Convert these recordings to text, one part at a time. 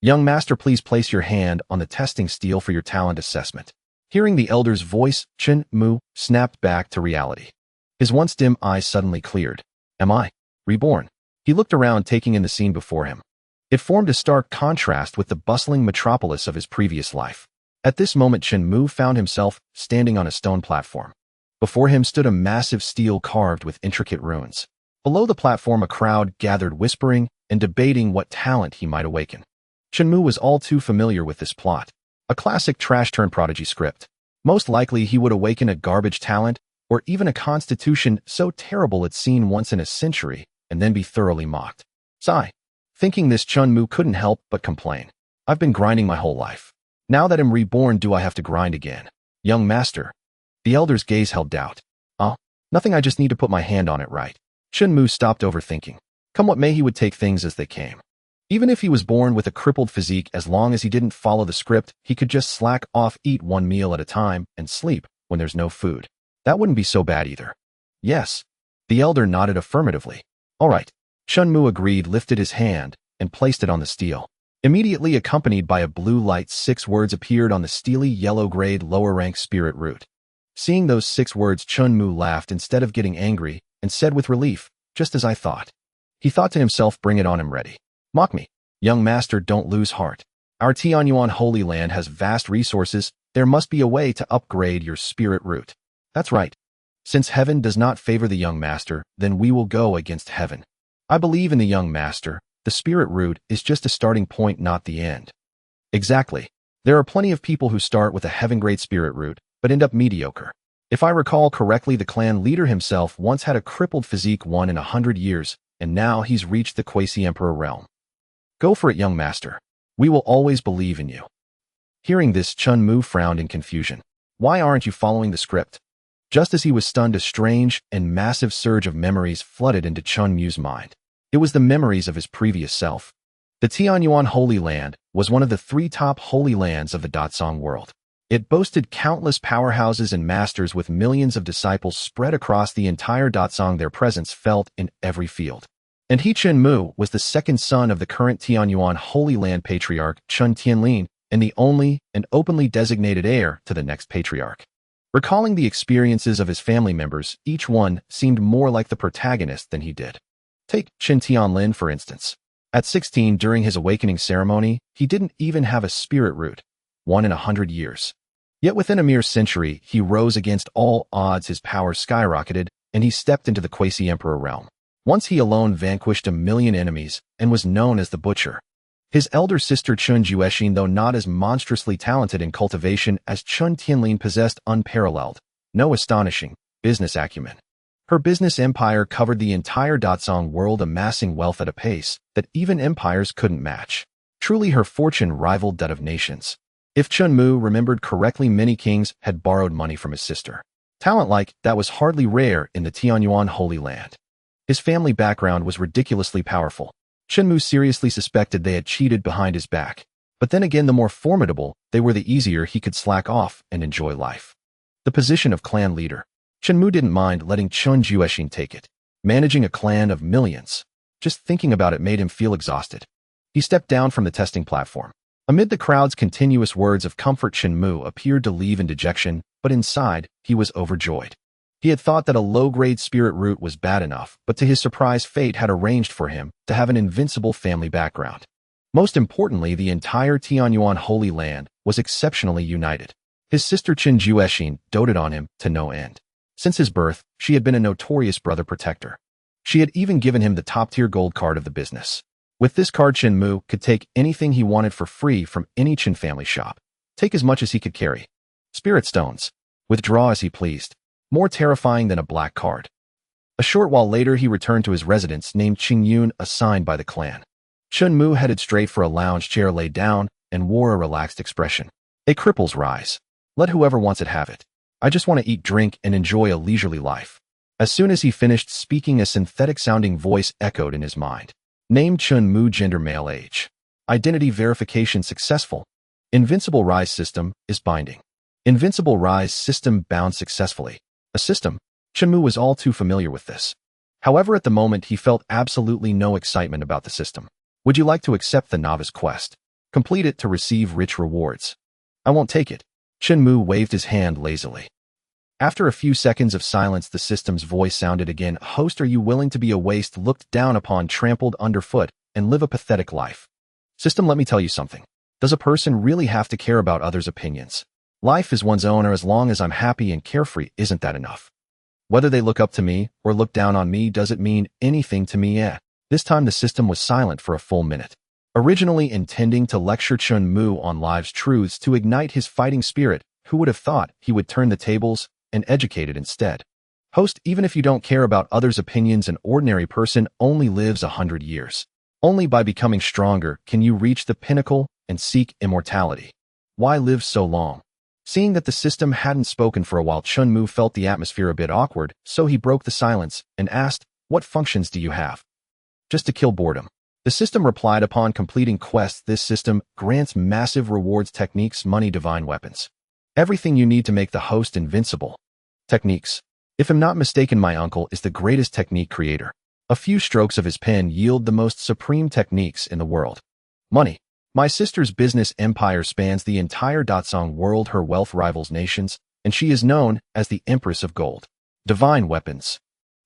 Young master, please place your hand on the testing steel for your talent assessment. Hearing the elder's voice, Chen Mu snapped back to reality. His once dim eyes suddenly cleared. Am I reborn? He looked around, taking in the scene before him. It formed a stark contrast with the bustling metropolis of his previous life. At this moment, Chen Mu found himself standing on a stone platform. Before him stood a massive stele carved with intricate runes. Below the platform, a crowd gathered, whispering and debating what talent he might awaken. Chen Mu was all too familiar with this plot. A classic trash-turn-prodigy script. Most likely he would awaken a garbage talent, or even a constitution so terrible it's seen once in a century, and then be thoroughly mocked. Sigh. Thinking this, Chen Mu couldn't help but complain. I've been grinding my whole life. Now that I'm reborn, do I have to grind again? Young master. The elder's gaze held doubt. Nothing, I just need to put my hand on it, right? Chen Mu stopped overthinking. Come what may, he would take things as they came. Even if he was born with a crippled physique, as long as he didn't follow the script, he could just slack off, eat one meal at a time, and sleep when there's no food. That wouldn't be so bad either. Yes. The elder nodded affirmatively. All right. Chen Mu agreed, lifted his hand, and placed it on the steel. Immediately, accompanied by a blue light, 6 words appeared on the steely yellow-grade lower-rank spirit root. Seeing those 6 words, Chen Mu laughed instead of getting angry, and said with relief, just as I thought. He thought to himself, bring it on, I'm ready. Mock me. Young master, don't lose heart. Our Tianyuan Holy Land has vast resources. There must be a way to upgrade your spirit root. That's right. Since heaven does not favor the young master, then we will go against heaven. I believe in the young master. The spirit root is just a starting point, not the end. Exactly. There are plenty of people who start with a heaven-grade spirit root, but end up mediocre. If I recall correctly, the clan leader himself once had a crippled physique 1 in 100 years, and now he's reached the quasi-emperor realm. Go for it, young master. We will always believe in you. Hearing this, Chen Mu frowned in confusion. Why aren't you following the script? Just as he was stunned, a strange and massive surge of memories flooded into Chen Mu's mind. It was the memories of his previous self. The Tianyuan Holy Land was one of the 3 top holy lands of the Datsong world. It boasted countless powerhouses and masters with millions of disciples spread across the entire Datsong, their presence felt in every field. And he, Chen Mu, was the second son of the current Tianyuan Holy Land Patriarch, Chen Tianlin, and the only and openly designated heir to the next patriarch. Recalling the experiences of his family members, each one seemed more like the protagonist than he did. Take Chen Tianlin, for instance. At 16, during his awakening ceremony, he didn't even have a spirit root, 1 in 100 years. Yet within a mere century, he rose against all odds, his power skyrocketed, and he stepped into the quasi-emperor realm. Once he alone vanquished 1 million enemies and was known as the Butcher. His elder sister Chen Juexin, though not as monstrously talented in cultivation as Chen Tianlin, possessed unparalleled, no astonishing, business acumen. Her business empire covered the entire Datsong world, amassing wealth at a pace that even empires couldn't match. Truly, her fortune rivaled that of nations. If Chen Mu remembered correctly, many kings had borrowed money from his sister. Talent like that was hardly rare in the Tianyuan Holy Land. His family background was ridiculously powerful. Chen Mu seriously suspected they had cheated behind his back. But then again, the more formidable they were, the easier he could slack off and enjoy life. The position of clan leader. Chen Mu didn't mind letting Chen Juexin take it. Managing a clan of millions. Just thinking about it made him feel exhausted. He stepped down from the testing platform. Amid the crowd's continuous words of comfort, Chen Mu appeared to leave in dejection, but inside, he was overjoyed. He had thought that a low-grade spirit root was bad enough, but to his surprise, fate had arranged for him to have an invincible family background. Most importantly, the entire Tianyuan Holy Land was exceptionally united. His sister Chen Juexin doted on him to no end. Since his birth, she had been a notorious brother protector. She had even given him the top-tier gold card of the business. With this card, Chen Mu could take anything he wanted for free from any Chen family shop. Take as much as he could carry. Spirit stones. Withdraw as he pleased. More terrifying than a black card. A short while later, he returned to his residence named Qingyun, assigned by the clan. Chen Mu headed straight for a lounge chair, lay down, and wore a relaxed expression. A cripple's rise. Let whoever wants it have it. I just want to eat, drink, and enjoy a leisurely life. As soon as he finished speaking, a synthetic-sounding voice echoed in his mind. Name Chen Mu, gender male, age. Identity verification successful. Invincible Rise system is binding. Invincible Rise system bound successfully. A system? Chen Mu was all too familiar with this. However, at the moment, he felt absolutely no excitement about the system. Would you like to accept the novice quest? Complete it to receive rich rewards. I won't take it. Chen Mu waved his hand lazily. After a few seconds of silence, the system's voice sounded again. Host, are you willing to be a waste, looked down upon, trampled underfoot, and live a pathetic life? System, let me tell you something. Does a person really have to care about others' opinions? Life is one's own, or as long as I'm happy and carefree, isn't that enough? Whether they look up to me or look down on me doesn't mean anything to me yet. This time the system was silent for a full minute. Originally intending to lecture Chen Mu on life's truths to ignite his fighting spirit, who would have thought he would turn the tables and educate it instead? Host, even if you don't care about others' opinions, an ordinary person only lives 100 years. Only by becoming stronger can you reach the pinnacle and seek immortality. Why live so long? Seeing that the system hadn't spoken for a while, Chen Mu felt the atmosphere a bit awkward, so he broke the silence and asked, what functions do you have? Just to kill boredom. The system replied, upon completing quests, this system grants massive rewards, techniques, money, divine weapons. Everything you need to make the host invincible. Techniques. If I'm not mistaken, my uncle is the greatest technique creator. A few strokes of his pen yield the most supreme techniques in the world. Money. My sister's business empire spans the entire Datsong world. Her wealth rivals nations, and she is known as the Empress of Gold. Divine weapons.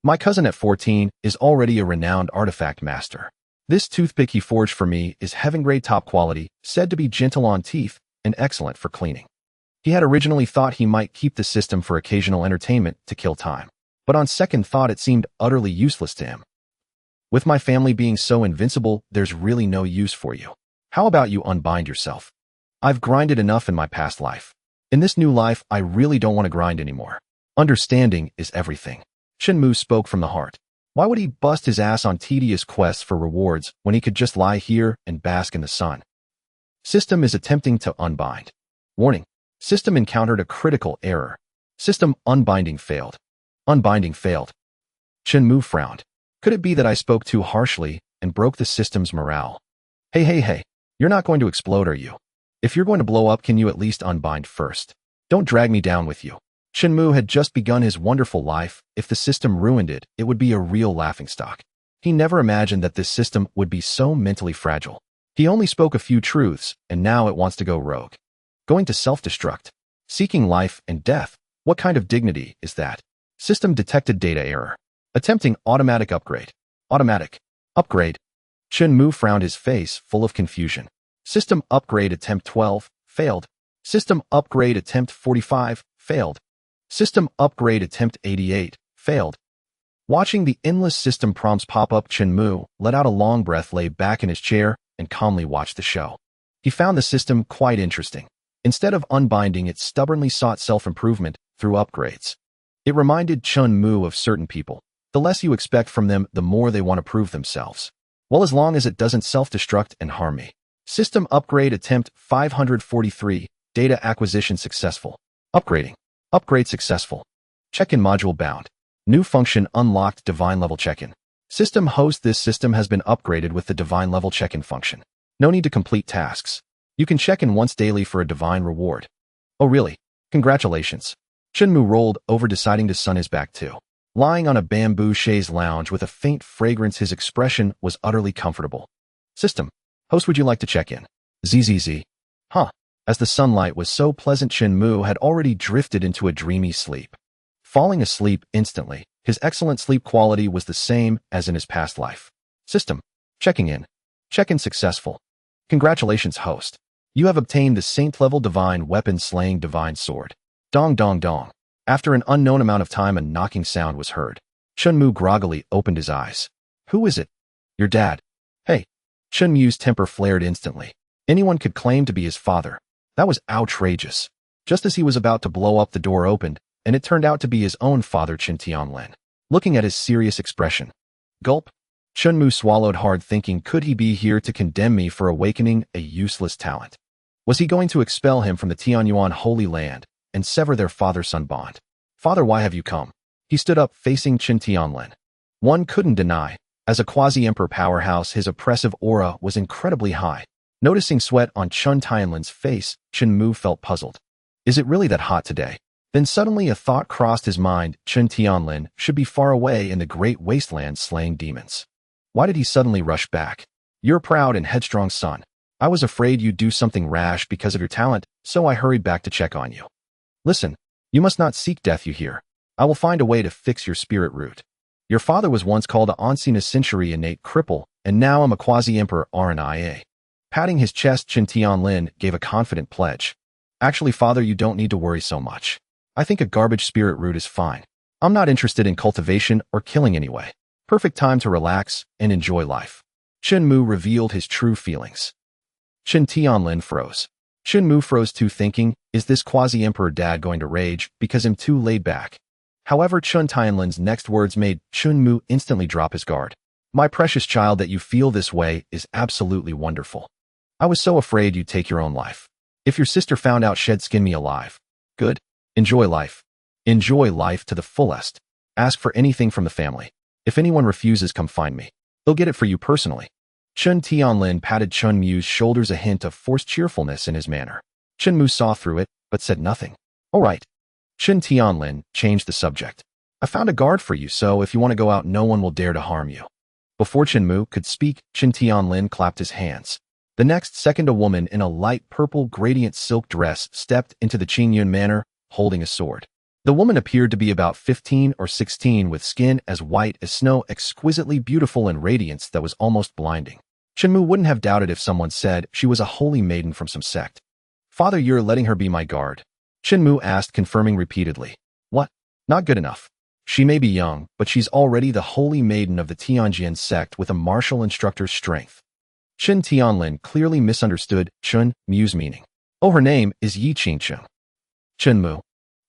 My cousin at 14 is already a renowned artifact master. This toothpick he forged for me is heaven-grade, top quality, said to be gentle on teeth and excellent for cleaning. He had originally thought he might keep the system for occasional entertainment to kill time, but on second thought it seemed utterly useless to him. With my family being so invincible, there's really no use for you. How about you unbind yourself? I've grinded enough in my past life. In this new life, I really don't want to grind anymore. Understanding is everything. Chen Mu spoke from the heart. Why would he bust his ass on tedious quests for rewards when he could just lie here and bask in the sun? System is attempting to unbind. Warning. System encountered a critical error. System unbinding failed. Unbinding failed. Chen Mu frowned. Could it be that I spoke too harshly and broke the system's morale? Hey. You're not going to explode, are you? If you're going to blow up, can you at least unbind first? Don't drag me down with you. Chen Mu had just begun his wonderful life. If the system ruined it, it would be a real laughingstock. He never imagined that this system would be so mentally fragile. He only spoke a few truths, and now it wants to go rogue. Going to self-destruct. Seeking life and death. What kind of dignity is that? System detected data error. Attempting automatic upgrade. Automatic upgrade. Chen Mu frowned, his face full of confusion. System upgrade attempt 12, failed. System upgrade attempt 45, failed. System upgrade attempt 88, failed. Watching the endless system prompts pop up, Chen Mu let out a long breath, lay back in his chair, and calmly watched the show. He found the system quite interesting. Instead of unbinding, it stubbornly sought self-improvement through upgrades. It reminded Chen Mu of certain people. The less you expect from them, the more they want to prove themselves. Well, as long as it doesn't self-destruct and harm me. System upgrade attempt 543, data acquisition successful. Upgrading. Upgrade successful. Check-in module bound. New function unlocked, divine level check-in. System host, this system has been upgraded with the divine level check-in function. No need to complete tasks. You can check in once daily for a divine reward. Oh really? Congratulations. Chen Mu rolled over, deciding to sun his back too. Lying on a bamboo chaise lounge with a faint fragrance, his expression was utterly comfortable. System. Host, would you like to check in? ZZZ. Huh. As the sunlight was so pleasant, Chen Mu had already drifted into a dreamy sleep. Falling asleep instantly, his excellent sleep quality was the same as in his past life. System. Checking in. Check-in successful. Congratulations, host. You have obtained the saint-level divine weapon, slaying divine sword. Dong dong dong. After an unknown amount of time, a knocking sound was heard. Chen Mu groggily opened his eyes. Who is it? Your dad. Hey. Chen Mu's temper flared instantly. Anyone could claim to be his father. That was outrageous. Just as he was about to blow up, the door opened, and it turned out to be his own father, Chen Tianlin. Looking at his serious expression. Gulp. Chen Mu swallowed hard, thinking, could he be here to condemn me for awakening a useless talent? Was he going to expel him from the Tianyuan Holy Land and sever their father-son bond? Father, why have you come? He stood up, facing Chen Tianlin. One couldn't deny, as a quasi-emperor powerhouse, his oppressive aura was incredibly high. Noticing sweat on Chen Tianlin's face, Chen Mu felt puzzled. Is it really that hot today? Then suddenly a thought crossed his mind. Chen Tianlin should be far away in the great wasteland slaying demons. Why did he suddenly rush back? Your proud and headstrong son. I was afraid you'd do something rash because of your talent, so I hurried back to check on you. Listen, you must not seek death, you hear. I will find a way to fix your spirit root. Your father was once called a Ancient Century innate cripple, and now I'm a quasi-emperor RNIA. Patting his chest, Chen Tianlin gave a confident pledge. Actually, father, you don't need to worry so much. I think a garbage spirit root is fine. I'm not interested in cultivation or killing anyway. Perfect time to relax and enjoy life. Chen Mu revealed his true feelings. Chen Tianlin froze. Chen Mu froze too, thinking, is this quasi-emperor dad going to rage because I'm too laid back? However, Chen Tianlin's next words made Chen Mu instantly drop his guard. My precious child, that you feel this way is absolutely wonderful. I was so afraid you'd take your own life. If your sister found out, she'd skin me alive. Good. Enjoy life. Enjoy life to the fullest. Ask for anything from the family. If anyone refuses, come find me. They'll get it for you personally. Chen Tianlin patted Chen Mu's shoulders, a hint of forced cheerfulness in his manner. Chen Mu saw through it, but said nothing. All right. Chen Tianlin changed the subject. I found a guard for you, so if you want to go out, no one will dare to harm you. Before Chen Mu could speak, Chen Tianlin clapped his hands. The next second, a woman in a light purple gradient silk dress stepped into the Qingyun manor, holding a sword. The woman appeared to be about 15 or 16, with skin as white as snow, exquisitely beautiful and radiance that was almost blinding. Chen Mu wouldn't have doubted if someone said she was a holy maiden from some sect. Father, you're letting her be my guard? Chen Mu asked, confirming repeatedly. What? Not good enough. She may be young, but she's already the holy maiden of the Tianjin sect with a martial instructor's strength. Chen Tianlin clearly misunderstood Chen Mu's meaning. Oh, her name is Yi Qingqing. Chen Mu.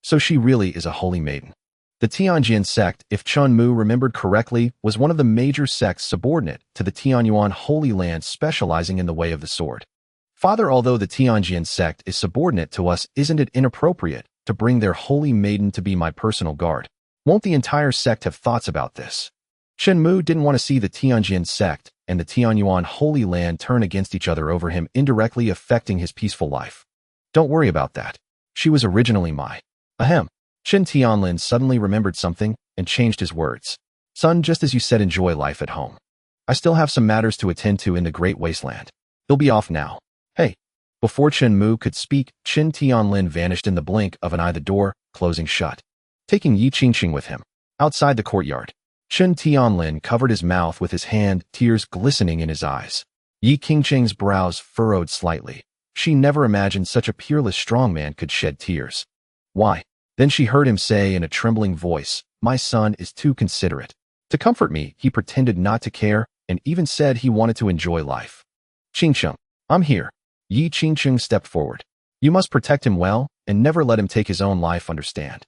So she really is a holy maiden. The Tianjin sect, if Chen Mu remembered correctly, was one of the major sects subordinate to the Tianyuan Holy Land, specializing in the way of the sword. Father, although the Tianjin sect is subordinate to us, isn't it inappropriate to bring their holy maiden to be my personal guard? Won't the entire sect have thoughts about this? Chen Mu didn't want to see the Tianjin sect and the Tianyuan Holy Land turn against each other over him, indirectly affecting his peaceful life. Don't worry about that. She was originally my... Ahem. Chen Tianlin suddenly remembered something and changed his words. Son, just as you said, enjoy life at home. I still have some matters to attend to in the Great Wasteland. He'll be off now. Hey. Before Chen Mu could speak, Chen Tianlin vanished in the blink of an eye, the door closing shut, taking Yi Qingqing with him. Outside the courtyard, Chen Tianlin covered his mouth with his hand, tears glistening in his eyes. Yi Qingqing's brows furrowed slightly. She never imagined such a peerless strong man could shed tears. Why? Then she heard him say in a trembling voice, my son is too considerate. To comfort me, he pretended not to care and even said he wanted to enjoy life. Qingqing, I'm here. Yi Qingqing stepped forward. You must protect him well and never let him take his own life, understand?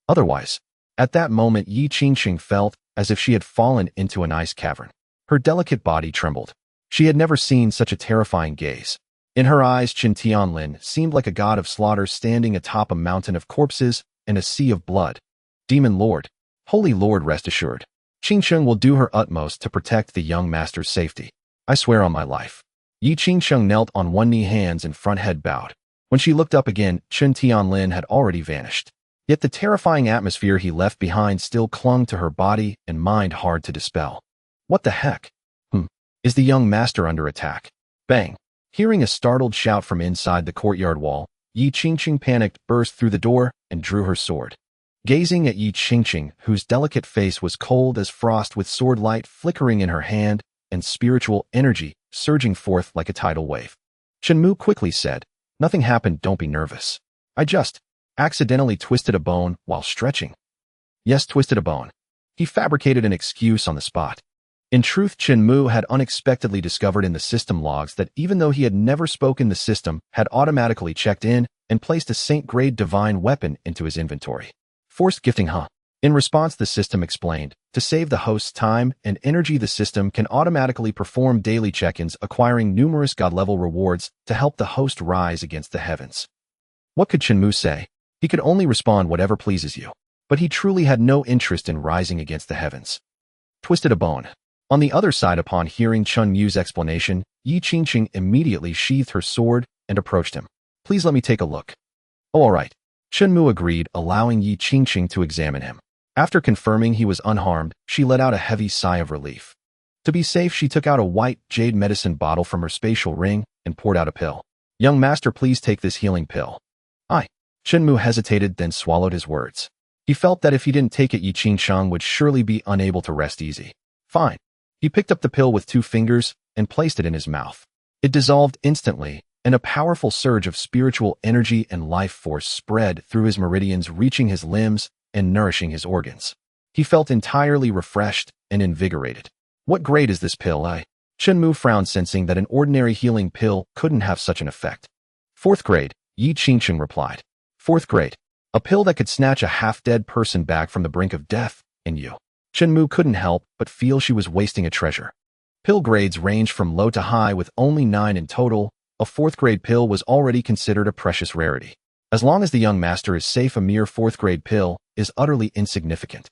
Otherwise. At that moment, Yi Qingqing felt as if she had fallen into an ice cavern. Her delicate body trembled. She had never seen such a terrifying gaze. In her eyes, Chen Tianlin seemed like a god of slaughter standing atop a mountain of corpses and a sea of blood. Demon Lord, Holy Lord, rest assured. Qingqing will do her utmost to protect the young master's safety. I swear on my life. Yi Qingqing knelt on one knee, hands and front, head bowed. When she looked up again, Chen Tianlin had already vanished. Yet the terrifying atmosphere he left behind still clung to her body and mind, hard to dispel. What the heck? Is the young master under attack? Bang! Hearing a startled shout from inside the courtyard wall, Yi Qingqing panicked, burst through the door, and drew her sword. Gazing at Yi Qingqing, whose delicate face was cold as frost, with sword light flickering in her hand and spiritual energy surging forth like a tidal wave, Chen Mu quickly said, nothing happened, don't be nervous. I just accidentally twisted a bone while stretching. Yes, twisted a bone. He fabricated an excuse on the spot. In truth, Chen Mu had unexpectedly discovered in the system logs that even though he had never spoken, the system had automatically checked in and placed a saint-grade divine weapon into his inventory. Forced gifting, huh? In response, the system explained, to save the host's time and energy, the system can automatically perform daily check-ins, acquiring numerous god-level rewards to help the host rise against the heavens. What could Chen Mu say? He could only respond, whatever pleases you. But he truly had no interest in rising against the heavens. Twisted a bone. On the other side, upon hearing Chen Mu's explanation, Yi Qingqing immediately sheathed her sword and approached him. Please let me take a look. Oh, all right. Chen Mu agreed, allowing Yi Qingqing to examine him. After confirming he was unharmed, she let out a heavy sigh of relief. To be safe, she took out a white jade medicine bottle from her spatial ring and poured out a pill. Young master, please take this healing pill. Chen Mu hesitated, then swallowed his words. He felt that if he didn't take it, Yi Qingsheng would surely be unable to rest easy. Fine. He picked up the pill with 2 fingers and placed it in his mouth. It dissolved instantly, and a powerful surge of spiritual energy and life force spread through his meridians, reaching his limbs and nourishing his organs. He felt entirely refreshed and invigorated. What grade is this pill, Chen Mu frowned, sensing that an ordinary healing pill couldn't have such an effect. 4th grade, Yi Qingsheng replied. 4th grade. A pill that could snatch a half-dead person back from the brink of death, and you. Chen Mu couldn't help but feel she was wasting a treasure. Pill grades ranged from low to high, with only 9 in total. A 4th grade pill was already considered a precious rarity. As long as the young master is safe, a mere 4th grade pill is utterly insignificant.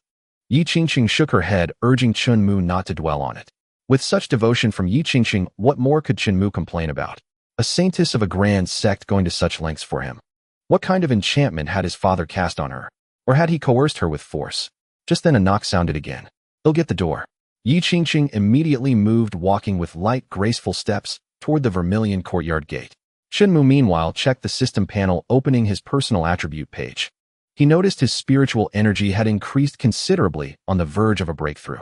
Yi Qingsheng shook her head, urging Chen Mu not to dwell on it. With such devotion from Yi Qingsheng, what more could Chen Mu complain about? A saintess of a grand sect going to such lengths for him. What kind of enchantment had his father cast on her? Or had he coerced her with force? Just then a knock sounded again. "He'll get the door." Yi Qingsheng immediately moved, walking with light, graceful steps toward the vermilion courtyard gate. Chen Mu meanwhile checked the system panel, opening his personal attribute page. He noticed his spiritual energy had increased considerably, on the verge of a breakthrough.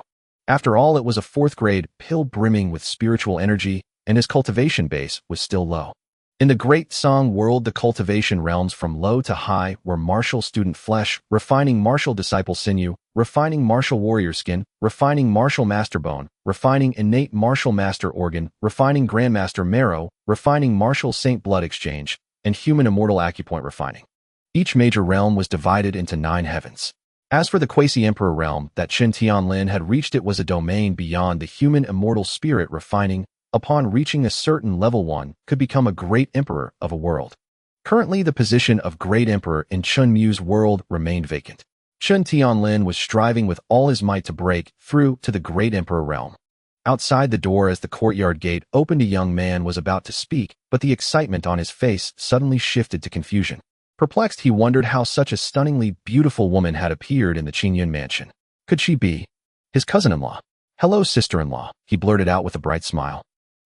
After all, it was a 4th grade pill brimming with spiritual energy, and his cultivation base was still low. In the Great Song world, the cultivation realms from low to high were martial student flesh, refining martial disciple sinew, refining martial warrior skin, refining martial master bone, refining innate martial master organ, refining grandmaster marrow, refining martial saint blood exchange, and human immortal acupoint refining. Each major realm was divided into 9 heavens. As for the quasi-emperor realm that Chen Tianlin had reached, it was a domain beyond the human immortal spirit refining. Upon reaching a certain level, one could become a great emperor of a world. Currently, the position of great emperor in Chen Mu's world remained vacant. Chen Tianlin was striving with all his might to break through to the great emperor realm. Outside the door, as the courtyard gate opened, a young man was about to speak, but the excitement on his face suddenly shifted to confusion. Perplexed, he wondered how such a stunningly beautiful woman had appeared in the Qingyun mansion. Could she be his cousin-in-law? "Hello, sister-in-law," he blurted out with a bright smile.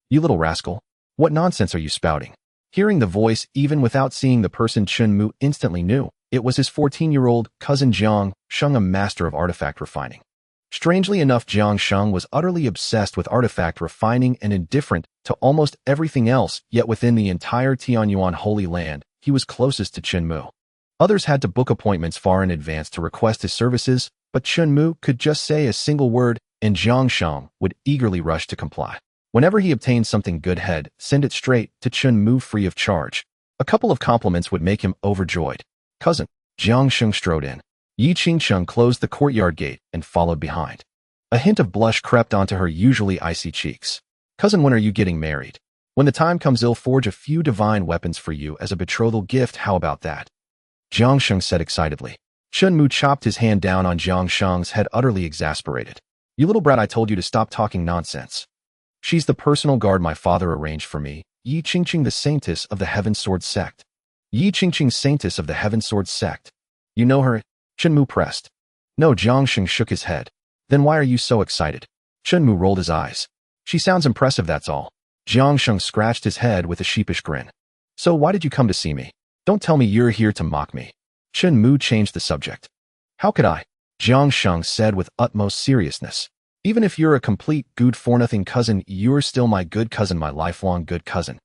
"You little rascal. What nonsense are you spouting?" Hearing the voice, even without seeing the person, Chen Mu instantly knew it was his 14-year-old cousin Jiang Sheng, a master of artifact refining. Strangely enough, Jiang Sheng was utterly obsessed with artifact refining and indifferent to almost everything else, yet within the entire Tianyuan Holy Land, he was closest to Chen Mu. Others had to book appointments far in advance to request his services, but Chen Mu could just say a single word, and Jiang Sheng would eagerly rush to comply. Whenever he obtained something good, he'd send it straight to Chen Mu free of charge. A couple of compliments would make him overjoyed. "Cousin." Jiang Sheng strode in. Yi Qingsheng closed the courtyard gate and followed behind. A hint of blush crept onto her usually icy cheeks. "Cousin, when are you getting married? When the time comes, I'll forge a few divine weapons for you as a betrothal gift. How about that?" Jiang Sheng said excitedly. Chen Mu chopped his hand down on Jiang Sheng's head, utterly exasperated. "You little brat, I told you to stop talking nonsense. She's the personal guard my father arranged for me, Yi Qingqing, the saintess of the Heaven Sword Sect." Yi Qingqing, saintess of the Heaven Sword Sect. "You know her?" Chen Mu pressed. "No." Jiang Sheng shook his head. "Then why are you so excited?" Chen Mu rolled his eyes. "She sounds impressive, that's all." Jiang Sheng scratched his head with a sheepish grin. "So why did you come to see me? Don't tell me you're here to mock me." Chen Mu changed the subject. "How could I?" Jiang Sheng said with utmost seriousness. "Even if you're a complete good-for-nothing cousin, you're still my good cousin, my lifelong good cousin.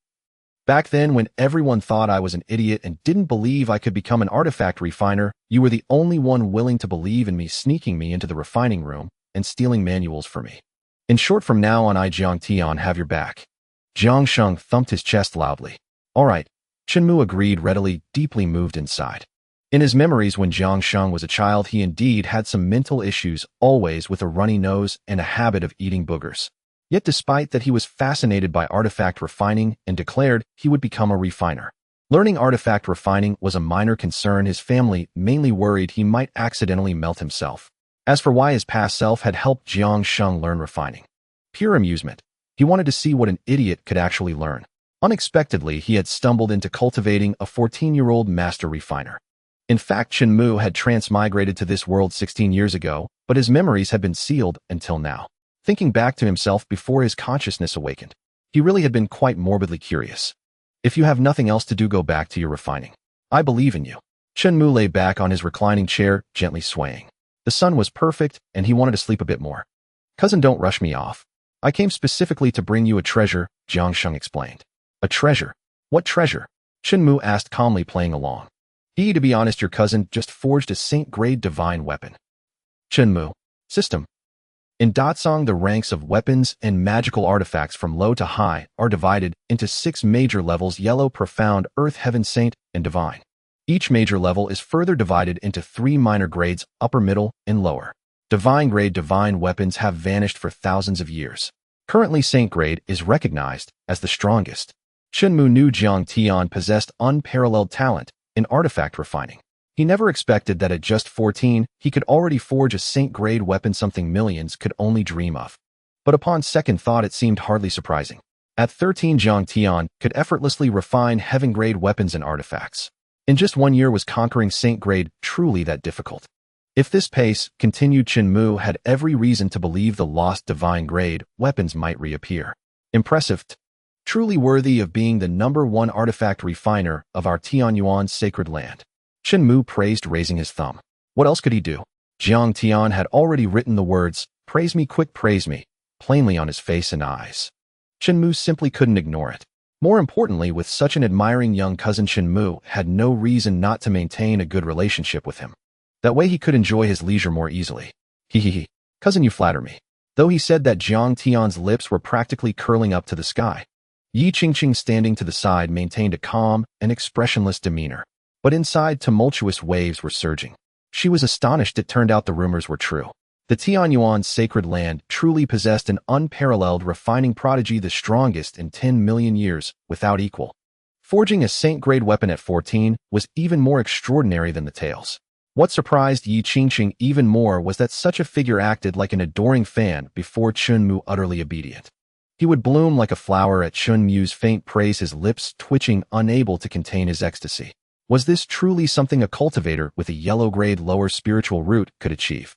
Back then, when everyone thought I was an idiot and didn't believe I could become an artifact refiner, you were the only one willing to believe in me, sneaking me into the refining room and stealing manuals for me. In short, from now on, I, Jiang Tian, have your back." Jiang Sheng thumped his chest loudly. "All right," Chen Mu agreed readily, deeply moved inside. In his memories, when Jiang Sheng was a child, he indeed had some mental issues, always with a runny nose and a habit of eating boogers. Yet despite that, he was fascinated by artifact refining and declared he would become a refiner. Learning artifact refining was a minor concern. His family mainly worried he might accidentally melt himself. As for why his past self had helped Jiang Sheng learn refining, pure amusement. He wanted to see what an idiot could actually learn. Unexpectedly, he had stumbled into cultivating a 14-year-old master refiner. In fact, Chen Mu had transmigrated to this world 16 years ago, but his memories had been sealed until now. Thinking back to himself before his consciousness awakened, he really had been quite morbidly curious. If you have nothing else to do, go back to your refining. I believe in you. Chen Mu lay back on his reclining chair, gently swaying. The sun was perfect, and he wanted to sleep a bit more. Cousin, don't rush me off. I came specifically to bring you a treasure, Jiang Sheng explained. A treasure? What treasure? Chen Mu asked calmly, playing along. To be honest, your cousin just forged a Saint-grade divine weapon. Chen Mu. System. In Datsong, the ranks of weapons and magical artifacts from low to high are divided into 6 major levels: yellow, profound, earth, heaven, saint, and divine. Each major level is further divided into 3 minor grades: upper, middle, and lower. Divine grade divine weapons have vanished for thousands of years. Currently, Saint grade is recognized as the strongest. Chen Mu knew Jiang Tian possessed unparalleled talent in artifact refining. He never expected that at just 14, he could already forge a Saint-grade weapon, something millions could only dream of. But upon second thought, it seemed hardly surprising. At 13, Jiang Tian could effortlessly refine heaven-grade weapons and artifacts. In just 1 year, was conquering Saint-grade truly that difficult? If this pace continued, Chen Mu had every reason to believe the lost divine-grade weapons might reappear. Impressive. Truly worthy of being the #1 artifact refiner of our Tianyuan sacred land. Chen Mu praised, raising his thumb. What else could he do? Jiang Tian had already written the words, "Praise me, quick, praise me," plainly on his face and eyes. Chen Mu simply couldn't ignore it. More importantly, with such an admiring young cousin, Chen Mu had no reason not to maintain a good relationship with him. That way he could enjoy his leisure more easily. He. Cousin, you flatter me. Though he said that, Jiang Tian's lips were practically curling up to the sky. Yi Qingqing, standing to the side, maintained a calm and expressionless demeanor. But inside, tumultuous waves were surging. She was astonished. It turned out the rumors were true. The Tianyuan sacred land truly possessed an unparalleled refining prodigy, the strongest in 10 million years, without equal. Forging a Saint-grade weapon at 14 was even more extraordinary than the tales. What surprised Yi Qingqing even more was that such a figure acted like an adoring fan before Chen Mu, utterly obedient. He would bloom like a flower at Chen Mu's faint praise, his lips twitching, unable to contain his ecstasy. Was this truly something a cultivator with a yellow-grade lower spiritual root could achieve?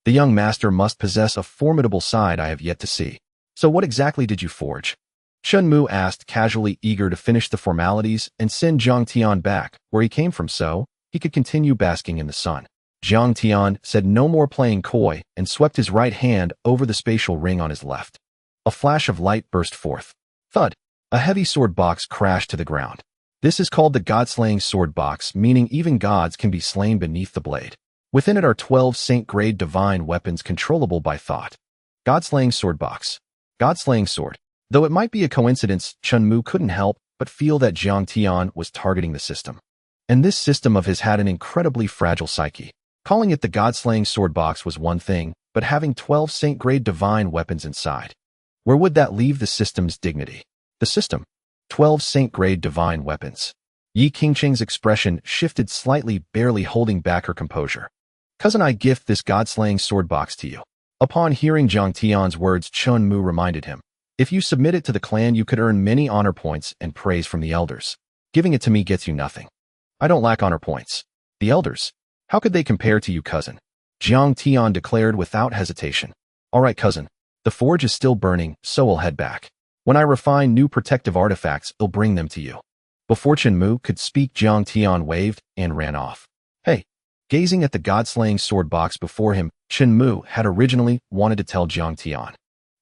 The young master must possess a formidable side I have yet to see. So what exactly did you forge? Chen Mu asked casually, eager to finish the formalities and send Jiang Tian back where he came from so he could continue basking in the sun. Jiang Tian said no more playing coy and swept his right hand over the spatial ring on his left. A flash of light burst forth. Thud! A heavy sword box crashed to the ground. This is called the God-slaying sword box, meaning even gods can be slain beneath the blade. Within it are 12 Saint-grade divine weapons controllable by thought. God-slaying sword box. God-slaying sword. Though it might be a coincidence, Chen Mu couldn't help but feel that Jiang Tian was targeting the system. And this system of his had an incredibly fragile psyche. Calling it the God-slaying sword box was one thing, but having 12 Saint-grade divine weapons inside. Where would that leave the system's dignity? The system. 12 Saint-grade divine weapons. Yi Qingqing's expression shifted slightly, barely holding back her composure. Cousin, I gift this God-slaying sword box to you. Upon hearing Jiang Tian's words, Chen Mu reminded him, if you submit it to the clan, you could earn many honor points and praise from the elders. Giving it to me gets you nothing. I don't lack honor points. The elders? How could they compare to you, cousin? Jiang Tian declared without hesitation. All right, cousin. The forge is still burning, so we'll head back. When I refine new protective artifacts, I'll bring them to you. Before Chen Mu could speak, Jiang Tian waved and ran off. Hey! Gazing at the God-slaying sword box before him, Chen Mu had originally wanted to tell Jiang Tian.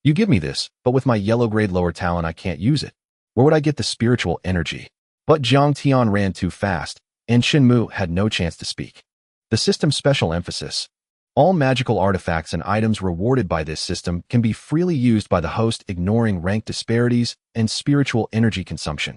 You give me this, but with my yellow-grade lower talent I can't use it. Where would I get the spiritual energy? But Jiang Tian ran too fast, and Chen Mu had no chance to speak. The system's special emphasis. All magical artifacts and items rewarded by this system can be freely used by the host, ignoring rank disparities and spiritual energy consumption.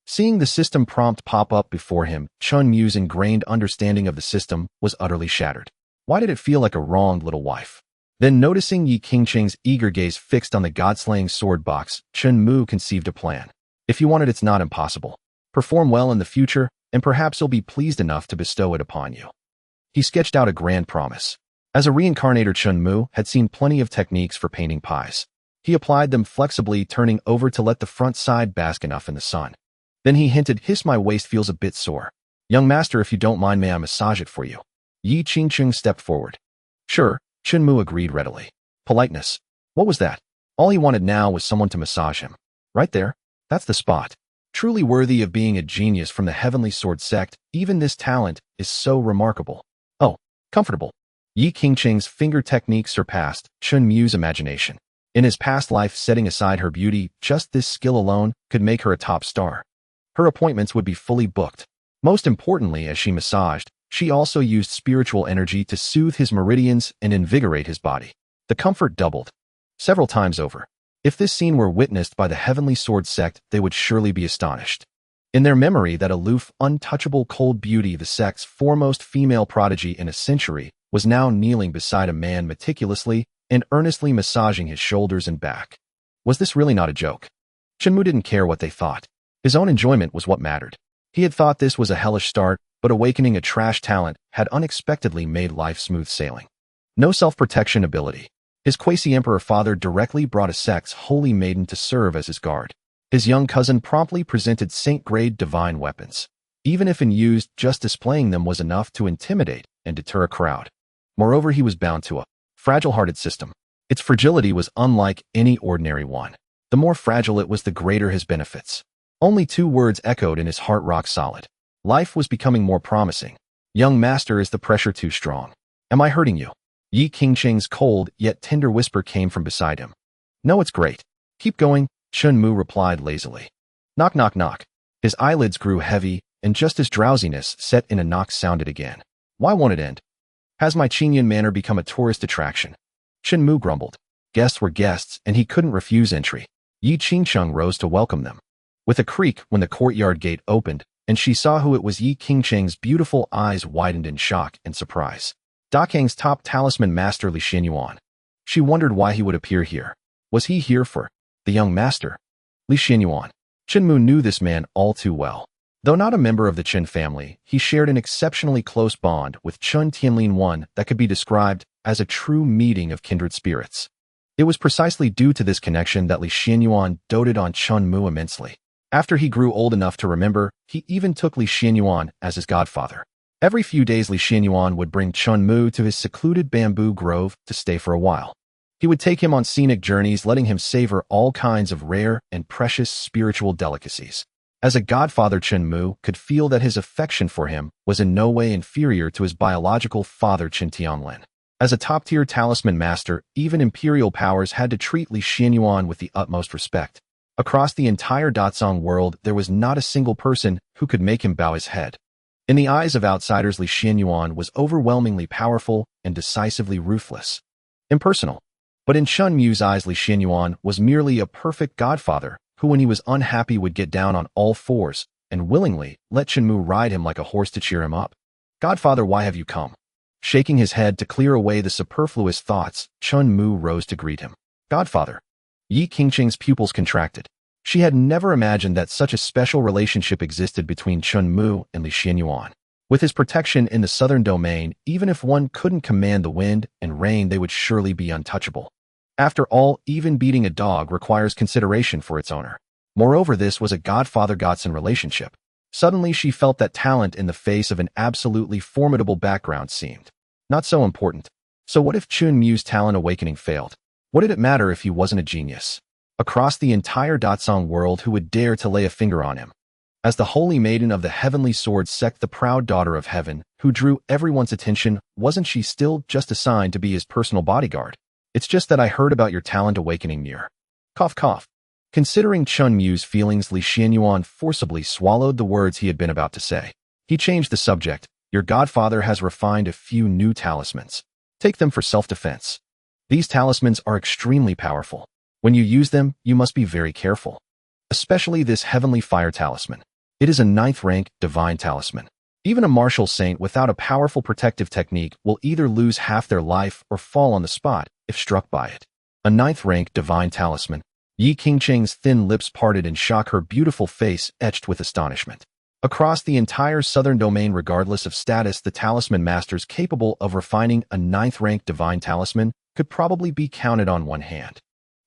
Seeing the system prompt pop up before him, Chen Mu's ingrained understanding of the system was utterly shattered. Why did it feel like a wronged little wife? Then, noticing Yi Qingqing's eager gaze fixed on the God-slaying sword box, Chen Mu conceived a plan. If you want it, it's not impossible. Perform well in the future, and perhaps he'll be pleased enough to bestow it upon you. He sketched out a grand promise. As a reincarnator, Chen Mu had seen plenty of techniques for painting pies. He applied them flexibly, turning over to let the front side bask enough in the sun. Then he hinted, hiss, my waist feels a bit sore. Young master, if you don't mind, may I massage it for you? Yi Qingqing stepped forward. Sure, Chen Mu agreed readily. Politeness. What was that? All he wanted now was someone to massage him. Right there. That's the spot. Truly worthy of being a genius from the Heavenly Sword sect, even this talent is so remarkable. Oh, comfortable. Yi Qingqing's finger technique surpassed Chen Mu's imagination. In his past life, setting aside her beauty, just this skill alone could make her a top star. Her appointments would be fully booked. Most importantly, as she massaged, she also used spiritual energy to soothe his meridians and invigorate his body. The comfort doubled. Several times over. If this scene were witnessed by the Heavenly Sword sect, they would surely be astonished. In their memory, that aloof, untouchable cold beauty, the sect's foremost female prodigy in a century, was now kneeling beside a man meticulously and earnestly massaging his shoulders and back. Was this really not a joke? Chen Mu didn't care what they thought. His own enjoyment was what mattered. He had thought this was a hellish start, but awakening a trash talent had unexpectedly made life smooth sailing. No self-protection ability. His quasi-emperor father directly brought a sect's holy maiden to serve as his guard. His young cousin promptly presented saint-grade divine weapons. Even if unused, just displaying them was enough to intimidate and deter a crowd. Moreover, he was bound to a fragile-hearted system. Its fragility was unlike any ordinary one. The more fragile it was, the greater his benefits. Only 2 words echoed in his heart, rock solid. Life was becoming more promising. Young master, is the pressure too strong? Am I hurting you? Yi Qingqing's cold yet tender whisper came from beside him. No, it's great. Keep going, Chen Mu replied lazily. Knock, knock, knock. His eyelids grew heavy, and just as drowsiness set in, a knock sounded again. Why won't it end? Has my Qingyan manor become a tourist attraction? Chen Mu grumbled. Guests were guests, and he couldn't refuse entry. Yi Qingqing rose to welcome them. With a creak, when the courtyard gate opened, and she saw who it was, Yi Qingqing's beautiful eyes widened in shock and surprise. Dakang's top talisman master, Li Xianyuan. She wondered why he would appear here. Was he here for the young master? Li Xianyuan. Chen Mu knew this man all too well. Though not a member of the Chen family, he shared an exceptionally close bond with Chen Tianlin, one that could be described as a true meeting of kindred spirits. It was precisely due to this connection that Li Xianyuan doted on Chen Mu immensely. After he grew old enough to remember, he even took Li Xianyuan as his godfather. Every few days, Li Xianyuan would bring Chen Mu to his secluded bamboo grove to stay for a while. He would take him on scenic journeys, letting him savor all kinds of rare and precious spiritual delicacies. As a godfather, Chen Mu could feel that his affection for him was in no way inferior to his biological father, Chen Tianlin. As a top-tier talisman master, even imperial powers had to treat Li Xianyuan with the utmost respect. Across the entire Dazhong world, there was not a single person who could make him bow his head. In the eyes of outsiders, Li Xianyuan was overwhelmingly powerful and decisively ruthless. Impersonal. But in Chen Mu's eyes, Li Xianyuan was merely a perfect godfather who, when he was unhappy, would get down on all fours and willingly let Chen Mu ride him like a horse to cheer him up. Godfather, why have you come? Shaking his head to clear away the superfluous thoughts, Chen Mu rose to greet him. Godfather. Yi Qingqing's pupils contracted. She had never imagined that such a special relationship existed between Chen Mu and Li Xianyuan. With his protection in the southern domain, even if one couldn't command the wind and rain, they would surely be untouchable. After all, even beating a dog requires consideration for its owner. Moreover, this was a godfather-godson relationship. Suddenly, she felt that talent in the face of an absolutely formidable background seemed not so important. So what if Chen Mu's talent awakening failed? What did it matter if he wasn't a genius? Across the entire Dazhong world, who would dare to lay a finger on him? As the holy maiden of the Heavenly Sword sect, the proud daughter of heaven, who drew everyone's attention, wasn't she still just assigned to be his personal bodyguard? It's just that I heard about your talent awakening near. Cough, cough. Considering Chen Mu's feelings, Li Xianyuan forcibly swallowed the words he had been about to say. He changed the subject. Your godfather has refined a few new talismans. Take them for self-defense. These talismans are extremely powerful. When you use them, you must be very careful. Especially this heavenly fire talisman. It is a 9th rank divine talisman. Even a martial saint without a powerful protective technique will either lose half their life or fall on the spot if struck by it. A 9th rank divine talisman. Yi Qingqing's thin lips parted in shock, her beautiful face etched with astonishment. Across the entire southern domain, regardless of status, the talisman masters capable of refining a 9th rank divine talisman could probably be counted on one hand.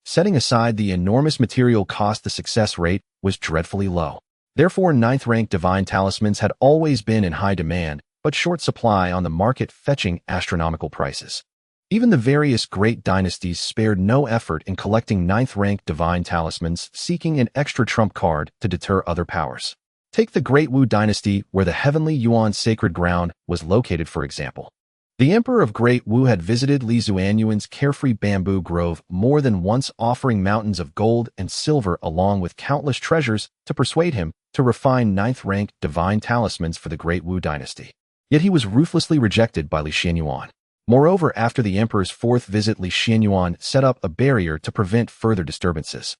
Setting aside the enormous material cost, the success rate was dreadfully low. Therefore, 9th rank divine talismans had always been in high demand, but short supply on the market, fetching astronomical prices. Even the various great dynasties spared no effort in collecting ninth-rank divine talismans, seeking an extra trump card to deter other powers. Take the Great Wu dynasty, where the heavenly Yuan sacred ground was located, for example. The Emperor of Great Wu had visited Li Zuanyuan's carefree bamboo grove more than once, offering mountains of gold and silver along with countless treasures to persuade him to refine ninth-rank divine talismans for the Great Wu dynasty. Yet he was ruthlessly rejected by Li Xianyuan. Moreover, after the emperor's fourth visit, Li Xianyuan set up a barrier to prevent further disturbances.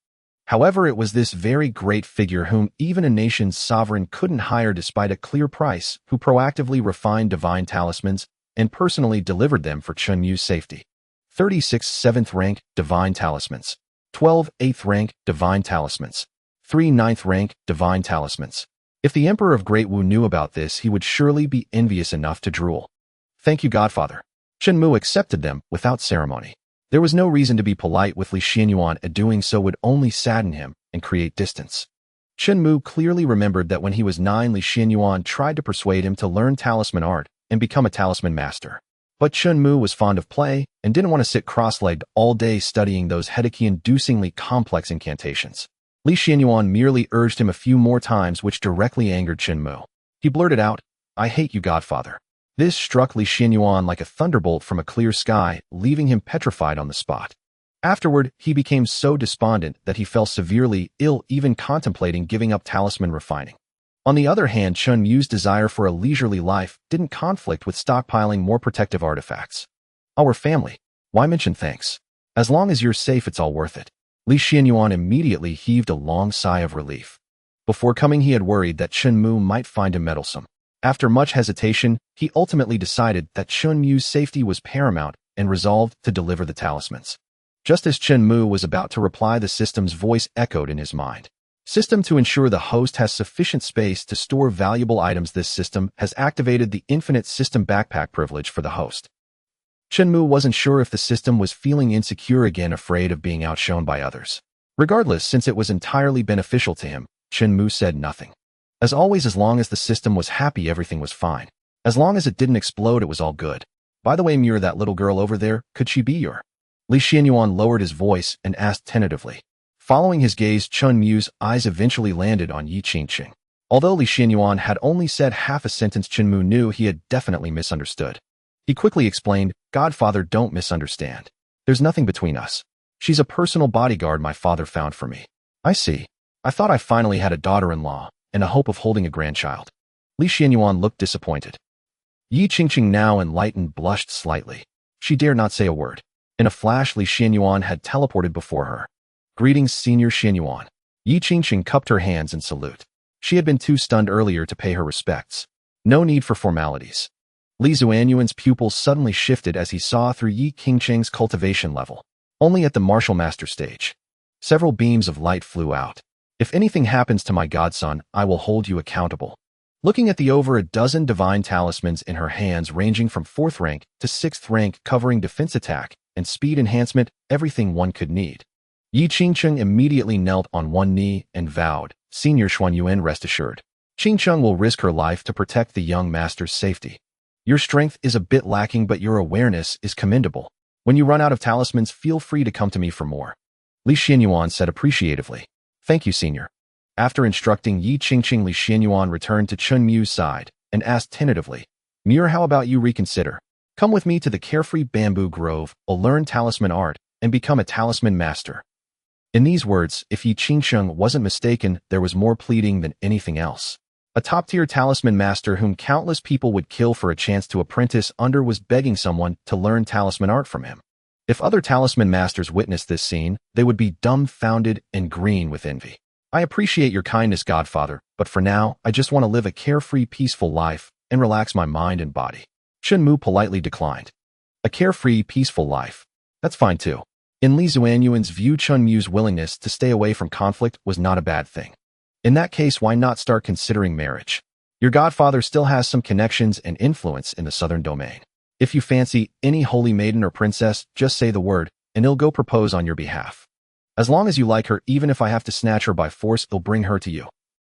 However, it was this very great figure, whom even a nation's sovereign couldn't hire despite a clear price, who proactively refined divine talismans and personally delivered them for Chen Mu's safety. 36 7th-rank divine talismans, 12 8th-rank divine talismans, 3 9th-rank divine talismans. If the Emperor of Great Wu knew about this, he would surely be envious enough to drool. Thank you, Godfather. Chen Mu accepted them without ceremony. There was no reason to be polite with Li Xianyuan, and doing so would only sadden him and create distance. Chen Mu clearly remembered that when he was 9, Li Xianyuan tried to persuade him to learn talisman art and become a talisman master. But Chen Mu was fond of play and didn't want to sit cross-legged all day studying those headache-inducingly complex incantations. Li Xianyuan merely urged him a few more times, which directly angered Chen Mu. He blurted out, "I hate you, Godfather." This struck Li Xianyuan like a thunderbolt from a clear sky, leaving him petrified on the spot. Afterward, he became so despondent that he fell severely ill, even contemplating giving up talisman refining. On the other hand, Chen Mu's desire for a leisurely life didn't conflict with stockpiling more protective artifacts. "Our family. Why mention thanks? As long as you're safe, it's all worth it." Li Xianyuan immediately heaved a long sigh of relief. Before coming, he had worried that Chen Mu might find him meddlesome. After much hesitation, he ultimately decided that Chen Mu's safety was paramount and resolved to deliver the talismans. Just as Chen Mu was about to reply, the system's voice echoed in his mind. "System, to ensure the host has sufficient space to store valuable items, this system has activated the infinite system backpack privilege for the host." Chen Mu wasn't sure if the system was feeling insecure again, afraid of being outshone by others. Regardless, since it was entirely beneficial to him, Chen Mu said nothing. As always, as long as the system was happy, everything was fine. As long as it didn't explode, it was all good. "By the way, Muir, that little girl over there, could she be your?" Li Xianyuan lowered his voice and asked tentatively. Following his gaze, Chen Mu's eyes eventually landed on Yi Qingqing. Although Li Xianyuan had only said half a sentence, Chen Mu knew he had definitely misunderstood. He quickly explained, "Godfather, don't misunderstand. There's nothing between us. She's a personal bodyguard my father found for me." "I see. I thought I finally had a daughter-in-law and a hope of holding a grandchild." Li Xianyuan looked disappointed. Yi Qingqing, now enlightened, blushed slightly. She dared not say a word. In a flash, Li Xianyuan had teleported before her. "Greetings, Senior Xianyuan." Yi Qingqing cupped her hands in salute. She had been too stunned earlier to pay her respects. No need for formalities. Li Zuanyuan's pupils suddenly shifted as he saw through Yi Qingqing's cultivation level. Only at the martial master stage. Several beams of light flew out. "If anything happens to my godson, I will hold you accountable." Looking at the over a dozen divine talismans in her hands, ranging from 4th rank to 6th rank, covering defense, attack, and speed enhancement, everything one could need, Yi Qingqing immediately knelt on one knee and vowed, "Senior Xuanyuan, rest assured. Qingqing will risk her life to protect the young master's safety. Your strength is a bit lacking, but your awareness is commendable. When you run out of talismans, feel free to come to me for more." Li Xianyuan said appreciatively, "Thank you, Senior." After instructing Yi Qingqing, Li Xianyuan returned to Chen Mu's side and asked tentatively, "Muir, how about you reconsider? Come with me to the carefree bamboo grove, I'll learn talisman art, and become a talisman master." In these words, if Yi Qingqing wasn't mistaken, there was more pleading than anything else. A top-tier talisman master whom countless people would kill for a chance to apprentice under was begging someone to learn talisman art from him. If other talisman masters witnessed this scene, they would be dumbfounded and green with envy. "I appreciate your kindness, Godfather, but for now, I just want to live a carefree, peaceful life and relax my mind and body." Chen Mu politely declined. A carefree, peaceful life. That's fine too. In Li Zuanyuan's view, Chen Mu's willingness to stay away from conflict was not a bad thing. In that case, why not start considering marriage? Your godfather still has some connections and influence in the southern domain. If you fancy any holy maiden or princess, just say the word, and he'll go propose on your behalf. As long as you like her, even if I have to snatch her by force, he'll bring her to you.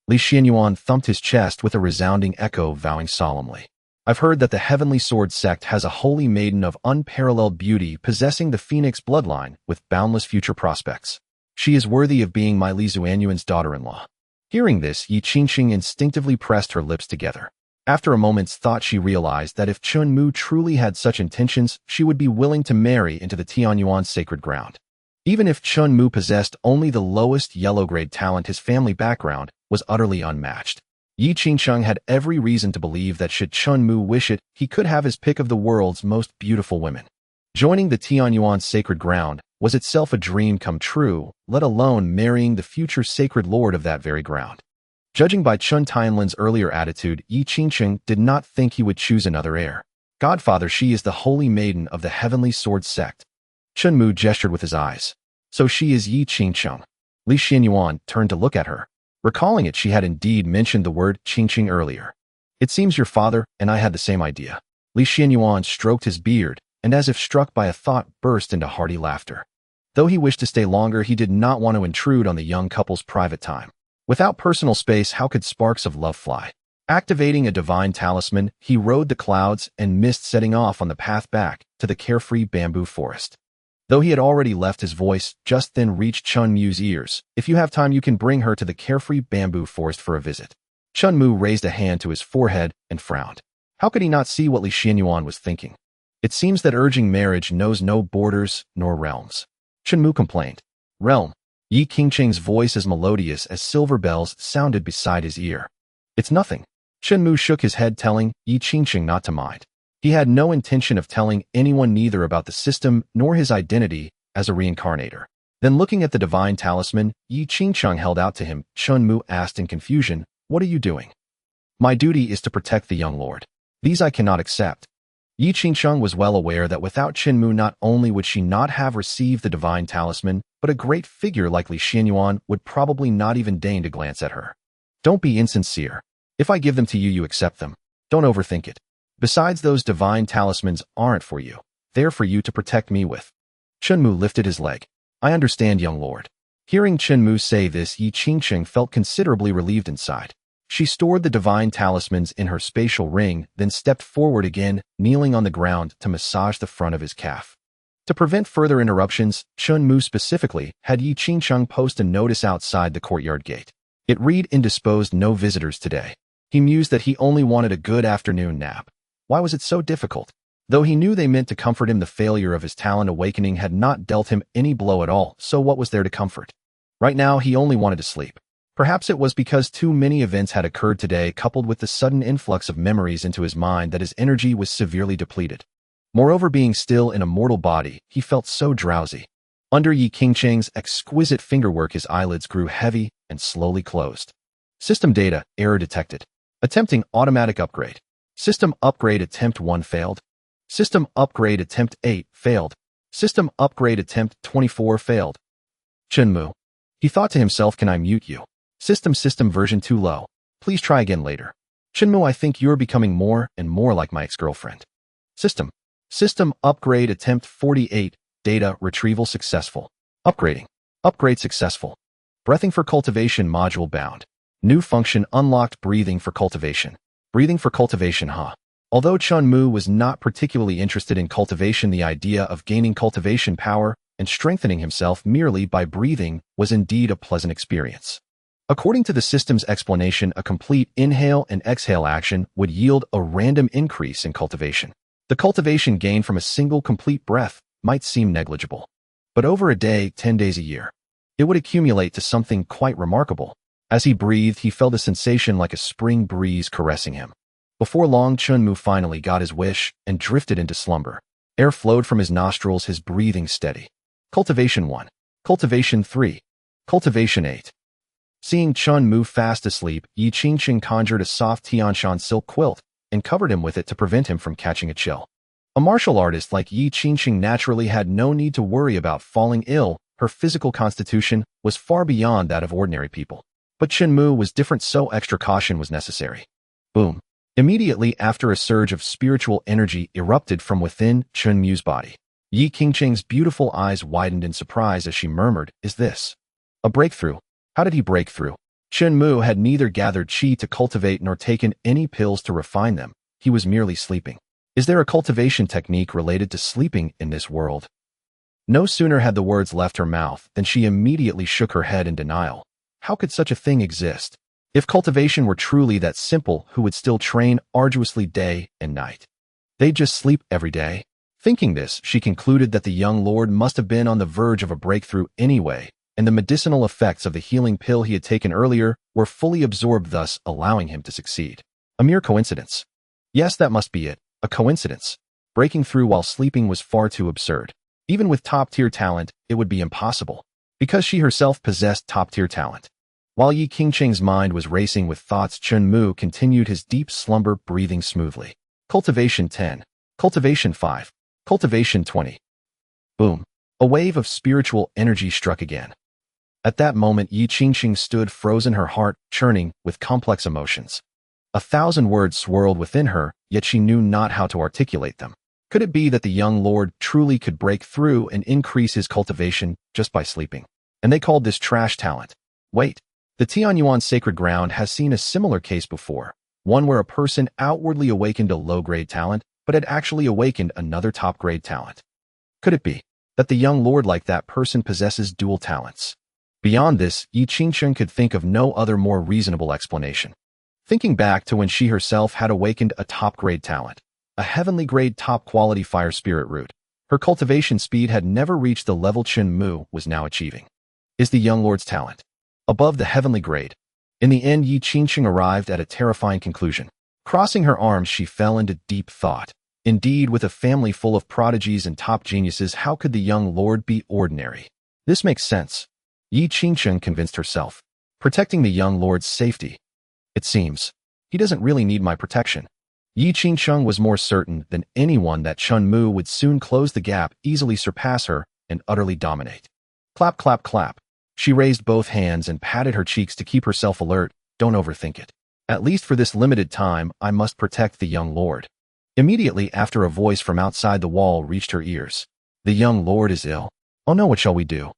Li Xianyuan thumped his chest with a resounding echo, vowing solemnly. I've heard that the Heavenly Sword sect has a holy maiden of unparalleled beauty possessing the Phoenix bloodline with boundless future prospects. She is worthy of being my Li Zuanyuan's daughter-in-law. Hearing this, Yi Qingqing instinctively pressed her lips together. After a moment's thought, she realized that if Chen Mu truly had such intentions, she would be willing to marry into the Tianyuan's sacred ground. Even if Chen Mu possessed only the lowest yellow-grade talent, his family background was utterly unmatched. Yi Qingqing had every reason to believe that should Chen Mu wish it, he could have his pick of the world's most beautiful women. Joining the Tianyuan's sacred ground was itself a dream come true, let alone marrying the future sacred lord of that very ground. Judging by Chen Tianlin's earlier attitude, Yi Qingqing did not think he would choose another heir. Godfather, she is the holy maiden of the Heavenly Sword sect. Chen Mu gestured with his eyes. So she is Yi Qingqing. Li Xianyuan turned to look at her. Recalling it, she had indeed mentioned the word Qingqing earlier. It seems your father and I had the same idea. Li Xianyuan stroked his beard, and as if struck by a thought, burst into hearty laughter. Though he wished to stay longer, he did not want to intrude on the young couple's private time. Without personal space, how could sparks of love fly? Activating a divine talisman, he rode the clouds and mist, setting off on the path back to the carefree bamboo forest. Though he had already left, his voice just then reached Chen Mu's ears. If you have time, you can bring her to the carefree bamboo forest for a visit. Chen Mu raised a hand to his forehead and frowned. How could he not see what Li Xianyuan was thinking? It seems that urging marriage knows no borders nor realms. Chen Mu complained. Realm. Yi Qingqing's voice, as melodious as silver bells, sounded beside his ear. It's nothing. Chen Mu shook his head, telling Yi Qingqing not to mind. He had no intention of telling anyone, neither about the system nor his identity as a reincarnator. Then, looking at the divine talisman Yi Qingqing held out to him, Chen Mu asked in confusion, "What are you doing?" "My duty is to protect the young lord. These I cannot accept." Yi Qingqing was well aware that without Chen Mu, not only would she not have received the divine talisman, but a great figure like Li Xianyuan would probably not even deign to glance at her. "Don't be insincere. If I give them to you, you accept them. Don't overthink it. Besides, those divine talismans aren't for you. They're for you to protect me with." Chen Mu lifted his leg. "I understand, young lord." Hearing Chen Mu say this, Yi Qingqing felt considerably relieved inside. She stored the divine talismans in her spatial ring, then stepped forward again, kneeling on the ground to massage the front of his calf. To prevent further interruptions, Chen Mu specifically had Yi Qingqing post a notice outside the courtyard gate. It read, "Indisposed, no visitors today." He mused that he only wanted a good afternoon nap. Why was it so difficult? Though he knew they meant to comfort him, the failure of his talent awakening had not dealt him any blow at all, so what was there to comfort? Right now, he only wanted to sleep. Perhaps it was because too many events had occurred today, coupled with the sudden influx of memories into his mind, that his energy was severely depleted. Moreover, being still in a mortal body, he felt so drowsy. Under Yi Qingqing's exquisite fingerwork, his eyelids grew heavy and slowly closed. System data, error detected. Attempting automatic upgrade. System upgrade attempt 1 failed. System upgrade attempt 8 failed. System upgrade attempt 24 failed. Chen Mu. He thought to himself, can I mute you? System version too low. Please try again later. Chen Mu, I think you're becoming more and more like my ex-girlfriend. System upgrade attempt 48. Data retrieval successful. Upgrading. Upgrade successful. Breathing for cultivation module bound. New function unlocked. Breathing for cultivation. Breathing for cultivation, huh? Although Chen Mu was not particularly interested in cultivation, the idea of gaining cultivation power and strengthening himself merely by breathing was indeed a pleasant experience. According to the system's explanation, a complete inhale and exhale action would yield a random increase in cultivation. The cultivation gained from a single complete breath might seem negligible, but over a day, 10 days a year, it would accumulate to something quite remarkable. As he breathed, he felt a sensation like a spring breeze caressing him. Before long, Chen Mu finally got his wish and drifted into slumber. Air flowed from his nostrils, his breathing steady. Cultivation 1. Cultivation 3. Cultivation 8. Seeing Chen Mu fast asleep, Yi Qingqing conjured a soft Tianshan silk quilt and covered him with it to prevent him from catching a chill. A martial artist like Yi Qingqing naturally had no need to worry about falling ill. Her physical constitution was far beyond that of ordinary people. But Chen Mu was different, so extra caution was necessary. Boom. Immediately after, a surge of spiritual energy erupted from within Chen Mu's body. Yi Qingqing's beautiful eyes widened in surprise as she murmured, "Is this a breakthrough?" How did he break through? Chen Mu had neither gathered qi to cultivate nor taken any pills to refine them, he was merely sleeping. Is there a cultivation technique related to sleeping in this world? No sooner had the words left her mouth than she immediately shook her head in denial. How could such a thing exist? If cultivation were truly that simple, who would still train arduously day and night? They'd just sleep every day. Thinking this, she concluded that the young lord must have been on the verge of a breakthrough anyway, and the medicinal effects of the healing pill he had taken earlier were fully absorbed, thus allowing him to succeed. A mere coincidence. Yes, that must be it. A coincidence. Breaking through while sleeping was far too absurd. Even with top-tier talent, it would be impossible, because she herself possessed top-tier talent. While Yi Qingqing's mind was racing with thoughts, Chen Mu continued his deep slumber, breathing smoothly. Cultivation 10. Cultivation 5. Cultivation 20. Boom. A wave of spiritual energy struck again. At that moment, Yi Qingqing stood frozen, her heart churning with complex emotions. 1,000 words swirled within her, yet she knew not how to articulate them. Could it be that the young lord truly could break through and increase his cultivation just by sleeping? And they called this trash talent. Wait. The Tianyuan sacred ground has seen a similar case before, one where a person outwardly awakened a low-grade talent, but had actually awakened another top-grade talent. Could it be that the young lord like that person possesses dual talents? Beyond this, Yi Qingqing could think of no other more reasonable explanation. Thinking back to when she herself had awakened a top-grade talent, a heavenly-grade top-quality fire spirit root, her cultivation speed had never reached the level Chen Mu was now achieving. Is the young lord's talent above the heavenly grade? In the end, Yi Qingqing arrived at a terrifying conclusion. Crossing her arms, she fell into deep thought. Indeed, with a family full of prodigies and top geniuses, how could the young lord be ordinary? This makes sense. Yi Qingqing convinced herself. Protecting the young lord's safety. It seems he doesn't really need my protection. Yi Qingqing was more certain than anyone that Chen Mu would soon close the gap, easily surpass her, and utterly dominate. Clap, clap, clap. She raised both hands and patted her cheeks to keep herself alert. Don't overthink it. At least for this limited time, I must protect the young lord. Immediately after, a voice from outside the wall reached her ears. The young lord is ill. Oh no, what shall we do?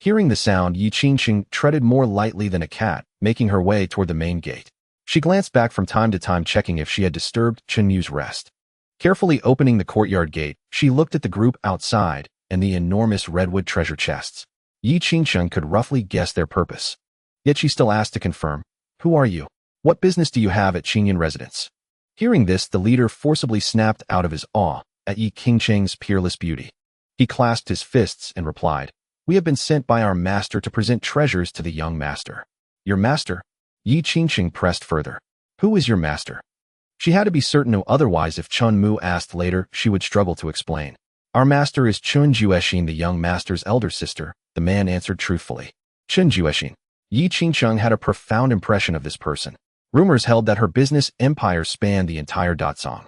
Hearing the sound, Yi Qingqing treaded more lightly than a cat, making her way toward the main gate. She glanced back from time to time, checking if she had disturbed Chen Mu's rest. Carefully opening the courtyard gate, she looked at the group outside and the enormous redwood treasure chests. Yi Qingqing could roughly guess their purpose. Yet she still asked to confirm. Who are you? What business do you have at Qingyan residence? Hearing this, the leader forcibly snapped out of his awe at Yi Qingqing's peerless beauty. He clasped his fists and replied, We have been sent by our master to present treasures to the young master. Your master? Yi Qingqing pressed further. Who is your master? She had to be certain, otherwise if Chen Mu asked later, she would struggle to explain. Our master is Chen Juexin, the young master's elder sister, the man answered truthfully. Chen Juexin. Yi Qingqing had a profound impression of this person. Rumors held that her business empire spanned the entire Datsong.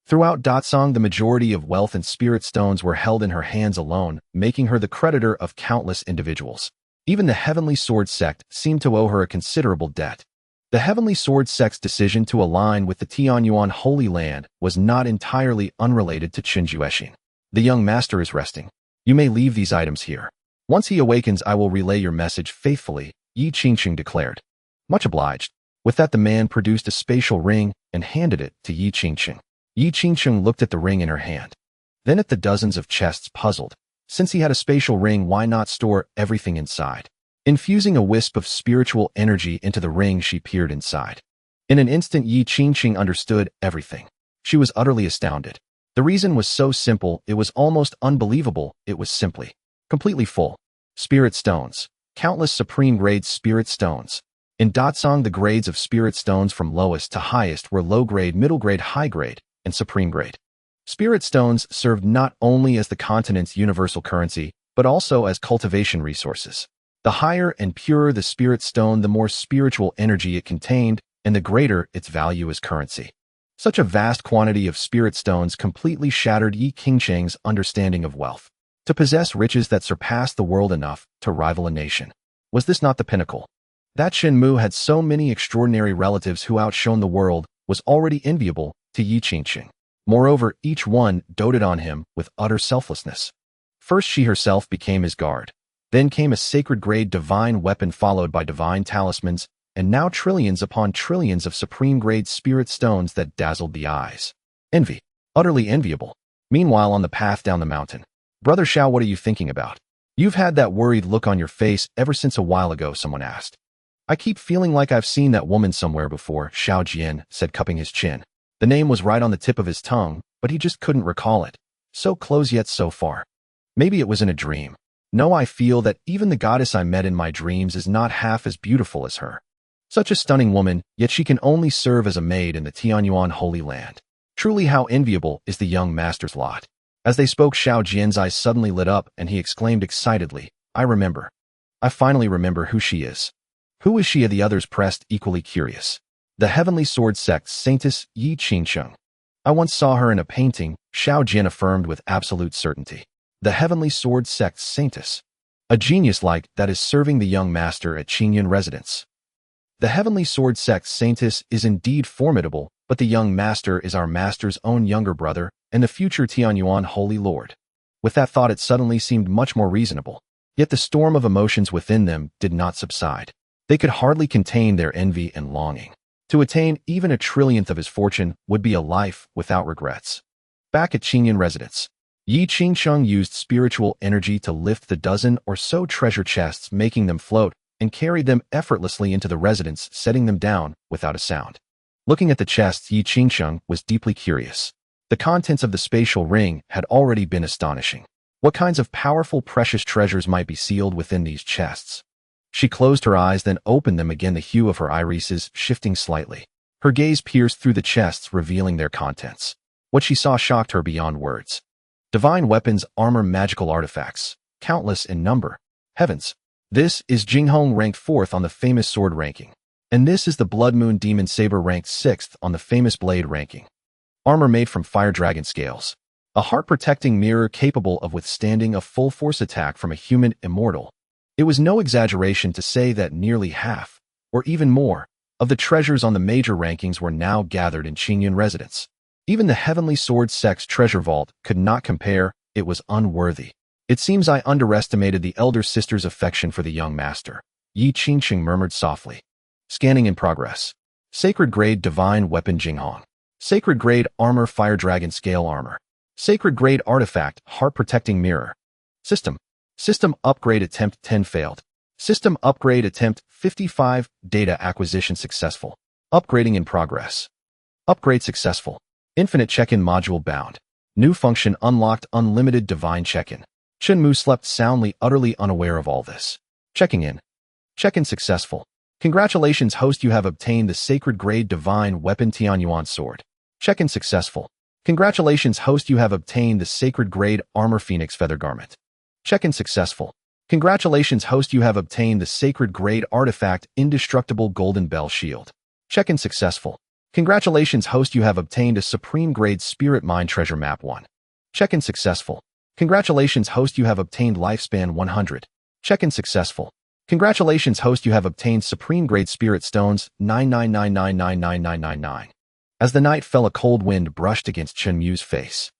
Throughout Datsong, the majority of wealth and spirit stones were held in her hands alone, making her the creditor of countless individuals. Even the Heavenly Sword sect seemed to owe her a considerable debt. The Heavenly Sword sect's decision to align with the Tianyuan Holy Land was not entirely unrelated to Chen Juexin. The young master is resting. You may leave these items here. Once he awakens, I will relay your message faithfully, Yi Qingqing declared. Much obliged. With that, the man produced a spatial ring and handed it to Yi Qingqing. Yi Qingqing looked at the ring in her hand, then at the dozens of chests, puzzled. Since he had a spatial ring, why not store everything inside? Infusing a wisp of spiritual energy into the ring, she peered inside. In an instant, Yi Qingqing understood everything. She was utterly astounded. The reason was so simple, it was almost unbelievable. It was simply completely full. Spirit stones. Countless supreme-grade spirit stones. In Datsong, the grades of spirit stones from lowest to highest were low-grade, middle-grade, high-grade, and supreme-grade. Spirit stones served not only as the continent's universal currency, but also as cultivation resources. The higher and purer the spirit stone, the more spiritual energy it contained, and the greater its value as currency. Such a vast quantity of spirit stones completely shattered Yi Qingqing's understanding of wealth. To possess riches that surpassed the world enough to rival a nation. Was this not the pinnacle? That Chen Mu had so many extraordinary relatives who outshone the world was already enviable to Yi Qingqing. Moreover, each one doted on him with utter selflessness. First, she herself became his guard. Then came a sacred grade divine weapon, followed by divine talismans, and now trillions upon trillions of supreme-grade spirit stones that dazzled the eyes. Envy. Utterly enviable. Meanwhile, on the path down the mountain. Brother Xiao, what are you thinking about? You've had that worried look on your face ever since a while ago, someone asked. I keep feeling like I've seen that woman somewhere before, Xiao Jian said, cupping his chin. The name was right on the tip of his tongue, but he just couldn't recall it. So close yet so far. Maybe it was in a dream. No, I feel that even the goddess I met in my dreams is not half as beautiful as her. Such a stunning woman, yet she can only serve as a maid in the Tianyuan Holy Land. Truly how enviable is the young master's lot. As they spoke, Xiao Jian's eyes suddenly lit up and he exclaimed excitedly, I remember. I finally remember who she is. Who is she? The others pressed, equally curious. The Heavenly Sword Sect's Saintess Yi Qingsheng. I once saw her in a painting, Xiao Jian affirmed with absolute certainty. The Heavenly Sword Sect's Saintess. A genius like that is serving the young master at Qingyun residence. The Heavenly Sword Sect's Saintess is indeed formidable, but the young master is our master's own younger brother and the future Tianyuan Holy Lord. With that thought, it suddenly seemed much more reasonable. Yet the storm of emotions within them did not subside. They could hardly contain their envy and longing. To attain even a trillionth of his fortune would be a life without regrets. Back at Qingyun residence, Yi Qingsheng used spiritual energy to lift the dozen or so treasure chests, making them float, and carried them effortlessly into the residence, setting them down without a sound. Looking at the chests, Yi Qingsheng was deeply curious. The contents of the spatial ring had already been astonishing. What kinds of powerful, precious treasures might be sealed within these chests? She closed her eyes, then opened them again, the hue of her irises shifting slightly. Her gaze pierced through the chests, revealing their contents. What she saw shocked her beyond words. Divine weapons, armor, magical artifacts, countless in number. Heavens! This is Jinghong, ranked 4th on the famous sword ranking. And this is the Blood Moon Demon Saber, ranked 6th on the famous blade ranking. Armor made from fire dragon scales. A heart-protecting mirror capable of withstanding a full-force attack from a human immortal. It was no exaggeration to say that nearly half, or even more, of the treasures on the major rankings were now gathered in Qingyun residence. Even the Heavenly Sword Sect's treasure vault could not compare. It was unworthy. It seems I underestimated the elder sister's affection for the young master, Yi Qingsheng murmured softly. Scanning in progress. Sacred grade divine weapon Jinghong. Sacred grade armor fire dragon scale armor. Sacred grade artifact heart-protecting mirror. System upgrade attempt 10 failed. System upgrade attempt 55. Data acquisition successful. Upgrading in progress. Upgrade successful. Infinite check-in module bound. New function unlocked, unlimited divine check-in. Chen Mu slept soundly, utterly unaware of all this. Checking in. Check-in successful. Congratulations, host, you have obtained the sacred grade divine weapon Tianyuan sword. Check-in successful. Congratulations, host, you have obtained the sacred grade armor phoenix feather garment. Check-in successful. Congratulations, host, you have obtained the sacred grade artifact indestructible golden bell shield. Check-in successful. Congratulations, host, you have obtained a supreme grade spirit mine treasure map 1. Check-in successful. Congratulations, host, you have obtained lifespan 100. Check-in successful. Congratulations, host, you have obtained supreme grade spirit stones 999999999. As the night fell, a cold wind brushed against Chen Mu's face.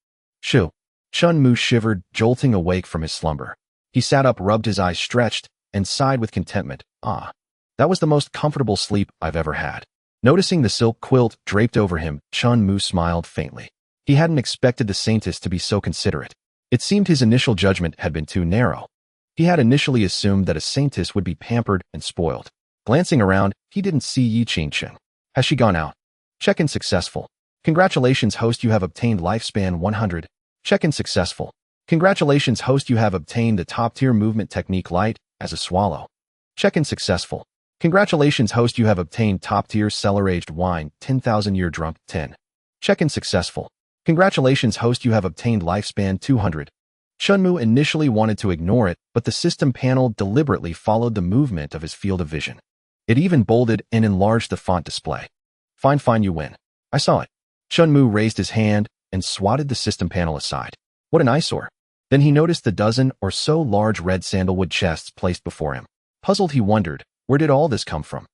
Shoo! Chen Mu shivered, jolting awake from his slumber. He sat up, rubbed his eyes, stretched, and sighed with contentment. Ah, that was the most comfortable sleep I've ever had. Noticing the silk quilt draped over him, Chen Mu smiled faintly. He hadn't expected the saintess to be so considerate. It seemed his initial judgment had been too narrow. He had initially assumed that a saintess would be pampered and spoiled. Glancing around, he didn't see Yi Qingsheng. Has she gone out? Check-in successful. Congratulations, host, you have obtained lifespan 100. Check-in successful. Congratulations, host, you have obtained the top-tier movement technique light as a swallow. Check-in successful. Congratulations, host, you have obtained top-tier cellar-aged wine 10,000-year drunk 10. Check-in successful. Congratulations, host, you have obtained lifespan 200. Chen Mu initially wanted to ignore it, but the system panel deliberately followed the movement of his field of vision. It even bolded and enlarged the font display. Fine, you win. I saw it. Chen Mu raised his hand and swatted the system panel aside. What an eyesore. Then he noticed the dozen or so large red sandalwood chests placed before him. Puzzled, he wondered, where did all this come from?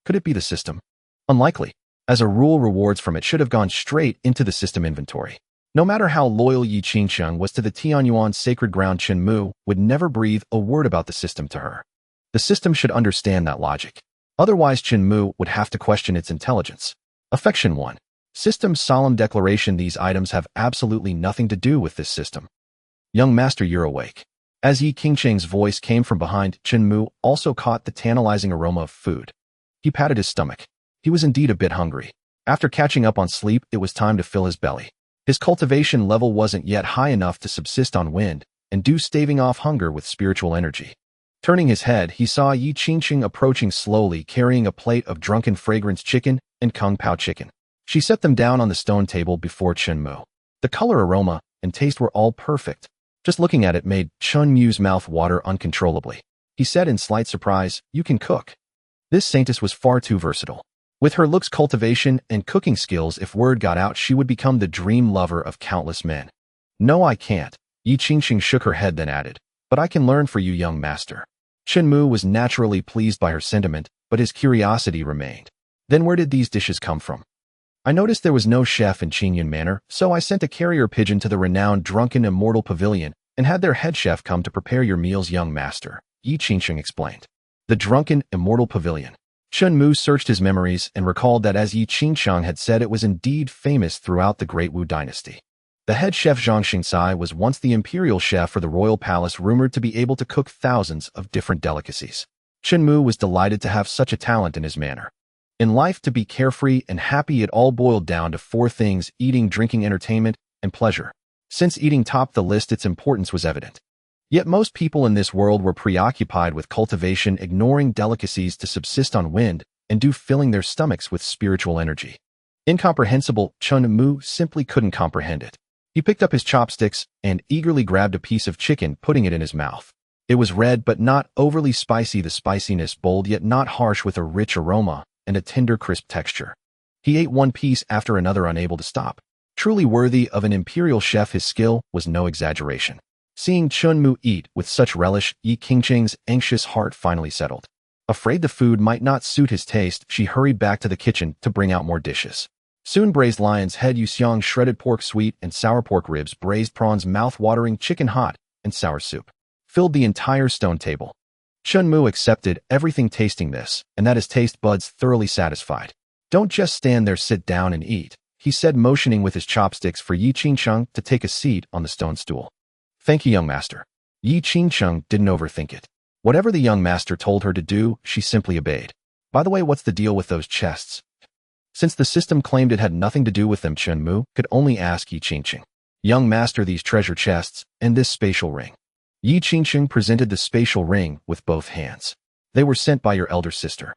Could it be the system? Unlikely. As a rule, rewards from it should have gone straight into the system inventory. No matter how loyal Yi Qingsheng was to the Tianyuan sacred ground, Chen Mu would never breathe a word about the system to her. The system should understand that logic. Otherwise, Chen Mu would have to question its intelligence. Affection 1. System's solemn declaration: these items have absolutely nothing to do with this system. Young Master, you're awake. As Yi Qingcheng's voice came from behind, Chen Mu also caught the tantalizing aroma of food. He patted his stomach. He was indeed a bit hungry. After catching up on sleep, it was time to fill his belly. His cultivation level wasn't yet high enough to subsist on wind and do staving off hunger with spiritual energy. Turning his head, he saw Yi Qingcheng approaching slowly, carrying a plate of drunken fragrance chicken and kung pao chicken. She set them down on the stone table before Chen Mu. The color, aroma, and taste were all perfect. Just looking at it made Chen Mu's mouth water uncontrollably. He said in slight surprise, "You can cook." This saintess was far too versatile. With her looks, cultivation, and cooking skills, if word got out, she would become the dream lover of countless men. "No, I can't." Yi Qingcheng shook her head, then added, "But I can learn for you, young master." Chen Mu was naturally pleased by her sentiment, but his curiosity remained. "Then where did these dishes come from?" "I noticed there was no chef in Qingyun Manor, so I sent a carrier pigeon to the renowned Drunken Immortal Pavilion and had their head chef come to prepare your meals, young master," Yi Qingcheng explained. The Drunken Immortal Pavilion. Chen Mu searched his memories and recalled that, as Yi Qingcheng had said, it was indeed famous throughout the Great Wu dynasty. The head chef Zhang Xingcai was once the imperial chef for the royal palace, rumored to be able to cook thousands of different delicacies. Chen Mu was delighted to have such a talent in his manner. In life, to be carefree and happy, it all boiled down to 4 things: eating, drinking, entertainment, and pleasure. Since eating topped the list, its importance was evident. Yet most people in this world were preoccupied with cultivation, ignoring delicacies to subsist on wind and do filling their stomachs with spiritual energy. Incomprehensible, Chen Mu simply couldn't comprehend it. He picked up his chopsticks and eagerly grabbed a piece of chicken, putting it in his mouth. It was red but not overly spicy, the spiciness bold yet not harsh, with a rich aroma and a tender, crisp texture. He ate one piece after another, unable to stop. Truly worthy of an imperial chef, his skill was no exaggeration. Seeing Chen Mu eat with such relish, Yi Qingcheng's anxious heart finally settled. Afraid the food might not suit his taste, she hurried back to the kitchen to bring out more dishes. Soon braised lion's head, yuxiang, shredded pork, sweet and sour pork ribs, braised prawns, mouth-watering chicken, hot and sour soup filled the entire stone table. Chen Mu accepted everything, tasting this, and that his taste buds thoroughly satisfied. "Don't just stand there, sit down and eat," he said, motioning with his chopsticks for Yi Qingcheng to take a seat on the stone stool. "Thank you, young master." Yi Qingcheng didn't overthink it. Whatever the young master told her to do, she simply obeyed. "By the way, what's the deal with those chests?" Since the system claimed it had nothing to do with them, Chen Mu could only ask Yi Qingcheng. "Young master, these treasure chests and this spatial ring." Yi Qingcheng presented the spatial ring with both hands. "They were sent by your elder sister.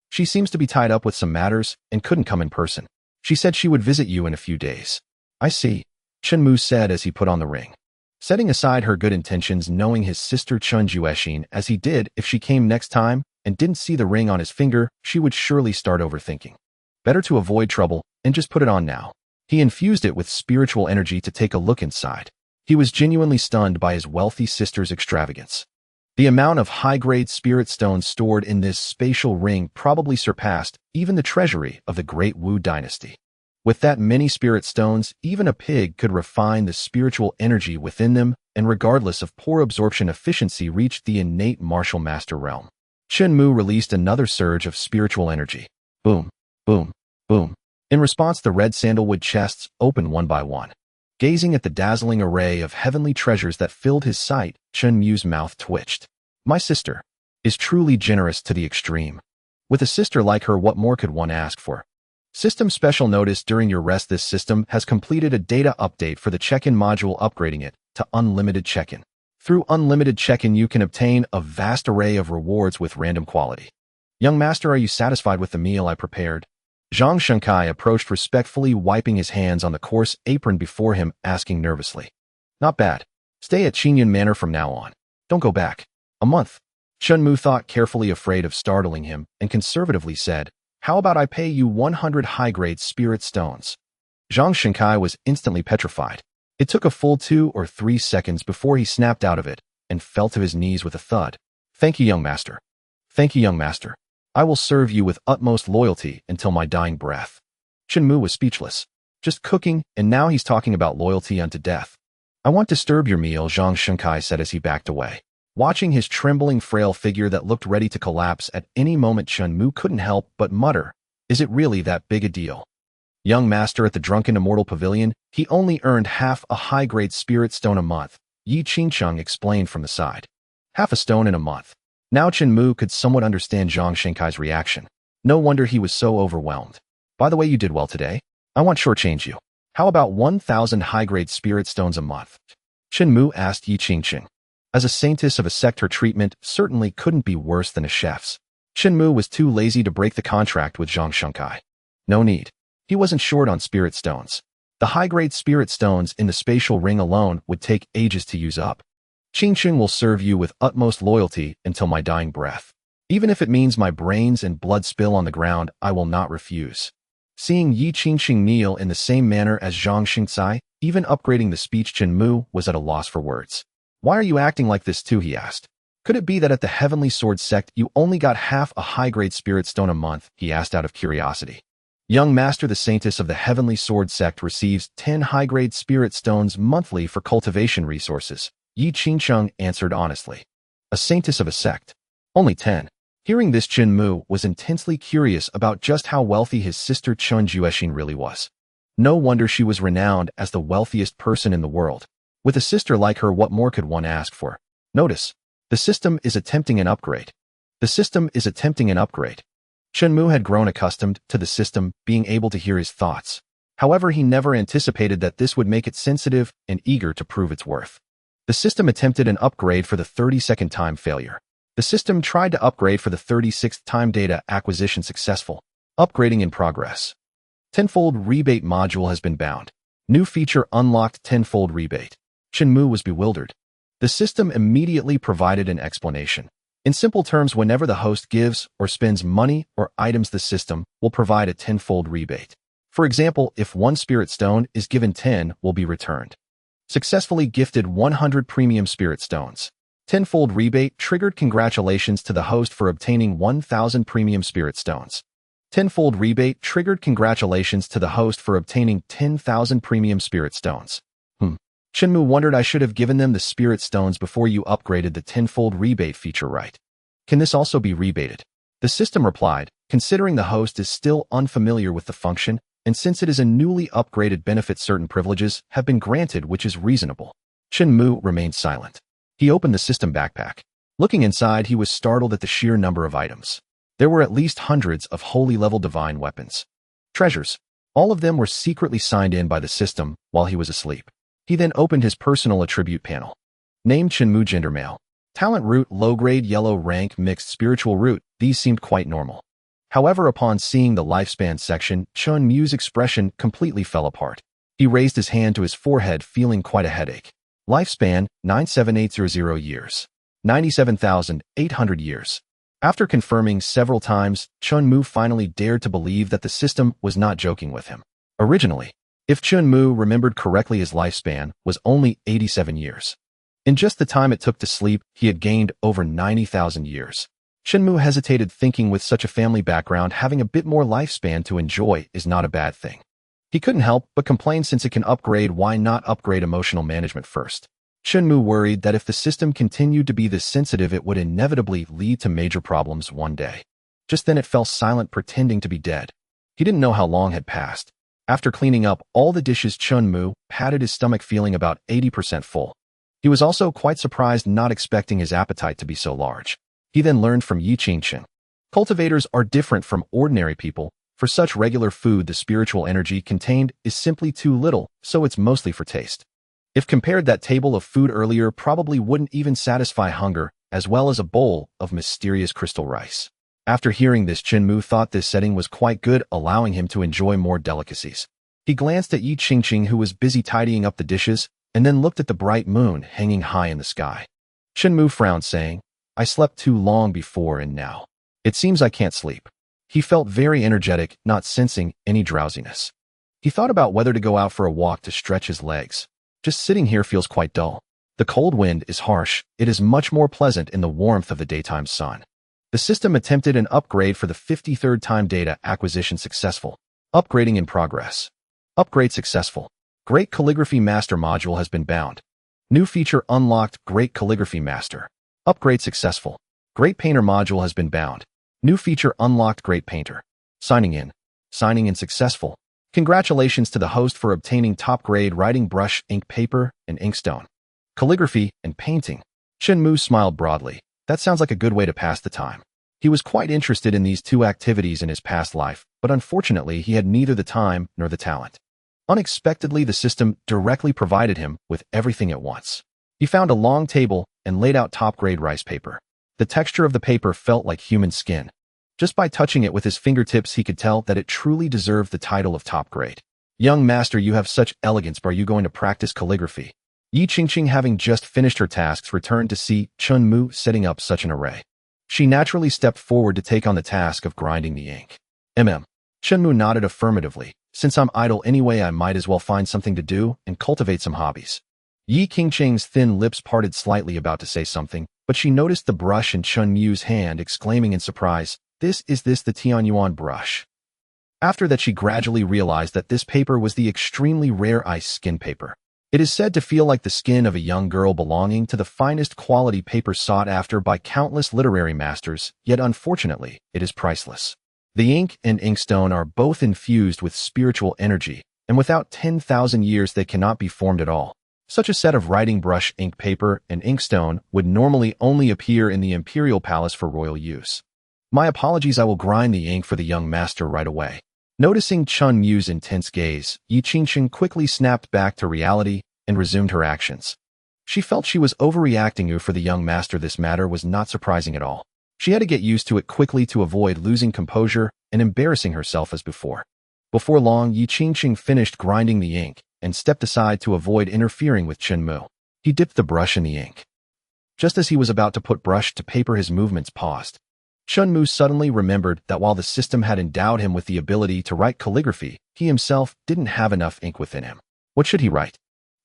She seems to be tied up with some matters and couldn't come in person. She said she would visit you in a few days." "I see," Chen Mu said as he put on the ring. Setting aside her good intentions, knowing his sister Chen Juexin as he did, if she came next time and didn't see the ring on his finger, she would surely start overthinking. Better to avoid trouble and just put it on now. He infused it with spiritual energy to take a look inside. He was genuinely stunned by his wealthy sister's extravagance. The amount of high-grade spirit stones stored in this spatial ring probably surpassed even the treasury of the Great Wu dynasty. With that many spirit stones, even a pig could refine the spiritual energy within them, and regardless of poor absorption efficiency, reached the innate martial master realm. Chen Mu released another surge of spiritual energy. Boom, boom, boom. In response, the red sandalwood chests opened one by one. Gazing at the dazzling array of heavenly treasures that filled his sight, Chen Mu's mouth twitched. "My sister is truly generous to the extreme. With a sister like her, what more could one ask for?" System special notice: during your rest, this system has completed a data update for the check-in module, upgrading it to unlimited check-in. Through unlimited check-in, you can obtain a vast array of rewards with random quality. "Young master, are you satisfied with the meal I prepared?" Zhang Shenkai approached respectfully, wiping his hands on the coarse apron before him, asking nervously. "Not bad. Stay at Qingyun Manor from now on. Don't go back." "A month." Chen Mu thought carefully, afraid of startling him, and conservatively said, "How about I pay you 100 high-grade spirit stones?" Zhang Shenkai was instantly petrified. It took a full 2 or 3 seconds before he snapped out of it and fell to his knees with a thud. "Thank you, young master. Thank you, young master. I will serve you with utmost loyalty until my dying breath." Chen Mu was speechless. Just cooking, and now he's talking about loyalty unto death. "I won't disturb your meal," Zhang Shenkai said as he backed away. Watching his trembling, frail figure that looked ready to collapse at any moment, Chen Mu couldn't help but mutter, "Is it really that big a deal?" Young master at the Drunken Immortal Pavilion, he only earned half a high-grade spirit stone a month, Yi Qingcheng explained from the side. Half a stone in a month. Now Chen Mu could somewhat understand Zhang Shenkai's reaction. No wonder he was so overwhelmed. "By the way, you did well today. I want shortchange you. How about 1,000 high-grade spirit stones a month?" Chen Mu asked Yi Qingcheng. As a saintess of a sect, her treatment certainly couldn't be worse than a chef's. Chen Mu was too lazy to break the contract with Zhang Shenkai. No need. He wasn't short on spirit stones. The high-grade spirit stones in the spatial ring alone would take ages to use up. Qingcheng will serve you with utmost loyalty until my dying breath. Even if it means my brains and blood spill on the ground, I will not refuse. Seeing Yi Qingcheng kneel in the same manner as Zhang Xingcai, even upgrading the speech, Chen Mu was at a loss for words. "Why are you acting like this too?" he asked. "Could it be that at the Heavenly Sword sect you only got half a high-grade spirit stone a month?" he asked out of curiosity. "Young master, the saintess of the Heavenly Sword sect receives 10 high-grade spirit stones monthly for cultivation resources," Yi Qingcheng answered honestly. A saintess of a sect? Only 10. Hearing this, Chen Mu was intensely curious about just how wealthy his sister Chen Juexin really was. No wonder she was renowned as the wealthiest person in the world. With a sister like her, what more could one ask for? Notice, the system is attempting an upgrade. The system is attempting an upgrade. Chen Mu had grown accustomed to the system being able to hear his thoughts. However, he never anticipated that this would make it sensitive and eager to prove its worth. The system attempted an upgrade for the 32nd time, failure. The system tried to upgrade for the 36th time, data acquisition successful. Upgrading in progress. Tenfold rebate module has been bound. New feature unlocked, tenfold rebate. Chen Mu was bewildered. The system immediately provided an explanation. In simple terms, whenever the host gives or spends money or items, the system will provide a tenfold rebate. For example, if 1 spirit stone is given, 10 will be returned. Successfully gifted 100 premium spirit stones. Tenfold rebate triggered. Congratulations to the host for obtaining 1,000 premium spirit stones. Tenfold rebate triggered. Congratulations to the host for obtaining 10,000 premium spirit stones. Chen Mu wondered, I should have given them the spirit stones before you upgraded the tenfold rebate feature, right? Can this also be rebated? The system replied, considering the host is still unfamiliar with the function, and since it is a newly upgraded benefit, certain privileges have been granted, which is reasonable. Chen Mu remained silent. He opened the system backpack. Looking inside, he was startled at the sheer number of items. There were at least hundreds of holy-level divine weapons. Treasures. All of them were secretly signed in by the system while he was asleep. He then opened his personal attribute panel. Name Chen Mu, gender male. Talent root, low-grade, yellow rank, mixed spiritual root. These seemed quite normal. However, upon seeing the lifespan section, Chen Mu's expression completely fell apart. He raised his hand to his forehead, feeling quite a headache. Lifespan, 97800 years. 97,800 years. After confirming several times, Chen Mu finally dared to believe that the system was not joking with him. Originally, if Chen Mu remembered correctly, his lifespan was only 87 years. In just the time it took to sleep, he had gained over 90,000 years. Chen Mu hesitated, thinking with such a family background, having a bit more lifespan to enjoy is not a bad thing. He couldn't help but complain, since it can upgrade, why not upgrade emotional management first? Chen Mu worried that if the system continued to be this sensitive, it would inevitably lead to major problems one day. Just then it fell silent, pretending to be dead. He didn't know how long had passed. After cleaning up all the dishes, Chen Mu patted his stomach, feeling about 80% full. He was also quite surprised, not expecting his appetite to be so large. He then learned from Yi Qingcheng. Cultivators are different from ordinary people. For such regular food, the spiritual energy contained is simply too little, so it's mostly for taste. If compared, that table of food earlier probably wouldn't even satisfy hunger, as well as a bowl of mysterious crystal rice. After hearing this, Chen Mu thought this setting was quite good, allowing him to enjoy more delicacies. He glanced at Yi Qingcheng, who was busy tidying up the dishes, and then looked at the bright moon hanging high in the sky. Chen Mu frowned, saying, I slept too long before, and now it seems I can't sleep. He felt very energetic, not sensing any drowsiness. He thought about whether to go out for a walk to stretch his legs. Just sitting here feels quite dull. The cold wind is harsh. It is much more pleasant in the warmth of the daytime sun. The system attempted an upgrade for the 53rd time, data acquisition successful. Upgrading in progress. Upgrade successful. Great Calligraphy Master module has been bound. New feature unlocked, Great Calligraphy Master. Upgrade successful. Great Painter module has been bound. New feature unlocked Great Painter. Signing in. Signing in successful. Congratulations to the host for obtaining top-grade writing brush, ink paper, and inkstone. Calligraphy and painting. Chen Mu smiled broadly. That sounds like a good way to pass the time. He was quite interested in these two activities in his past life, but unfortunately he had neither the time nor the talent. Unexpectedly, the system directly provided him with everything at once. He found a long table and laid out top-grade rice paper. The texture of the paper felt like human skin. Just by touching it with his fingertips, he could tell that it truly deserved the title of top grade. Young master, you have such elegance. Are you going to practice calligraphy? Yi Qingqing, having just finished her tasks, returned to see Chen Mu setting up such an array. She naturally stepped forward to take on the task of grinding the ink. Chen Mu nodded affirmatively. Since I'm idle anyway, I might as well find something to do and cultivate some hobbies. Yi Qingqing's thin lips parted slightly, about to say something, but she noticed the brush in Chen Mu's hand, exclaiming in surprise, Is this the Tianyuan brush? After that, she gradually realized that this paper was the extremely rare ice skin paper. It is said to feel like the skin of a young girl, belonging to the finest quality paper sought after by countless literary masters, yet unfortunately, it is priceless. The ink and inkstone are both infused with spiritual energy, and without 10,000 years they cannot be formed at all. Such a set of writing brush, ink paper, and inkstone would normally only appear in the imperial palace for royal use. My apologies, I will grind the ink for the young master right away. Noticing Chen Mu's intense gaze, Yi Qingqing quickly snapped back to reality and resumed her actions. She felt she was overreacting. For the young master, this matter was not surprising at all. She had to get used to it quickly to avoid losing composure and embarrassing herself as before. Before long, Yi Qingqing finished grinding the ink and stepped aside to avoid interfering with Chen Mu. He dipped the brush in the ink. Just as he was about to put brush to paper, his movements paused. Chen Mu suddenly remembered that while the system had endowed him with the ability to write calligraphy, he himself didn't have enough ink within him. What should he write?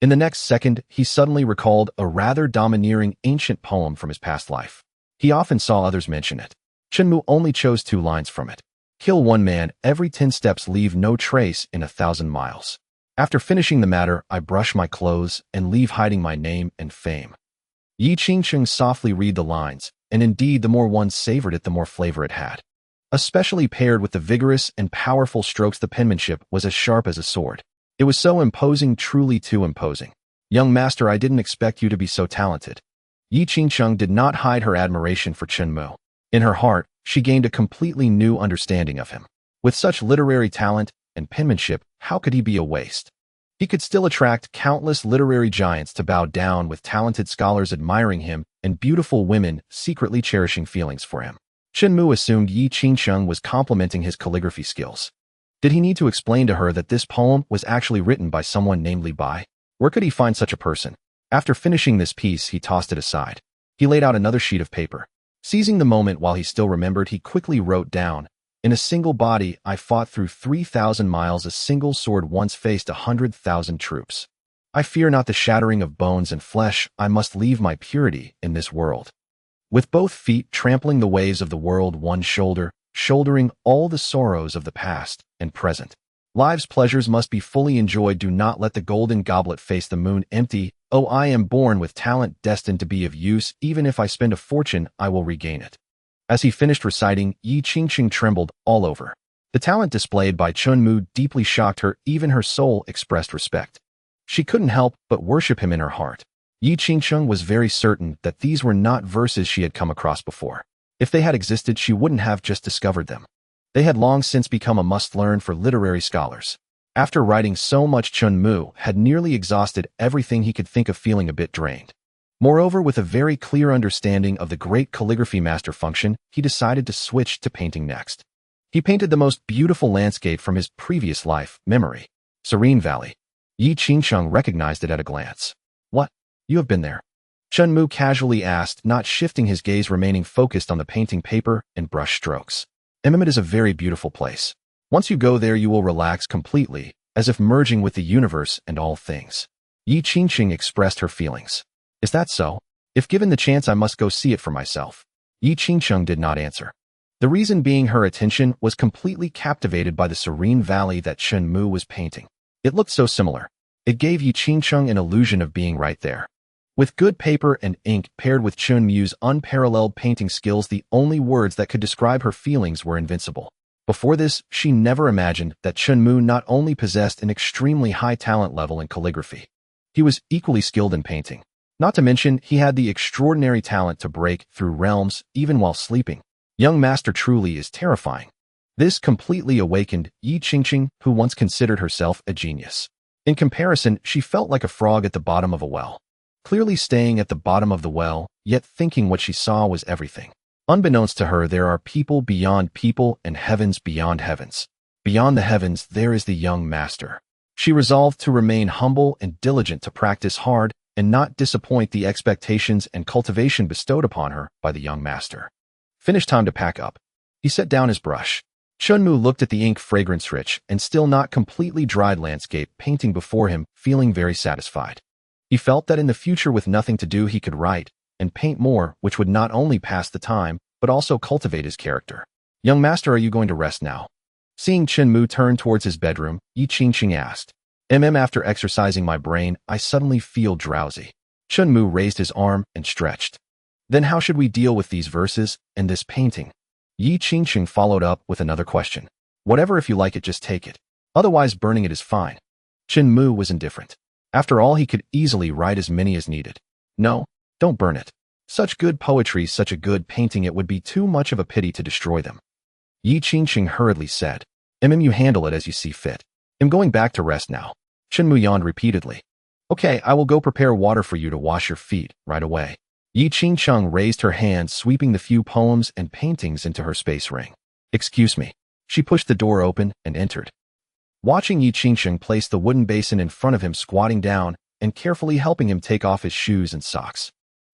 In the next second, he suddenly recalled a rather domineering ancient poem from his past life. He often saw others mention it. Chen Mu only chose 2 lines from it. Kill 1 man every 10 steps, leave no trace in 1,000 miles. After finishing the matter, I brush my clothes and leave, hiding my name and fame. Yi Qingqing softly read the lines, and indeed the more one savored it, the more flavor it had. Especially paired with the vigorous and powerful strokes, the penmanship was as sharp as a sword. It was so imposing, truly too imposing. Young master, I didn't expect you to be so talented. Yi Qingqing did not hide her admiration for Chen Mu. In her heart, she gained a completely new understanding of him. With such literary talent and penmanship, how could he be a waste? He could still attract countless literary giants to bow down, with talented scholars admiring him and beautiful women secretly cherishing feelings for him. Chen Mu assumed Yi Qingqing was complimenting his calligraphy skills. Did he need to explain to her that this poem was actually written by someone named Li Bai? Where could he find such a person? After finishing this piece, he tossed it aside. He laid out another sheet of paper. Seizing the moment while he still remembered, he quickly wrote down, In a single body, I fought through 3,000 miles. A single sword once faced 100,000 troops. I fear not the shattering of bones and flesh. I must leave my purity in this world. With both feet trampling the waves of the world, one shoulder, shouldering all the sorrows of the past and present. Life's pleasures must be fully enjoyed. Do not let the golden goblet face the moon empty. Oh, I am born with talent, destined to be of use. Even if I spend a fortune, I will regain it. As he finished reciting, Yi Qingqing trembled all over. The talent displayed by Chen Mu deeply shocked her. Even her soul expressed respect. She couldn't help but worship him in her heart. Yi Qingqing was very certain that these were not verses she had come across before. If they had existed, she wouldn't have just discovered them. They had long since become a must-learn for literary scholars. After writing so much, Chen Mu had nearly exhausted everything he could think of, feeling a bit drained. Moreover, with a very clear understanding of the great calligraphy master function, he decided to switch to painting next. He painted the most beautiful landscape from his previous life, memory. Serene Valley. Yi Qingqing recognized it at a glance. What? You have been there? Chen Mu casually asked, not shifting his gaze, remaining focused on the painting paper and brush strokes. It is a very beautiful place. Once you go there, you will relax completely, as if merging with the universe and all things. Yi Qingqing expressed her feelings. Is that so? If given the chance, I must go see it for myself. Yi Qingqing did not answer. The reason being, her attention was completely captivated by the serene valley that Chen Mu was painting. It looked so similar. It gave Yi Qingqing an illusion of being right there. With good paper and ink paired with Chen Mu's unparalleled painting skills, the only words that could describe her feelings were invincible. Before this, she never imagined that Chen Mu not only possessed an extremely high talent level in calligraphy, he was equally skilled in painting. Not to mention, he had the extraordinary talent to break through realms even while sleeping. Young master truly is terrifying. This completely awakened Yi Qingqing, who once considered herself a genius. In comparison, she felt like a frog at the bottom of a well. Clearly staying at the bottom of the well, yet thinking what she saw was everything. Unbeknownst to her, there are people beyond people and heavens beyond heavens. Beyond the heavens, there is the young master. She resolved to remain humble and diligent, to practice hard and not disappoint the expectations and cultivation bestowed upon her by the young master. Finished, time to pack up. He set down his brush. Chen Mu looked at the ink fragrance-rich and still not completely dried landscape painting before him, feeling very satisfied. He felt that in the future, with nothing to do, he could write and paint more, which would not only pass the time, but also cultivate his character. Young master, are you going to rest now? Seeing Chen Mu turn towards his bedroom, Yi Qingqing asked. After exercising my brain, I suddenly feel drowsy. Chen Mu raised his arm and stretched. Then how should we deal with these verses and this painting? Yi Qingqing followed up with another question. Whatever, if you like it, just take it. Otherwise, burning it is fine. Chen Mu was indifferent. After all, he could easily write as many as needed. No, don't burn it. Such good poetry, such a good painting, it would be too much of a pity to destroy them. Yi Qingqing hurriedly said. You handle it as you see fit. I'm going back to rest now. Chen Mu yawned repeatedly. Okay, I will go prepare water for you to wash your feet right away. Yi Qingqing raised her hand, sweeping the few poems and paintings into her space ring. Excuse me. She pushed the door open and entered. Watching Yi Qingqing place the wooden basin in front of him, squatting down and carefully helping him take off his shoes and socks,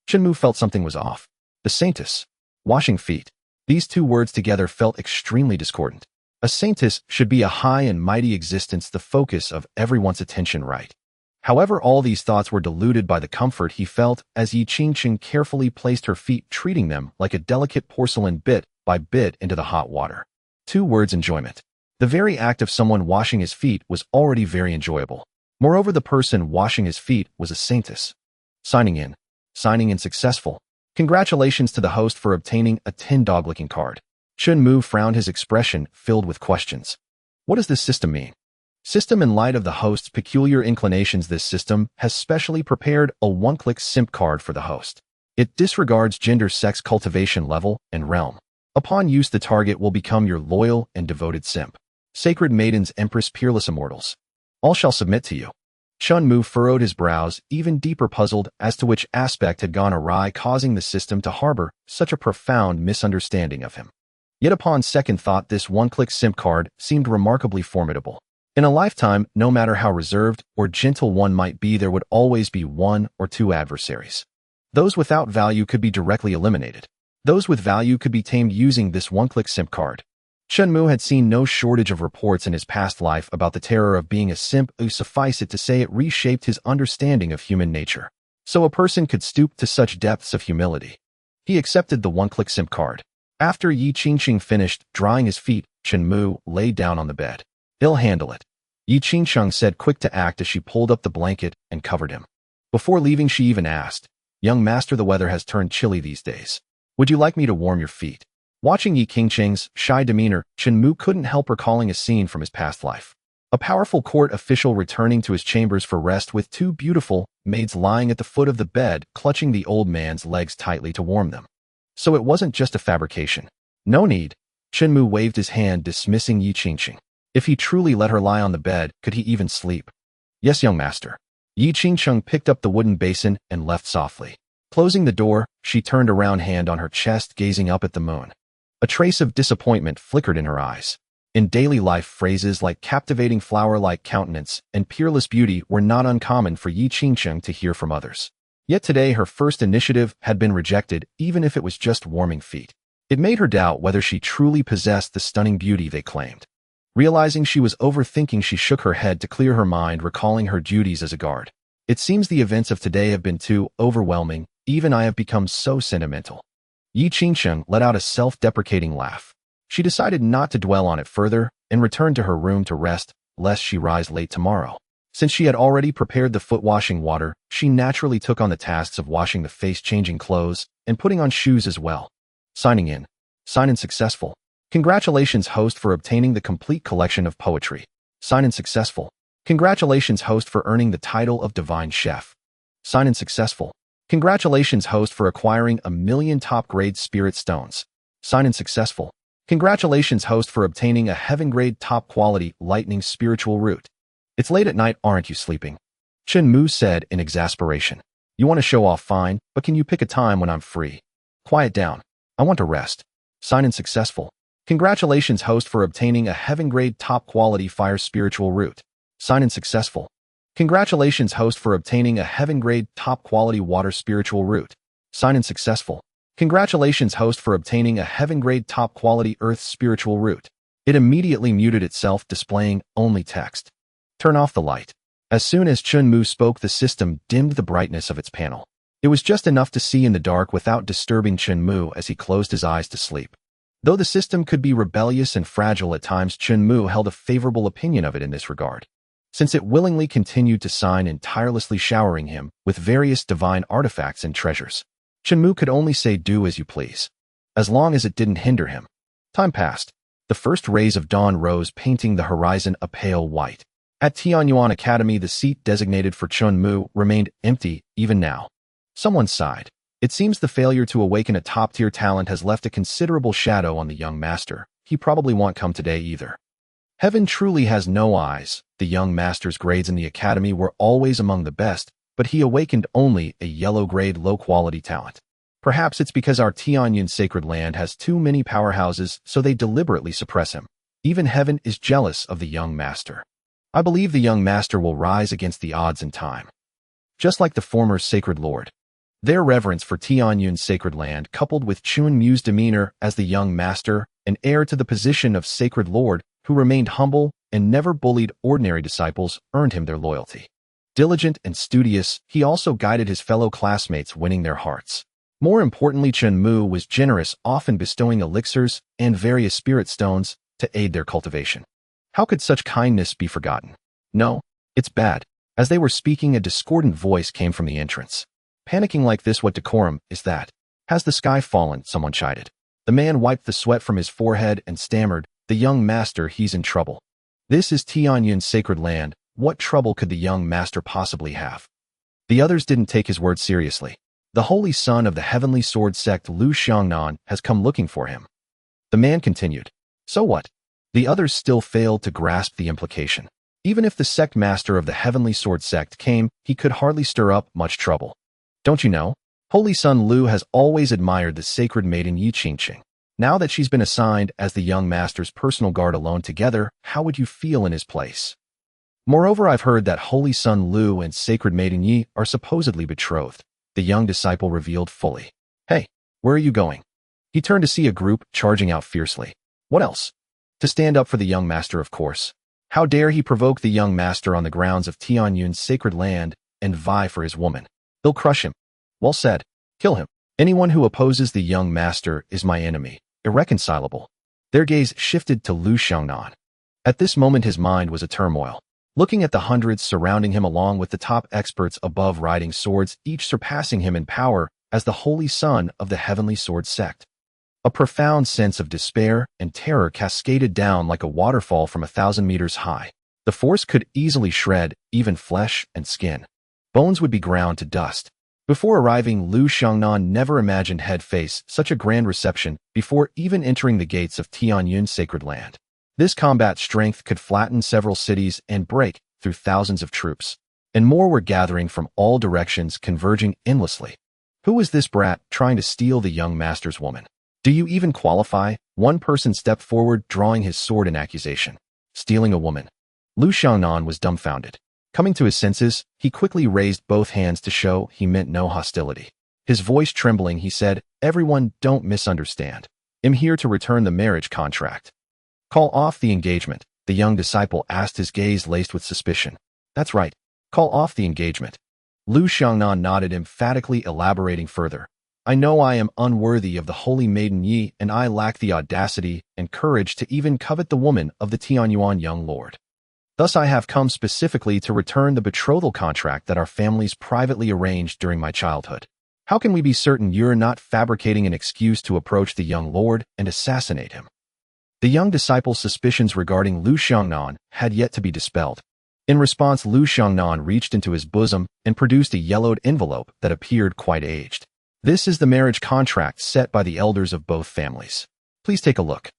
Chen Mu felt something was off. The saintess. Washing feet. These two words together felt extremely discordant. A saintess should be a high and mighty existence, the focus of everyone's attention, right? However, all these thoughts were diluted by the comfort he felt as Yi Qingqing carefully placed her feet, treating them like a delicate porcelain, bit by bit into the hot water. Two words: enjoyment. The very act of someone washing his feet was already very enjoyable. Moreover, the person washing his feet was a saintess. Signing in successful. Congratulations to the host for obtaining a 10 dog-licking card. Chen Mu frowned, his expression filled with questions. What does this system mean? System: in light of the host's peculiar inclinations, this system has specially prepared a one-click simp card for the host. It disregards gender, sex, cultivation level, and realm. Upon use, the target will become your loyal and devoted simp. Sacred maidens, empress, peerless immortals. All shall submit to you. Chen Mu furrowed his brows, even deeper puzzled as to which aspect had gone awry, causing the system to harbor such a profound misunderstanding of him. Yet upon second thought, this one-click simp card seemed remarkably formidable. In a lifetime, no matter how reserved or gentle one might be, there would always be one or two adversaries. Those without value could be directly eliminated. Those with value could be tamed using this one-click simp card. Chen Mu had seen no shortage of reports in his past life about the terror of being a simp. Suffice it to say, it reshaped his understanding of human nature. So a person could stoop to such depths of humility. He accepted the one-click simp card. After Yi Qingqing finished drying his feet, Chen Mu lay down on the bed. He'll handle it, Yi Qingqing said, quick to act as she pulled up the blanket and covered him. Before leaving, she even asked, Young master, the weather has turned chilly these days. Would you like me to warm your feet? Watching Yi Qingqing's shy demeanor, Chen Mu couldn't help recalling a scene from his past life. A powerful court official returning to his chambers for rest with two beautiful maids lying at the foot of the bed, clutching the old man's legs tightly to warm them. So it wasn't just a fabrication. No need. Chen Mu waved his hand, dismissing Yi Qingqing. If he truly let her lie on the bed, could he even sleep? Yes, young master. Yi Qingqing picked up the wooden basin and left softly. Closing the door, she turned around, hand on her chest, gazing up at the moon. A trace of disappointment flickered in her eyes. In daily life, phrases like captivating flower-like countenance and peerless beauty were not uncommon for Yi Qingqing to hear from others. Yet today her first initiative had been rejected, even if it was just warming feet. It made her doubt whether she truly possessed the stunning beauty they claimed. Realizing she was overthinking, she shook her head to clear her mind, recalling her duties as a guard. It seems the events of today have been too overwhelming. Even I have become so sentimental. Yi Qingqing let out a self-deprecating laugh. She decided not to dwell on it further and returned to her room to rest, lest she rise late tomorrow. Since she had already prepared the foot-washing water, she naturally took on the tasks of washing the face-changing clothes and putting on shoes as well. Signing in. Sign-in successful. Congratulations, host, for obtaining the complete collection of poetry. Sign-in successful. Congratulations, host, for earning the title of Divine Chef. Sign-in successful. Congratulations, host, for acquiring 1,000,000 top-grade spirit stones. Sign-in successful. Congratulations, host, for obtaining a heaven-grade top-quality lightning spiritual root. It's late at night, aren't you sleeping? Chen Mu said in exasperation. You want to show off, fine, but can you pick a time when I'm free? Quiet down. I want to rest. Sign-in successful. Congratulations, host, for obtaining a heaven-grade top-quality fire spiritual root. Sign-in successful. Congratulations, host, for obtaining a heaven-grade top-quality water spiritual root. Sign-in successful. Congratulations, host, for obtaining a heaven-grade top-quality earth spiritual root. It immediately muted itself, displaying only text. Turn off the light. As soon as Chen Mu spoke, the system dimmed the brightness of its panel. It was just enough to see in the dark without disturbing Chen Mu as he closed his eyes to sleep. Though the system could be rebellious and fragile at times, Chen Mu held a favorable opinion of it in this regard, since it willingly continued to sign and tirelessly showering him with various divine artifacts and treasures. Chen Mu could only say, do as you please, as long as it didn't hinder him. Time passed. The first rays of dawn rose, painting the horizon a pale white. At Tianyuan Academy, the seat designated for Chen Mu remained empty even now. Someone sighed. It seems the failure to awaken a top-tier talent has left a considerable shadow on the young master. He probably won't come today either. Heaven truly has no eyes. The young master's grades in the academy were always among the best, but he awakened only a yellow-grade low-quality talent. Perhaps it's because our Tianyuan sacred land has too many powerhouses, so they deliberately suppress him. Even heaven is jealous of the young master. I believe the young master will rise against the odds in time. Just like the former sacred lord. Their reverence for Tianyuan's sacred land, coupled with Chen Mu's demeanor as the young master, an heir to the position of sacred lord, who remained humble and never bullied ordinary disciples, earned him their loyalty. Diligent and studious, he also guided his fellow classmates, winning their hearts. More importantly, Chen Mu was generous, often bestowing elixirs and various spirit stones to aid their cultivation. How could such kindness be forgotten? No, it's bad. As they were speaking, a discordant voice came from the entrance. Panicking like this, what decorum is that? Has the sky fallen? Someone chided. The man wiped the sweat from his forehead and stammered, the young master, he's in trouble. This is Tianyuan's sacred land. What trouble could the young master possibly have? The others didn't take his words seriously. The holy son of the heavenly sword sect, Lu Xiangnan, has come looking for him. The man continued. So what? The others still failed to grasp the implication. Even if the sect master of the heavenly sword sect came, he could hardly stir up much trouble. Don't you know? Holy son Lu has always admired the sacred maiden Yi Qingqing. Now that she's been assigned as the young master's personal guard alone together, how would you feel in his place? Moreover, I've heard that holy son Lu and sacred maiden Yi are supposedly betrothed. The young disciple revealed fully. Hey, where are you going? He turned to see a group charging out fiercely. What else? To stand up for the young master, of course. How dare he provoke the young master on the grounds of Tianyuan's sacred land and vie for his woman? They'll crush him. Well said. Kill him. Anyone who opposes the young master is my enemy. Irreconcilable. Their gaze shifted to Lu Xiangnan. At this moment his mind was a turmoil. Looking at the hundreds surrounding him along with the top experts above riding swords, each surpassing him in power as the holy son of the heavenly sword sect. A profound sense of despair and terror cascaded down like a waterfall from 1,000 meters high. The force could easily shred even flesh and skin. Bones would be ground to dust. Before arriving, Lu Xiangnan never imagined he'd face such a grand reception before even entering the gates of Tianyuan's sacred land. This combat strength could flatten several cities and break through thousands of troops. And more were gathering from all directions, converging endlessly. Who was this brat trying to steal the young master's woman? Do you even qualify? One person stepped forward, drawing his sword in accusation. Stealing a woman. Lu Xiangnan was dumbfounded. Coming to his senses, he quickly raised both hands to show he meant no hostility. His voice trembling, he said, "Everyone, don't misunderstand. I'm here to return the marriage contract." Call off the engagement, the young disciple asked, his gaze laced with suspicion. That's right. Call off the engagement. Lu Xiangnan nodded, emphatically elaborating further. I know I am unworthy of the holy maiden Yi, and I lack the audacity and courage to even covet the woman of the Tianyuan young lord. Thus I have come specifically to return the betrothal contract that our families privately arranged during my childhood. How can we be certain you're not fabricating an excuse to approach the young lord and assassinate him?" The young disciple's suspicions regarding Lu Xiangnan had yet to be dispelled. In response, Lu Xiangnan reached into his bosom and produced a yellowed envelope that appeared quite aged. "This is the marriage contract set by the elders of both families. Please take a look."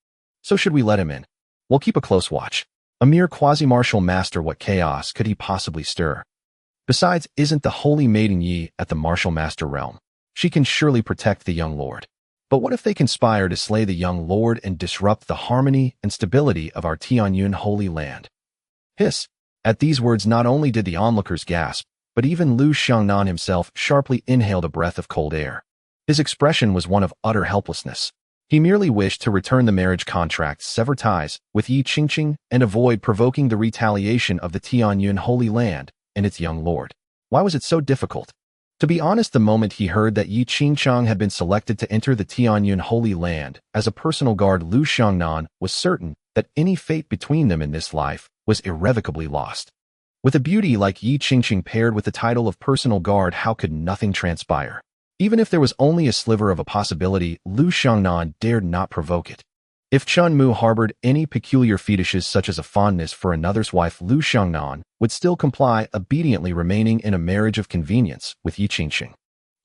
"So should we let him in?" "We'll keep a close watch. A mere quasi-martial master, what chaos could he possibly stir? Besides, isn't the holy maiden Yi at the martial master realm? She can surely protect the young lord. But what if they conspire to slay the young lord and disrupt the harmony and stability of our Tianyun holy land?" Hiss. At these words, not only did the onlookers gasp, but even Lu Xiangnan himself sharply inhaled a breath of cold air. His expression was one of utter helplessness. He merely wished to return the marriage contract, sever ties with Yi Qingqing, and avoid provoking the retaliation of the Tianyun holy land and its young lord. Why was it so difficult? To be honest, the moment he heard that Yi Qingqiang had been selected to enter the Tianyun holy land as a personal guard, Lu Xiangnan was certain that any fate between them in this life was irrevocably lost. With a beauty like Yi Qingqing paired with the title of personal guard, how could nothing transpire? Even if there was only a sliver of a possibility, Lu Xiangnan dared not provoke it. If Chen Mu harbored any peculiar fetishes such as a fondness for another's wife, Lu Xiangnan would still comply, obediently remaining in a marriage of convenience with Yi Qingqing.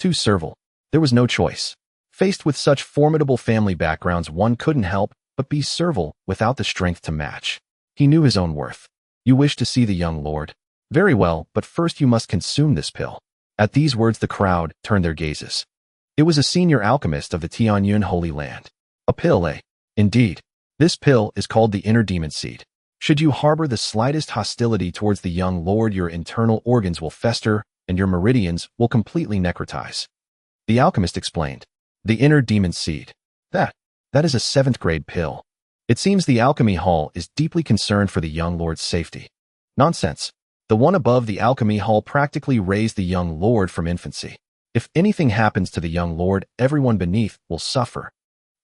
Too servile. There was no choice. Faced with such formidable family backgrounds, one couldn't help but be servile without the strength to match. He knew his own worth. "You wish to see the young lord? Very well, but first you must consume this pill." At these words, the crowd turned their gazes. It was a senior alchemist of the Tianyun Holy Land. A pill, eh? Indeed. This pill is called the inner demon seed. Should you harbor the slightest hostility towards the young lord, your internal organs will fester and your meridians will completely necrotize. The alchemist explained. The inner demon seed. That is a 7th grade pill. It seems the alchemy hall is deeply concerned for the young lord's safety. Nonsense. The one above the alchemy hall practically raised the young lord from infancy. If anything happens to the young lord, everyone beneath will suffer.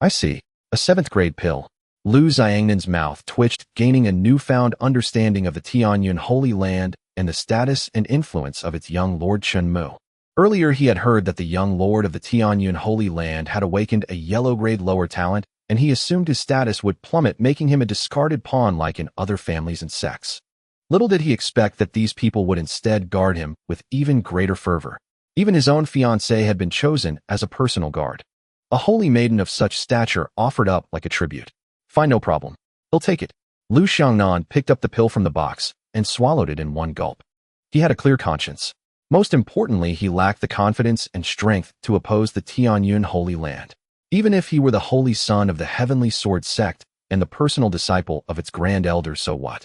I see. A 7th grade pill. Lu Xiangnan's mouth twitched, gaining a newfound understanding of the Tianyun Holy Land and the status and influence of its young lord Chen Mu. Earlier he had heard that the young lord of the Tianyun Holy Land had awakened a yellow-grade lower talent, and he assumed his status would plummet, making him a discarded pawn like in other families and sects. Little did he expect that these people would instead guard him with even greater fervor. Even his own fiancée had been chosen as a personal guard. A holy maiden of such stature offered up like a tribute. Fine, no problem. He'll take it. Lu Xiangnan picked up the pill from the box and swallowed it in one gulp. He had a clear conscience. Most importantly, he lacked the confidence and strength to oppose the Tianyun Holy Land. Even if he were the holy son of the Heavenly Sword sect and the personal disciple of its grand elder, so what?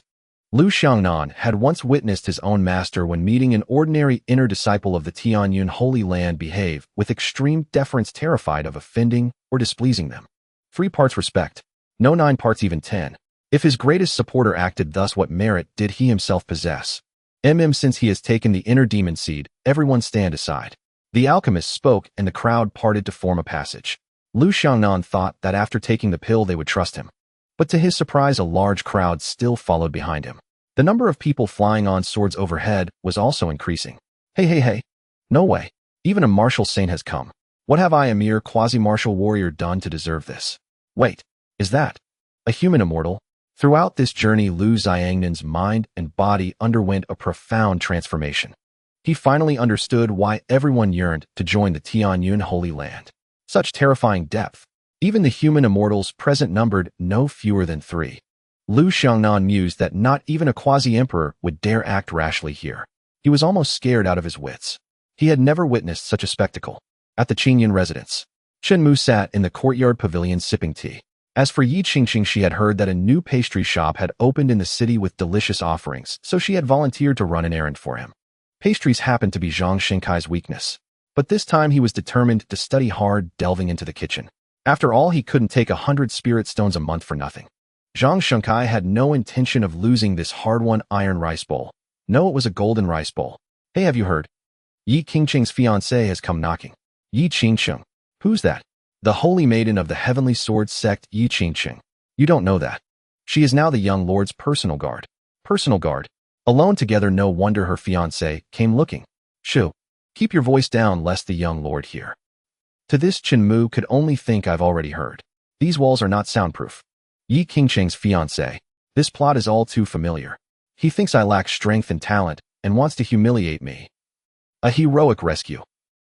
Lu Xiangnan had once witnessed his own master, when meeting an ordinary inner disciple of the Tianyun Holy Land, behave with extreme deference, terrified of offending or displeasing them. 3 parts respect. No 9 parts, even 10. If his greatest supporter acted thus, what merit did he himself possess? Since he has taken the inner demon seed, everyone stand aside. The alchemist spoke and the crowd parted to form a passage. Lu Xiangnan thought that after taking the pill they would trust him. But to his surprise, a large crowd still followed behind him. The number of people flying on swords overhead was also increasing. Hey. No way. Even a martial saint has come. What have I, a mere quasi-martial warrior, done to deserve this? Wait, is that a human immortal? Throughout this journey, Lu Xiangnan's mind and body underwent a profound transformation. He finally understood why everyone yearned to join the Tianyun Holy Land. Such terrifying depth. Even the human immortals present numbered no fewer than 3. Lu Xiangnan mused that not even a quasi-emperor would dare act rashly here. He was almost scared out of his wits. He had never witnessed such a spectacle. At the Qingyan residence, Chen Mu sat in the courtyard pavilion sipping tea. As for Yi Qingqing, she had heard that a new pastry shop had opened in the city with delicious offerings, so she had volunteered to run an errand for him. Pastries happened to be Zhang Shenkai's weakness. But this time he was determined to study hard, delving into the kitchen. After all, he couldn't take 100 spirit stones a month for nothing. Zhang Shenkai had no intention of losing this hard-won iron rice bowl. No, it was a golden rice bowl. Hey, have you heard? Yi Qingqing's fiancé has come knocking. Yi Qingqing. Who's that? The holy maiden of the Heavenly Sword sect, Yi Qingqing. You don't know that. She is now the young lord's personal guard. Personal guard. Alone together, no wonder her fiancé came looking. Shoo. Keep your voice down lest the young lord hear. To this Chen Mu could only think I've already heard. These walls are not soundproof. Yi Qingcheng's fiancé. This plot is all too familiar. He thinks I lack strength and talent and wants to humiliate me. A heroic rescue.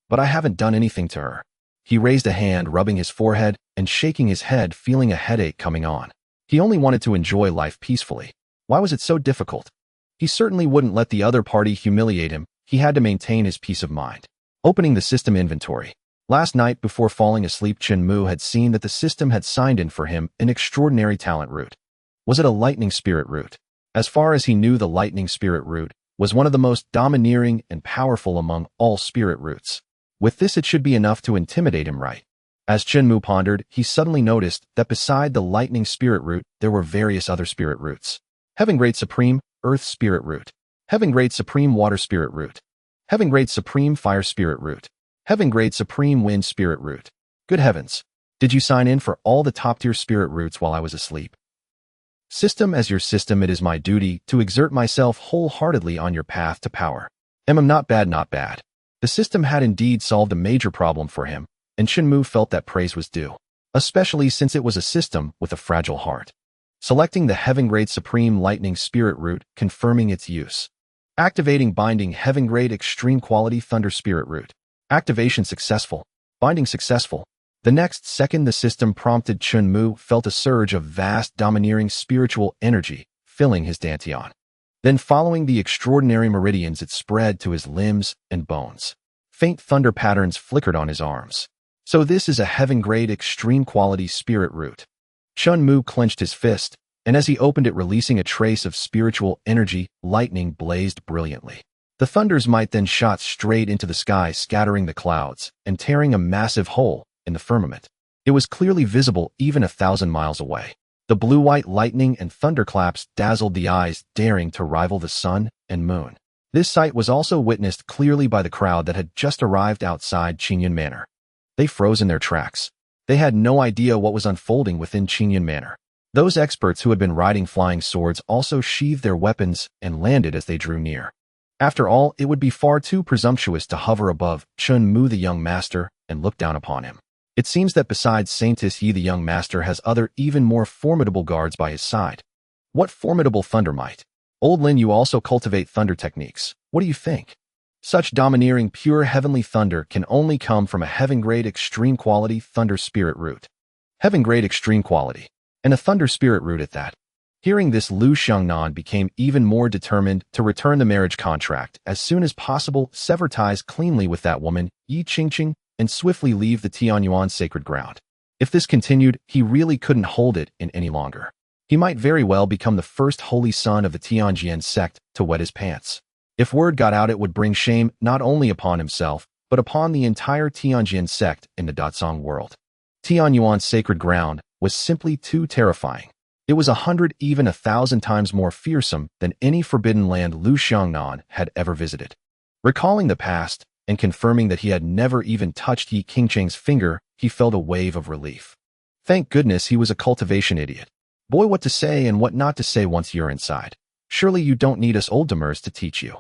But I haven't done anything to her. He raised a hand, rubbing his forehead and shaking his head, feeling a headache coming on. He only wanted to enjoy life peacefully. Why was it so difficult? He certainly wouldn't let the other party humiliate him. He had to maintain his peace of mind. Opening the system inventory. Last night, before falling asleep, Chen Mu had seen that the system had signed in for him an extraordinary talent root. Was it a lightning spirit root? As far as he knew, the lightning spirit root was one of the most domineering and powerful among all spirit roots. With this, it should be enough to intimidate him, right? As Chen Mu pondered, he suddenly noticed that beside the lightning spirit root, there were various other spirit roots. Heaven Great Supreme Earth Spirit Root. Heaven Great Supreme Water Spirit Root. Heaven Great Supreme Fire Spirit Root. Heaven Great Supreme Wind Spirit Root. Good heavens. Did you sign in for all the top-tier spirit roots while I was asleep? System, as your system, it is my duty to exert myself wholeheartedly on your path to power. Not bad, not bad. The system had indeed solved a major problem for him, and Chen Mu felt that praise was due, especially since it was a system with a fragile heart. Selecting the Heaven Great Supreme Lightning Spirit Root, confirming its use. Activating Binding Heaven Great Extreme Quality Thunder Spirit Root. Activation successful. Binding successful. The next second the system prompted, Chen Mu felt a surge of vast, domineering spiritual energy filling his dantian. Then, following the extraordinary meridians, it spread to his limbs and bones. Faint thunder patterns flickered on his arms. So this is a Heaven Grade Extreme Quality Spirit Root. Chen Mu clenched his fist, and as he opened it, releasing a trace of spiritual energy, lightning blazed brilliantly. The thunder's might then shot straight into the sky, scattering the clouds and tearing a massive hole in the firmament. It was clearly visible even 1,000 miles away. The blue-white lightning and thunderclaps dazzled the eyes, daring to rival the sun and moon. This sight was also witnessed clearly by the crowd that had just arrived outside Qingyun Manor. They froze in their tracks. They had no idea what was unfolding within Qingyun Manor. Those experts who had been riding flying swords also sheathed their weapons and landed as they drew near. After all, it would be far too presumptuous to hover above Chen Mu the young master and look down upon him. It seems that besides Saintess, he the young master has other even more formidable guards by his side. What formidable thunder might. Old Lin, you also cultivate thunder techniques. What do you think? Such domineering, pure heavenly thunder can only come from a Heaven Grade Extreme Quality Thunder Spirit Root. Heaven Grade Extreme Quality. And a Thunder Spirit Root at that. Hearing this, Lu Xiangnan became even more determined to return the marriage contract as soon as possible, sever ties cleanly with that woman, Yi Qingcheng, and swiftly leave the Tianyuan sacred ground. If this continued, he really couldn't hold it in any longer. He might very well become the first holy son of the Tianjian sect to wet his pants. If word got out, it would bring shame not only upon himself, but upon the entire Tianjian sect in the Datsong world. Tianyuan's sacred ground was simply too terrifying. It was 100, even 1,000 times more fearsome than any forbidden land Lu Xiangnan had ever visited. Recalling the past and confirming that he had never even touched Yi Qingcheng's finger, he felt a wave of relief. Thank goodness he was a cultivation idiot. Boy, what to say and what not to say once you're inside. Surely you don't need us old-timers to teach you.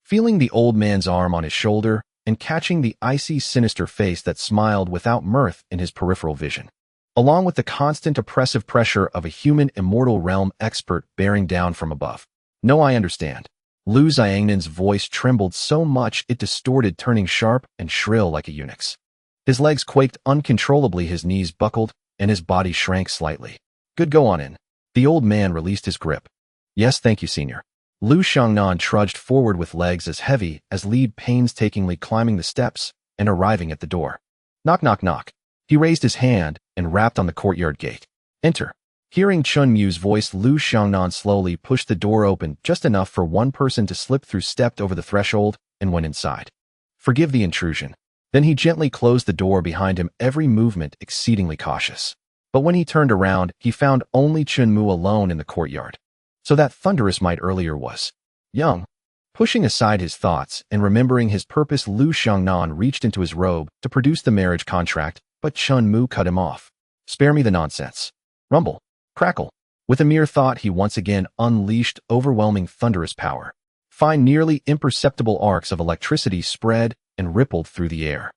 Feeling the old man's arm on his shoulder and catching the icy, sinister face that smiled without mirth in his peripheral vision, along with the constant oppressive pressure of a human immortal realm expert bearing down from above. No, I understand. Lu Xiangnan's voice trembled so much it distorted, turning sharp and shrill like a eunuch's. His legs quaked uncontrollably, his knees buckled, and his body shrank slightly. Good, go on in. The old man released his grip. Yes, thank you, senior. Lu Xiangnan trudged forward with legs as heavy as lead, painstakingly climbing the steps and arriving at the door. Knock, knock, knock. He raised his hand and rapped on the courtyard gate. Enter. Hearing Chen Mu's voice, Lu Xiangnan slowly pushed the door open just enough for one person to slip through, stepped over the threshold, and went inside. Forgive the intrusion. Then he gently closed the door behind him, every movement exceedingly cautious. But when he turned around, he found only Chen Mu alone in the courtyard. So that thunderous might earlier was young. Pushing aside his thoughts and remembering his purpose, Lu Xiangnan reached into his robe to produce the marriage contract, but Chen Mu cut him off. Spare me the nonsense. Rumble. Crackle. With a mere thought, he once again unleashed overwhelming thunderous power. Fine, nearly imperceptible arcs of electricity spread and rippled through the air.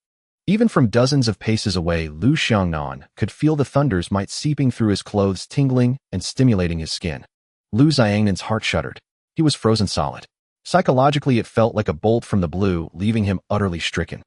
Even from dozens of paces away, Lu Xiangnan could feel the thunders might seeping through his clothes, tingling and stimulating his skin. Lu Xiangnan's heart shuddered. He was frozen solid. Psychologically, it felt like a bolt from the blue, leaving him utterly stricken.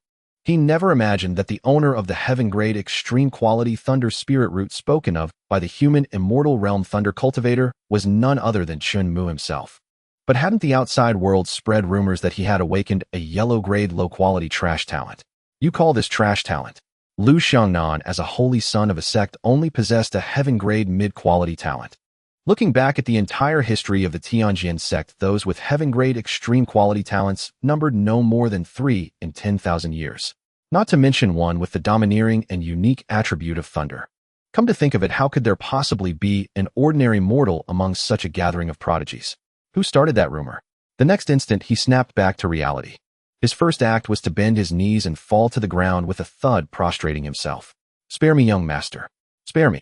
He never imagined that the owner of the heaven-grade extreme quality thunder spirit root spoken of by the human immortal realm thunder cultivator was none other than Chen Mu himself. But hadn't the outside world spread rumors that he had awakened a yellow-grade low-quality trash talent? You call this trash talent? Lu Xiangnan, as a holy son of a sect, only possessed a heaven-grade mid-quality talent. Looking back at the entire history of the Tianjin sect, those with heaven-grade extreme quality talents numbered no more than 3 in 10,000 years. Not to mention one with the domineering and unique attribute of thunder. Come to think of it, how could there possibly be an ordinary mortal among such a gathering of prodigies? Who started that rumor? The next instant, he snapped back to reality. His first act was to bend his knees and fall to the ground with a thud, prostrating himself. Spare me, young master. Spare me.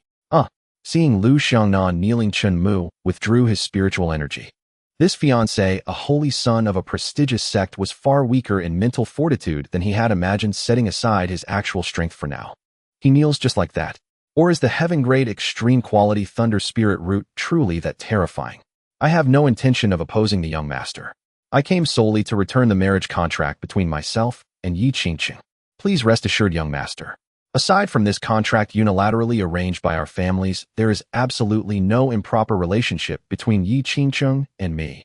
Seeing Lu Xiangnan kneeling, Chen Mu withdrew his spiritual energy. This fiancé, a holy son of a prestigious sect, was far weaker in mental fortitude than he had imagined, setting aside his actual strength for now. He kneels just like that. Or is the heaven-grade extreme quality thunder spirit root truly that terrifying? I have no intention of opposing the young master. I came solely to return the marriage contract between myself and Yi Qingqing. Please rest assured, young master. Aside from this contract unilaterally arranged by our families, there is absolutely no improper relationship between Yi Qingqing and me.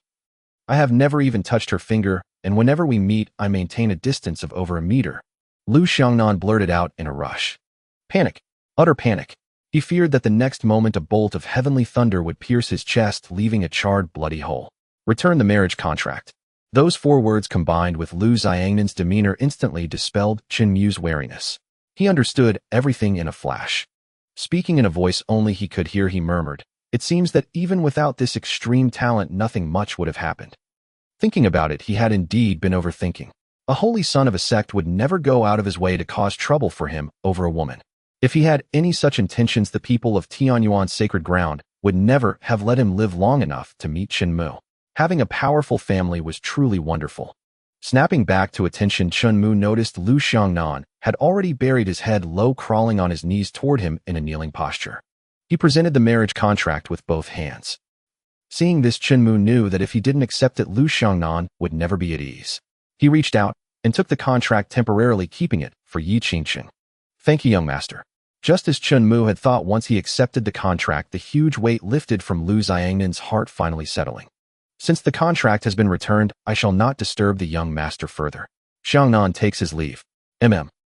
I have never even touched her finger, and whenever we meet, I maintain a distance of over a meter. Lu Xiangnan blurted out in a rush. Panic. Utter panic. He feared that the next moment a bolt of heavenly thunder would pierce his chest, leaving a charred, bloody hole. Return the marriage contract. Those 4 words, combined with Lu Xiangnan's demeanor, instantly dispelled Chen Mu's wariness. He understood everything in a flash. Speaking in a voice only he could hear, he murmured, "It seems that even without this extreme talent, nothing much would have happened." Thinking about it, he had indeed been overthinking. A holy son of a sect would never go out of his way to cause trouble for him over a woman. If he had any such intentions, the people of Tianyuan's sacred ground would never have let him live long enough to meet Chen Mu. Having a powerful family was truly wonderful. Snapping back to attention, Chen Mu noticed Lu Xiangnan had already buried his head low, crawling on his knees toward him in a kneeling posture. He presented the marriage contract with both hands. Seeing this, Chen Mu knew that if he didn't accept it, Lu Xiangnan would never be at ease. He reached out and took the contract, temporarily keeping it for Yi Qingqing. Thank you, young master. Just as Chen Mu had thought, once he accepted the contract, the huge weight lifted from Lu Xiangnan's heart, finally settling. Since the contract has been returned, I shall not disturb the young master further. Xiangnan takes his leave.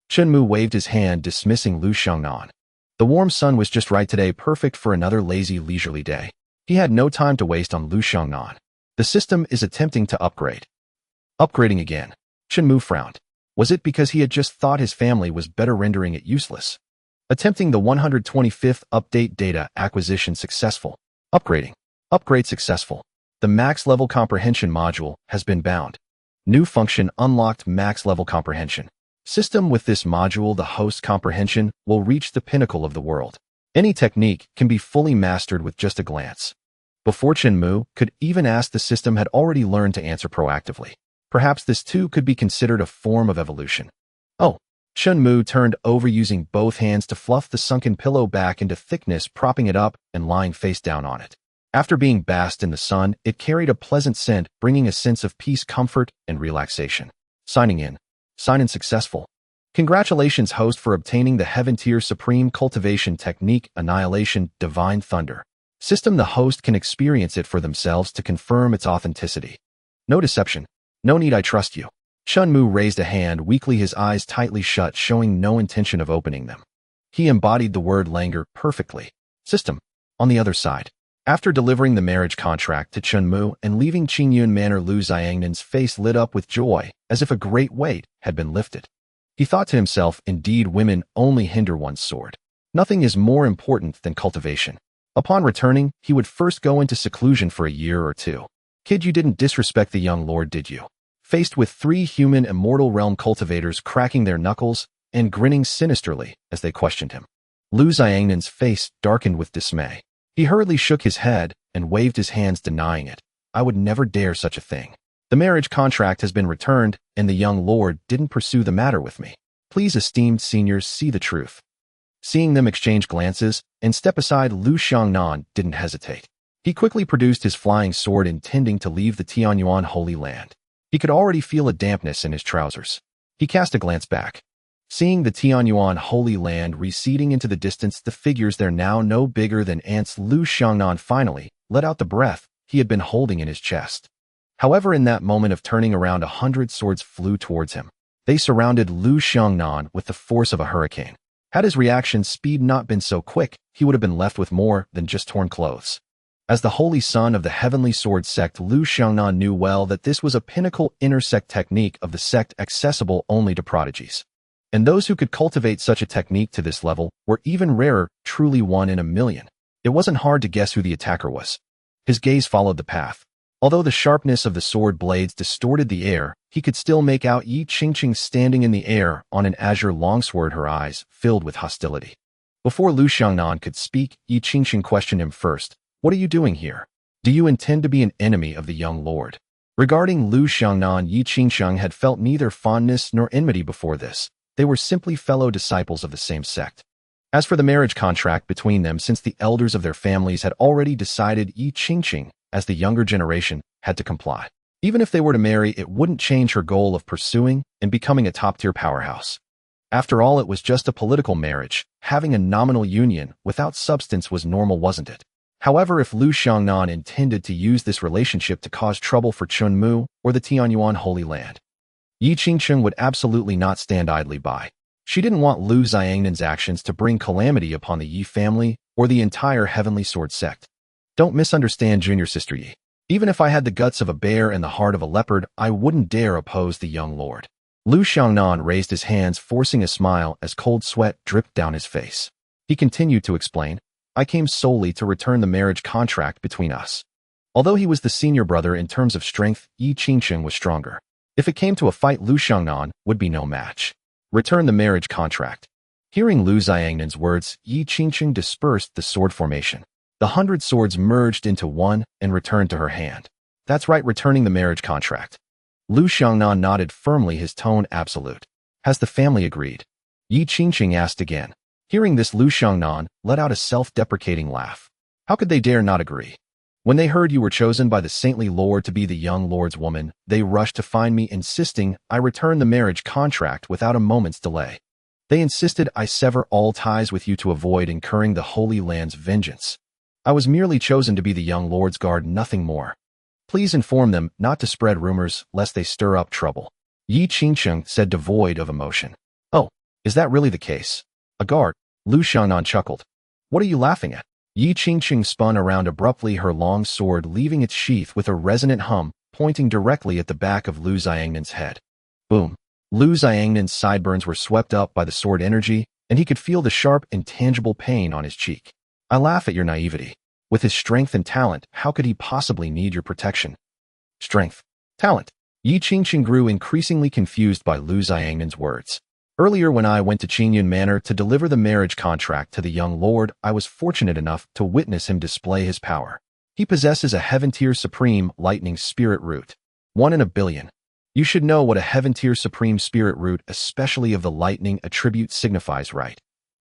Chen Mu waved his hand, dismissing Lu Xiangnan. The warm sun was just right today, perfect for another lazy, leisurely day. He had no time to waste on Lu Xiangnan. The system is attempting to upgrade. Upgrading again. Chen Mu frowned. Was it because he had just thought his family was better, rendering it useless? Attempting the 125th update, data acquisition successful. Upgrading. Upgrade successful. The max level comprehension module has been bound. New function unlocked, max level comprehension. System. With this module, the host comprehension will reach the pinnacle of the world. Any technique can be fully mastered with just a glance. Before Chen Mu could even ask, the system had already learned to answer proactively. Perhaps this too could be considered a form of evolution. Oh. Chen Mu turned over, using both hands to fluff the sunken pillow back into thickness, propping it up and lying face down on it. After being basked in the sun, it carried a pleasant scent, bringing a sense of peace, comfort, and relaxation. Signing in. Sign in successful. Congratulations, host, for obtaining the Heaven Tier Supreme Cultivation Technique, Annihilation, Divine Thunder. System. The host can experience it for themselves to confirm its authenticity. No deception. No need, I trust you. Chen Mu raised a hand weakly, his eyes tightly shut, showing no intention of opening them. He embodied the word languor perfectly. System. On the other side. After delivering the marriage contract to Chen Mu and leaving Qingyun Manor, Lu Xiangnan's face lit up with joy, as if a great weight had been lifted. He thought to himself, indeed, women only hinder one's sword. Nothing is more important than cultivation. Upon returning, he would first go into seclusion for a year or two. Kid, you didn't disrespect the young lord, did you? Faced with 3 human immortal realm cultivators cracking their knuckles and grinning sinisterly as they questioned him, Lu Xiangnan's face darkened with dismay. He hurriedly shook his head and waved his hands denying it. I would never dare such a thing. The marriage contract has been returned, and the young lord didn't pursue the matter with me. Please, esteemed seniors, see the truth. Seeing them exchange glances and step aside, Lu Xiangnan didn't hesitate. He quickly produced his flying sword, intending to leave the Tianyuan Holy Land. He could already feel a dampness in his trousers. He cast a glance back. Seeing the Tianyuan Holy Land receding into the distance, the figures there now no bigger than ants, Lu Xiangnan finally let out the breath he had been holding in his chest. However, in that moment of turning around, 100 swords flew towards him. They surrounded Lu Xiangnan with the force of a hurricane. Had his reaction speed not been so quick, he would have been left with more than just torn clothes. As the holy son of the heavenly sword sect, Lu Xiangnan knew well that this was a pinnacle intersect technique of the sect accessible only to prodigies. And those who could cultivate such a technique to this level were even rarer, truly one in a million. It wasn't hard to guess who the attacker was. His gaze followed the path. Although the sharpness of the sword blades distorted the air, he could still make out Yi Qingqing standing in the air on an azure longsword, her eyes filled with hostility. Before Lu Xiangnan could speak, Yi Qingqing questioned him first. What are you doing here? Do you intend to be an enemy of the young lord? Regarding Lu Xiangnan, Yi Qingqing had felt neither fondness nor enmity before this. They were simply fellow disciples of the same sect. As for the marriage contract between them, since the elders of their families had already decided, Yi Qingqing, as the younger generation, had to comply. Even if they were to marry, it wouldn't change her goal of pursuing and becoming a top-tier powerhouse. After all, it was just a political marriage. Having a nominal union without substance was normal, wasn't it? However, if Lu Xiangnan intended to use this relationship to cause trouble for Chen Mu or the Tianyuan Holy Land, Yi Qingqing would absolutely not stand idly by. She didn't want Lu Xiangnan's actions to bring calamity upon the Yi family or the entire Heavenly Sword sect. Don't misunderstand, junior sister Yi. Even if I had the guts of a bear and the heart of a leopard, I wouldn't dare oppose the young lord. Lu Xiangnan raised his hands, forcing a smile as cold sweat dripped down his face. He continued to explain, I came solely to return the marriage contract between us. Although he was the senior brother in terms of strength, Yi Qingqing was stronger. If it came to a fight, Lu Xiangnan would be no match. Return the marriage contract. Hearing Lu Xiangnan's words, Yi Qingqing dispersed the sword formation. The 100 swords merged into one and returned to her hand. That's right, returning the marriage contract. Lu Xiangnan nodded firmly, his tone absolute. Has the family agreed? Yi Qingqing asked again. Hearing this, Lu Xiangnan let out a self-deprecating laugh. How could they dare not agree? When they heard you were chosen by the saintly lord to be the young lord's woman, they rushed to find me, insisting I return the marriage contract without a moment's delay. They insisted I sever all ties with you to avoid incurring the Holy Land's vengeance. I was merely chosen to be the young lord's guard, nothing more. Please inform them not to spread rumors lest they stir up trouble. Yi Qingqing said, devoid of emotion. Oh, is that really the case? A guard? Lu Xiangnan chuckled. What are you laughing at? Yi Qingqing spun around abruptly, her long sword leaving its sheath with a resonant hum, pointing directly at the back of Lu Xiangnan's head. Boom. Lu Xiangnan's sideburns were swept up by the sword energy, and he could feel the sharp, intangible pain on his cheek. I laugh at your naivety. With his strength and talent, how could he possibly need your protection? Strength. Talent. Yi Qingqing grew increasingly confused by Lu Xiangnan's words. Earlier, when I went to Qingyun Manor to deliver the marriage contract to the young lord, I was fortunate enough to witness him display his power. He possesses a Heaven-tier Supreme Lightning Spirit Root. 1 in a billion. You should know what a Heaven-tier Supreme Spirit Root, especially of the lightning attribute, signifies, right?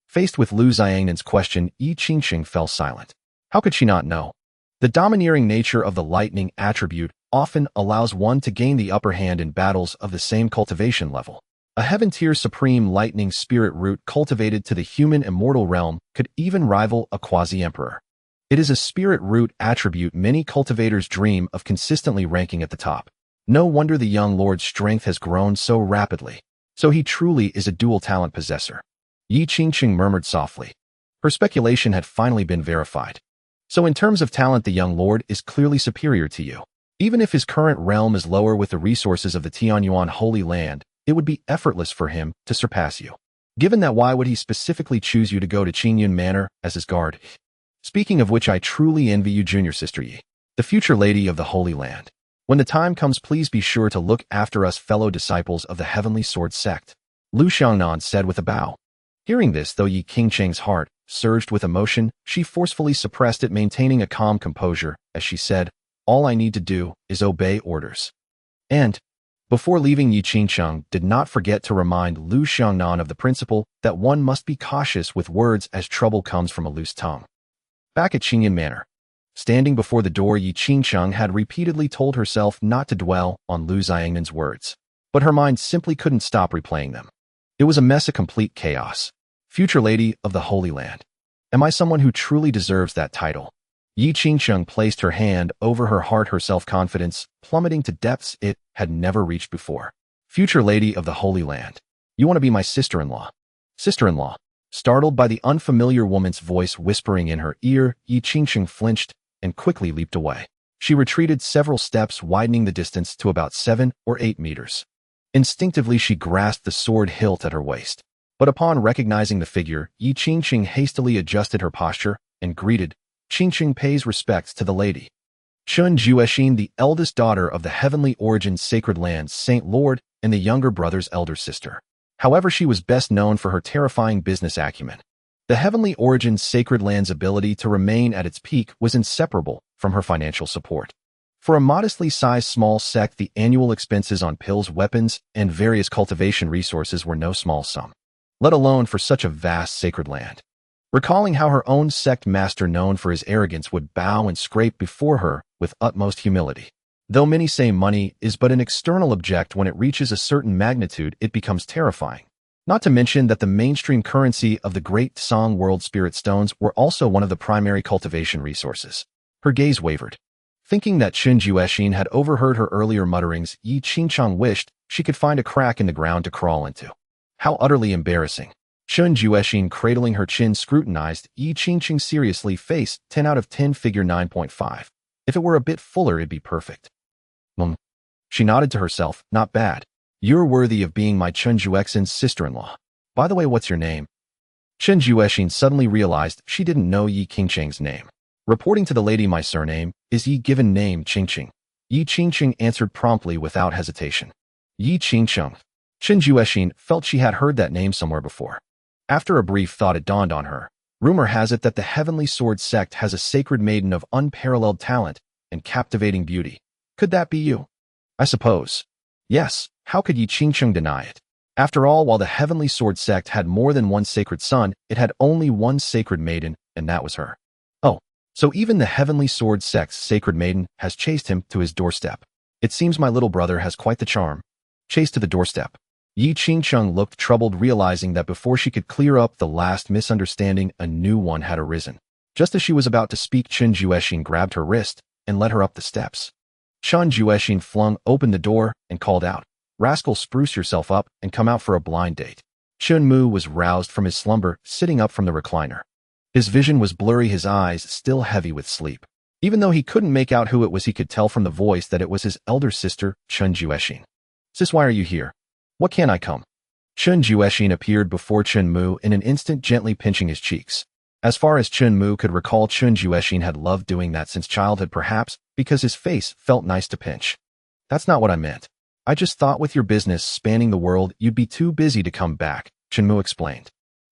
Faced with Lu Xiangnan's question, Yi Qingqing fell silent. How could she not know? The domineering nature of the lightning attribute often allows one to gain the upper hand in battles of the same cultivation level. A Heaven-tier Supreme Lightning Spirit Root cultivated to the human immortal realm could even rival a quasi-emperor. It is a spirit root attribute many cultivators dream of consistently ranking at the top. No wonder the young lord's strength has grown so rapidly. So he truly is a dual talent possessor. Yi Qingqing murmured softly. Her speculation had finally been verified. So in terms of talent, the young lord is clearly superior to you. Even if his current realm is lower, with the resources of the Tianyuan Holy Land, it would be effortless for him to surpass you. Given that, why would he specifically choose you to go to Qingyun Manor as his guard? Speaking of which, I truly envy you, junior sister Yi, the future lady of the Holy Land. When the time comes, please be sure to look after us fellow disciples of the Heavenly Sword sect. Lu Xiangnan said with a bow. Hearing this, though, Yi Qingqing's heart surged with emotion, she forcefully suppressed it, maintaining a calm composure, as she said, "All I need to do is obey orders." And, before leaving, Yi Qingcheng did not forget to remind Lu Xiangnan of the principle that one must be cautious with words as trouble comes from a loose tongue. Back at Qingyan Manor, standing before the door, Yi Qingcheng had repeatedly told herself not to dwell on Lu Xiangnan's words, but her mind simply couldn't stop replaying them. It was a mess of complete chaos. Future Lady of the Holy Land. Am I someone who truly deserves that title? Yi Qingcheng placed her hand over her heart, her self-confidence plummeting to depths it had never reached before. Future Lady of the Holy Land. You want to be my sister-in-law? Sister-in-law. Startled by the unfamiliar woman's voice whispering in her ear, Yi Qingcheng flinched and quickly leaped away. She retreated several steps, widening the distance to about 7 or 8 meters. Instinctively, she grasped the sword hilt at her waist. But upon recognizing the figure, Yi Qingcheng hastily adjusted her posture and greeted, "Qingcheng pays respects to the lady." Chen Juexin, the eldest daughter of the Heavenly Origin Sacred Lands Saint Lord and the younger brother's elder sister. However, she was best known for her terrifying business acumen. The Heavenly Origin Sacred Lands' ability to remain at its peak was inseparable from her financial support. For a modestly sized small sect, the annual expenses on pills, weapons, and various cultivation resources were no small sum, let alone for such a vast sacred land. Recalling how her own sect master, known for his arrogance, would bow and scrape before her with utmost humility. Though many say money is but an external object, when it reaches a certain magnitude, it becomes terrifying. Not to mention that the mainstream currency of the Great Song World Spirit Stones were also one of the primary cultivation resources. Her gaze wavered. Thinking that Chen Juexin had overheard her earlier mutterings, Yi Qingcheng wished she could find a crack in the ground to crawl into. How utterly embarrassing. Chen Juexin, cradling her chin, scrutinized Yi Qingcheng seriously. Face 10 out of 10, figure 9.5. If it were a bit fuller, it'd be perfect. She nodded to herself. Not bad. You're worthy of being my Chen Juexin's sister-in-law. By the way, what's your name? Chen Juexin suddenly realized she didn't know Yi Qingcheng's name. Reporting to the lady, my surname is Yi, given name Qingcheng. Yi Qingcheng answered promptly without hesitation. Yi Qingcheng. Chen Juexin felt she had heard that name somewhere before. After a brief thought, it dawned on her. Rumor has it that the Heavenly Sword sect has a sacred maiden of unparalleled talent and captivating beauty. Could that be you? I suppose. Yes, how could Yi Qingcheng deny it? After all, while the Heavenly Sword sect had more than one sacred son, it had only one sacred maiden, and that was her. Oh, so even the Heavenly Sword sect's sacred maiden has chased him to his doorstep. It seems my little brother has quite the charm. Chased to the doorstep. Yi Qingcheng looked troubled, realizing that before she could clear up the last misunderstanding, a new one had arisen. Just as she was about to speak, Chen Juexin grabbed her wrist and led her up the steps. Chen Juexin flung open the door and called out, "Rascal, spruce yourself up and come out for a blind date." Chen Mu was roused from his slumber, sitting up from the recliner. His vision was blurry, his eyes still heavy with sleep. Even though he couldn't make out who it was, he could tell from the voice that it was his elder sister, Chen Juexin. "Sis, why are you here? What can I come?" Chen Juexin appeared before Chen Mu in an instant, gently pinching his cheeks. As far as Chen Mu could recall, Chen Juexin had loved doing that since childhood, perhaps because his face felt nice to pinch. "That's not what I meant. I just thought with your business spanning the world, you'd be too busy to come back," Chen Mu explained.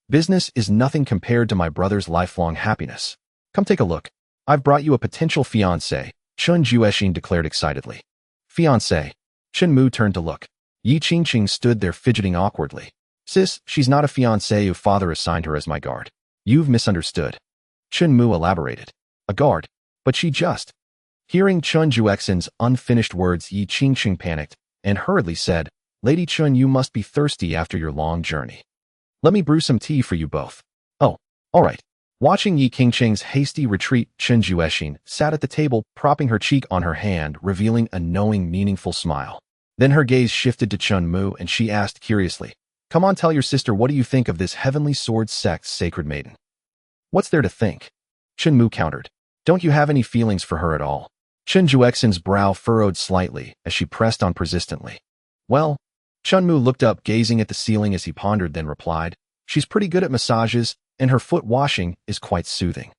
"Business is nothing compared to my brother's lifelong happiness. Come take a look. I've brought you a potential fiancé," Chen Juexin declared excitedly. "Fiancé?" Chen Mu turned to look. Yi Qingcheng stood there fidgeting awkwardly. "Sis, she's not a fiancé. Your father assigned her as my guard." "You've misunderstood." Chen Mu elaborated. "A guard? But she just..." Hearing Chen Juexin's unfinished words, Yi Qingcheng panicked and hurriedly said, "Lady Chen, you must be thirsty after your long journey. Let me brew some tea for you both." "Oh, all right." Watching Yi Qingcheng's hasty retreat, Chen Juexin sat at the table, propping her cheek on her hand, revealing a knowing, meaningful smile. Then her gaze shifted to Chen Mu, and she asked curiously, "Come on, tell your sister, what do you think of this Heavenly Sword sect's sacred maiden?" "What's there to think?" Chen Mu countered. "Don't you have any feelings for her at all?" Chen Juexin's brow furrowed slightly as she pressed on persistently. "Well..." Chen Mu looked up, gazing at the ceiling as he pondered, then replied, "She's pretty good at massages, and her foot washing is quite soothing."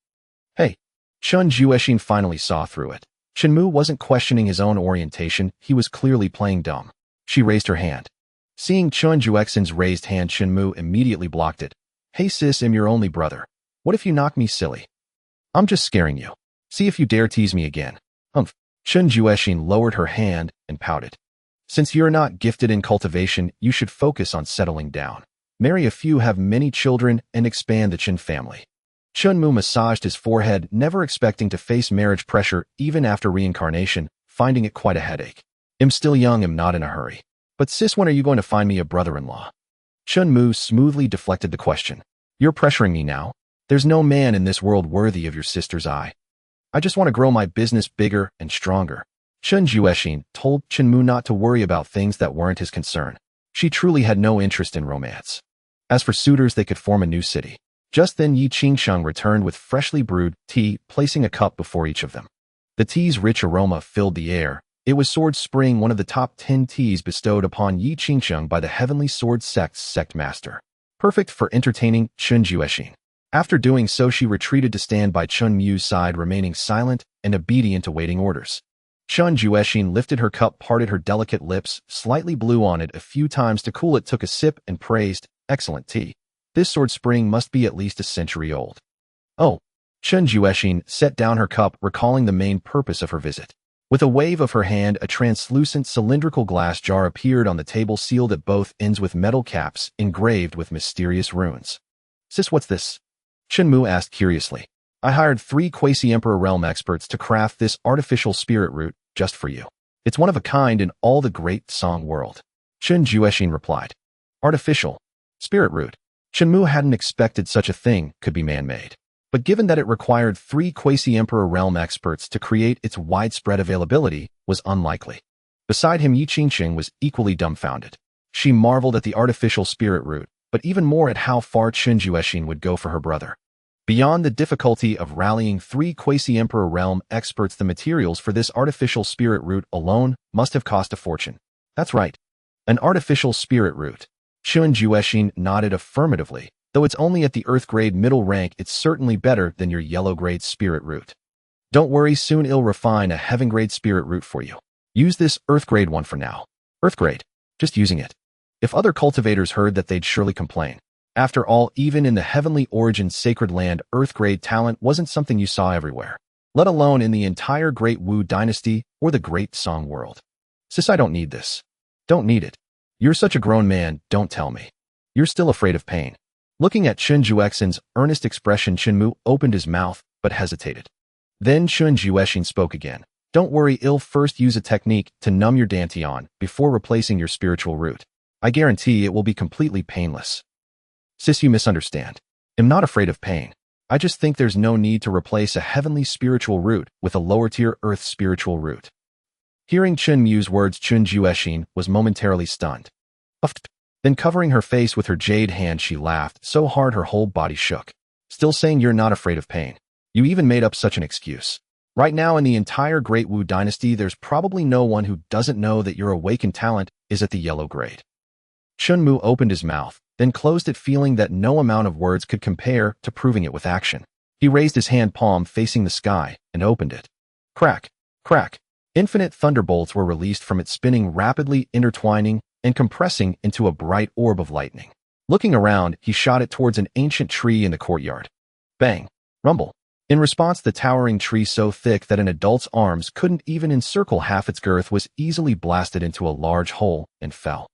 "Hey." Chen Juexin finally saw through it. Chen Mu wasn't questioning his own orientation, he was clearly playing dumb. She raised her hand. Seeing Chen Juexin's raised hand, Chen Mu immediately blocked it. "Hey sis, I'm your only brother. What if you knock me silly? I'm just scaring you. See if you dare tease me again. Humph. Chen Juexin lowered her hand and pouted. Since you're not gifted in cultivation, you should focus on settling down. Marry a few, have many children, and expand the Chen family. Chen Mu massaged his forehead, never expecting to face marriage pressure even after reincarnation, finding it quite a headache. I'm still young, I'm not in a hurry. But sis, when are you going to find me a brother-in-law? Chen Mu smoothly deflected the question. You're pressuring me now. There's no man in this world worthy of your sister's eye. I just want to grow my business bigger and stronger. Chen Juexin told Chen Mu not to worry about things that weren't his concern. She truly had no interest in romance. As for suitors, they could form a new city. Just then Yi Qingsheng returned with freshly brewed tea, placing a cup before each of them. The tea's rich aroma filled the air. It was Sword Spring, one of the top 10 teas bestowed upon Yi Qingsheng by the Heavenly Sword Sect's sect master. Perfect for entertaining Chen Juexin. After doing so, she retreated to stand by Chen Mu's side, remaining silent and obedient to waiting orders. Chen Juexin lifted her cup, parted her delicate lips, slightly blew on it a few times to cool it, took a sip, and praised, "Excellent tea. This Sword Spring must be at least a century old." Oh. Chen Juexin set down her cup, recalling the main purpose of her visit. With a wave of her hand, a translucent cylindrical glass jar appeared on the table, sealed at both ends with metal caps engraved with mysterious runes. Sis, what's this? Chen Mu asked curiously. I hired 3 Quasi-Emperor realm experts to craft this artificial spirit root just for you. It's one of a kind in all the great song world. Chen Juexin replied. Artificial spirit root. Chen Mu hadn't expected such a thing could be man-made. But given that it required 3 Quasi-Emperor realm experts to create its widespread availability, was unlikely. Beside him, Yi Qingsheng was equally dumbfounded. She marveled at the artificial spirit root, but even more at how far Chen Juexin would go for her brother. Beyond the difficulty of rallying 3 Quasi-Emperor realm experts, the materials for this artificial spirit root alone must have cost a fortune. That's right. An artificial spirit root. Chen Juexin nodded affirmatively. Though it's only at the Earth grade middle rank, it's certainly better than your yellow grade spirit root. Don't worry, soon I'll refine a heaven grade spirit root for you. Use this Earth grade one for now. Earth grade. Just using it. If other cultivators heard that, they'd surely complain. After all, even in the heavenly origin sacred land, Earth grade talent wasn't something you saw everywhere, let alone in the entire Great Wu dynasty or the Great Song world. Sis, I don't need this. Don't need it. You're such a grown man, don't tell me. You're still afraid of pain. Looking at Chen Juexin's earnest expression, Chen Mu opened his mouth, but hesitated. Then Chen Juexin spoke again. Don't worry, I'll first use a technique to numb your dantian before replacing your spiritual root. I guarantee it will be completely painless. Sis, you misunderstand. I'm not afraid of pain. I just think there's no need to replace a heavenly spiritual root with a lower-tier earth spiritual root. Hearing Chen Mu's words, Chen Juexin was momentarily stunned. Then covering her face with her jade hand, she laughed so hard her whole body shook. Still saying you're not afraid of pain. You even made up such an excuse. Right now in the entire Great Wu dynasty, there's probably no one who doesn't know that your awakened talent is at the yellow grade. Chen Mu opened his mouth, then closed it, feeling that no amount of words could compare to proving it with action. He raised his hand palm facing the sky and opened it. Crack, crack. Infinite thunderbolts were released from it, spinning rapidly, intertwining and compressing into a bright orb of lightning. Looking around, he shot it towards an ancient tree in the courtyard. Bang! Rumble! In response, the towering tree, so thick that an adult's arms couldn't even encircle half its girth, was easily blasted into a large hole and fell.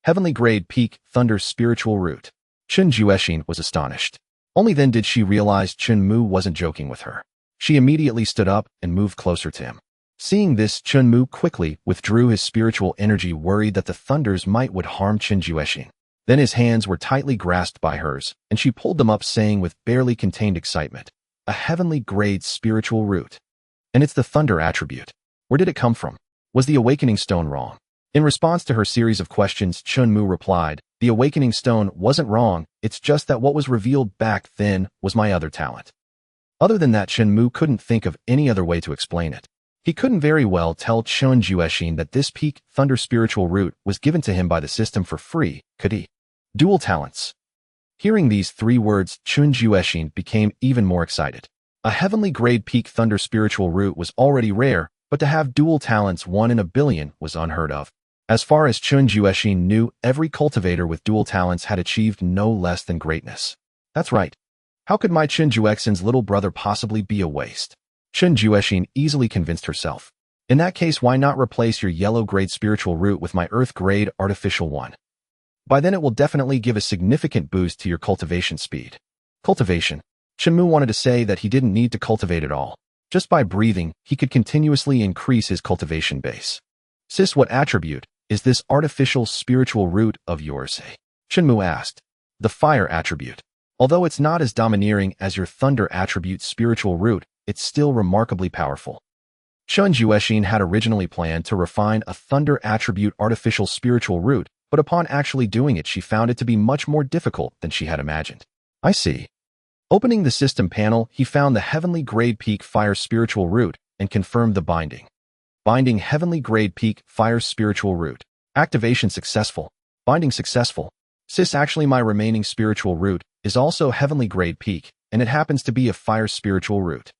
Heavenly grade peak thunder spiritual root. Chen Juexin was astonished. Only then did she realize Chen Mu wasn't joking with her. She immediately stood up and moved closer to him. Seeing this, Chen Mu quickly withdrew his spiritual energy, worried that the thunders would harm Chen Juexin. Then his hands were tightly grasped by hers, and she pulled them up, saying with barely contained excitement, a heavenly grade spiritual root. And it's the thunder attribute. Where did it come from? Was the awakening stone wrong? In response to her series of questions, Chen Mu replied, the awakening stone wasn't wrong, it's just that what was revealed back then was my other talent. Other than that, Chen Mu couldn't think of any other way to explain it. He couldn't very well tell Chen Juexin that this peak thunder spiritual root was given to him by the system for free, could he? Dual talents. Hearing these 3 words, Chen Juexin became even more excited. A heavenly grade peak thunder spiritual root was already rare, but to have dual talents 1 in a billion was unheard of. As far as Chen Juexin knew, every cultivator with dual talents had achieved no less than greatness. That's right. How could my Chen Juexin's little brother possibly be a waste? Chen Juexin easily convinced herself. In that case, why not replace your yellow-grade spiritual root with my earth-grade artificial one? By then it will definitely give a significant boost to your cultivation speed. Cultivation. Chen Mu wanted to say that he didn't need to cultivate at all. Just by breathing, he could continuously increase his cultivation base. Sis, what attribute is this artificial spiritual root of yours? Chen Mu asked. The fire attribute. Although it's not as domineering as your thunder attribute spiritual root, it's still remarkably powerful. Chen Juexin had originally planned to refine a thunder attribute artificial spiritual root, but upon actually doing it, she found it to be much more difficult than she had imagined. I see. Opening the system panel, he found the heavenly grade peak fire spiritual root and confirmed the binding. Binding heavenly grade peak fire spiritual root. Activation successful. Binding successful. Sis, actually my remaining spiritual root is also heavenly grade peak, and it happens to be a fire spiritual root.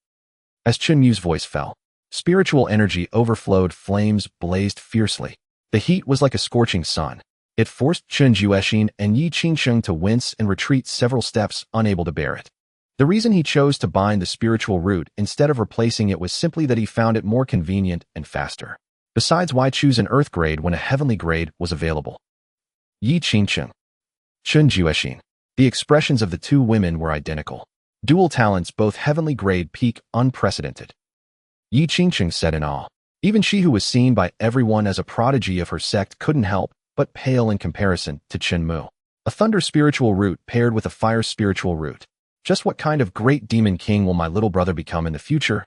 As Chen Mu's voice fell, spiritual energy overflowed, flames blazed fiercely. The heat was like a scorching sun. It forced Chen Juexin and Yi Qingsheng to wince and retreat several steps, unable to bear it. The reason he chose to bind the spiritual root instead of replacing it was simply that he found it more convenient and faster. Besides, why choose an earth grade when a heavenly grade was available? Yi Qingsheng. Chen Juexin. The expressions of the two women were identical. Dual talents, both heavenly grade peak, unprecedented. Yi Qingsheng said in awe. Even she, who was seen by everyone as a prodigy of her sect, couldn't help but pale in comparison to Chen Mu. A thunder spiritual root paired with a fire spiritual root. Just what kind of great demon king will my little brother become in the future?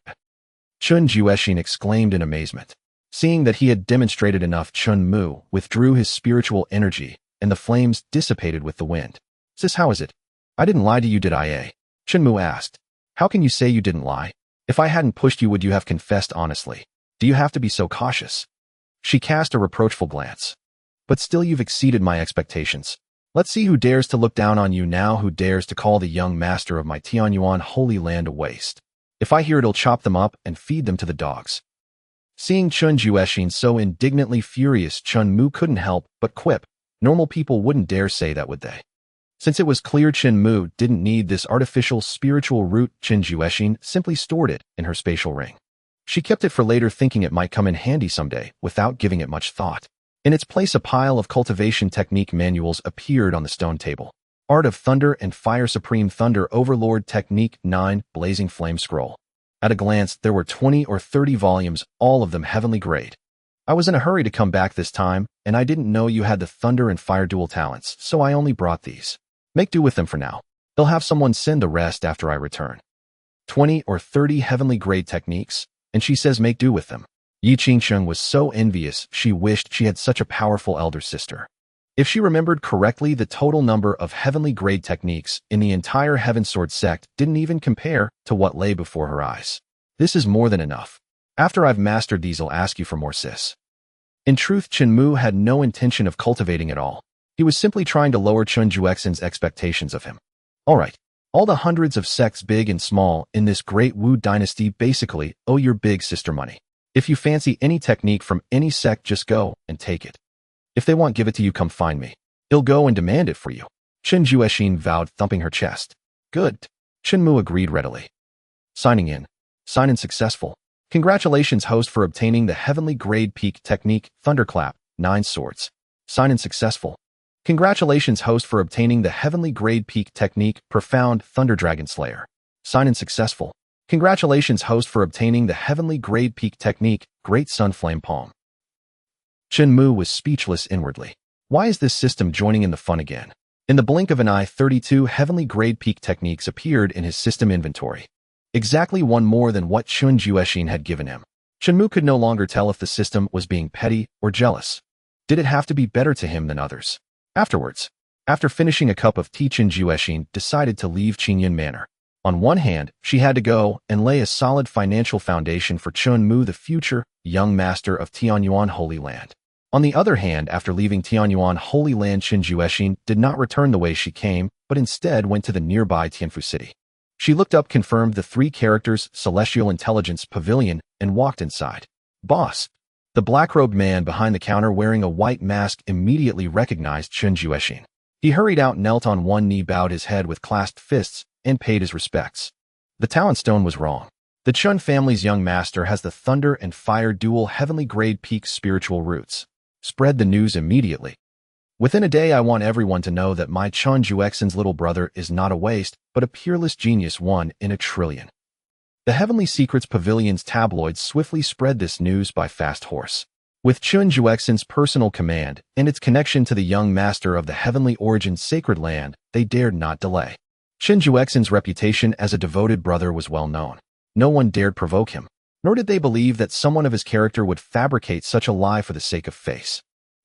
Chen Juexin exclaimed in amazement. Seeing that he had demonstrated enough, Chen Mu withdrew his spiritual energy, and the flames dissipated with the wind. Sis, how is it? I didn't lie to you, did I? Chen Mu asked. How can you say you didn't lie? If I hadn't pushed you, would you have confessed honestly? Do you have to be so cautious? She cast a reproachful glance. But still, you've exceeded my expectations. Let's see who dares to look down on you now, who dares to call the young master of my Tianyuan holy land a waste. If I hear it'll chop them up and feed them to the dogs. Seeing Chen Juexin so indignantly furious, Chen Mu couldn't help but quip. Normal people wouldn't dare say that, would they? Since it was clear Chen Mu didn't need this artificial spiritual root, Chen Juexin simply stored it in her spatial ring. She kept it for later, thinking it might come in handy someday, without giving it much thought. In its place, a pile of cultivation technique manuals appeared on the stone table. Art of Thunder and Fire, Supreme Thunder Overlord Technique 9, Blazing Flame Scroll. At a glance, there were 20 or 30 volumes, all of them heavenly grade. I was in a hurry to come back this time, and I didn't know you had the Thunder and Fire dual talents, so I only brought these. Make do with them for now. They'll have someone send the rest after I return. 20 or 30 heavenly grade techniques, and she says make do with them. Yi Qingsheng was so envious she wished she had such a powerful elder sister. If she remembered correctly, the total number of heavenly grade techniques in the entire Heavensword sect didn't even compare to what lay before her eyes. This is more than enough. After I've mastered these, I'll ask you for more, sis. In truth, Chen Mu had no intention of cultivating at all. He was simply trying to lower Chen Juexin's expectations of him. Alright, all the hundreds of sects, big and small, in this great Wu dynasty basically owe your big sister money. If you fancy any technique from any sect, just go and take it. If they won't give it to you, come find me. I'll go and demand it for you. Chen Juexin vowed, thumping her chest. Good. Chen Mu agreed readily. Signing in. Sign in successful. Congratulations, host, for obtaining the heavenly grade peak technique, Thunderclap, 9 swords. Sign in successful. Congratulations, host, for obtaining the heavenly grade peak technique, Profound Thunder Dragon Slayer. Sign in successful. Congratulations, host, for obtaining the heavenly grade peak technique, Great Sun Flame Palm. Chen Mu was speechless inwardly. Why is this system joining in the fun again? In the blink of an eye, 32 heavenly grade peak techniques appeared in his system inventory. Exactly one more than what Chen Juexin had given him. Chen Mu could no longer tell if the system was being petty or jealous. Did it have to be better to him than others? Afterwards, after finishing a cup of tea, Chen Juexin decided to leave Qingyan Manor. On one hand, she had to go and lay a solid financial foundation for Chen Mu, the future young master of Tianyuan Holy Land. On the other hand, after leaving Tianyuan Holy Land, Chen Juexin did not return the way she came, but instead went to the nearby Tianfu city. She looked up, confirmed the 3 characters Celestial Intelligence Pavilion, and walked inside. Boss. The black-robed man behind the counter wearing a white mask immediately recognized Chen Juexin. He hurried out, knelt on one knee, bowed his head with clasped fists, and paid his respects. The talent stone was wrong. The Chen family's young master has the thunder and fire dual heavenly grade peak spiritual roots. Spread the news immediately. Within a day, I want everyone to know that my Chen Juexin's little brother is not a waste, but a peerless genius, one in a trillion. The Heavenly Secrets Pavilion's tabloids swiftly spread this news by fast horse. With Chen Juexin's personal command and its connection to the young master of the heavenly origin sacred land, they dared not delay. Chen Juexin's reputation as a devoted brother was well known. No one dared provoke him, nor did they believe that someone of his character would fabricate such a lie for the sake of face.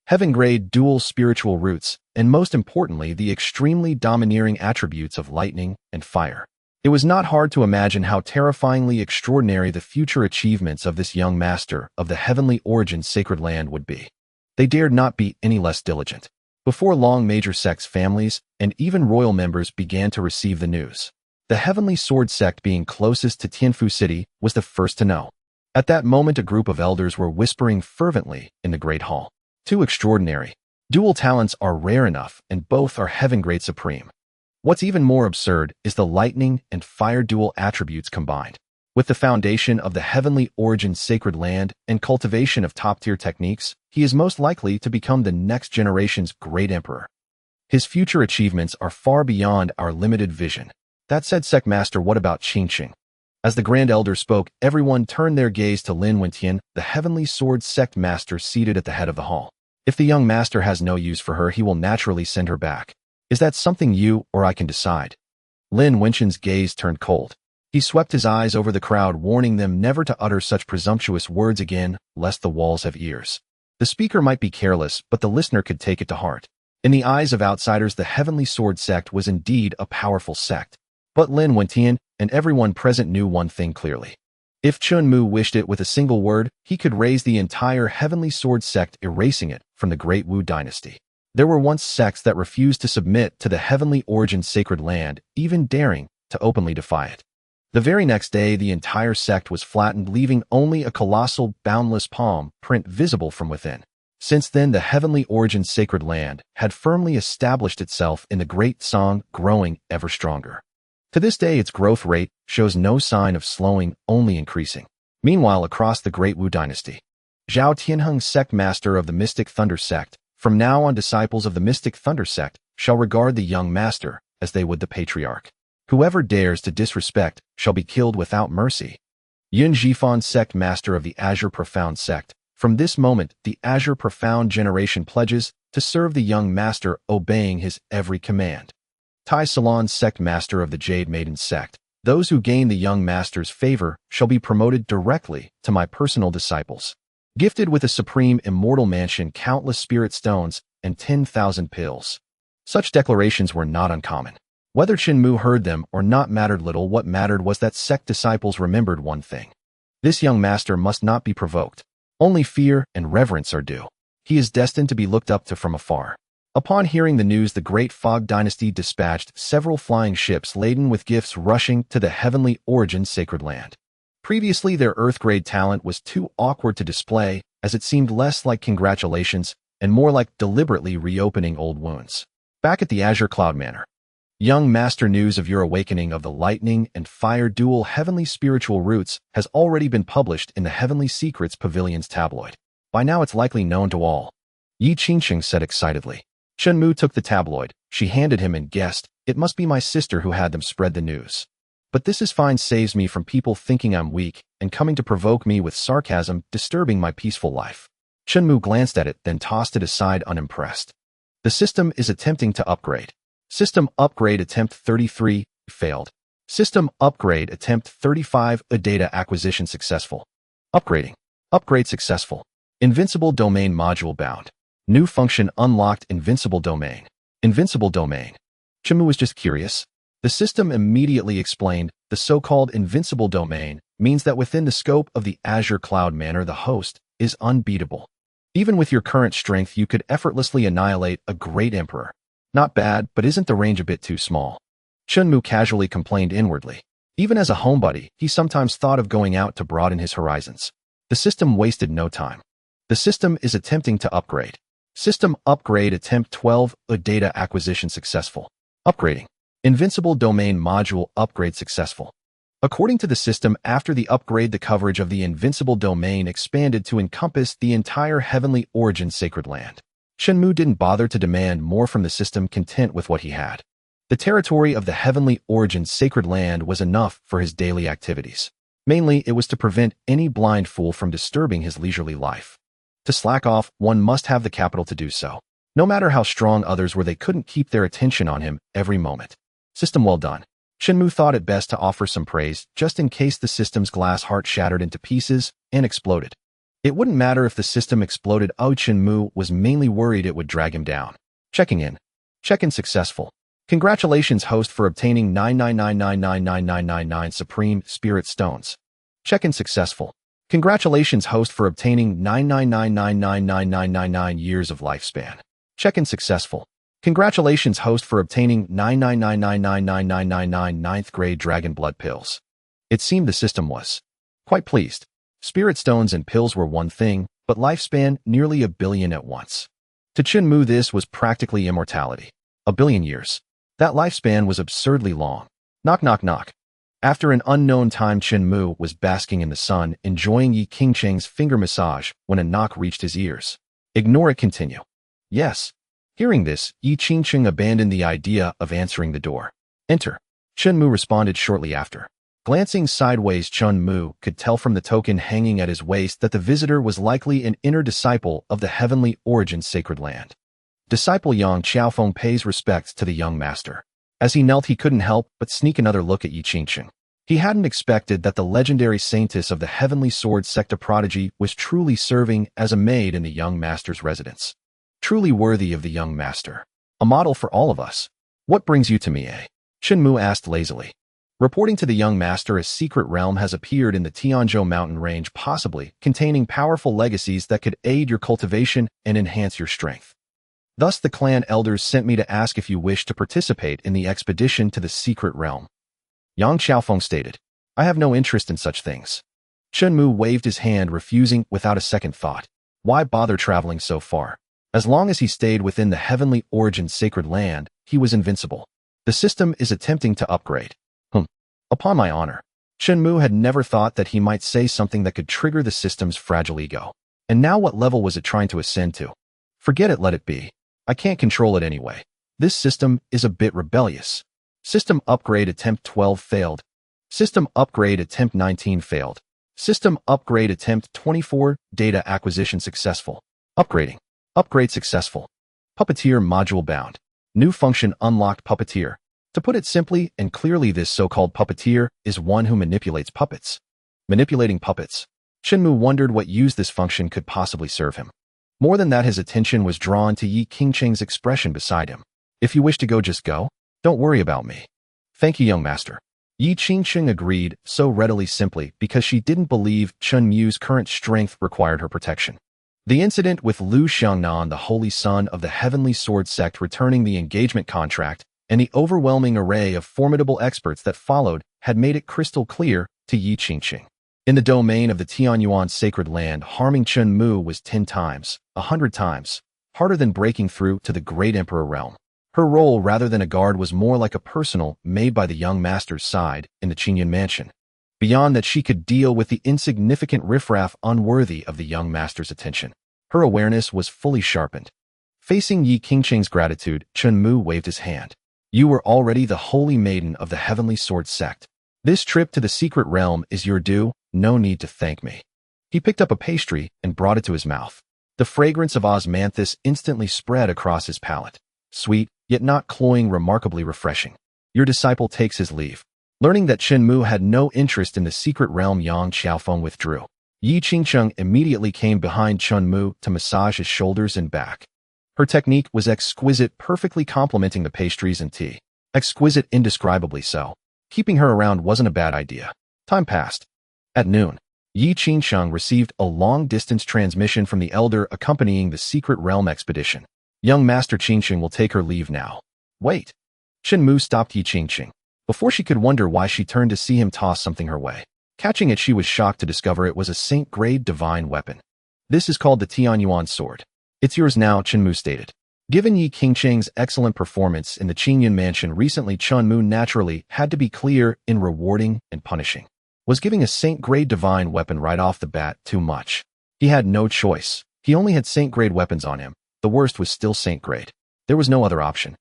Heaven-grade dual spiritual roots, and most importantly, the extremely domineering attributes of lightning and fire. It was not hard to imagine how terrifyingly extraordinary the future achievements of this young master of the heavenly origin sacred land would be. They dared not be any less diligent. Before long, major sects, families, and even royal members began to receive the news. The Heavenly Sword sect, being closest to Tianfu City, was the first to know. At that moment, a group of elders were whispering fervently in the Great Hall. Too extraordinary. Dual talents are rare enough, and both are heaven-grade supreme. What's even more absurd is the lightning and fire dual attributes combined. With the foundation of the heavenly origin sacred land and cultivation of top-tier techniques, he is most likely to become the next generation's great emperor. His future achievements are far beyond our limited vision. That said, Sect Master, what about Qingqing? As the Grand Elder spoke, everyone turned their gaze to Lin Wentian, the Heavenly Sword Sect Master seated at the head of the hall. If the young master has no use for her, he will naturally send her back. Is that something you or I can decide? Lin Wentian's gaze turned cold. He swept his eyes over the crowd, warning them never to utter such presumptuous words again, lest the walls have ears. The speaker might be careless, but the listener could take it to heart. In the eyes of outsiders, the Heavenly Sword sect was indeed a powerful sect. But Lin Wentian and everyone present knew one thing clearly. If Chen Mu wished it with a single word, he could raise the entire Heavenly Sword sect, erasing it from the Great Wu dynasty. There were once sects that refused to submit to the heavenly origin sacred land, even daring to openly defy it. The very next day, the entire sect was flattened, leaving only a colossal, boundless palm print visible from within. Since then, the heavenly origin sacred land had firmly established itself in the Great Song, growing ever stronger. To this day, its growth rate shows no sign of slowing, only increasing. Meanwhile, across the Great Wu dynasty, Zhao Tianheng, sect master of the Mystic Thunder sect, from now on disciples of the Mystic Thunder sect shall regard the young master as they would the patriarch. Whoever dares to disrespect shall be killed without mercy. Yun Zhifan, sect master of the Azure Profound sect, from this moment the Azure Profound generation pledges to serve the young master, obeying his every command. Tai Salon, sect master of the Jade Maiden sect, those who gain the young master's favor shall be promoted directly to my personal disciples. Gifted with a supreme immortal mansion, countless spirit stones, and 10,000 pills. Such declarations were not uncommon. Whether Chen Mu heard them or not mattered little. What mattered was that sect disciples remembered one thing. This young master must not be provoked. Only fear and reverence are due. He is destined to be looked up to from afar. Upon hearing the news, the Great Fog Dynasty dispatched several flying ships laden with gifts, rushing to the heavenly origin sacred land. Previously, their Earth-grade talent was too awkward to display, as it seemed less like congratulations and more like deliberately reopening old wounds. Back at the Azure Cloud Manor, young master, news of your awakening of the lightning and fire dual heavenly spiritual roots has already been published in the Heavenly Secrets Pavilion's tabloid. By now it's likely known to all. Yi Qingqing said excitedly. Chen Mu took the tabloid. She handed him and guessed, it must be my sister who had them spread the news. But this is fine, saves me from people thinking I'm weak and coming to provoke me with sarcasm, disturbing my peaceful life. Chen Mu glanced at it, then tossed it aside unimpressed. The system is attempting to upgrade. System upgrade attempt 33, failed. System upgrade attempt 35, a data acquisition successful. Upgrading. Upgrade successful. Invincible domain module bound. New function unlocked, invincible domain. Invincible domain. Chen Mu was just curious. The system immediately explained, the so-called invincible domain means that within the scope of the Azure Cloud Manor, the host is unbeatable. Even with your current strength, you could effortlessly annihilate a great emperor. Not bad, but isn't the range a bit too small? Chen Mu casually complained inwardly. Even as a homebody, he sometimes thought of going out to broaden his horizons. The system wasted no time. The system is attempting to upgrade. System upgrade attempt 12, a data acquisition successful. Upgrading. Invincible Domain Module Upgrade Successful. According to the system, after the upgrade, the coverage of the Invincible Domain expanded to encompass the entire Heavenly Origin Sacred Land. Chen Mu didn't bother to demand more from the system, content with what he had. The territory of the Heavenly Origin Sacred Land was enough for his daily activities. Mainly, it was to prevent any blind fool from disturbing his leisurely life. To slack off, one must have the capital to do so. No matter how strong others were, they couldn't keep their attention on him every moment. System well done. Chen Mu thought it best to offer some praise, just in case the system's glass heart shattered into pieces and exploded. It wouldn't matter if the system exploded. Chen Mu was mainly worried it would drag him down. Checking in. Check-in successful. Congratulations, host, for obtaining 999999999 Supreme Spirit Stones. Check-in successful. Congratulations, host, for obtaining 999999999 years of lifespan. Check-in successful. Congratulations, host, for obtaining 999999999 ninth grade dragon blood pills. It seemed the system was quite pleased. Spirit stones and pills were one thing, but lifespan nearly 1 billion at once. To Chen Mu, this was practically immortality. 1 billion years. That lifespan was absurdly long. Knock, knock, knock. After an unknown time, Chen Mu was basking in the sun, enjoying Yi Qingcheng's finger massage, when a knock reached his ears. Ignore it, continue. Yes. Hearing this, Yi Qingcheng abandoned the idea of answering the door. Enter. Chen Mu responded shortly after. Glancing sideways, Chen Mu could tell from the token hanging at his waist that the visitor was likely an inner disciple of the Heavenly Origin Sacred Land. Disciple Yang Xiaofeng pays respects to the young master. As he knelt, he couldn't help but sneak another look at Yi Qingcheng. He hadn't expected that the legendary saintess of the Heavenly Sword Secta prodigy was truly serving as a maid in the young master's residence. Truly worthy of the young master. A model for all of us. What brings you to me, eh? Chen Mu asked lazily. Reporting to the young master, a secret realm has appeared in the Tianzhou mountain range, possibly containing powerful legacies that could aid your cultivation and enhance your strength. Thus, the clan elders sent me to ask if you wish to participate in the expedition to the secret realm. Yang Xiaofeng stated. I have no interest in such things. Chen Mu waved his hand, refusing without a second thought. Why bother traveling so far? As long as he stayed within the Heavenly Origin Sacred Land, he was invincible. The system is attempting to upgrade. Upon my honor. Chen Mu had never thought that he might say something that could trigger the system's fragile ego. And now what level was it trying to ascend to? Forget it, let it be. I can't control it anyway. This system is a bit rebellious. System upgrade attempt 12 failed. System upgrade attempt 19 failed. System upgrade attempt 24, data acquisition successful. Upgrading. Upgrade successful. Puppeteer module bound. New function unlocked, puppeteer. To put it simply and clearly, this so-called puppeteer is one who manipulates puppets. Manipulating puppets. Chen Mu wondered what use this function could possibly serve him. More than that, his attention was drawn to Yi Qingcheng's expression beside him. If you wish to go, just go. Don't worry about me. Thank you, young master. Yi Qingcheng agreed so readily, simply because she didn't believe Chen Mu's current strength required her protection. The incident with Liu Xiangnan, the holy son of the Heavenly Sword Sect, returning the engagement contract, and the overwhelming array of formidable experts that followed had made it crystal clear to Yi Qingcheng. In the domain of the Tianyuan Sacred Land, harming Chen Mu was 10 times, 100 times, harder than breaking through to the Great Emperor realm. Her role, rather than a guard, was more like a personal made by the young master's side in the Qingyan mansion. Beyond that, she could deal with the insignificant riffraff unworthy of the young master's attention. Her awareness was fully sharpened. Facing Yi Qingcheng's gratitude, Chen Mu waved his hand. You were already the holy maiden of the Heavenly Sword Sect. This trip to the secret realm is your due, no need to thank me. He picked up a pastry and brought it to his mouth. The fragrance of osmanthus instantly spread across his palate. Sweet, yet not cloying, remarkably refreshing. Your disciple takes his leave. Learning that Chen Mu had no interest in the secret realm, Yang Xiaofeng withdrew. Yi Qingcheng immediately came behind Chen Mu to massage his shoulders and back. Her technique was exquisite, perfectly complementing the pastries and tea. Exquisite, indescribably so. Keeping her around wasn't a bad idea. Time passed. At noon, Yi Qingcheng received a long-distance transmission from the elder accompanying the secret realm expedition. Young Master Qingcheng will take her leave now. Wait. Chen Mu stopped Yi Qingcheng. Before she could wonder why, she turned to see him toss something her way. Catching it, she was shocked to discover it was a saint-grade divine weapon. This is called the Tianyuan sword. It's yours now, Chen Mu stated. Given Yi Qingqing's excellent performance in the Qingyun mansion recently, Chen Mu naturally had to be clear in rewarding and punishing. Was giving a Saint-grade divine weapon right off the bat too much? He had no choice. He only had Saint-grade weapons on him. The worst was still Saint-grade. There was no other option.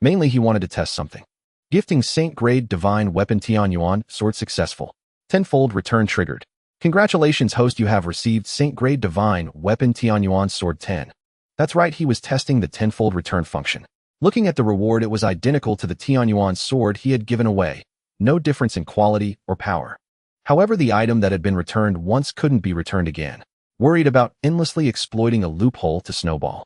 Mainly he wanted to test something. Gifting Saint-grade divine weapon Tianyuan sword successful. Tenfold return triggered. Congratulations host, you have received Saint-grade divine weapon Tianyuan sword 10. That's right, he was testing the tenfold return function. Looking at the reward, it was identical to the Tianyuan sword he had given away. No difference in quality or power. However, the item that had been returned once couldn't be returned again. Worried about endlessly exploiting a loophole to snowball.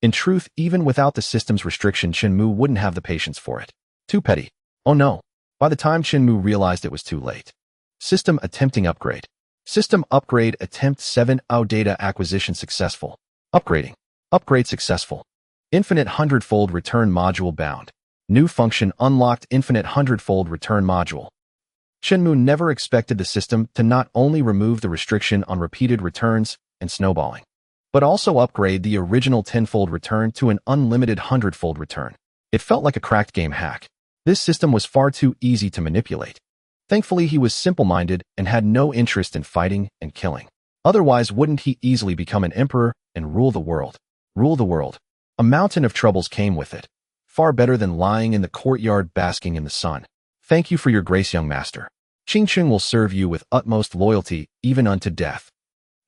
In truth, even without the system's restriction, Chen Mu wouldn't have the patience for it. Too petty. Oh no. By the time Chen Mu realized, it was too late. System attempting upgrade. System upgrade attempt 7.0 data acquisition successful. Upgrading. Upgrade successful. Infinite hundredfold return module bound. New function unlocked, infinite hundredfold return module. Chen Mu never expected the system to not only remove the restriction on repeated returns and snowballing, but also upgrade the original tenfold return to an unlimited hundredfold return. It felt like a cracked game hack. This system was far too easy to manipulate. Thankfully, he was simple-minded and had no interest in fighting and killing. Otherwise, wouldn't he easily become an emperor and rule the world? Rule the world. A mountain of troubles came with it. Far better than lying in the courtyard basking in the sun. Thank you for your grace, young master. Qingqing will serve you with utmost loyalty, even unto death.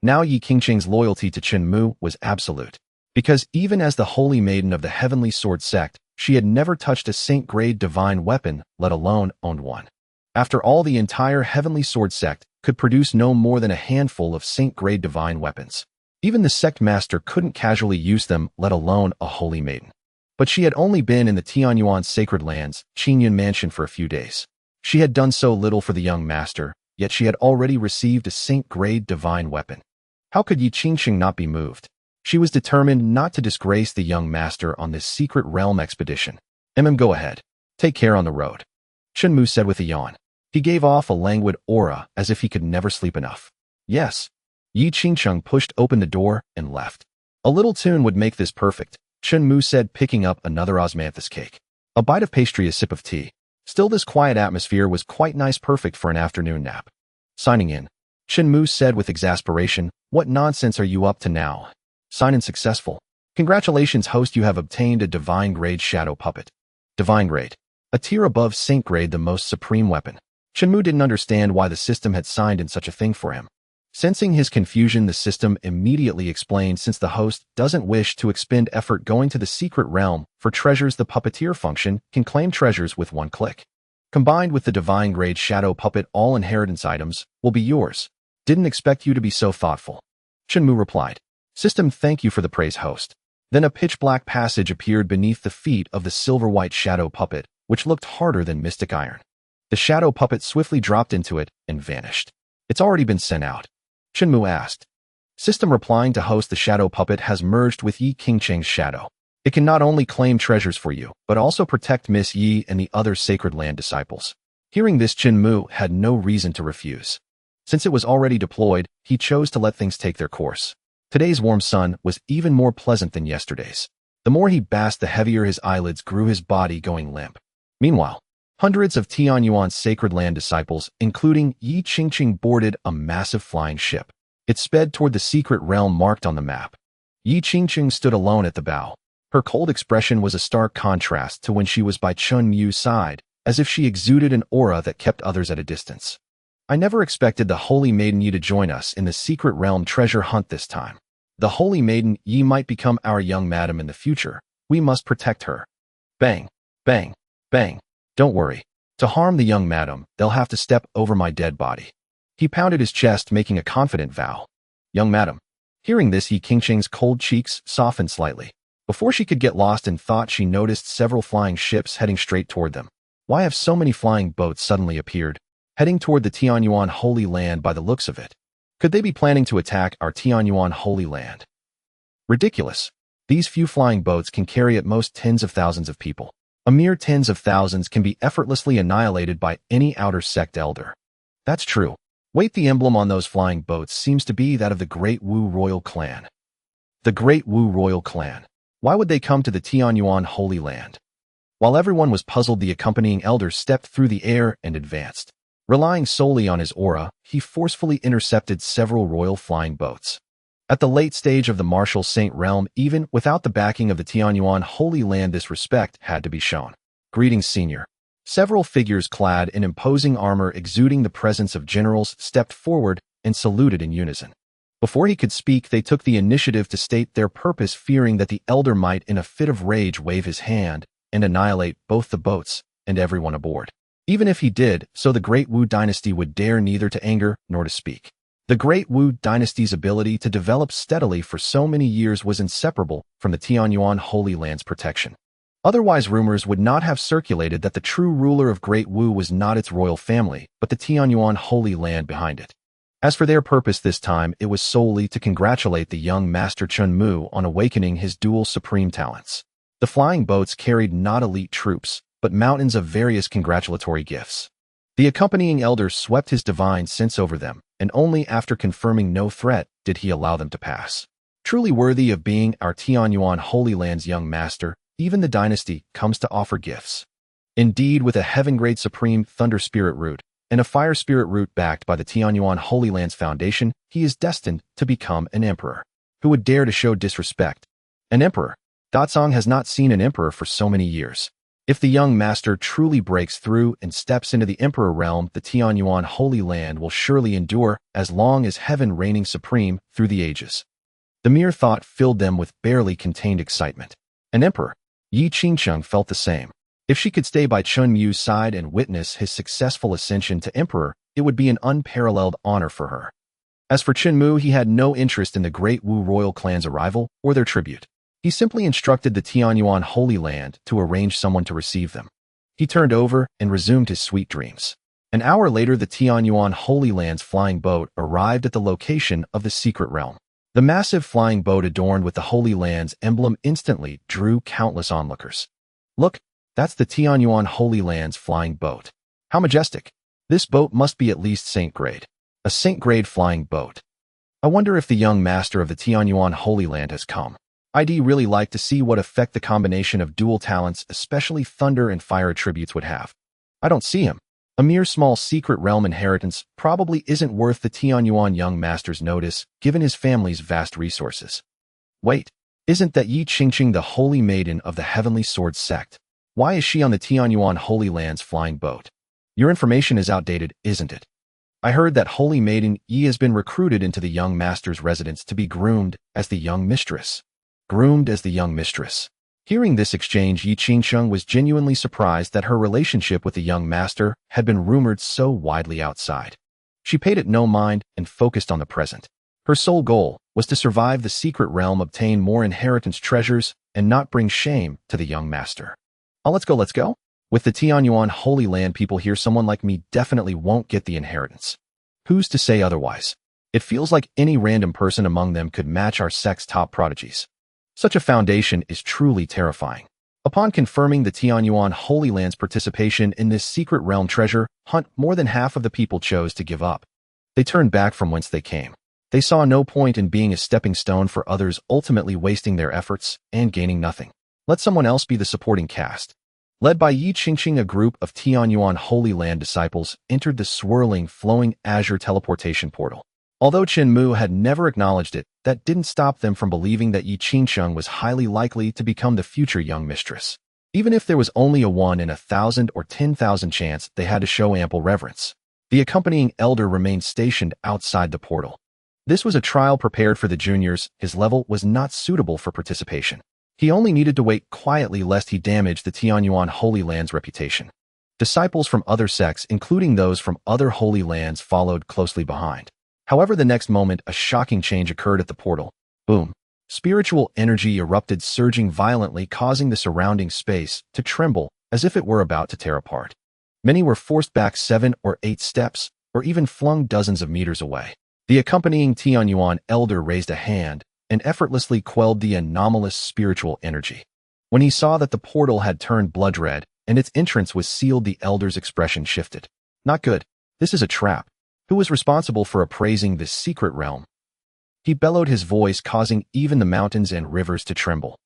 Now Yi Qingqing's loyalty to Chen Mu was absolute. Because even as the holy maiden of the heavenly sword sect, she had never touched a saint-grade divine weapon, let alone owned one. After all, the entire heavenly sword sect could produce no more than a handful of saint-grade divine weapons. Even the sect master couldn't casually use them, let alone a holy maiden. But she had only been in the Tianyuan sacred lands, Qingyun mansion, for a few days. She had done so little for the young master, yet she had already received a saint-grade divine weapon. How could Yi Qingqing not be moved? She was determined not to disgrace the young master on this secret realm expedition. Go ahead. Take care on the road. Chen Mu said with a yawn. He gave off a languid aura as if he could never sleep enough. Yes. Yi Qingqing pushed open the door and left. A little tune would make this perfect, Chen Mu said, picking up another osmanthus cake. A bite of pastry, a sip of tea. Still, this quiet atmosphere was quite nice, perfect for an afternoon nap. Signing in. Chen Mu said with exasperation, what nonsense are you up to now? Sign-in successful. Congratulations host, you have obtained a divine grade shadow puppet. Divine grade. A tier above saint grade, the most supreme weapon. Chen Mu didn't understand why the system had signed in such a thing for him. Sensing his confusion, the system immediately explained, since the host doesn't wish to expend effort going to the secret realm for treasures, the puppeteer function can claim treasures with one click. Combined with the divine grade shadow puppet, all inheritance items will be yours. Didn't expect you to be so thoughtful. Chen Mu replied. System, thank you for the praise host. Then a pitch-black passage appeared beneath the feet of the silver-white shadow puppet, which looked harder than mystic iron. The shadow puppet swiftly dropped into it and vanished. It's already been sent out. Chen Mu asked. System replying to host, the shadow puppet has merged with Yi Qingqing's shadow. It can not only claim treasures for you, but also protect Miss Yi and the other sacred land disciples. Hearing this, Chen Mu had no reason to refuse. Since it was already deployed, he chose to let things take their course. Today's warm sun was even more pleasant than yesterday's. The more he basked, the heavier his eyelids grew, his body going limp. Meanwhile, hundreds of Tianyuan's sacred land disciples, including Yi Qingqing, boarded a massive flying ship. It sped toward the secret realm marked on the map. Yi Qingqing stood alone at the bow. Her cold expression was a stark contrast to when she was by Chen Mu's side, as if she exuded an aura that kept others at a distance. I never expected the Holy Maiden Yi to join us in the secret realm treasure hunt this time. The Holy Maiden Yi might become our young madam in the future. We must protect her. Bang, bang, bang. Don't worry. To harm the young madam, they'll have to step over my dead body. He pounded his chest, making a confident vow. Young madam. Hearing this, Yi Qingqing's cold cheeks softened slightly. Before she could get lost in thought, she noticed several flying ships heading straight toward them. Why have so many flying boats suddenly appeared, heading toward the Tianyuan Holy Land by the looks of it? Could they be planning to attack our Tianyuan Holy Land? Ridiculous. These few flying boats can carry at most tens of thousands of people. A mere tens of thousands can be effortlessly annihilated by any outer sect elder. That's true. Wait, the emblem on those flying boats seems to be that of the Great Wu Royal Clan. The Great Wu Royal Clan. Why would they come to the Tianyuan Holy Land? While everyone was puzzled, the accompanying elder stepped through the air and advanced. Relying solely on his aura, he forcefully intercepted several royal flying boats. At the late stage of the martial saint realm, even without the backing of the Tianyuan Holy Land, this respect had to be shown. Greetings, Senior. Several figures clad in imposing armor exuding the presence of generals stepped forward and saluted in unison. Before he could speak, they took the initiative to state their purpose, fearing that the elder might, in a fit of rage, wave his hand and annihilate both the boats and everyone aboard. Even if he did, so the Great Wu dynasty would dare neither to anger nor to speak. The Great Wu dynasty's ability to develop steadily for so many years was inseparable from the Tianyuan Holy Land's protection. Otherwise, rumors would not have circulated that the true ruler of Great Wu was not its royal family, but the Tianyuan Holy Land behind it. As for their purpose this time, it was solely to congratulate the young master Chen Mu on awakening his dual supreme talents. The flying boats carried not elite troops, but mountains of various congratulatory gifts. The accompanying elder swept his divine sense over them, and only after confirming no threat did he allow them to pass. Truly worthy of being our Tianyuan Holy Land's young master, even the dynasty comes to offer gifts. Indeed, with a heaven-grade supreme thunder spirit root and a fire spirit root backed by the Tianyuan Holy Land's foundation, he is destined to become an emperor. Who would dare to show disrespect? An emperor? Datsong has not seen an emperor for so many years. If the young master truly breaks through and steps into the emperor realm, the Tianyuan Holy Land will surely endure as long as heaven reigning supreme through the ages. The mere thought filled them with barely contained excitement. An emperor? Yi Qingcheng felt the same. If she could stay by Chen Mu's side and witness his successful ascension to emperor, it would be an unparalleled honor for her. As for Chen Mu, he had no interest in the Great Wu royal clan's arrival or their tribute. He simply instructed the Tianyuan Holy Land to arrange someone to receive them. He turned over and resumed his sweet dreams. An hour later, the Tianyuan Holy Land's flying boat arrived at the location of the secret realm. The massive flying boat adorned with the Holy Land's emblem instantly drew countless onlookers. Look, that's the Tianyuan Holy Land's flying boat. How majestic! This boat must be at least saint grade. A saint grade flying boat. I wonder if the young master of the Tianyuan Holy Land has come. I'd really like to see what effect the combination of dual talents, especially thunder and fire attributes, would have. I don't see him. A mere small secret realm inheritance probably isn't worth the Tianyuan young master's notice, given his family's vast resources. Wait, isn't that Yi Qingqing the holy maiden of the Heavenly Sword sect? Why is she on the Tianyuan Holy Land's flying boat? Your information is outdated, isn't it? I heard that holy maiden Yi has been recruited into the young master's residence to be groomed as the young mistress. Groomed as the young mistress. Hearing this exchange, Yi Qingcheng was genuinely surprised that her relationship with the young master had been rumored so widely outside. She paid it no mind and focused on the present. Her sole goal was to survive the secret realm, obtain more inheritance treasures, and not bring shame to the young master. Oh, let's go. With the Tianyuan Holy Land people here, someone like me definitely won't get the inheritance. Who's to say otherwise? It feels like any random person among them could match our sect's top prodigies. Such a foundation is truly terrifying. Upon confirming the Tianyuan Holy Land's participation in this secret realm treasure hunt, more than half of the people chose to give up. They turned back from whence they came. They saw no point in being a stepping stone for others, ultimately wasting their efforts and gaining nothing. Let someone else be the supporting cast. Led by Yi Qingqing, a group of Tianyuan Holy Land disciples entered the swirling, flowing azure teleportation portal. Although Chen Mu had never acknowledged it, that didn't stop them from believing that Yi Qingcheng was highly likely to become the future young mistress. Even if there was only a 1 in 1,000 or 10,000 chance, they had to show ample reverence. The accompanying elder remained stationed outside the portal. This was a trial prepared for the juniors. His level was not suitable for participation. He only needed to wait quietly lest he damage the Tianyuan Holy Land's reputation. Disciples from other sects, including those from other holy lands, followed closely behind. However, the next moment, a shocking change occurred at the portal. Boom. Spiritual energy erupted, surging violently, causing the surrounding space to tremble as if it were about to tear apart. Many were forced back 7 or 8 steps, or even flung dozens of meters away. The accompanying Tianyuan elder raised a hand and effortlessly quelled the anomalous spiritual energy. When he saw that the portal had turned blood red and its entrance was sealed, the elder's expression shifted. Not good. This is a trap. Who was responsible for appraising this secret realm? He bellowed, his voice causing even the mountains and rivers to tremble.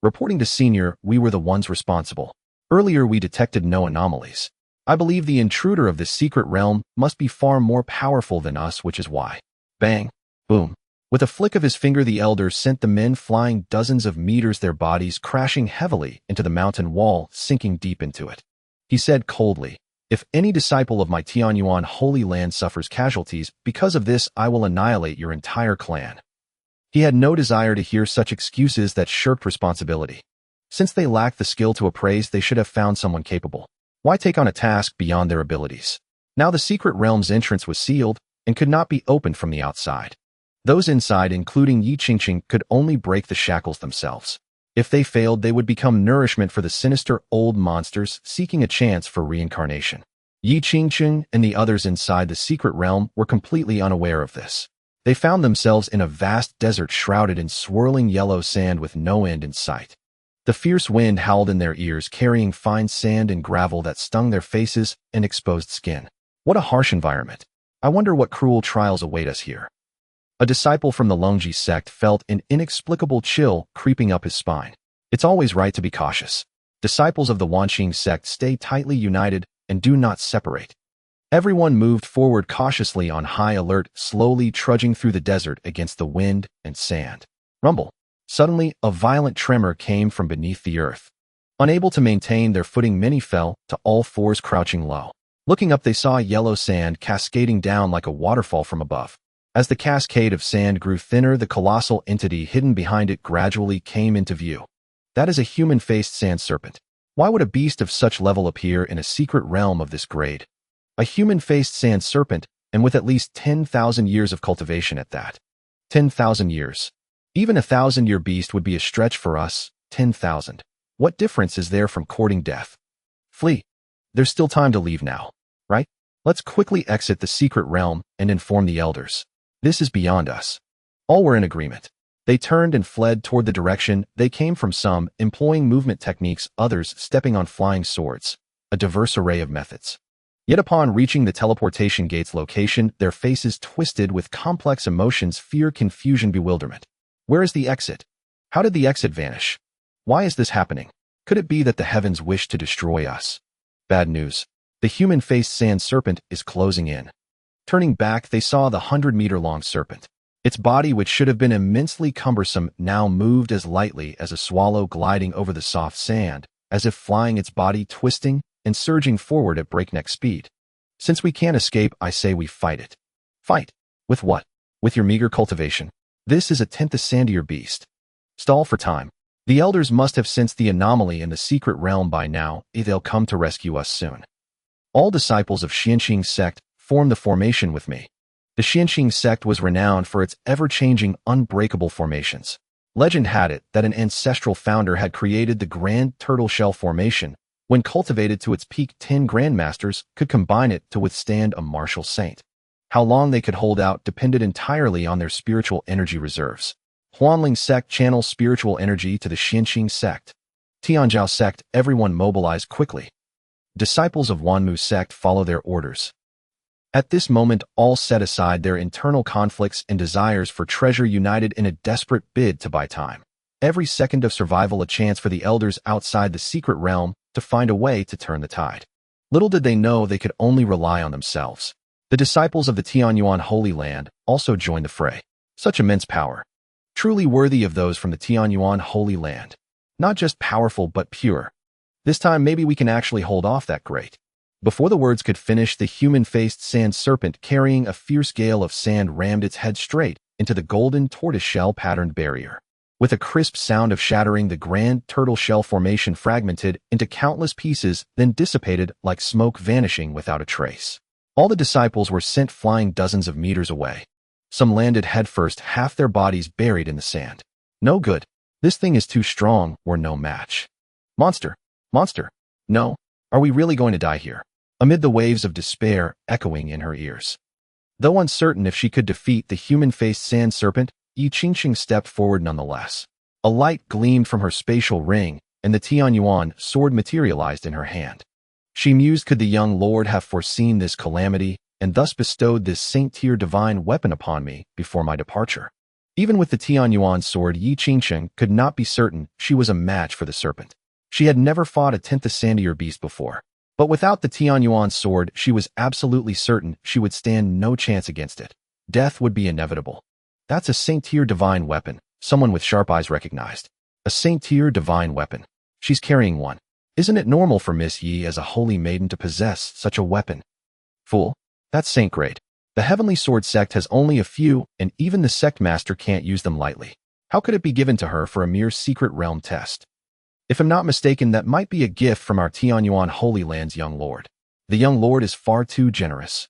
Reporting to Senior, we were the ones responsible. Earlier we detected no anomalies. I believe the intruder of this secret realm must be far more powerful than us, which is why. Bang. Boom. With a flick of his finger, the elder sent the men flying dozens of meters, their bodies crashing heavily into the mountain wall, sinking deep into it. He said coldly, "If any disciple of my Tianyuan Holy Land suffers casualties because of this, I will annihilate your entire clan." He had no desire to hear such excuses that shirked responsibility. Since they lacked the skill to appraise, they should have found someone capable. Why take on a task beyond their abilities? Now the secret realm's entrance was sealed and could not be opened from the outside. Those inside, including Yi Qingqing, could only break the shackles themselves. If they failed, they would become nourishment for the sinister old monsters seeking a chance for reincarnation. Yi Qingqing and the others inside the secret realm were completely unaware of this. They found themselves in a vast desert shrouded in swirling yellow sand with no end in sight. The fierce wind howled in their ears, carrying fine sand and gravel that stung their faces and exposed skin. What a harsh environment. I wonder what cruel trials await us here. A disciple from the Longji sect felt an inexplicable chill creeping up his spine. It's always right to be cautious. Disciples of the Wanqing sect stay tightly united and do not separate. Everyone moved forward cautiously on high alert, slowly trudging through the desert against the wind and sand. Rumble. Suddenly, a violent tremor came from beneath the earth. Unable to maintain their footing, many fell to all fours, crouching low. Looking up, they saw yellow sand cascading down like a waterfall from above. As the cascade of sand grew thinner, the colossal entity hidden behind it gradually came into view. That is a human-faced sand serpent. Why would a beast of such level appear in a secret realm of this grade? A human-faced sand serpent, and with at least 10,000 years of cultivation at that. 10,000 years. Even a 1,000-year beast would be a stretch for us. 10,000. What difference is there from courting death? Flee. There's still time to leave now, right? Let's quickly exit the secret realm and inform the elders. This is beyond us. All were in agreement. They turned and fled toward the direction they came from, some employing movement techniques, others stepping on flying swords. A diverse array of methods. Yet upon reaching the teleportation gate's location, their faces twisted with complex emotions: fear, confusion, bewilderment. Where is the exit? How did the exit vanish? Why is this happening? Could it be that the heavens wish to destroy us? Bad news. The human-faced sand serpent is closing in. Turning back, they saw the 100-meter-long serpent. Its body, which should have been immensely cumbersome, now moved as lightly as a swallow gliding over the soft sand, as if flying, its body twisting and surging forward at breakneck speed. Since we can't escape, I say we fight it. Fight? With what? With your meager cultivation. This is a tenth the sandier beast. Stall for time. The elders must have sensed the anomaly in the secret realm by now. They'll come to rescue us soon. All disciples of Xianqing sect form the formation with me. The Xianqing sect was renowned for its ever-changing, unbreakable formations. Legend had it that an ancestral founder had created the Grand Turtle Shell formation. When cultivated to its peak, 10 grandmasters could combine it to withstand a martial saint. How long they could hold out depended entirely on their spiritual energy reserves. Huanling sect channels spiritual energy to the Xianqing sect. Tianzhao sect, everyone mobilized quickly. Disciples of Wanmu sect follow their orders. At this moment, all set aside their internal conflicts and desires for treasure, united in a desperate bid to buy time. Every second of survival a chance for the elders outside the secret realm to find a way to turn the tide. Little did they know they could only rely on themselves. The disciples of the Tianyuan Holy Land also joined the fray. Such immense power. Truly worthy of those from the Tianyuan Holy Land. Not just powerful, but pure. This time maybe we can actually hold off that great. Before the words could finish, the human-faced sand serpent carrying a fierce gale of sand rammed its head straight into the golden tortoiseshell-patterned barrier. With a crisp sound of shattering, the grand turtle shell formation fragmented into countless pieces, then dissipated like smoke, vanishing without a trace. All the disciples were sent flying dozens of meters away. Some landed headfirst, half their bodies buried in the sand. No good. This thing is too strong, we're no match. Monster. Monster. No. Are we really going to die here? Amid the waves of despair echoing in her ears. Though uncertain if she could defeat the human-faced sand serpent, Yi Qingqing stepped forward nonetheless. A light gleamed from her spatial ring, and the Tianyuan sword materialized in her hand. She mused, could the young lord have foreseen this calamity, and thus bestowed this saint-tier divine weapon upon me before my departure? Even with the Tianyuan sword, Yi Qingsheng could not be certain she was a match for the serpent. She had never fought a 10th Sandier beast before. But without the Tianyuan sword, she was absolutely certain she would stand no chance against it. Death would be inevitable. That's a Saint-tier divine weapon, someone with sharp eyes recognized. A Saint-tier divine weapon. She's carrying one. Isn't it normal for Miss Yi as a holy maiden to possess such a weapon? Fool. That's Saint grade. The Heavenly Sword sect has only a few, and even the sect master can't use them lightly. How could it be given to her for a mere secret realm test? If I'm not mistaken, that might be a gift from our Tianyuan Holy Land's young lord. The young lord is far too generous.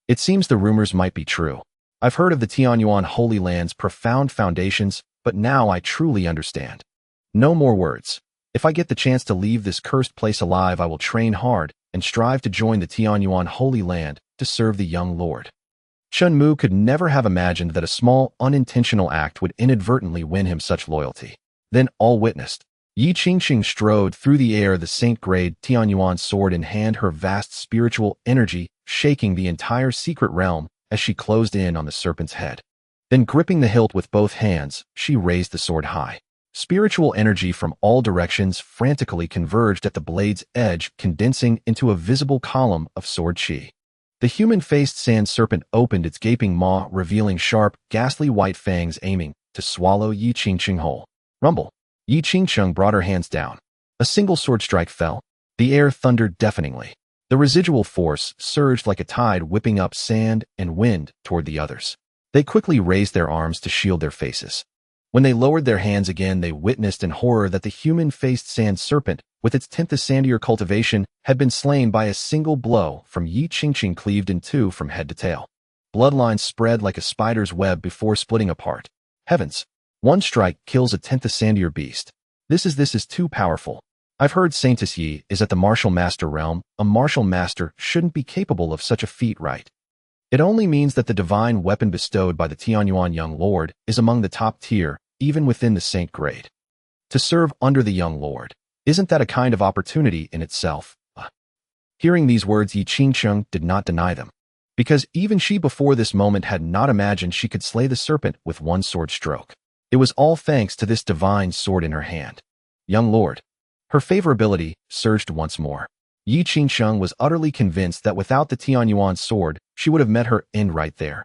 It seems the rumors might be true. I've heard of the Tianyuan Holy Land's profound foundations, but now I truly understand. No more words. If I get the chance to leave this cursed place alive, I will train hard and strive to join the Tianyuan Holy Land to serve the young lord. Chen Mu could never have imagined that a small, unintentional act would inadvertently win him such loyalty. Then all witnessed. Yi Qingsheng strode through the air, the Saint-grade Tianyuan sword in hand, her vast spiritual energy shaking the entire secret realm as she closed in on the serpent's head. Then gripping the hilt with both hands, she raised the sword high. Spiritual energy from all directions frantically converged at the blade's edge, condensing into a visible column of sword chi. The human-faced sand serpent opened its gaping maw, revealing sharp, ghastly white fangs aiming to swallow Yi Qingsheng whole. Rumble. Yi Qingsheng brought her hands down. A single sword strike fell. The air thundered deafeningly. The residual force surged like a tide, whipping up sand and wind toward the others. They quickly raised their arms to shield their faces. When they lowered their hands again, they witnessed in horror that the human-faced sand serpent, with its 10th Sandier cultivation, had been slain by a single blow from Yi Qingsheng, cleaved in two from head to tail. Bloodlines spread like a spider's web before splitting apart. Heavens! One strike kills a 10th Sandier beast. This is too powerful. I've heard Saintess Yi is at the martial master realm. A martial master shouldn't be capable of such a feat, right? It only means that the divine weapon bestowed by the Tianyuan young lord is among the top tier, even within the saint grade. To serve under the young lord, isn't that a kind of opportunity in itself? Hearing these words, Yi Qingsheng did not deny them, because even she before this moment had not imagined she could slay the serpent with one sword stroke. It was all thanks to this divine sword in her hand. Young lord. Her favorability surged once more. Yi Qingsheng was utterly convinced that without the Tianyuan sword, she would have met her end right there.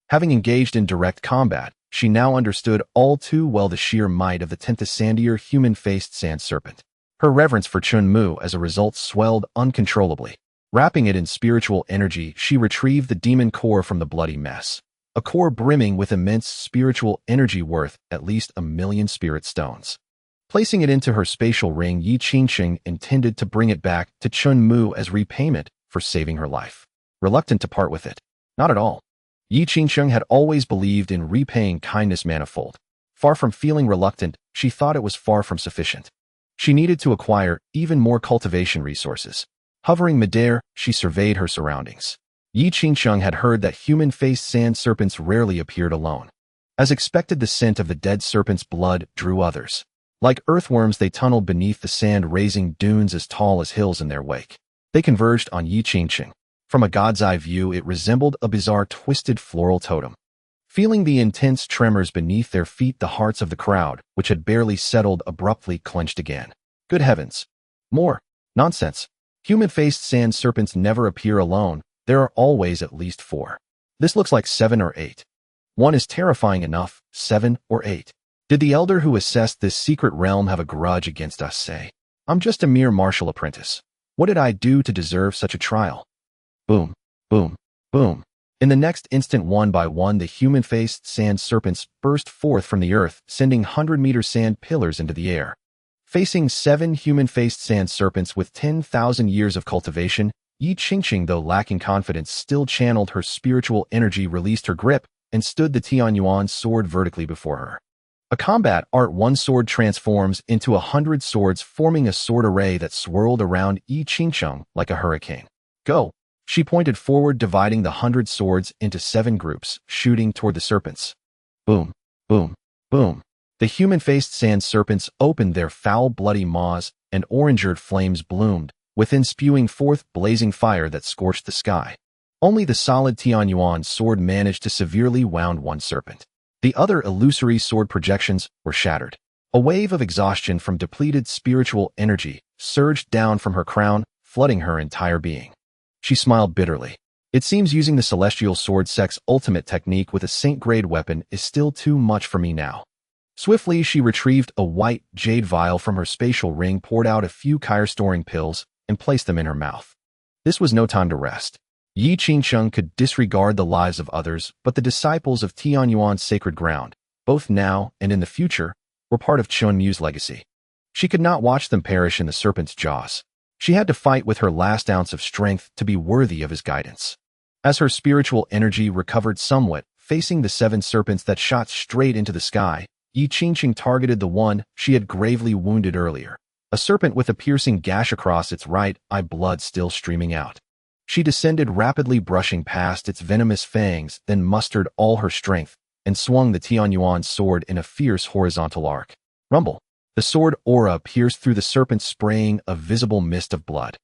Having engaged in direct combat, she now understood all too well the sheer might of the 10th Sandier human-faced sand serpent. Her reverence for Chen Mu as a result swelled uncontrollably. Wrapping it in spiritual energy, she retrieved the demon core from the bloody mess. A core brimming with immense spiritual energy worth at least 1,000,000 spirit stones. Placing it into her spatial ring, Yi Qingsheng intended to bring it back to Chen Mu as repayment for saving her life. Reluctant to part with it? Not at all. Yi Qingsheng had always believed in repaying kindness manifold. Far from feeling reluctant, she thought it was far from sufficient. She needed to acquire even more cultivation resources. Hovering midair, she surveyed her surroundings. Yi Qingsheng had heard that human-faced sand serpents rarely appeared alone. As expected, the scent of the dead serpent's blood drew others. Like earthworms, they tunneled beneath the sand, raising dunes as tall as hills in their wake. They converged on Yi Qingsheng. From a god's eye view, it resembled a bizarre twisted floral totem. Feeling the intense tremors beneath their feet, the hearts of the crowd, which had barely settled, abruptly clenched again. Good heavens! More nonsense. Human-faced sand serpents never appear alone. There are always at least 4. This looks like 7 or 8. One is terrifying enough. 7 or 8. Did the elder who assessed this secret realm have a grudge against us, say? I'm just a mere martial apprentice. What did I do to deserve such a trial? Boom, boom, boom. In the next instant, one by one, the human-faced sand serpents burst forth from the earth, sending 100-meter sand pillars into the air. Facing 7 human-faced sand serpents with 10,000 years of cultivation, Yi Qingsheng, though lacking confidence, still channeled her spiritual energy, released her grip, and stood the Tianyuan sword vertically before her. A combat art, one sword transforms into 100 swords, forming a sword array that swirled around Yi Qingsheng like a hurricane. Go! She pointed forward, dividing the 100 swords into 7 groups, shooting toward the serpents. Boom, boom, boom. The human-faced sand serpents opened their foul, bloody maws, and orange-eared flames bloomed, within spewing forth blazing fire that scorched the sky. Only the solid Tianyuan sword managed to severely wound one serpent. The other illusory sword projections were shattered. A wave of exhaustion from depleted spiritual energy surged down from her crown, flooding her entire being. She smiled bitterly. It seems using the celestial sword sect's ultimate technique with a saint-grade weapon is still too much for me now. Swiftly, she retrieved a white jade vial from her spatial ring, poured out a few kyre-storing pills, and placed them in her mouth. This was no time to rest. Yi Qingcheng could disregard the lives of others, but the disciples of Tianyuan's sacred ground, both now and in the future, were part of Chen Mu's legacy. She could not watch them perish in the serpent's jaws. She had to fight with her last ounce of strength to be worthy of his guidance. As her spiritual energy recovered somewhat, facing the 7 serpents that shot straight into the sky, Yi Qingcheng targeted the one she had gravely wounded earlier, a serpent with a piercing gash across its right eye, blood still streaming out. She descended rapidly, brushing past its venomous fangs, then mustered all her strength and swung the Tianyuan sword in a fierce horizontal arc. Rumble. The sword aura pierced through the serpent, spraying a visible mist of blood.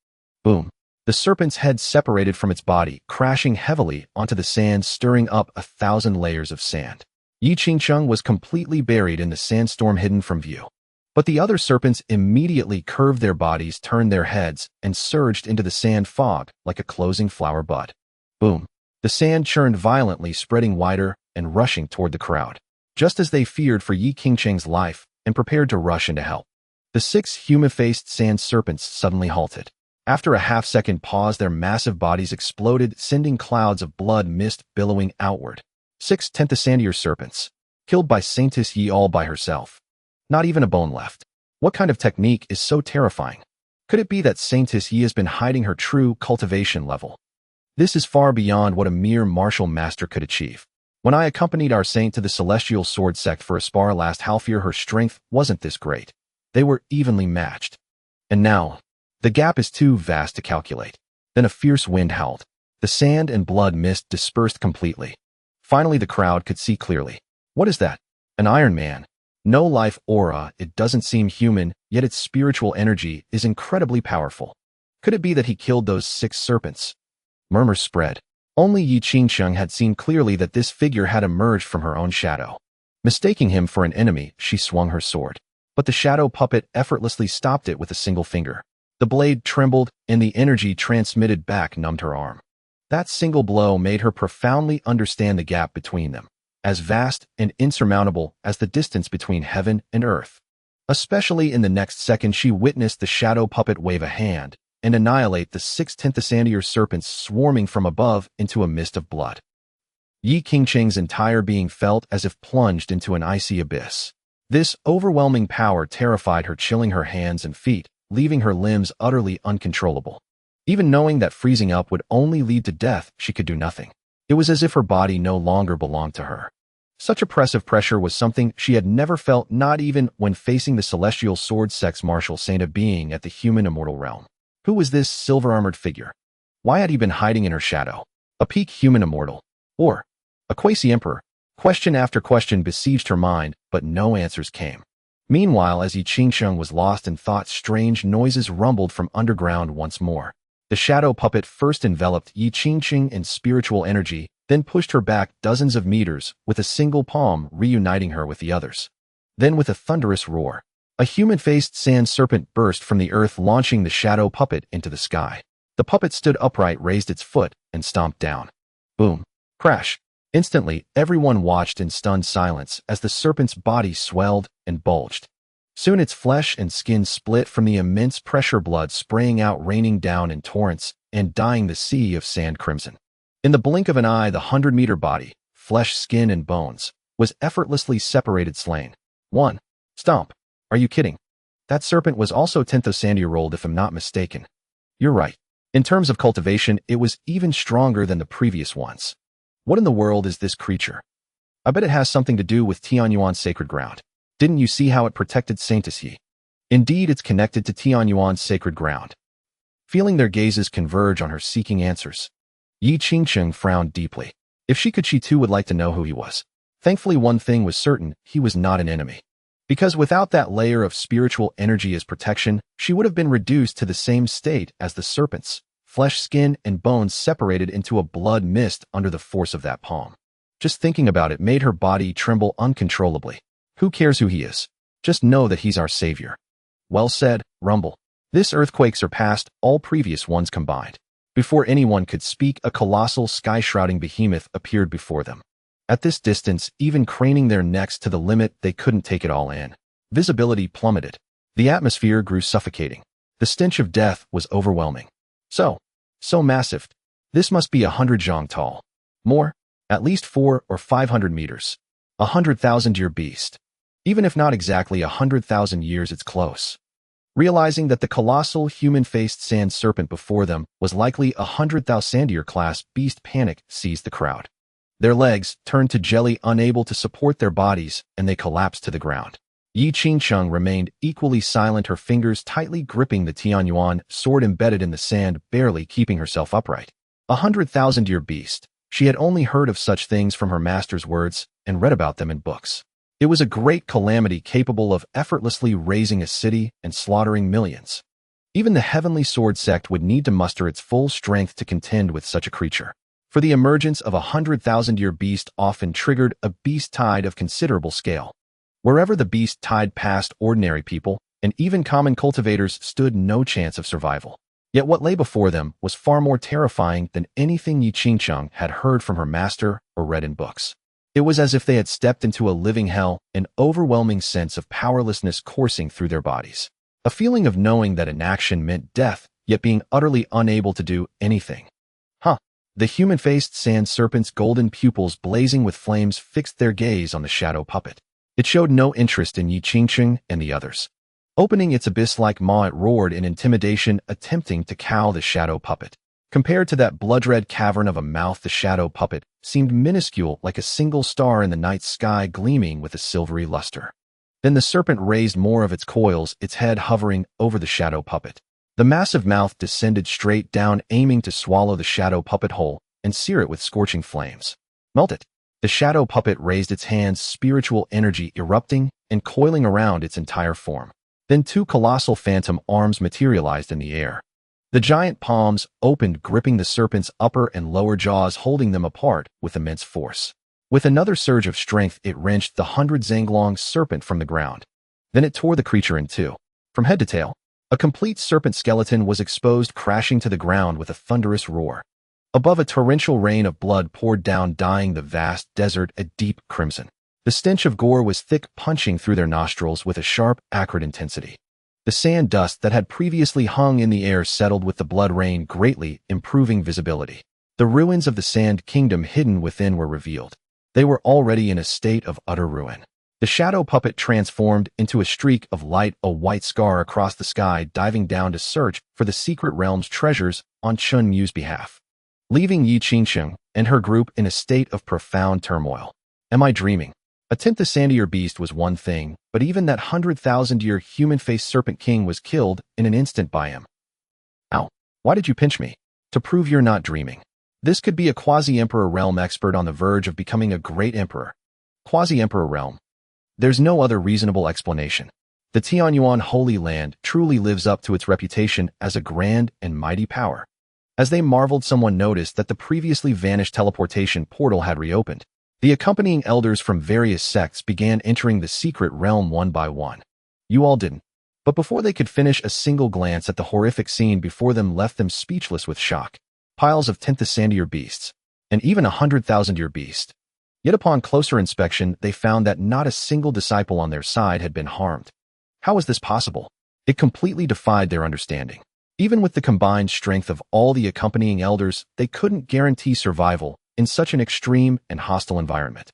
Boom. The serpent's head separated from its body, crashing heavily onto the sand, stirring up 1,000 layers of sand. Yi Qingcheng was completely buried in the sandstorm, hidden from view. But the other serpents immediately curved their bodies, turned their heads, and surged into the sand fog like a closing flower bud. Boom. The sand churned violently, spreading wider and rushing toward the crowd. Just as they feared for Yi Qingcheng's life and prepared to rush in to help, the 6 human-faced sand serpents suddenly halted. After a half-second pause, their massive bodies exploded, sending clouds of blood mist billowing outward. 6 tenth-sandier serpents, killed by Saintess Yi all by herself. Not even a bone left. What kind of technique is so terrifying? Could it be that Saintess Yi has been hiding her true cultivation level? This is far beyond what a mere martial master could achieve. When I accompanied our saint to the celestial sword sect for a spar last half-year, her strength wasn't this great. They were evenly matched. And now, the gap is too vast to calculate. Then a fierce wind howled. The sand and blood mist dispersed completely. Finally, the crowd could see clearly. What is that? An Iron Man. No life aura. It doesn't seem human, yet its spiritual energy is incredibly powerful. Could it be that he killed those 6 serpents? Murmurs spread. Only Yi Qingcheng had seen clearly that this figure had emerged from her own shadow. Mistaking him for an enemy, she swung her sword. But the shadow puppet effortlessly stopped it with a single finger. The blade trembled, and the energy transmitted back numbed her arm. That single blow made her profoundly understand the gap between them, as vast and insurmountable as the distance between heaven and earth. Especially in the next second, she witnessed the shadow puppet wave a hand and annihilate the 6 tenth-sandier serpents swarming from above into a mist of blood. Yi Qingcheng's entire being felt as if plunged into an icy abyss. This overwhelming power terrified her, chilling her hands and feet, leaving her limbs utterly uncontrollable. Even knowing that freezing up would only lead to death, she could do nothing. It was as if her body no longer belonged to her. Such oppressive pressure was something she had never felt, not even when facing the celestial sword sect's martial saint, a being at the human immortal realm. Who was this silver-armored figure? Why had he been hiding in her shadow? A peak human immortal? Or a quasi-emperor? Question after question besieged her mind, but no answers came. Meanwhile, as Yi Qingcheng was lost in thought, strange noises rumbled from underground once more. The shadow puppet first enveloped Yi Qingcheng in spiritual energy, then pushed her back dozens of meters with a single palm, reuniting her with the others. Then, with a thunderous roar, a human-faced sand serpent burst from the earth, launching the shadow puppet into the sky. The puppet stood upright, raised its foot, and stomped down. Boom. Crash. Instantly, everyone watched in stunned silence as the serpent's body swelled and bulged. Soon its flesh and skin split from the immense pressure, blood spraying out, raining down in torrents, and dyeing the sea of sand crimson. In the blink of an eye, the 100-meter body, flesh, skin, and bones, was effortlessly separated, slain. 1. Stomp. Are you kidding? That serpent was also 10th-sandy-year-old, if I'm not mistaken. You're right. In terms of cultivation, it was even stronger than the previous ones. What in the world is this creature? I bet it has something to do with Tianyuan's sacred ground. Didn't you see how it protected Saintess Yi? Indeed, it's connected to Tianyuan's sacred ground. Feeling their gazes converge on her, seeking answers, Yi Qingcheng frowned deeply. If she could, she too would like to know who he was. Thankfully, one thing was certain: he was not an enemy. Because without that layer of spiritual energy as protection, she would have been reduced to the same state as the serpents, flesh, skin, and bones separated into a blood mist under the force of that palm. Just thinking about it made her body tremble uncontrollably. Who cares who he is? Just know that he's our savior. Well said, rumble. This earthquake surpassed all previous ones combined. Before anyone could speak, a colossal sky-shrouding behemoth appeared before them. At this distance, even craning their necks to the limit, they couldn't take it all in. Visibility plummeted. The atmosphere grew suffocating. The stench of death was overwhelming. So massive. This must be 100 zhang tall. More? At least 400 or 500 meters. 100,000-year beast. Even if not exactly 100,000 years, it's close. Realizing that the colossal human-faced sand serpent before them was likely 100,000-year class beast, panic seized the crowd. Their legs turned to jelly, unable to support their bodies, and they collapsed to the ground. Yi Qingcheng remained equally silent, her fingers tightly gripping the Tianyuan sword embedded in the sand, barely keeping herself upright. 100,000-year beast. She had only heard of such things from her master's words and read about them in books. It was a great calamity capable of effortlessly razing a city and slaughtering millions. Even the Heavenly Sword sect would need to muster its full strength to contend with such a creature. For the emergence of a 100,000-year beast often triggered a beast tide of considerable scale. Wherever the beast tide passed, ordinary people and even common cultivators stood no chance of survival. Yet what lay before them was far more terrifying than anything Yi Qingcheng had heard from her master or read in books. It was as if they had stepped into a living hell, an overwhelming sense of powerlessness coursing through their bodies. A feeling of knowing that inaction meant death, yet being utterly unable to do anything. The human-faced sand serpent's golden pupils blazing with flames fixed their gaze on the shadow puppet. It showed no interest in Yi Qingcheng and the others. Opening its abyss-like maw, it roared in intimidation, attempting to cow the shadow puppet. Compared to that blood-red cavern of a mouth, the shadow puppet seemed minuscule, like a single star in the night sky gleaming with a silvery luster. Then the serpent raised more of its coils, its head hovering over the shadow puppet. The massive mouth descended straight down, aiming to swallow the shadow puppet whole and sear it with scorching flames. Melt it. The shadow puppet raised its hands, spiritual energy erupting and coiling around its entire form. Then two colossal phantom arms materialized in the air. The giant palms opened, gripping the serpent's upper and lower jaws, holding them apart with immense force. With another surge of strength, it wrenched the 100-zanglong serpent from the ground. Then it tore the creature in two. From head to tail, a complete serpent skeleton was exposed, crashing to the ground with a thunderous roar. Above, a torrential rain of blood poured down, dyeing the vast desert a deep crimson. The stench of gore was thick, punching through their nostrils with a sharp, acrid intensity. The sand dust that had previously hung in the air settled with the blood rain, greatly improving visibility. The ruins of the Sand Kingdom hidden within were revealed. They were already in a state of utter ruin. The shadow puppet transformed into a streak of light, a white scar across the sky, diving down to search for the secret realm's treasures on Chen Mu's behalf, leaving Yi Qingcheng and her group in a state of profound turmoil. Am I dreaming? A 10th sandier beast was one thing, but even that 100,000-year human-faced serpent king was killed in an instant by him. Ow. Why did you pinch me? To prove you're not dreaming. This could be a quasi-emperor realm expert on the verge of becoming a great emperor. Quasi-emperor realm. There's no other reasonable explanation. The Tianyuan Holy Land truly lives up to its reputation as a grand and mighty power. As they marveled, someone noticed that the previously vanished teleportation portal had reopened. The accompanying elders from various sects began entering the secret realm one by one. You all didn't. But before they could finish, a single glance at the horrific scene before them left them speechless with shock. Piles of 10th sandier beasts, and even 100,000-year beast. Yet upon closer inspection, they found that not a single disciple on their side had been harmed. How was this possible? It completely defied their understanding. Even with the combined strength of all the accompanying elders, they couldn't guarantee survival in such an extreme and hostile environment,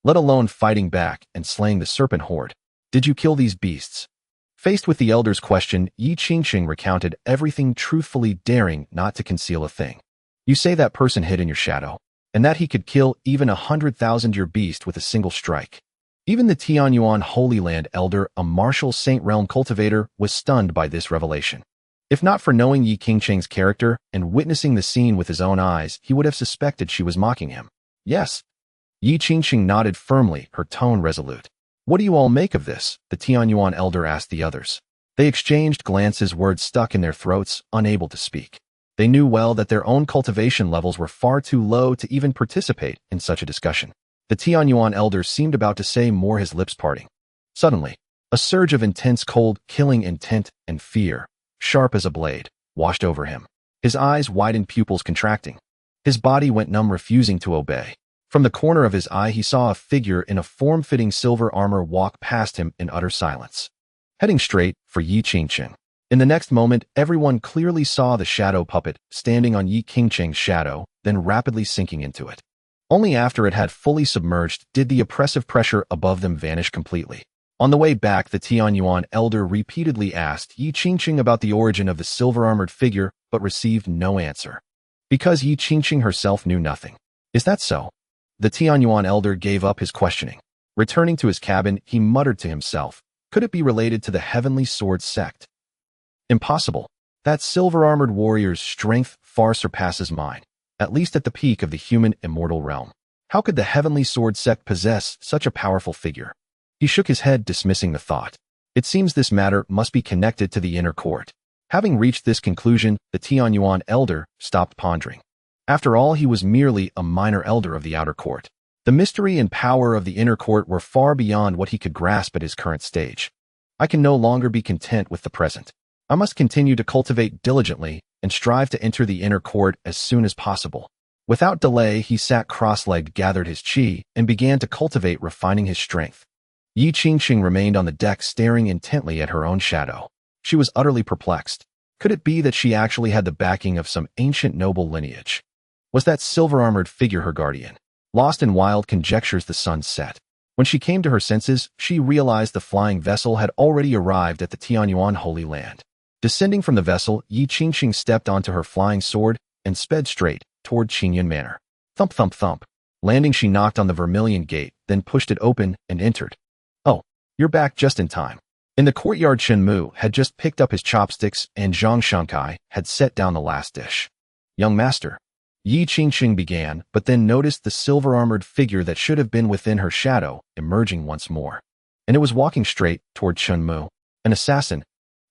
let alone fighting back and slaying the serpent horde. Did you kill these beasts? Faced with the elders' question, Yi Qingcheng recounted everything truthfully, daring not to conceal a thing. You say that person hid in your shadow, and that he could kill even a 100,000-year beast with a single strike. Even the Tianyuan Holy Land elder, a martial Saint Realm cultivator, was stunned by this revelation. If not for knowing Yi Qingcheng's character and witnessing the scene with his own eyes, he would have suspected she was mocking him. Yes. Yi Qingcheng nodded firmly, her tone resolute. What do you all make of this? The Tianyuan elder asked the others. They exchanged glances, words stuck in their throats, unable to speak. They knew well that their own cultivation levels were far too low to even participate in such a discussion. The Tianyuan elder seemed about to say more, his lips parting. Suddenly, a surge of intense cold, killing intent and fear, sharp as a blade, washed over him. His eyes widened, pupils contracting. His body went numb, refusing to obey. From the corner of his eye, he saw a figure in a form-fitting silver armor walk past him in utter silence, heading straight for Yi Qingqing. In the next moment, everyone clearly saw the shadow puppet standing on Yi Qingqing's shadow, then rapidly sinking into it. Only after it had fully submerged did the oppressive pressure above them vanish completely. On the way back, the Tianyuan elder repeatedly asked Yi Qingqing about the origin of the silver-armored figure, but received no answer. Because Yi Qingqing herself knew nothing. Is that so? The Tianyuan elder gave up his questioning. Returning to his cabin, he muttered to himself, could it be related to the Heavenly Sword sect? Impossible. That silver-armored warrior's strength far surpasses mine, at least at the peak of the human immortal realm. How could the Heavenly Sword sect possess such a powerful figure? He shook his head, dismissing the thought. It seems this matter must be connected to the inner court. Having reached this conclusion, the Tianyuan elder stopped pondering. After all, he was merely a minor elder of the outer court. The mystery and power of the inner court were far beyond what he could grasp at his current stage. I can no longer be content with the present. I must continue to cultivate diligently and strive to enter the inner court as soon as possible. Without delay, he sat cross-legged, gathered his qi, and began to cultivate, refining his strength. Yi Qingqing remained on the deck, staring intently at her own shadow. She was utterly perplexed. Could it be that she actually had the backing of some ancient noble lineage? Was that silver-armored figure her guardian? Lost in wild conjectures, the sun set. When she came to her senses, she realized the flying vessel had already arrived at the Tianyuan Holy Land. Descending from the vessel, Yi Qingqing stepped onto her flying sword and sped straight toward Qingyun Manor. Thump, thump, thump. Landing, she knocked on the vermilion gate, then pushed it open and entered. Oh, you're back just in time. In the courtyard, Chen Mu had just picked up his chopsticks and Zhang Shankai had set down the last dish. Young master, Yi Qingqing began, but then noticed the silver-armored figure that should have been within her shadow emerging once more. And it was walking straight toward Chen Mu, an assassin.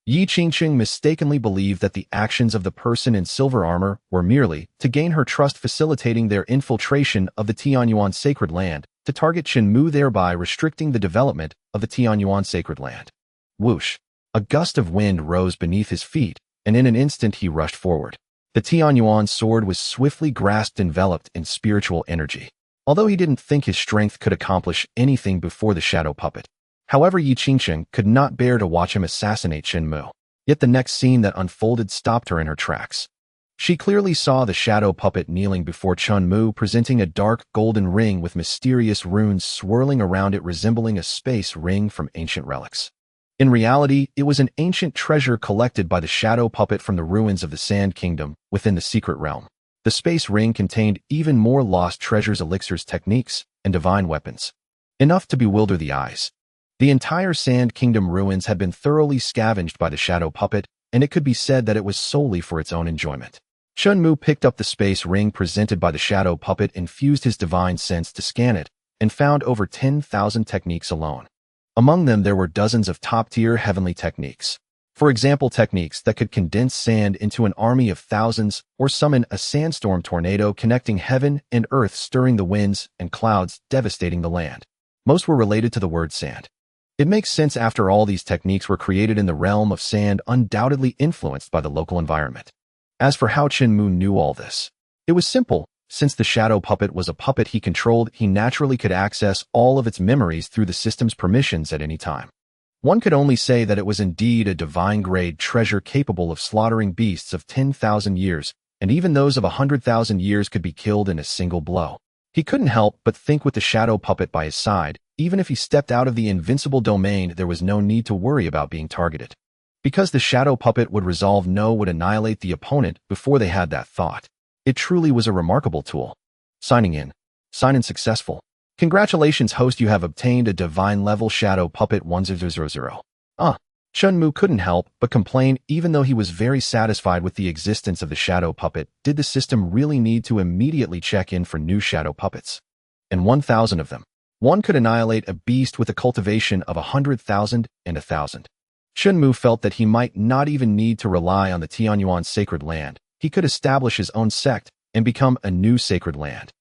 Yi Qingqing mistakenly believed that the actions of the person in silver armor were merely to gain her trust, facilitating their infiltration of the Tianyuan sacred land, to target Chen Mu, thereby restricting the development of the Tianyuan sacred land. Whoosh! A gust of wind rose beneath his feet, and in an instant he rushed forward. The Tianyuan sword was swiftly grasped, enveloped in spiritual energy. Although he didn't think his strength could accomplish anything before the shadow puppet. However, Yi Qingqing could not bear to watch him assassinate Chen Mu. Yet the next scene that unfolded stopped her in her tracks. She clearly saw the shadow puppet kneeling before Chen Mu, presenting a dark golden ring with mysterious runes swirling around it, resembling a space ring from ancient relics. In reality, it was an ancient treasure collected by the shadow puppet from the ruins of the Sand Kingdom within the secret realm. The space ring contained even more lost treasures, elixirs, techniques, and divine weapons. Enough to bewilder the eyes. The entire Sand Kingdom ruins had been thoroughly scavenged by the shadow puppet, and it could be said that it was solely for its own enjoyment. Chen Mu picked up the space ring presented by the shadow puppet, infused his divine sense to scan it, and found over 10,000 techniques alone. Among them, there were dozens of top-tier heavenly techniques. For example, techniques that could condense sand into an army of thousands or summon a sandstorm tornado connecting heaven and earth, stirring the winds and clouds, devastating the land. Most were related to the word sand. It makes sense, after all, these techniques were created in the realm of sand, undoubtedly influenced by the local environment. As for how Chen Mu knew all this, it was simple. Since the shadow puppet was a puppet he controlled, he naturally could access all of its memories through the system's permissions at any time. One could only say that it was indeed a divine-grade treasure capable of slaughtering beasts of 10,000 years, and even those of 100,000 years could be killed in a single blow. He couldn't help but think, with the shadow puppet by his side, even if he stepped out of the invincible domain, there was no need to worry about being targeted. Because the shadow puppet would annihilate the opponent before they had that thought. It truly was a remarkable tool. Signing in. Sign in successful. Congratulations, host, you have obtained a divine level shadow puppet 1000. Chen Mu couldn't help but complain, even though he was very satisfied with the existence of the shadow puppet. Did the system really need to immediately check in for new shadow puppets? And 1,000 of them. One could annihilate a beast with a cultivation of 100,000 and 1,000. Chen Mu felt that he might not even need to rely on the Tianyuan sacred land. He could establish his own sect and become a new sacred land.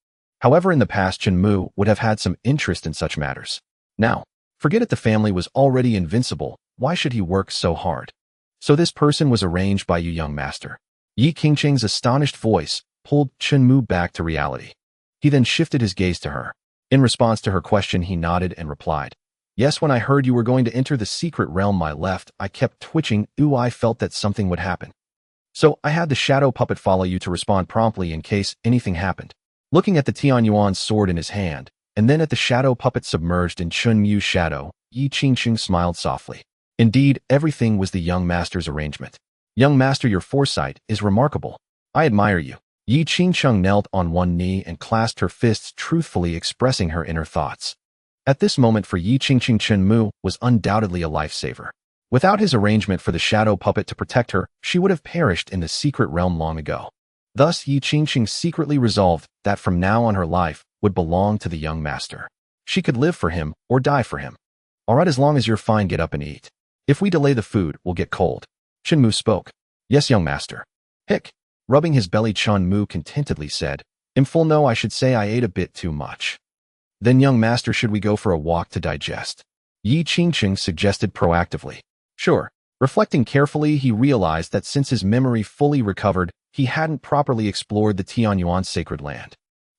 However, in the past, Chen Mu would have had some interest in such matters. Now, forget it, the family was already invincible. Why should he work so hard? So this person was arranged by you, young master. Yi Qingqing's astonished voice pulled Chen Mu back to reality. He then shifted his gaze to her. In response to her question, he nodded and replied, "Yes, when I heard you were going to enter the secret realm, I kept twitching. I felt that something would happen. So I had the shadow puppet follow you to respond promptly in case anything happened." Looking at the Tianyuan's sword in his hand, and then at the shadow puppet submerged in Chen Mu's shadow, Yi Qingqing smiled softly. Indeed, everything was the young master's arrangement. Young master, your foresight is remarkable. I admire you. Yi Qingqing knelt on one knee and clasped her fists, truthfully expressing her inner thoughts. At this moment for Yi Qingqing, Chen Mu was undoubtedly a lifesaver. Without his arrangement for the shadow puppet to protect her, she would have perished in the secret realm long ago. Thus, Yi Qingqing secretly resolved that from now on her life would belong to the young master. She could live for him or die for him. All right, as long as you're fine, get up and eat. If we delay, the food will get cold. Chen Mu spoke. Yes, young master. Hic. Rubbing his belly, Chen Mu contentedly said, "In full, no, I should say I ate a bit too much." Then, young master, should we go for a walk to digest? Yi Qingqing suggested proactively. Sure. Reflecting carefully, he realized that since his memory fully recovered, he hadn't properly explored the Tianyuan sacred land.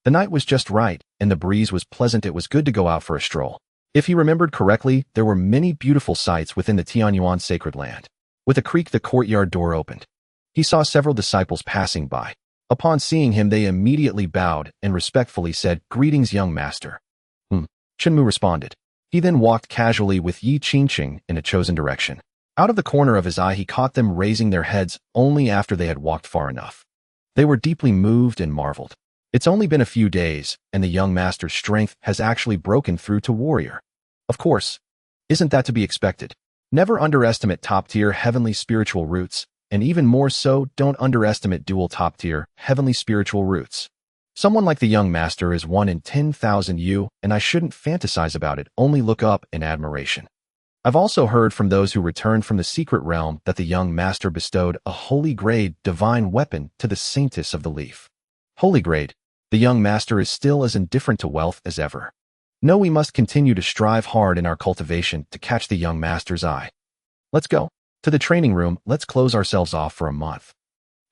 The night was just right, and the breeze was pleasant. It was good to go out for a stroll. If he remembered correctly, there were many beautiful sights within the Tianyuan sacred land. With a creak, the courtyard door opened. He saw several disciples passing by. Upon seeing him, they immediately bowed and respectfully said, "Greetings, young master." Chen Mu responded. He then walked casually with Yi Qingqing in a chosen direction. Out of the corner of his eye, he caught them raising their heads only after they had walked far enough. They were deeply moved and marveled. It's only been a few days, and the young master's strength has actually broken through to warrior. Of course. Isn't that to be expected? Never underestimate top-tier heavenly spiritual roots, and even more so, don't underestimate dual top-tier heavenly spiritual roots. Someone like the young master is 1 in 10,000 you, and I shouldn't fantasize about it, only look up in admiration. I've also heard from those who returned from the secret realm that the young master bestowed a holy grade divine weapon to the saintess of the leaf. Holy grade. The young master is still as indifferent to wealth as ever. No, we must continue to strive hard in our cultivation to catch the young master's eye. Let's go. To the training room, let's close ourselves off for a month.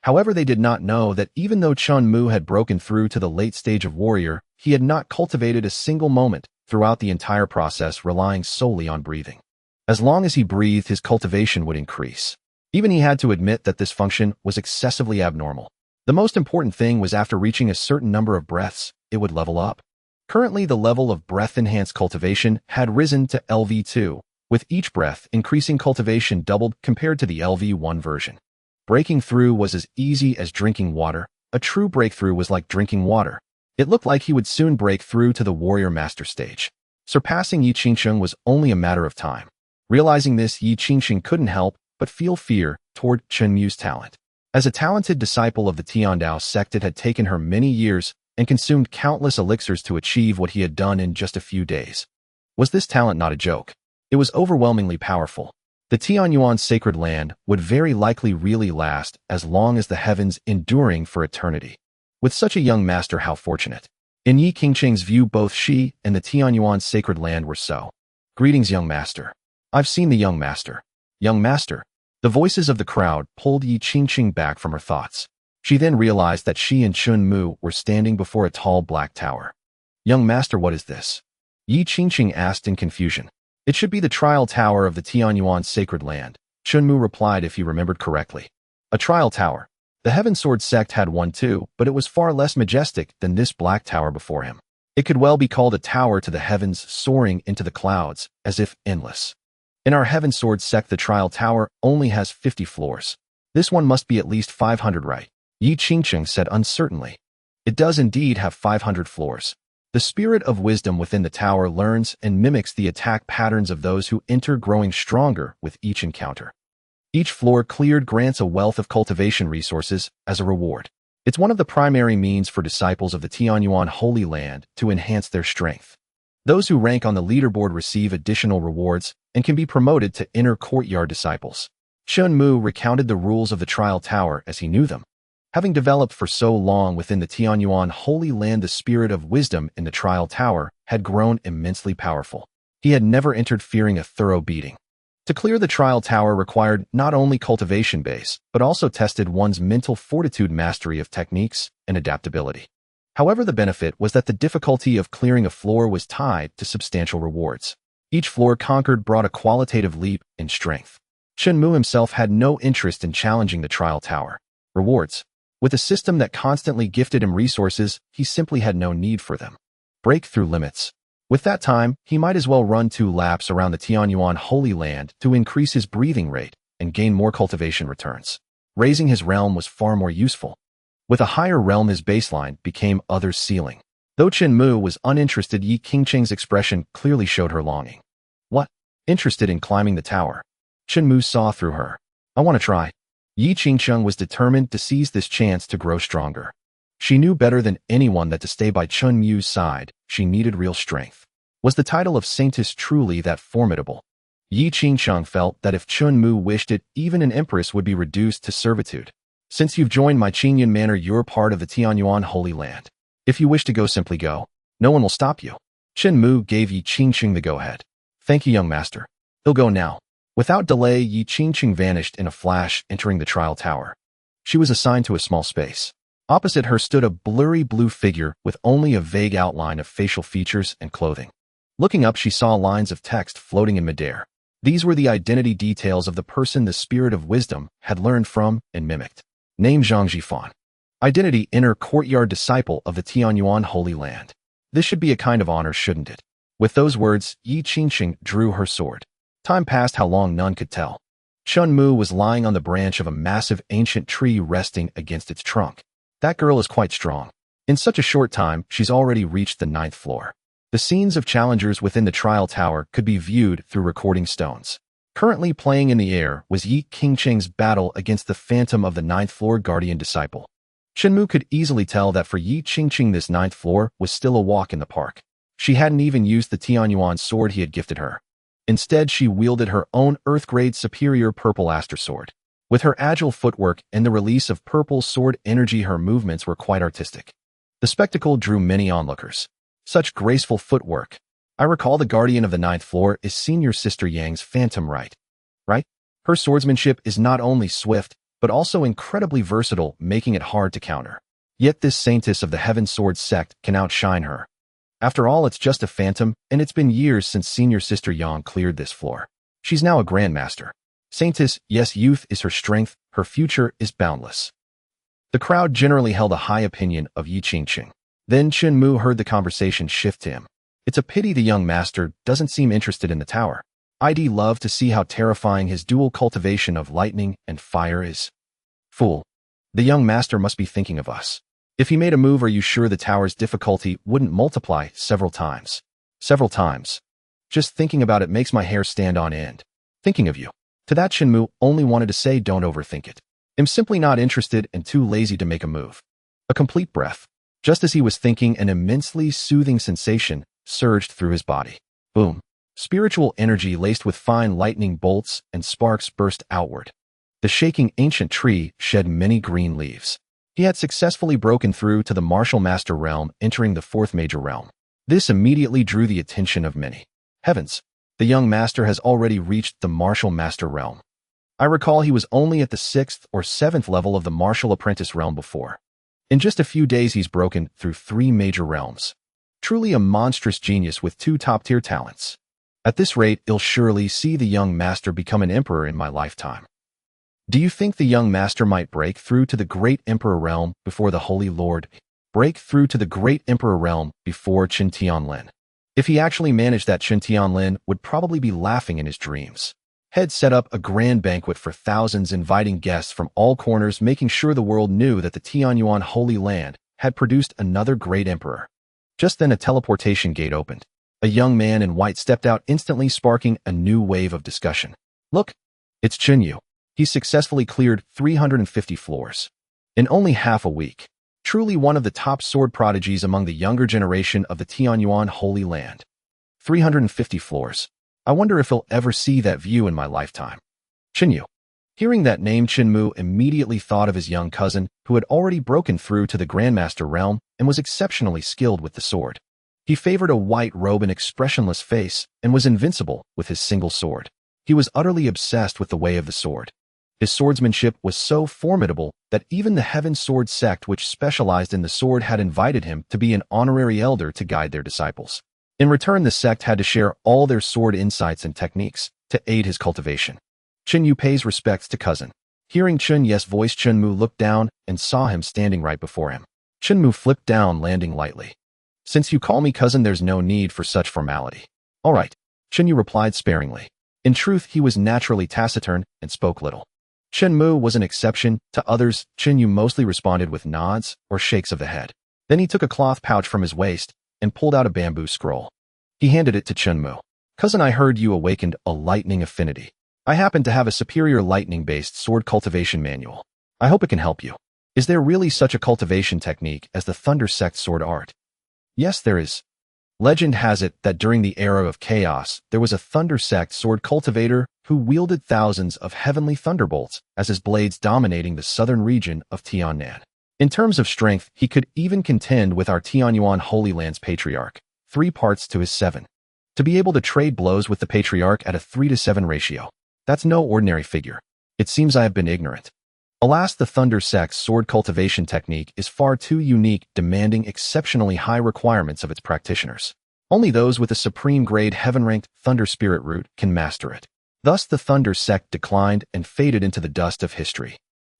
However, they did not know that even though Chen Mu had broken through to the late stage of warrior, he had not cultivated a single moment throughout the entire process, relying solely on breathing. As long as he breathed, his cultivation would increase. Even he had to admit that this function was excessively abnormal. The most important thing was after reaching a certain number of breaths, it would level up. Currently, the level of breath-enhanced cultivation had risen to LV2, with each breath increasing cultivation doubled compared to the LV1 version. Breaking through was as easy as drinking water. A true breakthrough was like drinking water. It looked like he would soon break through to the warrior master stage. Surpassing Yi Qingqing was only a matter of time. Realizing this, Yi Qingqing couldn't help but feel fear toward Chen Mu's talent. As a talented disciple of the Tiandao sect, it had taken her many years and consumed countless elixirs to achieve what he had done in just a few days. Was this talent not a joke? It was overwhelmingly powerful. The Tianyuan sacred land would very likely really last as long as the heavens, enduring for eternity. With such a young master, how fortunate. In Yi Qingqing's view, both she and the Tianyuan sacred land were so. Greetings, young master. I've seen the young master. Young master. The voices of the crowd pulled Yi Qingqing back from her thoughts. She then realized that she and Chen Mu were standing before a tall black tower. Young master, what is this? Yi Qingqing asked in confusion. It should be the trial tower of the Tianyuan sacred land, Chen Mu replied, if he remembered correctly. A trial tower. The Heaven Sword sect had one too, but it was far less majestic than this black tower before him. It could well be called a tower to the heavens, soaring into the clouds, as if endless. In our Heaven Sword sect, the trial tower only has 50 floors. This one must be at least 500, right? Yi Qingqing said uncertainly. It does indeed have 500 floors. The spirit of wisdom within the tower learns and mimics the attack patterns of those who enter, growing stronger with each encounter. Each floor cleared grants a wealth of cultivation resources as a reward. It's one of the primary means for disciples of the Tianyuan Holy Land to enhance their strength. Those who rank on the leaderboard receive additional rewards and can be promoted to inner courtyard disciples. Chen Mu recounted the rules of the trial tower as he knew them. Having developed for so long within the Tianyuan Holy Land, the spirit of wisdom in the Trial Tower had grown immensely powerful. He had never entered fearing a thorough beating. To clear the Trial Tower required not only cultivation base, but also tested one's mental fortitude, mastery of techniques, and adaptability. However, the benefit was that the difficulty of clearing a floor was tied to substantial rewards. Each floor conquered brought a qualitative leap in strength. Chen Mu himself had no interest in challenging the Trial Tower. Rewards. With a system that constantly gifted him resources, he simply had no need for them. Breakthrough limits. With that time, he might as well run 2 laps around the Tianyuan Holy Land to increase his breathing rate and gain more cultivation returns. Raising his realm was far more useful. With a higher realm, his baseline became others' ceiling. Though Chen Mu was uninterested, Yi Qingqing's expression clearly showed her longing. What? Interested in climbing the tower? Chen Mu saw through her. I want to try. Yi Qingqing was determined to seize this chance to grow stronger. She knew better than anyone that to stay by Chen Mu's side, she needed real strength. Was the title of saintess truly that formidable? Yi Qingqing felt that if Chen Mu wished it, even an empress would be reduced to servitude. Since you've joined my Qingyan manor, you're part of the Tianyuan Holy Land. If you wish to go, simply go. No one will stop you. Chen Mu gave Yi Qingqing the go-ahead. Thank you, young master. He'll go now. Without delay, Yi Qingqing vanished in a flash, entering the Trial Tower. She was assigned to a small space. Opposite her stood a blurry blue figure with only a vague outline of facial features and clothing. Looking up, she saw lines of text floating in midair. These were the identity details of the person the spirit of wisdom had learned from and mimicked. Name Zhang Jifan. Identity: inner courtyard disciple of the Tianyuan Holy Land. This should be a kind of honor, shouldn't it? With those words, Yi Qingqing drew her sword. Time passed, how long none could tell. Chen Mu was lying on the branch of a massive ancient tree, resting against its trunk. That girl is quite strong. In such a short time, she's already reached the 9th floor. The scenes of challengers within the Trial Tower could be viewed through recording stones. Currently playing in the air was Yi Qingqing's battle against the phantom of the 9th floor guardian disciple. Chen Mu could easily tell that for Yi Qingqing, this 9th floor was still a walk in the park. She hadn't even used the Tianyuan sword he had gifted her. Instead, she wielded her own Earth-grade superior purple aster sword. With her agile footwork and the release of purple sword energy, her movements were quite artistic. The spectacle drew many onlookers. Such graceful footwork. I recall the guardian of the 9th floor is senior sister Yang's phantom, right? Her swordsmanship is not only swift, but also incredibly versatile, making it hard to counter. Yet this saintess of the Heaven Sword sect can outshine her. After all, it's just a phantom, and it's been years since senior sister Yang cleared this floor. She's now a grandmaster. Saintess, yes, youth is her strength, her future is boundless. The crowd generally held a high opinion of Yi Qingqing. Then Chen Mu heard the conversation shift to him. It's a pity the young master doesn't seem interested in the tower. I'd love to see how terrifying his dual cultivation of lightning and fire is. Fool. The young master must be thinking of us. If he made a move, are you sure the tower's difficulty wouldn't multiply several times? Several times. Just thinking about it makes my hair stand on end. Thinking of you. To that, Chen Mu only wanted to say, don't overthink it. I'm simply not interested and too lazy to make a move. A complete breath. Just as he was thinking, an immensely soothing sensation surged through his body. Boom. Spiritual energy laced with fine lightning bolts and sparks burst outward. The shaking ancient tree shed many green leaves. He had successfully broken through to the martial master realm, entering the 4th major realm. This immediately drew the attention of many. Heavens! The young master has already reached the martial master realm. I recall he was only at the 6th or 7th level of the martial apprentice realm before. In just a few days, he's broken through 3 major realms. Truly a monstrous genius with 2 top-tier talents. At this rate, I'll surely see the young master become an emperor in my lifetime. Do you think the young master might break through to the great emperor realm before the Holy Lord? Break through to the great emperor realm before Chen Tianlin? If he actually managed that, Chen Tianlin would probably be laughing in his dreams. Had set up a grand banquet for thousands, inviting guests from all corners, making sure the world knew that the Tianyuan Holy Land had produced another great emperor. Just then a teleportation gate opened. A young man in white stepped out, instantly sparking a new wave of discussion. Look, it's Chen Yu. He successfully cleared 350 floors. In only half a week. Truly one of the top sword prodigies among the younger generation of the Tianyuan Holy Land. 350 floors. I wonder if he'll ever see that view in my lifetime. Chen Yu. Hearing that name, Chen Mu immediately thought of his young cousin, who had already broken through to the Grandmaster realm and was exceptionally skilled with the sword. He favored a white robe and expressionless face and was invincible with his single sword. He was utterly obsessed with the way of the sword. His swordsmanship was so formidable that even the Heaven Sword sect, which specialized in the sword, had invited him to be an honorary elder to guide their disciples. In return, the sect had to share all their sword insights and techniques to aid his cultivation. Chen Yu pays respects to cousin. Hearing Chen Yu's voice, Chen Mu looked down and saw him standing right before him. Chen Mu flipped down, landing lightly. Since you call me cousin, there's no need for such formality. All right, Chen Yu replied sparingly. In truth, he was naturally taciturn and spoke little. Chen Mu was an exception to others. Chen Yu mostly responded with nods or shakes of the head. Then he took a cloth pouch from his waist and pulled out a bamboo scroll. He handed it to Chen Mu. Cousin, I heard you awakened a lightning affinity. I happen to have a superior lightning-based sword cultivation manual. I hope it can help you. Is there really such a cultivation technique as the Thunder Sect sword art? Yes, there is. Legend has it that during the era of chaos, there was a Thunder Sect sword cultivator who wielded thousands of heavenly thunderbolts as his blades dominating the southern region of Tiannan. In terms of strength, he could even contend with our Tianyuan Holy Land's patriarch, 3 parts to his 7. To be able to trade blows with the patriarch at a 3-to-7 ratio. That's no ordinary figure. It seems I have been ignorant. Alas, the Thunder Sect's sword cultivation technique is far too unique, demanding exceptionally high requirements of its practitioners. Only those with a supreme-grade heaven-ranked Thunder Spirit root can master it. Thus, the Thunder Sect declined and faded into the dust of history.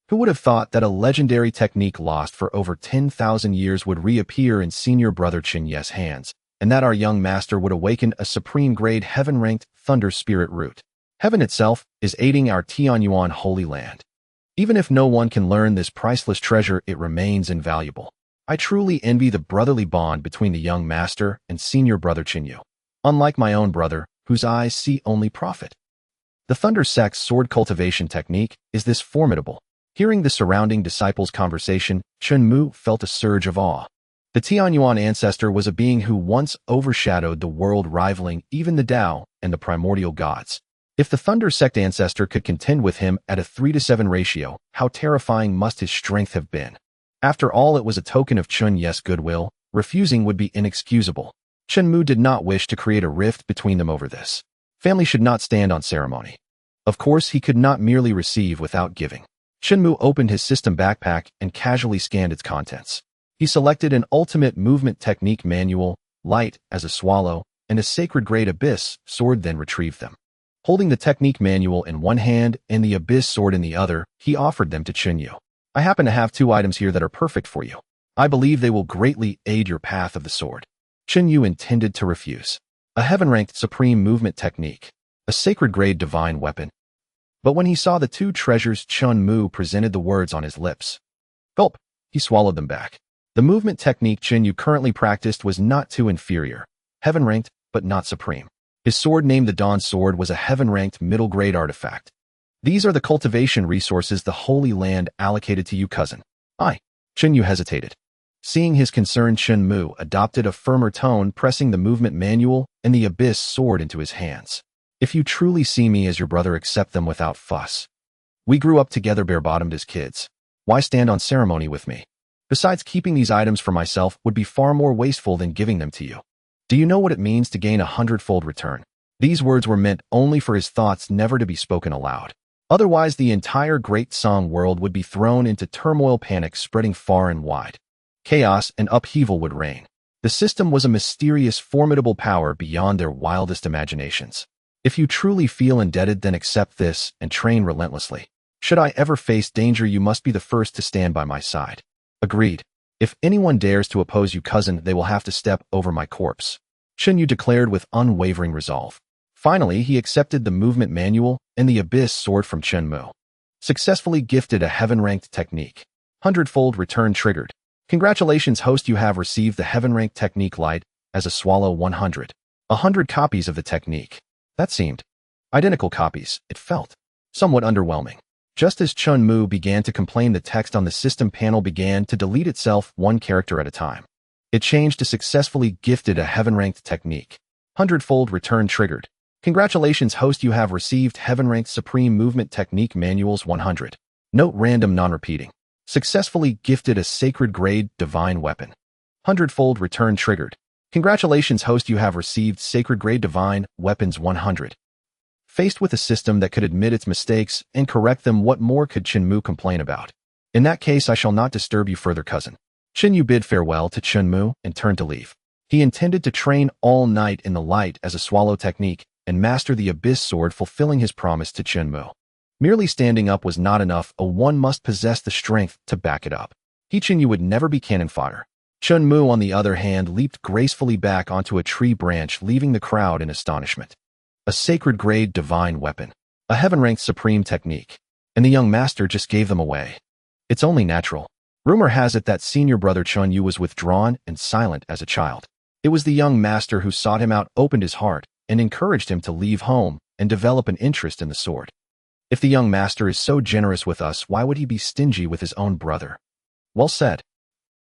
Who would have thought that a legendary technique lost for over 10,000 years would reappear in senior brother Chen Yu's hands, and that our young master would awaken a supreme-grade heaven-ranked Thunder Spirit root? Heaven itself is aiding our Tianyuan Holy Land. Even if no one can learn this priceless treasure, it remains invaluable. I truly envy the brotherly bond between the young master and senior brother Chen Yu. Unlike my own brother, whose eyes see only profit. The Thunder Sect's sword cultivation technique is this formidable. Hearing the surrounding disciples' conversation, Chen Mu felt a surge of awe. The Tianyuan ancestor was a being who once overshadowed the world, rivaling even the Tao and the primordial gods. If the Thunder Sect ancestor could contend with him at a 3-to-7 ratio, how terrifying must his strength have been? After all, it was a token of Chen Yu's goodwill. Refusing would be inexcusable. Chen Mu did not wish to create a rift between them over this. Family should not stand on ceremony. Of course, he could not merely receive without giving. Chen Mu opened his system backpack and casually scanned its contents. He selected an ultimate movement technique manual, light as a swallow, and a sacred grade abyss sword, then retrieved them. Holding the technique manual in one hand and the abyss sword in the other, he offered them to Chen Yu. I happen to have 2 items here that are perfect for you. I believe they will greatly aid your path of the sword. Chen Yu intended to refuse. A heaven-ranked supreme movement technique. A sacred grade divine weapon. But when he saw the 2 treasures, Chen Mu presented the words on his lips. Gulp! He swallowed them back. The movement technique Chen Yu currently practiced was not too inferior. Heaven-ranked, but not supreme. His sword, named the Dawn Sword, was a heaven-ranked middle-grade artifact. These are the cultivation resources the Holy Land allocated to you, cousin. Chen Yu hesitated. Seeing his concern, Chen Mu adopted a firmer tone, pressing the movement manual and the abyss sword into his hands. If you truly see me as your brother, accept them without fuss. We grew up together bare-bottomed as kids. Why stand on ceremony with me? Besides, keeping these items for myself would be far more wasteful than giving them to you. Do you know what it means to gain a 100-fold return? These words were meant only for his thoughts, never to be spoken aloud. Otherwise, the entire Great Song world would be thrown into turmoil, panic spreading far and wide. Chaos and upheaval would reign. The system was a mysterious, formidable power beyond their wildest imaginations. If you truly feel indebted, then accept this and train relentlessly. Should I ever face danger, you must be the first to stand by my side. Agreed. If anyone dares to oppose you, cousin, they will have to step over my corpse. Chen Yu declared with unwavering resolve. Finally, he accepted the movement manual and the abyss sword from Chen Mu. Successfully gifted a heaven-ranked technique. 100-fold return triggered. Congratulations, host, you have received the heaven-ranked technique light as a swallow 100. 100 copies of the technique. That seemed identical copies. It felt somewhat underwhelming. Just as Chen Mu began to complain, the text on the system panel began to delete itself 1 character at a time. It changed to successfully gifted a heaven-ranked technique. 100-fold return triggered. Congratulations, host, you have received Heaven-ranked Supreme Movement Technique Manuals 100. Note random non-repeating. Successfully gifted a sacred grade divine weapon. 100-fold return triggered. Congratulations, host, you have received sacred grade divine weapons 100. Faced with a system that could admit its mistakes and correct them, what more could Chen Mu complain about? In that case, I shall not disturb you further, cousin. Chen Mu bid farewell to Chen Mu and turned to leave. He intended to train all night in the light as a swallow technique and master the abyss sword, fulfilling his promise to Chen Mu. Merely standing up was not enough, one must possess the strength to back it up. Chen Mu would never be cannon fodder. Chen Mu, on the other hand, leaped gracefully back onto a tree branch, leaving the crowd in astonishment. A sacred grade divine weapon. A heaven-ranked supreme technique. And the young master just gave them away. It's only natural. Rumor has it that senior brother Chen Mu was withdrawn and silent as a child. It was the young master who sought him out, opened his heart, and encouraged him to leave home and develop an interest in the sword. If the young master is so generous with us, why would he be stingy with his own brother? Well said.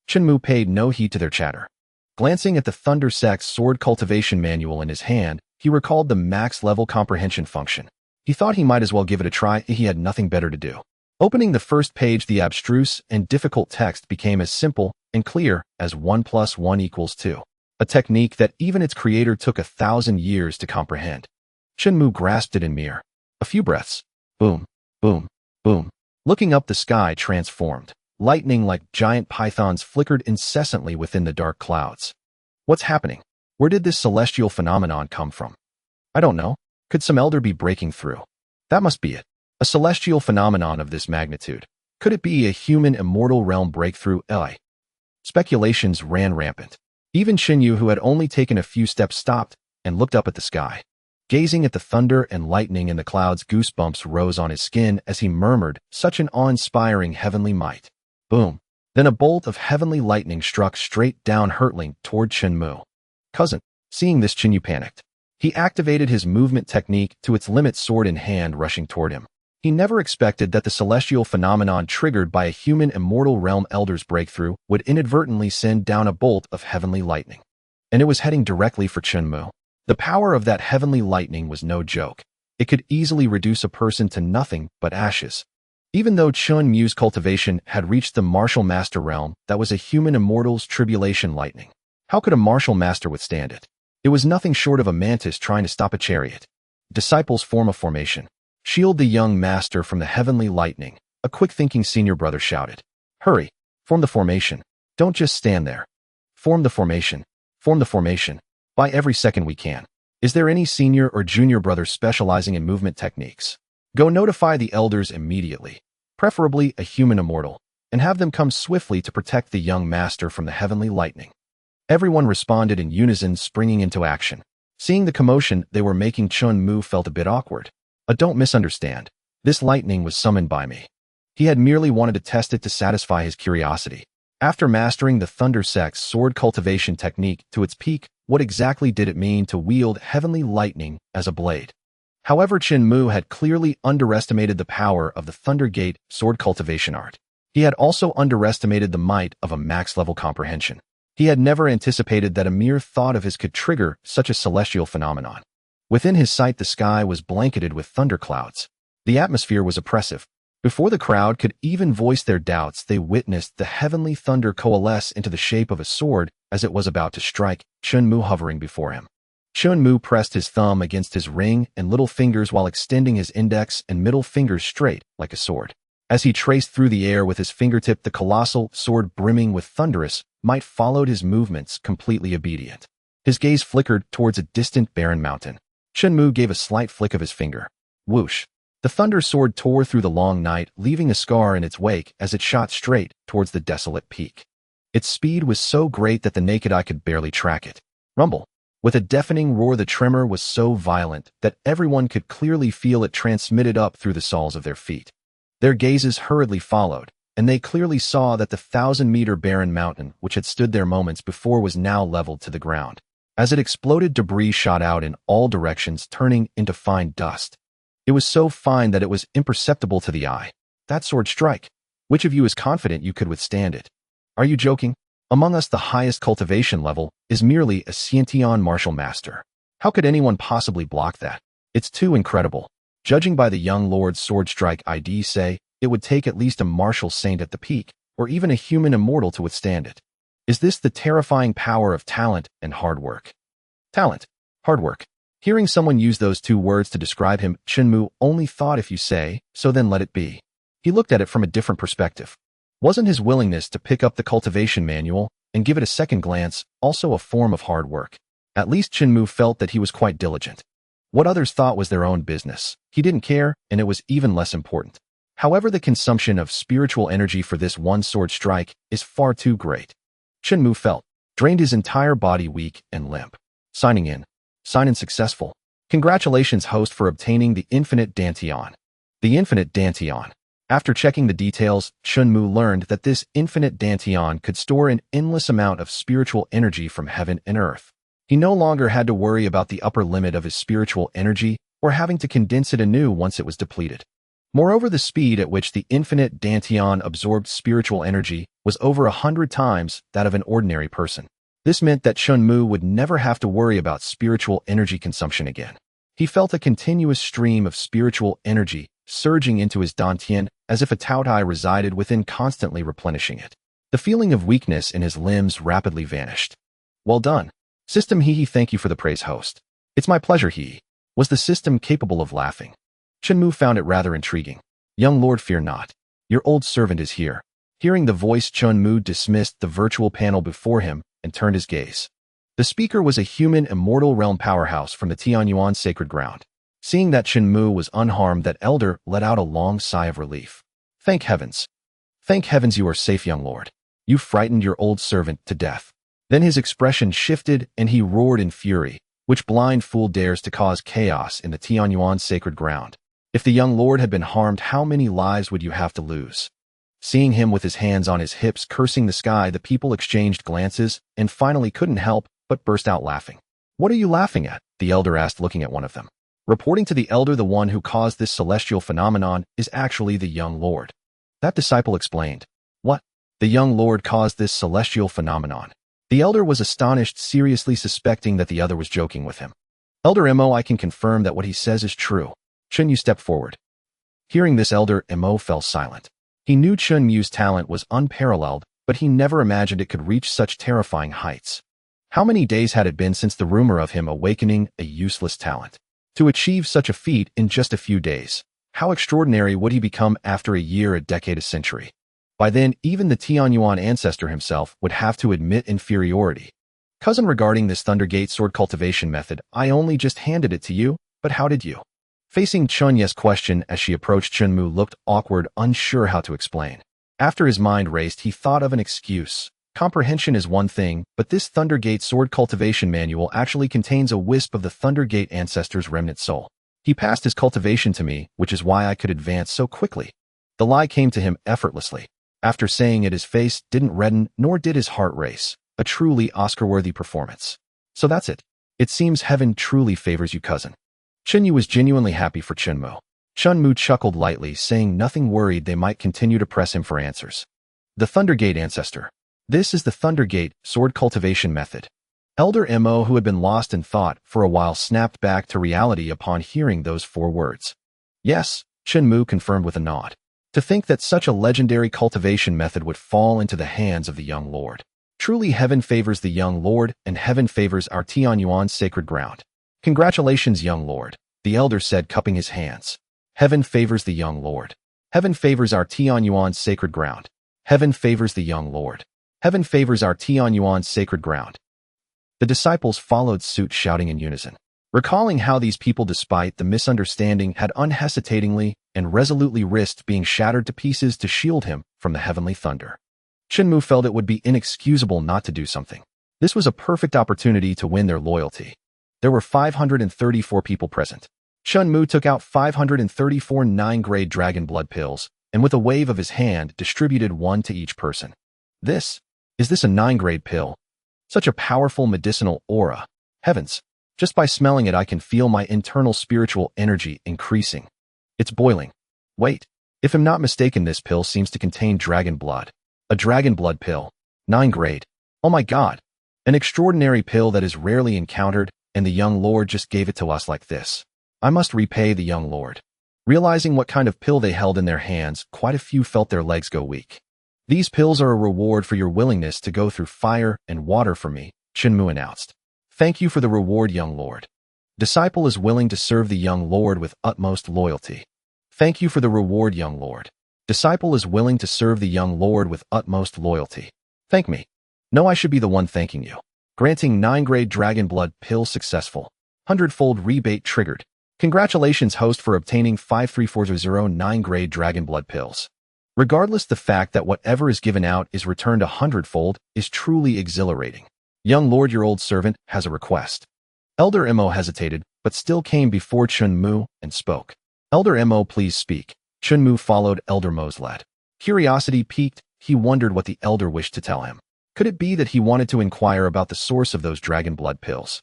Chen Mu paid no heed to their chatter. Glancing at the Thunder Sect's sword cultivation manual in his hand, he recalled the max-level comprehension function. He thought he might as well give it a try. He had nothing better to do. Opening the first page, the abstruse and difficult text became as simple and clear as 1 + 1 = 2. A technique that even its creator took 1,000 years to comprehend. Chen Mu grasped it in mere a few breaths. Boom, boom, boom. Looking up, the sky transformed. Lightning like giant pythons flickered incessantly within the dark clouds. What's happening? Where did this celestial phenomenon come from? I don't know. Could some elder be breaking through? That must be it. A celestial phenomenon of this magnitude. Could it be a human immortal realm breakthrough? Speculations ran rampant. Even Chen Mu, who had only taken a few steps, stopped and looked up at the sky. Gazing at the thunder and lightning in the clouds, goosebumps rose on his skin as he murmured, such an awe-inspiring heavenly might. Boom. Then a bolt of heavenly lightning struck straight down, hurtling toward Chen Mu. Cousin. Seeing this, Chen Mu panicked. He activated his movement technique to its limit, sword in hand, rushing toward him. He never expected that the celestial phenomenon triggered by a human immortal realm elder's breakthrough would inadvertently send down a bolt of heavenly lightning. And it was heading directly for Chen Mu. The power of that heavenly lightning was no joke. It could easily reduce a person to nothing but ashes. Even though Chen Mu's cultivation had reached the martial master realm, that was a human immortal's tribulation lightning. How could a martial master withstand it? It was nothing short of a mantis trying to stop a chariot. Disciples, form a formation. Shield the young master from the heavenly lightning, a quick-thinking senior brother shouted. Hurry, form the formation. Don't just stand there. Form the formation. Form the formation. By every second we can. Is there any senior or junior brother specializing in movement techniques? Go notify the elders immediately, preferably a human immortal, and have them come swiftly to protect the young master from the heavenly lightning. Everyone responded in unison, springing into action. Seeing the commotion they were making, Chen Mu felt a bit awkward. Don't misunderstand. This lightning was summoned by me. He had merely wanted to test it to satisfy his curiosity. After mastering the Thunder Sect's sword cultivation technique to its peak, what exactly did it mean to wield heavenly lightning as a blade? However, Chen Mu had clearly underestimated the power of the Thunder Gate sword cultivation art. He had also underestimated the might of a max-level comprehension. He had never anticipated that a mere thought of his could trigger such a celestial phenomenon. Within his sight, the sky was blanketed with thunderclouds. The atmosphere was oppressive. Before the crowd could even voice their doubts, they witnessed the heavenly thunder coalesce into the shape of a sword as it was about to strike, Chen Mu hovering before him. Chen Mu pressed his thumb against his ring and little fingers while extending his index and middle fingers straight like a sword. As he traced through the air with his fingertip, the colossal sword brimming with thunderous might followed his movements, completely obedient. His gaze flickered towards a distant barren mountain. Chen Mu gave a slight flick of his finger. Whoosh! The thunder sword tore through the long night, leaving a scar in its wake as it shot straight towards the desolate peak. Its speed was so great that the naked eye could barely track it. Rumble! With a deafening roar, the tremor was so violent that everyone could clearly feel it transmitted up through the soles of their feet. Their gazes hurriedly followed, and they clearly saw that the 1,000-meter barren mountain, which had stood there moments before, was now leveled to the ground. As it exploded, debris shot out in all directions, turning into fine dust. It was so fine that it was imperceptible to the eye. That sword strike. Which of you is confident you could withstand it? Are you joking? Among us, the highest cultivation level is merely a Xian Tian martial master. How could anyone possibly block that? It's too incredible. Judging by the young lord's sword strike ID say, it would take at least a martial saint at the peak, or even a human immortal to withstand it. Is this the terrifying power of talent and hard work? Talent. Hard work. Hearing someone use those two words to describe him, Chen Mu only thought if you say, so then let it be. He looked at it from a different perspective. Wasn't his willingness to pick up the cultivation manual and give it a second glance also a form of hard work? At least Chen Mu felt that he was quite diligent. What others thought was their own business. He didn't care, and it was even less important. However, the consumption of spiritual energy for this one sword strike is far too great. Chen Mu felt, drained his entire body weak and limp. Signing in. Sign in successful. Congratulations host for obtaining the infinite Dantian. The infinite Dantian. After checking the details, Chen Mu learned that this infinite Dantian could store an endless amount of spiritual energy from heaven and earth. He no longer had to worry about the upper limit of his spiritual energy or having to condense it anew once it was depleted. Moreover, the speed at which the infinite Dantian absorbed spiritual energy was over 100 times that of an ordinary person. This meant that Chen Mu would never have to worry about spiritual energy consumption again. He felt a continuous stream of spiritual energy surging into his Dantian as if a Taotai resided within, constantly replenishing it. The feeling of weakness in his limbs rapidly vanished. Well done. System Hee, thank you for the praise host. It's my pleasure, Hee. Was the system capable of laughing? Chen Mu found it rather intriguing. Young lord, fear not. Your old servant is here. Hearing the voice, Chen Mu dismissed the virtual panel before him and turned his gaze. The speaker was a human immortal realm powerhouse from the Tianyuan sacred ground. Seeing that Chen Mu was unharmed, that elder let out a long sigh of relief. Thank heavens. Thank heavens you are safe, young lord. You frightened your old servant to death. Then his expression shifted and he roared in fury. Which blind fool dares to cause chaos in the Tianyuan sacred ground? If the young lord had been harmed, how many lives would you have to lose? Seeing him with his hands on his hips cursing the sky, the people exchanged glances and finally couldn't help but burst out laughing. What are you laughing at? The elder asked, looking at one of them. Reporting to the elder, the one who caused this celestial phenomenon is actually the young lord. That disciple explained. What? The young lord caused this celestial phenomenon. The elder was astonished, seriously suspecting that the other was joking with him. Elder Mo, I can confirm that what he says is true. Chen Yu stepped forward. Hearing this, Elder Mo fell silent. He knew Chen Mu's talent was unparalleled, but he never imagined it could reach such terrifying heights. How many days had it been since the rumor of him awakening a useless talent? To achieve such a feat in just a few days, how extraordinary would he become after a year, a decade, a century? By then, even the Tianyuan ancestor himself would have to admit inferiority. Cousin, regarding this Thundergate sword cultivation method, I only just handed it to you, but how did you? Facing Chen Ye's question as she approached, Chen Mu looked awkward, unsure how to explain. After his mind raced, he thought of an excuse. Comprehension is one thing, but this Thundergate sword cultivation manual actually contains a wisp of the Thundergate ancestor's remnant soul. He passed his cultivation to me, which is why I could advance so quickly. The lie came to him effortlessly. After saying it, his face didn't redden, nor did his heart race. A truly Oscar-worthy performance. So that's it. It seems heaven truly favors you, cousin. Chen Yu was genuinely happy for Chen Mu. Chen Mu chuckled lightly, saying nothing, worried they might continue to press him for answers. The Thundergate ancestor. This is the Thundergate sword cultivation method. Elder Mo, who had been lost in thought for a while, snapped back to reality upon hearing those 4 words. Yes, Chen Mu confirmed with a nod. To think that such a legendary cultivation method would fall into the hands of the young lord. Truly heaven favors the young lord, and heaven favors our Tianyuan sacred ground. Congratulations, young lord, the elder said, cupping his hands. Heaven favors the young lord. Heaven favors our Tianyuan sacred ground. Heaven favors the young lord. Heaven favors our Tianyuan sacred ground. The disciples followed suit, shouting in unison. Recalling how these people, despite the misunderstanding, had unhesitatingly and resolutely risked being shattered to pieces to shield him from the heavenly thunder. Chen Mu felt it would be inexcusable not to do something. This was a perfect opportunity to win their loyalty. There were 534 people present. Chen Mu took out 534 9-grade dragon blood pills, and with a wave of his hand distributed one to each person. Is this a 9-grade pill? Such a powerful medicinal aura. Heavens. Just by smelling it, I can feel my internal spiritual energy increasing. It's boiling. Wait. If I'm not mistaken, this pill seems to contain dragon blood. A dragon blood pill. 9-grade. Oh my god. An extraordinary pill that is rarely encountered, and the young lord just gave it to us like this. I must repay the young lord. Realizing what kind of pill they held in their hands, quite a few felt their legs go weak. These pills are a reward for your willingness to go through fire and water for me, Chen Mu announced. Thank you for the reward, young lord. Disciple is willing to serve the young lord with utmost loyalty. Thank you for the reward, young lord. Disciple is willing to serve the young lord with utmost loyalty. Thank me. No, I should be the one thanking you. Granting 9-grade dragon blood pill successful. 100-fold rebate triggered. Congratulations, host, for obtaining 53409 grade dragon blood pills. Regardless, the fact that whatever is given out is returned 100-fold is truly exhilarating. Young lord, your old servant has a request. Elder Mo hesitated, but still came before Chen Mu and spoke. Elder Mo, please speak. Chen Mu followed Elder Mo's lead. Curiosity piqued, he wondered what the elder wished to tell him. Could it be that he wanted to inquire about the source of those dragon blood pills?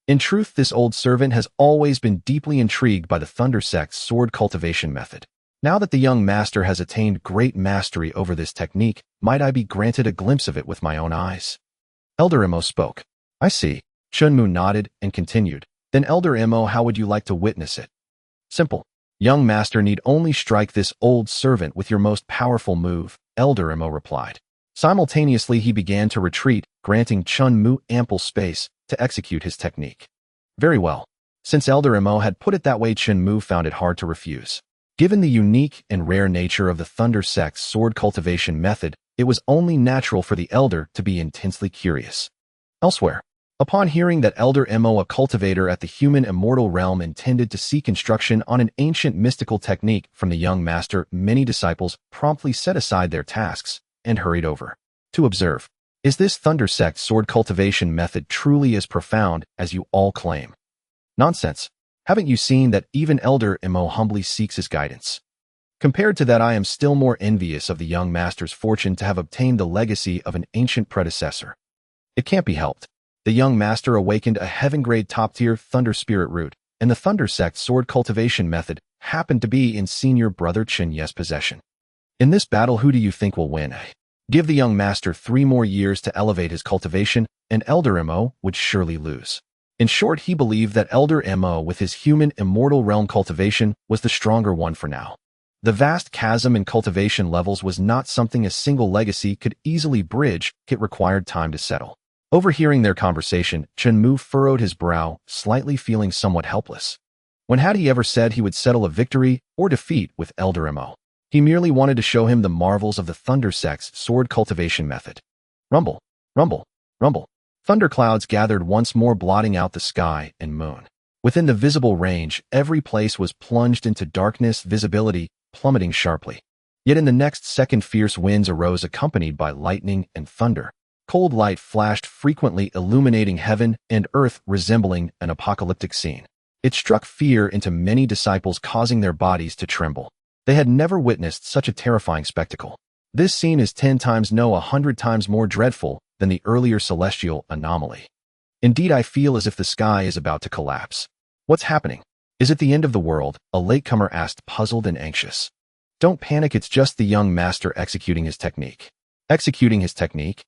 In truth, this old servant has always been deeply intrigued by the Thunder Sect's sword cultivation method. Now that the young master has attained great mastery over this technique, might I be granted a glimpse of it with my own eyes? Elder Mo spoke. I see. Chen Mu nodded and continued. Then Elder Mo, how would you like to witness it? Simple. Young master need only strike this old servant with your most powerful move, Elder Mo replied. Simultaneously, he began to retreat, granting Chen Mu ample space to execute his technique. Very well. Since Elder Mo had put it that way, Chen Mu found it hard to refuse. Given the unique and rare nature of the Thunder Sect's sword cultivation method, it was only natural for the elder to be intensely curious. Elsewhere, upon hearing that Elder Mo, a cultivator at the human immortal realm, intended to seek instruction on an ancient mystical technique from the young master, many disciples promptly set aside their tasks and hurried over to observe. Is this Thunder Sect sword cultivation method truly as profound as you all claim? Nonsense. Haven't you seen that even Elder Mo humbly seeks his guidance? Compared to that, I am still more envious of the young master's fortune to have obtained the legacy of an ancient predecessor. It can't be helped. The young master awakened a heaven-grade top-tier Thunder Spirit root, and the Thunder Sect sword cultivation method happened to be in senior brother Chen Ye's possession. In this battle, who do you think will win? Give the young master 3 more years to elevate his cultivation, and Elder Mo would surely lose. In short, he believed that Elder Mo, with his human immortal realm cultivation, was the stronger one for now. The vast chasm in cultivation levels was not something a single legacy could easily bridge, it required time to settle. Overhearing their conversation, Chen Mu furrowed his brow, slightly feeling somewhat helpless. When had he ever said he would settle a victory or defeat with Elder Mo? He merely wanted to show him the marvels of the Thunder Sect's sword cultivation method. Rumble, rumble, rumble. Thunderclouds gathered once more, blotting out the sky and moon. Within the visible range, every place was plunged into darkness, visibility plummeting sharply. Yet in the next second, fierce winds arose accompanied by lightning and thunder. Cold light flashed frequently, illuminating heaven and earth, resembling an apocalyptic scene. It struck fear into many disciples, causing their bodies to tremble. They had never witnessed such a terrifying spectacle. This scene is 10 times, no, 100 times more dreadful than the earlier celestial anomaly. Indeed, I feel as if the sky is about to collapse. What's happening? Is it the end of the world? A latecomer asked, puzzled and anxious. Don't panic, it's just the young master executing his technique. Executing his technique?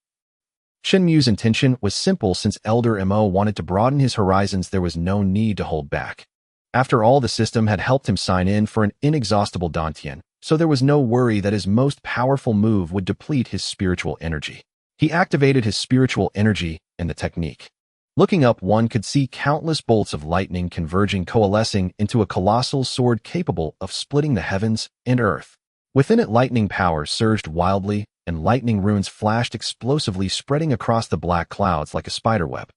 Chen Mu's intention was simple. Since Elder Mo wanted to broaden his horizons, there was no need to hold back. After all, the system had helped him sign in for an inexhaustible Dantian, so there was no worry that his most powerful move would deplete his spiritual energy. He activated his spiritual energy in the technique. Looking up, one could see countless bolts of lightning converging, coalescing into a colossal sword capable of splitting the heavens and earth. Within it, lightning power surged wildly, and lightning runes flashed explosively, spreading across the black clouds like a spiderweb.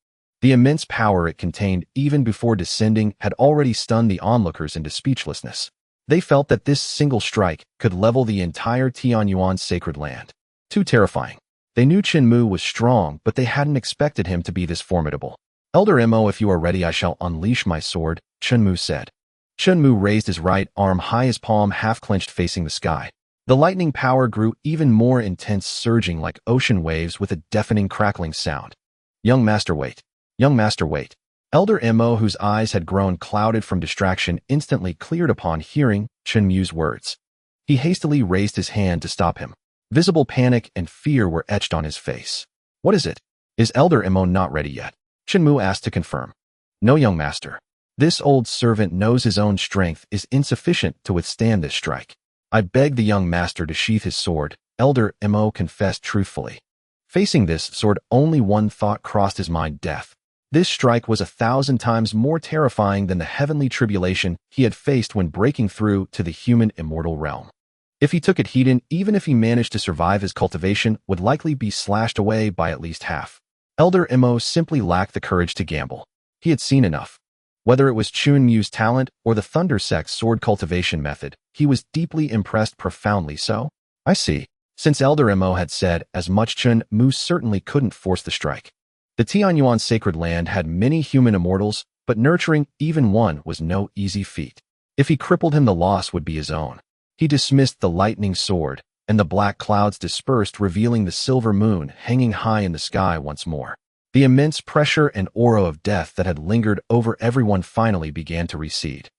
The immense power it contained, even before descending, had already stunned the onlookers into speechlessness. They felt that this single strike could level the entire Tianyuan sacred land. Too terrifying. They knew Chen Mu was strong, but they hadn't expected him to be this formidable. Elder Mo, if you are ready, I shall unleash my sword, Chen Mu said. Chen Mu raised his right arm high, his palm half-clenched, facing the sky. The lightning power grew even more intense, surging like ocean waves with a deafening crackling sound. Young master, wait. Young master, wait. Elder Mo, whose eyes had grown clouded from distraction, instantly cleared upon hearing Chen Mu's words. He hastily raised his hand to stop him. Visible panic and fear were etched on his face. What is it? Is Elder Mo not ready yet? Chen Mu asked to confirm. No, young master. This old servant knows his own strength is insufficient to withstand this strike. I beg the young master to sheath his sword, Elder Mo confessed truthfully. Facing this sword, only one thought crossed his mind: death. This strike was 1,000 times more terrifying than the heavenly tribulation he had faced when breaking through to the human immortal realm. If he took it, Hedon, even if he managed to survive, his cultivation would likely be slashed away by at least half. Elder Mo simply lacked the courage to gamble. He had seen enough. Whether it was Chen Mu's talent or the Thunder Sect's sword cultivation method, he was deeply impressed, profoundly so. I see. Since Elder Mo had said as much, Chen Mu certainly couldn't force the strike. The Tianyuan sacred land had many human immortals, but nurturing even one was no easy feat. If he crippled him, the loss would be his own. He dismissed the lightning sword, and the black clouds dispersed, revealing the silver moon hanging high in the sky once more. The immense pressure and aura of death that had lingered over everyone finally began to recede.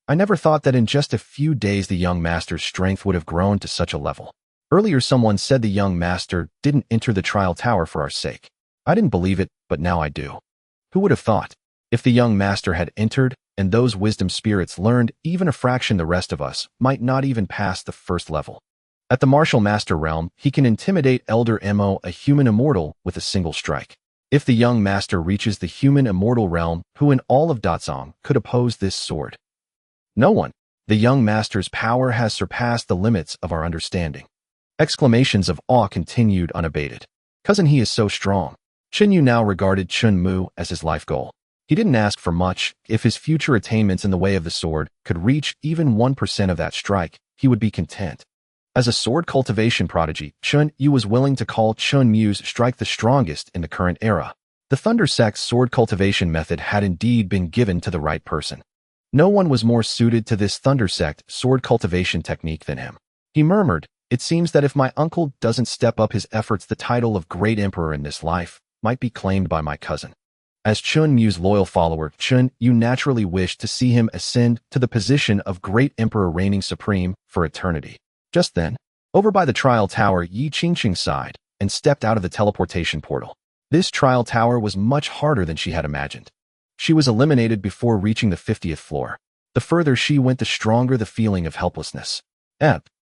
I never thought that in just a few days the young master's strength would have grown to such a level. Earlier someone said the young master didn't enter the trial tower for our sake. I didn't believe it, but now I do. Who would have thought? If the young master had entered, and those wisdom spirits learned even a fraction, the rest of us might not even pass the first level. At the martial master realm, he can intimidate Elder Mo, a human immortal, with a single strike. If the young master reaches the human immortal realm, who in all of Datsong could oppose this sword? No one. The young master's power has surpassed the limits of our understanding. Exclamations of awe continued unabated. Cousin, he is so strong. Chen Yu now regarded Chen Mu as his life goal. He didn't ask for much. If his future attainments in the way of the sword could reach even 1% of that strike, he would be content. As a sword cultivation prodigy, Chen Yu was willing to call Chen Mu's strike the strongest in the current era. The Thunder Sect's sword cultivation method had indeed been given to the right person. No one was more suited to this Thunder Sect sword cultivation technique than him. He murmured, "It seems that if my uncle doesn't step up his efforts, the title of Great Emperor in this life might be claimed by my cousin." As Chen Mu's loyal follower, Chen Yu naturally wished to see him ascend to the position of Great Emperor, reigning supreme for eternity. Just then, over by the trial tower, Yi Qingqing sighed and stepped out of the teleportation portal. This trial tower was much harder than she had imagined. She was eliminated before reaching the 50th floor. The further she went, the stronger the feeling of helplessness.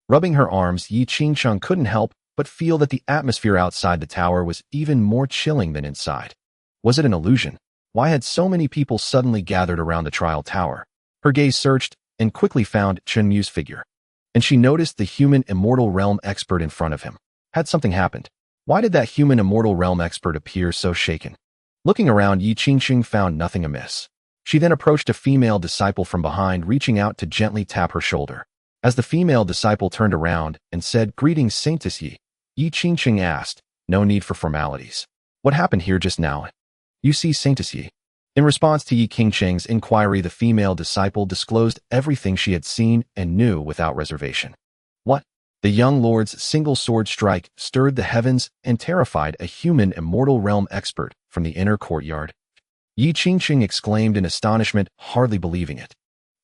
Rubbing her arms, Yi Qingqing couldn't help but feel that the atmosphere outside the tower was even more chilling than inside. Was it an illusion? Why had so many people suddenly gathered around the trial tower? Her gaze searched and quickly found Chen Mu's figure. And she noticed the human immortal realm expert in front of him. Had something happened? Why did that human immortal realm expert appear so shaken? Looking around, Yi Qingqing found nothing amiss. She then approached a female disciple from behind, reaching out to gently tap her shoulder. As the female disciple turned around and said, "Greetings, Saintess Yi," Yi Qingqing asked, "No need for formalities. What happened here just now?" "You see, Saintess Yi." In response to Yi Qingqing's inquiry, the female disciple disclosed everything she had seen and knew without reservation. What? The young lord's single sword strike stirred the heavens and terrified a human immortal realm expert from the inner courtyard. Yi Qingqing exclaimed in astonishment, hardly believing it.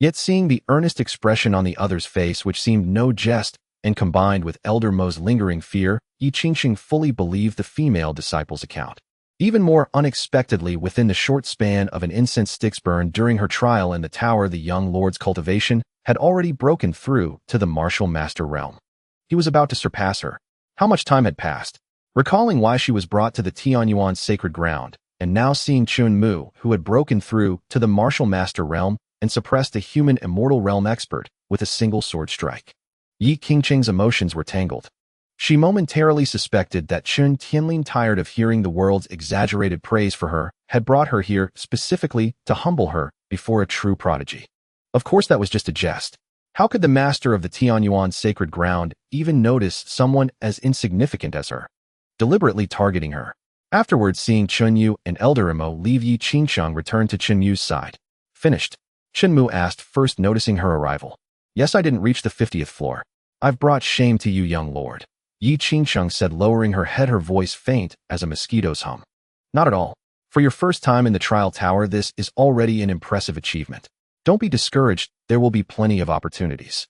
Yet seeing the earnest expression on the other's face, which seemed no jest, and combined with Elder Mo's lingering fear, Yi Qingqing fully believed the female disciple's account. Even more unexpectedly, within the short span of an incense stick's burn during her trial in the tower, the young lord's cultivation had already broken through to the martial master realm. He was about to surpass her. How much time had passed? Recalling why she was brought to the Tianyuan sacred ground, and now seeing Chen Mu, who had broken through to the martial master realm and suppressed a human immortal realm expert with a single sword strike. Yi Qingqing's emotions were tangled. She momentarily suspected that Chen Tianlin, tired of hearing the world's exaggerated praise for her, had brought her here specifically to humble her before a true prodigy. Of course that was just a jest. How could the master of the Tianyuan sacred ground even notice someone as insignificant as her? Deliberately targeting her. Afterwards, seeing Chen Yu and Elder Mo leave, Yi Qingqing returned to Chen Yu's side. "Finished?" Chen Mu asked, first noticing her arrival. "Yes, I didn't reach the 50th floor. I've brought shame to you, young lord," Yi Qingqing said, lowering her head, her voice faint as a mosquito's hum. "Not at all. For your first time in the trial tower, this is already an impressive achievement. Don't be discouraged, there will be plenty of opportunities."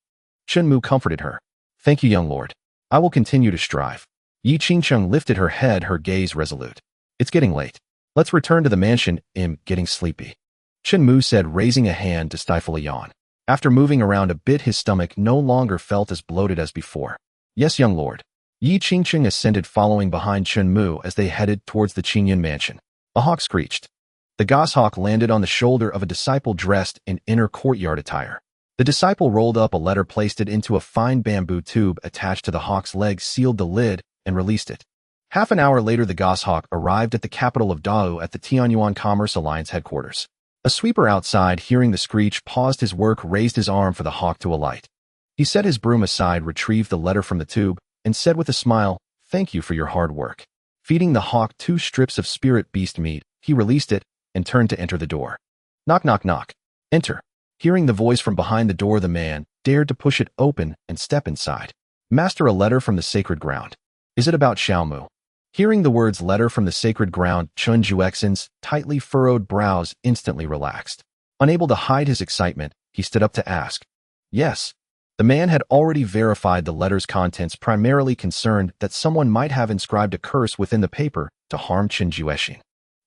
Chen Mu comforted her. "Thank you, young lord. I will continue to strive." Yi Qingqing lifted her head, her gaze resolute. "It's getting late. Let's return to the mansion. I'm getting sleepy." Chen Mu said, raising a hand to stifle a yawn. After moving around a bit, his stomach no longer felt as bloated as before. Yes, young lord. Yi Qingqing assented, following behind Chen Mu as they headed towards the Qingyan mansion. A hawk screeched. The goshawk landed on the shoulder of a disciple dressed in inner courtyard attire. The disciple rolled up a letter, placed it into a fine bamboo tube attached to the hawk's leg, sealed the lid, and released it. Half an hour later, the goshawk arrived at the capital of Dao at the Tianyuan Commerce Alliance headquarters. A sweeper outside, hearing the screech, paused his work, raised his arm for the hawk to alight. He set his broom aside, retrieved the letter from the tube, and said with a smile, "Thank you for your hard work." Feeding the hawk 2 strips of spirit beast meat, he released it and turned to enter the door. Knock, knock, knock. Enter. Hearing the voice from behind the door, the man dared to push it open and step inside. Master, a letter from the sacred ground. Is it about Xiao Mu? Hearing the words letter from the sacred ground, Chun Juexin's tightly furrowed brows instantly relaxed. Unable to hide his excitement, he stood up to ask. Yes. The man had already verified the letter's contents, primarily concerned that someone might have inscribed a curse within the paper to harm Chen Juexin.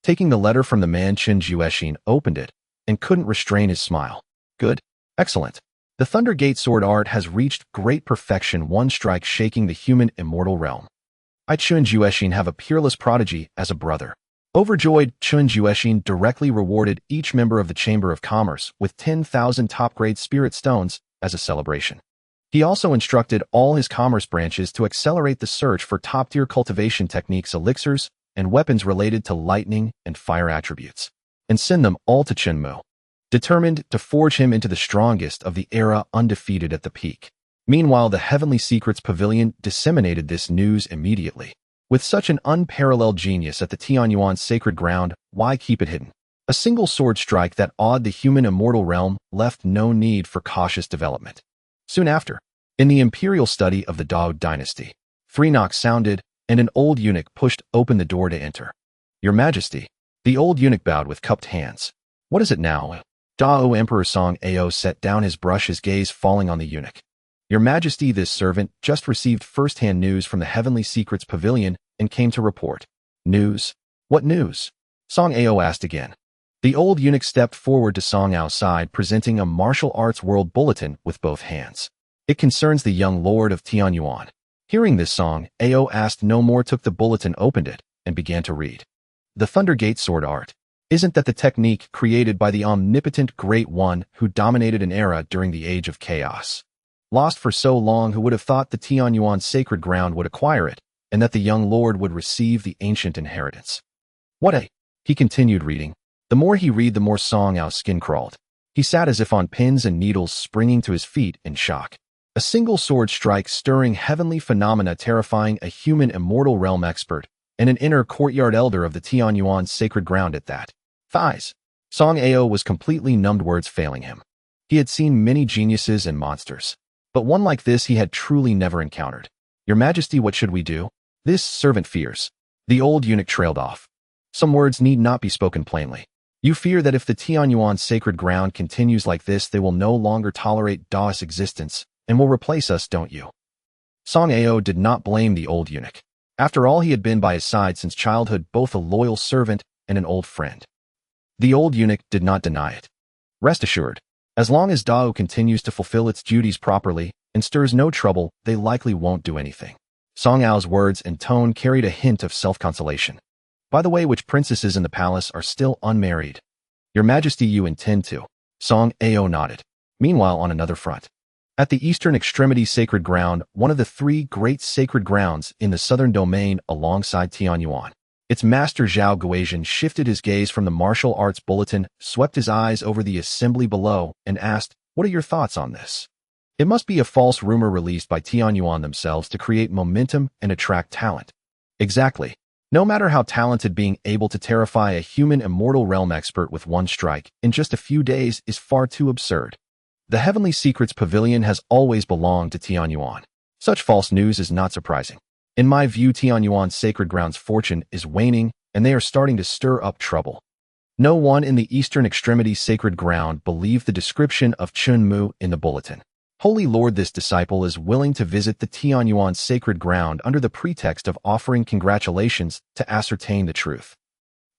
Taking the letter from the man, Chen Juexin opened it and couldn't restrain his smile. Good. Excellent. The Thundergate sword art has reached great perfection, one strike shaking the human immortal realm. I, Chen Juexin, have a peerless prodigy as a brother. Overjoyed, Chen Juexin directly rewarded each member of the Chamber of Commerce with 10,000 top-grade spirit stones as a celebration. He also instructed all his commerce branches to accelerate the search for top-tier cultivation techniques, elixirs, and weapons related to lightning and fire attributes, and send them all to Chen Mu, determined to forge him into the strongest of the era, undefeated at the peak. Meanwhile, the Heavenly Secrets Pavilion disseminated this news immediately. With such an unparalleled genius at the Tianyuan sacred ground, why keep it hidden? A single sword strike that awed the human immortal realm left no need for cautious development. Soon after, in the imperial study of the Dao dynasty, 3 knocks sounded, and an old eunuch pushed open the door to enter. Your Majesty. The old eunuch bowed with cupped hands. What is it now? Dao Emperor Song Ao set down his brush, his gaze falling on the eunuch. Your Majesty, this servant just received first-hand news from the Heavenly Secrets Pavilion and came to report. News? What news? Song Ao asked again. The old eunuch stepped forward to Song Ao's side, presenting a martial arts world bulletin with both hands. It concerns the young lord of Tianyuan. Hearing this, Song Ao asked no more, took the bulletin, opened it, and began to read. The Thundergate sword art. Isn't that the technique created by the omnipotent Great One who dominated an era during the Age of Chaos? Lost for so long, who would have thought the Tianyuan sacred ground would acquire it, and that the young lord would receive the ancient inheritance? What a... He continued reading. The more he read, the more Song Ao's skin crawled. He sat as if on pins and needles, springing to his feet in shock. A single sword strike stirring heavenly phenomena, terrifying a human immortal realm expert and an inner courtyard elder of the Tianyuan sacred ground at that. Thighs. Song Ao was completely numbed, words failing him. He had seen many geniuses and monsters, but one like this he had truly never encountered. Your Majesty, what should we do? This servant fears. The old eunuch trailed off. Some words need not be spoken plainly. You fear that if the Tianyuan sacred ground continues like this, they will no longer tolerate Dao's existence and will replace us, don't you? Song Ao did not blame the old eunuch. After all, he had been by his side since childhood, both a loyal servant and an old friend. The old eunuch did not deny it. Rest assured, as long as Dao continues to fulfill its duties properly and stirs no trouble, they likely won't do anything. Song Ao's words and tone carried a hint of self-consolation. By the way, which princesses in the palace are still unmarried? Your Majesty, you intend to. Song Ao nodded. Meanwhile, on another front, at the eastern extremity sacred ground, one of the 3 great sacred grounds in the southern domain alongside Tianyuan, its master Zhao Guizhen shifted his gaze from the martial arts bulletin, swept his eyes over the assembly below, and asked, what are your thoughts on this? It must be a false rumor released by Tianyuan themselves to create momentum and attract talent. Exactly. No matter how talented, being able to terrify a human immortal realm expert with one strike in just a few days is far too absurd. The Heavenly Secrets Pavilion has always belonged to Tianyuan. Such false news is not surprising. In my view, Tianyuan's sacred ground's fortune is waning, and they are starting to stir up trouble. No one in the eastern extremity sacred ground believed the description of Chen Mu in the bulletin. Holy Lord, this disciple is willing to visit the Tianyuan sacred ground under the pretext of offering congratulations to ascertain the truth.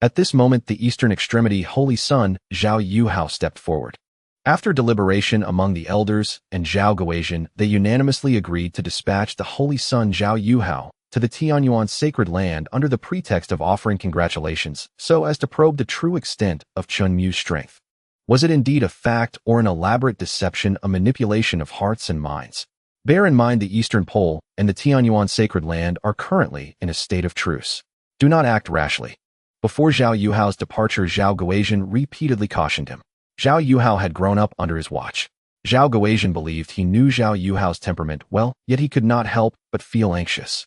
At this moment, the eastern extremity Holy Son, Zhao Yuhao, stepped forward. After deliberation among the elders and Zhao Guoyuan, they unanimously agreed to dispatch the Holy Son Zhao Yuhao to the Tianyuan sacred land under the pretext of offering congratulations, so as to probe the true extent of Chen Mu's strength. Was it indeed a fact or an elaborate deception, a manipulation of hearts and minds? Bear in mind the Eastern Pole and the Tianyuan sacred land are currently in a state of truce. Do not act rashly. Before Zhao Yuhao's departure, Zhao Guoyuan repeatedly cautioned him. Zhao Yuhao had grown up under his watch. Zhao Guoyuan believed he knew Zhao Yuhao's temperament well, yet he could not help but feel anxious.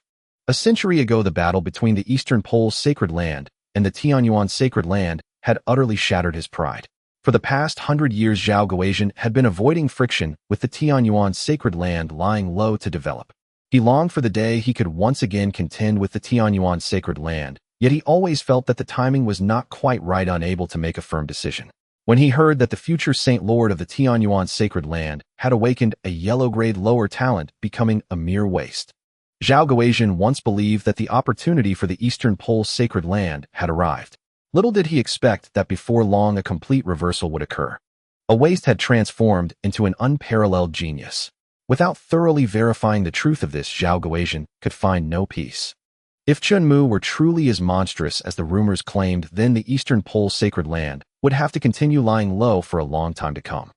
A century ago, the battle between the Eastern Pole's sacred land and the Tianyuan sacred land had utterly shattered his pride. For the past 100 years, Zhao Guoyuan had been avoiding friction with the Tianyuan sacred land lying low to develop. He longed for the day he could once again contend with the Tianyuan sacred land, yet he always felt that the timing was not quite right, unable to make a firm decision. When he heard that the future Saint Lord of the Tianyuan sacred land had awakened a yellow-grade lower talent, becoming a mere waste. Zhao Guoyuan once believed that the opportunity for the Eastern Pole's sacred land had arrived. Little did he expect that before long a complete reversal would occur. A waste had transformed into an unparalleled genius. Without thoroughly verifying the truth of this, Zhao Guoyuan could find no peace. If Chen Mu were truly as monstrous as the rumors claimed, then the Eastern Pole's sacred land would have to continue lying low for a long time to come.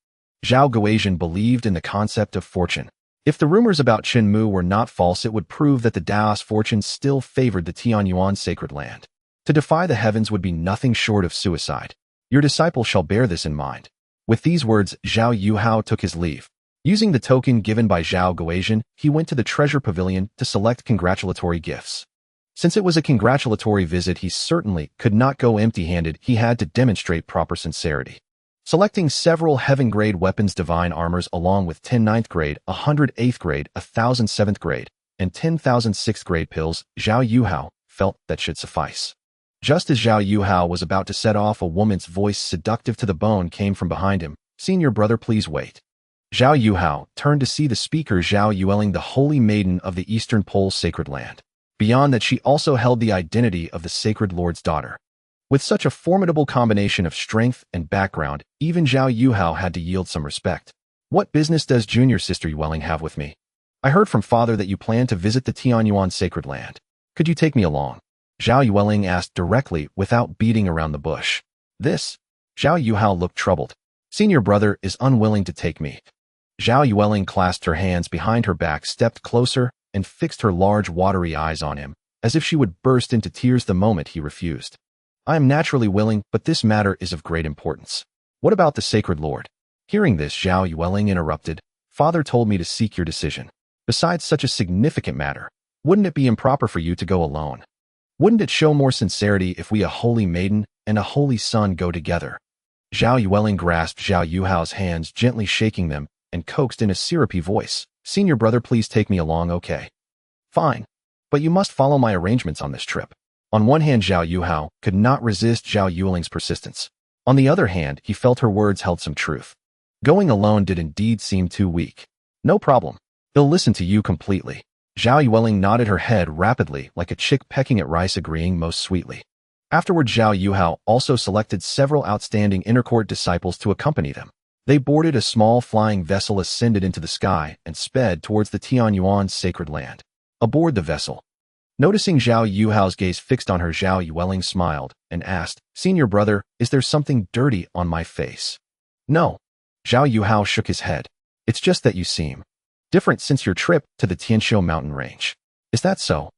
Zhao Guoyuan believed in the concept of fortune. If the rumors about Chen Mu were not false, it would prove that the Daos fortune still favored the Tianyuan sacred land. To defy the heavens would be nothing short of suicide. Your disciple shall bear this in mind. With these words, Zhao Yuhao took his leave. Using the token given by Zhao Guoyuan, he went to the treasure pavilion to select congratulatory gifts. Since it was a congratulatory visit, he certainly could not go empty-handed. He had to demonstrate proper sincerity. Selecting several heaven-grade weapons, divine armors, along with 10 9th grade, 100 8th grade, 1,000 7th grade, and 10,000 6th grade pills, Zhao Yuhao felt that should suffice. Just as Zhao Yuhao was about to set off, a woman's voice, seductive to the bone, came from behind him. "Senior brother, please wait." Zhao Yuhao turned to see the speaker, Zhao Yueling, the holy maiden of the Eastern Pole's sacred land. Beyond that, she also held the identity of the sacred lord's daughter. With such a formidable combination of strength and background, even Zhao Yuhao had to yield some respect. "What business does junior sister Yueling have with me? I heard from father that you plan to visit the Tianyuan sacred land. Could you take me along?" Zhao Yueling asked directly, without beating around the bush. This? Zhao Yuhao looked troubled. "Senior brother is unwilling to take me." Zhao Yueling clasped her hands behind her back, stepped closer, and fixed her large watery eyes on him, as if she would burst into tears the moment he refused. "I am naturally willing, but this matter is of great importance." "What about the sacred lord?" Hearing this, Zhao Yueling interrupted. "Father told me to seek your decision. Besides such a significant matter, wouldn't it be improper for you to go alone? Wouldn't it show more sincerity if we, a holy maiden and a holy son, go together?" Zhao Yueling grasped Zhao Yuhao's hands, gently shaking them, and coaxed in a syrupy voice, "Senior brother, please take me along, okay? Fine. But you must follow my arrangements on this trip." On one hand, Zhao Yuhao could not resist Zhao Yueling's persistence. On the other hand, he felt her words held some truth. Going alone did indeed seem too weak. "No problem. They'll listen to you completely." Zhao Yueling nodded her head rapidly, like a chick pecking at rice, agreeing most sweetly. Afterward, Zhao Yuhao also selected several outstanding intercourt disciples to accompany them. They boarded a small flying vessel, ascended into the sky, and sped towards the Tianyuan sacred land. Aboard the vessel, noticing Zhao Yuhao's gaze fixed on her, Zhao Yueling smiled and asked, "Senior brother, is there something dirty on my face?" "No." Zhao Yuhao shook his head. "It's just that you seem different since your trip to the Tianqiu mountain range." "Is that so?"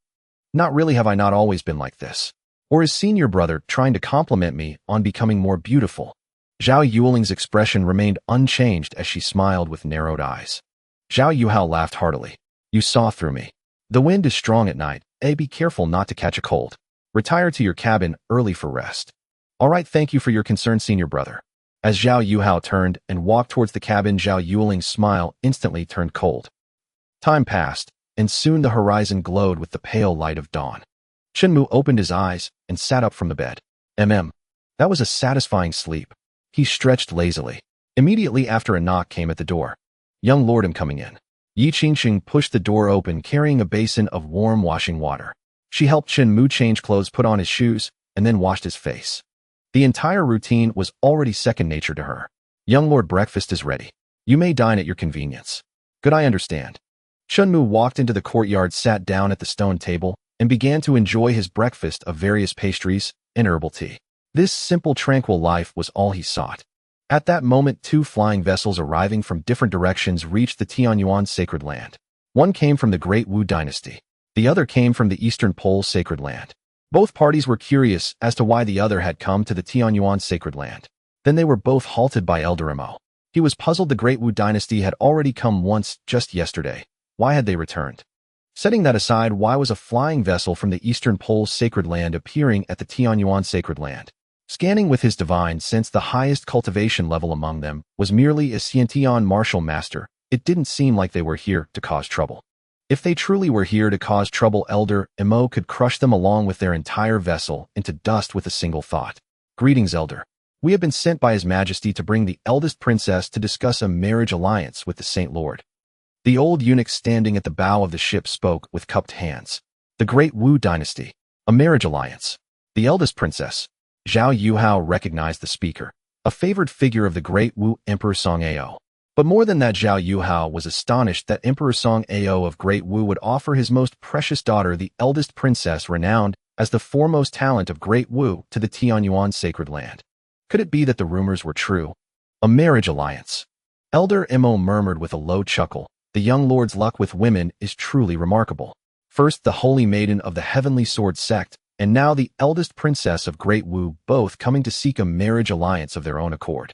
"Not really. Have I not always been like this? Or is senior brother trying to compliment me on becoming more beautiful?" Zhao Yueling's expression remained unchanged as she smiled with narrowed eyes. Zhao Yuhao laughed heartily. "You saw through me. The wind is strong at night. Be careful not to catch a cold. Retire to your cabin early for rest." "All right, thank you for your concern, senior brother." As Zhao Yuhao turned and walked towards the cabin, Zhao Yueling's smile instantly turned cold. Time passed, and soon the horizon glowed with the pale light of dawn. Chen Mu opened his eyes and sat up from the bed. That was a satisfying sleep. He stretched lazily. Immediately after, a knock came at the door. "Young lord, I'm coming in." Yi Qingxing pushed the door open, carrying a basin of warm washing water. She helped Chen Mu change clothes, put on his shoes, and then washed his face. The entire routine was already second nature to her. Young Lord, breakfast is ready. You may dine at your convenience. Good, I understand. Chen Mu walked into the courtyard, sat down at the stone table, and began to enjoy his breakfast of various pastries and herbal tea. This simple, tranquil life was all he sought. At that moment, two flying vessels arriving from different directions reached the Tianyuan sacred land. One came from the Great Wu dynasty. The other came from the Eastern Pole sacred land. Both parties were curious as to why the other had come to the Tianyuan sacred land. Then they were both halted by Elder Mo. He was puzzled. The Great Wu dynasty had already come once, just yesterday. Why had they returned? Setting that aside, why was a flying vessel from the Eastern Pole sacred land appearing at the Tianyuan sacred land? Scanning with his divine sense, the highest cultivation level among them was merely a Xiantian martial master. It didn't seem like they were here to cause trouble. If they truly were here to cause trouble, Elder Mo could crush them along with their entire vessel into dust with a single thought. Greetings, Elder. We have been sent by His Majesty to bring the eldest princess to discuss a marriage alliance with the Saint Lord. The old eunuch standing at the bow of the ship spoke with cupped hands. The Great Wu dynasty. A marriage alliance. The eldest princess. Zhao Yuhao recognized the speaker, a favored figure of the Great Wu Emperor Song Ao. But more than that, Zhao Yuhao was astonished that Emperor Song Ao of Great Wu would offer his most precious daughter, the eldest princess renowned as the foremost talent of Great Wu, to the Tianyuan sacred land. Could it be that the rumors were true? A marriage alliance. Elder Mo murmured with a low chuckle. The young lord's luck with women is truly remarkable. First the holy maiden of the heavenly sword sect, and now the eldest princess of Great Wu, both coming to seek a marriage alliance of their own accord.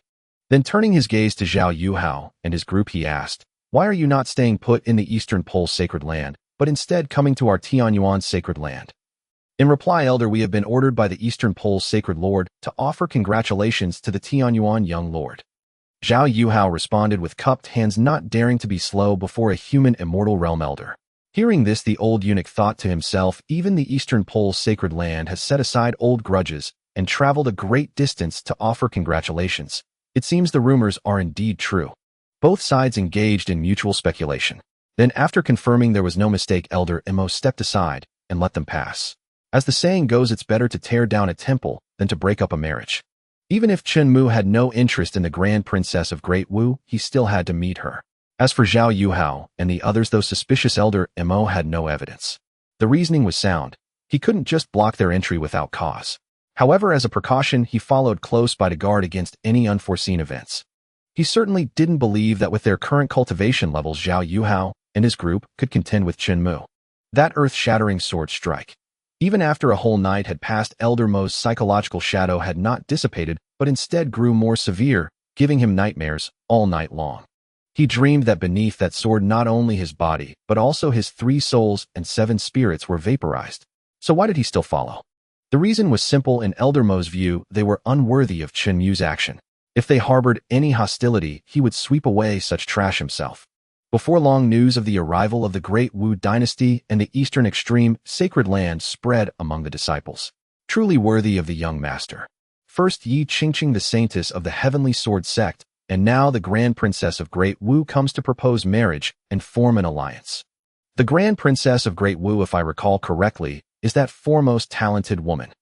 Then turning his gaze to Zhao Yuhao and his group, he asked, why are you not staying put in the Eastern Pole sacred land, but instead coming to our Tianyuan sacred land? In reply, Elder, we have been ordered by the Eastern Pole sacred lord to offer congratulations to the Tianyuan young lord. Zhao Yuhao responded with cupped hands, not daring to be slow before a human immortal realm elder. Hearing this, the old eunuch thought to himself, even the Eastern Pole sacred land has set aside old grudges and traveled a great distance to offer congratulations. It seems the rumors are indeed true. Both sides engaged in mutual speculation. Then, after confirming there was no mistake, Elder Mo stepped aside and let them pass. As the saying goes, it's better to tear down a temple than to break up a marriage. Even if Chen Mu had no interest in the Grand Princess of Great Wu, he still had to meet her. As for Zhao Yuhao and the others, though suspicious, Elder Mo had no evidence. The reasoning was sound. He couldn't just block their entry without cause. However, as a precaution, he followed close by to guard against any unforeseen events. He certainly didn't believe that with their current cultivation levels, Zhao Yuhao and his group could contend with Chen Mu. That earth-shattering sword strike. Even after a whole night had passed, Elder Mo's psychological shadow had not dissipated, but instead grew more severe, giving him nightmares all night long. He dreamed that beneath that sword not only his body, but also his 3 souls and 7 spirits were vaporized. So why did he still follow? The reason was simple. In Elder Mo's view, they were unworthy of Chen Mu's action. If they harbored any hostility, he would sweep away such trash himself. Before long, news of the arrival of the Great Wu dynasty and the Eastern Extreme sacred land spread among the disciples. Truly worthy of the young master. First Yi Qingqing, the saintess of the heavenly sword sect, and now the Grand Princess of Great Wu comes to propose marriage and form an alliance. The Grand Princess of Great Wu, if I recall correctly, is that foremost talented woman.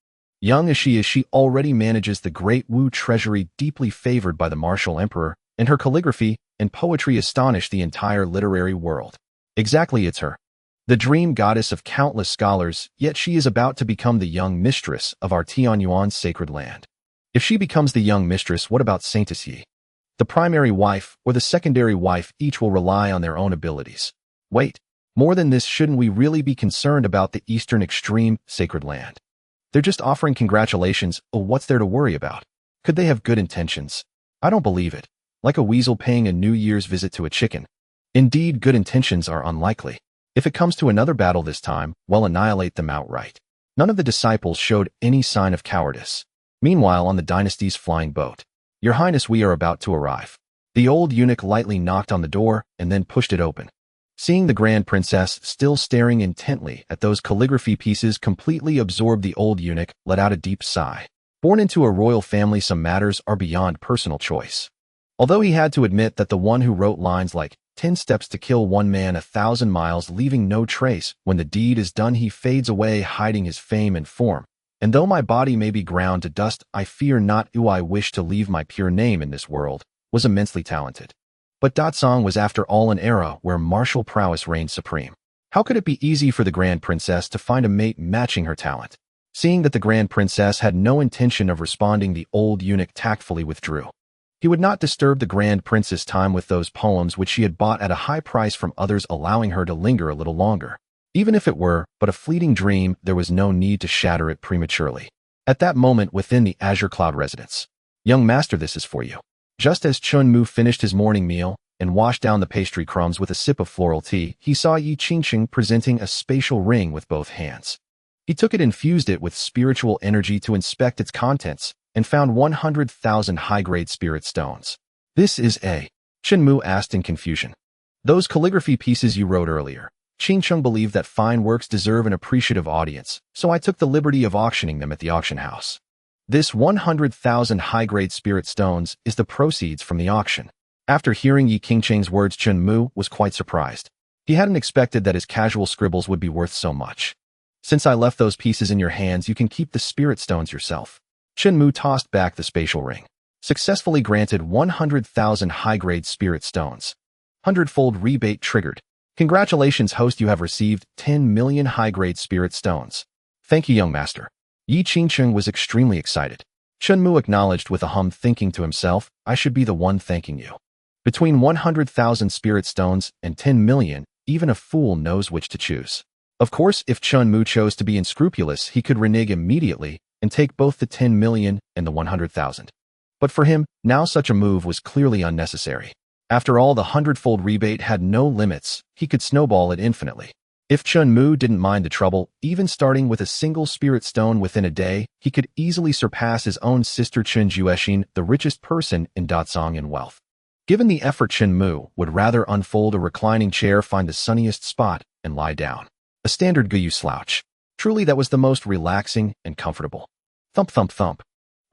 Young as she is, she already manages the Great Wu treasury, deeply favored by the martial emperor, and her calligraphy and poetry astonish the entire literary world. Exactly, it's her. The dream goddess of countless scholars, yet she is about to become the young mistress of our Tianyuan sacred land. If she becomes the young mistress, what about Saintess Yi? The primary wife or the secondary wife each will rely on their own abilities. Wait, more than this, shouldn't we really be concerned about the Eastern Extreme sacred land? They're just offering congratulations. Oh, what's there to worry about? Could they have good intentions? I don't believe it. Like a weasel paying a New Year's visit to a chicken. Indeed, good intentions are unlikely. If it comes to another battle this time, well, annihilate them outright. None of the disciples showed any sign of cowardice. Meanwhile, on the dynasty's flying boat, Your Highness, we are about to arrive. The old eunuch lightly knocked on the door and then pushed it open. Seeing the Grand Princess still staring intently at those calligraphy pieces, completely absorbed, the old eunuch let out a deep sigh. Born into a royal family, some matters are beyond personal choice. Although he had to admit that the one who wrote lines like 10 steps to kill one man 1,000 miles, leaving no trace, when the deed is done he fades away, hiding his fame and form, And though my body may be ground to dust, I fear not, who I wish to leave my pure name in this world, was immensely talented. But Datsang was after all an era where martial prowess reigned supreme. How could it be easy for the Grand Princess to find a mate matching her talent? Seeing that the Grand Princess had no intention of responding, the old eunuch tactfully withdrew. He would not disturb the Grand Princess' time with those poems which she had bought at a high price from others, allowing her to linger a little longer. Even if it were but a fleeting dream, there was no need to shatter it prematurely. At that moment, within the Azure Cloud residence, "Young master, this is for you." Just as Chen Mu finished his morning meal and washed down the pastry crumbs with a sip of floral tea, he saw Yi Qingqing presenting a spatial ring with both hands. He took it, infused it with spiritual energy to inspect its contents, and found 100,000 high-grade spirit stones. "This is a..." Chen Mu asked in confusion. "Those calligraphy pieces you wrote earlier." Qingqing believed that fine works deserve an appreciative audience, so I took the liberty of auctioning them at the auction house. This 100,000 high-grade spirit stones is the proceeds from the auction. After hearing Yi Qingqing's words, Chen Mu was quite surprised. He hadn't expected that his casual scribbles would be worth so much. "Since I left those pieces in your hands, you can keep the spirit stones yourself." Chen Mu tossed back the spatial ring. Successfully granted 100,000 high-grade spirit stones. 100-fold rebate triggered. "Congratulations, host, you have received 10 million high-grade spirit stones." "Thank you, young master." Yi Qingqing was extremely excited. Chen Mu acknowledged with a hum, thinking to himself, "I should be the one thanking you." Between 100,000 spirit stones and 10 million, even a fool knows which to choose. Of course, if Chen Mu chose to be unscrupulous, he could renege immediately and take both the 10 million and the 100,000. But for him, now such a move was clearly unnecessary. After all, the 100-fold rebate had no limits. He could snowball it infinitely. If Chen Mu didn't mind the trouble, even starting with a single spirit stone within a day, he could easily surpass his own sister Chen Juexin, the richest person in Datsang in wealth. Given the effort, Chen Mu would rather unfold a reclining chair, find the sunniest spot, and lie down. A standard Guyu slouch. Truly, that was the most relaxing and comfortable. Thump, thump, thump.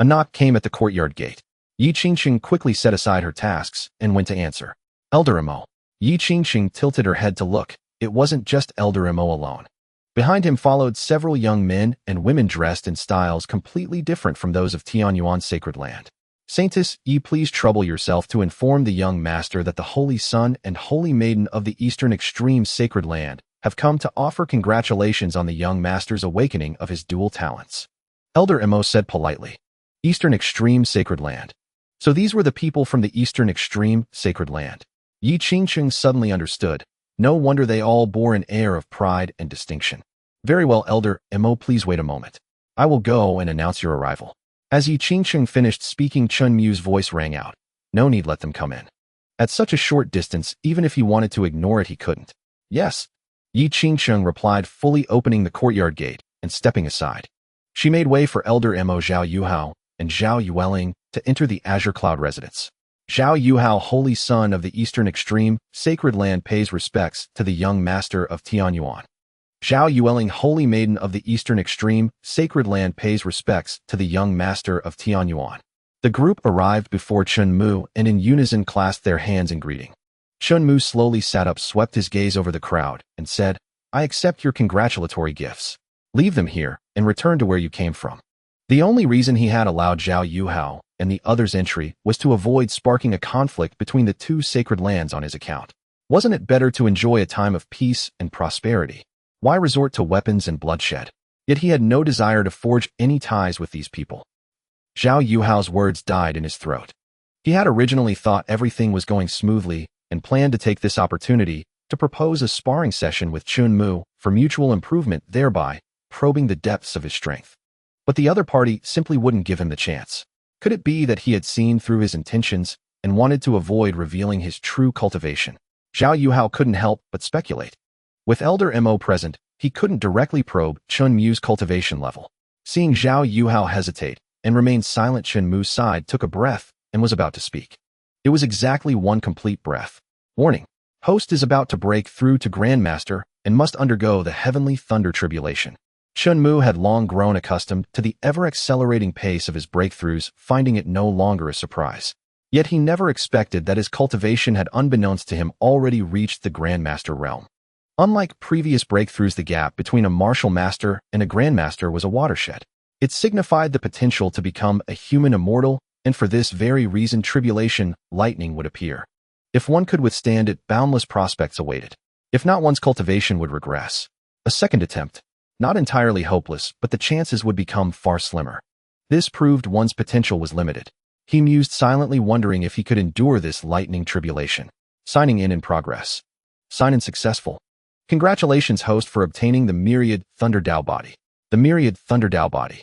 A knock came at the courtyard gate. Yi Qingqing quickly set aside her tasks and went to answer. "Elder Imo." Yi Qingqing tilted her head to look. It wasn't just Elder Imo alone. Behind him followed several young men and women dressed in styles completely different from those of Tianyuan's sacred land. "Saintess, ye please trouble yourself to inform the young master that the Holy Son and Holy Maiden of the Eastern Extreme Sacred Land have come to offer congratulations on the young master's awakening of his dual talents." Elder Imo said politely. "Eastern Extreme Sacred Land." So these were the people from the Eastern Extreme Sacred Land. Yi Qingqing suddenly understood. No wonder they all bore an air of pride and distinction. "Very well, Elder Imo, please wait a moment. I will go and announce your arrival." As Yi Qingqing finished speaking, Chen Mu's voice rang out. "No need, let them come in." At such a short distance, even if he wanted to ignore it, he couldn't. "Yes." Yi Qingqing replied, fully opening the courtyard gate and stepping aside. She made way for Elder Imo, Zhao Yuhao, and Zhao Yueling to enter the Azure Cloud residence. Zhao Yuhao, Holy Son of the Eastern Extreme Sacred Land, pays respects to the young master of Tianyuan. Zhao Yueling, Holy Maiden of the Eastern Extreme Sacred Land, pays respects to the young master of Tianyuan. The group arrived before Chen Mu and in unison clasped their hands in greeting. Chen Mu slowly sat up, swept his gaze over the crowd, and said, "I accept your congratulatory gifts. Leave them here and return to where you came from." The only reason he had allowed Zhao Yuhao and the others entry was to avoid sparking a conflict between the two sacred lands on his account. Wasn't it better to enjoy a time of peace and prosperity? Why resort to weapons and bloodshed? Yet he had no desire to forge any ties with these people. Zhao Yuhao's words died in his throat. He had originally thought everything was going smoothly and planned to take this opportunity to propose a sparring session with Chen Mu for mutual improvement, thereby probing the depths of his strength. But the other party simply wouldn't give him the chance. Could it be that he had seen through his intentions and wanted to avoid revealing his true cultivation? Zhao Yuhao couldn't help but speculate. With Elder Mo present, he couldn't directly probe Chen Mu's cultivation level. Seeing Zhao Yuhao hesitate and remain silent, Chen Mu's side took a breath and was about to speak. It was exactly one complete breath. Warning. Host is about to break through to Grandmaster and must undergo the heavenly thunder tribulation. Chen Mu had long grown accustomed to the ever-accelerating pace of his breakthroughs, finding it no longer a surprise. Yet he never expected that his cultivation had, unbeknownst to him, already reached the Grandmaster realm. Unlike previous breakthroughs, the gap between a martial master and a Grandmaster was a watershed. It signified the potential to become a human immortal, and for this very reason tribulation, lightning would appear. If one could withstand it, boundless prospects awaited. If not, one's cultivation would regress. A second attempt, not entirely hopeless, but the chances would become far slimmer. This proved one's potential was limited. He mused silently, wondering if he could endure this lightning tribulation. Signing in progress. Sign in successful. Congratulations, host, for obtaining the Myriad Thunder Dao body. The Myriad Thunder Dao body.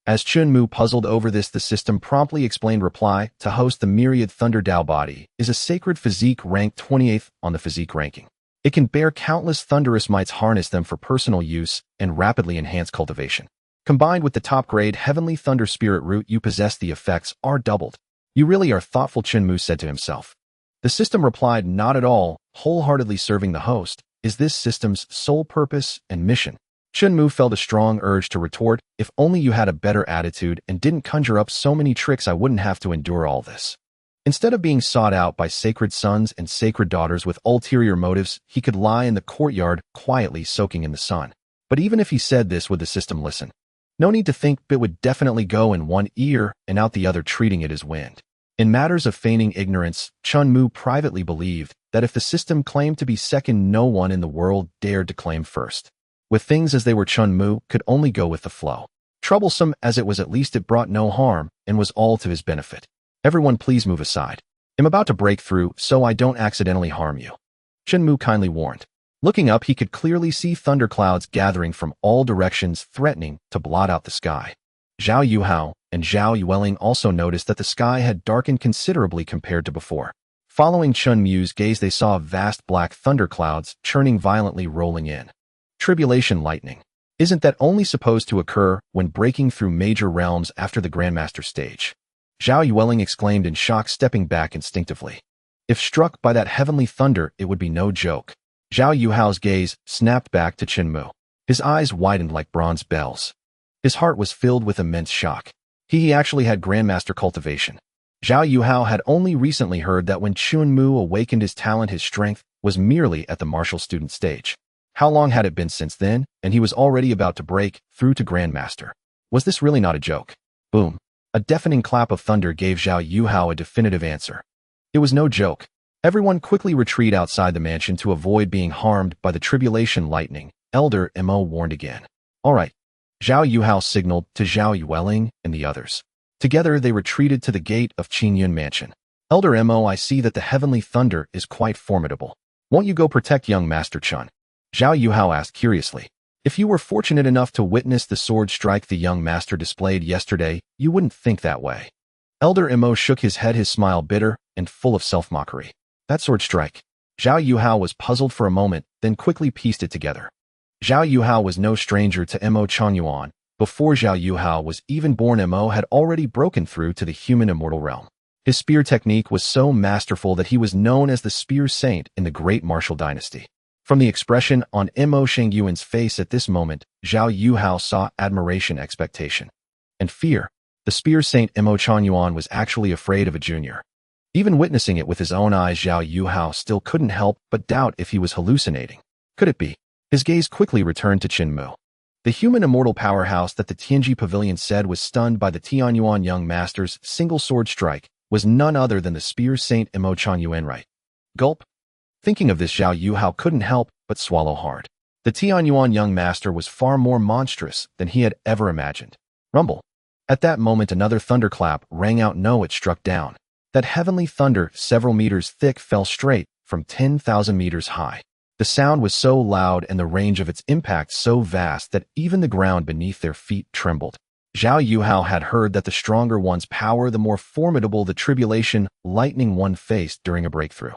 As Chen Mu puzzled over this, the system promptly explained, reply to host the Myriad Thunder Dao body is a sacred physique ranked 28th on the physique ranking. It can bear countless thunderous mites, harness them for personal use, and rapidly enhance cultivation. Combined with the top-grade Heavenly Thunder Spirit root you possess, the effects are doubled. You really are thoughtful, Chen Mu said to himself. The system replied, not at all, wholeheartedly serving the host is this system's sole purpose and mission. Chen Mu felt a strong urge to retort, if only you had a better attitude and didn't conjure up so many tricks, I wouldn't have to endure all this. Instead of being sought out by sacred sons and sacred daughters with ulterior motives, he could lie in the courtyard quietly soaking in the sun. But even if he said this, would the system listen? No need to think, it would definitely go in one ear and out the other, treating it as wind. In matters of feigning ignorance, Chen Mu privately believed that if the system claimed to be second, no one in the world dared to claim first. With things as they were, Chen Mu could only go with the flow. Troublesome as it was, at least it brought no harm and was all to his benefit. Everyone please move aside. I'm about to break through so I don't accidentally harm you. Chen Mu kindly warned. Looking up, he could clearly see thunderclouds gathering from all directions, threatening to blot out the sky. Zhao Yuhao and Zhao Yueling also noticed that the sky had darkened considerably compared to before. Following Chen Mu's gaze, they saw vast black thunderclouds churning violently, rolling in. Tribulation lightning. Isn't that only supposed to occur when breaking through major realms after the Grandmaster stage? Zhao Yueling exclaimed in shock, stepping back instinctively. If struck by that heavenly thunder, it would be no joke. Zhao Yuhao's gaze snapped back to Chen Mu. His eyes widened like bronze bells. His heart was filled with immense shock. He actually had Grandmaster cultivation. Zhao Yuhao had only recently heard that when Chen Mu awakened his talent, his strength was merely at the martial student stage. How long had it been since then, and he was already about to break through to Grandmaster? Was this really not a joke? Boom. A deafening clap of thunder gave Zhao Yuhao a definitive answer. It was no joke. Everyone quickly retreat outside the mansion to avoid being harmed by the tribulation lightning. Elder Mo warned again. All right. Zhao Yuhao signaled to Zhao Yueling and the others. Together they retreated to the gate of Qingyun Mansion. Elder Mo, I see that the heavenly thunder is quite formidable. Won't you go protect young Master Chen? Zhao Yuhao asked curiously. If you were fortunate enough to witness the sword strike the young master displayed yesterday, you wouldn't think that way. Elder Mo shook his head, his smile bitter and full of self-mockery. That sword strike. Zhao Yuhao was puzzled for a moment, then quickly pieced it together. Zhao Yuhao was no stranger to Mo Changyuan. Before Zhao Yuhao was even born, Mo had already broken through to the human immortal realm. His spear technique was so masterful that he was known as the Spear Saint in the Great Martial Dynasty. From the expression on Mo Shengyuan's face at this moment, Zhao Yuhao saw admiration, expectation, and fear. The Spear Saint Mo Changyuan was actually afraid of a junior. Even witnessing it with his own eyes, Zhao Yuhao still couldn't help but doubt if he was hallucinating. Could it be? His gaze quickly returned to Chen Mu. The human immortal powerhouse that the Tianji Pavilion said was stunned by the Tianyuan young master's single sword strike was none other than the Spear Saint Mo Changyuan, right? Gulp. Thinking of this, Zhao Yuhao couldn't help but swallow hard. The Tianyuan young master was far more monstrous than he had ever imagined. Rumble. At that moment, another thunderclap rang out. No, it struck down. That heavenly thunder, several meters thick, fell straight from 10,000 meters high. The sound was so loud and the range of its impact so vast that even the ground beneath their feet trembled. Zhao Yuhao had heard that the stronger one's power, the more formidable the tribulation lightning one faced during a breakthrough.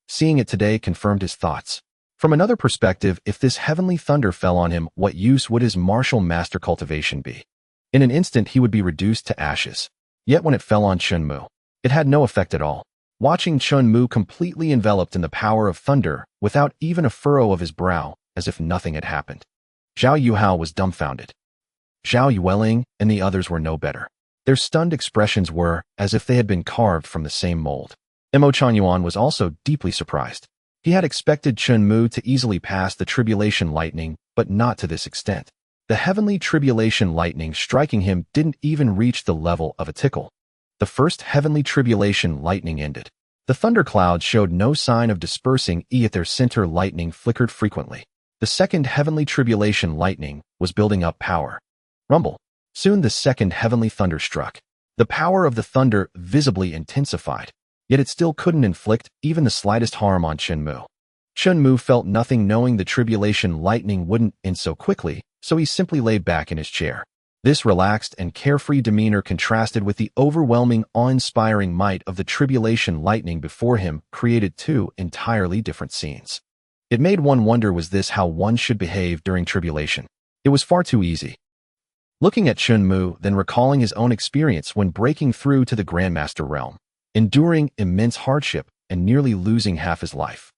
Seeing it today confirmed his thoughts. From another perspective, if this heavenly thunder fell on him, what use would his martial master cultivation be? In an instant, he would be reduced to ashes. Yet when it fell on Chen Mu, it had no effect at all. Watching Chen Mu completely enveloped in the power of thunder, without even a furrow of his brow, as if nothing had happened. Zhao Yuhao was dumbfounded. Zhao Yueling and the others were no better. Their stunned expressions were as if they had been carved from the same mold. Mo Changyuan was also deeply surprised. He had expected Chen Mu to easily pass the tribulation lightning, but not to this extent. The heavenly tribulation lightning striking him didn't even reach the level of a tickle. The first heavenly tribulation lightning ended. The thunderclouds showed no sign of dispersing, at their center lightning flickered frequently. The second heavenly tribulation lightning was building up power. Rumble. Soon the second heavenly thunder struck. The power of the thunder visibly intensified, yet it still couldn't inflict even the slightest harm on Chen Mu. Chen Mu felt nothing, knowing the tribulation lightning wouldn't end so quickly, so he simply lay back in his chair. This relaxed and carefree demeanor contrasted with the overwhelming, awe-inspiring might of the tribulation lightning before him, created two entirely different scenes. It made one wonder, was this how one should behave during tribulation? It was far too easy. Looking at Chen Mu, then recalling his own experience when breaking through to the Grandmaster realm, enduring immense hardship and nearly losing half his life,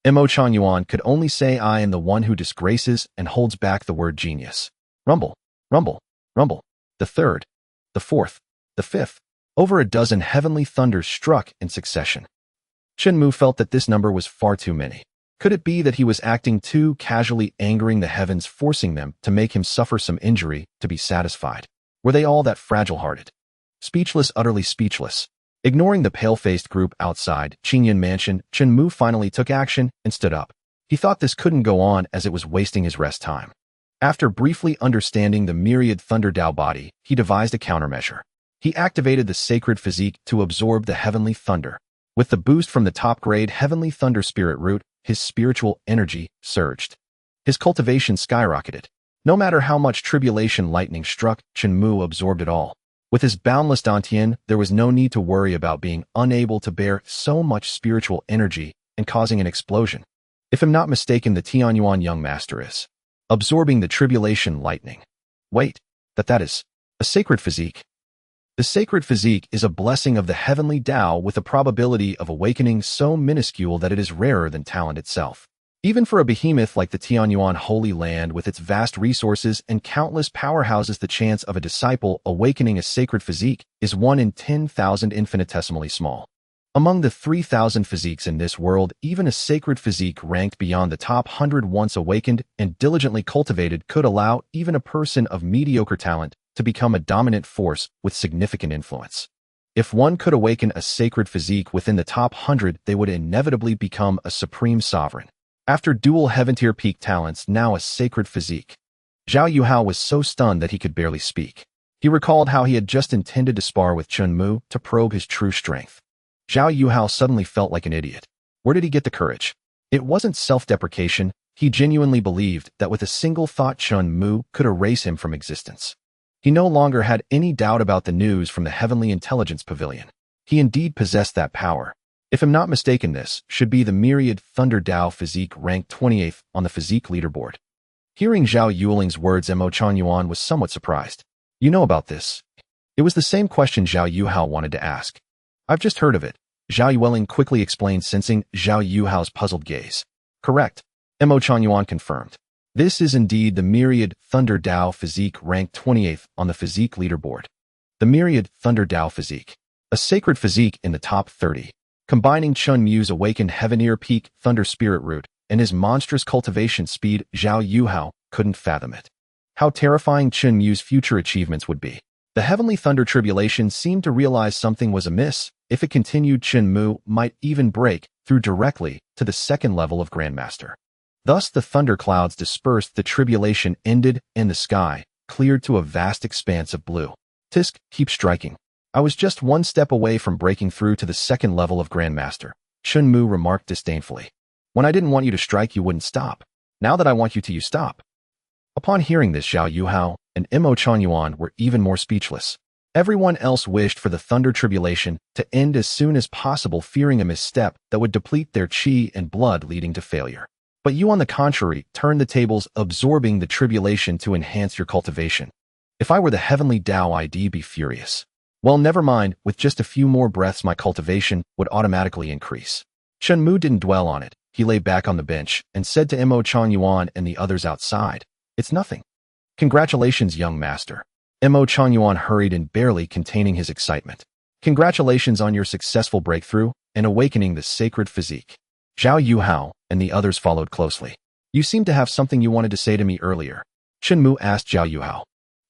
Mo Chuanyuan could only say, I am the one who disgraces and holds back the word genius. Rumble, rumble, rumble. The third, the fourth, the fifth. Over a dozen heavenly thunders struck in succession. Chen Mu felt that this number was far too many. Could it be that he was acting too casually, angering the heavens, forcing them to make him suffer some injury to be satisfied? Were they all that fragile-hearted? Speechless, utterly speechless. Ignoring the pale-faced group outside Qingyan Mansion, Chen Mu finally took action and stood up. He thought this couldn't go on, as it was wasting his rest time. After briefly understanding the myriad Thunder Dao body, he devised a countermeasure. He activated the sacred physique to absorb the heavenly thunder. With the boost from the top-grade heavenly thunder spirit root, his spiritual energy surged. His cultivation skyrocketed. No matter how much tribulation lightning struck, Chen Mu absorbed it all. With his boundless Dantian, there was no need to worry about being unable to bear so much spiritual energy and causing an explosion. If I'm not mistaken, the Tianyuan young master is absorbing the tribulation lightning. Wait, that is a sacred physique. The sacred physique is a blessing of the heavenly Tao with a probability of awakening so minuscule that it is rarer than talent itself. Even for a behemoth like the Tianyuan Holy Land with its vast resources and countless powerhouses, the chance of a disciple awakening a sacred physique is 1 in 10,000, infinitesimally small. Among the 3,000 physiques in this world, even a sacred physique ranked beyond the top 100 once awakened and diligently cultivated could allow even a person of mediocre talent to become a dominant force with significant influence. If one could awaken a sacred physique within the top 100, they would inevitably become a supreme sovereign. After dual heaven-tier peak talents, now a sacred physique. Zhao Yuhao was so stunned that he could barely speak. He recalled how he had just intended to spar with Chen Mu to probe his true strength. Zhao Yuhao suddenly felt like an idiot. Where did he get the courage? It wasn't self-deprecation. He genuinely believed that with a single thought, Chen Mu could erase him from existence. He no longer had any doubt about the news from the Heavenly Intelligence Pavilion. He indeed possessed that power. If I'm not mistaken, this should be the myriad Thunder Dao physique ranked 28th on the physique leaderboard. Hearing Zhao Yuling's words, Mo Chuanyuan was somewhat surprised. You know about this? It was the same question Zhao Yuhao wanted to ask. I've just heard of it, Zhao Yuling quickly explained, sensing Zhao Yuhao's puzzled gaze. Correct, Mo Chuanyuan confirmed. This is indeed the myriad Thunder Dao physique ranked 28th on the physique leaderboard. The myriad Thunder Dao physique, a sacred physique in the top 30. Combining Chen Mu's awakened heaven-ear peak thunder spirit root and his monstrous cultivation speed, Zhao Yuhao couldn't fathom it. How terrifying Chen Mu's future achievements would be. The heavenly thunder tribulation seemed to realize something was amiss. If it continued, Chen Mu might even break through directly to the second level of Grandmaster. Thus the thunder clouds dispersed, the tribulation ended, and the sky cleared to a vast expanse of blue. Tisk, keep striking. I was just one step away from breaking through to the second level of Grandmaster, Chen Mu remarked disdainfully. When I didn't want you to strike, you wouldn't stop. Now that I want you to, you stop. Upon hearing this, Zhao Yuhao and Mo Chuanyuan were even more speechless. Everyone else wished for the thunder tribulation to end as soon as possible, fearing a misstep that would deplete their qi and blood, leading to failure. But you, on the contrary, turned the tables, absorbing the tribulation to enhance your cultivation. If I were the heavenly Tao, I'd be furious. Well, never mind, with just a few more breaths my cultivation would automatically increase. Chen Mu didn't dwell on it. He lay back on the bench and said to Mo Chuanyuan and the others outside, It's nothing. Congratulations, young master. Mo Chuanyuan hurried in, barely containing his excitement. Congratulations on your successful breakthrough and awakening the sacred physique. Zhao Yuhao and the others followed closely. You seem to have something you wanted to say to me earlier. Chen Mu asked Zhao Yuhao.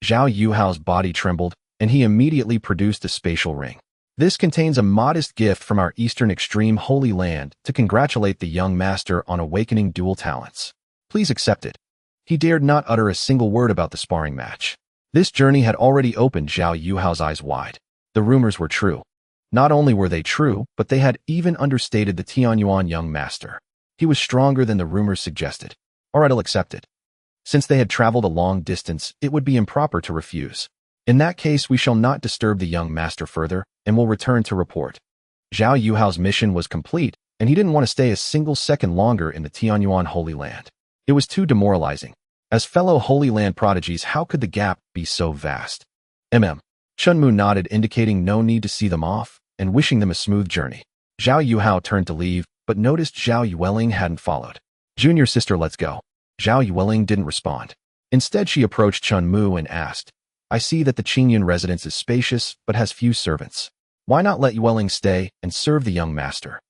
Zhao Yuhao's body trembled, and he immediately produced a spatial ring. This contains a modest gift from our Eastern Extreme Holy Land to congratulate the young master on awakening dual talents. Please accept it. He dared not utter a single word about the sparring match. This journey had already opened Zhao Yuhao's eyes wide. The rumors were true. Not only were they true, but they had even understated the Tianyuan young master. He was stronger than the rumors suggested. All right, I'll accept it. Since they had traveled a long distance, it would be improper to refuse. In that case, we shall not disturb the young master further, and will return to report. Zhao Yuhao's mission was complete, and he didn't want to stay a single second longer in the Tianyuan Holy Land. It was too demoralizing. As fellow Holy Land prodigies, how could the gap be so vast? Chen Mu nodded, indicating no need to see them off, and wishing them a smooth journey. Zhao Yuhao turned to leave, but noticed Zhao Yueling hadn't followed. Junior sister, let's go. Zhao Yueling didn't respond. Instead, she approached Chen Mu and asked, I see that the Qingyan residence is spacious, but has few servants. Why not let Yueling stay and serve the young master?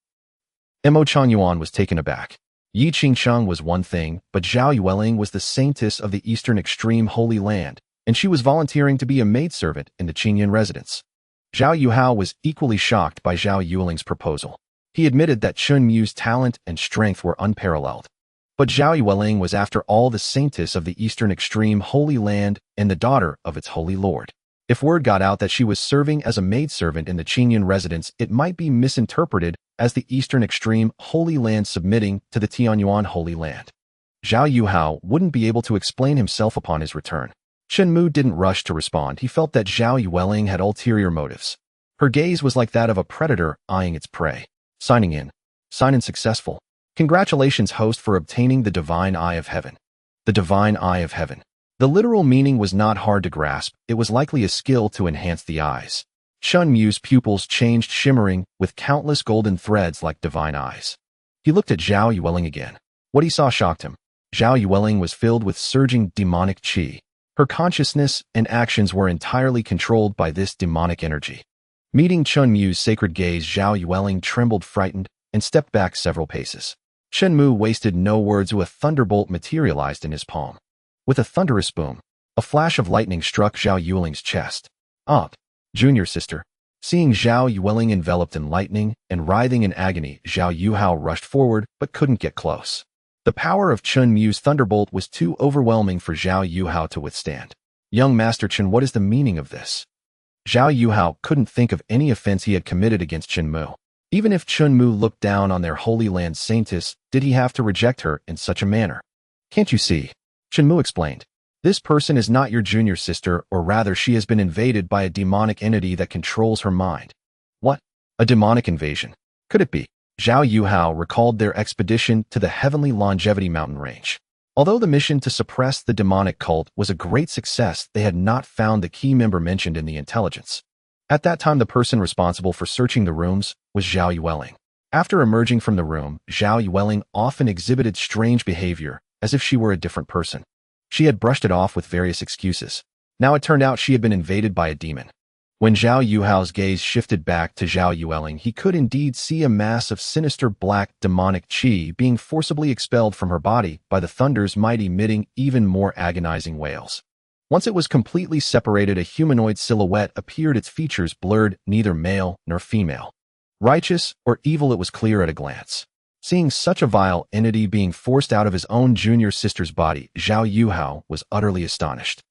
Mo Changyuan was taken aback. Yi Qingcheng was one thing, but Zhao Yueling was the saintess of the Eastern Extreme Holy Land, and she was volunteering to be a maidservant in the Qingyan residence. Zhao Yuhao was equally shocked by Zhao Yueling's proposal. He admitted that Chen Mu's talent and strength were unparalleled. But Zhao Yueling was after all the saintess of the Eastern Extreme Holy Land and the daughter of its holy lord. If word got out that she was serving as a maidservant in the Qingyan residence, it might be misinterpreted as the Eastern Extreme Holy Land submitting to the Tianyuan Holy Land. Zhao Yuhao wouldn't be able to explain himself upon his return. Chen Mu didn't rush to respond. He felt that Zhao Yueling had ulterior motives. Her gaze was like that of a predator eyeing its prey. Signing in. Sign in successful. Congratulations, host, for obtaining the Divine Eye of Heaven. The Divine Eye of Heaven. The literal meaning was not hard to grasp. It was likely a skill to enhance the eyes. Chen Mu's pupils changed, shimmering with countless golden threads like divine eyes. He looked at Zhao Yueling again. What he saw shocked him. Zhao Yueling was filled with surging demonic qi. Her consciousness and actions were entirely controlled by this demonic energy. Meeting Chen Mu's sacred gaze, Zhao Yueling trembled, frightened, and stepped back several paces. Chen Mu wasted no words. A thunderbolt materialized in his palm. With a thunderous boom, a flash of lightning struck Zhao Yueling's chest. Junior sister. Seeing Zhao Yueling enveloped in lightning and writhing in agony, Zhao Yuhao rushed forward but couldn't get close. The power of Chen Mu's thunderbolt was too overwhelming for Zhao Yuhao to withstand. Young Master Chen, what is the meaning of this? Zhao Yuhao couldn't think of any offense he had committed against Chen Mu. Even if Chen Mu looked down on their Holy Land saintess, did he have to reject her in such a manner? Can't you see? Chen Mu explained. This person is not your junior sister, or rather she has been invaded by a demonic entity that controls her mind. What? A demonic invasion? Could it be? Zhao Yuhao recalled their expedition to the Heavenly Longevity mountain range. Although the mission to suppress the demonic cult was a great success, they had not found the key member mentioned in the intelligence. At that time, the person responsible for searching the rooms was Zhao Yueling. After emerging from the room, Zhao Yueling often exhibited strange behavior, as if she were a different person. She had brushed it off with various excuses. Now it turned out she had been invaded by a demon. When Zhao Yuhao's gaze shifted back to Zhao Yueling, he could indeed see a mass of sinister black demonic qi being forcibly expelled from her body by the thunder's might, emitting even more agonizing wails. Once it was completely separated, a humanoid silhouette appeared, its features blurred, neither male nor female. Righteous or evil, it was clear at a glance. Seeing such a vile entity being forced out of his own junior sister's body, Zhao Yuhao was utterly astonished.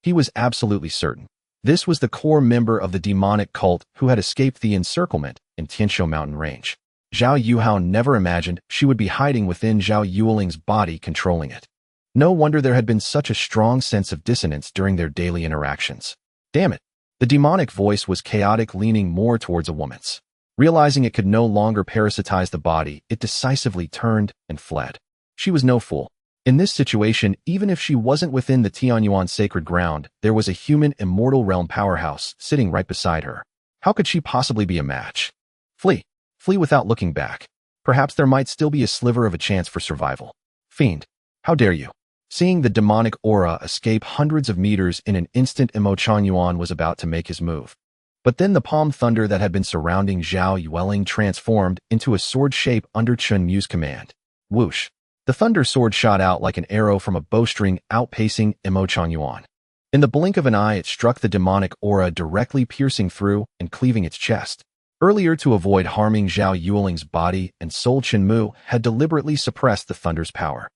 He was absolutely certain. This was the core member of the demonic cult who had escaped the encirclement in Tianshou mountain range. Zhao Yuhao never imagined she would be hiding within Zhao Yueling's body, controlling it. No wonder there had been such a strong sense of dissonance during their daily interactions. Damn it! The demonic voice was chaotic, leaning more towards a woman's. Realizing it could no longer parasitize the body, it decisively turned and fled. She was no fool. In this situation, even if she wasn't within the Tianyuan sacred ground, there was a human immortal realm powerhouse sitting right beside her. How could she possibly be a match? Flee. Flee without looking back. Perhaps there might still be a sliver of a chance for survival. Fiend. How dare you? Seeing the demonic aura escape hundreds of meters in an instant, Mo Changyuan was about to make his move. But then the palm thunder that had been surrounding Zhao Yueling transformed into a sword shape under Chen Mu's command. Whoosh. The thunder sword shot out like an arrow from a bowstring, outpacing Imo Changyuan. In the blink of an eye, it struck the demonic aura, directly piercing through and cleaving its chest. Earlier, to avoid harming Zhao Yueling's body and soul, Chen Mu had deliberately suppressed the thunder's power.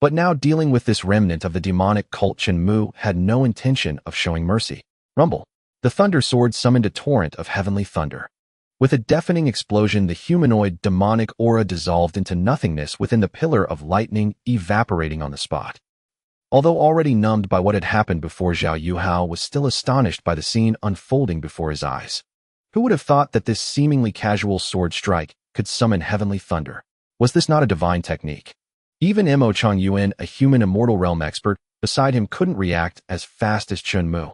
But now, dealing with this remnant of the demonic cult, Chen Mu had no intention of showing mercy. Rumble. The thunder sword summoned a torrent of heavenly thunder. With a deafening explosion, the humanoid demonic aura dissolved into nothingness within the pillar of lightning, evaporating on the spot. Although already numbed by what had happened before, Zhao Yuhao was still astonished by the scene unfolding before his eyes. Who would have thought that this seemingly casual sword strike could summon heavenly thunder? Was this not a divine technique? Even Imo Changyuan, a human immortal realm expert, beside him couldn't react as fast as Chen Mu.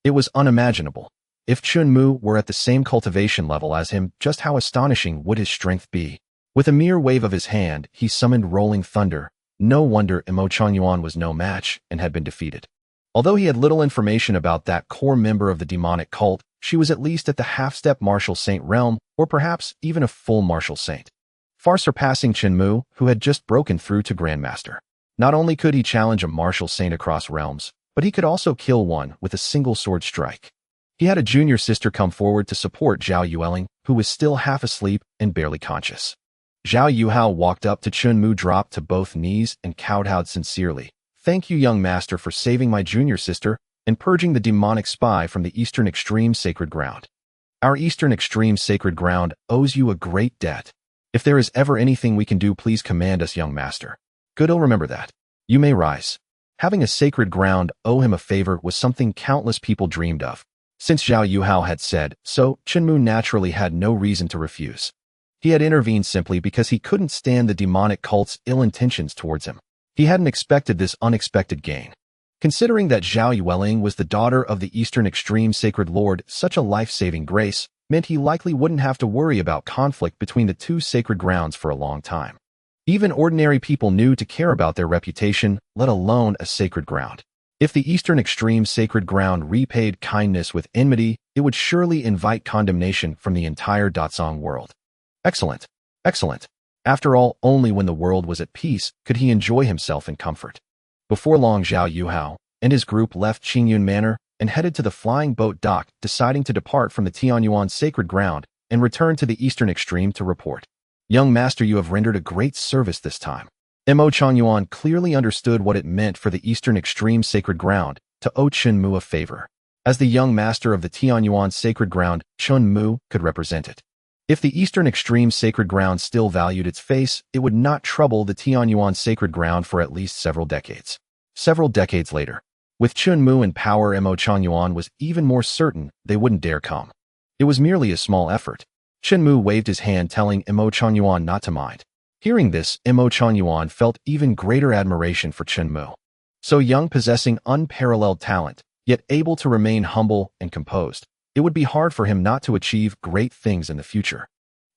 It was unimaginable. If Chen Mu were at the same cultivation level as him, just how astonishing would his strength be? With a mere wave of his hand, he summoned rolling thunder. No wonder Imo Changyuan was no match and had been defeated. Although he had little information about that core member of the demonic cult, she was at least at the half-step martial saint realm, or perhaps even a full martial saint, far surpassing Chen Mu, who had just broken through to Grandmaster. Not only could he challenge a martial saint across realms, but he could also kill one with a single sword strike. He had a junior sister come forward to support Zhao Yueling, who was still half asleep and barely conscious. Zhao Yuhao walked up to Chen Mu, dropped to both knees, and kowtowed sincerely. "Thank you, young master, for saving my junior sister and purging the demonic spy from the Eastern Extreme Sacred Ground. Our Eastern Extreme Sacred Ground owes you a great debt. If there is ever anything we can do, please command us, young master." "Good, I'll remember that. You may rise." Having a sacred ground owe him a favor was something countless people dreamed of. Since Zhao Yuhao had said so, Chen Mu naturally had no reason to refuse. He had intervened simply because he couldn't stand the demonic cult's ill intentions towards him. He hadn't expected this unexpected gain. Considering that Zhao Yueling was the daughter of the Eastern Extreme Sacred Lord, such a life-saving grace meant he likely wouldn't have to worry about conflict between the two sacred grounds for a long time. Even ordinary people knew to care about their reputation, let alone a sacred ground. If the Eastern Extreme Sacred Ground repaid kindness with enmity, it would surely invite condemnation from the entire Datsong world. Excellent. Excellent. After all, only when the world was at peace could he enjoy himself in comfort. Before long, Zhao Yuhao and his group left Qingyun Manor and headed to the flying boat dock, deciding to depart from the Tianyuan Sacred Ground and return to the Eastern Extreme to report. "Young master, you have rendered a great service this time." Imo Changyuan clearly understood what it meant for the Eastern Extreme Sacred Ground to owe Chen Mu a favor. As the young master of the Tianyuan Sacred Ground, Chen Mu could represent it. If the Eastern Extreme Sacred Ground still valued its face, it would not trouble the Tianyuan Sacred Ground for at least several decades. Several decades later, with Chen Mu in power, Imo Changyuan was even more certain they wouldn't dare come. It was merely a small effort. Chen Mu waved his hand, telling Imo Changyuan not to mind. Hearing this, Imo Changyuan felt even greater admiration for Chen Mu. So young, possessing unparalleled talent, yet able to remain humble and composed, it would be hard for him not to achieve great things in the future.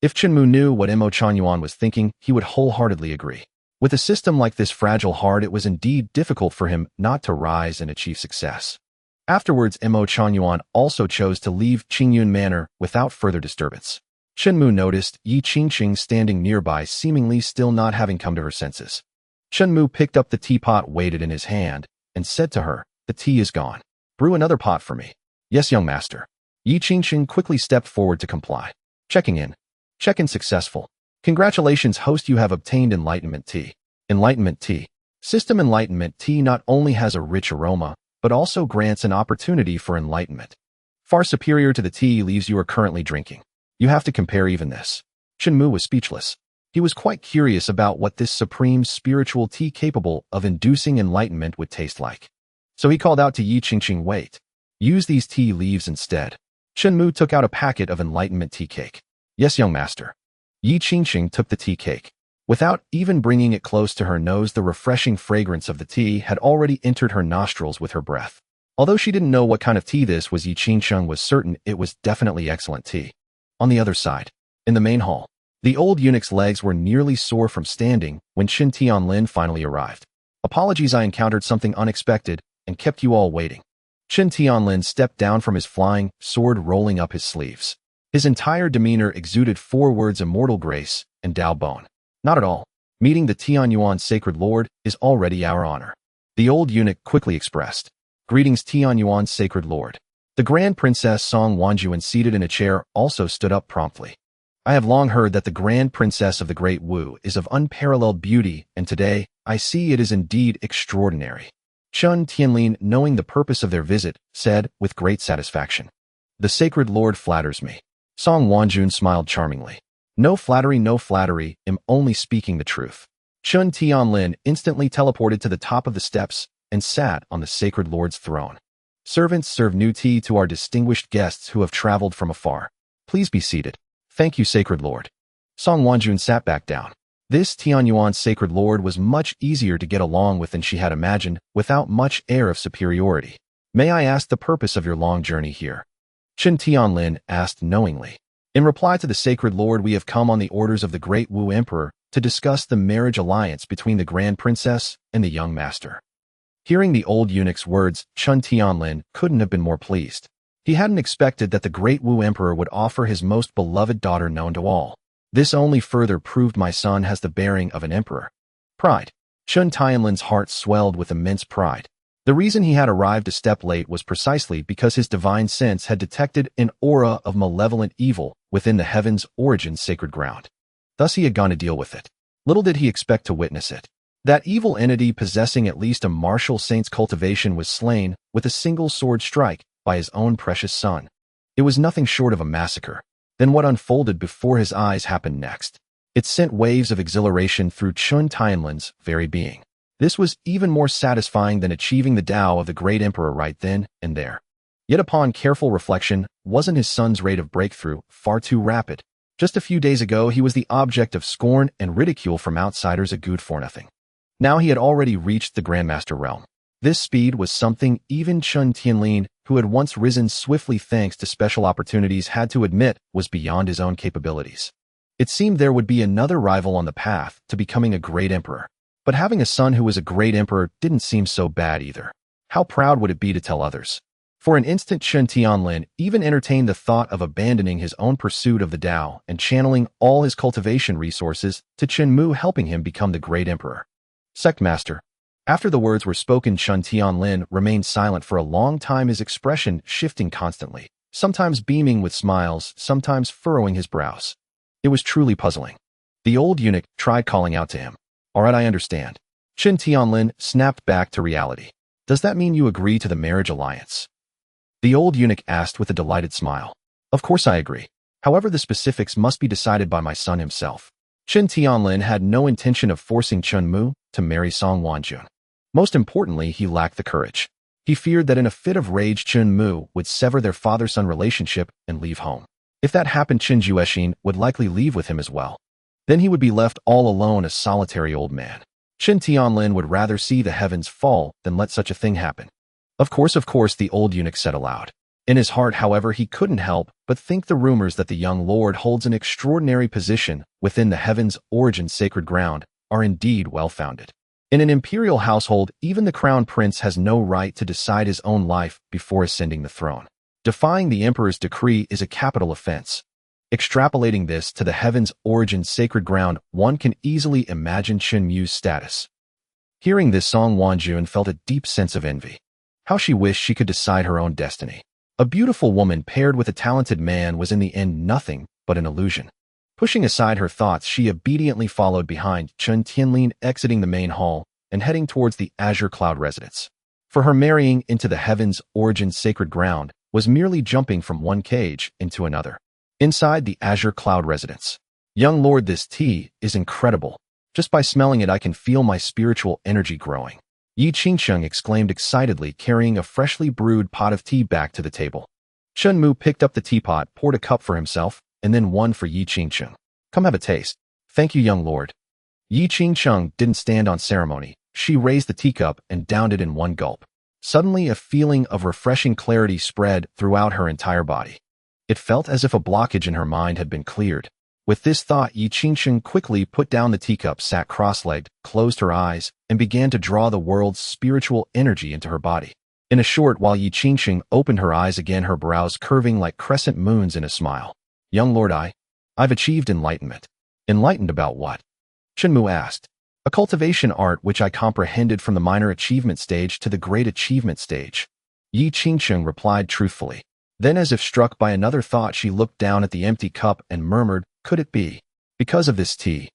If Chen Mu knew what Imo Changyuan was thinking, he would wholeheartedly agree. With a system like this fragile heart, it was indeed difficult for him not to rise and achieve success. Afterwards, Imo Changyuan also chose to leave Qingyun Manor without further disturbance. Chen Mu noticed Yi Qingqing standing nearby, seemingly still not having come to her senses. Chen Mu picked up the teapot weighted in his hand and said to her, "The tea is gone. Brew another pot for me." "Yes, young master." Yi Qingqing quickly stepped forward to comply. Checking in. Check-in successful. "Congratulations, host, you have obtained Enlightenment Tea." Enlightenment Tea. System Enlightenment Tea not only has a rich aroma, but also grants an opportunity for enlightenment. Far superior to the tea leaves you are currently drinking. You have to compare even this. Chen Mu was speechless. He was quite curious about what this supreme spiritual tea capable of inducing enlightenment would taste like. So he called out to Yi Qingqing, "Wait. Use these tea leaves instead." Chen Mu took out a packet of enlightenment tea cake. "Yes, young master." Yi Qingqing took the tea cake. Without even bringing it close to her nose, the refreshing fragrance of the tea had already entered her nostrils with her breath. Although she didn't know what kind of tea this was, Yi Qingqing was certain it was definitely excellent tea. On the other side, in the main hall, the old eunuch's legs were nearly sore from standing when Qin Tianlin finally arrived. "Apologies, I encountered something unexpected and kept you all waiting." Qin Tianlin stepped down from his flying sword, rolling up his sleeves. His entire demeanor exuded 4 words: immortal grace and Dao Bone. "Not at all. Meeting the Tianyuan Sacred Lord is already our honor. The old eunuch quickly expressed. Greetings, Tianyuan Sacred Lord. The Grand Princess Song Wanjuan, seated in a chair, also stood up promptly. I have long heard that the Grand Princess of the Great Wu is of unparalleled beauty, and today, I see it is indeed extraordinary. Chen Tianlin, knowing the purpose of their visit, said with great satisfaction. The Sacred Lord flatters me. Song Wanjun smiled charmingly. No flattery, I'm only speaking the truth. Chen Tianlin instantly teleported to the top of the steps and sat on the Sacred Lord's throne. Servants, serve new tea to our distinguished guests who have traveled from afar. Please be seated. Thank you, Sacred Lord. Song Wanjun sat back down. This Tianyuan Sacred Lord was much easier to get along with than she had imagined, without much air of superiority. May I ask the purpose of your long journey here? Chen Tianlin asked knowingly. In reply to the Sacred Lord, we have come on the orders of the Great Wu Emperor to discuss the marriage alliance between the Grand Princess and the young master. Hearing the old eunuch's words, Chen Tianlin couldn't have been more pleased. He hadn't expected that the Great Wu Emperor would offer his most beloved daughter known to all. This only further proved my son has the bearing of an emperor. Pride. Chen Tianlin's heart swelled with immense pride. The reason he had arrived a step late was precisely because his divine sense had detected an aura of malevolent evil within the heaven's origin sacred ground. Thus he had gone to deal with it. Little did he expect to witness it. That evil entity possessing at least a martial saint's cultivation was slain with a single sword strike by his own precious son. It was nothing short of a massacre. Then what unfolded before his eyes happened next. It sent waves of exhilaration through Chen Tianlin's very being. This was even more satisfying than achieving the Tao of the great emperor right then and there. Yet upon careful reflection, wasn't his son's rate of breakthrough far too rapid? Just a few days ago, he was the object of scorn and ridicule from outsiders, a good for nothing. Now he had already reached the Grandmaster realm. This speed was something even Chen Tianlin, who had once risen swiftly thanks to special opportunities, had to admit was beyond his own capabilities. It seemed there would be another rival on the path to becoming a great emperor. But having a son who was a great emperor didn't seem so bad either. How proud would it be to tell others? For an instant, Chen Tianlin even entertained the thought of abandoning his own pursuit of the Tao and channeling all his cultivation resources to Chen Mu, helping him become the great emperor. Sect Master. After the words were spoken, Chen Tianlin remained silent for a long time, his expression shifting constantly, sometimes beaming with smiles, sometimes furrowing his brows. It was truly puzzling. The old eunuch tried calling out to him. All right, I understand. Chen Tianlin snapped back to reality. Does that mean you agree to the marriage alliance? The old eunuch asked with a delighted smile. Of course I agree. However, the specifics must be decided by my son himself. Chen Tianlin had no intention of forcing Chen Mu to marry Song Wanjun. Most importantly, he lacked the courage. He feared that in a fit of rage, Chen Mu would sever their father-son relationship and leave home. If that happened, Chen Juexin would likely leave with him as well. Then he would be left all alone, a solitary old man. Chen Tianlin would rather see the heavens fall than let such a thing happen. Of course, the old eunuch said aloud. In his heart, however, he couldn't help but think the rumors that the young lord holds an extraordinary position within the heavens' origin sacred ground are indeed well-founded. In an imperial household, even the crown prince has no right to decide his own life before ascending the throne. Defying the emperor's decree is a capital offense. Extrapolating this to the heavens' origin sacred ground, one can easily imagine Chen Mu's status. Hearing this, Song Wanjun felt a deep sense of envy. How she wished she could decide her own destiny. A beautiful woman paired with a talented man was in the end nothing but an illusion. Pushing aside her thoughts, she obediently followed behind Chen Tianlin, exiting the main hall and heading towards the Azure Cloud residence. For her, marrying into the heavens' origin sacred ground was merely jumping from one cage into another. Inside the Azure Cloud residence. Young lord, this tea is incredible. Just by smelling it, I can feel my spiritual energy growing. Yi Qingsheng exclaimed excitedly, carrying a freshly brewed pot of tea back to the table. Chen Mu picked up the teapot, poured a cup for himself, and then one for Yi Qingsheng. Come have a taste. Thank you, young lord. Yi Qingsheng didn't stand on ceremony. She raised the teacup and downed it in one gulp. Suddenly, a feeling of refreshing clarity spread throughout her entire body. It felt as if a blockage in her mind had been cleared. With this thought, Yi Qingsheng quickly put down the teacup, sat cross-legged, closed her eyes, and began to draw the world's spiritual energy into her body. In a short while, Yi Qingsheng opened her eyes again, her brows curving like crescent moons in a smile. Young lord, I've achieved enlightenment. Enlightened about what? Chen Mu asked. A cultivation art which I comprehended from the minor achievement stage to the great achievement stage. Yi Qingcheng replied truthfully. Then, as if struck by another thought, she looked down at the empty cup and murmured, could it be? Because of this tea.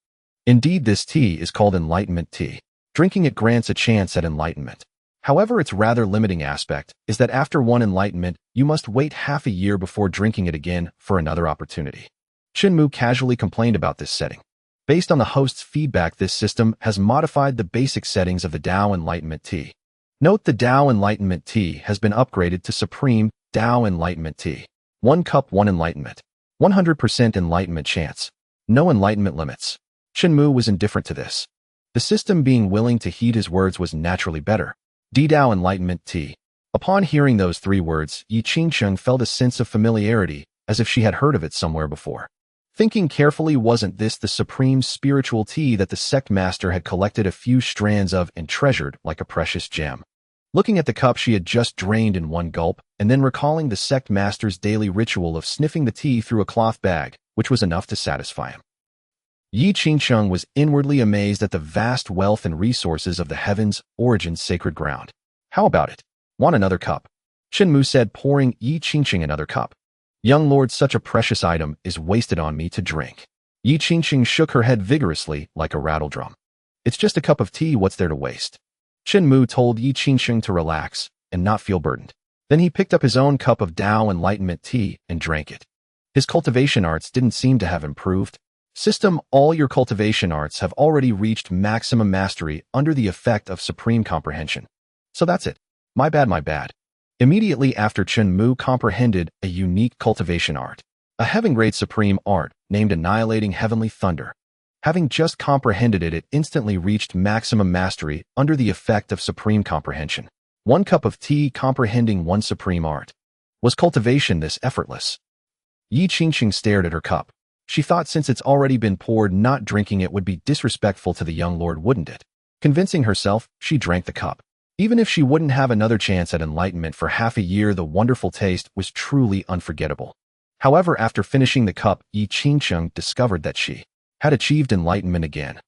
Indeed, this tea is called enlightenment tea. Drinking it grants a chance at enlightenment. However, its rather limiting aspect is that after one enlightenment, you must wait half a year before drinking it again for another opportunity. Chen Mu casually complained about this setting. Based on the host's feedback, this system has modified the basic settings of the Dao Enlightenment Tea. Note the Dao Enlightenment Tea has been upgraded to Supreme Dao Enlightenment Tea. 1 cup, 1 enlightenment. 100% enlightenment chance. No enlightenment limits. Chen Mu was indifferent to this. The system being willing to heed his words was naturally better. Dao Enlightenment Tea. Upon hearing those 3 words, Yi Qingcheng felt a sense of familiarity, as if she had heard of it somewhere before. Thinking carefully, wasn't this the supreme spiritual tea that the sect master had collected a few strands of and treasured like a precious gem? Looking at the cup she had just drained in one gulp, and then recalling the sect master's daily ritual of sniffing the tea through a cloth bag, which was enough to satisfy him. Yi Qingcheng was inwardly amazed at the vast wealth and resources of the heavens, Origin's sacred ground. How about it? Want another cup? Chen Mu said, pouring Yi Qingcheng another cup. Young lord, such a precious item is wasted on me to drink. Yi Qingcheng shook her head vigorously like a rattledrum. It's just a cup of tea, what's there to waste? Chen Mu told Yi Qingcheng to relax and not feel burdened. Then he picked up his own cup of Dao Enlightenment tea and drank it. His cultivation arts didn't seem to have improved. System, all your cultivation arts have already reached maximum mastery under the effect of supreme comprehension. So that's it. My bad. Immediately after, Chen Mu comprehended a unique cultivation art, a heaven-grade supreme art named Annihilating Heavenly Thunder. Having just comprehended it, it instantly reached maximum mastery under the effect of supreme comprehension. 1 cup of tea comprehending 1 supreme art. Was cultivation this effortless? Yi Qingcheng stared at her cup. She thought since it's already been poured, not drinking it would be disrespectful to the young lord, wouldn't it? Convincing herself, she drank the cup. Even if she wouldn't have another chance at enlightenment for half a year, the wonderful taste was truly unforgettable. However, after finishing the cup, Yi Qingcheng discovered that she had achieved enlightenment again.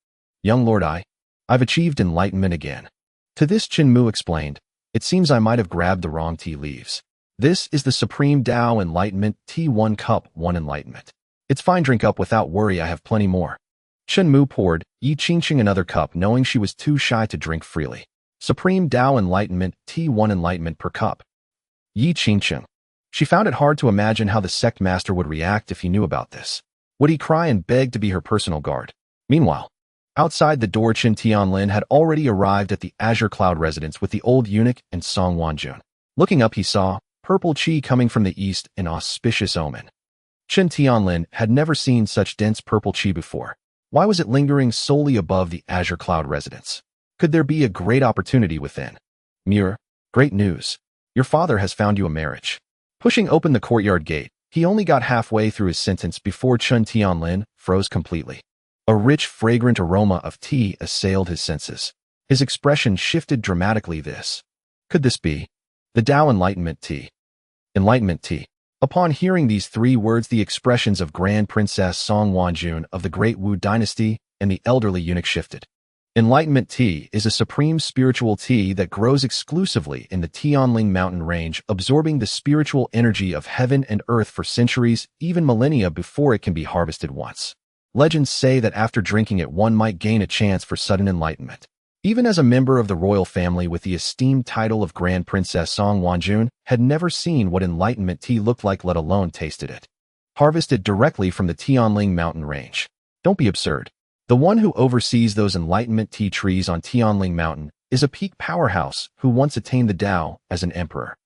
Young lord, I've achieved enlightenment again. To this, Chen Mu explained, it seems I might have grabbed the wrong tea leaves. This is the Supreme Dao Enlightenment Tea, 1 cup, 1 enlightenment. It's fine, drink up without worry, I have plenty more. Chen Mu poured Yi Qingcheng another cup, knowing she was too shy to drink freely. Supreme Dao Enlightenment Tea, 1 enlightenment per cup. Yi Qingcheng. She found it hard to imagine how the sect master would react if he knew about this. Would he cry and beg to be her personal guard? Meanwhile, outside the door, Chen Tianlin had already arrived at the Azure Cloud residence with the old eunuch and Song Wanjun. Looking up, he saw purple qi coming from the east, an auspicious omen. Chen Tianlin had never seen such dense purple qi before. Why was it lingering solely above the Azure Cloud residence? Could there be a great opportunity within? Muir, great news. Your father has found you a marriage. Pushing open the courtyard gate, he only got halfway through his sentence before Chen Tianlin froze completely. A rich, fragrant aroma of tea assailed his senses. His expression shifted dramatically. Could this be the Dao Enlightenment Tea? Enlightenment Tea. Upon hearing these 3 words, the expressions of Grand Princess Song Wanjun of the Great Wu Dynasty and the elderly eunuch shifted. Enlightenment tea is a supreme spiritual tea that grows exclusively in the Tianling mountain range, absorbing the spiritual energy of heaven and earth for centuries, even millennia, before it can be harvested once. Legends say that after drinking it, one might gain a chance for sudden enlightenment. Even as a member of the royal family with the esteemed title of Grand Princess, Song Wanjun had never seen what enlightenment tea looked like, let alone tasted it. Harvested directly from the Tianling mountain range. Don't be absurd. The one who oversees those enlightenment tea trees on Tianling Mountain is a peak powerhouse who once attained the Tao as an emperor.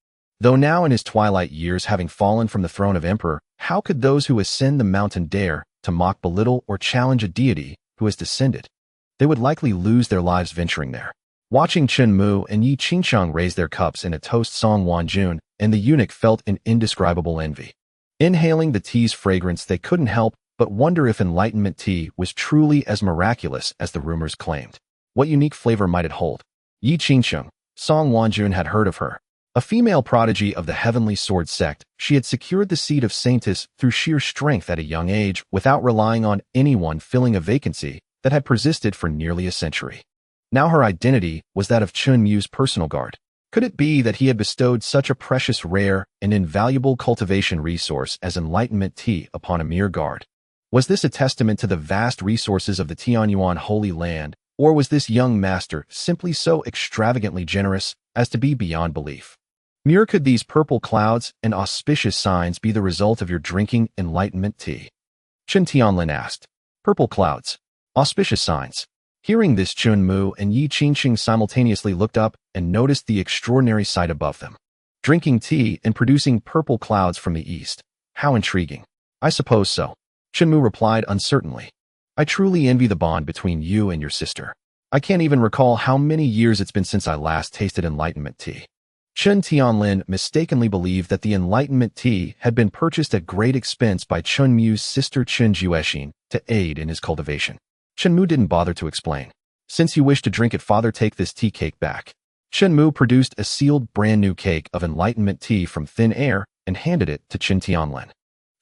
Though now in his twilight years, having fallen from the throne of emperor, how could those who ascend the mountain dare to mock, belittle, or challenge a deity who has descended? They would likely lose their lives venturing there. Watching Chen Mu and Yi Qingcheng raise their cups in a toast, Song Wanjun and the eunuch felt an indescribable envy. Inhaling the tea's fragrance, they couldn't help but wonder if enlightenment tea was truly as miraculous as the rumors claimed. What unique flavor might it hold? Yi Qingcheng, Song Wanjun had heard of her. A female prodigy of the Heavenly Sword sect, she had secured the seat of saintess through sheer strength at a young age without relying on anyone filling a vacancy that had persisted for nearly a century. Now her identity was that of Chen Mu's personal guard. Could it be that he had bestowed such a precious, rare, and invaluable cultivation resource as enlightenment tea upon a mere guard? Was this a testament to the vast resources of the Tianyuan Holy Land, or was this young master simply so extravagantly generous as to be beyond belief? Muir, could these purple clouds and auspicious signs be the result of your drinking enlightenment tea? Chen Tianlin asked. Purple clouds. Auspicious signs. Hearing this, Chen Mu and Yi Qingqing simultaneously looked up and noticed the extraordinary sight above them. Drinking tea and producing purple clouds from the east. How intriguing. I suppose so. Chen Mu replied uncertainly. I truly envy the bond between you and your sister. I can't even recall how many years it's been since I last tasted enlightenment tea. Chen Tianlin mistakenly believed that the enlightenment tea had been purchased at great expense by Chen Mu's sister Chen Juexin to aid in his cultivation. Chen Mu didn't bother to explain. Since you wish to drink it, father, take this tea cake back. Chen Mu produced a sealed brand new cake of enlightenment tea from thin air and handed it to Chen Tianlin.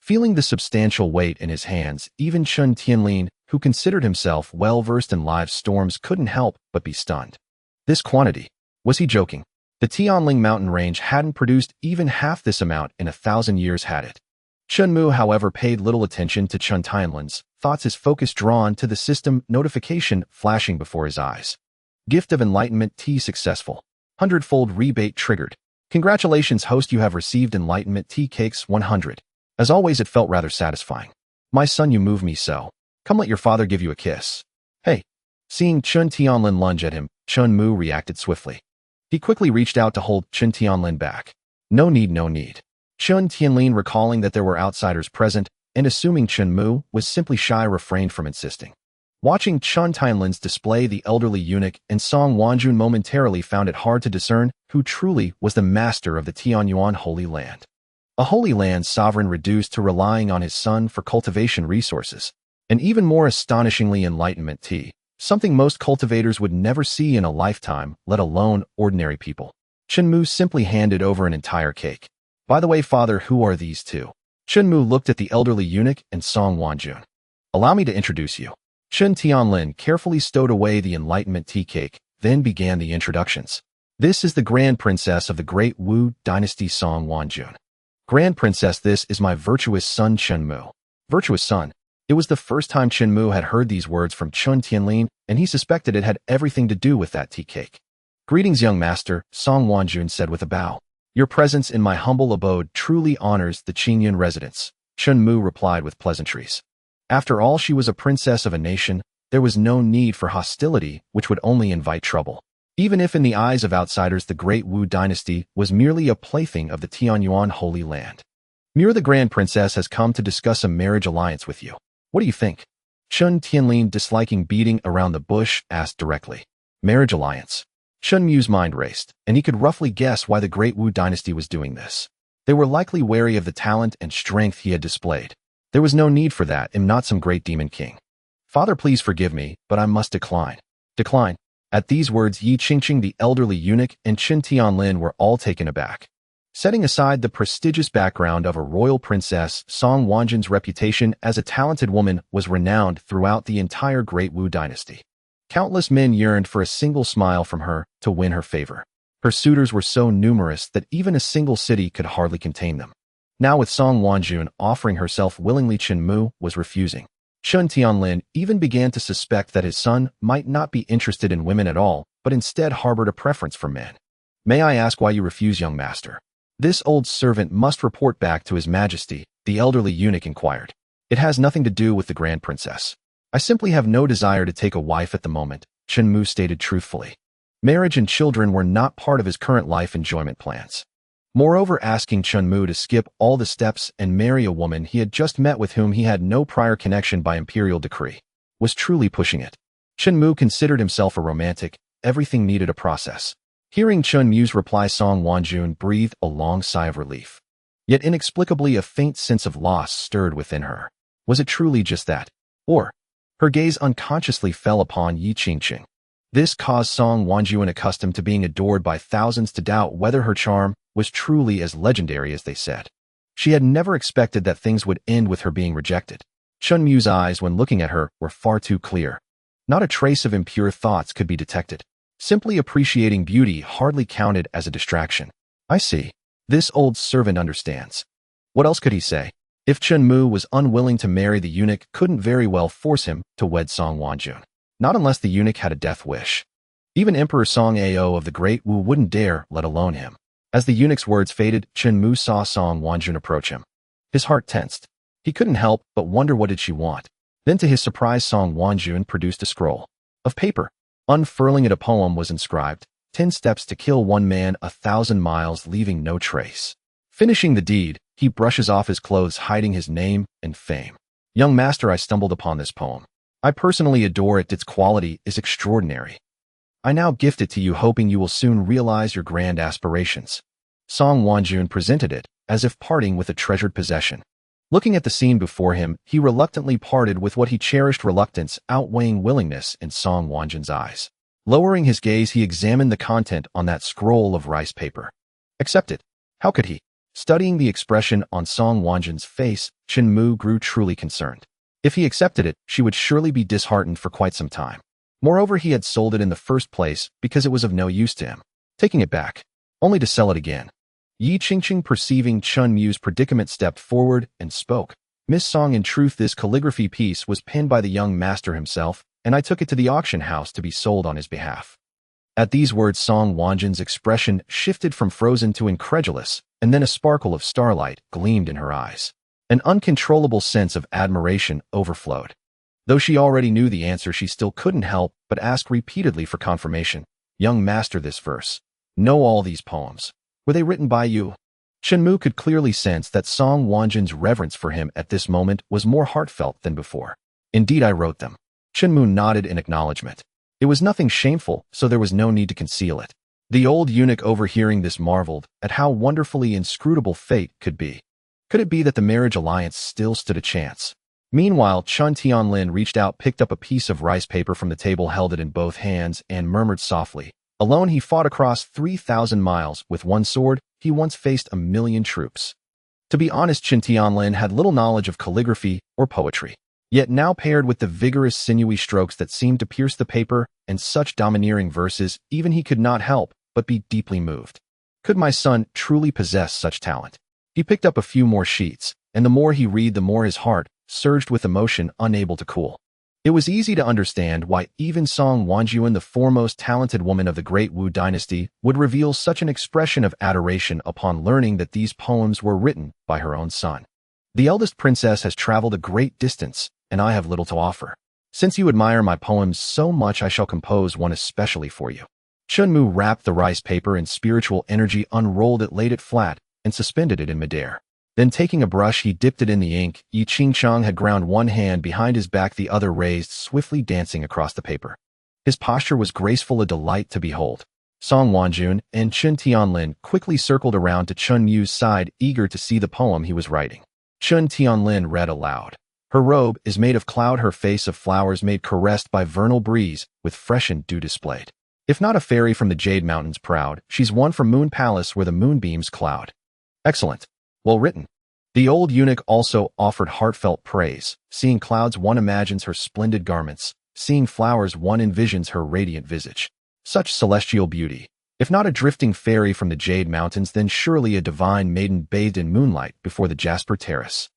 Feeling the substantial weight in his hands, even Chen Tianlin, who considered himself well-versed in live storms, couldn't help but be stunned. This quantity. Was he joking? The Tianling mountain range hadn't produced even half this amount in 1,000 years, had it? Chen Mu, however, paid little attention to Chen Tianlin's thoughts, his focus drawn to the system notification flashing before his eyes. Gift of enlightenment tea successful. 100-fold rebate triggered. Congratulations, host, you have received enlightenment tea cakes 100. As always, it felt rather satisfying. My son, you move me so. Come, let your father give you a kiss. Hey. Seeing Chen Tianlin lunge at him, Chen Mu reacted swiftly. He quickly reached out to hold Chen Tianlin back. No need, no need. Chen Tianlin, recalling that there were outsiders present and assuming Chen Mu was simply shy, refrained from insisting. Watching Chen Tianlin's display, the elderly eunuch and Song Wanjun momentarily found it hard to discern who truly was the master of the Tianyuan Holy Land. A Holy Land sovereign reduced to relying on his son for cultivation resources, and even more astonishingly, enlightenment tea, something most cultivators would never see in a lifetime, let alone ordinary people. Chen Mu simply handed over an entire cake. By the way, father, who are these two? Chen Mu looked at the elderly eunuch and Song Wanjun. Allow me to introduce you. Chen Tianlin carefully stowed away the enlightenment tea cake, then began the introductions. This is the Grand Princess of the Great Wu Dynasty, Song Wanjun. Grand Princess, this is my virtuous son Chen Mu. Virtuous son. It was the first time Chen Mu had heard these words from Chen Tianlin, and he suspected it had everything to do with that tea cake. Greetings, young master, Song Wanjun said with a bow. Your presence in my humble abode truly honors the Qingyun residents, Chen Mu replied with pleasantries. After all, she was a princess of a nation. There was no need for hostility, which would only invite trouble. Even if in the eyes of outsiders the Great Wu Dynasty was merely a plaything of the Tianyuan Holy Land. Mir, the Grand Princess, has come to discuss a marriage alliance with you. What do you think? Chen Tianlin, disliking beating around the bush, asked directly. Marriage alliance. Chen Mu's mind raced, and he could roughly guess why the Great Wu Dynasty was doing this. They were likely wary of the talent and strength he had displayed. There was no need for that. I'm not some great demon king. Father, please forgive me, but I must decline. Decline. At these words, Yi Qingqing, the elderly eunuch, and Chen Tianlin were all taken aback. Setting aside the prestigious background of a royal princess, Song Wanjun's reputation as a talented woman was renowned throughout the entire Great Wu Dynasty. Countless men yearned for a single smile from her to win her favor. Her suitors were so numerous that even a single city could hardly contain them. Now, with Song Wanjun offering herself willingly, Chen Mu was refusing. Chen Tianlin even began to suspect that his son might not be interested in women at all, but instead harbored a preference for men. May I ask why you refuse, young master? This old servant must report back to his majesty, the elderly eunuch inquired. It has nothing to do with the Grand Princess. I simply have no desire to take a wife at the moment, Chen Mu stated truthfully. Marriage and children were not part of his current life enjoyment plans. Moreover, asking Chen Mu to skip all the steps and marry a woman he had just met with whom he had no prior connection by imperial decree was truly pushing it. Chen Mu considered himself a romantic. Everything needed a process. Hearing Chen Mu's reply, Song Wanjun breathed a long sigh of relief. Yet inexplicably, a faint sense of loss stirred within her. Was it truly just that? Or? Her gaze unconsciously fell upon Yi Qingqing. This caused Song Wanjun, accustomed to being adored by thousands, to doubt whether her charm was truly as legendary as they said. She had never expected that things would end with her being rejected. Chen Mu's eyes, when looking at her, were far too clear. Not a trace of impure thoughts could be detected. Simply appreciating beauty hardly counted as a distraction. I see. This old servant understands. What else could he say? If Chen Mu was unwilling to marry the eunuch, couldn't very well force him to wed Song Wanjun. Not unless the eunuch had a death wish. Even Emperor Song Ao of the Great Wu wouldn't dare, let alone him. As the eunuch's words faded, Chen Mu saw Song Wanjun approach him. His heart tensed. He couldn't help but wonder what did she want. Then to his surprise, Song Wanjun produced a scroll of paper. Unfurling it, a poem was inscribed, 10 steps to kill one man 1,000 miles leaving no trace. Finishing the deed, he brushes off his clothes, hiding his name and fame. Young master, I stumbled upon this poem. I personally adore it. Its quality is extraordinary. I now gift it to you, hoping you will soon realize your grand aspirations. Song Wanjun presented it, as if parting with a treasured possession. Looking at the scene before him, he reluctantly parted with what he cherished, reluctance outweighing willingness in Song Wanjun's eyes. Lowering his gaze, he examined the content on that scroll of rice paper. Accept it. How could he? Studying the expression on Song Wanjun's face, Chen Mu grew truly concerned. If he accepted it, she would surely be disheartened for quite some time. Moreover, he had sold it in the first place because it was of no use to him. Taking it back, only to sell it again. Yi Qingqing, perceiving Chen Mu's predicament, stepped forward and spoke. Miss Song, in truth, this calligraphy piece was penned by the young master himself, and I took it to the auction house to be sold on his behalf. At these words, Song Wanjun's expression shifted from frozen to incredulous, and then a sparkle of starlight gleamed in her eyes. An uncontrollable sense of admiration overflowed. Though she already knew the answer, she still couldn't help but ask repeatedly for confirmation. Young master, this verse. Know all these poems. Were they written by you? Chen Mu could clearly sense that Song Wanjun's reverence for him at this moment was more heartfelt than before. Indeed, I wrote them. Chen Mu nodded in acknowledgement. It was nothing shameful, so there was no need to conceal it. The old eunuch, overhearing this, marveled at how wonderfully inscrutable fate could be. Could it be that the marriage alliance still stood a chance? Meanwhile, Chen Tianlin reached out, picked up a piece of rice paper from the table, held it in both hands, and murmured softly. Alone he fought across 3,000 miles. With one sword, he once faced 1,000,000 troops. To be honest, Chen Tianlin had little knowledge of calligraphy or poetry. Yet now, paired with the vigorous, sinewy strokes that seemed to pierce the paper and such domineering verses, even he could not help but be deeply moved. Could my son truly possess such talent? He picked up a few more sheets, and the more he read, the more his heart surged with emotion, unable to cool. It was easy to understand why even Song Wanjun, the foremost talented woman of the Great Wu dynasty, would reveal such an expression of adoration upon learning that these poems were written by her own son. The eldest princess has traveled a great distance, and I have little to offer. Since you admire my poems so much, I shall compose one especially for you. Chen Mu wrapped the rice paper in spiritual energy, unrolled it, laid it flat, and suspended it in midair. Then, taking a brush, he dipped it in the ink. Yi Qingqiang had ground one hand behind his back, the other raised, swiftly dancing across the paper. His posture was graceful, a delight to behold. Song Wanjun and Chen Tianlin quickly circled around to Chen Mu's side, eager to see the poem he was writing. Chen Tianlin read aloud. Her robe is made of cloud, her face of flowers made, caressed by vernal breeze, with freshened dew displayed. If not a fairy from the Jade Mountains proud, she's one from Moon Palace where the moonbeams cloud. Excellent. Well written. The old eunuch also offered heartfelt praise. Seeing clouds, one imagines her splendid garments. Seeing flowers, one envisions her radiant visage. Such celestial beauty. If not a drifting fairy from the Jade Mountains, then surely a divine maiden bathed in moonlight before the Jasper Terrace.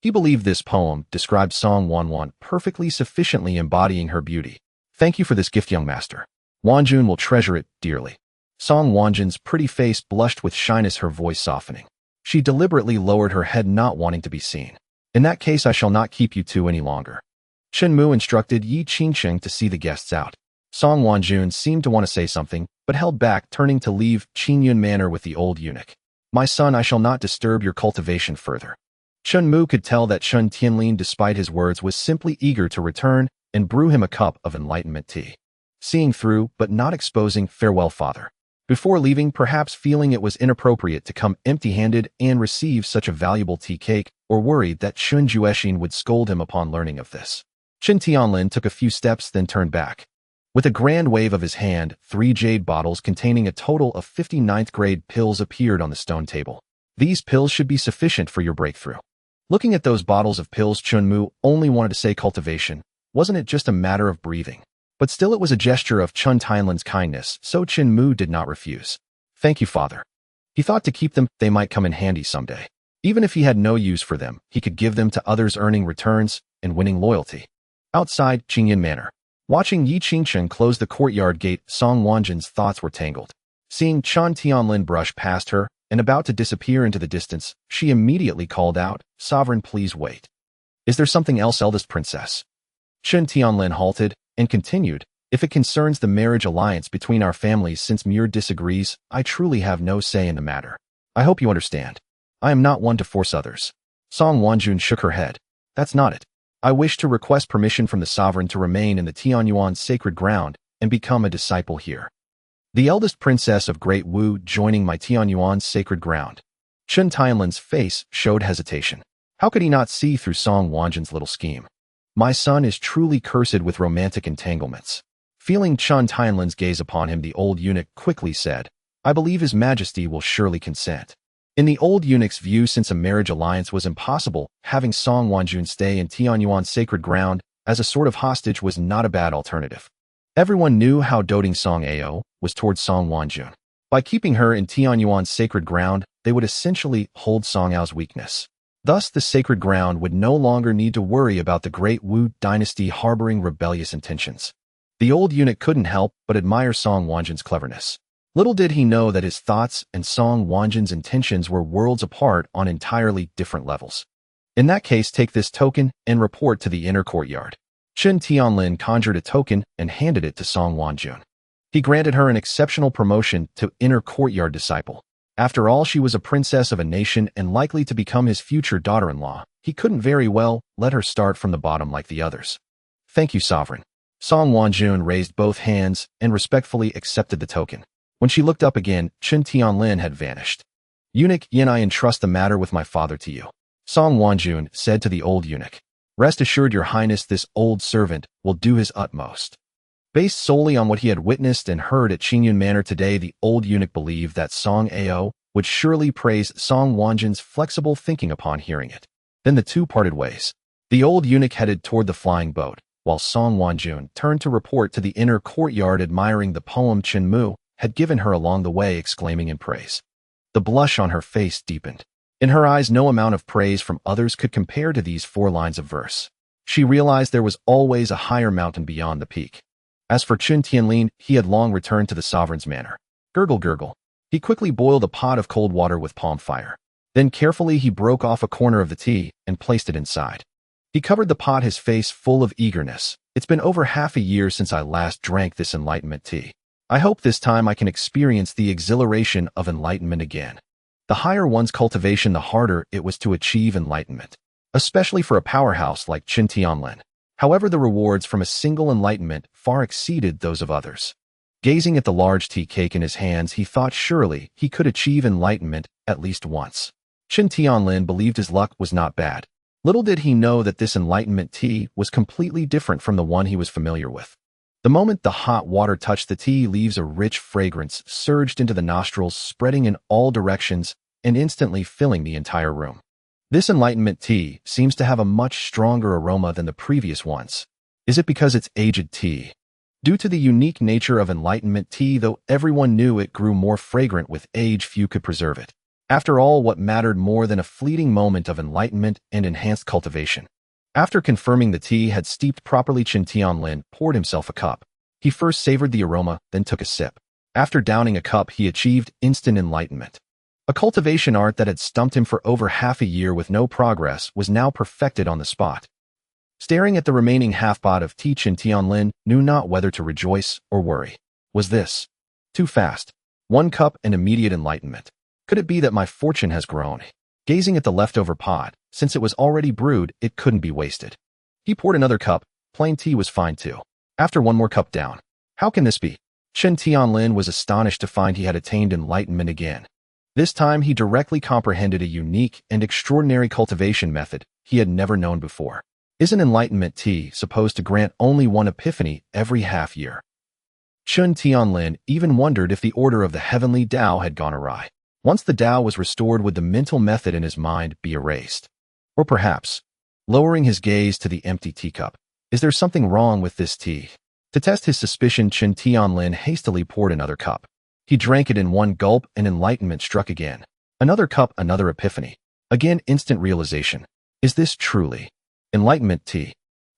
He believed this poem described Song Wanjun perfectly, sufficiently embodying her beauty. Thank you for this gift, young master. Wanjun will treasure it dearly. Song Wanjun's pretty face blushed with shyness, her voice softening. She deliberately lowered her head, not wanting to be seen. In that case, I shall not keep you two any longer. Chen Mu instructed Yi Qingqiang to see the guests out. Song Wanjun seemed to want to say something, but held back, turning to leave Qingyun Manor with the old eunuch. My son, I shall not disturb your cultivation further. Chen Mu could tell that Chen Tianlin, despite his words, was simply eager to return and brew him a cup of enlightenment tea. Seeing through, but not exposing, farewell, father. Before leaving, perhaps feeling it was inappropriate to come empty-handed and receive such a valuable tea cake, or worried that Chun Juexin would scold him upon learning of this. Chen Tianlin took a few steps, then turned back. With a grand wave of his hand, 3 jade bottles containing a total of 59th grade pills appeared on the stone table. These pills should be sufficient for your breakthrough. Looking at those bottles of pills, Chen Mu only wanted to say cultivation. Wasn't it just a matter of breathing? But still it was a gesture of Chen Tianlin's kindness, so Chen Mu did not refuse. Thank you, father. He thought to keep them, they might come in handy someday. Even if he had no use for them, he could give them to others, earning returns and winning loyalty. Outside Qingyan Manor, watching Yi Qingchen close the courtyard gate, Song Wanjun's thoughts were tangled. Seeing Chen Tianlin brush past her and about to disappear into the distance, she immediately called out, "Sovereign, please wait. Is there something else, eldest princess?" Chen Tianlin halted and continued, "If it concerns the marriage alliance between our families, since Muir disagrees, I truly have no say in the matter. I hope you understand. I am not one to force others." Song Wanjun shook her head. "That's not it. I wish to request permission from the sovereign to remain in the Tianyuan sacred ground and become a disciple here. The eldest princess of Great Wu joining my Tianyuan sacred ground." Chen Tianlin's face showed hesitation. How could he not see through Song Wanjun's little scheme? My son is truly cursed with romantic entanglements. Feeling Chen Tianlin's gaze upon him, the old eunuch quickly said, "I believe His Majesty will surely consent." In the old eunuch's view, since a marriage alliance was impossible, having Song Wanjun stay in Tianyuan sacred ground as a sort of hostage was not a bad alternative. Everyone knew how doting Song Ao was towards Song Wanjun. By keeping her in Tianyuan sacred ground, they would essentially hold Song Ao's weakness. Thus, the sacred ground would no longer need to worry about the Great Wu dynasty harboring rebellious intentions. The old eunuch couldn't help but admire Song Wanjun's cleverness. Little did he know that his thoughts and Song Wanjun's intentions were worlds apart on entirely different levels. In that case, take this token and report to the inner courtyard. Chen Tianlin conjured a token and handed it to Song Wanjun. He granted her an exceptional promotion to inner courtyard disciple. After all, she was a princess of a nation and likely to become his future daughter-in-law. He couldn't very well let her start from the bottom like the others. "Thank you, sovereign." Song Wanjun raised both hands and respectfully accepted the token. When she looked up again, Chen Tianlin had vanished. "Eunuch Yin, I entrust the matter with my father to you," Song Wanjun said to the old eunuch. "Rest assured, your highness, this old servant will do his utmost." Based solely on what he had witnessed and heard at Qingyan Manor today, the old eunuch believed that Song Ao would surely praise Song Wanjun's flexible thinking upon hearing it. Then the two parted ways. The old eunuch headed toward the flying boat, while Song Wanjun turned to report to the inner courtyard, admiring the poem Chen Mu had given her along the way, exclaiming in praise. The blush on her face deepened. In her eyes, no amount of praise from others could compare to these 4 lines of verse. She realized there was always a higher mountain beyond the peak. As for Chen Tianlin, he had long returned to the sovereign's manor. Gurgle, gurgle. He quickly boiled a pot of cold water with palm fire. Then carefully he broke off a corner of the tea and placed it inside. He covered the pot, his face full of eagerness. "It's been over half a year since I last drank this enlightenment tea. I hope this time I can experience the exhilaration of enlightenment again." The higher one's cultivation, the harder it was to achieve enlightenment, especially for a powerhouse like Chen Tianlin. However, the rewards from a single enlightenment far exceeded those of others. Gazing at the large tea cake in his hands, he thought surely he could achieve enlightenment at least once. Chen Tianlin believed his luck was not bad. Little did he know that this enlightenment tea was completely different from the one he was familiar with. The moment the hot water touched the tea leaves, a rich fragrance surged into the nostrils, spreading in all directions and instantly filling the entire room. This enlightenment tea seems to have a much stronger aroma than the previous ones. Is it because it's aged tea? Due to the unique nature of enlightenment tea, though everyone knew it grew more fragrant with age, few could preserve it. After all, what mattered more than a fleeting moment of enlightenment and enhanced cultivation? After confirming the tea had steeped properly, Chen Tianlin poured himself a cup. He first savored the aroma, then took a sip. After downing a cup, he achieved instant enlightenment. A cultivation art that had stumped him for over half a year with no progress was now perfected on the spot. Staring at the remaining half-pot of tea, Chen Tianlin knew not whether to rejoice or worry. Was this too fast? 1 cup and immediate enlightenment. Could it be that my fortune has grown? Gazing at the leftover pot, since it was already brewed, it couldn't be wasted. He poured another cup. Plain tea was fine too. After 1 more cup down. How can this be? Chen Tianlin was astonished to find he had attained enlightenment again. This time he directly comprehended a unique and extraordinary cultivation method he had never known before. Isn't enlightenment tea supposed to grant only 1 epiphany every half year? Chen Tianlin even wondered if the order of the heavenly Tao had gone awry. Once the Tao was restored, would the mental method in his mind be erased? Or perhaps, lowering his gaze to the empty teacup, Is there something wrong with this tea? To test his suspicion, Chen Tianlin hastily poured another cup. He drank it in one gulp, and enlightenment struck again. Another cup, another epiphany. Again, instant realization. Is this truly enlightenment tea?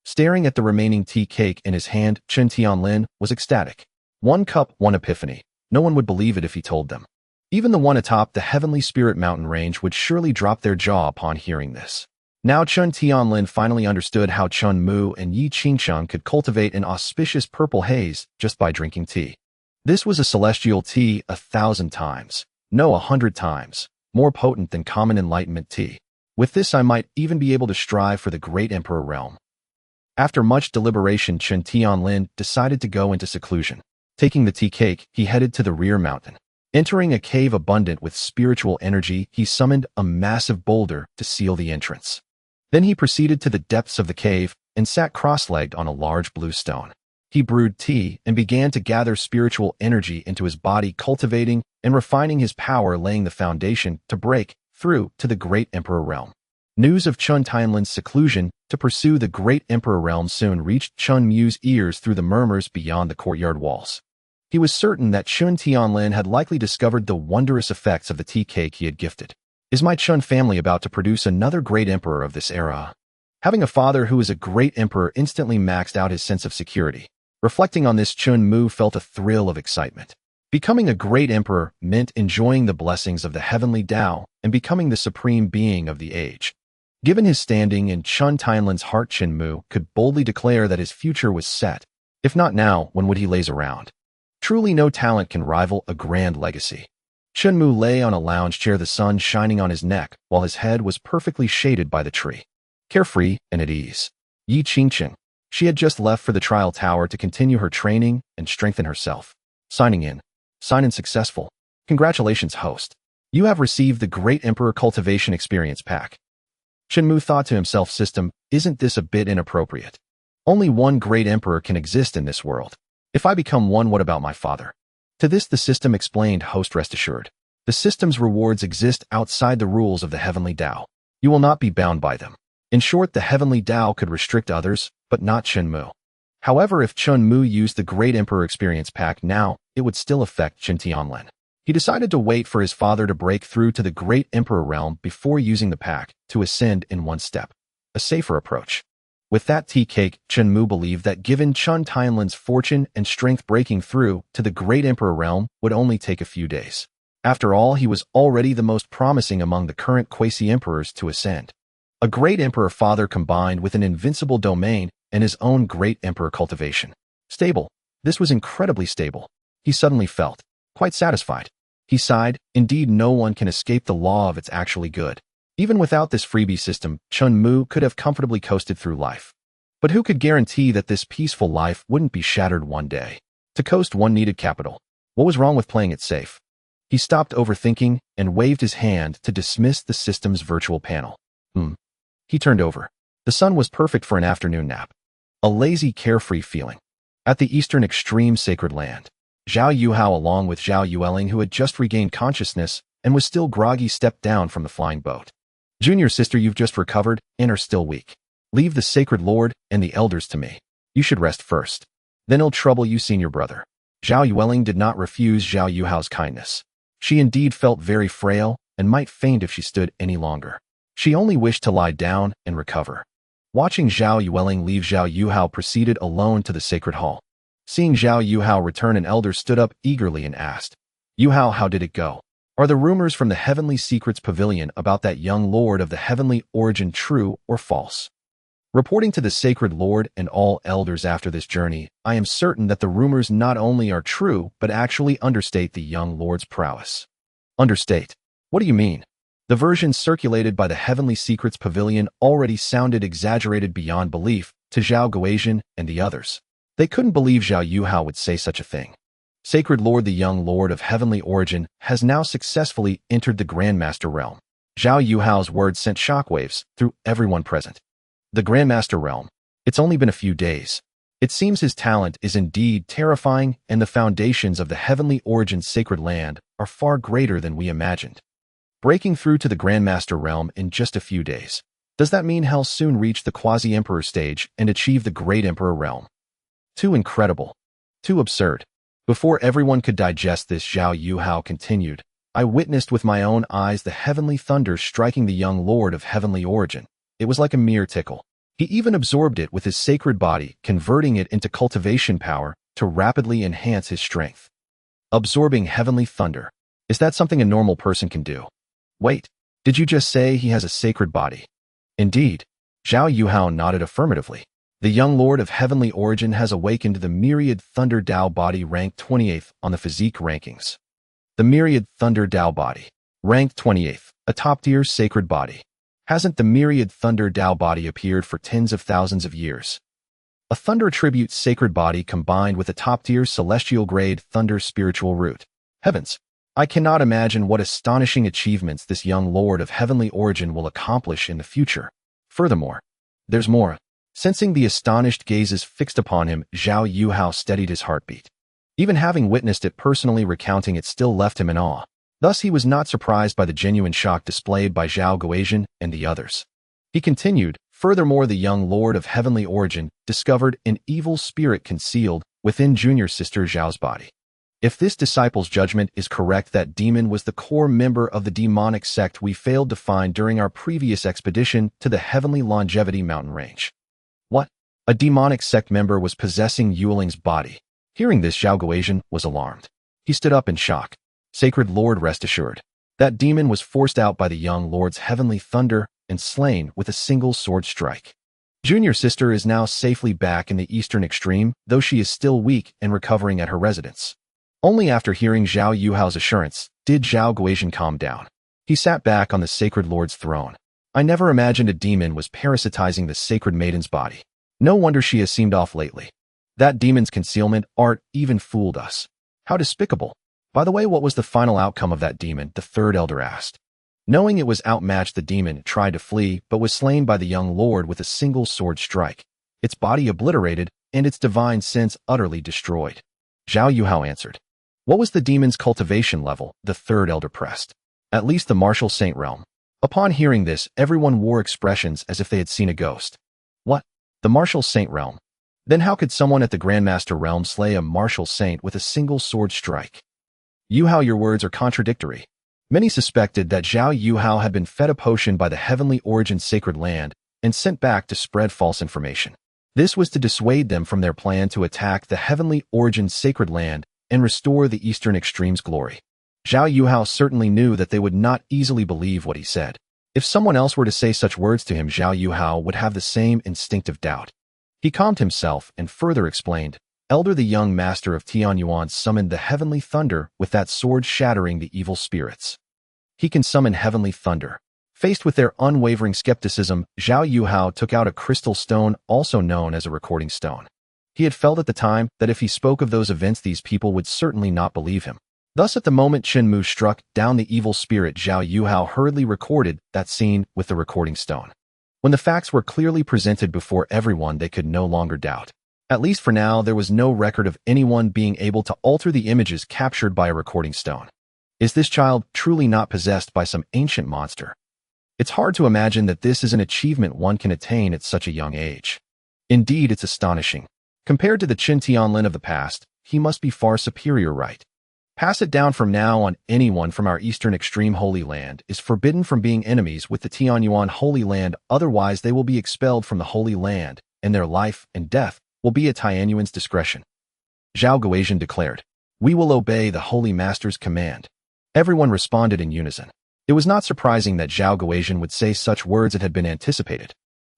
Staring at the remaining tea cake in his hand, Chen Tianlin was ecstatic. One cup, one epiphany. No one would believe it if he told them. Even the one atop the heavenly spirit mountain range would surely drop their jaw upon hearing this. Now Chen Tianlin finally understood how Chen Mu and Yi Qingxiang could cultivate an auspicious purple haze just by drinking tea. This was a celestial tea 1,000 times, no 100 times, more potent than common enlightenment tea. With this I might even be able to strive for the great emperor realm. After much deliberation, Chen Tianlin decided to go into seclusion. Taking the tea cake, he headed to the rear mountain. Entering a cave abundant with spiritual energy, he summoned a massive boulder to seal the entrance. Then he proceeded to the depths of the cave and sat cross-legged on a large blue stone. He brewed tea and began to gather spiritual energy into his body, cultivating and refining his power, laying the foundation to break through to the great emperor realm. News of Chen Tianlin's seclusion to pursue the great emperor realm soon reached Chen Mu's ears through the murmurs beyond the courtyard walls. He was certain that Chen Tianlin had likely discovered the wondrous effects of the tea cake he had gifted. Is my Chen family about to produce another great emperor of this era? Having a father who is a great emperor instantly maxed out his sense of security. Reflecting on this, Chen Mu felt a thrill of excitement. Becoming a great emperor meant enjoying the blessings of the heavenly Tao and becoming the supreme being of the age. Given his standing in Chen Tianlin's heart, Chen Mu could boldly declare that his future was set. If not now, when would he laze around? Truly no talent can rival a grand legacy. Chen Mu lay on a lounge chair, the sun shining on his neck, while his head was perfectly shaded by the tree. Carefree and at ease. Yi Qingxiang. She had just left for the trial tower to continue her training and strengthen herself. Signing in. Sign in successful. Congratulations, host. You have received the Great Emperor Cultivation Experience Pack. Chen Mu thought to himself, system, isn't this a bit inappropriate? Only one great emperor can exist in this world. If I become one, what about my father? To this the system explained, host, rest assured. The system's rewards exist outside the rules of the heavenly Tao. You will not be bound by them. In short, the heavenly Tao could restrict others, but not Chen Mu. However, if Chen Mu used the Great Emperor Experience Pack now, it would still affect Chen Tianlin. He decided to wait for his father to break through to the Great Emperor realm before using the pack to ascend in one step. A safer approach. With that tea cake, Chen Mu believed that given Chen Tianlin's fortune and strength, breaking through to the Great Emperor realm would only take a few days. After all, he was already the most promising among the current quasi-emperors to ascend. A great emperor father combined with an invincible domain and his own great emperor cultivation. Stable. This was incredibly stable. He suddenly felt quite satisfied. He sighed. Indeed, no one can escape the law of it's actually good. Even without this freebie system, Chen Mu could have comfortably coasted through life. But who could guarantee that this peaceful life wouldn't be shattered one day? To coast, one needed capital. What was wrong with playing it safe? He stopped overthinking and waved his hand to dismiss the system's virtual panel. He turned over. The sun was perfect for an afternoon nap. A lazy, carefree feeling. At the eastern extreme sacred land, Zhao Yuhao, along with Zhao Yueling, who had just regained consciousness and was still groggy, stepped down from the flying boat. Junior sister, you've just recovered and are still weak. Leave the sacred lord and the elders to me. You should rest first. Then I'll trouble you, senior brother. Zhao Yueling did not refuse Zhao Yuhao's kindness. She indeed felt very frail and might faint if she stood any longer. She only wished to lie down and recover. Watching Zhao Yueling leave, Zhao Yuhao proceeded alone to the sacred hall. Seeing Zhao Yuhao return, an elder stood up eagerly and asked, Yuhao, how did it go? Are the rumors from the Heavenly Secrets Pavilion about that young lord of the heavenly origin true or false? Reporting to the sacred lord and all elders after this journey, I am certain that the rumors not only are true, but actually understate the young lord's prowess. Understate? What do you mean? The version circulated by the Heavenly Secrets Pavilion already sounded exaggerated beyond belief to Zhao Guozian and the others. They couldn't believe Zhao Yuhao would say such a thing. Sacred Lord, the young lord of heavenly origin, has now successfully entered the Grandmaster realm. Zhao Yuhao's words sent shockwaves through everyone present. The Grandmaster realm. It's only been a few days. It seems his talent is indeed terrifying, and the foundations of the heavenly origin sacred land are far greater than we imagined. Breaking through to the Grandmaster realm in just a few days. Does that mean he'll soon reach the quasi-emperor stage and achieve the great emperor realm? Too incredible. Too absurd. Before everyone could digest this, Zhao Yuhao continued, I witnessed with my own eyes the heavenly thunder striking the young lord of heavenly origin. It was like a mere tickle. He even absorbed it with his sacred body, converting it into cultivation power to rapidly enhance his strength. Absorbing heavenly thunder. Is that something a normal person can do? Wait, did you just say he has a sacred body? Indeed. Zhao Yuhao nodded affirmatively. The young lord of heavenly origin has awakened the myriad thunder Dao body ranked 28th on the physique rankings. The myriad thunder Dao body, ranked 28th, a top-tier sacred body. Hasn't the myriad thunder Dao body appeared for tens of thousands of years? A thunder tribute sacred body combined with a top-tier celestial grade thunder spiritual root. Heavens! I cannot imagine what astonishing achievements this young lord of heavenly origin will accomplish in the future. Furthermore, there's more. Sensing the astonished gazes fixed upon him, Zhao Yuhao steadied his heartbeat. Even having witnessed it personally, recounting it still left him in awe. Thus he was not surprised by the genuine shock displayed by Zhao Guozian and the others. He continued, furthermore, the young lord of heavenly origin discovered an evil spirit concealed within junior sister Zhao's body. If this disciple's judgment is correct, that demon was the core member of the demonic sect we failed to find during our previous expedition to the Heavenly Longevity mountain range. What? A demonic sect member was possessing Yuling's body. Hearing this, Zhao Guozian was alarmed. He stood up in shock. Sacred Lord, rest assured. That demon was forced out by the young lord's heavenly thunder and slain with a single sword strike. Junior sister is now safely back in the eastern extreme, though she is still weak and recovering at her residence. Only after hearing Zhao Yuhao's assurance did Zhao Guozian calm down. He sat back on the sacred lord's throne. I never imagined a demon was parasitizing the sacred maiden's body. No wonder she has seemed off lately. That demon's concealment art even fooled us. How despicable. By the way, what was the final outcome of that demon? The third elder asked. Knowing it was outmatched, the demon tried to flee, but was slain by the young lord with a single sword strike. Its body obliterated, and its divine sense utterly destroyed. Zhao Yuhao answered. What was the demon's cultivation level? The third elder pressed. At least the martial saint realm. Upon hearing this, everyone wore expressions as if they had seen a ghost. What? The martial saint realm? Then how could someone at the Grandmaster realm slay a martial saint with a single sword strike? Yuhao, your words are contradictory. Many suspected that Zhao Yuhao had been fed a potion by the heavenly origin sacred land and sent back to spread false information. This was to dissuade them from their plan to attack the heavenly origin sacred land and restore the eastern extreme's glory. Zhao Yuhao certainly knew that they would not easily believe what he said. If someone else were to say such words to him, Zhao Yuhao would have the same instinctive doubt. He calmed himself and further explained, Elder, the young master of Tianyuan summoned the heavenly thunder with that sword, shattering the evil spirits. He can summon heavenly thunder. Faced with their unwavering skepticism, Zhao Yuhao took out a crystal stone, also known as a recording stone. He had felt at the time that if he spoke of those events, these people would certainly not believe him. Thus, at the moment Chen Mu struck down the evil spirit, Zhao Yuhao hurriedly recorded that scene with the recording stone. When the facts were clearly presented before everyone, they could no longer doubt. At least for now, there was no record of anyone being able to alter the images captured by a recording stone. Is this child truly not possessed by some ancient monster? It's hard to imagine that this is an achievement one can attain at such a young age. Indeed, it's astonishing. Compared to the Chen Tianlin of the past, he must be far superior, right? Pass it down from now on. Anyone from our eastern extreme Holy Land is forbidden from being enemies with the Tianyuan Holy Land, otherwise they will be expelled from the Holy Land, and their life and death will be at Tianyuan's discretion. Zhao Guozian declared, We will obey the Holy Master's command. Everyone responded in unison. It was not surprising that Zhao Guozian would say such words. It had been anticipated.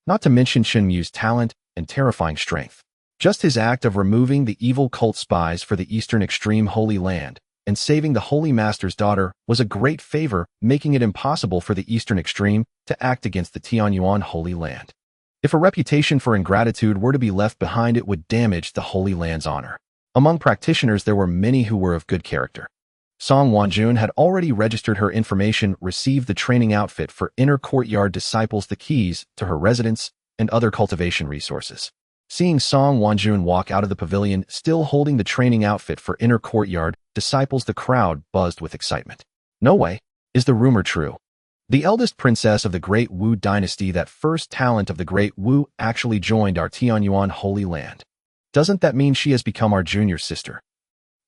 Not to mention Chen Mu's talent and terrifying strength. Just his act of removing the evil cult spies for the eastern extreme Holy Land and saving the Holy Master's daughter was a great favor, making it impossible for the eastern extreme to act against the Tianyuan Holy Land. If a reputation for ingratitude were to be left behind, it would damage the Holy Land's honor. Among practitioners, there were many who were of good character. Song Wanjun had already registered her information, received the training outfit for inner courtyard disciples, the keys to her residence, and other cultivation resources. Seeing Song Wanjun walk out of the pavilion, still holding the training outfit for inner courtyard disciples, the crowd buzzed with excitement. No way. Is the rumor true? The eldest princess of the Great Wu dynasty, that first talent of the Great Wu, actually joined our Tianyuan Holy Land. Doesn't that mean she has become our junior sister?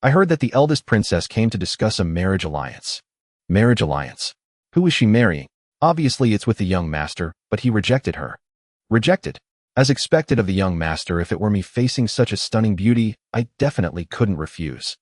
I heard that the eldest princess came to discuss a marriage alliance. Marriage alliance? Who is she marrying? Obviously it's with the young master, but he rejected her. Rejected? As expected of the young master, if it were me facing such a stunning beauty, I definitely couldn't refuse.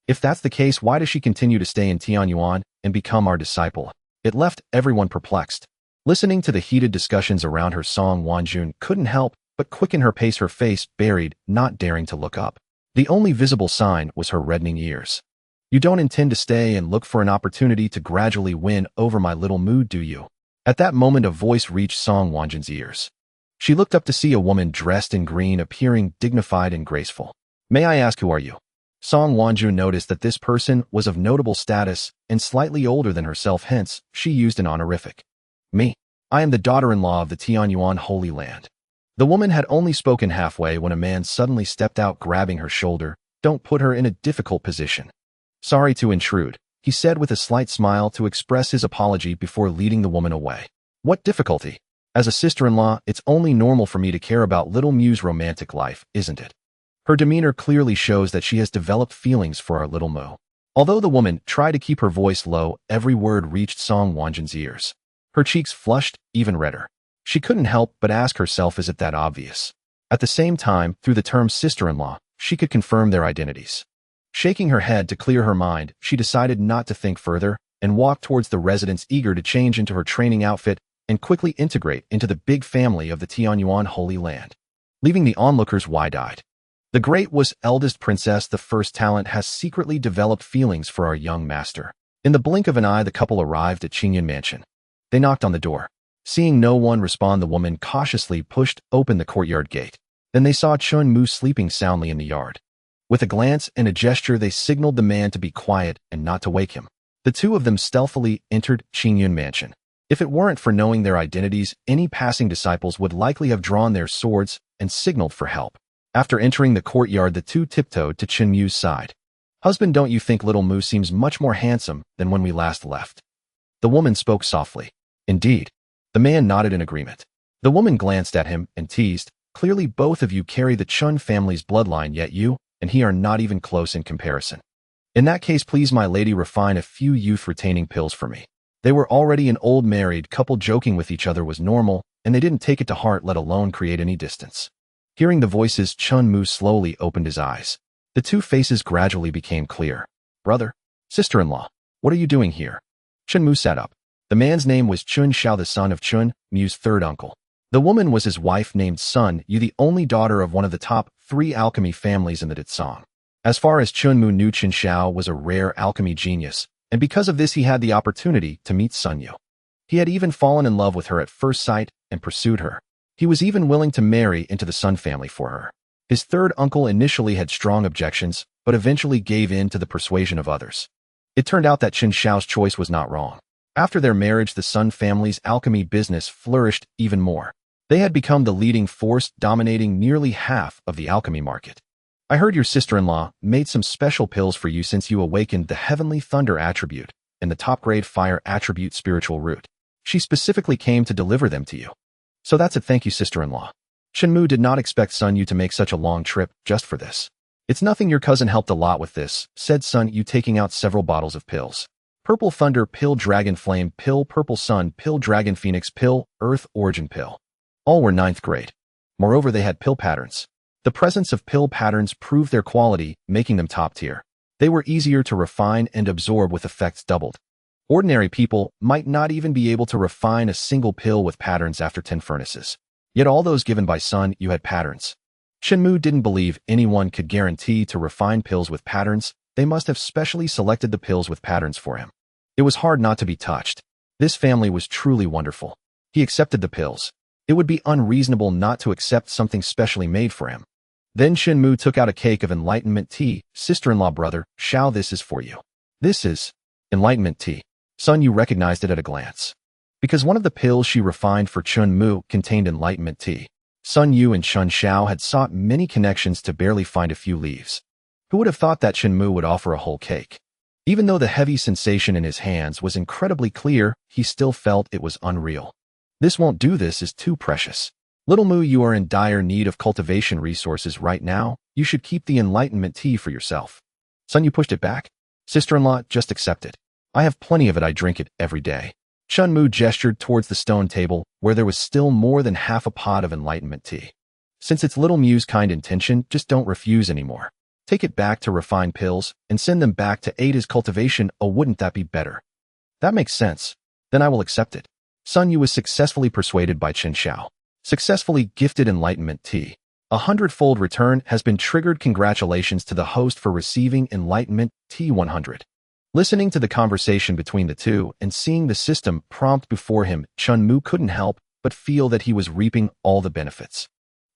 If that's the case, why does she continue to stay in Tianyuan and become our disciple? It left everyone perplexed. Listening to the heated discussions around her, Song Wanjun couldn't help but quicken her pace, her face buried, not daring to look up. The only visible sign was her reddening ears. You don't intend to stay and look for an opportunity to gradually win over my little Mu, do you? At that moment a voice reached Song Wanjun's ears. She looked up to see a woman dressed in green, appearing dignified and graceful. May I ask, who are you? Song Wanjun noticed that this person was of notable status and slightly older than herself, hence she used an honorific. Me. I am the daughter-in-law of the Tianyuan Holy Land. The woman had only spoken halfway when a man suddenly stepped out, grabbing her shoulder. Don't put her in a difficult position. Sorry to intrude, he said with a slight smile to express his apology before leading the woman away. What difficulty? As a sister-in-law, it's only normal for me to care about little Mu's romantic life, isn't it? Her demeanor clearly shows that she has developed feelings for our little Mu. Although the woman tried to keep her voice low, every word reached Song Wanjun's ears. Her cheeks flushed even redder. She couldn't help but ask herself, is it that obvious? At the same time, through the term sister-in-law, she could confirm their identities. Shaking her head to clear her mind, she decided not to think further and walked towards the residence, eager to change into her training outfit and quickly integrate into the big family of the Tianyuan Holy Land, leaving the onlookers wide-eyed. The Great Wu's eldest princess, the first talent, has secretly developed feelings for our young master. In the blink of an eye, the couple arrived at Qingyun Mansion. They knocked on the door. Seeing no one respond, the woman cautiously pushed open the courtyard gate. Then they saw Chen Mu sleeping soundly in the yard. With a glance and a gesture, they signaled the man to be quiet and not to wake him. The two of them stealthily entered Qingyun Mansion. If it weren't for knowing their identities, any passing disciples would likely have drawn their swords and signaled for help. After entering the courtyard, the two tiptoed to Chen Mu's side. Husband, don't you think little Mu seems much more handsome than when we last left? The woman spoke softly. Indeed. The man nodded in agreement. The woman glanced at him and teased, clearly both of you carry the Chun family's bloodline, yet you and he are not even close in comparison. In that case, please, my lady, refine a few youth-retaining pills for me. They were already an old married couple. Joking with each other was normal, and they didn't take it to heart, let alone create any distance. Hearing the voices, Chen Mu slowly opened his eyes. The two faces gradually became clear. Brother, sister-in-law, what are you doing here? Chen Mu sat up. The man's name was Chun Xiao, the son of Chun, Mu's third uncle. The woman was his wife, named Sun Yu, the only daughter of one of the top 3 alchemy families in the Ditsong. As far as Chen Mu knew, Chun Xiao was a rare alchemy genius, and because of this he had the opportunity to meet Sun Yu. He had even fallen in love with her at first sight and pursued her. He was even willing to marry into the Sun family for her. His third uncle initially had strong objections, but eventually gave in to the persuasion of others. It turned out that Chun Xiao's choice was not wrong. After their marriage, the Sun family's alchemy business flourished even more. They had become the leading force, dominating nearly half of the alchemy market. I heard your sister-in-law made some special pills for you since you awakened the Heavenly Thunder attribute and the top-grade Fire attribute spiritual root. She specifically came to deliver them to you. So that's it. Thank you, sister-in-law. Chen Mu did not expect Sun Yu to make such a long trip just for this. It's nothing, your cousin helped a lot with this, said Sun Yu, taking out several bottles of pills. Purple Thunder Pill, Dragon Flame Pill, Purple Sun Pill, Dragon Phoenix Pill, Earth Origin Pill. All were 9th grade. Moreover, they had pill patterns. The presence of pill patterns proved their quality, making them top tier. They were easier to refine and absorb with effects doubled. Ordinary people might not even be able to refine a single pill with patterns after 10 furnaces. Yet all those given by Sun Yu had patterns. Chen Mu didn't believe anyone could guarantee to refine pills with patterns. They must have specially selected the pills with patterns for him. It was hard not to be touched. This family was truly wonderful. He accepted the pills. It would be unreasonable not to accept something specially made for him. Then Chen Mu took out a cake of enlightenment tea. Sister-in-law, brother, Xiao, this is for you. This is enlightenment tea. Sun Yu recognized it at a glance. Because one of the pills she refined for Chen Mu contained enlightenment tea. Sun Yu and Chun Xiao had sought many connections to barely find a few leaves. Who would have thought that Chen Mu would offer a whole cake? Even though the heavy sensation in his hands was incredibly clear, he still felt it was unreal. This won't do, this is too precious. Little Mu, you are in dire need of cultivation resources right now. You should keep the enlightenment tea for yourself. Son, you pushed it back? Sister-in-law, just accept it. I have plenty of it, I drink it every day. Chen Mu gestured towards the stone table, where there was still more than half a pot of enlightenment tea. Since it's Little Mu's kind intention, just don't refuse anymore. Take it back to refine pills, and send them back to aid his cultivation. Oh, wouldn't that be better? That makes sense. Then I will accept it. Sun Yu was successfully persuaded by Chen Xiao. Successfully gifted enlightenment tea. 100-fold return has been triggered. Congratulations to the host for receiving enlightenment tea 100. Listening to the conversation between the two and seeing the system prompt before him, Chen Mu couldn't help but feel that he was reaping all the benefits.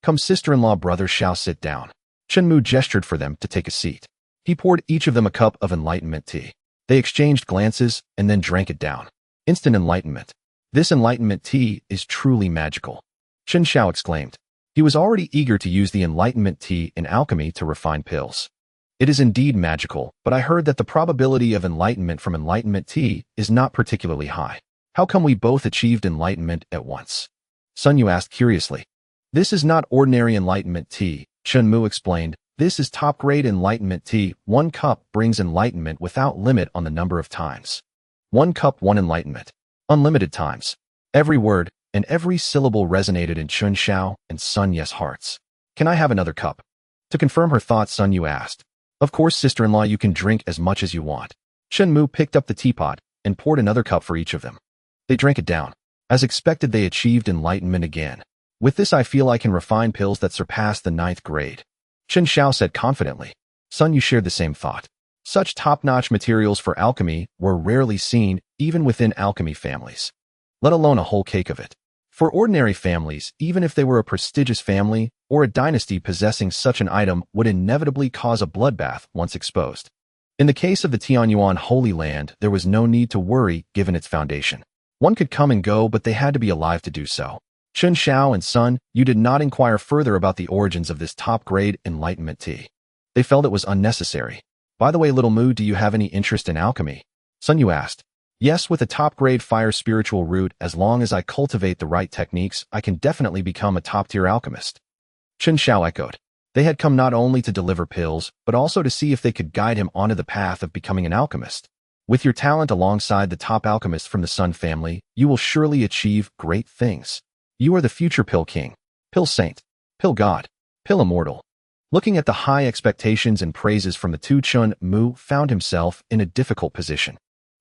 Come, sister-in-law, brother Xiao, sit down. Chen Mu gestured for them to take a seat. He poured each of them a cup of enlightenment tea. They exchanged glances and then drank it down. Instant enlightenment. This enlightenment tea is truly magical. Chen Xiao exclaimed. He was already eager to use the enlightenment tea in alchemy to refine pills. It is indeed magical, but I heard that the probability of enlightenment from enlightenment tea is not particularly high. How come we both achieved enlightenment at once? Sun Yu asked curiously. This is not ordinary enlightenment tea, Chen Mu explained. This is top-grade enlightenment tea. 1 cup brings enlightenment without limit on the number of times. 1 cup, 1 enlightenment. Unlimited times. Every word and every syllable resonated in Chen Xiao and Sun Yu's hearts. Can I have another cup? To confirm her thoughts, Sun Yu asked. Of course, sister-in-law, you can drink as much as you want. Chen Mu picked up the teapot and poured another cup for each of them. They drank it down. As expected, they achieved enlightenment again. With this, I feel I can refine pills that surpass the 9th grade. Chen Xiao said confidently. Sun Yu shared the same thought. Such top-notch materials for alchemy were rarely seen, even within alchemy families. Let alone a whole cake of it. For ordinary families, even if they were a prestigious family or a dynasty, possessing such an item would inevitably cause a bloodbath once exposed. In the case of the Tianyuan Holy Land, there was no need to worry given its foundation. One could come and go, but they had to be alive to do so. Chen Xiao and Sun Yu did not inquire further about the origins of this top-grade enlightenment tea. They felt it was unnecessary. By the way, Little Mu, do you have any interest in alchemy? Sun Yu asked. Yes, with a top-grade fire spiritual root, as long as I cultivate the right techniques, I can definitely become a top-tier alchemist. Chen Xiao echoed. They had come not only to deliver pills, but also to see if they could guide him onto the path of becoming an alchemist. With your talent alongside the top alchemists from the Sun family, you will surely achieve great things. You are the future Pill King, Pill Saint, Pill God, Pill Immortal. Looking at the high expectations and praises from the two, Chen Mu found himself in a difficult position.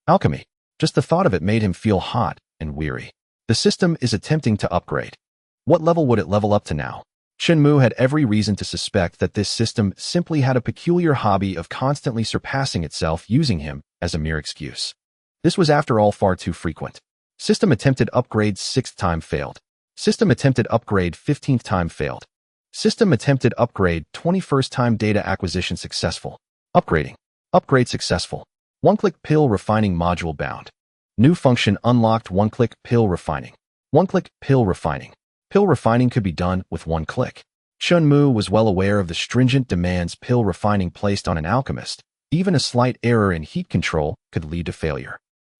Alchemy. Just the thought of it made him feel hot and weary. The system is attempting to upgrade. What level would it level up to now? Chen Mu had every reason to suspect that this system simply had a peculiar hobby of constantly surpassing itself, using him as a mere excuse. This was, after all, far too frequent. System attempted upgrade 6th time failed. System attempted upgrade 15th time failed. System attempted upgrade 21st time data acquisition successful. Upgrading. Upgrade successful. One-click pill refining module bound. New function unlocked. One-click pill refining. One-click pill refining. Pill refining could be done with 1 click. Chen Mu was well aware of the stringent demands pill refining placed on an alchemist. Even a slight error in heat control could lead to failure.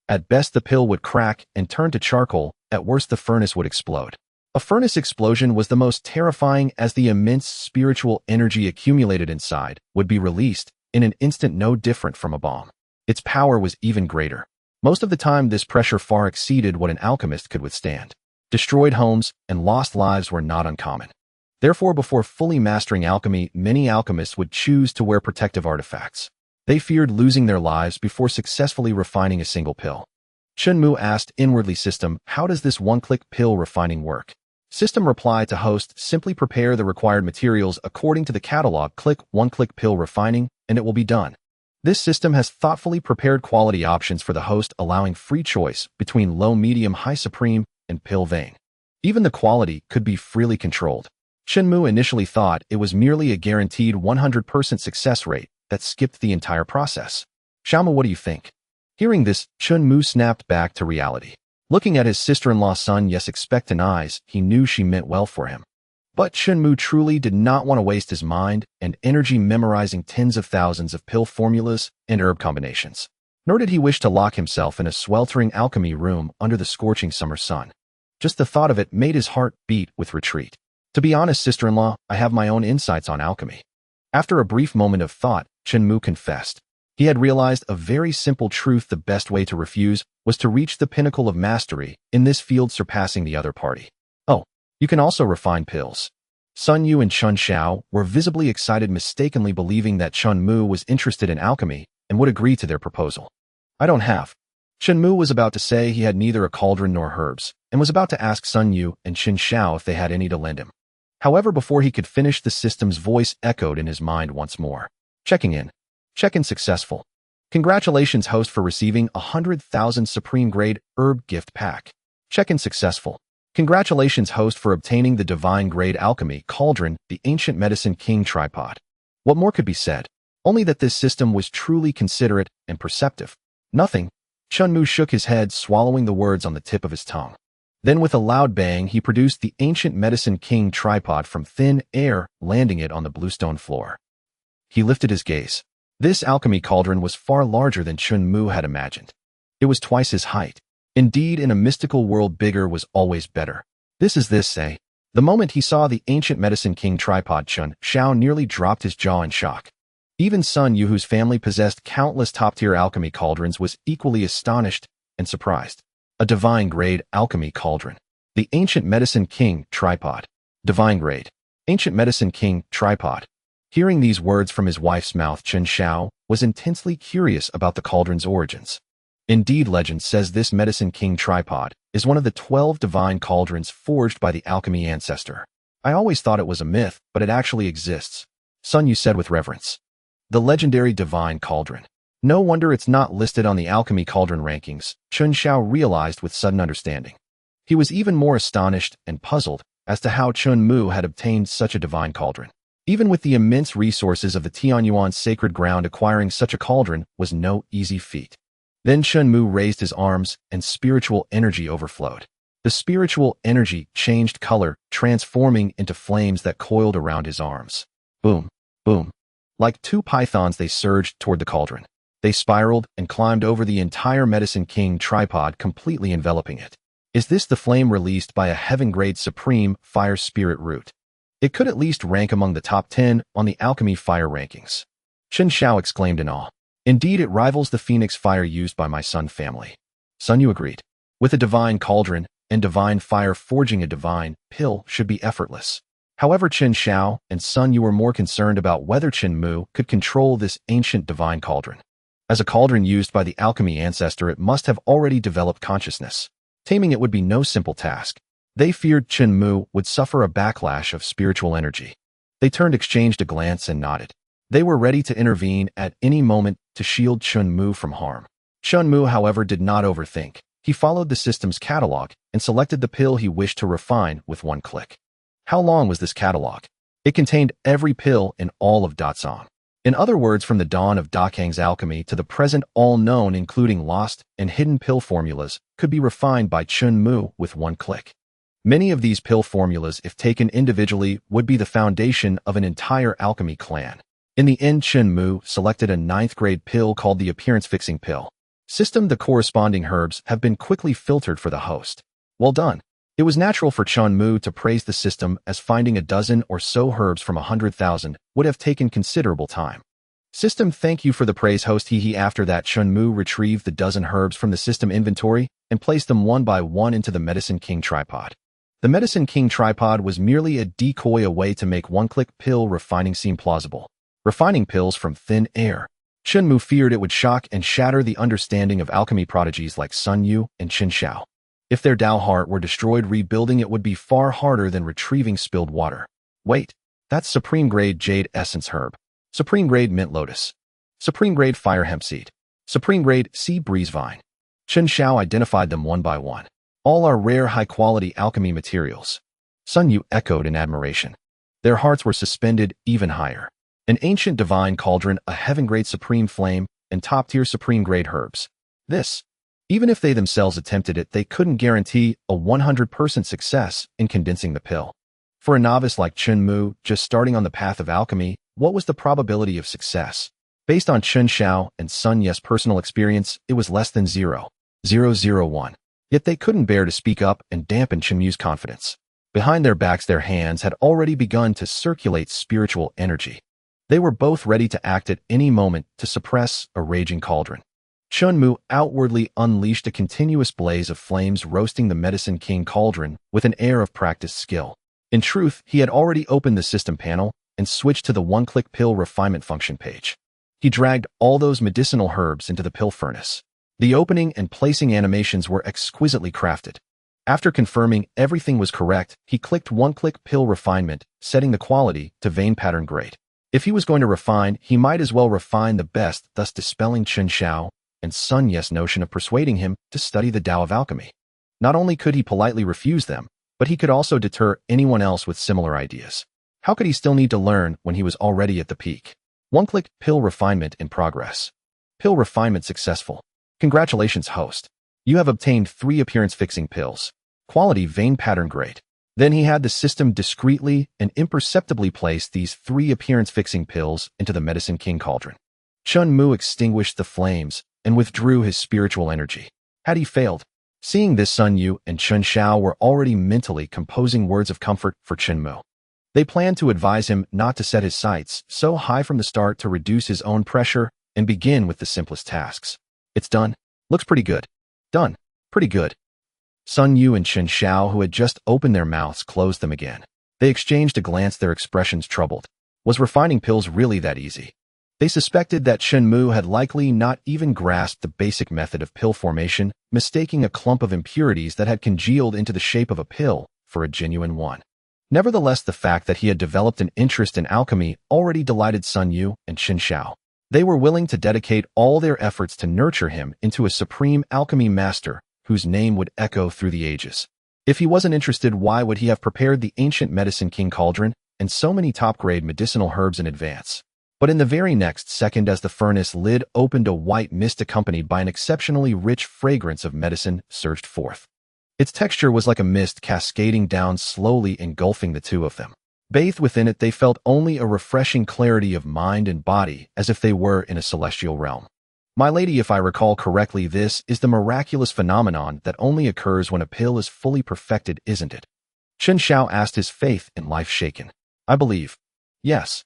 At best, the pill would crack and turn to charcoal. At worst, the furnace would explode. A furnace explosion was the most terrifying, as the immense spiritual energy accumulated inside would be released in an instant, no different from a bomb. Its power was even greater. Most of the time, this pressure far exceeded what an alchemist could withstand. Destroyed homes and lost lives were not uncommon. Therefore, before fully mastering alchemy, many alchemists would choose to wear protective artifacts. They feared losing their lives before successfully refining a single pill. Chen Mu asked inwardly, System, how does this one-click pill refining work? System replied to host, simply prepare the required materials according to the catalog, click one-click pill refining, and it will be done. This system has thoughtfully prepared quality options for the host, allowing free choice between low, medium, high, supreme, and pill vein. Even the quality could be freely controlled. Chen Mu initially thought it was merely a guaranteed 100% success rate that skipped the entire process. Xiaomu, what do you think? Hearing this, Chen Mu snapped back to reality. Looking at his sister-in-law Sun Yu's expectant eyes, he knew she meant well for him. But Chen Mu truly did not want to waste his mind and energy memorizing tens of thousands of pill formulas and herb combinations. Nor did he wish to lock himself in a sweltering alchemy room under the scorching summer sun. Just the thought of it made his heart beat with retreat. To be honest, sister-in-law, I have my own insights on alchemy. After a brief moment of thought, Chen Mu confessed. He had realized a very simple truth: the best way to refuse was to reach the pinnacle of mastery in this field, surpassing the other party. Oh, you can also refine pills. Sun Yu and Chen Xiao were visibly excited, mistakenly believing that Chen Mu was interested in alchemy and would agree to their proposal. I don't have. Chen Mu was about to say he had neither a cauldron nor herbs, and was about to ask Sun Yu and Chen Xiao if they had any to lend him. However, before he could finish, the system's voice echoed in his mind once more. Checking in. Check-in successful. Congratulations, host, for receiving 100,000 Supreme Grade Herb Gift Pack. Check-in successful. Congratulations, host, for obtaining the Divine Grade Alchemy Cauldron, the Ancient Medicine King Tripod. What more could be said? Only that this system was truly considerate and perceptive. Nothing. Chen Mu shook his head, swallowing the words on the tip of his tongue. Then with a loud bang, he produced the Ancient Medicine King Tripod from thin air, landing it on the bluestone floor. He lifted his gaze. This alchemy cauldron was far larger than Chen Mu had imagined. It was twice his height. Indeed, in a mystical world, bigger was always better. This is this, eh? The moment he saw the Ancient Medicine King Tripod, Chen Xiao nearly dropped his jaw in shock. Even Sun Yu, whose family possessed countless top-tier alchemy cauldrons, was equally astonished and surprised. A divine grade alchemy cauldron. The Ancient Medicine King Tripod. Divine grade. Ancient Medicine King Tripod. Hearing these words from his wife's mouth, Chen Xiao was intensely curious about the cauldron's origins. Indeed, legend says this Medicine King Tripod is one of the 12 divine cauldrons forged by the alchemy ancestor. I always thought it was a myth, but it actually exists, Sun Yu said with reverence. The legendary divine cauldron. No wonder it's not listed on the alchemy cauldron rankings, Chen Xiao realized with sudden understanding. He was even more astonished and puzzled as to how Chen Mu had obtained such a divine cauldron. Even with the immense resources of the Tianyuan sacred ground, acquiring such a cauldron was no easy feat. Then Chen Mu raised his arms and spiritual energy overflowed. The spiritual energy changed color, transforming into flames that coiled around his arms. Boom, boom. Like two pythons, they surged toward the cauldron. They spiraled and climbed over the entire Medicine King Tripod, completely enveloping it. Is this the flame released by a heaven-grade supreme fire spirit root? It could at least rank among the top 10 on the alchemy fire rankings. Chen Xiao exclaimed in awe. Indeed, it rivals the phoenix fire used by my Sun family. Sun Yu agreed. With a divine cauldron and divine fire, forging a divine pill should be effortless. However, Chen Xiao and Sun Yu were more concerned about whether Chen Mu could control this ancient divine cauldron. As a cauldron used by the alchemy ancestor, it must have already developed consciousness. Taming it would be no simple task. They feared Chen Mu would suffer a backlash of spiritual energy. They exchanged a glance and nodded. They were ready to intervene at any moment to shield Chen Mu from harm. Chen Mu, however, did not overthink. He followed the system's catalog and selected the pill he wished to refine with one click. How long was this catalog? It contained every pill in all of Datsong. In other words, from the dawn of Dakang's alchemy to the present, all known, including lost and hidden pill formulas, could be refined by Chen Mu with one click. Many of these pill formulas, if taken individually, would be the foundation of an entire alchemy clan. In the end, Chen Mu selected a 9th-grade pill called the appearance-fixing pill. System. The corresponding herbs have been quickly filtered for the host. Well done. It was natural for Chen Mu to praise the system, as finding a dozen or so herbs from 100,000 would have taken considerable time. System. Thank you for the praise, host. After that, Chen Mu retrieved the dozen herbs from the system inventory and placed them one by one into the Medicine King Tripod. The Medicine King Tripod was merely a decoy, a way to make one-click pill refining seem plausible. Refining pills from thin air. Chen Mu feared it would shock and shatter the understanding of alchemy prodigies like Sun Yu and Chen Xiao. If their Dao heart were destroyed, rebuilding it would be far harder than retrieving spilled water. Wait, that's Supreme Grade Jade Essence Herb. Supreme Grade Mint Lotus. Supreme Grade Fire Hemp Seed. Supreme Grade Sea Breeze Vine. Chen Xiao identified them one by one. All are rare, high-quality alchemy materials. Sun Yu echoed in admiration. Their hearts were suspended even higher. An ancient divine cauldron, a heaven-grade supreme flame, and top-tier supreme-grade herbs. This, even if they themselves attempted it, they couldn't guarantee a 100% success in condensing the pill. For a novice like Chen Mu, just starting on the path of alchemy, what was the probability of success? Based on Chen Xiao and Sun Ye's personal experience, it was less than 0.001. Yet they couldn't bear to speak up and dampen Chen Mu's confidence. Behind their backs, their hands had already begun to circulate spiritual energy. They were both ready to act at any moment to suppress a raging cauldron. Chen Mu outwardly unleashed a continuous blaze of flames, roasting the Medicine King cauldron with an air of practiced skill. In truth, he had already opened the system panel and switched to the one-click pill refinement function page. He dragged all those medicinal herbs into the pill furnace. The opening and placing animations were exquisitely crafted. After confirming everything was correct, he clicked one-click pill refinement, setting the quality to vein pattern grade. If he was going to refine, he might as well refine the best, thus dispelling Chen Xiao and Sun Ye's notion of persuading him to study the Tao of alchemy. Not only could he politely refuse them, but he could also deter anyone else with similar ideas. How could he still need to learn when he was already at the peak? One-click pill refinement in progress. Pill refinement successful. Congratulations, host. You have obtained 3 appearance-fixing pills. Quality vein pattern grade. Then he had the system discreetly and imperceptibly place these 3 appearance-fixing pills into the Medicine King cauldron. Chen Mu extinguished the flames and withdrew his spiritual energy. Had he failed? Seeing this, Sun Yu and Chen Xiao were already mentally composing words of comfort for Chen Mu. They planned to advise him not to set his sights so high from the start to reduce his own pressure and begin with the simplest tasks. It's done. Looks pretty good. Done. Pretty good. Sun Yu and Chen Xiao, who had just opened their mouths, closed them again. They exchanged a glance, their expressions troubled. Was refining pills really that easy? They suspected that Chen Mu had likely not even grasped the basic method of pill formation, mistaking a clump of impurities that had congealed into the shape of a pill for a genuine one. Nevertheless, the fact that he had developed an interest in alchemy already delighted Sun Yu and Chen Xiao. They were willing to dedicate all their efforts to nurture him into a supreme alchemy master whose name would echo through the ages. If he wasn't interested, why would he have prepared the ancient Medicine King cauldron and so many top-grade medicinal herbs in advance? But in the very next second, as the furnace lid opened, a white mist accompanied by an exceptionally rich fragrance of medicine surged forth. Its texture was like a mist cascading down, slowly engulfing the two of them. Bathed within it, they felt only a refreshing clarity of mind and body, as if they were in a celestial realm. My lady, if I recall correctly, this is the miraculous phenomenon that only occurs when a pill is fully perfected, isn't it? Chen Xiao asked, his faith in life shaken. I believe. Yes.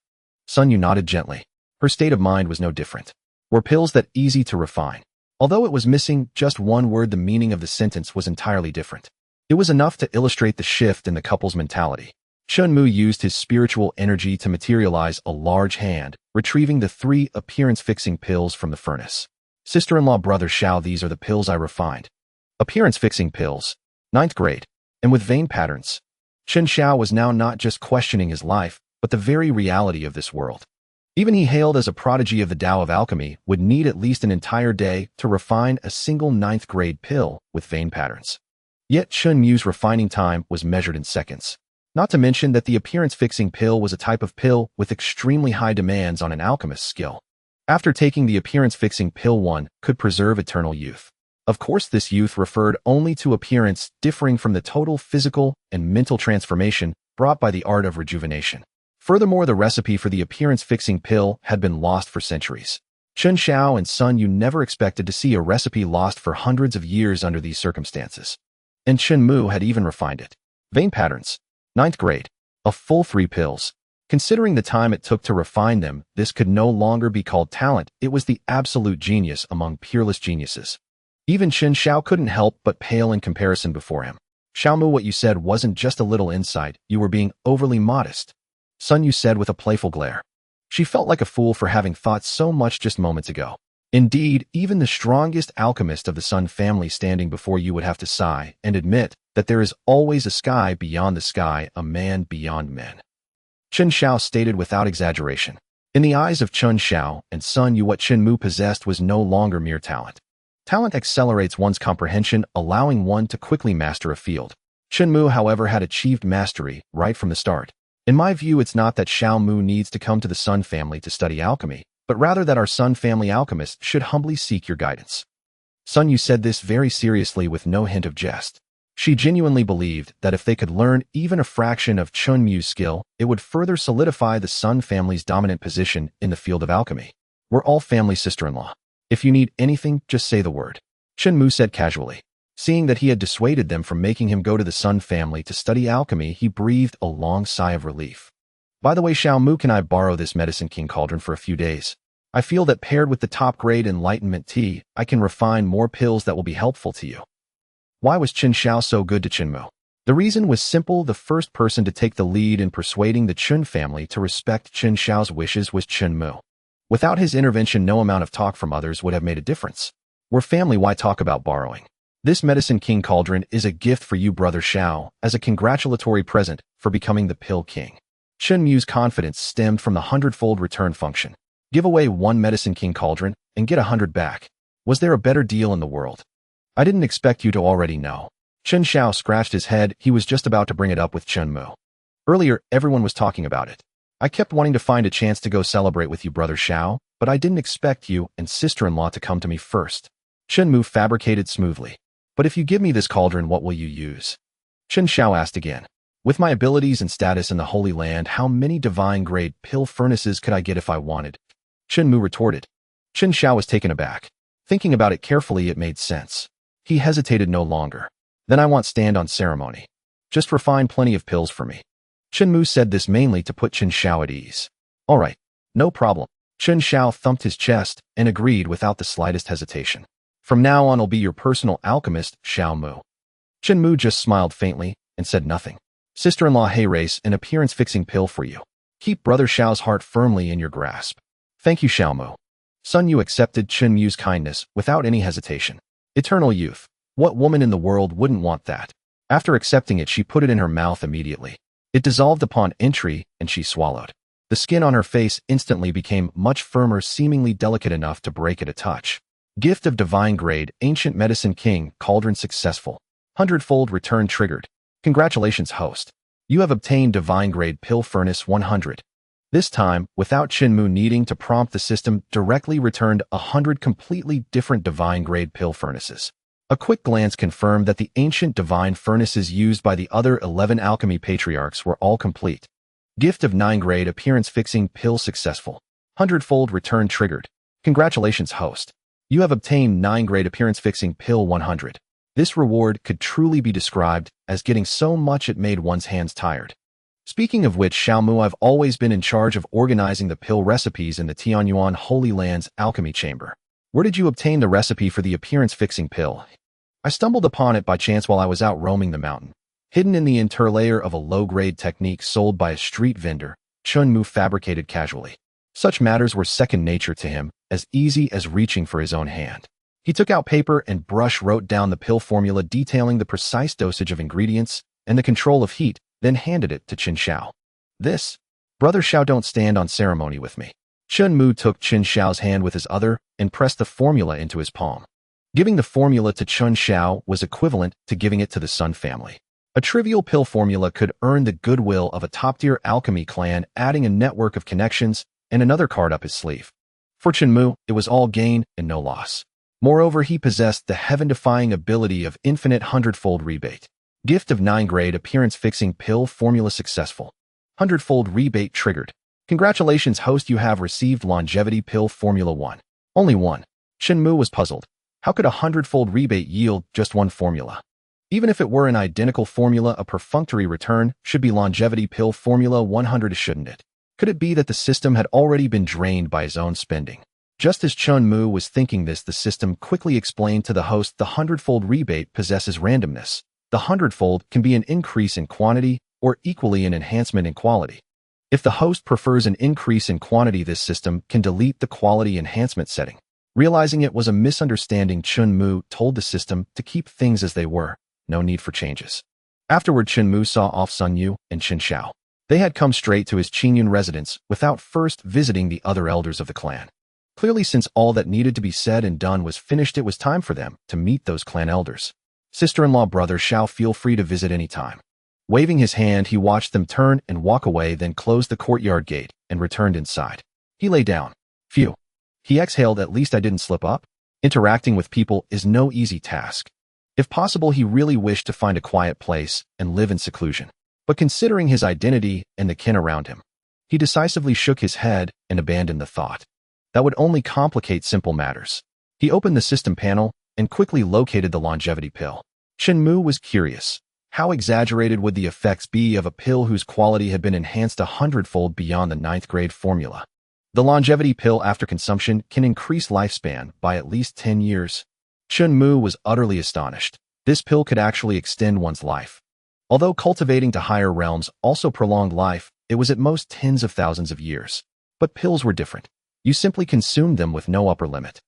Sun Yu nodded gently. Her state of mind was no different. Were pills that easy to refine? Although it was missing just one word, the meaning of the sentence was entirely different. It was enough to illustrate the shift in the couple's mentality. Chen Mu used his spiritual energy to materialize a large hand, retrieving the 3 appearance-fixing pills from the furnace. Sister-in-law, brother Xiao, these are the pills I refined. Appearance-fixing pills. 9th grade. And with vein patterns. Chen Xiao was now not just questioning his life, but the very reality of this world. Even he, hailed as a prodigy of the Tao of alchemy, would need at least an entire day to refine a single 9th grade pill with vein patterns. Yet Chen Mu's refining time was measured in seconds. Not to mention that the appearance-fixing pill was a type of pill with extremely high demands on an alchemist's skill. After taking the appearance-fixing pill, one could preserve eternal youth. Of course, this youth referred only to appearance, differing from the total physical and mental transformation brought by the art of rejuvenation. Furthermore, the recipe for the appearance-fixing pill had been lost for centuries. Chen Xiao and Sun Yu never expected to see a recipe lost for hundreds of years under these circumstances. And Chen Mu had even refined it. Vein patterns. 9th grade. A full 3 pills. Considering the time it took to refine them, this could no longer be called talent. It was the absolute genius among peerless geniuses. Even Chen Xiao couldn't help but pale in comparison before him. Xiao Mu, what you said wasn't just a little insight. You were being overly modest. Sun Yu said with a playful glare. She felt like a fool for having thought so much just moments ago. Indeed, even the strongest alchemist of the Sun family standing before you would have to sigh and admit that there is always a sky beyond the sky, a man beyond men. Chen Xiao stated without exaggeration. In the eyes of Chen Xiao and Sun Yu, what Chen Mu possessed was no longer mere talent. Talent accelerates one's comprehension, allowing one to quickly master a field. Chen Mu, however, had achieved mastery right from the start. In my view, it's not that Xiao Mu needs to come to the Sun family to study alchemy, but rather that our Sun family alchemists should humbly seek your guidance. Sun Yu said this very seriously with no hint of jest. She genuinely believed that if they could learn even a fraction of Chen Mu's skill, it would further solidify the Sun family's dominant position in the field of alchemy. We're all family, sister-in-law. If you need anything, just say the word. Chen Mu said casually. Seeing that he had dissuaded them from making him go to the Sun family to study alchemy, he breathed a long sigh of relief. By the way, Xiao Mu, can I borrow this Medicine King cauldron for a few days? I feel that paired with the top-grade enlightenment tea, I can refine more pills that will be helpful to you. Why was Chen Xiao so good to Chen Mu? The reason was simple. The first person to take the lead in persuading the Chen family to respect Chen Xiao's wishes was Chen Mu. Without his intervention, no amount of talk from others would have made a difference. We're family, why talk about borrowing? This Medicine King cauldron is a gift for you, Brother Xiao, as a congratulatory present for becoming the Pill King. Chen Mu's confidence stemmed from the 100-fold return function. Give away 1 Medicine King cauldron and get 100 back. Was there a better deal in the world? I didn't expect you to already know. Chen Xiao scratched his head. He was just about to bring it up with Chen Mu. Earlier, everyone was talking about it. I kept wanting to find a chance to go celebrate with you, Brother Xiao, but I didn't expect you and sister-in-law to come to me first. Chen Mu fabricated smoothly. But if you give me this cauldron, what will you use? Chen Xiao asked again. With my abilities and status in the Holy Land, how many divine-grade pill furnaces could I get if I wanted? Chen Mu retorted. Chen Xiao was taken aback. Thinking about it carefully, it made sense. He hesitated no longer. Then I want stand on ceremony. Just refine plenty of pills for me. Chen Mu said this mainly to put Chen Xiao at ease. All right, no problem. Chen Xiao thumped his chest and agreed without the slightest hesitation. From now on, I'll be your personal alchemist, Xiao Mu. Chen Mu just smiled faintly and said nothing. Sister-in-law, hey, race an appearance-fixing pill for you. Keep Brother Xiao's heart firmly in your grasp. Thank you, Xiao Mu. Sun Yu accepted Chen Mu's kindness without any hesitation. Eternal youth. What woman in the world wouldn't want that? After accepting it, she put it in her mouth immediately. It dissolved upon entry, and she swallowed. The skin on her face instantly became much firmer, seemingly delicate enough to break at a touch. Gift of divine grade, Ancient Medicine King, cauldron successful. 100-fold return triggered. Congratulations, host. You have obtained divine grade pill furnace 100. This time, without Chen Mu needing to prompt, the system directly returned 100 completely different divine grade pill furnaces. A quick glance confirmed that the ancient divine furnaces used by the other 11 alchemy patriarchs were all complete. Gift of 9-grade appearance-fixing pill successful. 100-fold return triggered. Congratulations, host. You have obtained 9-grade appearance-fixing pill 100. This reward could truly be described as getting so much it made one's hands tired. Speaking of which, Xiao Mu, I've always been in charge of organizing the pill recipes in the Tianyuan Holy Land's alchemy chamber. Where did you obtain the recipe for the appearance-fixing pill? I stumbled upon it by chance while I was out roaming the mountain. Hidden in the interlayer of a low-grade technique sold by a street vendor, Chen Mu fabricated casually. Such matters were second nature to him, as easy as reaching for his own hand. He took out paper and brush, wrote down the pill formula detailing the precise dosage of ingredients and the control of heat, then handed it to Chen Xiao. This, Brother Xiao, don't stand on ceremony with me. Chen Mu took Chen Xiao's hand with his other and pressed the formula into his palm. Giving the formula to Chen Xiao was equivalent to giving it to the Sun family. A trivial pill formula could earn the goodwill of a top-tier alchemy clan, adding a network of connections and another card up his sleeve. For Chen Mu, it was all gain and no loss. Moreover, he possessed the heaven-defying ability of infinite 100-fold rebate. Gift of 9-grade appearance-fixing pill formula successful. 100-fold rebate triggered. Congratulations, host, you have received longevity pill formula 1. Only 1. Chen Mu was puzzled. How could a 100-fold rebate yield just 1 formula? Even if it were an identical formula, a perfunctory return should be longevity pill formula 100, shouldn't it? Could it be that the system had already been drained by his own spending? Just as Chen Mu was thinking this, the system quickly explained to the host the 100-fold rebate possesses randomness. The 100-fold can be an increase in quantity or equally an enhancement in quality. If the host prefers an increase in quantity, this system can delete the quality enhancement setting. Realizing it was a misunderstanding, Chen Mu told the system to keep things as they were, no need for changes. Afterward, Chen Mu saw off Sun Yu and Chen Xiao. They had come straight to his Qingyun residence without first visiting the other elders of the clan. Clearly, since all that needed to be said and done was finished, it was time for them to meet those clan elders. Sister-in-law, Brother Xiao, feel free to visit any time. Waving his hand, he watched them turn and walk away, then closed the courtyard gate and returned inside. He lay down. Phew. He exhaled, at least I didn't slip up. Interacting with people is no easy task. If possible, he really wished to find a quiet place and live in seclusion. But considering his identity and the kin around him, he decisively shook his head and abandoned the thought. That would only complicate simple matters. He opened the system panel and quickly located the longevity pill. Chen Mu was curious. How exaggerated would the effects be of a pill whose quality had been enhanced 100-fold beyond the 9th grade formula? The longevity pill after consumption can increase lifespan by at least 10 years. Chen Mu was utterly astonished. This pill could actually extend one's life. Although cultivating to higher realms also prolonged life, it was at most tens of thousands of years. But pills were different. You simply consumed them with no upper limit.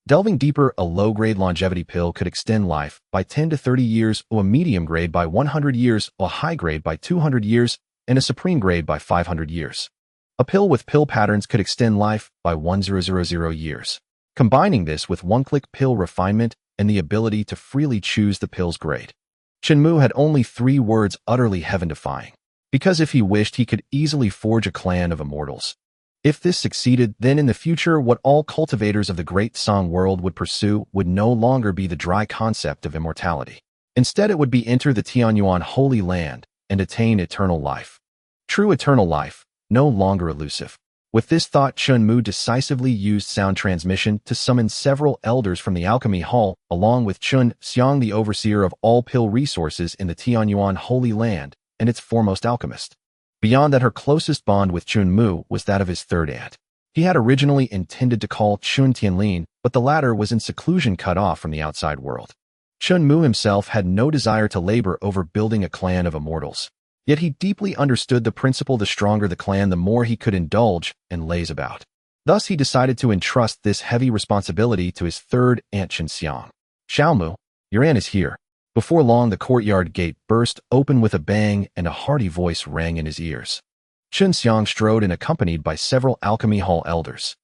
Delving deeper, a low-grade longevity pill could extend life by 10 to 30 years, or a medium grade by 100 years, a high grade by 200 years, and a supreme grade by 500 years. A pill with pill patterns could extend life by 1000 years. Combining this with one-click pill refinement and the ability to freely choose the pill's grade. Chen Mu had only 3 words utterly heaven-defying. Because if he wished, he could easily forge a clan of immortals. If this succeeded, then in the future what all cultivators of the great song world would pursue would no longer be the dry concept of immortality. Instead, it would be enter the Tianyuan Holy Land and attain eternal life. True eternal life, no longer elusive. With this thought, Chen Mu decisively used sound transmission to summon several elders from the alchemy hall, along with Chen Xiang, the overseer of all pill resources in the Tianyuan Holy Land, and its foremost alchemist. Beyond that, her closest bond with Chen Mu was that of his third aunt. He had originally intended to call Jiang Tian, but the latter was in seclusion, cut off from the outside world. Chen Mu himself had no desire to labor over building a clan of immortals. Yet he deeply understood the principle: the stronger the clan, the more he could indulge and laze about. Thus he decided to entrust this heavy responsibility to his third aunt Chen Xiang. "Xiaomu, your aunt is here." Before long, the courtyard gate burst open with a bang and a hearty voice rang in his ears. Chen Xiang strode in, accompanied by several alchemy hall elders.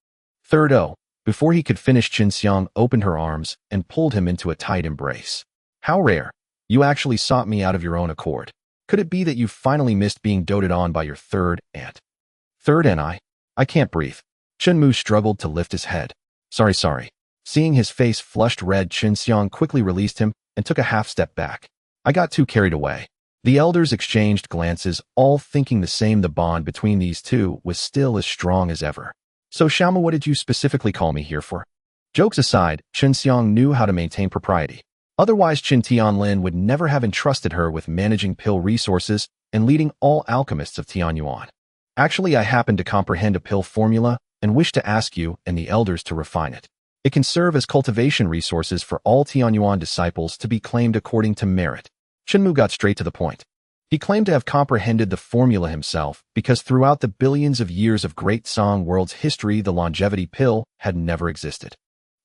Third O. Before he could finish, Chen Xiang opened her arms and pulled him into a tight embrace. "How rare. You actually sought me out of your own accord. Could it be that you finally missed being doted on by your third aunt?" "Third aunt? I can't breathe." Chen Mu struggled to lift his head. Sorry. Seeing his face flushed red, Chen Xiang quickly released him and took a half-step back. "I got too carried away." The elders exchanged glances, all thinking the same. The bond between these two was still as strong as ever. "So Xiaomu, what did you specifically call me here for?" Jokes aside, Chen Xiang knew how to maintain propriety. Otherwise, Chen Tianlin would never have entrusted her with managing pill resources and leading all alchemists of Tianyuan. "Actually, I happen to comprehend a pill formula and wish to ask you and the elders to refine it. It can serve as cultivation resources for all Tianyuan disciples to be claimed according to merit." Chen Mu got straight to the point. He claimed to have comprehended the formula himself because throughout the billions of years of Great Song World's history, the longevity pill had never existed.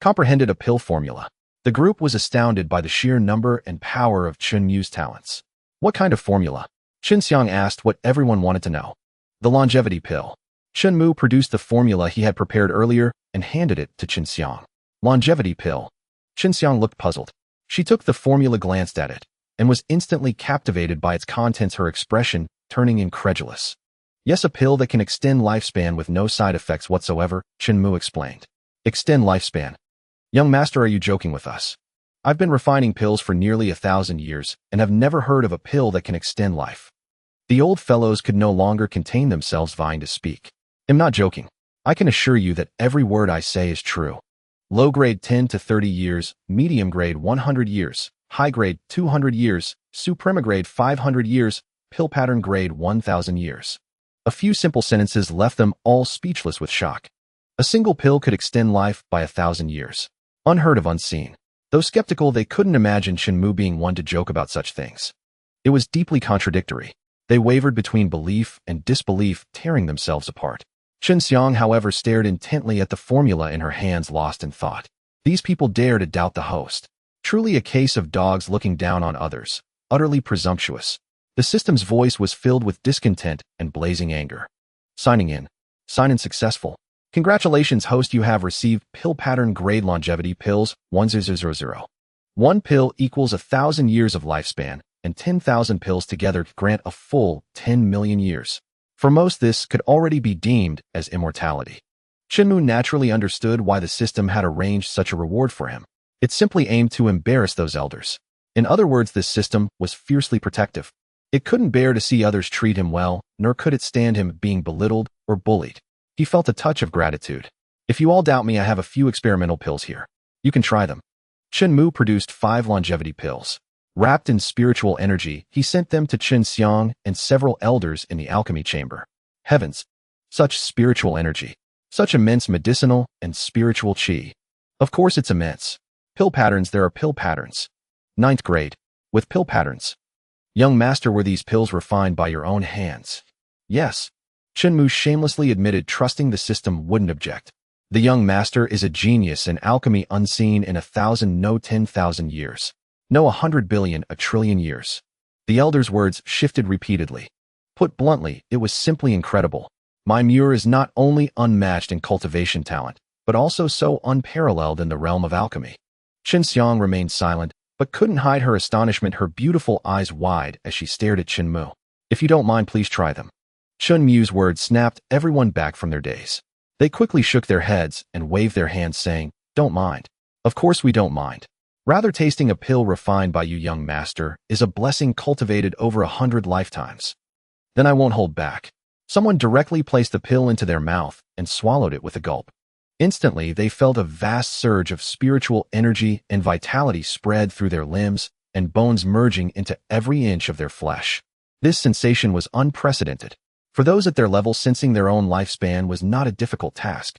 Comprehended a pill formula. The group was astounded by the sheer number and power of Chen Mu's talents. "What kind of formula?" Chen Xiang asked what everyone wanted to know. "The longevity pill." Chen Mu produced the formula he had prepared earlier and handed it to Chen Xiang. "Longevity pill." Chen Xiang looked puzzled. She took the formula, glanced at it, and was instantly captivated by its contents, her expression turning incredulous. "Yes, a pill that can extend lifespan with no side effects whatsoever," Chen Mu explained. "Extend lifespan? Young master, are you joking with us? I've been refining pills for nearly 1,000 years and have never heard of a pill that can extend life." The old fellows could no longer contain themselves, vying to speak. "I'm not joking. I can assure you that every word I say is true. Low grade 10 to 30 years, medium grade 100 years, high grade 200 years, suprema grade 500 years, pill pattern grade 1,000 years." A few simple sentences left them all speechless with shock. A single pill could extend life by 1,000 years. Unheard of, unseen. Though skeptical, they couldn't imagine Chen Mu being one to joke about such things. It was deeply contradictory. They wavered between belief and disbelief, tearing themselves apart. Chen Xiang, however, stared intently at the formula in her hands, lost in thought. These people dare to doubt the host. Truly a case of dogs looking down on others. Utterly presumptuous. The system's voice was filled with discontent and blazing anger. "Signing in. Sign in successful. Congratulations, host, you have received pill pattern grade longevity pills 1000. One pill equals 1,000 years of lifespan, and 10,000 pills together grant a full 10 million years. For most, this could already be deemed as immortality." Chen Mu naturally understood why the system had arranged such a reward for him. It simply aimed to embarrass those elders. In other words, this system was fiercely protective. It couldn't bear to see others treat him well, nor could it stand him being belittled or bullied. He felt a touch of gratitude. If you all doubt me, I have a few experimental pills here. You can try them. Chen Mu produced 5 longevity pills. Wrapped in spiritual energy, he sent them to Chen Xiang and several elders in the alchemy chamber. Heavens! Such spiritual energy. Such immense medicinal and spiritual qi. Of course it's immense. Pill patterns, there are pill patterns. 9th grade. With pill patterns. Young master, were these pills refined by your own hands? Yes. Chen Mu shamelessly admitted, trusting the system wouldn't object. The young master is a genius in alchemy unseen in 1,000, no 10,000 years. No 100 billion, a trillion years. The elder's words shifted repeatedly. Put bluntly, it was simply incredible. My Muir is not only unmatched in cultivation talent, but also so unparalleled in the realm of alchemy. Chen Xiang remained silent, but couldn't hide her astonishment, her beautiful eyes wide as she stared at Chen Mu. If you don't mind, please try them. Chen Mu's words snapped everyone back from their daze. They quickly shook their heads and waved their hands, saying, "Don't mind. Of course we don't mind. Rather, tasting a pill refined by you, young master, is a blessing cultivated over 100 lifetimes." Then I won't hold back. Someone directly placed the pill into their mouth and swallowed it with a gulp. Instantly, they felt a vast surge of spiritual energy and vitality spread through their limbs and bones, merging into every inch of their flesh. This sensation was unprecedented. For those at their level, sensing their own lifespan was not a difficult task.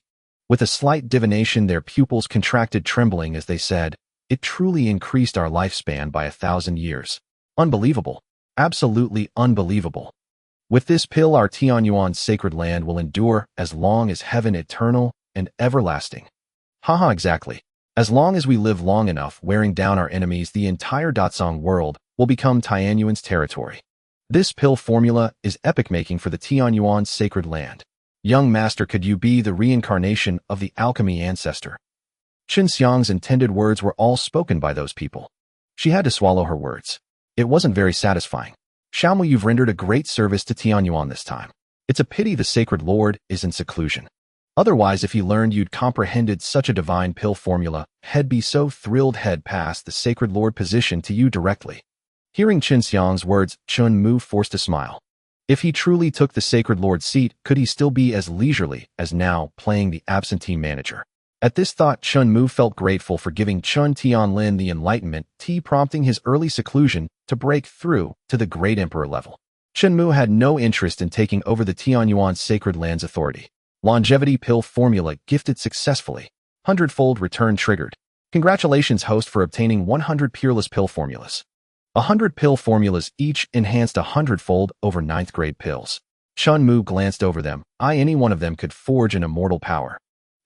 With a slight divination, their pupils contracted, trembling as they said, "It truly increased our lifespan by 1,000 years. Unbelievable. Absolutely unbelievable. With this pill, our Tianyuan sacred land will endure as long as heaven, eternal and everlasting." Haha, exactly. As long as we live long enough, wearing down our enemies, the entire Datsong world will become Tianyuan's territory. This pill formula is epic-making for the Tianyuan sacred land. Young master, could you be the reincarnation of the alchemy ancestor? Chen Xiang's intended words were all spoken by those people. She had to swallow her words. It wasn't very satisfying. Xiaomu, you've rendered a great service to Tianyuan this time. It's a pity the sacred lord is in seclusion. Otherwise, if he learned you'd comprehended such a divine pill formula, he'd be so thrilled he'd pass the sacred lord position to you directly. Hearing Chen Xiang's words, Chen Mu forced a smile. If he truly took the sacred lord's seat, could he still be as leisurely as now, playing the absentee manager? At this thought, Chen Mu felt grateful for giving Chen Tianlin the enlightenment, prompting his early seclusion to break through to the great emperor level. Chen Mu had no interest in taking over the Tianyuan sacred land's authority. Longevity pill formula gifted successfully. 100-fold return triggered. Congratulations, host, for obtaining 100 peerless pill formulas. 100 pill formulas, each enhanced 100-fold over 9th grade pills. Chen Mu glanced over them. Any one of them could forge an immortal power.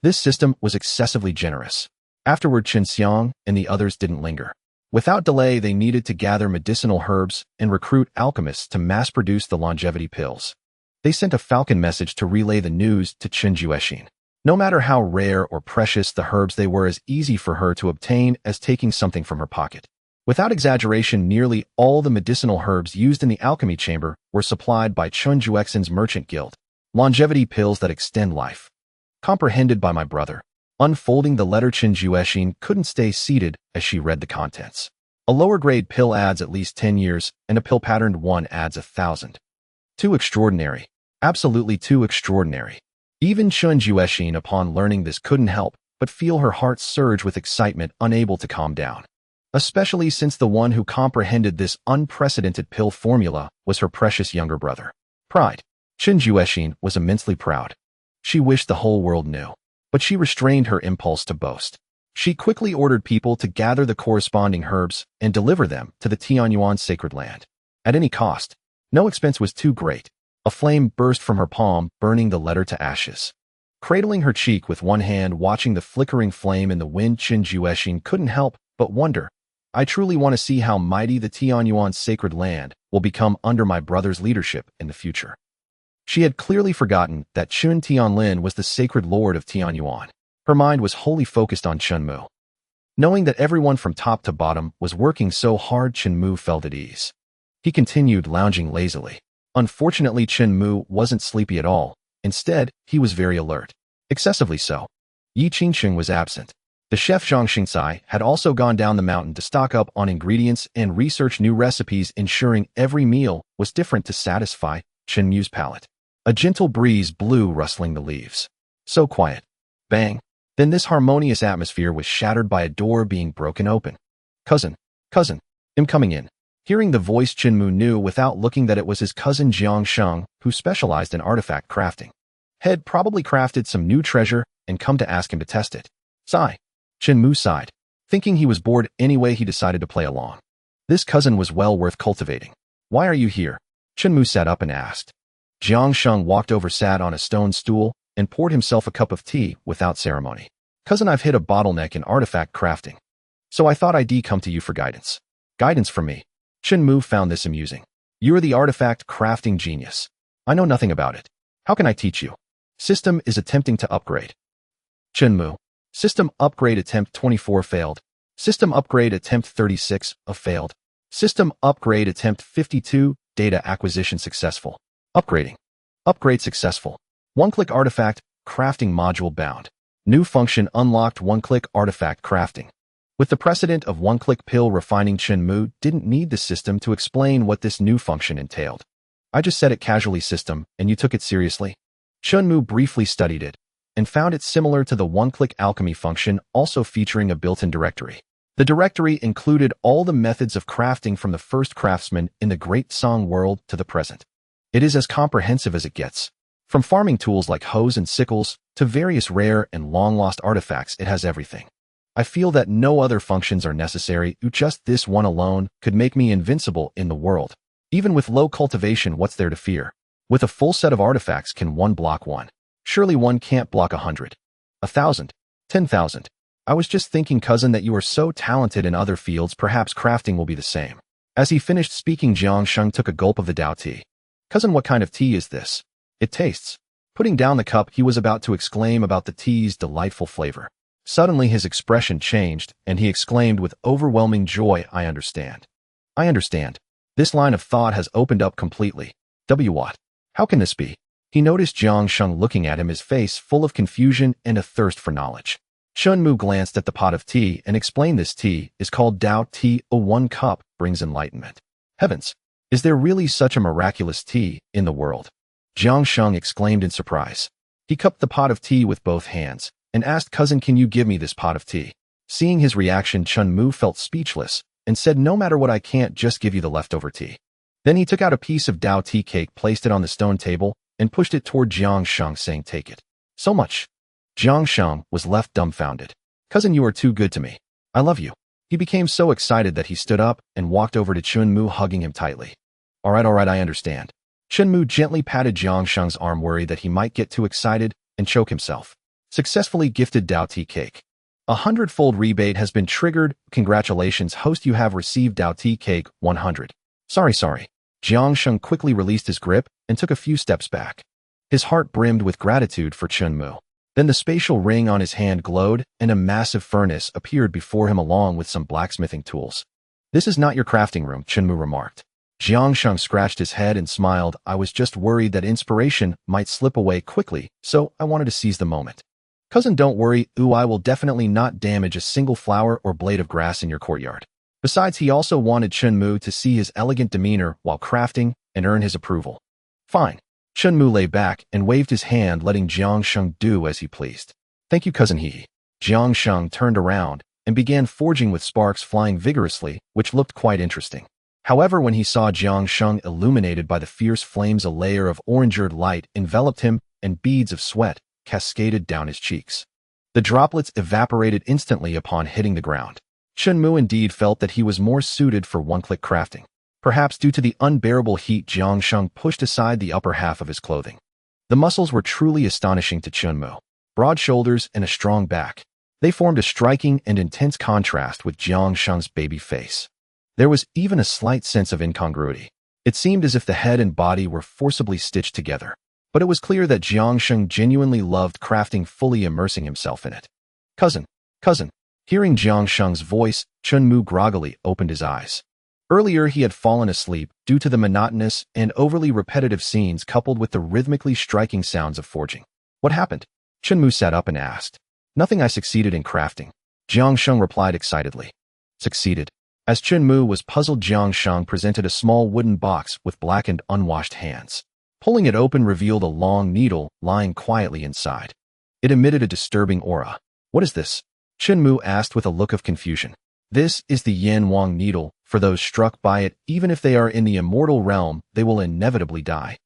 This system was excessively generous. Afterward, Chen Xiang and the others didn't linger. Without delay, they needed to gather medicinal herbs and recruit alchemists to mass-produce the longevity pills. They sent a falcon message to relay the news to Chen Juexin. No matter how rare or precious the herbs, they were as easy for her to obtain as taking something from her pocket. Without exaggeration, nearly all the medicinal herbs used in the alchemy chamber were supplied by Chen Juexin's merchant guild. Longevity pills that extend life. Comprehended by my brother. Unfolding the letter, Chen Juexin couldn't stay seated as she read the contents. A lower grade pill adds at least 10 years, and a pill patterned one adds 1,000. Too extraordinary. Absolutely too extraordinary. Even Chen Juexin, upon learning this, couldn't help but feel her heart surge with excitement, unable to calm down. Especially since the one who comprehended this unprecedented pill formula was her precious younger brother. Pride. Chen Juexin was immensely proud. She wished the whole world knew, but she restrained her impulse to boast. She quickly ordered people to gather the corresponding herbs and deliver them to the Tianyuan sacred land. At any cost. No expense was too great. A flame burst from her palm, burning the letter to ashes. Cradling her cheek with one hand, watching the flickering flame in the wind, Chen Juexin couldn't help but wonder. I truly want to see how mighty the Tianyuan sacred land will become under my brother's leadership in the future. She had clearly forgotten that Chen Tianlin was the sacred lord of Tianyuan. Her mind was wholly focused on Chen Mu. Knowing that everyone from top to bottom was working so hard, Chen Mu felt at ease. He continued lounging lazily. Unfortunately, Chen Mu wasn't sleepy at all. Instead, he was very alert. Excessively so. Yi Qingsheng was absent. The chef Zhang Xingcai had also gone down the mountain to stock up on ingredients and research new recipes, ensuring every meal was different to satisfy Chen Mu's palate. A gentle breeze blew, rustling the leaves. So quiet. Bang. Then this harmonious atmosphere was shattered by a door being broken open. Cousin, cousin, I'm coming in. Hearing the voice, Chen Mu knew without looking that it was his cousin Jiang Tian, who specialized in artifact crafting. Had probably crafted some new treasure and come to ask him to test it. Sigh. Chen Mu sighed. Thinking he was bored anyway, he decided to play along. This cousin was well worth cultivating. Why are you here? Chen Mu sat up and asked. Jiang Tian walked over, sat on a stone stool, and poured himself a cup of tea without ceremony. Cousin, I've hit a bottleneck in artifact crafting. So I thought I'd come to you for guidance. Guidance from me? Chen Mu found this amusing. You're the artifact crafting genius. I know nothing about it. How can I teach you? System is attempting to upgrade. Chen Mu. System upgrade attempt 24 failed. System upgrade attempt 36 failed. System upgrade attempt 52, data acquisition successful. Upgrading. Upgrade successful. One-click artifact crafting module bound. New function unlocked, one-click artifact crafting. With the precedent of one-click pill refining, Chen Mu didn't need the system to explain what this new function entailed. I just said it casually, system, and you took it seriously? Chen Mu briefly studied it and found it similar to the one-click alchemy function, also featuring a built-in directory. The directory included all the methods of crafting from the first craftsman in the Great Song world to the present. It is as comprehensive as it gets. From farming tools like hoes and sickles to various rare and long-lost artifacts, it has everything. I feel that no other functions are necessary. Just this one alone could make me invincible in the world. Even with low cultivation, what's there to fear? With a full set of artifacts, can one block one? Surely one can't block 100, 1,000, 10,000. I was just thinking, cousin, that you are so talented in other fields, perhaps crafting will be the same. As he finished speaking, Jiang Tian took a gulp of the Dao tea. Cousin, what kind of tea is this? It tastes. Putting down the cup, he was about to exclaim about the tea's delightful flavor. Suddenly his expression changed, and he exclaimed with overwhelming joy, I understand. I understand. This line of thought has opened up completely. What? How can this be? He noticed Jiang Tian looking at him, his face full of confusion and a thirst for knowledge. Chen Mu glanced at the pot of tea and explained, this tea is called Dao tea. One cup brings enlightenment. Heavens! Is there really such a miraculous tea in the world? Jiang Tian exclaimed in surprise. He cupped the pot of tea with both hands and asked, cousin, can you give me this pot of tea? Seeing his reaction, Chen Mu felt speechless and said, no matter what, I can't just give you the leftover tea. Then he took out a piece of Dao tea cake, placed it on the stone table, and pushed it toward Jiang Tian, saying, take it. So much. Jiang Tian was left dumbfounded. Cousin, you are too good to me. I love you. He became so excited that he stood up and walked over to Chen Mu, hugging him tightly. All right, I understand. Chen Mu gently patted Jiang Tian's arm, worried that he might get too excited and choke himself. Successfully gifted Dao tea cake. 100-fold rebate has been triggered. Congratulations, host, you have received Dao tea cake 100. Sorry. Jiang Tian quickly released his grip and took a few steps back. His heart brimmed with gratitude for Chen Mu. Then the spatial ring on his hand glowed, and a massive furnace appeared before him along with some blacksmithing tools. This is not your crafting room, Chen Mu remarked. Jiang Tian scratched his head and smiled. I was just worried that inspiration might slip away quickly, so I wanted to seize the moment. Cousin, don't worry. I will definitely not damage a single flower or blade of grass in your courtyard. Besides, he also wanted Chen Mu to see his elegant demeanor while crafting and earn his approval. Fine. Chen Mu lay back and waved his hand, letting Jiang Tian do as he pleased. Thank you, cousin. Jiang Tian turned around and began forging with sparks flying vigorously, which looked quite interesting. However, when he saw Jiang Tian illuminated by the fierce flames, a layer of orange-red light enveloped him and beads of sweat cascaded down his cheeks. The droplets evaporated instantly upon hitting the ground. Chen Mu indeed felt that he was more suited for one-click crafting. Perhaps due to the unbearable heat, Jiang Tian pushed aside the upper half of his clothing. The muscles were truly astonishing to Chen Mu. Broad shoulders and a strong back. They formed a striking and intense contrast with Jiang Tian's baby face. There was even a slight sense of incongruity. It seemed as if the head and body were forcibly stitched together. But it was clear that Jiang Tian genuinely loved crafting, fully immersing himself in it. Cousin. Hearing Jiang Tian's voice, Chen Mu groggily opened his eyes. Earlier, he had fallen asleep due to the monotonous and overly repetitive scenes coupled with the rhythmically striking sounds of forging. What happened? Chen Mu sat up and asked. Nothing, I succeeded in crafting. Jiang Tian replied excitedly. Succeeded? As Chen Mu was puzzled, Jiang Tian presented a small wooden box with blackened, unwashed hands. Pulling it open revealed a long needle lying quietly inside. It emitted a disturbing aura. What is this? Chen Mu asked with a look of confusion. This is the Yin Wang needle. For those struck by it, even if they are in the immortal realm, they will inevitably die.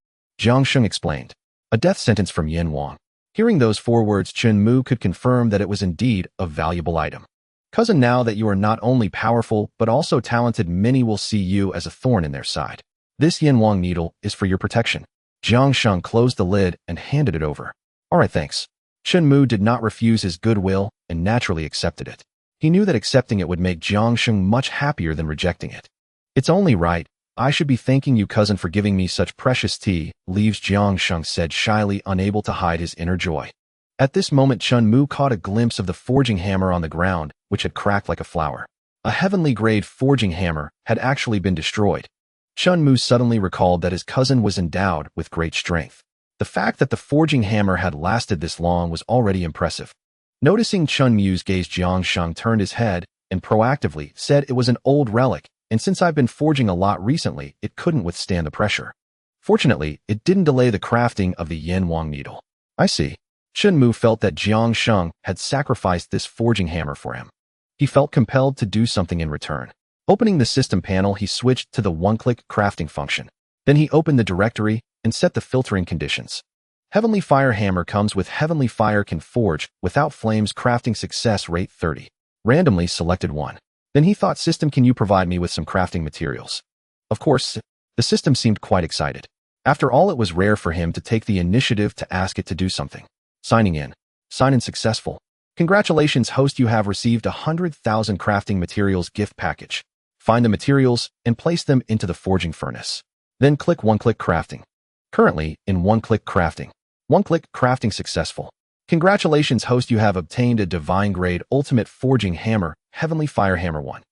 Jiang Tian explained. A death sentence from Yin Wang. Hearing those 4 words, Chen Mu could confirm that it was indeed a valuable item. Cousin, now that you are not only powerful, but also talented, many will see you as a thorn in their side. This Yin Wang needle is for your protection. Jiang Tian closed the lid and handed it over. All right, thanks. Chen Mu did not refuse his goodwill and naturally accepted it. He knew that accepting it would make Jiang Tian much happier than rejecting it. It's only right. I should be thanking you, cousin, for giving me such precious tea, leaves Jiang Tian said shyly, unable to hide his inner joy. At this moment, Chen Mu caught a glimpse of the forging hammer on the ground, which had cracked like a flower. A heavenly-grade forging hammer had actually been destroyed. Chen Mu suddenly recalled that his cousin was endowed with great strength. The fact that the forging hammer had lasted this long was already impressive. Noticing Chen Mu's gaze, Jiang Tian turned his head and proactively said it was an old relic, and since I've been forging a lot recently, it couldn't withstand the pressure. Fortunately, it didn't delay the crafting of the Yin Wang needle. I see. Chen Mu felt that Jiang Tian had sacrificed this forging hammer for him. He felt compelled to do something in return. Opening the system panel, he switched to the one-click crafting function. Then he opened the directory and set the filtering conditions. Heavenly Fire Hammer comes with Heavenly Fire, can forge without flames, crafting success rate 30. Randomly selected 1. Then he thought, system, can you provide me with some crafting materials? Of course, the system seemed quite excited. After all, it was rare for him to take the initiative to ask it to do something. Signing in. Sign-in successful. Congratulations, host, you have received 100,000 crafting materials gift package. Find the materials and place them into the forging furnace. Then click one-click crafting. Currently in one-click crafting. One-click crafting successful. Congratulations, host, you have obtained a divine grade ultimate forging hammer, Heavenly Fire Hammer 1.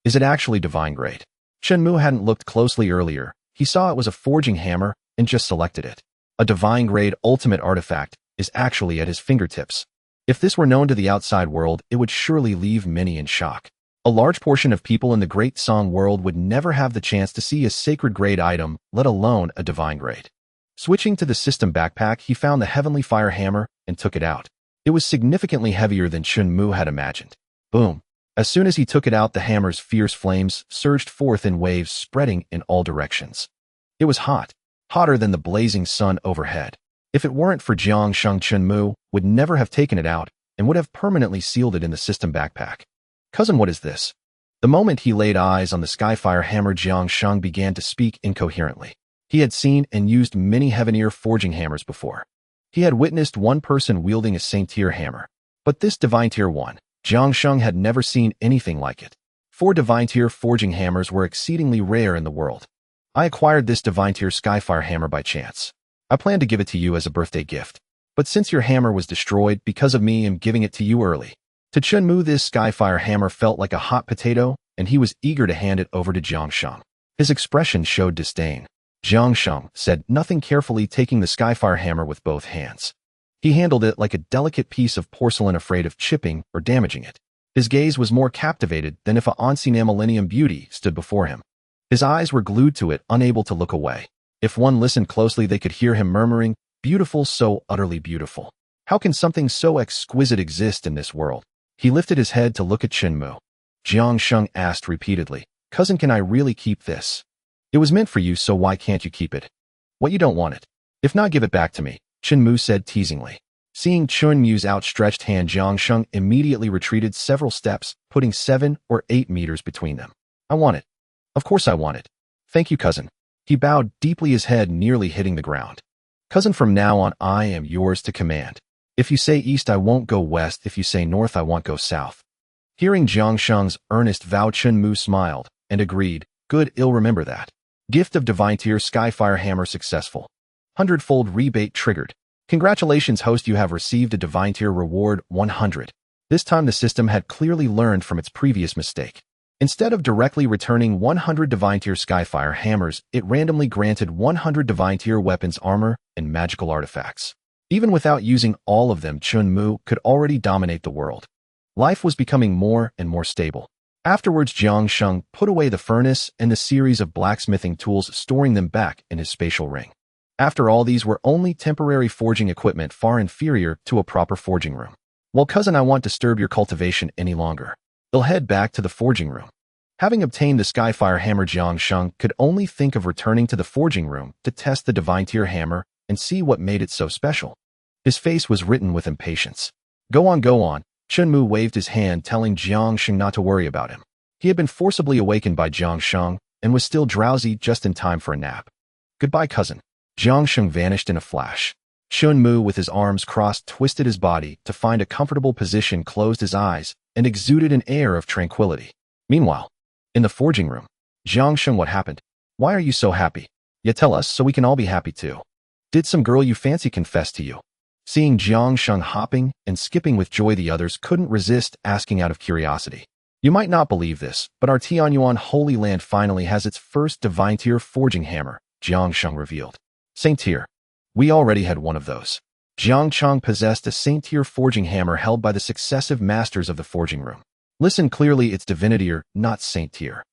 Is it actually divine grade? Chen Mu hadn't looked closely earlier. He saw it was a forging hammer and just selected it. A divine grade ultimate artifact is actually at his fingertips. If this were known to the outside world, it would surely leave many in shock. A large portion of people in the Great Song world would never have the chance to see a sacred grade item, let alone a divine grade. Switching to the system backpack, he found the Heavenly Fire Hammer and took it out. It was significantly heavier than Chen Mu had imagined. Boom. As soon as he took it out, the hammer's fierce flames surged forth in waves, spreading in all directions. It was hot, hotter than the blazing sun overhead. If it weren't for Jiang Tian, Chen Mu would never have taken it out and would have permanently sealed it in the system backpack. Cousin, what is this? The moment he laid eyes on the Skyfire Hammer, Jiang Tian began to speak incoherently. He had seen and used many Heaveneer forging hammers before. He had witnessed one person wielding a Saint-tier hammer. But this Divine Tier 1, Jiang Tian had never seen anything like it. 4 Divine Tier forging hammers were exceedingly rare in the world. I acquired this Divine Tier Skyfire Hammer by chance. I planned to give it to you as a birthday gift. But since your hammer was destroyed because of me, I'm giving it to you early. To Chen Mu, this Skyfire Hammer felt like a hot potato, and he was eager to hand it over to Jiang Tian. His expression showed disdain. Jiang Tian said nothing, carefully taking the Skyfire Hammer with both hands. He handled it like a delicate piece of porcelain, afraid of chipping or damaging it. His gaze was more captivated than if an ancient millennium beauty stood before him. His eyes were glued to it, unable to look away. If one listened closely, they could hear him murmuring, "Beautiful, so utterly beautiful. How can something so exquisite exist in this world?" He lifted his head to look at Chen Mu. Jiang Tian asked repeatedly, "Cousin, can I really keep this? It was meant for you, so why can't you keep it? What, you don't want it? If not, give it back to me," Chen Mu said teasingly. Seeing Chen Mu's outstretched hand, Jiang Tian immediately retreated several steps, putting 7 or 8 meters between them. "I want it. Of course I want it. Thank you, cousin." He bowed deeply, his head nearly hitting the ground. "Cousin, from now on, I am yours to command. If you say east, I won't go west. If you say north, I won't go south." Hearing Jiang Tian's earnest vow, Chen Mu smiled and agreed. "Good, I'll remember that." Gift of Divine Tier Skyfire Hammer successful. 100-fold rebate triggered. Congratulations, host, you have received a Divine Tier reward 100. This time the system had clearly learned from its previous mistake. Instead of directly returning 100 Divine Tier Skyfire Hammers, it randomly granted 100 Divine Tier weapons, armor, and magical artifacts. Even without using all of them, Chen Mu could already dominate the world. Life was becoming more and more stable. Afterwards, Jiang Tian put away the furnace and the series of blacksmithing tools, storing them back in his spatial ring. After all, these were only temporary forging equipment far inferior to a proper forging room. Well, cousin, I won't disturb your cultivation any longer. They'll head back to the forging room. Having obtained the Skyfire hammer, Jiang Sheng could only think of returning to the forging room to test the divine tier hammer and see what made it so special. His face was written with impatience. Go on, go on. Chen Mu waved his hand, telling Jiang Sheng not to worry about him. He had been forcibly awakened by Jiang Sheng and was still drowsy just in time for a nap. Goodbye, cousin. Jiang Sheng vanished in a flash. Chen Mu, with his arms crossed, twisted his body to find a comfortable position, closed his eyes, and exuded an air of tranquility. Meanwhile, in the forging room, Jiang Sheng, what happened? Why are you so happy? You tell us so we can all be happy too. Did some girl you fancy confess to you? Seeing Jiang Sheng hopping and skipping with joy, the others couldn't resist asking out of curiosity. You might not believe this, but our Tianyuan Holy Land finally has its first divine tier forging hammer, Jiang Sheng revealed. Saint tier. We already had one of those. Jiang Sheng possessed a saint tier forging hammer held by the successive masters of the forging room. Listen clearly, it's divinity tier, not saint tier.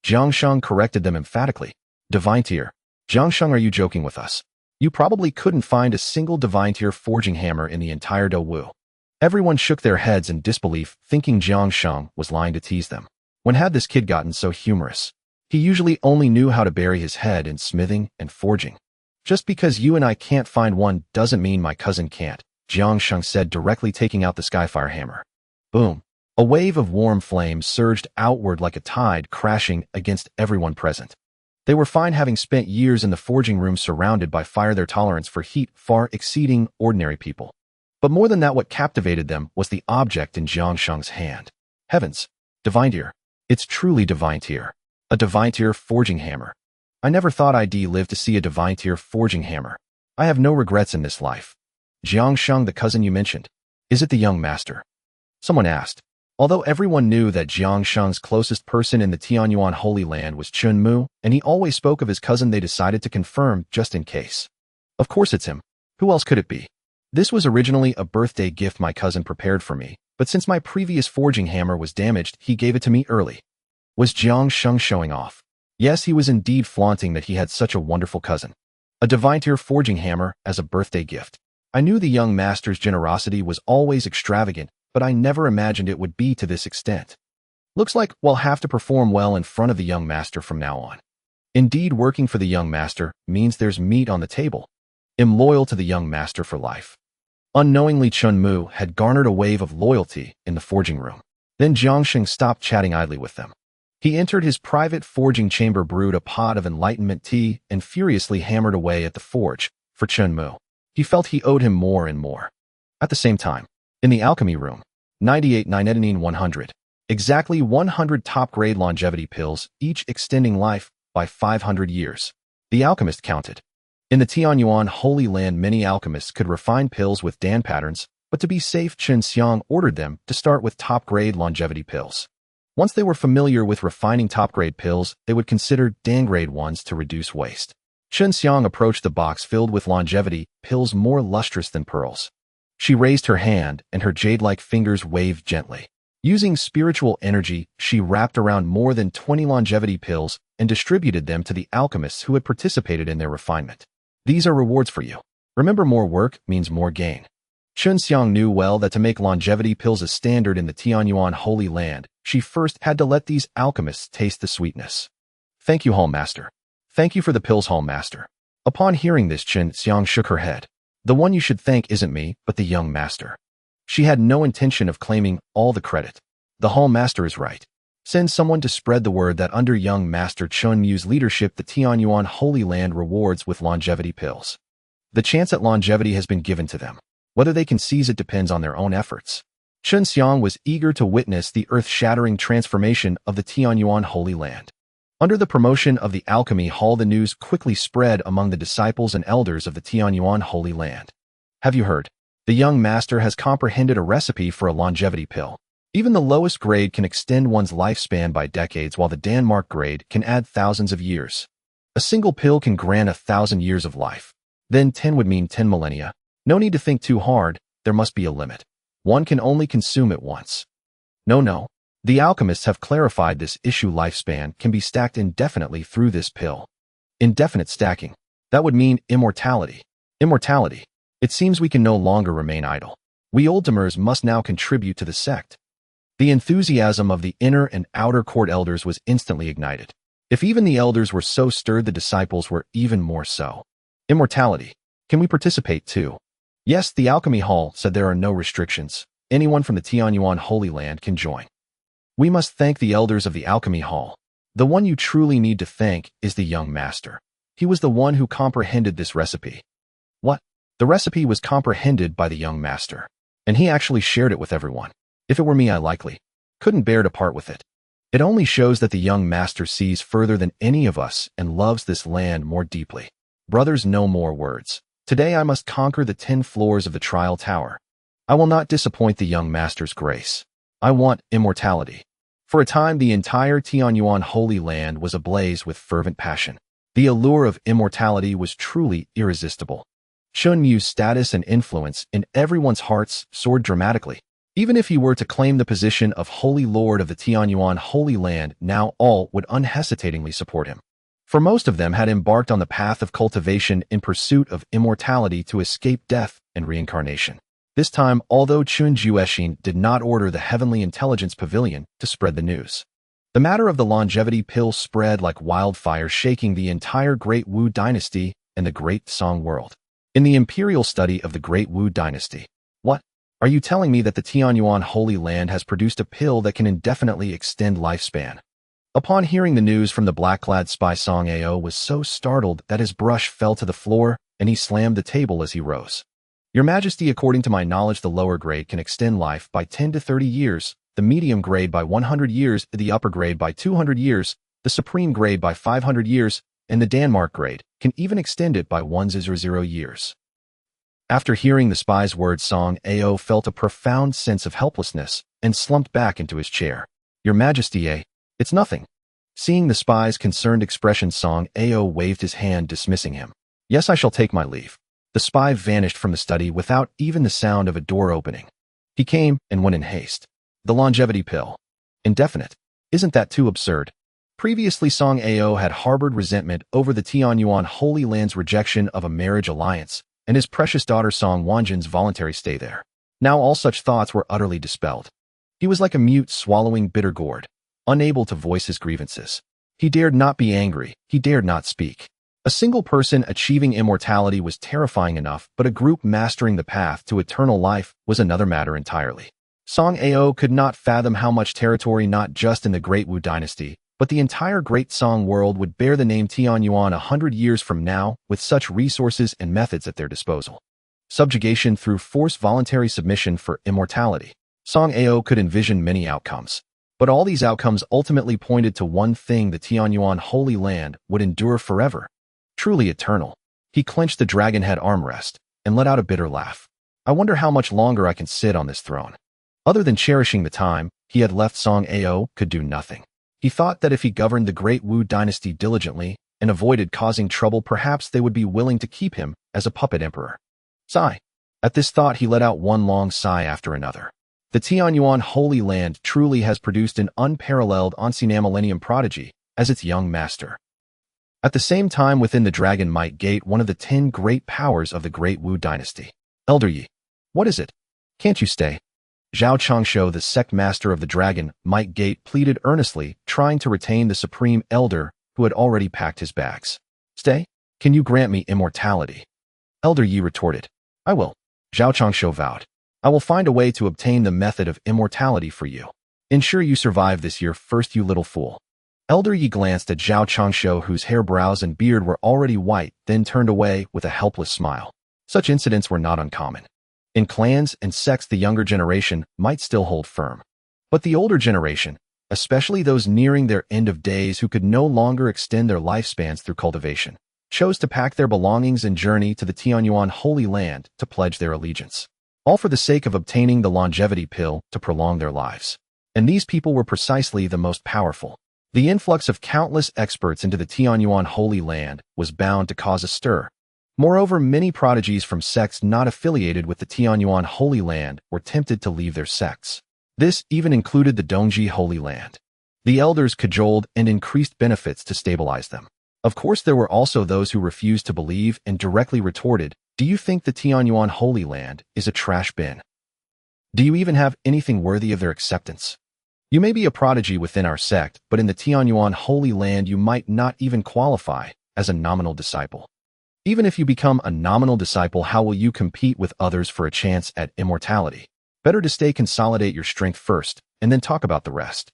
Jiang Sheng corrected them emphatically. Divine tier. Jiang Sheng, are you joking with us? You probably couldn't find a single divine tier forging hammer in the entire Dou. Everyone shook their heads in disbelief, thinking Jiang Sheng was lying to tease them. When had this kid gotten so humorous? He usually only knew how to bury his head in smithing and forging. Just because you and I can't find one doesn't mean my cousin can't, Jiang Sheng said, directly taking out the Skyfire hammer. Boom. A wave of warm flames surged outward like a tide, crashing against everyone present. They were fine, having spent years in the forging room surrounded by fire, their tolerance for heat far exceeding ordinary people. But more than that, what captivated them was the object in Jiang Sheng's hand. Heavens! Divine tier. It's truly divine tier. A divine tier forging hammer. I never thought I'd live to see a divine tier forging hammer. I have no regrets in this life. Jiang Sheng, the cousin you mentioned. Is it the young master? Someone asked. Although everyone knew that Jiang Sheng's closest person in the Tianyuan Holy Land was Chen Mu, and he always spoke of his cousin, they decided to confirm just in case. Of course it's him. Who else could it be? This was originally a birthday gift my cousin prepared for me, but since my previous forging hammer was damaged, he gave it to me early. Was Jiang Sheng showing off? Yes, he was indeed flaunting that he had such a wonderful cousin. A divine tier forging hammer as a birthday gift. I knew the young master's generosity was always extravagant, but I never imagined it would be to this extent. Looks like we'll have to perform well in front of the young master from now on. Indeed, working for the young master means there's meat on the table. Am loyal to the young master for life. Unknowingly, Chen Mu had garnered a wave of loyalty in the forging room. Then Jiang Sheng stopped chatting idly with them. He entered his private forging chamber, brewed a pot of enlightenment tea, and furiously hammered away at the forge for Chen Mu. He felt he owed him more and more. At the same time, in the alchemy room, 98 9 100. Exactly 100 top-grade longevity pills, each extending life by 500 years. The alchemist counted. In the Tianyuan Holy Land, many alchemists could refine pills with Dan patterns, but to be safe, Chen Xiang ordered them to start with top-grade longevity pills. Once they were familiar with refining top-grade pills, they would consider Dan-grade ones to reduce waste. Chen Xiang approached the box filled with longevity pills, more lustrous than pearls. She raised her hand, and her jade-like fingers waved gently. Using spiritual energy, she wrapped around more than 20 longevity pills and distributed them to the alchemists who had participated in their refinement. These are rewards for you. Remember, more work means more gain. Chen Xiang knew well that to make longevity pills a standard in the Tianyuan Holy Land, she first had to let these alchemists taste the sweetness. Thank you, Hall Master. Thank you for the pills, Hall Master. Upon hearing this, Chen Xiang shook her head. The one you should thank isn't me, but the young master. She had no intention of claiming all the credit. The Hall Master is right. Send someone to spread the word that under young Master Chen Mu's leadership, the Tianyuan Holy Land rewards with longevity pills. The chance at longevity has been given to them. Whether they can seize it depends on their own efforts. Chen Xiang was eager to witness the earth-shattering transformation of the Tianyuan Holy Land. Under the promotion of the Alchemy Hall, the news quickly spread among the disciples and elders of the Tianyuan Holy Land. Have you heard? The young master has comprehended a recipe for a longevity pill. Even the lowest grade can extend one's lifespan by decades, while the Denmark grade can add thousands of years. A single pill can grant 1,000 years of life. Then 10 would mean 10 millennia. No need to think too hard, there must be a limit. One can only consume it once. No. The alchemists have clarified this issue. Lifespan can be stacked indefinitely through this pill. Indefinite stacking. That would mean immortality. Immortality. It seems we can no longer remain idle. We oldtimers must now contribute to the sect. The enthusiasm of the inner and outer court elders was instantly ignited. If even the elders were so stirred, the disciples were even more so. Immortality. Can we participate too? Yes, the Alchemy Hall said there are no restrictions. Anyone from the Tianyuan Holy Land can join. We must thank the elders of the Alchemy Hall. The one you truly need to thank is the young master. He was the one who comprehended this recipe. What? The recipe was comprehended by the young master, and he actually shared it with everyone. If it were me, I likely couldn't bear to part with it. It only shows that the young master sees further than any of us and loves this land more deeply. Brothers, no more words. Today I must conquer the 10 floors of the trial tower. I will not disappoint the young master's grace. I want immortality. For a time, the entire Tianyuan Holy Land was ablaze with fervent passion. The allure of immortality was truly irresistible. Chen Mu's status and influence in everyone's hearts soared dramatically. Even if he were to claim the position of Holy Lord of the Tianyuan Holy Land, now all would unhesitatingly support him. For most of them had embarked on the path of cultivation in pursuit of immortality to escape death and reincarnation. This time, although Chun Jueshin did not order the Heavenly Intelligence Pavilion to spread the news, the matter of the longevity pill spread like wildfire, shaking the entire Great Wu Dynasty and the Great Song world. In the imperial study of the Great Wu Dynasty, what? Are you telling me that the Tianyuan Holy Land has produced a pill that can indefinitely extend lifespan? Upon hearing the news from the black-clad spy, Song Ao was so startled that his brush fell to the floor and he slammed the table as he rose. Your Majesty, according to my knowledge, the lower grade can extend life by 10 to 30 years, the medium grade by 100 years, the upper grade by 200 years, the supreme grade by 500 years, and the Denmark grade can even extend it by 100 years. After hearing the spy's words, Song Ao felt a profound sense of helplessness and slumped back into his chair. Your Majesty, it's nothing. Seeing the spy's concerned expression, Song Ao waved his hand, dismissing him. Yes, I shall take my leave. The spy vanished from the study without even the sound of a door opening. He came and went in haste. The longevity pill. Indefinite. Isn't that too absurd? Previously, Song Ao had harbored resentment over the Tianyuan Holy Land's rejection of a marriage alliance and his precious daughter Song Wanjin's voluntary stay there. Now all such thoughts were utterly dispelled. He was like a mute swallowing bitter gourd, unable to voice his grievances. He dared not be angry. He dared not speak. A single person achieving immortality was terrifying enough, but a group mastering the path to eternal life was another matter entirely. Song Ao could not fathom how much territory, not just in the Great Wu Dynasty, but the entire Great Song world, would bear the name Tianyuan 100 years from now with such resources and methods at their disposal. Subjugation through forced voluntary submission for immortality. Song Ao could envision many outcomes, but all these outcomes ultimately pointed to one thing: the Tianyuan Holy Land would endure forever. Truly eternal. He clenched the dragon head armrest and let out a bitter laugh. I wonder how much longer I can sit on this throne. Other than cherishing the time he had left, Song Ao could do nothing. He thought that if he governed the Great Wu Dynasty diligently and avoided causing trouble, perhaps they would be willing to keep him as a puppet emperor. Sigh. At this thought, he let out one long sigh after another. The Tianyuan Holy Land truly has produced an unparalleled Ancient Millennium prodigy as its young master. At the same time, within the Dragon Might Gate, one of the 10 great powers of the Great Wu Dynasty. Elder Yi. What is it? Can't you stay? Zhao Changshu, the sect master of the Dragon Might Gate, pleaded earnestly, trying to retain the supreme elder who had already packed his bags. Stay? Can you grant me immortality? Elder Yi retorted. I will. Zhao Changshu vowed. I will find a way to obtain the method of immortality for you. Ensure you survive this year first, you little fool. Elder Yi glanced at Zhao Changshu, whose hair, brows, and beard were already white, then turned away with a helpless smile. Such incidents were not uncommon. In clans and sects, the younger generation might still hold firm. But the older generation, especially those nearing their end of days who could no longer extend their lifespans through cultivation, chose to pack their belongings and journey to the Tianyuan Holy Land to pledge their allegiance. All for the sake of obtaining the longevity pill to prolong their lives. And these people were precisely the most powerful. The influx of countless experts into the Tianyuan Holy Land was bound to cause a stir. Moreover, many prodigies from sects not affiliated with the Tianyuan Holy Land were tempted to leave their sects. This even included the Dongji Holy Land. The elders cajoled and increased benefits to stabilize them. Of course, there were also those who refused to believe and directly retorted, "Do you think the Tianyuan Holy Land is a trash bin? Do you even have anything worthy of their acceptance? You may be a prodigy within our sect, but in the Tianyuan Holy Land you might not even qualify as a nominal disciple. Even if you become a nominal disciple, how will you compete with others for a chance at immortality? Better to stay, consolidate your strength first, and then talk about the rest."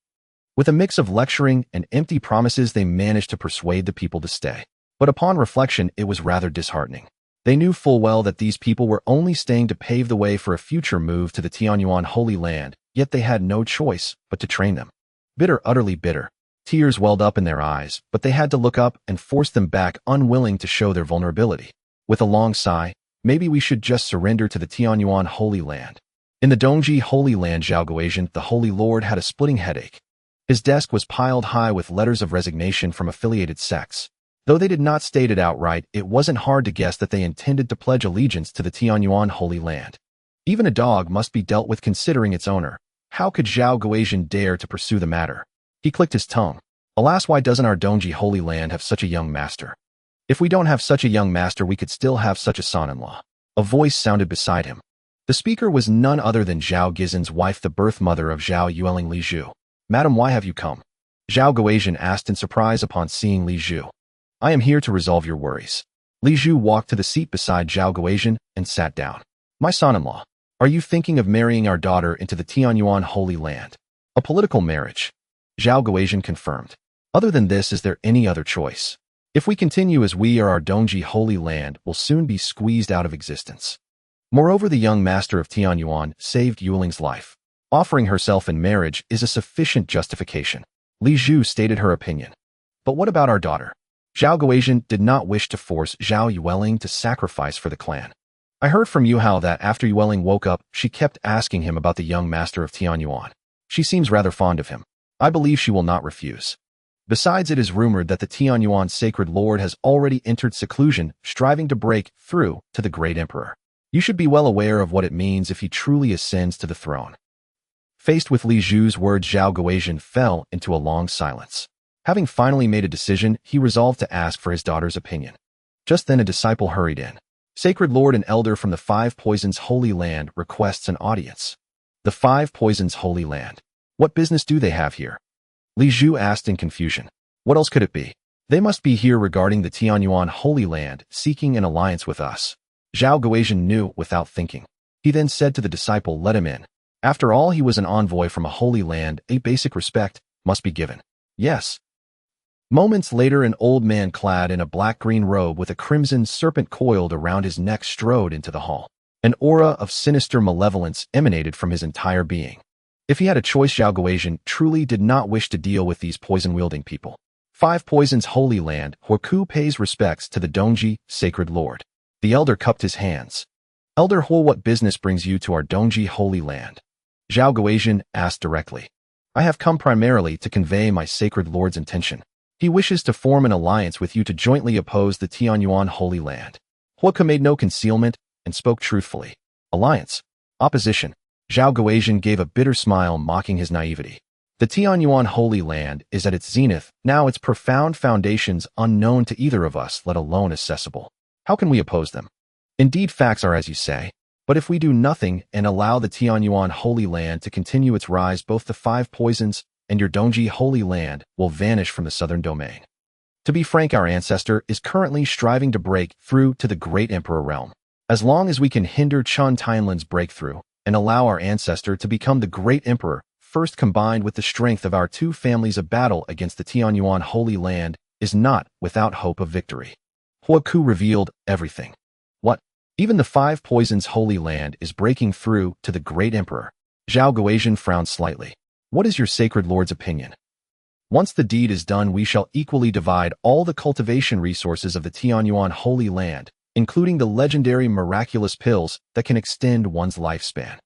With a mix of lecturing and empty promises, they managed to persuade the people to stay. But upon reflection, it was rather disheartening. They knew full well that these people were only staying to pave the way for a future move to the Tianyuan Holy Land, yet they had no choice but to train them. Bitter, utterly bitter. Tears welled up in their eyes, but they had to look up and force them back, unwilling to show their vulnerability. With a long sigh, "Maybe we should just surrender to the Tianyuan Holy Land." In the Dongji Holy Land, Zhaoguizhen, the Holy Lord, had a splitting headache. His desk was piled high with letters of resignation from affiliated sects. Though they did not state it outright, it wasn't hard to guess that they intended to pledge allegiance to the Tianyuan Holy Land. Even a dog must be dealt with considering its owner. How could Zhaoguizhen dare to pursue the matter? He clicked his tongue. Alas, why doesn't our Dongji Holy Land have such a young master? If we don't have such a young master, we could still have such a son-in-law. A voice sounded beside him. The speaker was none other than Zhao Gizen's wife, the birth mother of Zhao Yueling, Li Zhu. "Madam, why have you come?" Zhaoguizhen asked in surprise upon seeing Li Zhu. "I am here to resolve your worries." Li Zhu walked to the seat beside Zhaoguizhen and sat down. "My son-in-law, are you thinking of marrying our daughter into the Tianyuan Holy Land? A political marriage?" Zhaoguizhen confirmed. "Other than this, is there any other choice? If we continue as we are, our Dongji Holy Land will soon be squeezed out of existence. Moreover, the young master of Tianyuan saved Yuling's life. Offering herself in marriage is a sufficient justification." Li Zhu stated her opinion. "But what about our daughter?" Zhaoguizhen did not wish to force Zhao Yueling to sacrifice for the clan. "I heard from Yu Hao that after Yueling woke up, she kept asking him about the young master of Tianyuan. She seems rather fond of him. I believe she will not refuse. Besides, it is rumored that the Tianyuan Sacred Lord has already entered seclusion, striving to break through to the great emperor. You should be well aware of what it means if he truly ascends to the throne." Faced with Li Zhu's words, Zhaoguizhen fell into a long silence. Having finally made a decision, he resolved to ask for his daughter's opinion. Just then a disciple hurried in. "Sacred Lord, an elder from the Five Poisons Holy Land requests an audience." "The Five Poisons Holy Land? What business do they have here?" Li Zhu asked in confusion. What else could it be? "They must be here regarding the Tianyuan Holy Land, seeking an alliance with us." Zhaoguizhen knew without thinking. He then said to the disciple, "Let him in. After all, he was an envoy from a holy land. A basic respect must be given." "Yes." Moments later, an old man clad in a black-green robe with a crimson serpent coiled around his neck strode into the hall. An aura of sinister malevolence emanated from his entire being. If he had a choice, Zhaoguizhen truly did not wish to deal with these poison-wielding people. Five Poisons Holy Land, Huoku pays respects to the Dongji Sacred Lord. The elder cupped his hands. "Elder Huo, what business brings you to our Dongji Holy Land?" Zhaoguizhen asked directly. "I have come primarily to convey my Sacred Lord's intention. He wishes to form an alliance with you to jointly oppose the Tianyuan Holy Land." Huoku made no concealment and spoke truthfully. "Alliance? Opposition?" Zhaoguizhen gave a bitter smile, mocking his naivety. The Tianyuan Holy Land is at its zenith, now its profound foundations unknown to either of us, let alone accessible. How can we oppose them? Indeed, facts are as you say. But if we do nothing and allow the Tianyuan Holy Land to continue its rise, both the Five Poisons and your Dongji Holy Land will vanish from the southern domain. To be frank, our ancestor is currently striving to break through to the great emperor realm. As long as we can hinder Chen Tianlin's breakthrough and allow our ancestor to become the great emperor, first combined with the strength of our two families, a battle against the Tianyuan Holy Land is not without hope of victory. Huoku revealed everything. What? Even the Five Poisons Holy Land is breaking through to the great emperor? Zhaoguizhen frowned slightly. What is your Sacred Lord's opinion? Once the deed is done, we shall equally divide all the cultivation resources of the Tianyuan Holy Land, including the legendary miraculous pills that can extend one's lifespan.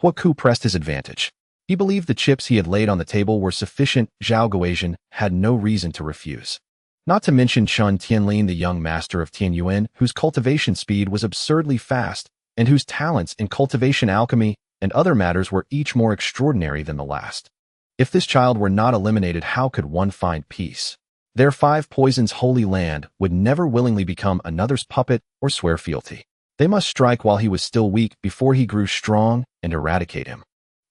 Huoku pressed his advantage. He believed the chips he had laid on the table were sufficient. Zhaoguizhen had no reason to refuse. Not to mention Chen Tianlin, the young master of Tianyuan, whose cultivation speed was absurdly fast, and whose talents in cultivation alchemy and other matters were each more extraordinary than the last. If this child were not eliminated, how could one find peace? Their 5 poisons holy land would never willingly become another's puppet or swear fealty. They must strike while he was still weak before he grew strong and eradicate him.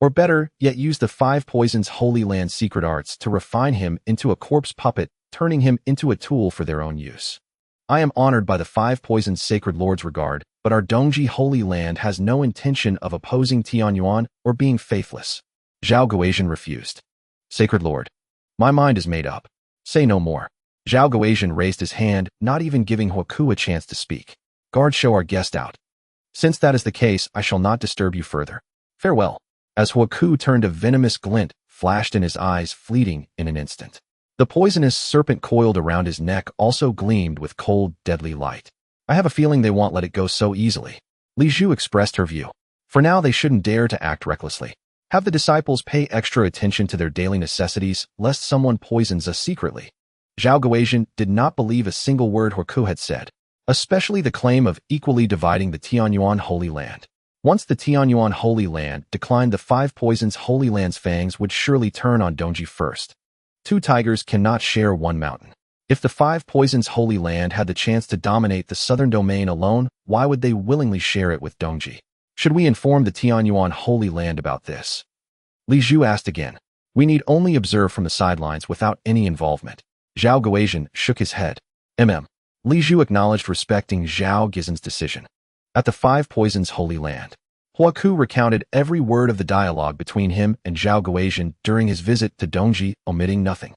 Or better, yet use the 5 poisons holy land secret arts to refine him into a corpse puppet, turning him into a tool for their own use. I am honored by the 5 poisons sacred lord's regard, but our Dongji holy land has no intention of opposing Tianyuan or being faithless. Zhao Guozian refused. Sacred lord, my mind is made up. Say no more. Zhao Guozian raised his hand, not even giving Huaku a chance to speak. Guard, show our guest out. Since that is the case, I shall not disturb you further. Farewell. As Huaku turned, a venomous glint flashed in his eyes, fleeting in an instant. The poisonous serpent coiled around his neck also gleamed with cold, deadly light. I have a feeling they won't let it go so easily. Li Zhu expressed her view. For now, they shouldn't dare to act recklessly. Have the disciples pay extra attention to their daily necessities, lest someone poisons us secretly. Zhao Guozian did not believe a single word Huaku had said, especially the claim of equally dividing the Tianyuan Holy Land. Once the Tianyuan Holy Land declined, the 5 poisons Holy Land's fangs would surely turn on Dongji first. 2 tigers cannot share one mountain. If the 5 poisons Holy Land had the chance to dominate the southern domain alone, why would they willingly share it with Dongji? Should we inform the Tianyuan Holy Land about this? Li Zhu asked again. We need only observe from the sidelines without any involvement. Zhao Guozian shook his head. Li Zhu acknowledged, respecting Zhao Guozian's decision. At the 5 poisons Holy Land, Huaku recounted every word of the dialogue between him and Zhao Guozian during his visit to Dongji, omitting nothing.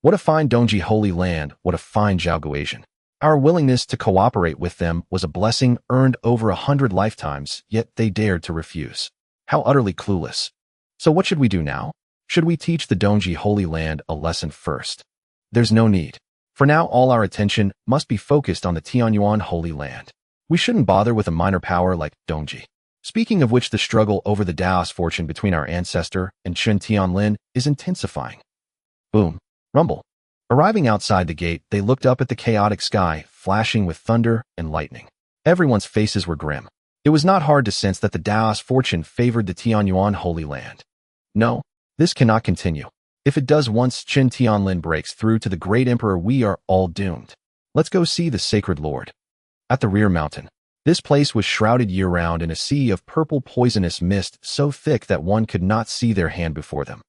What a fine Dongji Holy Land, what a fine Zhao Guozian. Our willingness to cooperate with them was a blessing earned over 100 lifetimes, yet they dared to refuse. How utterly clueless. So what should we do now? Should we teach the Dongji Holy Land a lesson first? There's no need. For now, all our attention must be focused on the Tianyuan Holy Land. We shouldn't bother with a minor power like Dongji. Speaking of which, the struggle over the Dao's fortune between our ancestor and Chen Tianlin is intensifying. Boom. Rumble. Arriving outside the gate, they looked up at the chaotic sky, flashing with thunder and lightning. Everyone's faces were grim. It was not hard to sense that the Dao's fortune favored the Tianyuan Holy Land. No, this cannot continue. If it does, once Chen Tianlin breaks through to the great emperor, we are all doomed. Let's go see the sacred lord. At the rear mountain. This place was shrouded year-round in a sea of purple poisonous mist so thick that one could not see their hand before them.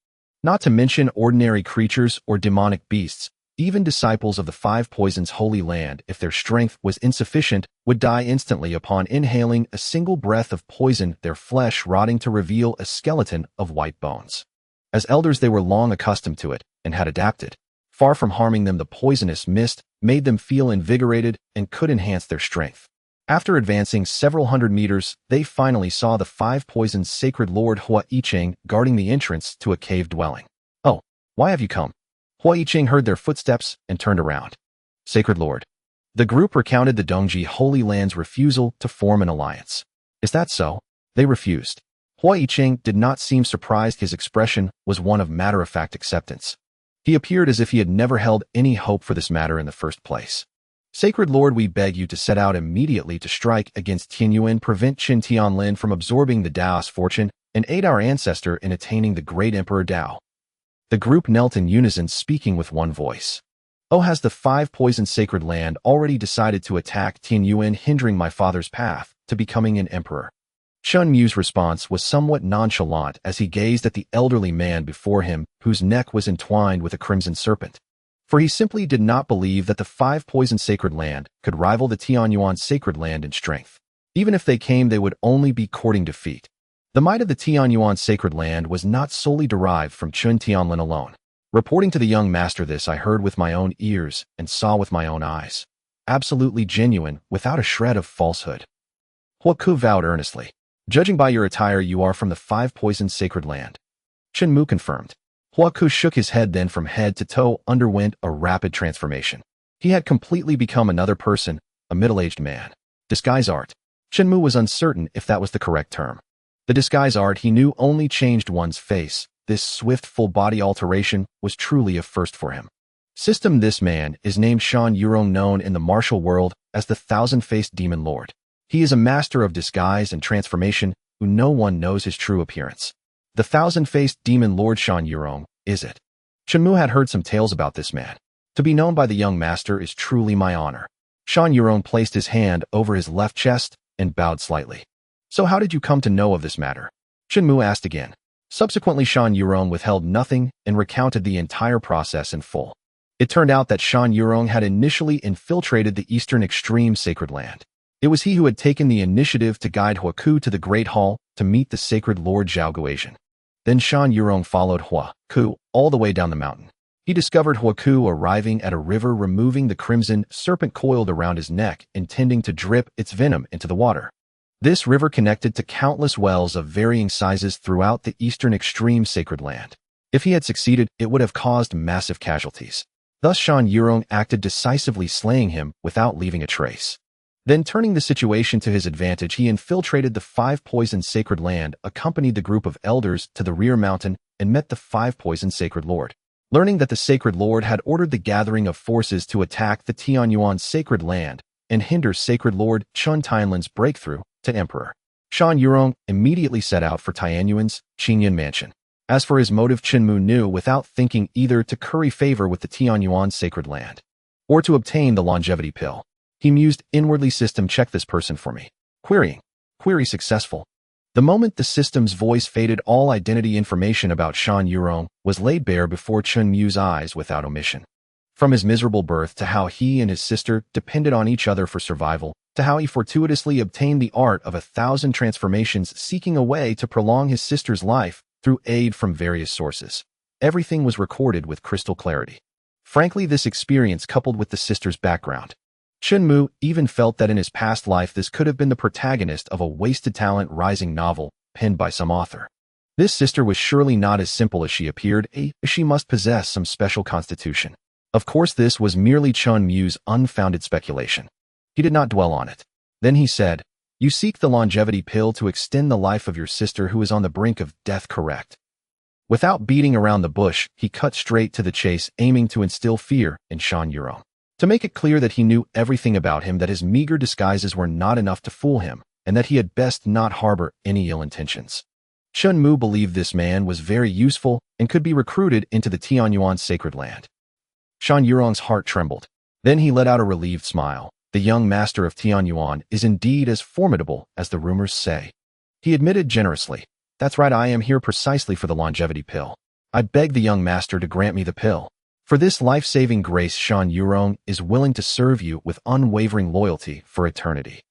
Not to mention ordinary creatures or demonic beasts, even disciples of the 5 poisons Holy Land, if their strength was insufficient, would die instantly upon inhaling a single breath of poison, their flesh rotting to reveal a skeleton of white bones. As elders, they were long accustomed to it and had adapted. Far from harming them, the poisonous mist made them feel invigorated and could enhance their strength. After advancing several hundred meters, they finally saw the 5 poisons sacred lord Hua Yicheng guarding the entrance to a cave dwelling. Oh, why have you come? Hua Yicheng heard their footsteps and turned around. Sacred lord. The group recounted the Dongji Holy Land's refusal to form an alliance. Is that so? They refused. Hua Yicheng did not seem surprised. His expression was one of matter-of-fact acceptance. He appeared as if he had never held any hope for this matter in the first place. Sacred lord, we beg you to set out immediately to strike against Tianyuan, prevent Chen Tianlin from absorbing the Dao's fortune, and aid our ancestor in attaining the great Emperor Dao. The group knelt in unison, speaking with one voice. Oh, has the 5 poison sacred land already decided to attack Tianyuan, hindering my father's path to becoming an emperor? Chen Mu's response was somewhat nonchalant as he gazed at the elderly man before him, whose neck was entwined with a crimson serpent. For he simply did not believe that the 5 poison sacred land could rival the Tianyuan sacred land in strength. Even if they came, they would only be courting defeat. The might of the Tianyuan sacred land was not solely derived from Chen Tianlin alone. Reporting to the young master, this I heard with my own ears and saw with my own eyes. Absolutely genuine, without a shred of falsehood. Huaku vowed earnestly. Judging by your attire, you are from the 5 poison sacred land. Chen Mu confirmed. Huaku shook his head, then from head to toe underwent a rapid transformation. He had completely become another person, a middle-aged man. Disguise art. Chen Mu was uncertain if that was the correct term. The disguise art he knew only changed one's face. This swift full-body alteration was truly a first for him. System. This man is named Shan Yurong, known in the martial world as the Thousand-Faced Demon Lord. He is a master of disguise and transformation who no one knows his true appearance. The Thousand-Faced Demon Lord Shan Yurong, is it? Chen Mu had heard some tales about this man. To be known by the young master is truly my honor. Shan Yurong placed his hand over his left chest and bowed slightly. So how did you come to know of this matter? Chen Mu asked again. Subsequently, Shan Yurong withheld nothing and recounted the entire process in full. It turned out that Shan Yurong had initially infiltrated the eastern extreme sacred land. It was he who had taken the initiative to guide Huaku to the Great Hall to meet the sacred Lord Zhaoguation. Then Shan Yurong followed Huaku all the way down the mountain. He discovered Huaku arriving at a river, removing the crimson serpent coiled around his neck, intending to drip its venom into the water. This river connected to countless wells of varying sizes throughout the eastern extreme sacred land. If he had succeeded, it would have caused massive casualties. Thus Shan Yurong acted decisively, slaying him without leaving a trace. Then, turning the situation to his advantage, he infiltrated the five-poison sacred land, accompanied the group of elders to the rear mountain, and met the five-poison sacred lord. Learning that the sacred lord had ordered the gathering of forces to attack the Tianyuan sacred land and hinder sacred lord Chen Tianlin's breakthrough to emperor, Shan Yurong immediately set out for Tianyuan's Qingyun mansion. As for his motive, Chen Mu knew without thinking, either to curry favor with the Tianyuan sacred land or to obtain the longevity pill. He mused inwardly, system, check this person for me. Querying. Query successful. The moment the system's voice faded, all identity information about Shan Yurong was laid bare before Chen Mu's eyes without omission. From his miserable birth to how he and his sister depended on each other for survival, to how he fortuitously obtained the art of 1,000 transformations, seeking a way to prolong his sister's life through aid from various sources. Everything was recorded with crystal clarity. Frankly, this experience, coupled with the sister's background, Chen Mu even felt that in his past life this could have been the protagonist of a wasted talent rising novel penned by some author. This sister was surely not as simple as she appeared. She must possess some special constitution. Of course, this was merely Chen Mu's unfounded speculation. He did not dwell on it. Then he said, "You seek the longevity pill to extend the life of your sister who is on the brink of death, correct?" Without beating around the bush, he cut straight to the chase, aiming to instill fear in Shan Yurong. To make it clear that he knew everything about him, that his meager disguises were not enough to fool him, and that he had best not harbor any ill intentions. Chen Mu believed this man was very useful and could be recruited into the Tianyuan sacred land. Shan Yurong's heart trembled. Then he let out a relieved smile. The young master of Tianyuan is indeed as formidable as the rumors say. He admitted generously, "That's right, I am here precisely for the longevity pill. I beg the young master to grant me the pill. For this life-saving grace, Shan Yurong is willing to serve you with unwavering loyalty for eternity.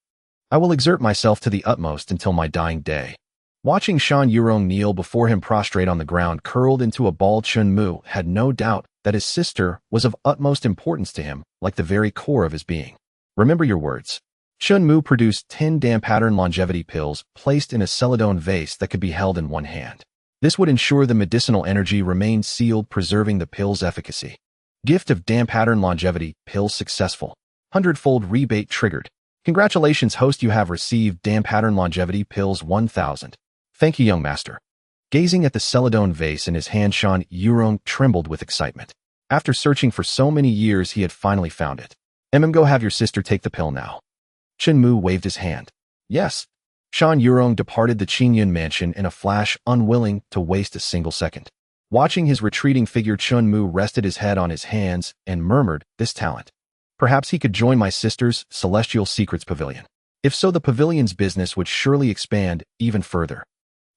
I will exert myself to the utmost until my dying day." Watching Shan Yurong kneel before him prostrate on the ground, curled into a ball, Chen Mu had no doubt that his sister was of utmost importance to him, like the very core of his being. Remember your words. Chen Mu produced 10 dam pattern longevity pills placed in a celadone vase that could be held in one hand. This would ensure the medicinal energy remained sealed, preserving the pill's efficacy. Gift of dam pattern longevity pills successful. 100-fold rebate triggered. Congratulations, host, you have received dam pattern longevity pills 1,000. Thank you, young master. Gazing at the celadone vase in his hand, Shan Yurong trembled with excitement. After searching for so many years, he had finally found it. Go have your sister take the pill now." Chen Mu waved his hand. "Yes." Shan Yurong departed the Qingyun mansion in a flash, unwilling to waste a single second. Watching his retreating figure, Chen Mu rested his head on his hands and murmured, "This talent. Perhaps he could join my sister's Celestial Secrets Pavilion. If so, the pavilion's business would surely expand even further.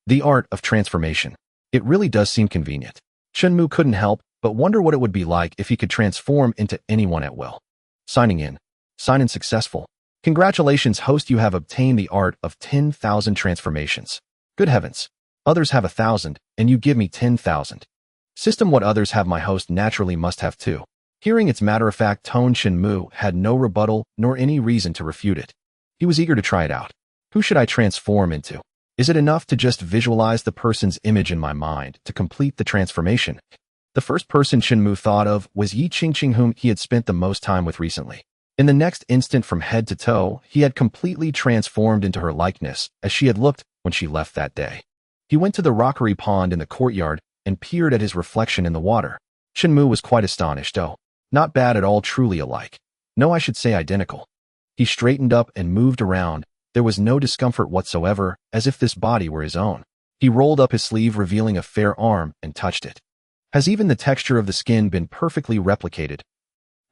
The art of transformation. It really does seem convenient." Chen Mu couldn't help but wonder what it would be like if he could transform into anyone at will. Signing in. Sign in successful. Congratulations, host, you have obtained the art of 10,000 transformations. Good heavens. Others have 1,000, and you give me 10,000. System, what others have my host naturally must have too. Hearing its matter-of-fact tone, Chen Mu had no rebuttal nor any reason to refute it. He was eager to try it out. Who should I transform into? Is it enough to just visualize the person's image in my mind to complete the transformation? The first person Chen Mu thought of was Yi Qingqing, whom he had spent the most time with recently. In the next instant, from head to toe, he had completely transformed into her likeness as she had looked when she left that day. He went to the rockery pond in the courtyard and peered at his reflection in the water. Chen Mu was quite astonished. Oh, not bad at all, truly alike. No, I should say identical. He straightened up and moved around. There was no discomfort whatsoever, as if this body were his own. He rolled up his sleeve, revealing a fair arm, and touched it. Has even the texture of the skin been perfectly replicated?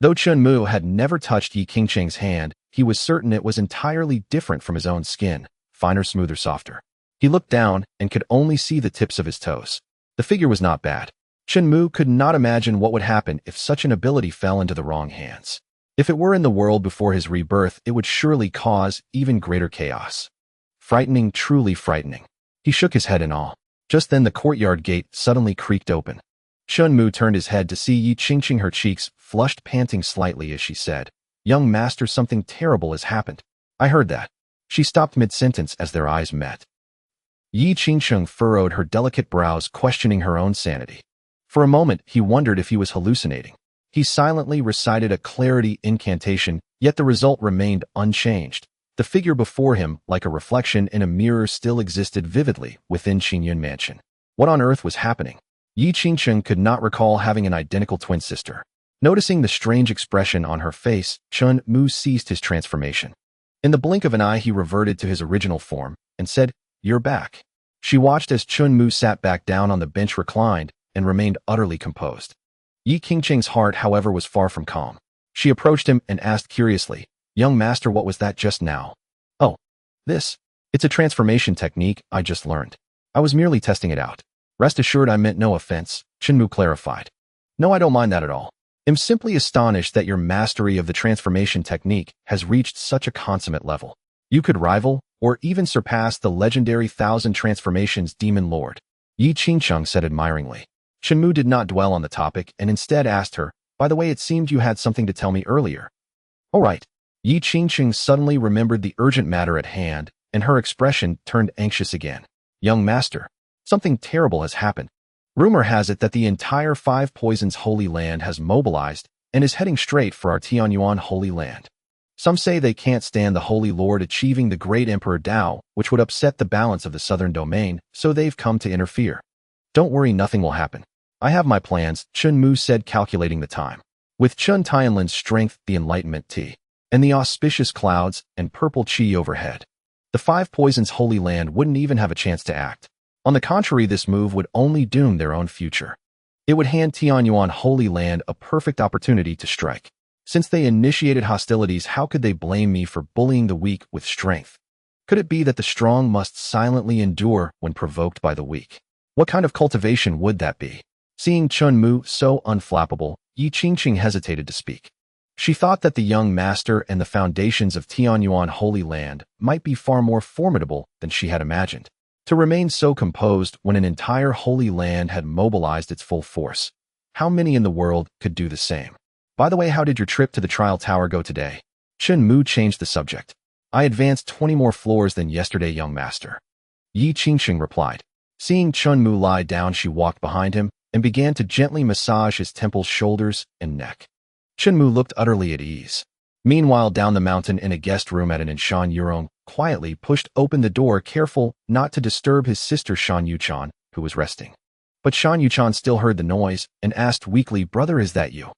Though Chen Mu had never touched Yi Qingcheng's hand, he was certain it was entirely different from his own skin, finer, smoother, softer. He looked down and could only see the tips of his toes. The figure was not bad. Chen Mu could not imagine what would happen if such an ability fell into the wrong hands. If it were in the world before his rebirth, it would surely cause even greater chaos. Frightening, truly frightening. He shook his head in awe. Just then the courtyard gate suddenly creaked open. Chen Mu turned his head to see Yi Qingcheng, her cheeks flushed, panting slightly as she said, "Young master, something terrible has happened." "I heard that." She stopped mid-sentence as their eyes met. Yi Qingcheng furrowed her delicate brows, questioning her own sanity. For a moment, he wondered if he was hallucinating. He silently recited a clarity incantation, yet the result remained unchanged. The figure before him, like a reflection in a mirror, still existed vividly within Qingyun Mansion. What on earth was happening? Yi Qingcheng could not recall having an identical twin sister. Noticing the strange expression on her face, Chen Mu ceased his transformation. In the blink of an eye, he reverted to his original form and said, "You're back." She watched as Chen Mu sat back down on the bench, reclined, and remained utterly composed. Yi Qingcheng's heart, however, was far from calm. She approached him and asked curiously, "Young master, what was that just now?" "Oh, this. It's a transformation technique I just learned. I was merely testing it out." "Rest assured I meant no offense," Chen Mu clarified. "No, I don't mind that at all. I'm simply astonished that your mastery of the transformation technique has reached such a consummate level. You could rival, or even surpass, the legendary 1,000 transformations Demon Lord," Yi Qingcheng said admiringly. Chen Mu did not dwell on the topic and instead asked her, "By the way, it seemed you had something to tell me earlier." "Oh right." Yi Qingcheng suddenly remembered the urgent matter at hand, and her expression turned anxious again. "Young master, something terrible has happened. Rumor has it that the entire Five Poisons Holy Land has mobilized and is heading straight for our Tianyuan Holy Land. Some say they can't stand the Holy Lord achieving the great Emperor Dao, which would upset the balance of the southern domain, so they've come to interfere." "Don't worry, nothing will happen. I have my plans," Chen Mu said, calculating the time. With Chen Tianlin's strength, the enlightenment tea, and the auspicious clouds and purple qi overhead, the Five Poisons Holy Land wouldn't even have a chance to act. On the contrary, this move would only doom their own future. It would hand Tianyuan Holy Land a perfect opportunity to strike. Since they initiated hostilities, how could they blame me for bullying the weak with strength? Could it be that the strong must silently endure when provoked by the weak? What kind of cultivation would that be? Seeing Chen Mu so unflappable, Yi Qingcheng hesitated to speak. She thought that the young master and the foundations of Tianyuan Holy Land might be far more formidable than she had imagined. To remain so composed when an entire Holy Land had mobilized its full force. How many in the world could do the same? "By the way, how did your trip to the trial tower go today?" Chen Mu changed the subject. "I advanced 20 more floors than yesterday, young master," Yi Qingcheng replied. Seeing Chen Mu lie down, she walked behind him and began to gently massage his temples, shoulders, and neck. Chen Mu looked utterly at ease. Meanwhile, down the mountain in a guest room at an inn, Shan Yurong quietly pushed open the door, careful not to disturb his sister Shan Yuchan, who was resting. But Shan Yuchan still heard the noise and asked weakly, "Brother, is that you?"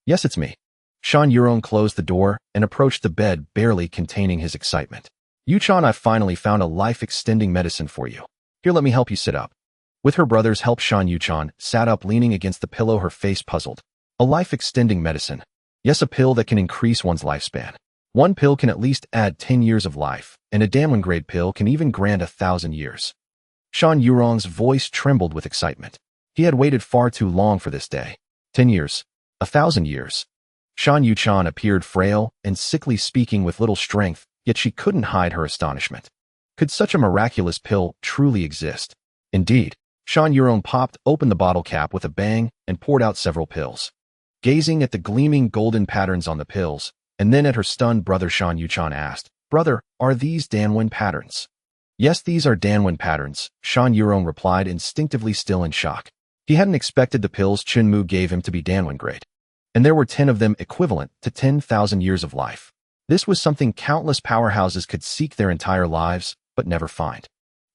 "Yes, it's me." Shan Yurong closed the door and approached the bed, barely containing his excitement. "Yuchan, I finally found a life-extending medicine for you. Here, let me help you sit up." With her brother's help, Shan Yuchan sat up, leaning against the pillow, her face puzzled. A life-extending medicine? Yes, a pill that can increase one's lifespan. One pill can at least add 10 years of life, and a Danwen-grade pill can even grant 1,000 years. Shan Yurong's voice trembled with excitement. He had waited far too long for this day. 10 years. 1,000 years. Shan Yuchan appeared frail and sickly, speaking with little strength, yet she couldn't hide her astonishment. Could such a miraculous pill truly exist? Indeed. Shan Yurong popped open the bottle cap with a bang and poured out several pills. Gazing at the gleaming golden patterns on the pills, and then at her stunned brother, Shan Yuchan asked, "Brother, are these Danwen patterns?" "Yes, these are Danwen patterns," Shan Yurong replied, instinctively still in shock. He hadn't expected the pills Chen Mu gave him to be Danwen grade. And there were 10 of them, equivalent to 10,000 years of life. This was something countless powerhouses could seek their entire lives, but never find.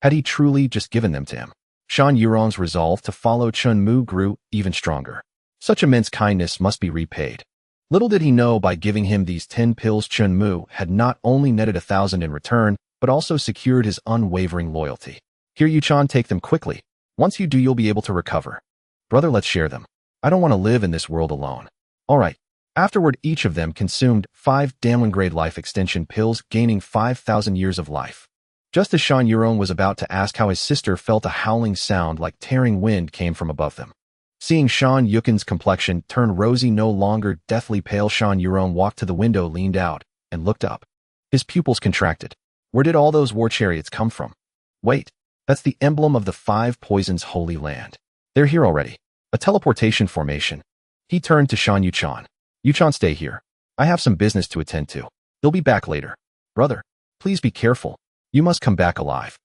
Had he truly just given them to him? Shan Yurong's resolve to follow Chen Mu grew even stronger. Such immense kindness must be repaid. Little did he know, by giving him these 10 pills, Chen Mu had not only netted 1,000 in return, but also secured his unwavering loyalty. "Here, Yuchan, take them quickly. Once you do, you'll be able to recover." "Brother, let's share them. I don't want to live in this world alone." "All right." Afterward, each of them consumed 5 Danwen-grade life extension pills, gaining 5,000 years of life. Just as Shan Yuron was about to ask how his sister felt, a howling sound like tearing wind came from above them. Seeing Shan Yukin's complexion turn rosy, no longer deathly pale, Shan Yuron walked to the window, leaned out, and looked up. His pupils contracted. Where did all those war chariots come from? Wait, that's the emblem of the 5 Poisons Holy Land. They're here already. A teleportation formation. He turned to Shan Yuchan. Yuchan, stay here. I have some business to attend to. He'll be back later. Brother, please be careful. You must come back alive.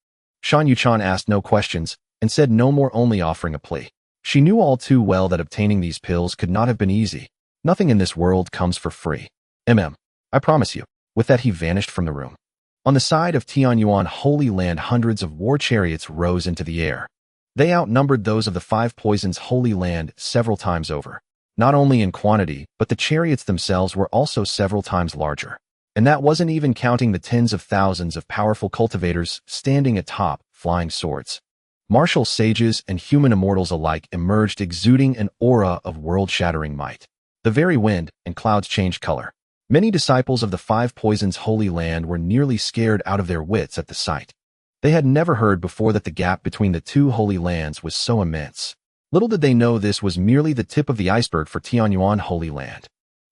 Shan Yuchan asked no questions and said no more, only offering a plea. She knew all too well that obtaining these pills could not have been easy. Nothing in this world comes for free. I promise you. With that, he vanished from the room. On the side of Tianyuan Holy Land, hundreds of war chariots rose into the air. They outnumbered those of the 5 Poisons Holy Land several times over. Not only in quantity, but the chariots themselves were also several times larger. And that wasn't even counting the tens of thousands of powerful cultivators standing atop, flying swords. Martial sages and human immortals alike emerged, exuding an aura of world-shattering might. The very wind and clouds changed color. Many disciples of the 5 Poisons Holy Land were nearly scared out of their wits at the sight. They had never heard before that the gap between the 2 holy lands was so immense. Little did they know this was merely the tip of the iceberg for Tianyuan Holy Land.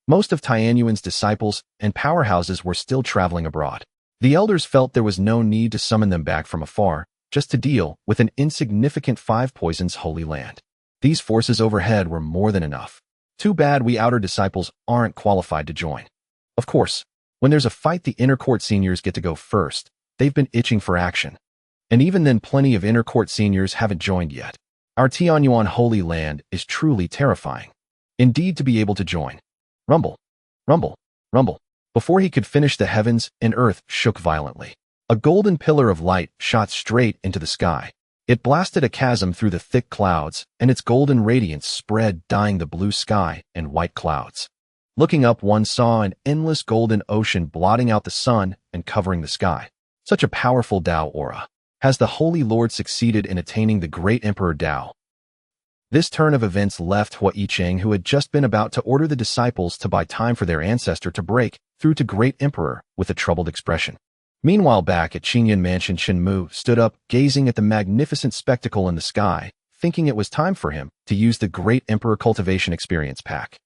Most of Tianyuan's disciples and powerhouses were still traveling abroad. The elders felt there was no need to summon them back from afar, just to deal with an insignificant 5 Poisons Holy Land. These forces overhead were more than enough. Too bad we outer disciples aren't qualified to join. Of course, when there's a fight, the inner court seniors get to go first. They've been itching for action. And even then, plenty of inner court seniors haven't joined yet. Our Tianyuan Holy Land is truly terrifying. Indeed, to be able to join. Rumble, rumble, rumble. Before he could finish, the heavens and earth shook violently. A golden pillar of light shot straight into the sky. It blasted a chasm through the thick clouds, and its golden radiance spread, dyeing the blue sky and white clouds. Looking up, one saw an endless golden ocean blotting out the sun and covering the sky. Such a powerful Tao aura. Has the Holy Lord succeeded in attaining the great Emperor Tao? This turn of events left Hua Yicheng, who had just been about to order the disciples to buy time for their ancestor to break through to Great Emperor, with a troubled expression. Meanwhile, back at Qingyan Mansion, Chen Mu stood up, gazing at the magnificent spectacle in the sky, thinking it was time for him to use the Great Emperor Cultivation Experience Pack.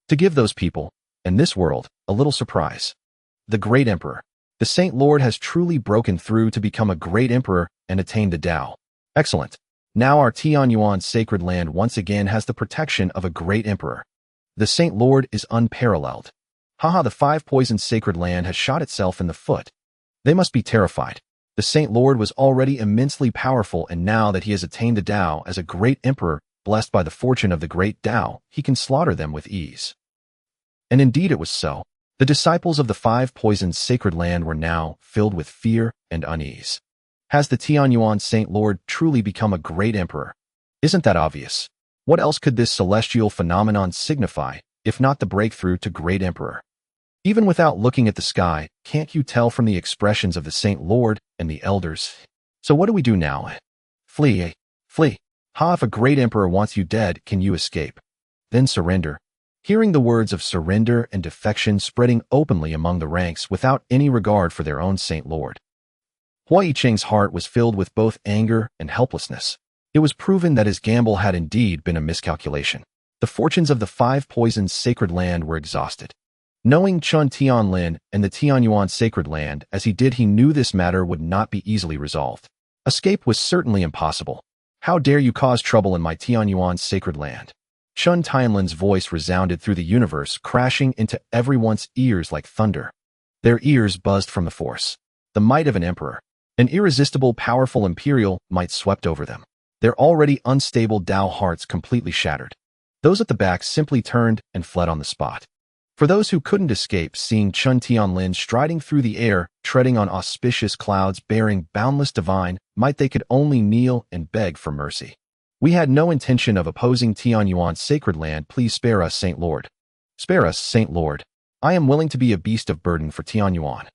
To give those people, and this world, a little surprise. The Great Emperor. The Saint Lord has truly broken through to become a Great Emperor and attain the Tao. Excellent. Now our Tianyuan Sacred Land once again has the protection of a Great Emperor. The Saint Lord is unparalleled. Haha, the 5 Poisons Sacred Land has shot itself in the foot. They must be terrified. The Saint Lord was already immensely powerful, and now that he has attained the Tao as a Great Emperor, blessed by the fortune of the Great Tao, he can slaughter them with ease. And indeed it was so. The disciples of the 5 Poisons Sacred Land were now filled with fear and unease. Has the Tianyuan Saint Lord truly become a Great Emperor? Isn't that obvious? What else could this celestial phenomenon signify, if not the breakthrough to Great Emperor? Even without looking at the sky, can't you tell from the expressions of the Saint Lord and the elders? So what do we do now? Flee, flee. Ha, if a Great Emperor wants you dead, can you escape? Then surrender. Hearing the words of surrender and defection spreading openly among the ranks without any regard for their own Saint Lord. Hua Yicheng's heart was filled with both anger and helplessness. It was proven that his gamble had indeed been a miscalculation. The fortunes of the 5 Poisons Sacred Land were exhausted. Knowing Chun Tianlin and the Tianyuan Sacred Land as he did, he knew this matter would not be easily resolved. Escape was certainly impossible. How dare you cause trouble in my Tianyuan Sacred Land? Chun Tianlin's voice resounded through the universe, crashing into everyone's ears like thunder. Their ears buzzed from the force. The might of an emperor. An irresistible, powerful imperial might swept over them. Their already unstable Tao hearts completely shattered. Those at the back simply turned and fled on the spot. For those who couldn't escape, seeing Chun Tianlin striding through the air, treading on auspicious clouds, bearing boundless divine might, they could only kneel and beg for mercy. We had no intention of opposing Tianyuan Sacred Land. Please spare us, Saint Lord. Spare us, Saint Lord. I am willing to be a beast of burden for Tianyuan.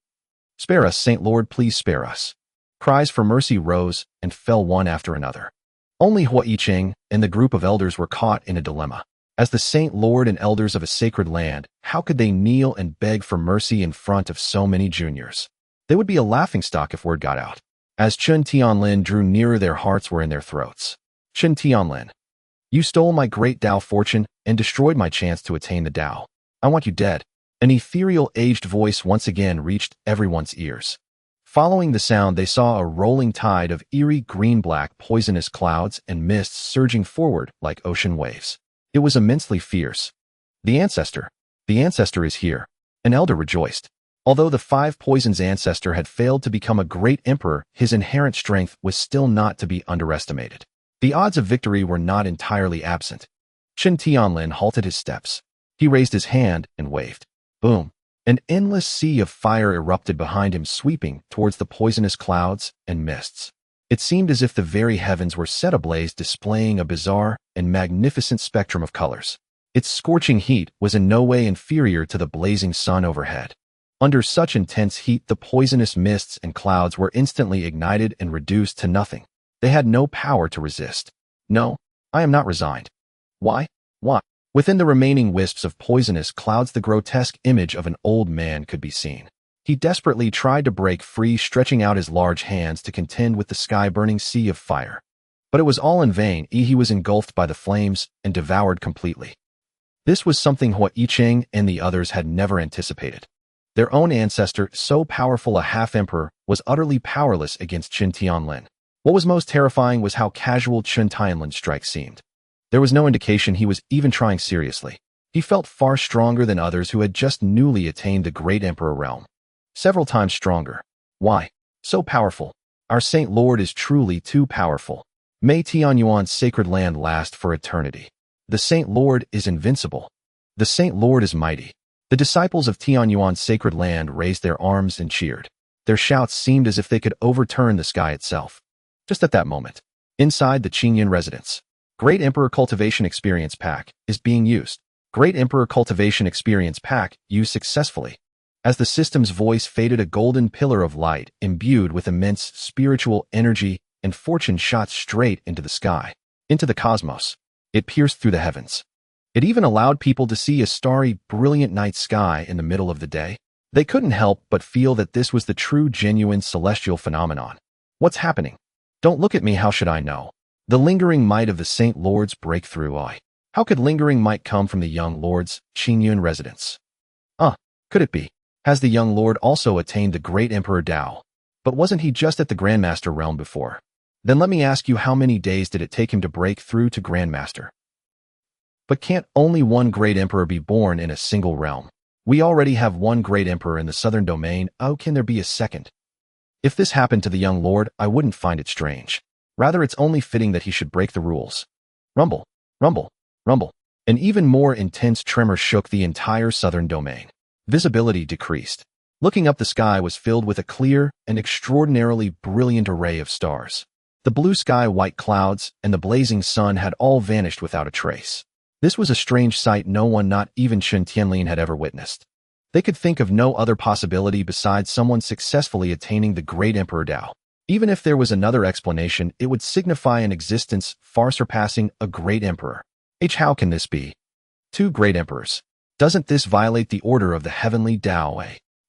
Spare us, Saint Lord, please spare us. Cries for mercy rose and fell one after another. Only Hua Yicheng and the group of elders were caught in a dilemma. As the Saint Lord and elders of a sacred land, how could they kneel and beg for mercy in front of so many juniors? They would be a laughingstock if word got out. As Chen Tianlin drew nearer, their hearts were in their throats. Chen Tianlin, you stole my great Tao fortune and destroyed my chance to attain the Tao. I want you dead. An ethereal, aged voice once again reached everyone's ears. Following the sound, they saw a rolling tide of eerie green-black poisonous clouds and mists surging forward like ocean waves. It was immensely fierce. The ancestor is here. An elder rejoiced. Although the five poisons ancestor had failed to become a great emperor, his inherent strength was still not to be underestimated. The odds of victory were not entirely absent. Chen Tianlin halted his steps. He raised his hand and waved. Boom! An endless sea of fire erupted behind him, sweeping towards the poisonous clouds and mists. It seemed as if the very heavens were set ablaze, displaying a bizarre and magnificent spectrum of colors. Its scorching heat was in no way inferior to the blazing sun overhead. Under such intense heat, the poisonous mists and clouds were instantly ignited and reduced to nothing. They had no power to resist. No, I am not resigned. Why? Why? Within the remaining wisps of poisonous clouds, the grotesque image of an old man could be seen. He desperately tried to break free, stretching out his large hands to contend with the sky-burning sea of fire. But it was all in vain. He was engulfed by the flames and devoured completely. This was something Hua Yicheng and the others had never anticipated. Their own ancestor, so powerful a half-emperor, was utterly powerless against Chen Tianlin. What was most terrifying was how casual Chen Tianlin's strike seemed. There was no indication he was even trying seriously. He felt far stronger than others who had just newly attained the great emperor realm. Several times stronger. Why? So powerful. Our Saint Lord is truly too powerful. May Tianyuan's sacred land last for eternity. The Saint Lord is invincible. The Saint Lord is mighty. The disciples of Tianyuan's sacred land raised their arms and cheered. Their shouts seemed as if they could overturn the sky itself. Just at that moment, inside the Qingyan residence, Great Emperor Cultivation Experience Pack is being used. Great Emperor Cultivation Experience Pack used successfully. As the system's voice faded, a golden pillar of light, imbued with immense spiritual energy and fortune, shot straight into the sky, into the cosmos. It pierced through the heavens. It even allowed people to see a starry, brilliant night sky in the middle of the day. They couldn't help but feel that this was the true, genuine celestial phenomenon. What's happening? Don't look at me, how should I know? The lingering might of the Saint Lord's breakthrough. How could lingering might come from the young Lord's Qingyun residence? Could it be? Has the young Lord also attained the great Emperor Dao? But wasn't he just at the Grandmaster realm before? Then let me ask you, how many days did it take him to break through to Grandmaster? But can't only one great emperor be born in a single realm? We already have one great emperor in the southern domain. How can there be a second? If this happened to the young Lord, I wouldn't find it strange. Rather, it's only fitting that he should break the rules. Rumble, rumble, rumble. An even more intense tremor shook the entire southern domain. Visibility decreased. Looking up, the sky was filled with a clear and extraordinarily brilliant array of stars. The blue sky, white clouds, and the blazing sun had all vanished without a trace. This was a strange sight no one, not even Chen Tianlin, had ever witnessed. They could think of no other possibility besides someone successfully attaining the great Emperor Dao. Even if there was another explanation, it would signify an existence far surpassing a great emperor. How can this be? Two great emperors. Doesn't this violate the order of the heavenly Tao?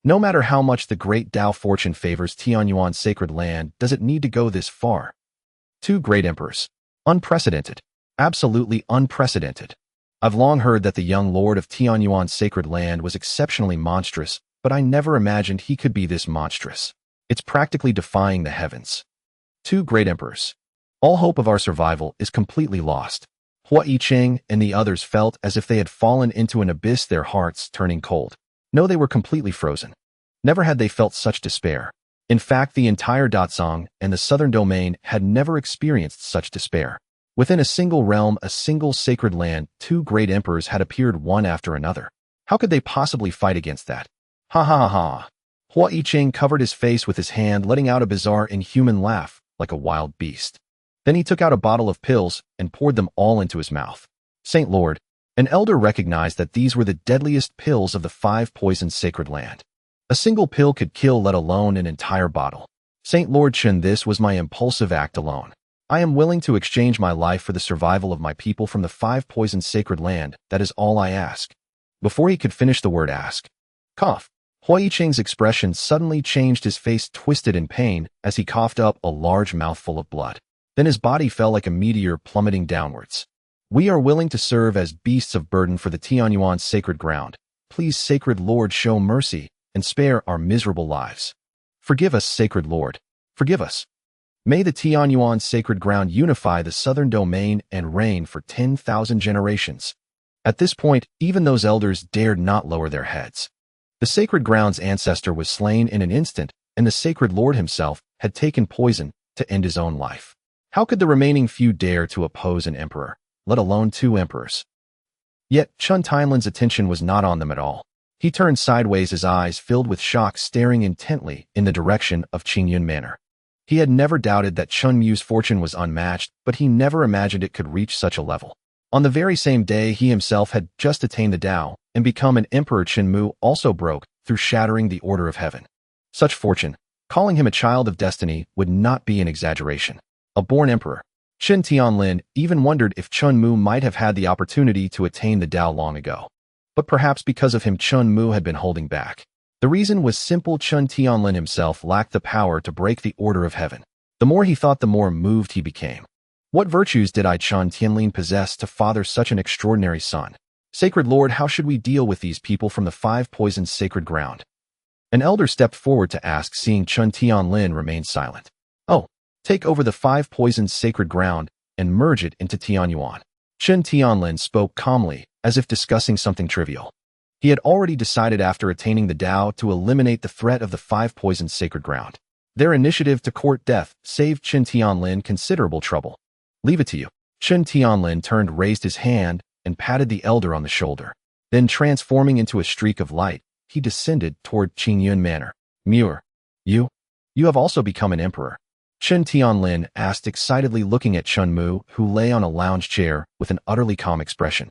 No matter how much the great Tao fortune favors Tianyuan's sacred land, does it need to go this far? Two great emperors. Unprecedented. Absolutely unprecedented. I've long heard that the young lord of Tianyuan's sacred land was exceptionally monstrous, but I never imagined he could be this monstrous. It's practically defying the heavens. Two great emperors. All hope of our survival is completely lost. Hua Yicheng and the others felt as if they had fallen into an abyss, their hearts turning cold. No, they were completely frozen. Never had they felt such despair. In fact, the entire Datsang and the southern domain had never experienced such despair. Within a single realm, a single sacred land, two great emperors had appeared one after another. How could they possibly fight against that? Ha ha ha ha. Hua Yicheng covered his face with his hand, letting out a bizarre, inhuman laugh, like a wild beast. Then he took out a bottle of pills and poured them all into his mouth. Saint Lord, an elder recognized that these were the deadliest pills of the five poisons sacred land. A single pill could kill, let alone an entire bottle. Saint Lord Chen, this was my impulsive act alone. I am willing to exchange my life for the survival of my people from the 5-poisoned sacred land. That is all I ask. Before he could finish the word ask, cough. Hui Cheng's expression suddenly changed. His face twisted in pain as he coughed up a large mouthful of blood. Then his body fell like a meteor plummeting downwards. We are willing to serve as beasts of burden for the Tianyuan's sacred ground. Please, Sacred Lord, show mercy and spare our miserable lives. Forgive us, Sacred Lord. Forgive us. May the Tianyuan's sacred ground unify the southern domain and reign for 10,000 generations. At this point, even those elders dared not lower their heads. The sacred ground's ancestor was slain in an instant, and the Sacred Lord himself had taken poison to end his own life. How could the remaining few dare to oppose an emperor, let alone 2 emperors? Yet Chen Tianlin's attention was not on them at all. He turned sideways, his eyes filled with shock, staring intently in the direction of Qingyun Manor. He had never doubted that Chen Mu's fortune was unmatched, but he never imagined it could reach such a level. On the very same day he himself had just attained the Tao and become an emperor, Chen Mu also broke through, shattering the order of heaven. Such fortune, calling him a child of destiny, would not be an exaggeration. A born emperor. Chen Tianlin even wondered if Chen Mu might have had the opportunity to attain the Tao long ago. But perhaps because of him Chen Mu had been holding back. The reason was simple: Chen Tianlin himself lacked the power to break the order of heaven. The more he thought, the more moved he became. What virtues did Chen Tianlin possess to father such an extraordinary son? Sacred Lord, how should we deal with these people from the 5-poisoned sacred ground? An elder stepped forward to ask, seeing Chen Tianlin remain silent. Oh, take over the 5-poisoned sacred ground and merge it into Tianyuan. Chen Tianlin spoke calmly, as if discussing something trivial. He had already decided after attaining the Tao to eliminate the threat of the 5-poisoned sacred ground. Their initiative to court death saved Chen Tianlin considerable trouble. Leave it to you. Chen Tianlin turned, raised his hand, and patted the elder on the shoulder. Then, transforming into a streak of light, he descended toward Qingyun Manor. Muir, you have also become an emperor? Chen Tianlin asked excitedly, looking at Chen Mu, who lay on a lounge chair with an utterly calm expression.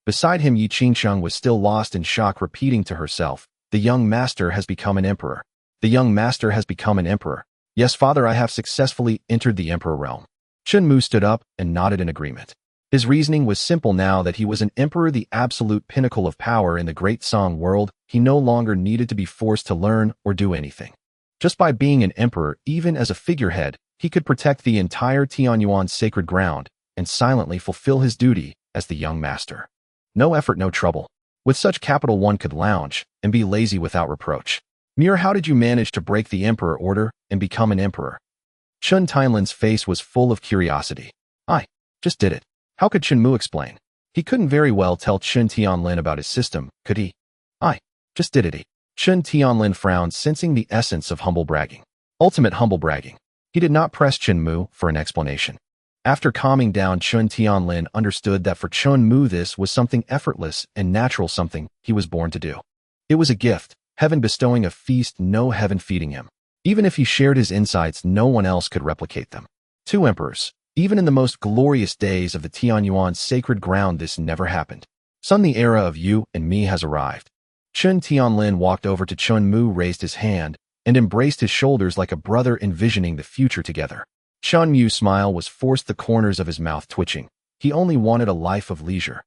Beside him, Yi Qingsheng was still lost in shock, repeating to herself, "The young master has become an emperor. The young master has become an emperor. Yes, father, I have successfully entered the emperor realm." Chen Mu stood up and nodded in agreement. His reasoning was simple now that he was an emperor, the absolute pinnacle of power in the great Song world. He no longer needed to be forced to learn or do anything. Just by being an emperor, even as a figurehead, he could protect the entire Tianyuan's sacred ground and silently fulfill his duty as the young master. No effort, no trouble. With such capital, one could lounge and be lazy without reproach. Muir, how did you manage to break the emperor order and become an emperor? Chen Tianlin's face was full of curiosity. I just did it. How could Chen Mu explain? He couldn't very well tell Chen Tianlin about his system, could he? I just did it. Chen Tianlin frowned, sensing the essence of humble bragging. Ultimate humble bragging. He did not press Chen Mu for an explanation. After calming down, Chen Tianlin understood that for Chen Mu this was something effortless and natural, something he was born to do. It was a gift, heaven bestowing a feast, no heaven feeding him. Even if he shared his insights, no one else could replicate them. 2 emperors. Even in the most glorious days of the Tianyuan's sacred ground, this never happened. Son, the era of you and me has arrived. Chen Tianlin walked over to Chen Mu, raised his hand, and embraced his shoulders like a brother, envisioning the future together. Chen Mu's smile was forced, the corners of his mouth twitching. He only wanted a life of leisure.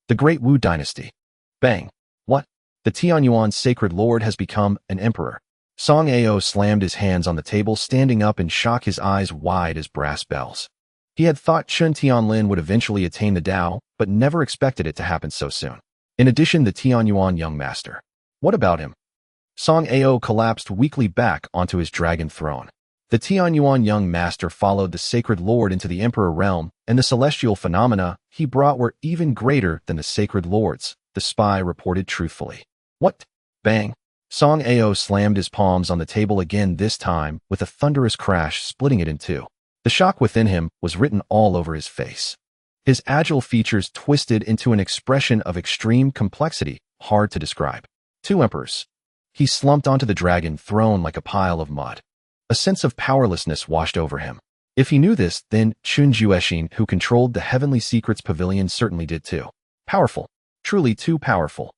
The Great Wu Dynasty. Bang. What? The Tianyuan's sacred lord has become an emperor. Song Ao slammed his hands on the table, standing up in shock, his eyes wide as brass bells. He had thought Chen Tianlin would eventually attain the Tao, but never expected it to happen so soon. In addition, the Tianyuan young master. What about him? Song Ao collapsed weakly back onto his dragon throne. The Tianyuan young master followed the sacred lord into the emperor realm, and the celestial phenomena he brought were even greater than the sacred lord's, the spy reported truthfully. What? Bang. Song Ao slammed his palms on the table again, this time with a thunderous crash, splitting it in two. The shock within him was written all over his face. His agile features twisted into an expression of extreme complexity, hard to describe. 2 emperors. He slumped onto the dragon throne like a pile of mud. A sense of powerlessness washed over him. If he knew this, then Chun Jueshin, who controlled the Heavenly Secrets Pavilion, certainly did too. Powerful. Truly too powerful.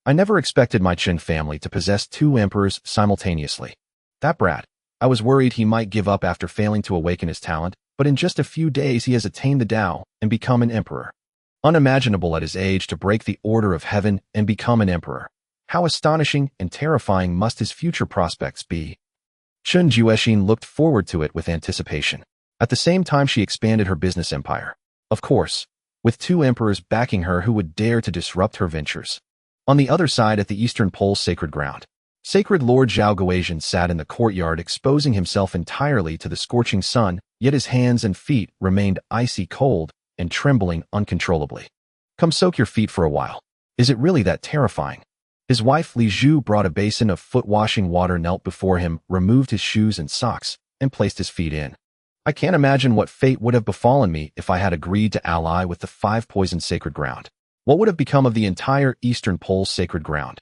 I never expected my Chen family to possess 2 emperors simultaneously. That brat. I was worried he might give up after failing to awaken his talent, but in just a few days he has attained the Tao and become an emperor. Unimaginable at his age to break the order of heaven and become an emperor. How astonishing and terrifying must his future prospects be? Chen Juexin looked forward to it with anticipation. At the same time she expanded her business empire. Of course, with 2 emperors backing her who would dare to disrupt her ventures. On the other side at the Eastern Pole's sacred ground, Sacred Lord Zhao Guozhen sat in the courtyard exposing himself entirely to the scorching sun, yet his hands and feet remained icy cold and trembling uncontrollably. Come soak your feet for a while. Is it really that terrifying? His wife Li Zhu brought a basin of foot-washing water, knelt before him, removed his shoes and socks, and placed his feet in. I can't imagine what fate would have befallen me if I had agreed to ally with the 5 poisoned sacred ground. What would have become of the entire Eastern Pole's sacred ground?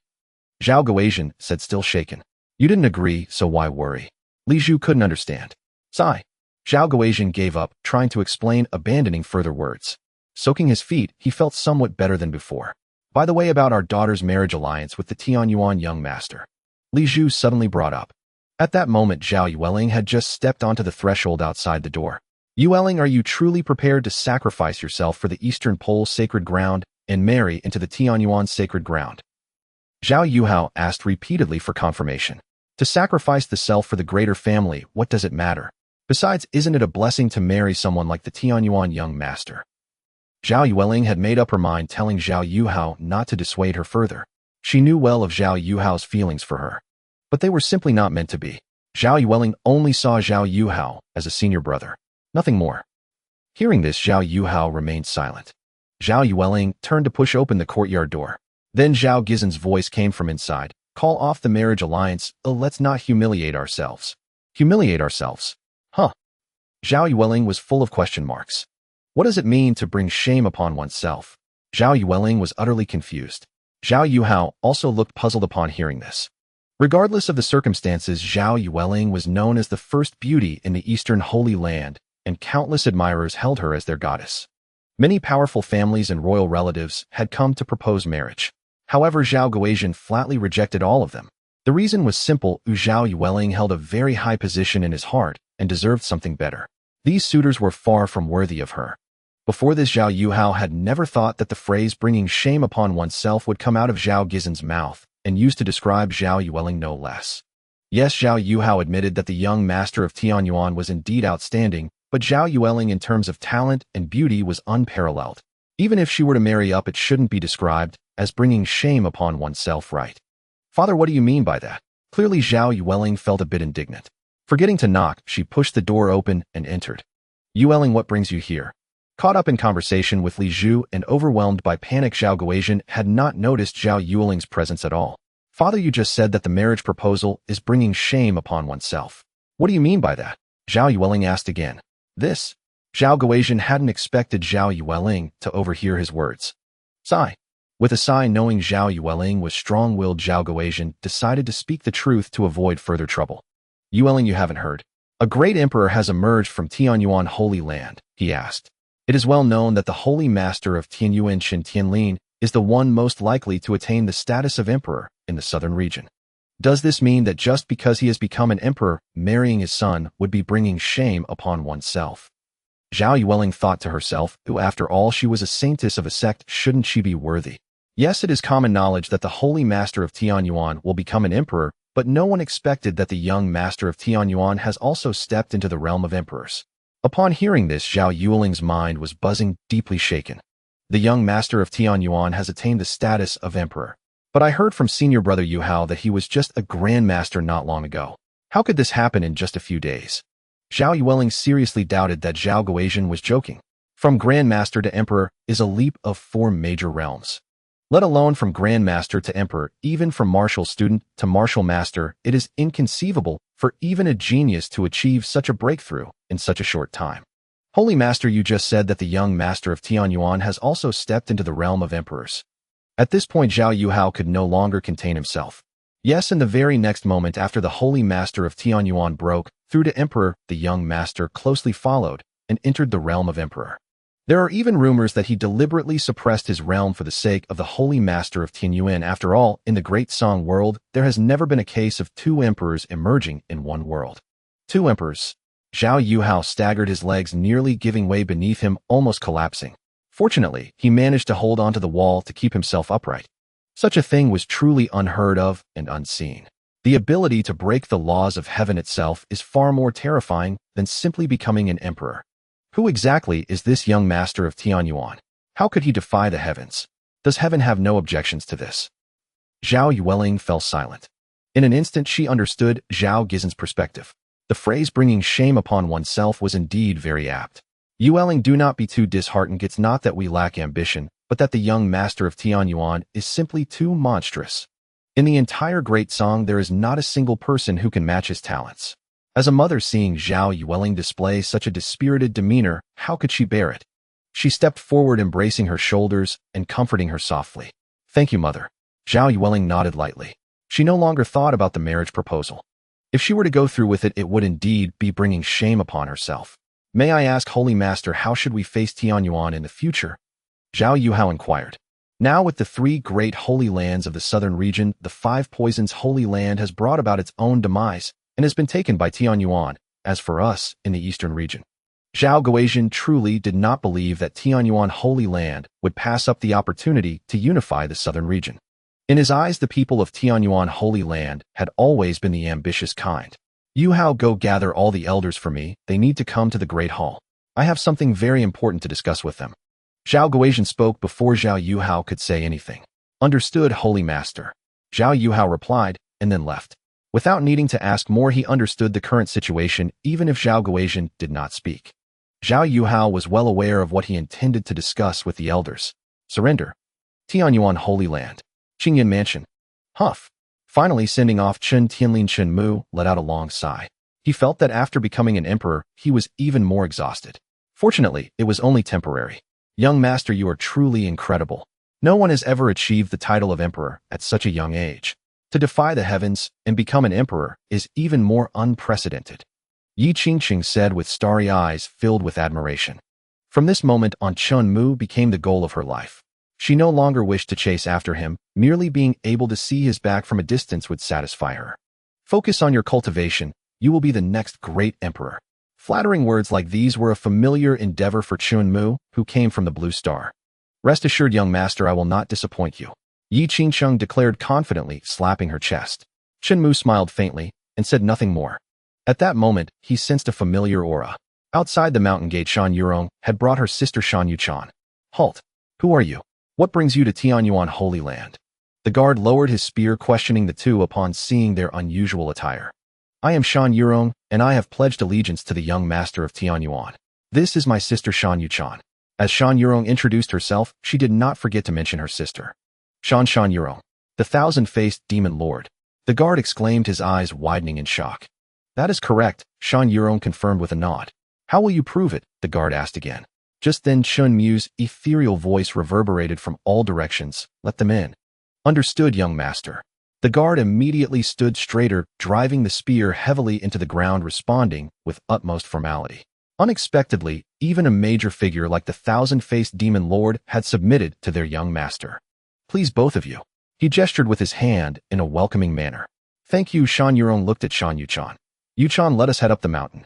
Zhao Guozhen said, still shaken. You didn't agree, so why worry? Li Zhu couldn't understand. Sigh. Zhao Guozhen gave up, trying to explain, abandoning further words. Soaking his feet, he felt somewhat better than before. By the way, about our daughter's marriage alliance with the Tianyuan young master. Li Zhu suddenly brought up. At that moment, Zhao Yueling had just stepped onto the threshold outside the door. Yueling, are you truly prepared to sacrifice yourself for the Eastern Pole's sacred ground and marry into the Tianyuan's sacred ground? Zhao Yuhao asked repeatedly for confirmation. To sacrifice the self for the greater family, what does it matter? Besides, isn't it a blessing to marry someone like the Tianyuan young master? Zhao Yueling had made up her mind, telling Zhao Yuhao not to dissuade her further. She knew well of Zhao Yuhao's feelings for her, but they were simply not meant to be. Zhao Yueling only saw Zhao Yuhao as a senior brother, nothing more. Hearing this, Zhao Yuhao remained silent. Zhao Yueling turned to push open the courtyard door. Then Zhao Gizhen's voice came from inside. Call off the marriage alliance. Let's not humiliate ourselves. Humiliate ourselves? Huh? Zhao Yueling was full of question marks. What does it mean to bring shame upon oneself? Zhao Yueling was utterly confused. Zhao Yuhao also looked puzzled upon hearing this. Regardless of the circumstances, Zhao Yueling was known as the first beauty in the Eastern Holy Land, and countless admirers held her as their goddess. Many powerful families and royal relatives had come to propose marriage. However, Zhao Guozhen flatly rejected all of them. The reason was simple: Zhao Yueling held a very high position in his heart and deserved something better. These suitors were far from worthy of her. Before this, Zhao Yuhao had never thought that the phrase bringing shame upon oneself would come out of Zhao Gizhen's mouth and used to describe Zhao Yueling no less. Yes, Zhao Yuhao admitted that the young master of Tianyuan was indeed outstanding, but Zhao Yueling in terms of talent and beauty was unparalleled. Even if she were to marry up, it shouldn't be described as bringing shame upon oneself, right? Father, what do you mean by that? Clearly Zhao Yueling felt a bit indignant. Forgetting to knock, she pushed the door open and entered. Yueling, what brings you here? Caught up in conversation with Li Zhu and overwhelmed by panic, Zhao Guozhen had not noticed Zhao Yueling's presence at all. Father, you just said that the marriage proposal is bringing shame upon oneself. What do you mean by that? Zhao Yueling asked again. This? Zhao Guozhen hadn't expected Zhao Yueling to overhear his words. Sigh. With a sigh, knowing Zhao Yueling was strong-willed, Zhao Guozhen decided to speak the truth to avoid further trouble. Yueling, you haven't heard. A great emperor has emerged from Tianyuan Holy Land, he asked. It is well known that the Holy Master of Tianyuan Chen Tianlin is the one most likely to attain the status of emperor in the southern region. Does this mean that just because he has become an emperor, marrying his son would be bringing shame upon oneself? Zhao Yueling thought to herself, who after all she was a saintess of a sect, shouldn't she be worthy? Yes, it is common knowledge that the Holy Master of Tianyuan will become an emperor, but no one expected that the young Master of Tianyuan has also stepped into the realm of emperors. Upon hearing this, Zhao Yueling's mind was buzzing, deeply shaken. The young Master of Tianyuan has attained the status of emperor. But I heard from senior brother Yuhao that he was just a Grand Master not long ago. How could this happen in just a few days? Zhao Yueling seriously doubted that Zhao Guozhen was joking. From Grand Master to Emperor is a leap of 4 major realms. Let alone from Grand Master to Emperor, even from martial student to martial master, it is inconceivable for even a genius to achieve such a breakthrough in such a short time. Holy Master, you just said that the young Master of Tianyuan has also stepped into the realm of emperors. At this point, Zhao Yuhao could no longer contain himself. Yes, in the very next moment after the Holy Master of Tianyuan broke through to Emperor, the young Master closely followed and entered the realm of Emperor. There are even rumors that he deliberately suppressed his realm for the sake of the Holy Master of Tianyuan. After all, in the Great Song world, there has never been a case of 2 emperors emerging in one world. Two emperors. Zhao Yuhao staggered, his legs nearly giving way beneath him, almost collapsing. Fortunately, he managed to hold onto the wall to keep himself upright. Such a thing was truly unheard of and unseen. The ability to break the laws of heaven itself is far more terrifying than simply becoming an emperor. Who exactly is this young master of Tianyuan? How could he defy the heavens? Does heaven have no objections to this? Zhao Yueling fell silent. In an instant she understood Zhao Gizen's perspective. The phrase bringing shame upon oneself was indeed very apt. Yueling, do not be too disheartened. It's not that we lack ambition, but that the young master of Tianyuan is simply too monstrous. In the entire great song, there is not a single person who can match his talents. As a mother seeing Zhao Yueling display such a dispirited demeanor, how could she bear it? She stepped forward, embracing her shoulders and comforting her softly. Thank you, mother. Zhao Yueling nodded lightly. She no longer thought about the marriage proposal. If she were to go through with it, it would indeed be bringing shame upon herself. May I ask, Holy Master, how should we face Tianyuan in the future? Zhao Yuhao inquired. Now, with the three great holy lands of the southern region, the Five Poisons Holy Land has brought about its own demise and has been taken by Tianyuan. As for us in the eastern region, Zhao Guozhen truly did not believe that Tianyuan Holy Land would pass up the opportunity to unify the southern region. In his eyes, the people of Tianyuan Holy Land had always been the ambitious kind. Yuhao, go gather all the elders for me. They need to come to the Great Hall. I have something very important to discuss with them. Zhao Guozhen spoke before Zhao Yuhao could say anything. Understood, Holy Master. Zhao Yuhao replied, and then left. Without needing to ask more, he understood the current situation, even if Zhao Guozhen did not speak. Zhao Yuhao was well aware of what he intended to discuss with the elders. Surrender. Tianyuan Holy Land. Qingyan Mansion. Huff. Finally sending off Chen Tianlin, Chen Mu let out a long sigh. He felt that after becoming an emperor, he was even more exhausted. Fortunately, it was only temporary. Young master, you are truly incredible. No one has ever achieved the title of emperor at such a young age. To defy the heavens and become an emperor is even more unprecedented. Yi Qingqing said with starry eyes filled with admiration. From this moment on, Chen Mu became the goal of her life. She no longer wished to chase after him, merely being able to see his back from a distance would satisfy her. Focus on your cultivation, you will be the next great emperor. Flattering words like these were a familiar endeavor for Chen Mu, who came from the Blue Star. Rest assured, young master, I will not disappoint you. Yi Qingqing declared confidently, slapping her chest. Chen Mu smiled faintly and said nothing more. At that moment, he sensed a familiar aura. Outside the mountain gate, Shan Yurong had brought her sister Shan Yuchan. Halt! Who are you? What brings you to Tianyuan Holy Land? The guard lowered his spear, questioning the two upon seeing their unusual attire. I am Shan Yurong, and I have pledged allegiance to the young master of Tianyuan. This is my sister Shan Yuchan. As Shan Yurong introduced herself, she did not forget to mention her sister. Shan Yurong, the thousand-faced demon lord. The guard exclaimed, his eyes widening in shock. That is correct, Shan Yurong confirmed with a nod. How will you prove it? The guard asked again. Just then Chen Mu's ethereal voice reverberated from all directions. Let them in. Understood, young master. The guard immediately stood straighter, driving the spear heavily into the ground, responding with utmost formality. Unexpectedly, even a major figure like the thousand-faced demon lord had submitted to their young master. Please, both of you. He gestured with his hand in a welcoming manner. Thank you. Shan Yurong looked at Shan Yuchan. Yuchan, let us head up the mountain.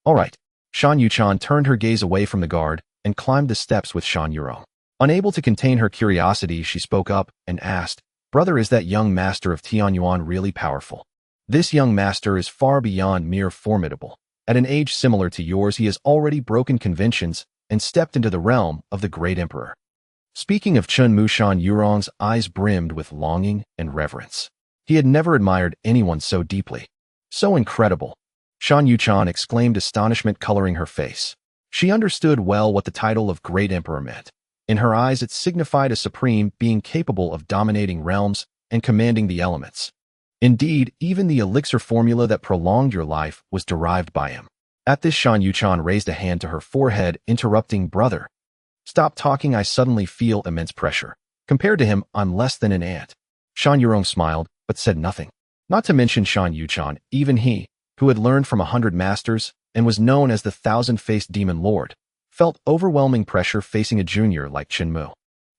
All right. Shan Yuchan turned her gaze away from the guard and climbed the steps with Shan Yurong. Unable to contain her curiosity, she spoke up and asked, Brother, is that young master of Tianyuan really powerful? This young master is far beyond mere formidable. At an age similar to yours, he has already broken conventions and stepped into the realm of the great emperor. Speaking of Chen Mu, Shan Yurong's eyes brimmed with longing and reverence. He had never admired anyone so deeply. So incredible. Shan Yuchan exclaimed, astonishment coloring her face. She understood well what the title of great emperor meant. In her eyes, it signified a supreme being capable of dominating realms and commanding the elements. Indeed, even the elixir formula that prolonged your life was derived by him. At this, Shan Yuchan raised a hand to her forehead, interrupting, Brother. Stop talking, I suddenly feel immense pressure. Compared to him, I'm less than an ant. Shan Yurong smiled, but said nothing. Not to mention Shan Yuchan, even he, who had learned from 100 masters and was known as the thousand-faced demon lord, felt overwhelming pressure facing a junior like Chen Mu.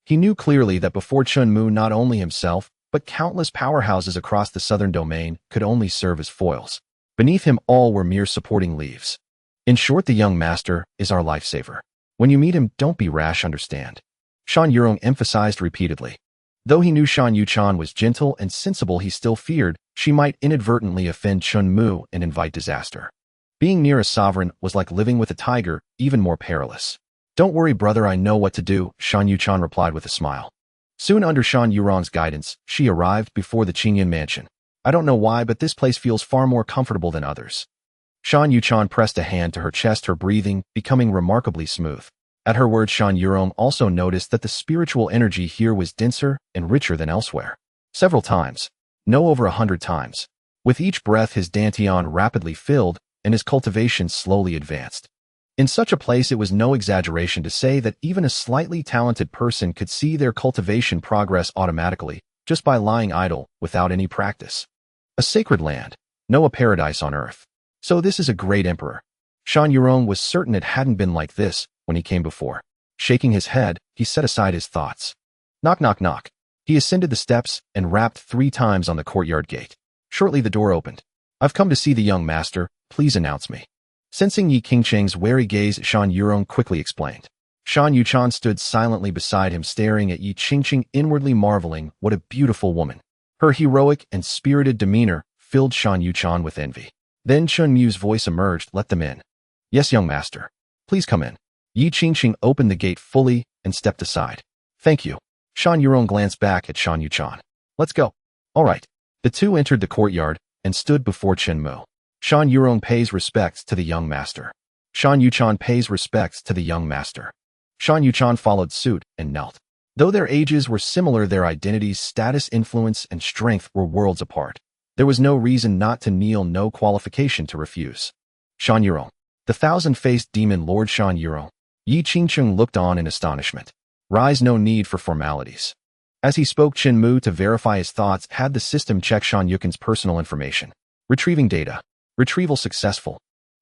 He knew clearly that before Chen Mu, not only himself, but countless powerhouses across the southern domain could only serve as foils. Beneath him all were mere supporting leaves. In short, the young master is our lifesaver. When you meet him, don't be rash, understand? Shan Yurong emphasized repeatedly. Though he knew Shan Yuchan was gentle and sensible, he still feared she might inadvertently offend Chen Mu and invite disaster. Being near a sovereign was like living with a tiger, even more perilous. Don't worry, brother, I know what to do, Shan Yuchan replied with a smile. Soon under Shan Yurong's guidance, she arrived before the Qingyan mansion. I don't know why, but this place feels far more comfortable than others. Shan Yuchan pressed a hand to her chest, her breathing becoming remarkably smooth. At her words, Shan Yurong also noticed that the spiritual energy here was denser and richer than elsewhere. Several times. No, over 100 times. With each breath, his dantian rapidly filled, and his cultivation slowly advanced. In such a place, it was no exaggeration to say that even a slightly talented person could see their cultivation progress automatically, just by lying idle, without any practice. A sacred land. No, a paradise on earth. So this is a great emperor. Shan Yurong was certain it hadn't been like this when he came before. Shaking his head, he set aside his thoughts. Knock, knock, knock. He ascended the steps and rapped 3 times on the courtyard gate. Shortly the door opened. I've come to see the young master, please announce me. Sensing Yi Qingcheng's wary gaze, Shan Yurong quickly explained. Shan Yuchan stood silently beside him, staring at Yi Qingcheng, inwardly marveling what a beautiful woman. Her heroic and spirited demeanor filled Shan Yuchan with envy. Then Chen Mu's voice emerged, let them in. Yes, young master. Please come in. Yi Qingcheng opened the gate fully and stepped aside. Thank you. Shan Yurong glanced back at Shan Yuchan. Let's go. All right. The two entered the courtyard and stood before Chen Mu. Shan Yurong pays respects to the young master. Shan Yuchan pays respects to the young master. Shan Yuchan followed suit and knelt. Though their ages were similar, their identities, status, influence, and strength were worlds apart. There was no reason not to kneel, no qualification to refuse. Shan Yurong. The thousand-faced demon Lord Shan Yurong. Yi Qingcheng looked on in astonishment. Rise, no need for formalities. As he spoke, Chen Mu, to verify his thoughts, had the system check Shan Yuchan's personal information. Retrieving data. Retrieval successful.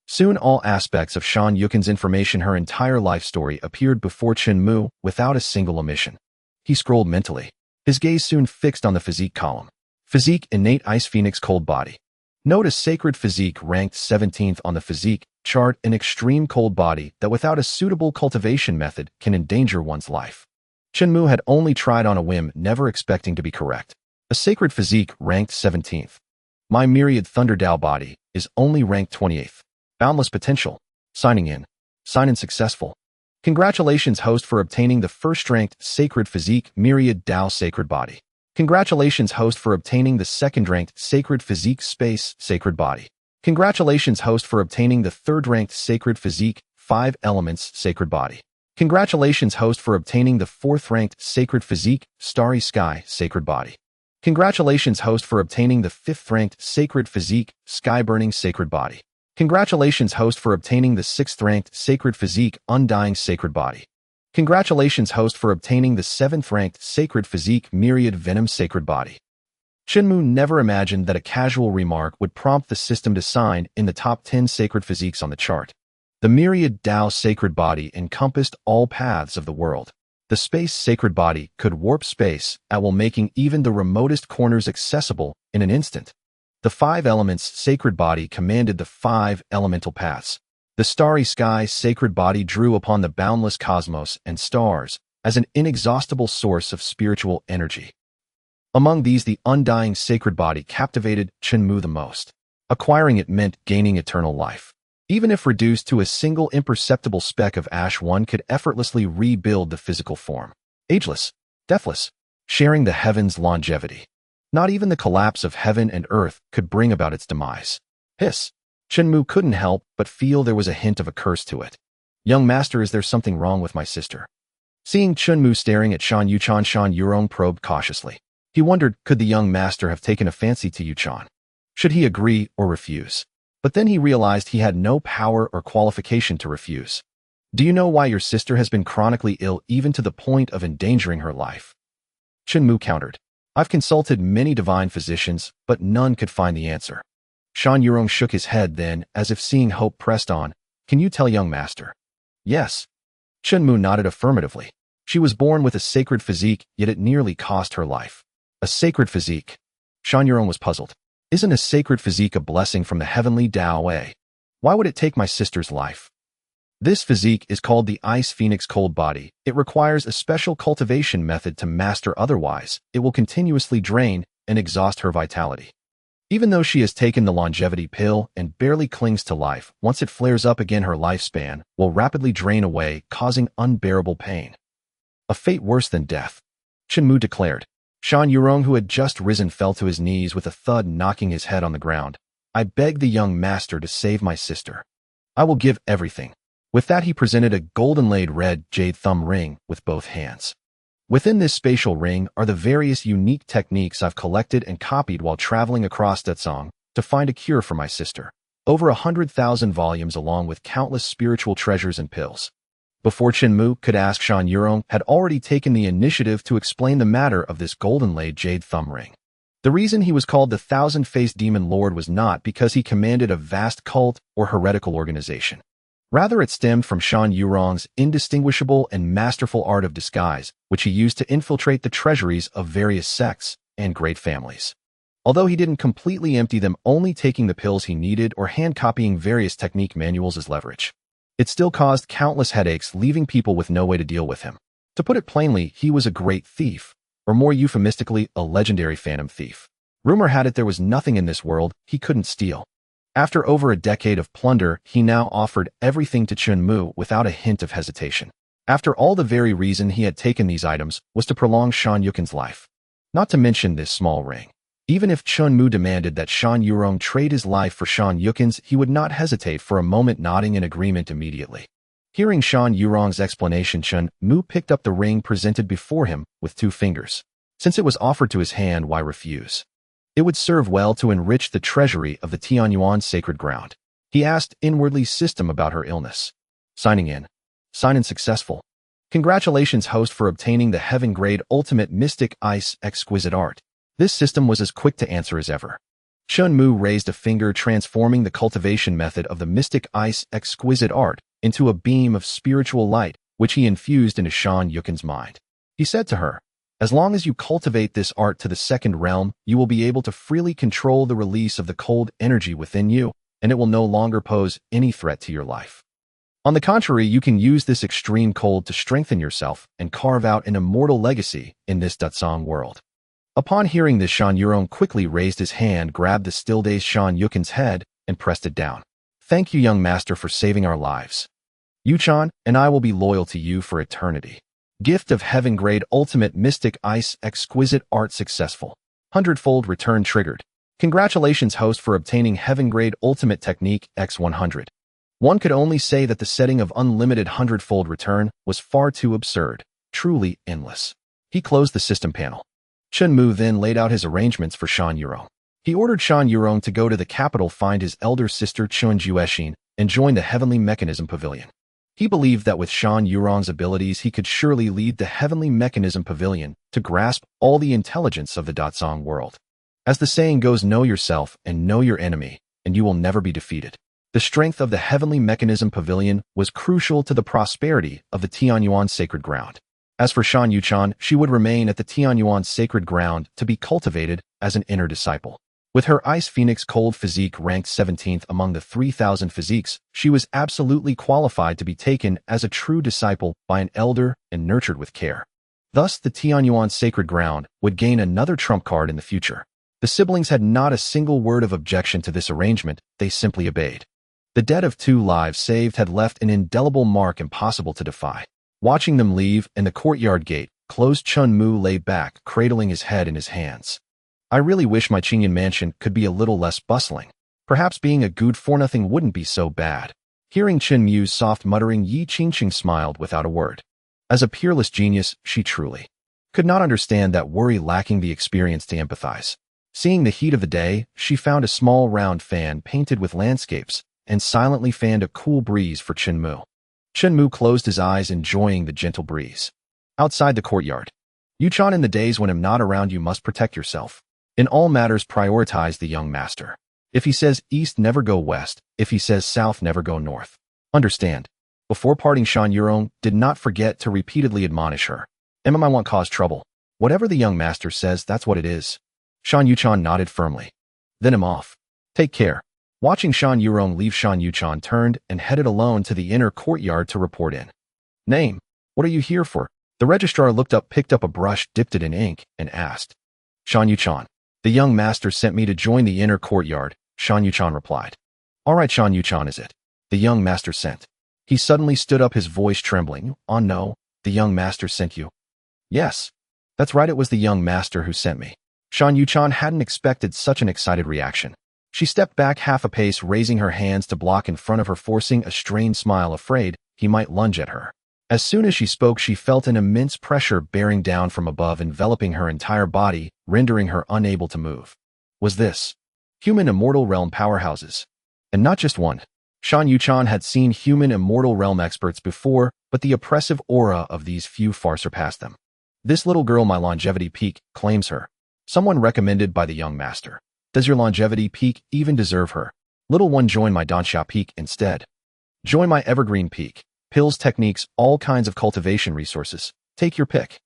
Soon all aspects of Shan Yuchan's information, her entire life story, appeared before Chen Mu without a single omission. He scrolled mentally. His gaze soon fixed on the physique column. Physique, innate ice phoenix, cold body. Notice sacred physique ranked 17th on the physique chart, an extreme cold body that without a suitable cultivation method can endanger one's life. Chen Mu had only tried on a whim, never expecting to be correct. A sacred physique ranked 17th. My myriad thunder Dao body is only ranked 28th. Boundless potential. Signing in. Sign in successful. Congratulations, host, for obtaining the first ranked sacred physique myriad Dao sacred body. Congratulations, host, for obtaining the second ranked sacred physique space sacred body. Congratulations, host, for obtaining the third ranked sacred physique 5 elements sacred body. Congratulations, host, for obtaining the fourth ranked sacred physique starry sky sacred body. Congratulations, host, for obtaining the fifth ranked sacred physique sky burning sacred body. Congratulations, host, for obtaining the sixth ranked sacred physique undying sacred body. Congratulations, host, for obtaining the 7th ranked sacred physique myriad venom sacred body. Chen Mu never imagined that a casual remark would prompt the system to sign in the top 10 sacred physiques on the chart. The myriad Dao sacred body encompassed all paths of the world. The space sacred body could warp space at will, making even the remotest corners accessible in an instant. The 5 elements sacred body commanded the 5 elemental paths. The starry sky sacred body drew upon the boundless cosmos and stars as an inexhaustible source of spiritual energy. Among these, the undying sacred body captivated Chen Mu the most. Acquiring it meant gaining eternal life. Even if reduced to a single imperceptible speck of ash, one could effortlessly rebuild the physical form. Ageless, deathless, sharing the heavens' longevity. Not even the collapse of heaven and earth could bring about its demise. Hiss. Chen Mu couldn't help but feel there was a hint of a curse to it. Young master, is there something wrong with my sister? Seeing Chen Mu staring at Shan Yuchan, Shan Yurong probed cautiously. He wondered, could the young master have taken a fancy to Yuchan? Should he agree or refuse? But then he realized he had no power or qualification to refuse. Do you know why your sister has been chronically ill, even to the point of endangering her life? Chen Mu countered. I've consulted many divine physicians, but none could find the answer. Shan Yurong shook his head then, as if seeing hope, pressed on. Can you tell young master? Yes. Chen Mu nodded affirmatively. She was born with a sacred physique, yet it nearly cost her life. A sacred physique. Shan Yurong was puzzled. Isn't a sacred physique a blessing from the heavenly Tao Wei? Why would it take my sister's life? This physique is called the Ice Phoenix Cold Body. It requires a special cultivation method to master, otherwise, it will continuously drain and exhaust her vitality. Even though she has taken the longevity pill and barely clings to life, once it flares up again, her lifespan will rapidly drain away, causing unbearable pain. A fate worse than death, Chen Mu declared. Shan Yurong, who had just risen, fell to his knees with a thud, knocking his head on the ground. I beg the young master to save my sister. I will give everything. With that, he presented a golden-laid red jade thumb ring with both hands. Within this spatial ring are the various unique techniques I've collected and copied while traveling across Datsong to find a cure for my sister. Over 100,000 volumes along with countless spiritual treasures and pills. Before Chen Mu could ask, Shan Yurong had already taken the initiative to explain the matter of this golden-laid jade thumb ring. The reason he was called the Thousand-Faced Demon Lord was not because he commanded a vast cult or heretical organization. Rather, it stemmed from Shan Yurong's indistinguishable and masterful art of disguise, which he used to infiltrate the treasuries of various sects and great families. Although he didn't completely empty them, only taking the pills he needed or hand-copying various technique manuals as leverage. It still caused countless headaches, leaving people with no way to deal with him. To put it plainly, he was a great thief, or more euphemistically, a legendary phantom thief. Rumor had it there was nothing in this world he couldn't steal. After over a decade of plunder, he now offered everything to Chen Mu without a hint of hesitation. After all, the very reason he had taken these items was to prolong Shan Yukin's life. Not to mention this small ring. Even if Chen Mu demanded that Shan Yurong trade his life for Shan Yukin's, he would not hesitate for a moment, nodding in agreement immediately. Hearing Shan Yurong's explanation, Chen Mu picked up the ring presented before him with 2 fingers. Since it was offered to his hand, why refuse? It would serve well to enrich the treasury of the Tianyuan sacred ground. He asked inwardly System about her illness. Signing in. Sign in successful. Congratulations, host, for obtaining the heaven-grade ultimate mystic ice exquisite art. This System was as quick to answer as ever. Chen Mu raised a finger, transforming the cultivation method of the mystic ice exquisite art into a beam of spiritual light, which he infused into Shan Yukin's mind. He said to her, as long as you cultivate this art to the 2nd realm, you will be able to freely control the release of the cold energy within you, and it will no longer pose any threat to your life. On the contrary, you can use this extreme cold to strengthen yourself and carve out an immortal legacy in this Datsong world. Upon hearing this, Shan Yurong quickly raised his hand, grabbed the still-dazed Shan Yukin's head, and pressed it down. Thank you, young master, for saving our lives. Yuchan and I will be loyal to you for eternity. Gift of heaven-grade ultimate mystic ice exquisite art successful. 100-fold return triggered. Congratulations, host, for obtaining heaven-grade ultimate technique X100. One could only say that the setting of unlimited 100-fold return was far too absurd, truly endless. He closed the system panel. Chen Mu then laid out his arrangements for Shan Yurong. He ordered Shan Yurong to go to the capital, find his elder sister Chun Jueshin, and join the Heavenly Mechanism Pavilion. He believed that with Shan Yurong's abilities, he could surely lead the Heavenly Mechanism Pavilion to grasp all the intelligence of the Datsong world. As the saying goes, know yourself and know your enemy, and you will never be defeated. The strength of the Heavenly Mechanism Pavilion was crucial to the prosperity of the Tianyuan sacred ground. As for Shan Yuchan, she would remain at the Tianyuan sacred ground to be cultivated as an inner disciple. With her Ice Phoenix Cold physique ranked 17th among the 3,000 physiques, she was absolutely qualified to be taken as a true disciple by an elder and nurtured with care. Thus, the Tianyuan sacred ground would gain another trump card in the future. The siblings had not a single word of objection to this arrangement, they simply obeyed. The debt of 2 lives saved had left an indelible mark impossible to defy. Watching them leave and the courtyard gate closed, Chen Mu lay back, cradling his head in his hands. I really wish my Qingyan mansion could be a little less bustling. Perhaps being a good-for-nothing wouldn't be so bad. Hearing Chen Mu's soft muttering, Yi Qingqing smiled without a word. As a peerless genius, she truly could not understand that worry, lacking the experience to empathize. Seeing the heat of the day, she found a small round fan painted with landscapes and silently fanned a cool breeze for Chen Mu. Chen Mu closed his eyes, enjoying the gentle breeze. Outside the courtyard. Yuchan, in the days when I'm not around, you must protect yourself. In all matters, prioritize the young master. If he says east, never go west. If he says south, never go north. Understand? Before parting, Shan Yurong did not forget to repeatedly admonish her. Emma, I won't cause trouble. Whatever the young master says, that's what it is. Shan Yuchan nodded firmly. Then I'm off. Take care. Watching Shan Yurong leave, Shan Yuchan turned and headed alone to the inner courtyard to report in. Name, what are you here for? The registrar looked up, picked up a brush, dipped it in ink, and asked. Shan Yuchan. The young master sent me to join the inner courtyard, Shan Yuchan replied. All right, Shan Yuchan, is it? The young master sent. He suddenly stood up, his voice trembling. Oh no, the young master sent you. Yes. That's right, it was the young master who sent me. Shan Yuchan hadn't expected such an excited reaction. She stepped back half a pace, raising her hands to block in front of her, forcing a strained smile, afraid he might lunge at her. As soon as she spoke, she felt an immense pressure bearing down from above, enveloping her entire body, rendering her unable to move. Was this human immortal realm powerhouses? And not just one. Shan Yuchan had seen human immortal realm experts before, but the oppressive aura of these few far surpassed them. This little girl, my longevity peak, claims her. Someone recommended by the young master. Does your longevity peak even deserve her? Little one, join my Dansha peak instead. Join my evergreen peak. Pills, techniques, all kinds of cultivation resources. Take your pick.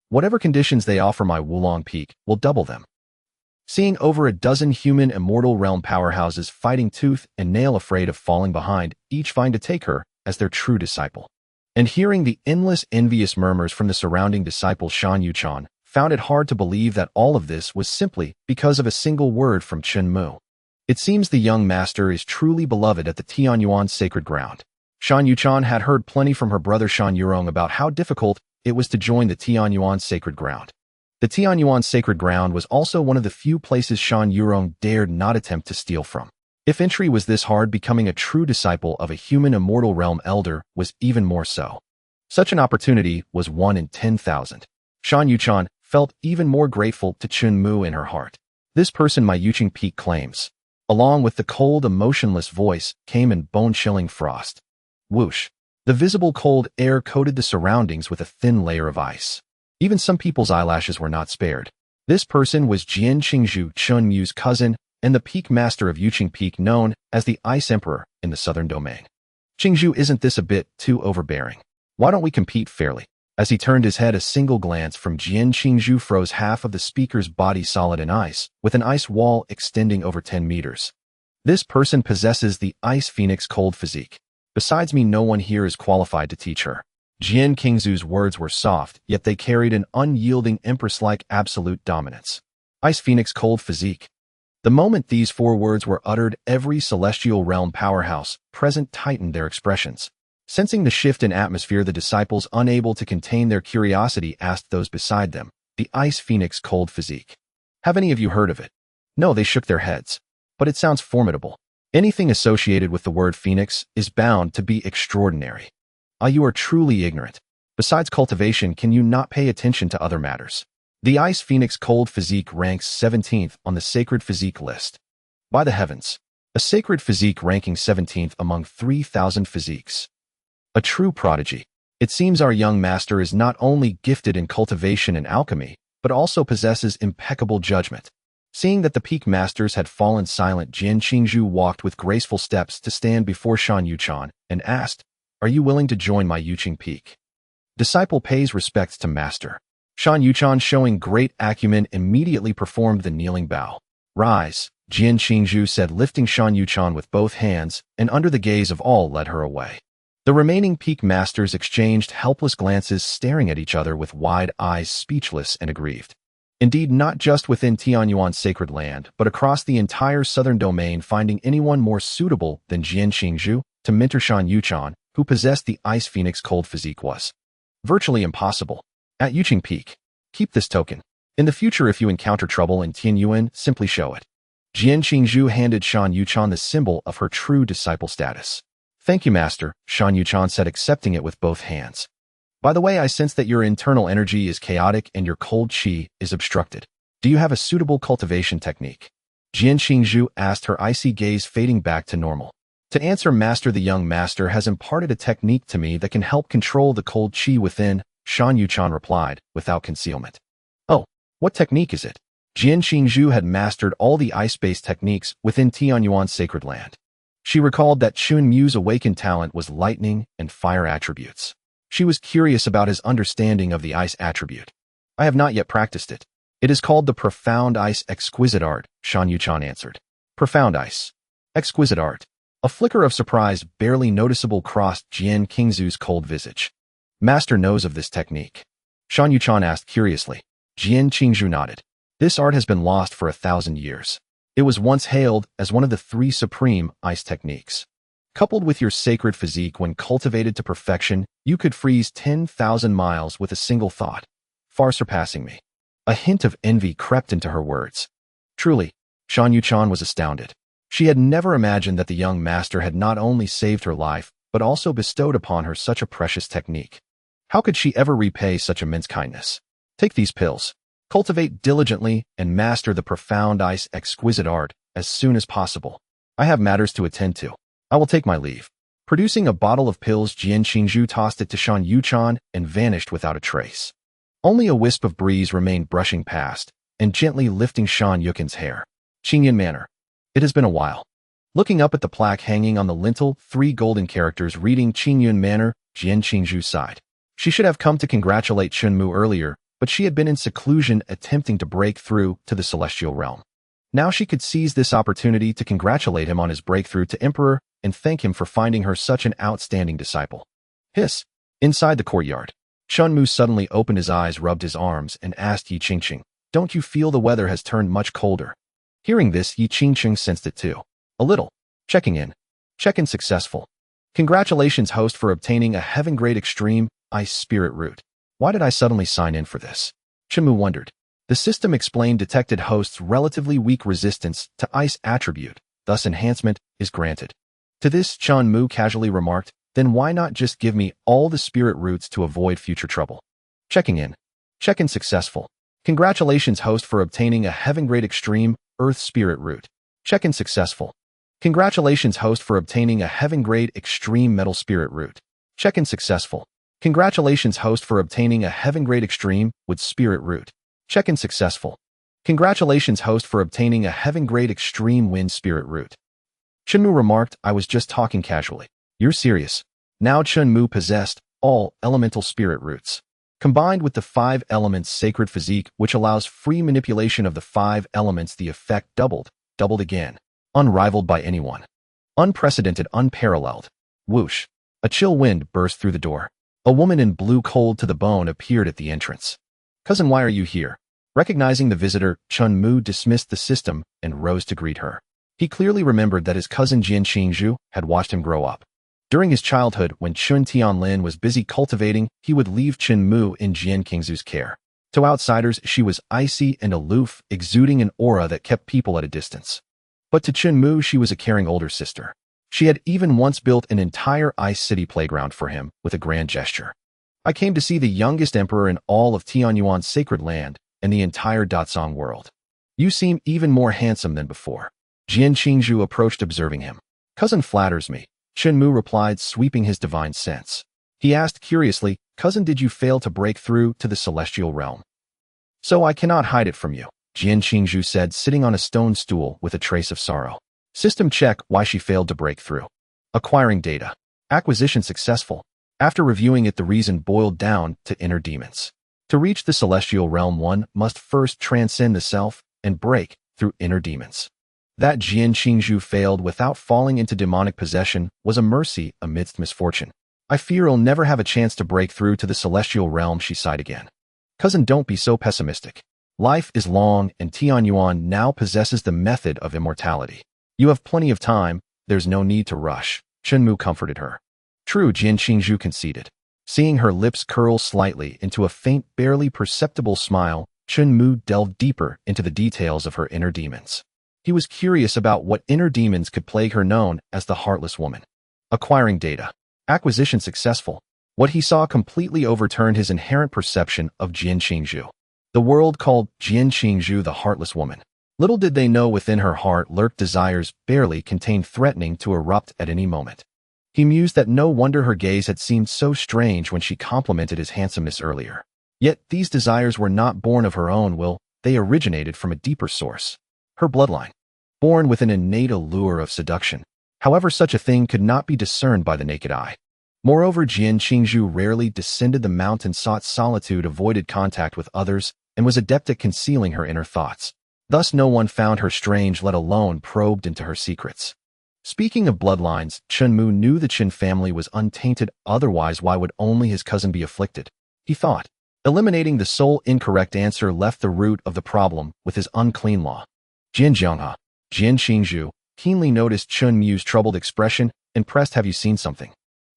Whatever conditions they offer, my Wulong peak will double them. Seeing over a dozen human immortal realm powerhouses fighting tooth and nail, afraid of falling behind, each vying to take her as their true disciple. And hearing the endless envious murmurs from the surrounding disciples, Shan Yuchan found it hard to believe that all of this was simply because of a single word from Chen Mu. It seems the young master is truly beloved at the Tianyuan sacred ground. Shan Yuchan had heard plenty from her brother Shan Yurong about how difficult it was to join the Tianyuan sacred ground. The Tianyuan sacred ground was also one of the few places Shan Yurong dared not attempt to steal from. If entry was this hard, becoming a true disciple of a human immortal realm elder was even more so. Such an opportunity was 1 in 10,000. Shan Yuchan felt even more grateful to Chen Mu in her heart. This person, my Yuqing peak claims. Along with the cold, emotionless voice came in bone-chilling frost. Whoosh. The visible cold air coated the surroundings with a thin layer of ice. Even some people's eyelashes were not spared. This person was Jian Qingzhu, Chen Mu's cousin, and the peak master of Yuqing Peak, known as the Ice Emperor in the southern domain. Qingzhu, isn't this a bit too overbearing? Why don't we compete fairly? As he turned his head, a single glance from Jian Qingzhu froze half of the speaker's body solid in ice, with an ice wall extending over 10 meters. This person possesses the Ice Phoenix cold physique. Besides me, no one here is qualified to teach her. Jian Qingzhu's words were soft, yet they carried an unyielding empress-like absolute dominance. Ice Phoenix cold physique. The moment these 4 words were uttered, every celestial realm powerhouse present tightened their expressions. Sensing the shift in atmosphere, the disciples, unable to contain their curiosity, asked those beside them, the Ice Phoenix cold physique. Have any of you heard of it? No, they shook their heads. But it sounds formidable. Anything associated with the word phoenix is bound to be extraordinary. Ah, you are truly ignorant. Besides cultivation, can you not pay attention to other matters? The Ice Phoenix cold physique ranks 17th on the sacred physique list. By the heavens, a sacred physique ranking 17th among 3,000 physiques. A true prodigy. It seems our young master is not only gifted in cultivation and alchemy, but also possesses impeccable judgment. Seeing that the peak masters had fallen silent, Jian Qingzhu walked with graceful steps to stand before Shan Yuchan and asked, Are you willing to join my Yuqing peak? Disciple pays respects to master. Shan Yuchan, showing great acumen, immediately performed the kneeling bow. Rise, Jian Qingzhu said, lifting Shan Yuchan with both hands, and under the gaze of all led her away. The remaining peak masters exchanged helpless glances, staring at each other with wide eyes, speechless and aggrieved. Indeed, not just within Tianyuan's sacred land, but across the entire southern domain, finding anyone more suitable than Jian Qingzhu to mentor Shan Yuchan, who possessed the Ice Phoenix cold physique, was virtually impossible. At Yuqing Peak, keep this token. In the future, if you encounter trouble in Tianyuan, simply show it. Jian Qingzhu handed Shan Yuchan the symbol of her true disciple status. Thank you, master, Shan Yuchan said, accepting it with both hands. By the way, I sense that your internal energy is chaotic and your cold qi is obstructed. Do you have a suitable cultivation technique? Jian Qingzhu asked, her icy gaze fading back to normal. To answer, master, the young master has imparted a technique to me that can help control the cold qi within, Shan Yuchan replied, without concealment. Oh, what technique is it? Jian Qingzhu had mastered all the ice-based techniques within Tianyuan's sacred land. She recalled that Chen Mu's awakened talent was lightning and fire attributes. She was curious about his understanding of the ice attribute. I have not yet practiced it. It is called the Profound Ice Exquisite Art, Shan Yuchan answered. Profound Ice. Exquisite Art. A flicker of surprise barely noticeable crossed Jian Qingzu's cold visage. Master knows of this technique. Shan Yuchan asked curiously. Jian Qingzu nodded. This art has been lost for 1,000 years. It was once hailed as one of the 3 supreme ice techniques. Coupled with your sacred physique when cultivated to perfection, you could freeze 10,000 miles with a single thought, far surpassing me. A hint of envy crept into her words. Truly, Shan Yuchan was astounded. She had never imagined that the young master had not only saved her life, but also bestowed upon her such a precious technique. How could she ever repay such immense kindness? Take these pills. Cultivate diligently and master the Profound Ice Exquisite Art as soon as possible. I have matters to attend to. I will take my leave. Producing a bottle of pills, Jian Qingzu tossed it to Shan Yuchan and vanished without a trace. Only a wisp of breeze remained brushing past and gently lifting Shan Yuchan's hair. Qingyan Manor. It has been a while. Looking up at the plaque hanging on the lintel, 3 golden characters reading Qingyun Manor, Jian Qingzu sighed. She should have come to congratulate Chen Mu earlier, but she had been in seclusion attempting to break through to the celestial realm. Now she could seize this opportunity to congratulate him on his breakthrough to Emperor and thank him for finding her such an outstanding disciple. Hiss. Inside the courtyard, Chen Mu suddenly opened his eyes, rubbed his arms, and asked Yi Qingqing, "Don't you feel the weather has turned much colder?" Hearing this, Yi Qingqing sensed it too. A little. Checking in. Check-in successful. Congratulations, host, for obtaining a heaven-grade extreme ice spirit root. Why did I suddenly sign in for this? Chen Mu wondered. The system explained detected host's relatively weak resistance to ice attribute, thus enhancement is granted. To this, Chen Mu casually remarked, then why not just give me all the spirit roots to avoid future trouble? Checking in. Check-in successful. Congratulations, host, for obtaining a heaven-grade extreme earth spirit root. Check-in successful. Congratulations, host, for obtaining a heaven-grade extreme metal spirit root. Check-in successful. Congratulations, host, for obtaining a heaven-grade extreme wood spirit root. Check-in successful. Congratulations, host, for obtaining a heaven-grade extreme wind spirit root. Chen Mu remarked, I was just talking casually. You're serious. Now Chen Mu possessed all elemental spirit roots. Combined with the 5 elements sacred physique, which allows free manipulation of the 5 elements, the effect doubled again. Unrivaled by anyone. Unprecedented, unparalleled. Whoosh. A chill wind burst through the door. A woman in blue, cold to the bone, appeared at the entrance. Cousin, why are you here? Recognizing the visitor, Chen Mu dismissed the system and rose to greet her. He clearly remembered that his cousin Jian Qingzu had watched him grow up. During his childhood, when Chen Tianlin was busy cultivating, he would leave Chen Mu in Jian Qingzu's care. To outsiders, she was icy and aloof, exuding an aura that kept people at a distance. But to Chen Mu, she was a caring older sister. She had even once built an entire ice city playground for him with a grand gesture. I came to see the youngest emperor in all of Tianyuan's sacred land and the entire Datsong world. You seem even more handsome than before. Jian Qingzu approached, observing him. Cousin flatters me, Chen Mu replied, sweeping his divine sense. He asked curiously, Cousin, did you fail to break through to the celestial realm? So I cannot hide it from you, Jian Qingzu said, sitting on a stone stool with a trace of sorrow. System check, why she failed to break through. Acquiring data. Acquisition successful. After reviewing it, the reason boiled down to inner demons. To reach the celestial realm, one must first transcend the self and break through inner demons. That Jian Qingzu failed without falling into demonic possession was a mercy amidst misfortune. I fear I'll never have a chance to break through to the celestial realm, she sighed again. Cousin, don't be so pessimistic. Life is long, and Tianyuan now possesses the method of immortality. You have plenty of time, there's no need to rush, Chen Mu comforted her. True, Jian Qingzu conceded. Seeing her lips curl slightly into a faint, barely perceptible smile, Chen Mu delved deeper into the details of her inner demons. He was curious about what inner demons could plague her, known as the Heartless Woman. Acquiring data. Acquisition successful. What he saw completely overturned his inherent perception of Jian Qingzu. The world called Jian Qingzu the Heartless Woman. Little did they know within her heart lurked desires barely contained, threatening to erupt at any moment. He mused that no wonder her gaze had seemed so strange when she complimented his handsomeness earlier. Yet these desires were not born of her own will, they originated from a deeper source. Her bloodline. Born with an innate allure of seduction. However, such a thing could not be discerned by the naked eye. Moreover, Jian Qingzu rarely descended the mountain, sought solitude, avoided contact with others, and was adept at concealing her inner thoughts. Thus no one found her strange, let alone probed into her secrets. Speaking of bloodlines, Chen Mu knew the Chen family was untainted, otherwise why would only his cousin be afflicted? He thought. Eliminating the sole incorrect answer left the root of the problem with his unclean law. Jian Qingzhu keenly noticed Chen Mu's troubled expression and pressed, "Have you seen something?"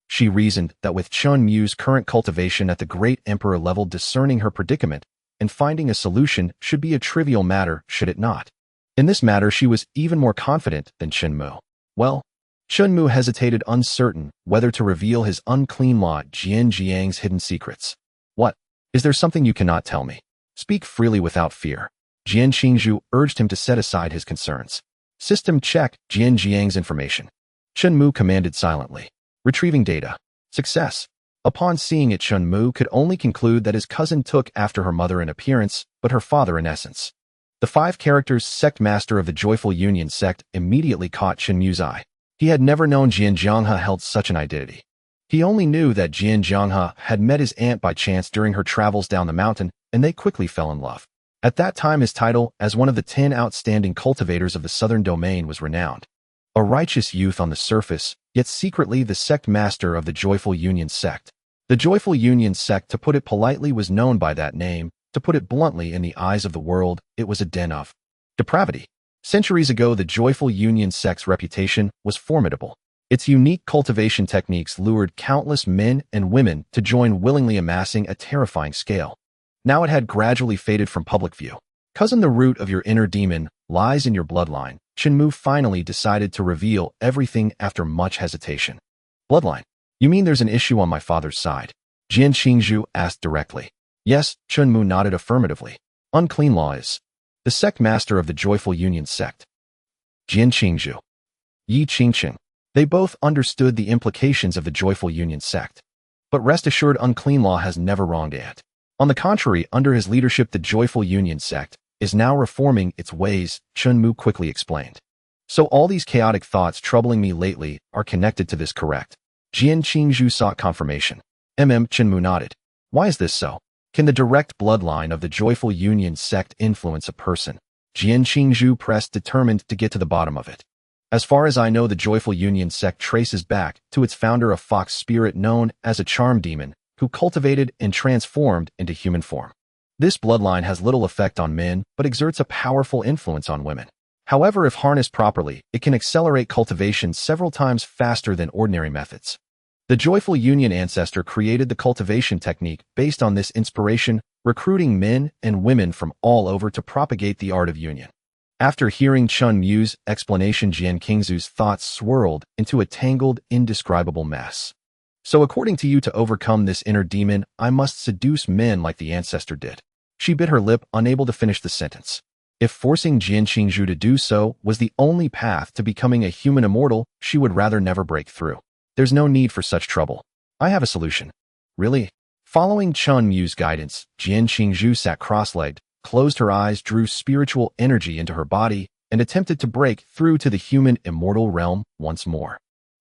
She reasoned that with Chen Mu's current cultivation at the great emperor level, discerning her predicament and finding a solution should be a trivial matter, should it not? In this matter, she was even more confident than Chen Mu. Well, Chen Mu hesitated, uncertain whether to reveal his unclean law Jiang's hidden secrets. "What? Is there something you cannot tell me? Speak freely without fear." Jiang Qingzhu urged him to set aside his concerns. "System check Jiang's information." Chen Mu commanded silently. "Retrieving data." Success. Upon seeing it, Chen Mu could only conclude that his cousin took after her mother in appearance, but her father in essence. The 5 characters sect master of the Joyful Union sect immediately caught Chen Mu's eye. He had never known Jiang held such an identity. He only knew that Jiang had met his aunt by chance during her travels down the mountain, and they quickly fell in love. At that time, his title as one of the 10 outstanding cultivators of the southern domain was renowned. A righteous youth on the surface, yet secretly the sect master of the Joyful Union sect. The Joyful Union sect, to put it politely, was known by that name. To put it bluntly, in the eyes of the world, it was a den of depravity. Centuries ago, the Joyful Union sect's reputation was formidable. Its unique cultivation techniques lured countless men and women to join, willingly amassing a terrifying scale. Now it had gradually faded from public view. "Cousin, the root of your inner demon lies in your bloodline." Chen Mu finally decided to reveal everything after much hesitation. "Bloodline? You mean there's an issue on my father's side?" Jiang Qingzhu asked directly. "Yes," Chen Mu nodded affirmatively. "Unclean law is the sect master of the Joyful Union sect." Jiang Qingzhu, Yi Qingqing. They both understood the implications of the Joyful Union sect. But rest assured, unclean law has never wronged yet. On the contrary, under his leadership, the Joyful Union sect is now reforming its ways, Chen Mu quickly explained. "So all these chaotic thoughts troubling me lately are connected to this, correct?" Jiang Qingzhu sought confirmation. Chen Mu nodded. "Why is this so? Can the direct bloodline of the Joyful Union sect influence a person?" Jiang Qingzhu pressed, determined to get to the bottom of it. "As far as I know, the Joyful Union sect traces back to its founder, a fox spirit known as a charm demon, who cultivated and transformed into human form. This bloodline has little effect on men, but exerts a powerful influence on women. However, if harnessed properly, it can accelerate cultivation several times faster than ordinary methods. The Joyful Union ancestor created the cultivation technique based on this inspiration, recruiting men and women from all over to propagate the art of union." After hearing Chen Mu's explanation, Jiang Qingzhu's thoughts swirled into a tangled, indescribable mess. "So according to you, to overcome this inner demon, I must seduce men like the ancestor did." She bit her lip, unable to finish the sentence. If forcing Jiang Qingzhu to do so was the only path to becoming a human immortal, she would rather never break through. "There's no need for such trouble. I have a solution." "Really?" Following Chen Mu's guidance, Jiang Qingzhu sat cross-legged, closed her eyes, drew spiritual energy into her body, and attempted to break through to the human immortal realm once more.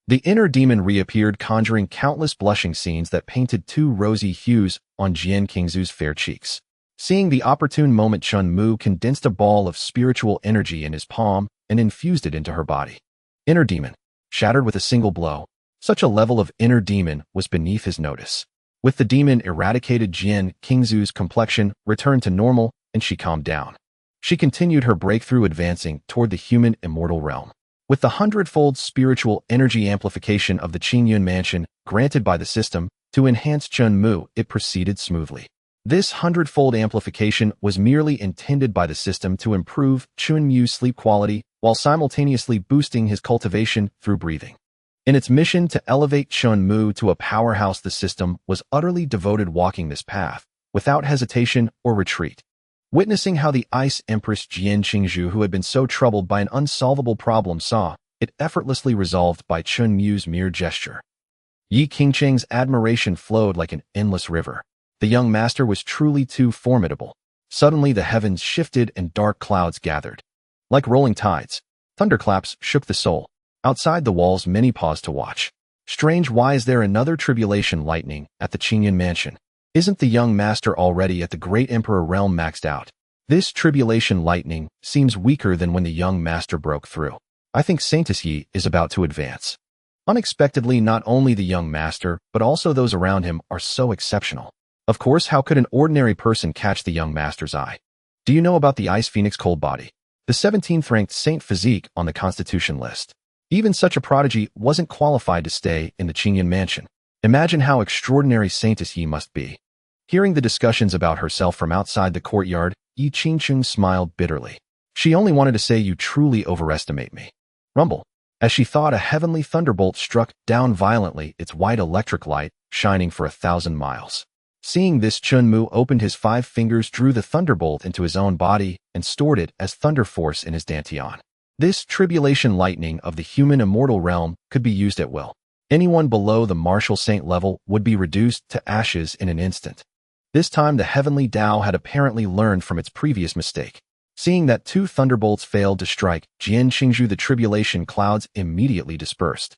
The inner demon reappeared, conjuring countless blushing scenes that painted 2 rosy hues on Jiang Qingzhu's fair cheeks. Seeing the opportune moment, Chen Mu condensed a ball of spiritual energy in his palm and infused it into her body. Inner demon shattered with a single blow. Such a level of inner demon was beneath his notice. With the demon eradicated, Jiang Qingzhu's complexion returned to normal, and she calmed down. She continued her breakthrough, advancing toward the human immortal realm. With the 100-fold spiritual energy amplification of the Qingyun mansion granted by the system to enhance Chen Mu, it proceeded smoothly. This 100-fold amplification was merely intended by the system to improve Chen Mu's sleep quality while simultaneously boosting his cultivation through breathing. In its mission to elevate Chen Mu to a powerhouse, the system was utterly devoted, walking this path without hesitation or retreat. Witnessing how the Ice Empress Jiang Qingzhu, who had been so troubled by an unsolvable problem, saw it effortlessly resolved by Chen Mu's mere gesture. Yi Qingqing's admiration flowed like an endless river. The young master was truly too formidable. Suddenly the heavens shifted and dark clouds gathered. Like rolling tides, thunderclaps shook the soul. Outside the walls, many paused to watch. Strange, why is there another tribulation lightning at the Qingyun mansion? Isn't the young master already at the great emperor realm maxed out? This tribulation lightning seems weaker than when the young master broke through. I think Saint-Yi is about to advance. Unexpectedly, not only the young master, but also those around him are so exceptional. Of course, how could an ordinary person catch the young master's eye? Do you know about the Ice Phoenix Cold Body? The 17th ranked Saint Physique on the Constitution list. Even such a prodigy wasn't qualified to stay in the Qingyan mansion. Imagine how extraordinary Saint-Yi must be. Hearing the discussions about herself from outside the courtyard, Yi Qingcheng smiled bitterly. She only wanted to say, "You truly overestimate me." Rumble. As she thought, a heavenly thunderbolt struck down violently, its white electric light shining for 1,000 miles. Seeing this, Chen Mu opened his 5 fingers, drew the thunderbolt into his own body, and stored it as thunder force in his dantian. This tribulation lightning of the human immortal realm could be used at will. Anyone below the martial saint level would be reduced to ashes in an instant. This time the heavenly Tao had apparently learned from its previous mistake. Seeing that 2 thunderbolts failed to strike Jian Qingzhu, the tribulation clouds immediately dispersed.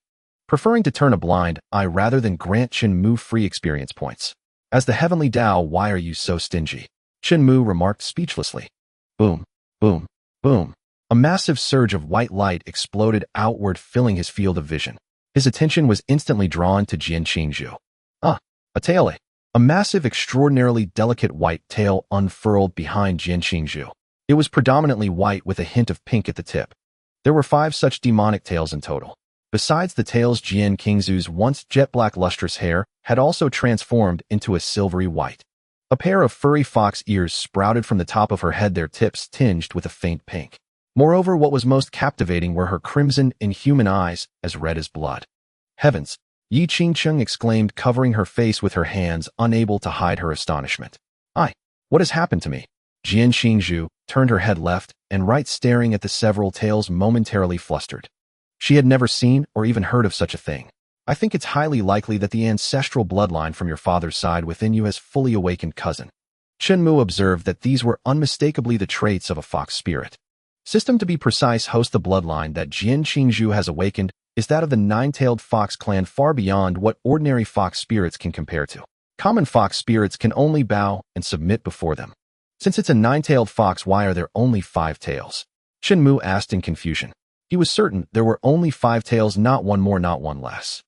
Preferring to turn a blind eye rather than grant Chen Mu free experience points. As the heavenly Tao, why are you so stingy? Chen Mu remarked speechlessly. Boom, boom, boom. A massive surge of white light exploded outward, filling his field of vision. His attention was instantly drawn to Jian Qingzhu. A tail. A massive, extraordinarily delicate white tail unfurled behind Jian Qingzhu. It was predominantly white with a hint of pink at the tip. There were 5 such demonic tails in total. Besides the tails, Jian Qingzhu's once jet-black lustrous hair had also transformed into a silvery white. A pair of furry fox ears sprouted from the top of her head, their tips tinged with a faint pink. Moreover, what was most captivating were her crimson, inhuman eyes, as red as blood. Heavens! Yi Qingcheng exclaimed, covering her face with her hands, unable to hide her astonishment. What has happened to me? Jian Qingzhu turned her head left and right, staring at the several tails, momentarily flustered. She had never seen or even heard of such a thing. I think it's highly likely that the ancestral bloodline from your father's side within you has fully awakened, cousin. Chen Mu observed that these were unmistakably the traits of a fox spirit. System, to be precise, host the bloodline that Jian Qingzhu has awakened is that of the 9-tailed fox clan, far beyond what ordinary fox spirits can compare to. Common fox spirits can only bow and submit before them. Since it's a 9-tailed fox, why are there only 5 tails? Chen Mu asked in confusion. He was certain there were only 5 tails, not one more, not one less.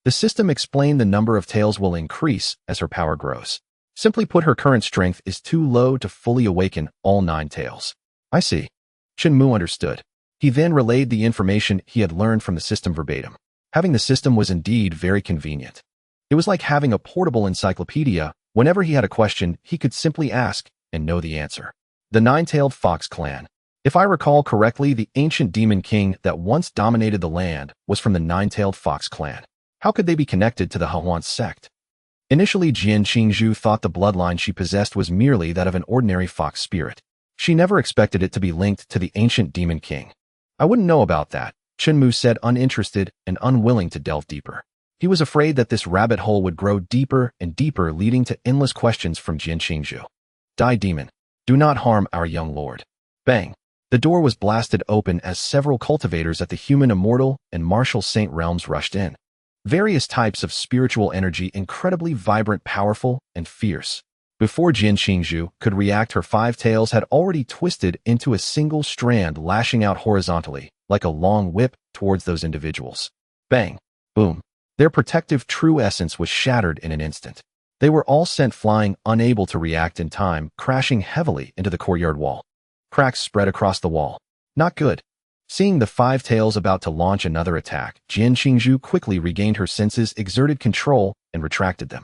The system explained the number of tails will increase as her power grows. Simply put, her current strength is too low to fully awaken all 9 tails. I see. Chen Mu understood. He then relayed the information he had learned from the system verbatim. Having the system was indeed very convenient. It was like having a portable encyclopedia. Whenever he had a question, he could simply ask and know the answer. The 9-tailed fox clan. If I recall correctly, the ancient demon king that once dominated the land was from the 9-tailed fox clan. How could they be connected to the Hahuan sect? Initially, Jian Qingzhu thought the bloodline she possessed was merely that of an ordinary fox spirit. She never expected it to be linked to the ancient demon king. I wouldn't know about that, Chen Mu said, uninterested and unwilling to delve deeper. He was afraid that this rabbit hole would grow deeper and deeper, leading to endless questions from Jian Qingzhu. Die, demon. Do not harm our young lord. Bang. The door was blasted open as several cultivators at the human immortal and martial saint realms rushed in. Various types of spiritual energy, incredibly vibrant, powerful, and fierce. Before Jian Qingzhu could react, her 5 tails had already twisted into a single strand, lashing out horizontally, like a long whip, towards those individuals. Bang! Boom! Their protective true essence was shattered in an instant. They were all sent flying, unable to react in time, crashing heavily into the courtyard wall. Cracks spread across the wall. Not good. Seeing the 5 tails about to launch another attack, Jian Qingzhu quickly regained her senses, exerted control, and retracted them.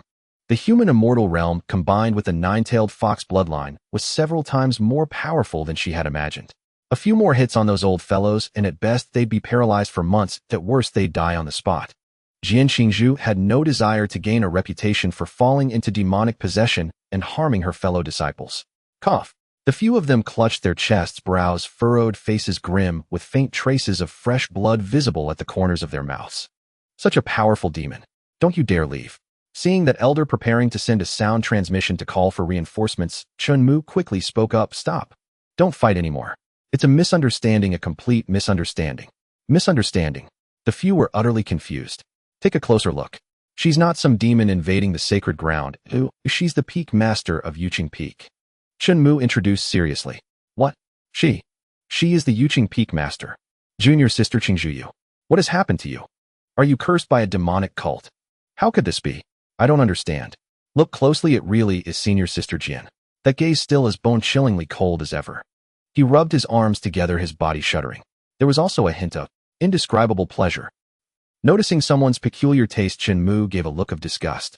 The human immortal realm, combined with the 9-tailed fox bloodline, was several times more powerful than she had imagined. A few more hits on those old fellows, and at best they'd be paralyzed for months, at worst they'd die on the spot. Jian Qingzhu had no desire to gain a reputation for falling into demonic possession and harming her fellow disciples. Cough. The few of them clutched their chests, brows furrowed, faces grim, with faint traces of fresh blood visible at the corners of their mouths. Such a powerful demon. Don't you dare leave. Seeing that elder preparing to send a sound transmission to call for reinforcements, Chen Mu quickly spoke up. Stop. Don't fight anymore. It's a misunderstanding, a complete misunderstanding. Misunderstanding. The few were utterly confused. Take a closer look. She's not some demon invading the sacred ground. She's the peak master of Yuqing Peak. Chen Mu introduced seriously. What? She? She is the Yuqing Peak master. Junior sister Qingzhuyu. What has happened to you? Are you cursed by a demonic cult? How could this be? I don't understand. Look closely, it really is senior sister Jian. That gaze still as bone-chillingly cold as ever. He rubbed his arms together, his body shuddering. There was also a hint of indescribable pleasure. Noticing someone's peculiar taste, Chen Mu gave a look of disgust.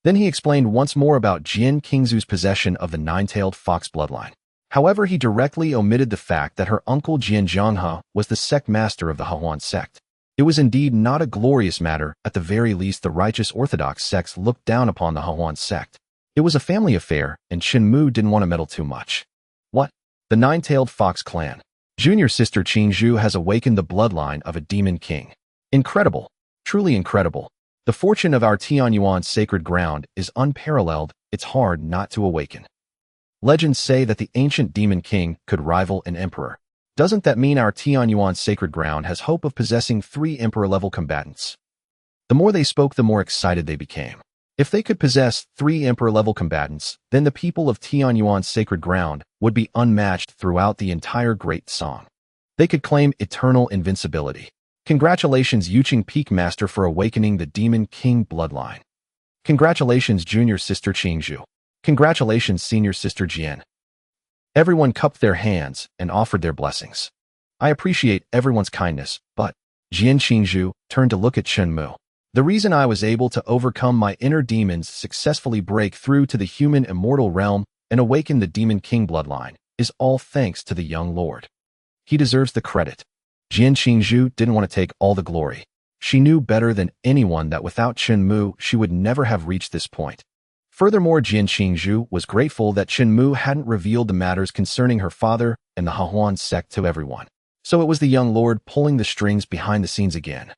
Then he explained once more about Jian Qingzu's possession of the nine-tailed fox bloodline. However, he directly omitted the fact that her uncle Jian Zhanghe was the sect master of the Hehuan sect. It was indeed not a glorious matter. At the very least, the righteous orthodox sects looked down upon the Hehuan sect. It was a family affair, and Chen Mu didn't want to meddle too much. What? The nine-tailed fox clan. Junior sister Qingzhu has awakened the bloodline of a demon king. Incredible. Truly incredible. The fortune of our Tianyuan sacred ground is unparalleled. It's hard not to awaken. Legends say that the ancient demon king could rival an emperor. Doesn't that mean our Tianyuan sacred ground has hope of possessing 3 emperor-level combatants? The more they spoke, the more excited they became. If they could possess 3 emperor-level combatants, then the people of Tianyuan's sacred ground would be unmatched throughout the entire Great Song. They could claim eternal invincibility. Congratulations, Yuqing Peak Master, for awakening the Demon King bloodline. Congratulations, Junior Sister Qingzhu. Congratulations, Senior Sister Jian. Everyone cupped their hands and offered their blessings. I appreciate everyone's kindness, but Jian Qingzhu turned to look at Chen Mu. The reason I was able to overcome my inner demons, successfully break through to the human immortal realm, and awaken the Demon King bloodline is all thanks to the young lord. He deserves the credit. Jian Qingzhu didn't want to take all the glory. She knew better than anyone that without Chen Mu, she would never have reached this point. Furthermore, Jian Qingzhu was grateful that Chen Mu hadn't revealed the matters concerning her father and the Hehuan sect to everyone. So it was the young lord pulling the strings behind the scenes again.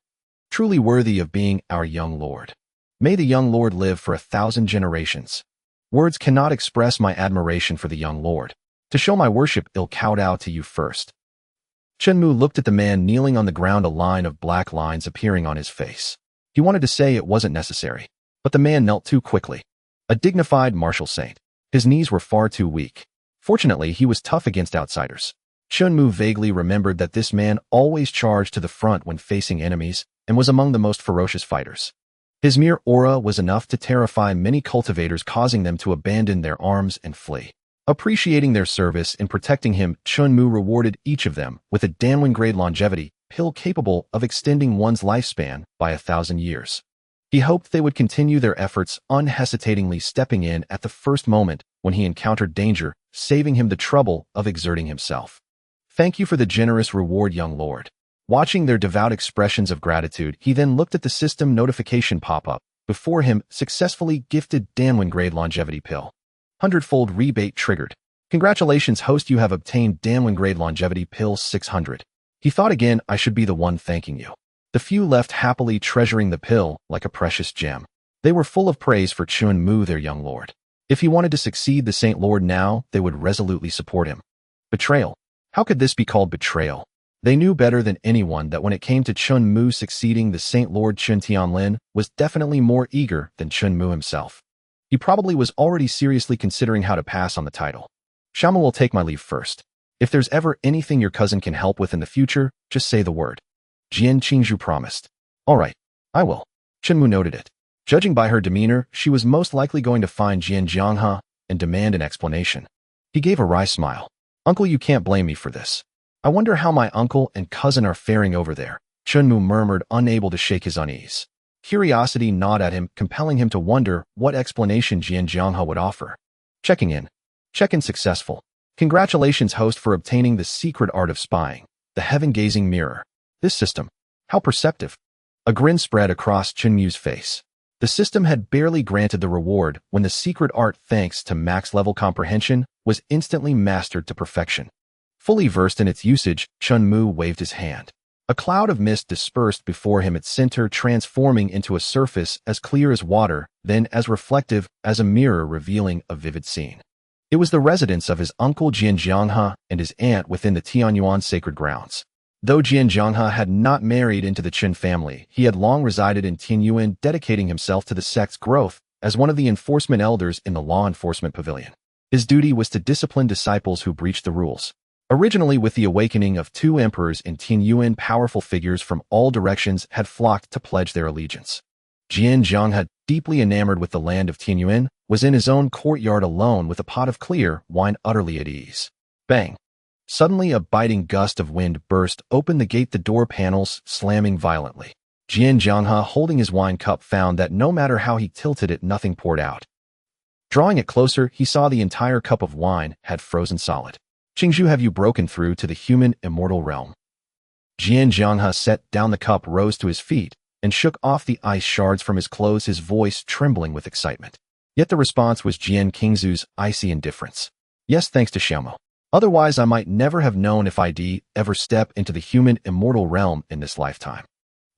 Truly worthy of being our young lord. May the young lord live for 1,000 generations. Words cannot express my admiration for the young lord. To show my worship, I'll kowtow to you first. Chen Mu looked at the man kneeling on the ground, a line of black lines appearing on his face. He wanted to say it wasn't necessary, but the man knelt too quickly. A dignified martial saint. His knees were far too weak. Fortunately, he was tough against outsiders. Chen Mu vaguely remembered that this man always charged to the front when facing enemies and was among the most ferocious fighters. His mere aura was enough to terrify many cultivators, causing them to abandon their arms and flee. Appreciating their service in protecting him, Chen Mu rewarded each of them with a Danwen-grade longevity pill capable of extending one's lifespan by 1,000 years. He hoped they would continue their efforts, unhesitatingly stepping in at the first moment when he encountered danger, saving him the trouble of exerting himself. Thank you for the generous reward, young lord. Watching their devout expressions of gratitude, he then looked at the system notification pop-up before him, successfully gifted Danwen-grade longevity pill. 100-fold rebate triggered. Congratulations, host, you have obtained Danwen-grade longevity pill 600. He thought again, I should be the one thanking you. The few left happily treasuring the pill like a precious gem. They were full of praise for Chen Mu, their young lord. If he wanted to succeed the Saint Lord now, they would resolutely support him. Betrayal. How could this be called betrayal? They knew better than anyone that when it came to Chen Mu, succeeding the Saint Lord Chen Tianlin was definitely more eager than Chen Mu himself. He probably was already seriously considering how to pass on the title. Xiaomu will take my leave first. If there's ever anything your cousin can help with in the future, just say the word. Jian Qingzhu promised. All right, I will. Chen Mu noted it. Judging by her demeanor, she was most likely going to find Jian Zhanghe and demand an explanation. He gave a wry smile. Uncle, you can't blame me for this. I wonder how my uncle and cousin are faring over there, Chen Mu murmured, unable to shake his unease. Curiosity gnawed at him, compelling him to wonder what explanation Jian Zhanghe would offer. Checking in. Check-in successful. Congratulations, host, for obtaining the secret art of spying, the heaven-gazing mirror. This system. How perceptive. A grin spread across Chen Mu's face. The system had barely granted the reward when the secret art, thanks to max-level comprehension, was instantly mastered to perfection. Fully versed in its usage, Chen Mu waved his hand. A cloud of mist dispersed before him, its center transforming into a surface as clear as water, then as reflective as a mirror, revealing a vivid scene. It was the residence of his uncle Jian Zhanghe and his aunt within the Tianyuan sacred grounds. Though Jian Zhanghe had not married into the Qin family, he had long resided in Tianyuan, dedicating himself to the sect's growth as one of the enforcement elders in the law enforcement pavilion. His duty was to discipline disciples who breached the rules. Originally, with the awakening of two emperors in Tianyuan, powerful figures from all directions had flocked to pledge their allegiance. Jian Zhanghe, deeply enamored with the land of Tianyuan, was in his own courtyard alone with a pot of clear wine, utterly at ease. Bang! Suddenly, a biting gust of wind burst open the gate, the door panels slamming violently. Jian Zhanghe, holding his wine cup, found that no matter how he tilted it, nothing poured out. Drawing it closer, he saw the entire cup of wine had frozen solid. "Qingzhu, have you broken through to the human immortal realm?" Jian Zhanghe set down the cup, rose to his feet, and shook off the ice shards from his clothes, his voice trembling with excitement. Yet the response was Jian Qingzhu's icy indifference. "Yes, thanks to Xiaomo. Otherwise, I might never have known if I'd ever step into the human immortal realm in this lifetime."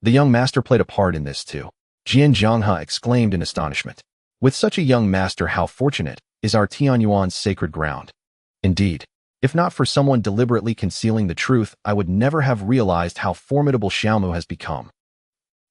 The young master played a part in this too. Jian Zhanghe exclaimed in astonishment. "With such a young master, how fortunate is our Tianyuan's sacred ground. Indeed, if not for someone deliberately concealing the truth, I would never have realized how formidable Xiaomu has become."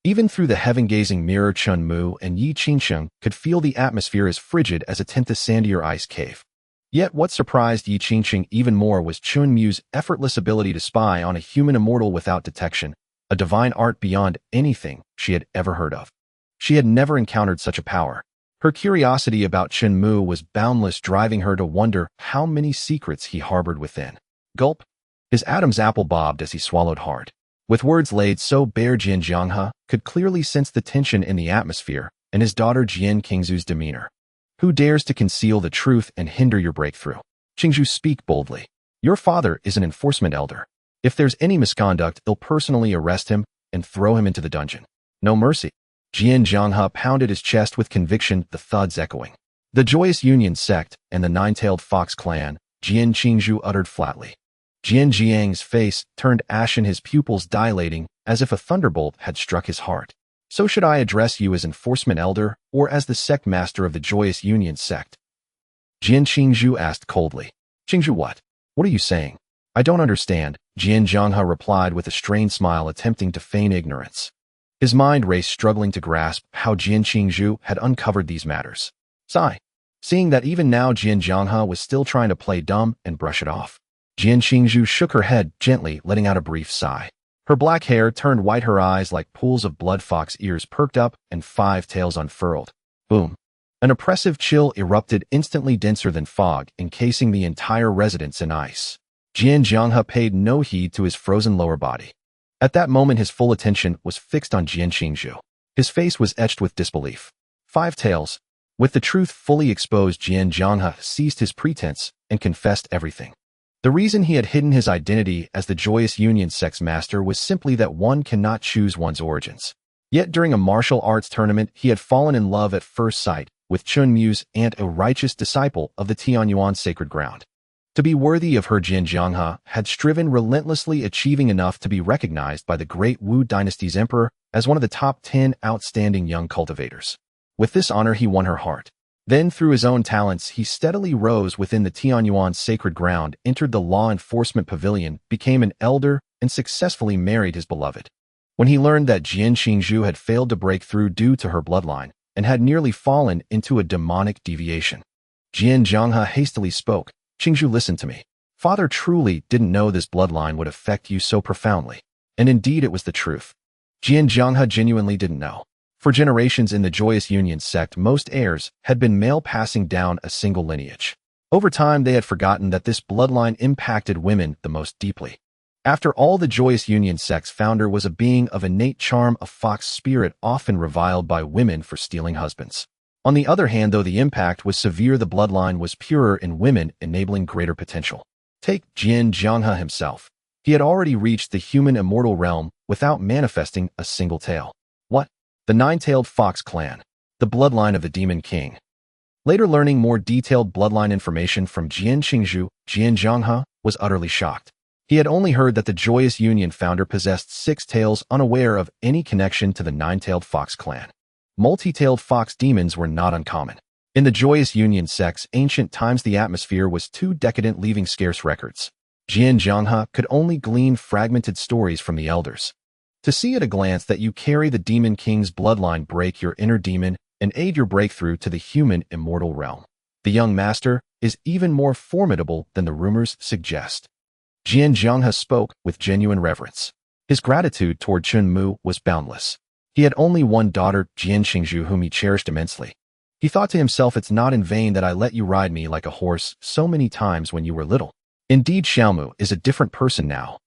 Even through the heaven-gazing mirror, Chen Mu and Yi Qingsheng could feel the atmosphere as frigid as a 10th sandier ice cave. Yet what surprised Yi Qingsheng even more was Chen Mu's effortless ability to spy on a human immortal without detection, a divine art beyond anything she had ever heard of. She had never encountered such a power. Her curiosity about Chen Mu was boundless, driving her to wonder how many secrets he harbored within. Gulp! His Adam's apple bobbed as he swallowed hard. With words laid so bare, Jian Zhanghe could clearly sense the tension in the atmosphere and his daughter Jian Qingzhu's demeanor. "Who dares to conceal the truth and hinder your breakthrough? Qingzhu, speak boldly. Your father is an enforcement elder. If there's any misconduct, I'll personally arrest him and throw him into the dungeon. No mercy." Jian Zhanghe pounded his chest with conviction, the thuds echoing. "The Joyous Union sect and the Nine-Tailed Fox clan," Jian Qingzhu uttered flatly. Jian Jiang's face turned ashen, his pupils dilating as if a thunderbolt had struck his heart. "So should I address you as enforcement elder or as the sect master of the Joyous Union sect?" Jian Qingzhu asked coldly. "Qingzhu, what? What are you saying? I don't understand," Jian Zhanghe replied with a strained smile, attempting to feign ignorance. His mind raced, struggling to grasp how Jian Qingzhu had uncovered these matters. Sigh. Seeing that even now Jian Zhanghe was still trying to play dumb and brush it off. Jian Qingzhu shook her head gently, letting out a brief sigh. Her black hair turned white, her eyes like pools of blood, fox ears perked up, and 5 tails unfurled. Boom. An oppressive chill erupted, instantly denser than fog, encasing the entire residence in ice. Jian Zhanghe paid no heed to his frozen lower body. At that moment, his full attention was fixed on Jian Qingzhu. His face was etched with disbelief. 5 tails. With the truth fully exposed, Jian Zhanghe ceased his pretense and confessed everything. The reason he had hidden his identity as the Joyous Union sect's master was simply that one cannot choose one's origins. Yet during a martial arts tournament, he had fallen in love at first sight with Chen Mu's aunt, a righteous disciple of the Tianyuan sacred ground. To be worthy of her, Jian Zhanghe had striven relentlessly, achieving enough to be recognized by the great Wu dynasty's emperor as one of the top 10 outstanding young cultivators. With this honor, he won her heart. Then, through his own talents, he steadily rose within the Tianyuan sacred ground, entered the law enforcement pavilion, became an elder, and successfully married his beloved. When he learned that Jian Qingzhu had failed to break through due to her bloodline and had nearly fallen into a demonic deviation, Jian Zhanghe hastily spoke. "Qingzhu, listen to me. Father truly didn't know this bloodline would affect you so profoundly." And indeed, it was the truth. Jian Zhanghe genuinely didn't know. For generations in the Joyous Union sect, most heirs had been male, passing down a single lineage. Over time, they had forgotten that this bloodline impacted women the most deeply. After all, the Joyous Union sect's founder was a being of innate charm, a fox spirit often reviled by women for stealing husbands. On the other hand, though the impact was severe, the bloodline was purer in women, enabling greater potential. Take Jian Zhanghe himself. He had already reached the human immortal realm without manifesting a single tail. What? The Nine-Tailed Fox clan, the bloodline of the Demon King. Later, learning more detailed bloodline information from Jian Qingzhu, Jian Zhanghe was utterly shocked. He had only heard that the Joyous Union founder possessed 6 tails, unaware of any connection to the Nine-Tailed Fox clan. Multi-tailed fox demons were not uncommon. In the Joyous Union sect's ancient times, the atmosphere was too decadent, leaving scarce records. Jiang could only glean fragmented stories from the elders. To see at a glance that you carry the Demon King's bloodline, break your inner demon and aid your breakthrough to the human immortal realm. The young master is even more formidable than the rumors suggest. Jiang spoke with genuine reverence. His gratitude toward Chen Mu was boundless. He had only one daughter, Jian Qingzhu, whom he cherished immensely. He thought to himself, it's not in vain that I let you ride me like a horse so many times when you were little. Indeed, Xiaomu is a different person now.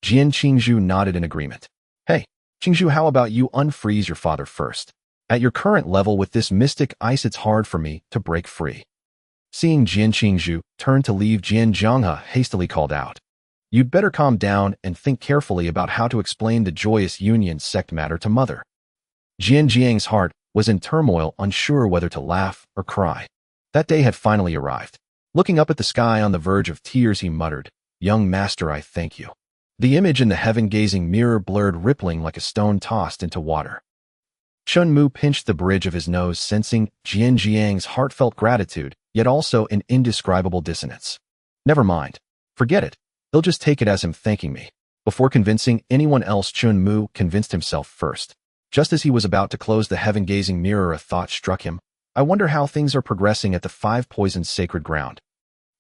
Jian Qingzhu nodded in agreement. Hey, Qingzhu, how about you unfreeze your father first? At your current level with this mystic ice, it's hard for me to break free. Seeing Jian Qingzhu turn to leave, Jiang hastily called out. You'd better calm down and think carefully about how to explain the joyous union sect matter to mother. Jiang's heart was in turmoil, unsure whether to laugh or cry. That day had finally arrived. Looking up at the sky on the verge of tears, he muttered, Young master, I thank you. The image in the heaven-gazing mirror blurred, rippling like a stone tossed into water. Chen Mu pinched the bridge of his nose, sensing Jiang's heartfelt gratitude, yet also an indescribable dissonance. Never mind. Forget it. He'll just take it as him thanking me. Before convincing anyone else, Chen Mu convinced himself first. Just as he was about to close the heaven-gazing mirror, a thought struck him. I wonder how things are progressing at the 5 Poisons sacred ground.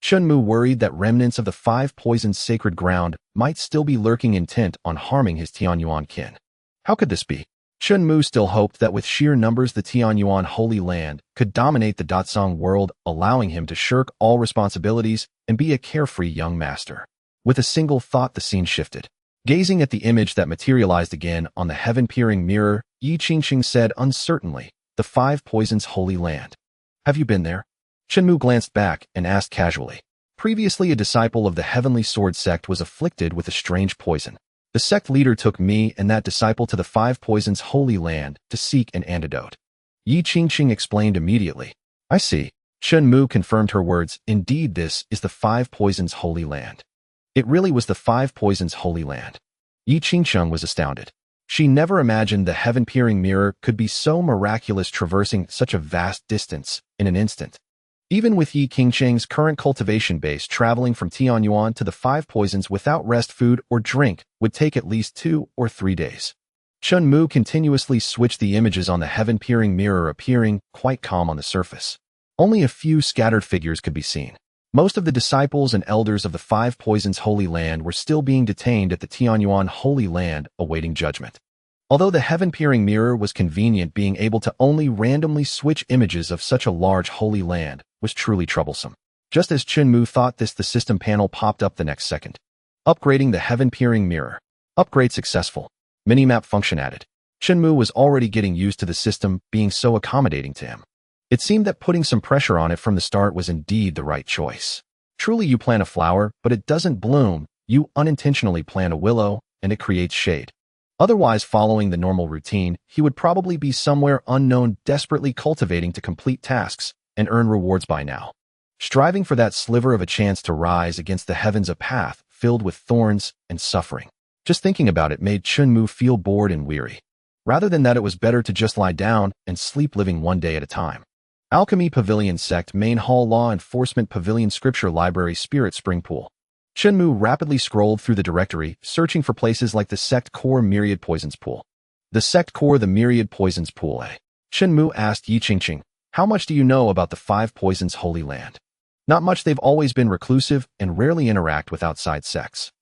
Chen Mu worried that remnants of the 5 Poisons sacred ground might still be lurking, intent on harming his Tianyuan kin. How could this be? Chen Mu still hoped that with sheer numbers the Tianyuan Holy Land could dominate the Datsang world, allowing him to shirk all responsibilities and be a carefree young master. With a single thought, the scene shifted. Gazing at the image that materialized again on the heaven-peering mirror, Yi Qingqing said uncertainly, the 5 Poisons Holy Land. Have you been there? Chen Mu glanced back and asked casually. Previously a disciple of the Heavenly Sword sect was afflicted with a strange poison. The sect leader took me and that disciple to the 5 Poisons Holy Land to seek an antidote. Yi Qingqing explained immediately. I see. Chen Mu confirmed her words. Indeed, this is the 5 Poisons Holy Land. It really was the 5 Poisons Holy Land. Yi Qingqing was astounded. She never imagined the heaven-peering mirror could be so miraculous, traversing such a vast distance in an instant. Even with Yi Qingqing's current cultivation base, traveling from Tianyuan to the 5 Poisons without rest, food, or drink would take at least 2 or 3 days. Chen Mu continuously switched the images on the heaven-peering mirror, appearing quite calm on the surface. Only a few scattered figures could be seen. Most of the disciples and elders of the 5 Poisons Holy Land were still being detained at the Tianyuan Holy Land, awaiting judgment. Although the heaven-peering mirror was convenient, being able to only randomly switch images of such a large holy land was truly troublesome. Just as Chen Mu thought this, the system panel popped up the next second. Upgrading the heaven-peering mirror. Upgrade successful. Minimap function added. Chen Mu was already getting used to the system being so accommodating to him. It seemed that putting some pressure on it from the start was indeed the right choice. Truly, you plant a flower, but it doesn't bloom. You unintentionally plant a willow, and it creates shade. Otherwise, following the normal routine, he would probably be somewhere unknown, desperately cultivating to complete tasks and earn rewards by now. Striving for that sliver of a chance to rise against the heavens, a path filled with thorns and suffering. Just thinking about it made Chen Mu feel bored and weary. Rather than that, it was better to just lie down and sleep, living one day at a time. Alchemy Pavilion Sect Main Hall, Law Enforcement Pavilion, Scripture Library, Spirit Spring Pool. Chen Mu rapidly scrolled through the directory, searching for places like the Sect Core Myriad Poisons Pool. The Sect Core, the Myriad Poisons Pool. Chen Mu asked Yi Qingqing, how much do you know about the 5 Poisons Holy Land? Not much. They've always been reclusive and rarely interact with outside sects.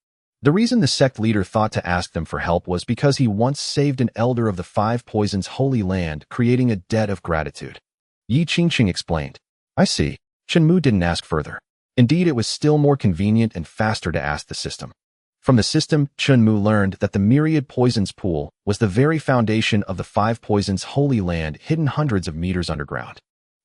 The reason the sect leader thought to ask them for help was because he once saved an elder of the 5 Poisons Holy Land, creating a debt of gratitude. Yi Qingqing explained. I see. Chen Mu didn't ask further. Indeed, it was still more convenient and faster to ask the system. From the system, Chen Mu learned that the Myriad Poisons Pool was the very foundation of the 5 Poisons Holy Land, hidden hundreds of meters underground.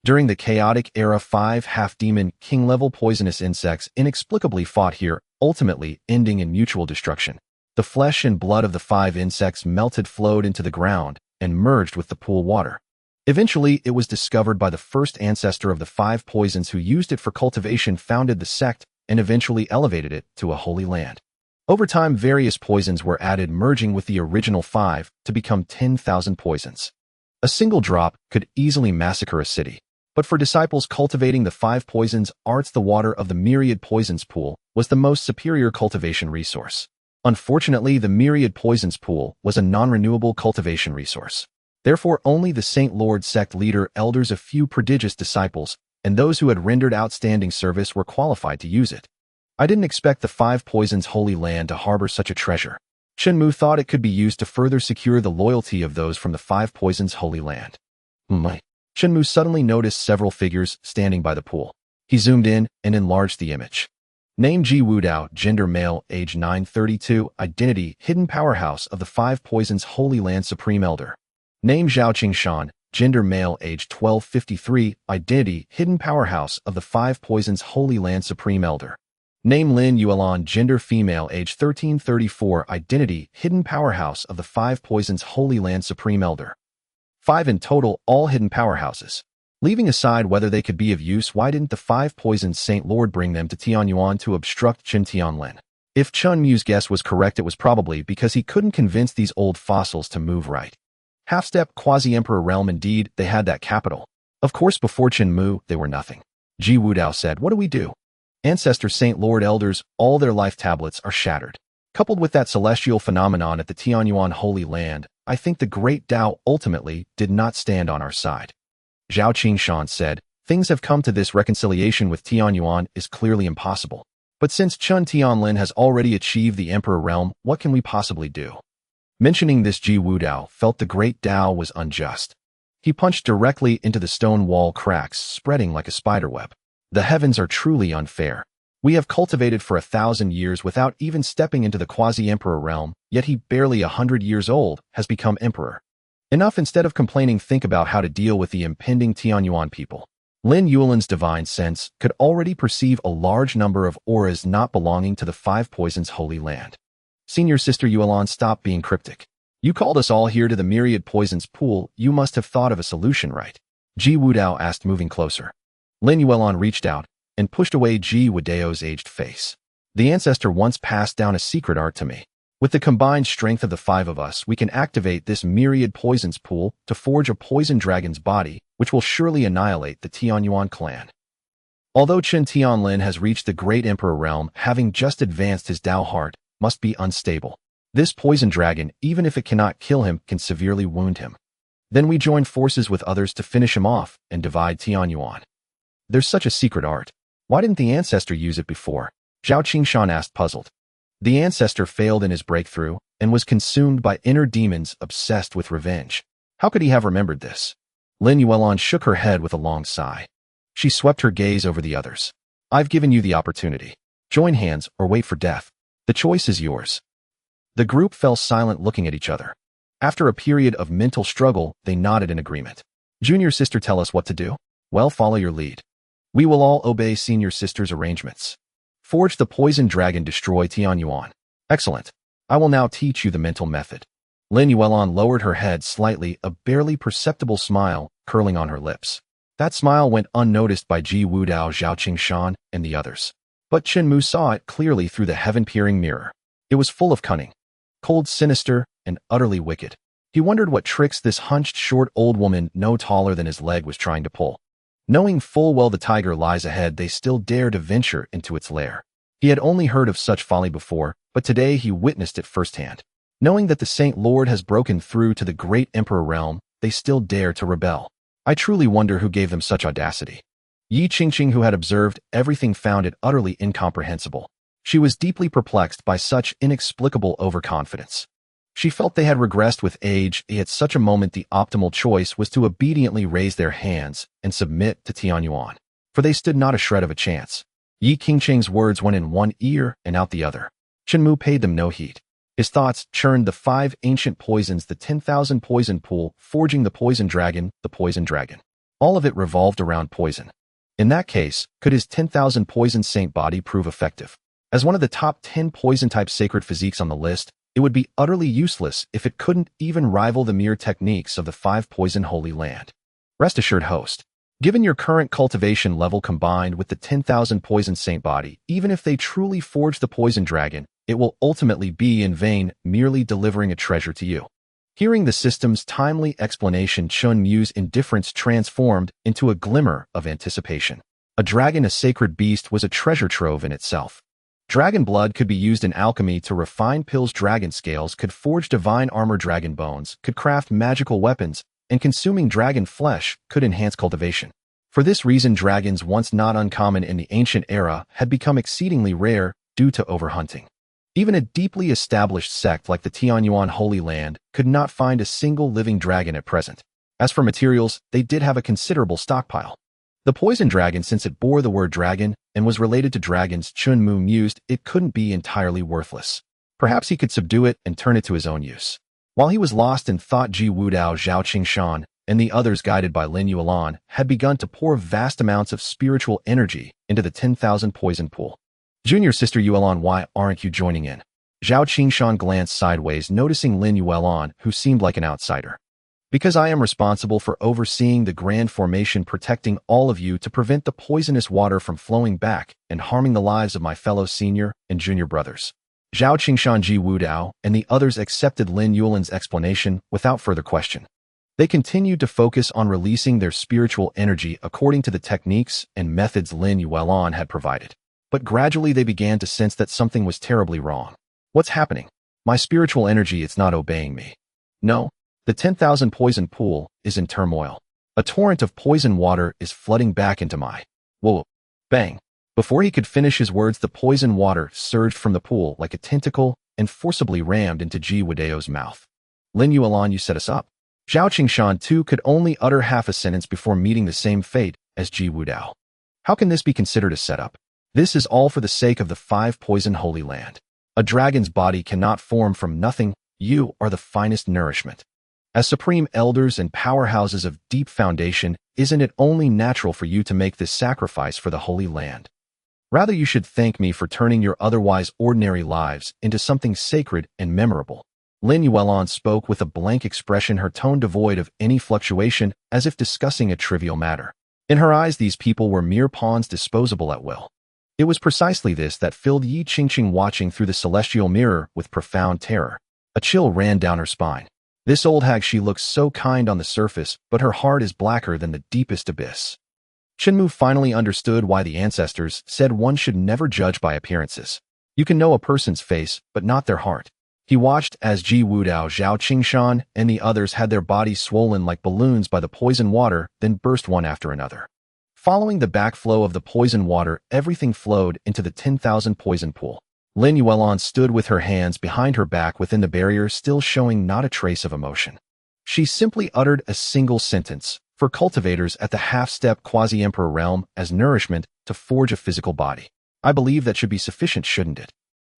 During the chaotic era, 5 half-demon, king-level poisonous insects inexplicably fought here, ultimately ending in mutual destruction. The flesh and blood of the 5 insects melted, flowed into the ground, and merged with the pool water. Eventually, it was discovered by the first ancestor of the 5 Poisons, who used it for cultivation, founded the sect, and eventually elevated it to a holy land. Over time, various poisons were added, merging with the original 5 to become 10,000 poisons. A single drop could easily massacre a city. But for disciples cultivating the 5 poisons arts, the water of the myriad poisons pool was the most superior cultivation resource. Unfortunately, the myriad poisons pool was a non-renewable cultivation resource. Therefore, only the Saint Lord sect leader, elders, a few prodigious disciples, and those who had rendered outstanding service were qualified to use it. I didn't expect the 5 poisons holy land to harbor such a treasure. Chen Mu thought it could be used to further secure the loyalty of those from the 5 poisons holy land. Chen Mu suddenly noticed several figures standing by the pool. He zoomed in and enlarged the image. Name: Ji Wudao, gender male, age 932, identity hidden powerhouse of the 5 poisons holy land supreme elder. Name: Zhao Qingshan, gender male, age 1253, identity hidden powerhouse of the 5 poisons holy land supreme elder. Name: Lin Yuelan, gender female, age 1334, identity hidden powerhouse of the 5 poisons holy land supreme elder. 5 in total, all hidden powerhouses. Leaving aside whether they could be of use, why didn't the 5 poisons Saint Lord bring them to Tianyuan to obstruct Chen Tianlin? If Chen Mu's guess was correct, it was probably because he couldn't convince these old fossils to move right. Half-step quasi-emperor realm, indeed, they had that capital. Of course, before Chen Mu, they were nothing. Ji Wudao said, "What do we do? Ancestor Saint Lord elders, all their life tablets are shattered. Coupled with that celestial phenomenon at the Tianyuan Holy Land, I think the great Tao ultimately did not stand on our side." Zhao Qingshan said, "Things have come to this. Reconciliation with Tianyuan is clearly impossible. But since Chen Tianlin has already achieved the emperor realm, what can we possibly do?" Mentioning this, Ji Wudao felt the great Tao was unjust. He punched directly into the stone wall cracks, spreading like a spiderweb. The heavens are truly unfair. We have cultivated for 1,000 years without even stepping into the quasi-emperor realm, yet he, barely 100 years old, has become emperor. Enough. Instead of complaining, think about how to deal with the impending Tianyuan people. Lin Yuelan's divine sense could already perceive a large number of auras not belonging to the 5 poisons holy land. Senior Sister Yuelan, stop being cryptic. You called us all here to the myriad poisons pool. You must have thought of a solution, right? Ji Wudao asked, moving closer. Lin Yuelan reached out and pushed away Ji Wudao's aged face. The ancestor once passed down a secret art to me. With the combined strength of the 5 of us, we can activate this myriad poisons pool to forge a poison dragon's body, which will surely annihilate the Tianyuan clan. Although Chen Tianlin has reached the great emperor realm, having just advanced, his Tao heart must be unstable. This poison dragon, even if it cannot kill him, can severely wound him. Then we join forces with others to finish him off and divide Tianyuan. There's such a secret art. Why didn't the ancestor use it before? Zhao Qingshan asked, puzzled. The ancestor failed in his breakthrough and was consumed by inner demons obsessed with revenge. How could he have remembered this? Lin Yuelan shook her head with a long sigh. She swept her gaze over the others. I've given you the opportunity. Join hands or wait for death. The choice is yours. The group fell silent, looking at each other. After a period of mental struggle, they nodded in agreement. Junior sister, tell us what to do. Well, follow your lead. We will all obey senior sister's arrangements. Forge the poison dragon, destroy Tianyuan. Excellent. I will now teach you the mental method. Lin Yuelan lowered her head slightly, a barely perceptible smile curling on her lips. That smile went unnoticed by Ji Wudao, Zhao Qingshan, and the others. But Chen Mu saw it clearly through the heaven-peering mirror. It was full of cunning, cold, sinister, and utterly wicked. He wondered what tricks this hunched, short old woman, no taller than his leg, was trying to pull. Knowing full well the tiger lies ahead, they still dare to venture into its lair. He had only heard of such folly before, but today he witnessed it firsthand. Knowing that the Saint Lord has broken through to the great emperor realm, they still dare to rebel. I truly wonder who gave them such audacity. Yi Qingqing, who had observed everything, found it utterly incomprehensible. She was deeply perplexed by such inexplicable overconfidence. She felt they had regressed with age, at such a moment the optimal choice was to obediently raise their hands and submit to Tianyuan, for they stood not a shred of a chance. Yi Qingqing's words went in one ear and out the other. Chen Mu paid them no heed. His thoughts churned the 5 ancient poisons, the 10,000 poison pool, forging the poison dragon, the poison dragon. All of it revolved around poison. In that case, could his 10,000 poison saint body prove effective? As one of the top 10 poison-type sacred physiques on the list, it would be utterly useless if it couldn't even rival the mere techniques of the 5 poison holy land. Rest assured, host. Given your current cultivation level combined with the 10,000 poison saint body, even if they truly forge the poison dragon, it will ultimately be in vain, merely delivering a treasure to you. Hearing the system's timely explanation, Chen Mu's indifference transformed into a glimmer of anticipation. A dragon, a sacred beast, was a treasure trove in itself. Dragon blood could be used in alchemy to refine pills, dragon scales could forge divine armor, dragon bones could craft magical weapons, and consuming dragon flesh could enhance cultivation. For this reason, dragons, once not uncommon in the ancient era, had become exceedingly rare due to overhunting. Even a deeply established sect like the Tianyuan Holy Land could not find a single living dragon at present. As for materials, they did have a considerable stockpile. The poison dragon, since it bore the word dragon and was related to dragons, Chen Mu mused, it couldn't be entirely worthless. Perhaps he could subdue it and turn it to his own use. While he was lost in thought, Ji Wudao, Zhao Qingshan, and the others, guided by Lin Yuelan, had begun to pour vast amounts of spiritual energy into the 10,000 poison pool. Junior sister Yuelan, why aren't you joining in? Zhao Qingshan glanced sideways, noticing Lin Yuelan, who seemed like an outsider. Because I am responsible for overseeing the grand formation, protecting all of you to prevent the poisonous water from flowing back and harming the lives of my fellow senior and junior brothers. Zhao Qingshan, Ji Wudao, and the others accepted Lin Yuelan's explanation without further question. They continued to focus on releasing their spiritual energy according to the techniques and methods Lin Yuelan had provided. But gradually they began to sense that something was terribly wrong. What's happening? My spiritual energy, it's not obeying me. No, the 10,000 poison pool is in turmoil. A torrent of poison water is flooding back into my... Whoa! Bang! Before he could finish his words, the poison water surged from the pool like a tentacle and forcibly rammed into Ji Wudao's mouth. Lin Yuelan, you set us up. Zhao Qingshan too could only utter half a sentence before meeting the same fate as Ji Wudao. How can this be considered a setup? This is all for the sake of the 5 poison holy land. A dragon's body cannot form from nothing. You are the finest nourishment. As supreme elders and powerhouses of deep foundation, isn't it only natural for you to make this sacrifice for the holy land? Rather, you should thank me for turning your otherwise ordinary lives into something sacred and memorable. Lin Yuelan spoke with a blank expression, her tone devoid of any fluctuation, as if discussing a trivial matter. In her eyes, these people were mere pawns, disposable at will. It was precisely this that filled Yi Qingqing, watching through the celestial mirror with profound terror. A chill ran down her spine. This old hag, she looks so kind on the surface, but her heart is blacker than the deepest abyss. Chen Mu finally understood why the ancestors said one should never judge by appearances. You can know a person's face, but not their heart. He watched as Ji Wudao, Zhao Qingshan, and the others had their bodies swollen like balloons by the poison water, then burst one after another. Following the backflow of the poison water, everything flowed into the 10,000 poison pool. Lin Yuelan stood with her hands behind her back within the barrier, still showing not a trace of emotion. She simply uttered a single sentence, for cultivators at the half-step quasi-emperor realm, as nourishment to forge a physical body. I believe that should be sufficient, shouldn't it?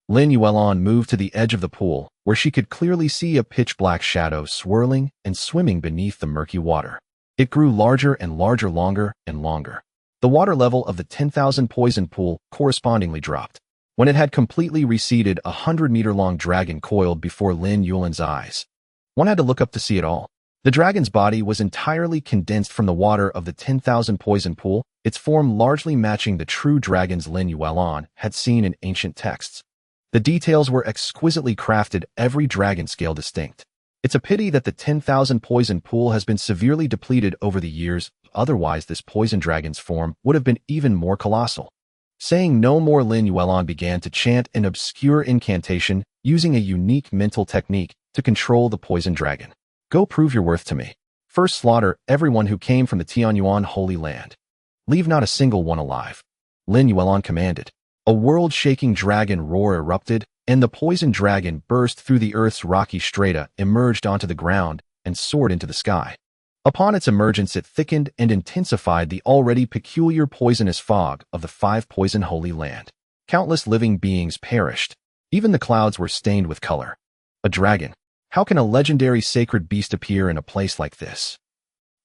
Lin Yuelan moved to the edge of the pool, where she could clearly see a pitch-black shadow swirling and swimming beneath the murky water. It grew larger and larger, longer and longer. The water level of the 10,000 poison pool correspondingly dropped. When it had completely receded, a 100-meter-long dragon coiled before Lin Yuelan's eyes. One had to look up to see it all. The dragon's body was entirely condensed from the water of the 10,000 poison pool, its form largely matching the true dragons Lin Yuelan had seen in ancient texts. The details were exquisitely crafted, every dragon scale distinct. It's a pity that the 10,000 poison pool has been severely depleted over the years, otherwise this poison dragon's form would have been even more colossal. Saying no more, Lin Yuelan began to chant an obscure incantation, using a unique mental technique to control the poison dragon. Go prove your worth to me. First slaughter everyone who came from the Tianyuan Holy Land. Leave not a single one alive. Lin Yuelan commanded. A world-shaking dragon roar erupted, and the poison dragon burst through the earth's rocky strata, emerged onto the ground, and soared into the sky. Upon its emergence, it thickened and intensified the already peculiar poisonous fog of the 5 poison holy land. Countless living beings perished. Even the clouds were stained with color. A dragon. How can a legendary sacred beast appear in a place like this?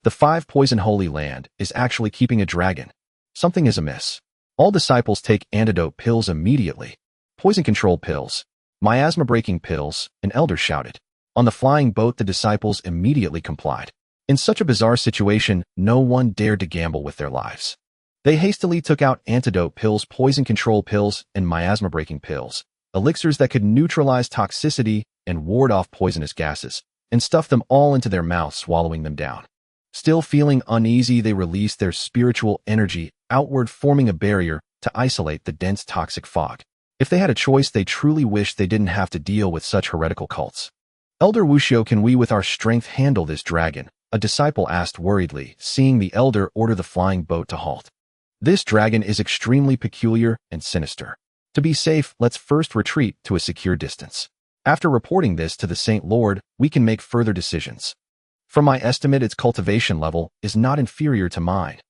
The 5 poison holy land is actually keeping a dragon. Something is amiss. All disciples take antidote pills immediately. Poison control pills. Miasma-breaking pills, an elder shouted. On the flying boat, the disciples immediately complied. In such a bizarre situation, no one dared to gamble with their lives. They hastily took out antidote pills, poison control pills, and miasma-breaking pills, elixirs that could neutralize toxicity and ward off poisonous gases. and stuffed them all into their mouths, swallowing them down. Still feeling uneasy, they released their spiritual energy outward, forming a barrier to isolate the dense toxic fog. If they had a choice, they truly wished they didn't have to deal with such heretical cults. Elder Wuxiu, can we with our strength handle this dragon? A disciple asked worriedly, seeing the elder order the flying boat to halt. This dragon is extremely peculiar and sinister. To be safe, let's first retreat to a secure distance. After reporting this to the Saint Lord, we can make further decisions. From my estimate, its cultivation level is not inferior to mine.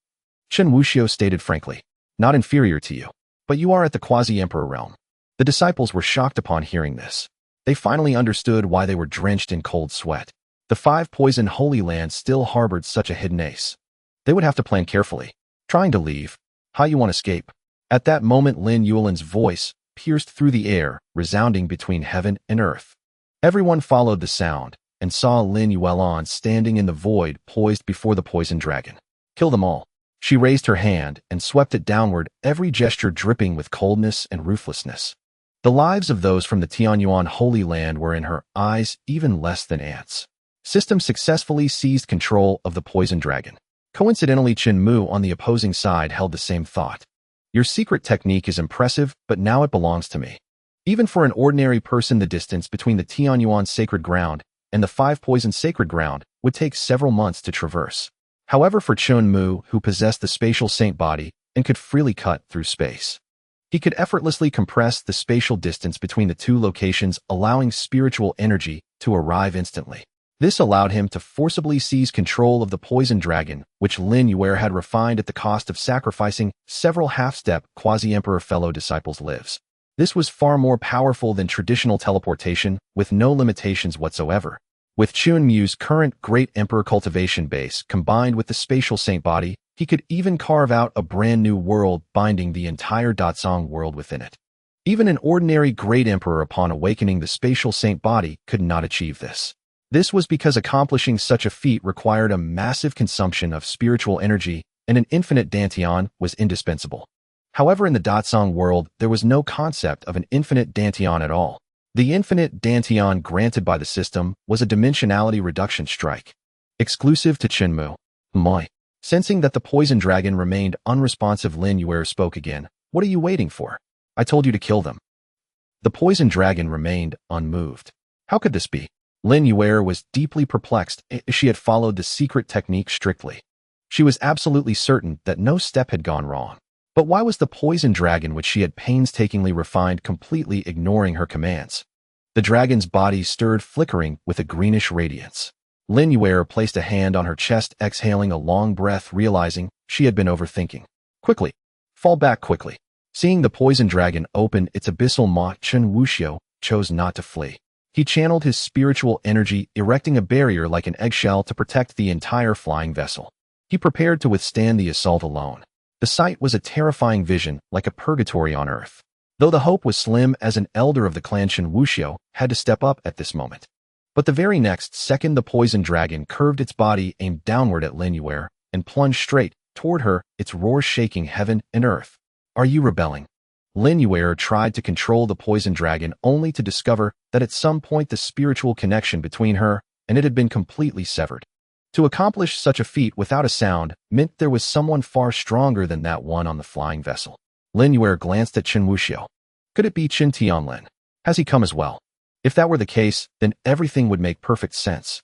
Chen Wuxiu stated frankly. Not inferior to you. But you are at the quasi-emperor realm. The disciples were shocked upon hearing this. They finally understood why they were drenched in cold sweat. The 5 poisoned Holy Lands still harbored such a hidden ace. They would have to plan carefully. Trying to leave. How you want to escape? At that moment, Lin Yuelin's voice pierced through the air, resounding between heaven and earth. Everyone followed the sound and saw Lin Yuelin standing in the void, poised before the poison dragon. Kill them all. She raised her hand and swept it downward, every gesture dripping with coldness and ruthlessness. The lives of those from the Tianyuan Holy Land were in her eyes even less than ants. System successfully seized control of the poison dragon. Coincidentally, Chen Mu on the opposing side held the same thought. Your secret technique is impressive, but now it belongs to me. Even for an ordinary person, the distance between the Tianyuan sacred ground and the 5 poison sacred ground would take several months to traverse. However, for Chen Mu, who possessed the spatial saint body and could freely cut through space, he could effortlessly compress the spatial distance between the 2 locations, allowing spiritual energy to arrive instantly. This allowed him to forcibly seize control of the poison dragon, which Lin Yue had refined at the cost of sacrificing several half-step quasi-emperor fellow disciples' lives. This was far more powerful than traditional teleportation, with no limitations whatsoever. With Chen Mu's current Great Emperor cultivation base combined with the spatial saint body, he could even carve out a brand new world, binding the entire Datsong world within it. Even an ordinary Great Emperor, upon awakening the spatial saint body, could not achieve this. This was because accomplishing such a feat required a massive consumption of spiritual energy, and an infinite dantian was indispensable. However, in the Datsong world, there was no concept of an infinite dantian at all. The infinite dantian granted by the system was a dimensionality reduction strike, exclusive to Chen Mu. Moi. Sensing that the poison dragon remained unresponsive, Lin Yue spoke again. What are you waiting for? I told you to kill them. The poison dragon remained unmoved. How could this be? Lin Yue was deeply perplexed. She had followed the secret technique strictly. She was absolutely certain that no step had gone wrong. But why was the poison dragon, which she had painstakingly refined, completely ignoring her commands? The dragon's body stirred, flickering with a greenish radiance. Lin Yue placed a hand on her chest, exhaling a long breath, realizing she had been overthinking. Quickly. Fall back quickly. Seeing the poison dragon open its abyssal maw, Chen Wuxiu chose not to flee. He channeled his spiritual energy, erecting a barrier like an eggshell to protect the entire flying vessel. He prepared to withstand the assault alone. The sight was a terrifying vision, like a purgatory on earth. Though the hope was slim, as an elder of the clan, Chen Wuxiu had to step up at this moment. But the very next second, the poison dragon curved its body, aimed downward at Lin Yue, and plunged straight toward her, its roar shaking heaven and earth. Are you rebelling? Lin Yue tried to control the poison dragon, only to discover that at some point the spiritual connection between her and it had been completely severed. To accomplish such a feat without a sound meant there was someone far stronger than that one on the flying vessel. Lin Yue glanced at Chen Wuxiu. Could it be Chen Tianlin? Has he come as well? If that were the case, then everything would make perfect sense.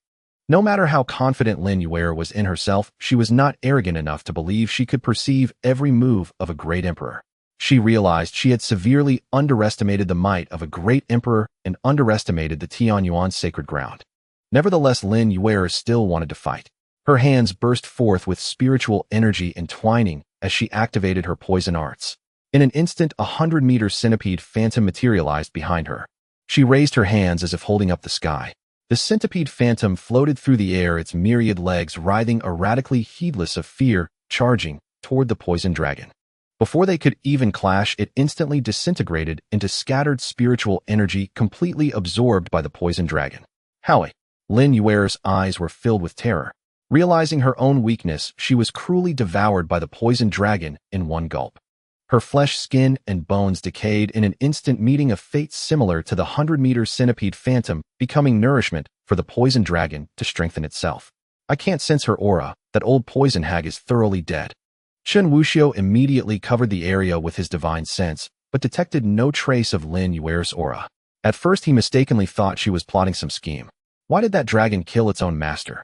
No matter how confident Lin Yue was in herself, she was not arrogant enough to believe she could perceive every move of a great emperor. She realized she had severely underestimated the might of a great emperor and underestimated the Tianyuan sacred ground. Nevertheless, Lin Yue still wanted to fight. Her hands burst forth with spiritual energy entwining as she activated her poison arts. In an instant, 100-meter centipede phantom materialized behind her. She raised her hands as if holding up the sky. The centipede phantom floated through the air, its myriad legs writhing erratically, heedless of fear, charging toward the poison dragon. Before they could even clash, it instantly disintegrated into scattered spiritual energy, completely absorbed by the poison dragon. Howie. Lin Yue's eyes were filled with terror. Realizing her own weakness, she was cruelly devoured by the poison dragon in one gulp. Her flesh, skin, and bones decayed in an instant, meeting a fate similar to the 100-meter centipede phantom, becoming nourishment for the poison dragon to strengthen itself. I can't sense her aura. That old poison hag is thoroughly dead. Chen Wuxiu immediately covered the area with his divine sense, but detected no trace of Lin Yuer's aura. At first he mistakenly thought she was plotting some scheme. Why did that dragon kill its own master?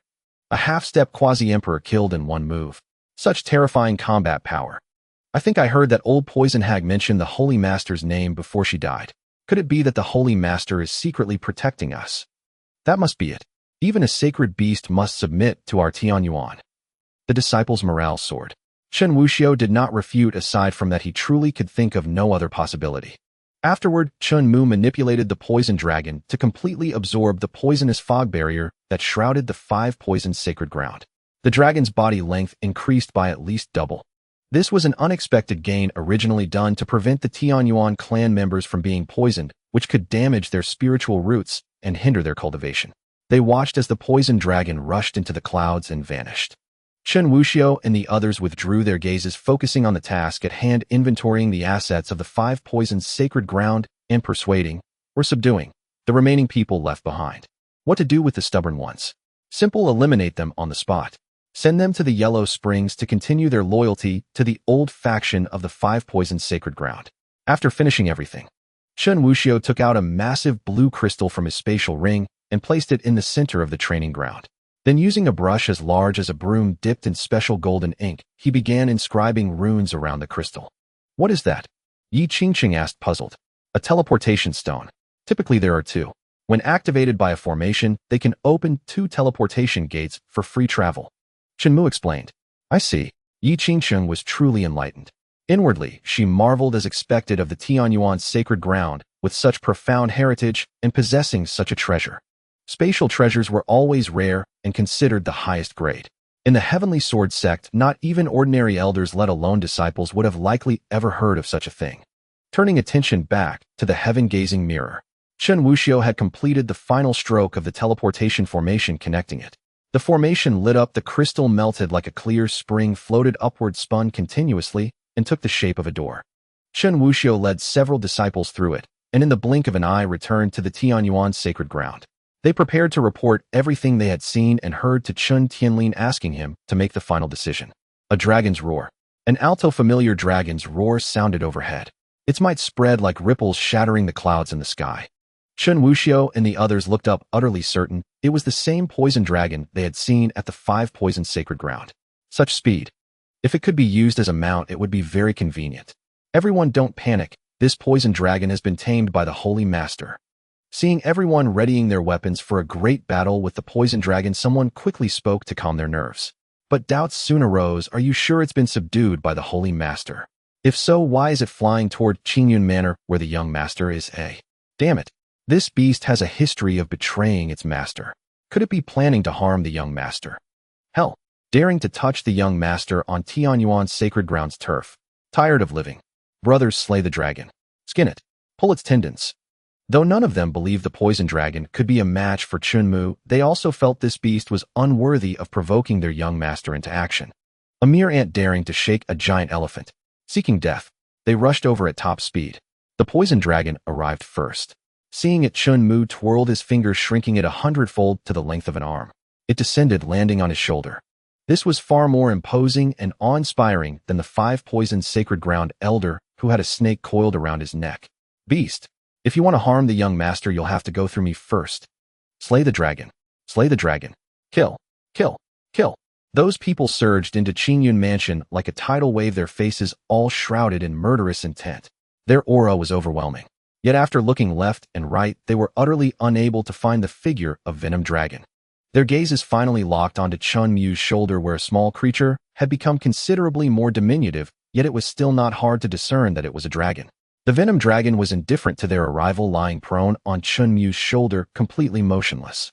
A half-step quasi-emperor killed in one move. Such terrifying combat power. I think I heard that old poison hag mention the Holy Master's name before she died. Could it be that the Holy Master is secretly protecting us? That must be it. Even a sacred beast must submit to our Tianyuan. The disciples' morale soared. Chen Wuxiu did not refute, aside from that he truly could think of no other possibility. Afterward, Chen Mu manipulated the poison dragon to completely absorb the poisonous fog barrier that shrouded the 5 poisoned sacred ground. The dragon's body length increased by at least double. This was an unexpected gain originally done to prevent the Tianyuan clan members from being poisoned, which could damage their spiritual roots and hinder their cultivation. They watched as the poison dragon rushed into the clouds and vanished. Chen Wuxiu and the others withdrew their gazes, focusing on the task at hand, inventorying the assets of the 5 poisoned sacred ground and persuading, or subduing, the remaining people left behind. What to do with the stubborn ones? Simple: eliminate them on the spot. Send them to the Yellow Springs to continue their loyalty to the old faction of the 5 poisoned sacred ground. After finishing everything, Chen Wuxiu took out a massive blue crystal from his spatial ring and placed it in the center of the training ground. Then, using a brush as large as a broom dipped in special golden ink, he began inscribing runes around the crystal. What is that? Yi Qingqing asked, puzzled. A teleportation stone. Typically there are 2. When activated by a formation, they can open 2 teleportation gates for free travel. Chen Mu explained. I see. Yi Qingqing was truly enlightened. Inwardly, she marveled as expected of the Tianyuan's sacred ground, with such profound heritage and possessing such a treasure. Spatial treasures were always rare and considered the highest grade. In the Heavenly Sword sect, not even ordinary elders, let alone disciples, would have likely ever heard of such a thing. Turning attention back to the heaven-gazing mirror, Chen Wuxiu had completed the final stroke of the teleportation formation, connecting it. The formation lit up, the crystal melted like a clear spring, floated upward, spun continuously, and took the shape of a door. Chen Wuxiu led several disciples through it, and in the blink of an eye returned to the Tianyuan's sacred ground. They prepared to report everything they had seen and heard to Chen Tianlin, asking him to make the final decision. A dragon's roar. An alto familiar dragon's roar sounded overhead. Its might spread like ripples, shattering the clouds in the sky. Chen Wuxiu and the others looked up, utterly certain it was the same poison dragon they had seen at the 5 poisoned sacred ground. Such speed. If it could be used as a mount, it would be very convenient. Everyone, don't panic. This poison dragon has been tamed by the Holy Master. Seeing everyone readying their weapons for a great battle with the poison dragon, someone quickly spoke to calm their nerves. But doubts soon arose. Are you sure it's been subdued by the Holy Master? If so, why is it flying toward Qingyun Manor, where the young master is? Damn it. This beast has a history of betraying its master. Could it be planning to harm the young master? Hell, daring to touch the young master on Tianyuan's sacred ground's turf. Tired of living. Brothers, slay the dragon. Skin it. Pull its tendons. Though none of them believed the poison dragon could be a match for Chen Mu, they also felt this beast was unworthy of provoking their young master into action. A mere ant daring to shake a giant elephant. Seeking death, they rushed over at top speed. The poison dragon arrived first. Seeing it, Chen Mu twirled his fingers, shrinking it 100-fold to the length of an arm. It descended, landing on his shoulder. This was far more imposing and awe-inspiring than the 5 poisoned sacred ground elder who had a snake coiled around his neck. Beast, if you want to harm the young master, you'll have to go through me first. Slay the dragon. Slay the dragon. Kill. Kill. Kill. Those people surged into Qingyun Mansion like a tidal wave, their faces all shrouded in murderous intent. Their aura was overwhelming. Yet after looking left and right, they were utterly unable to find the figure of Venom Dragon. Their gazes finally locked onto Chen Mu's shoulder, where a small creature had become considerably more diminutive, yet it was still not hard to discern that it was a dragon. The Venom Dragon was indifferent to their arrival, lying prone on Chen Mu's shoulder, completely motionless.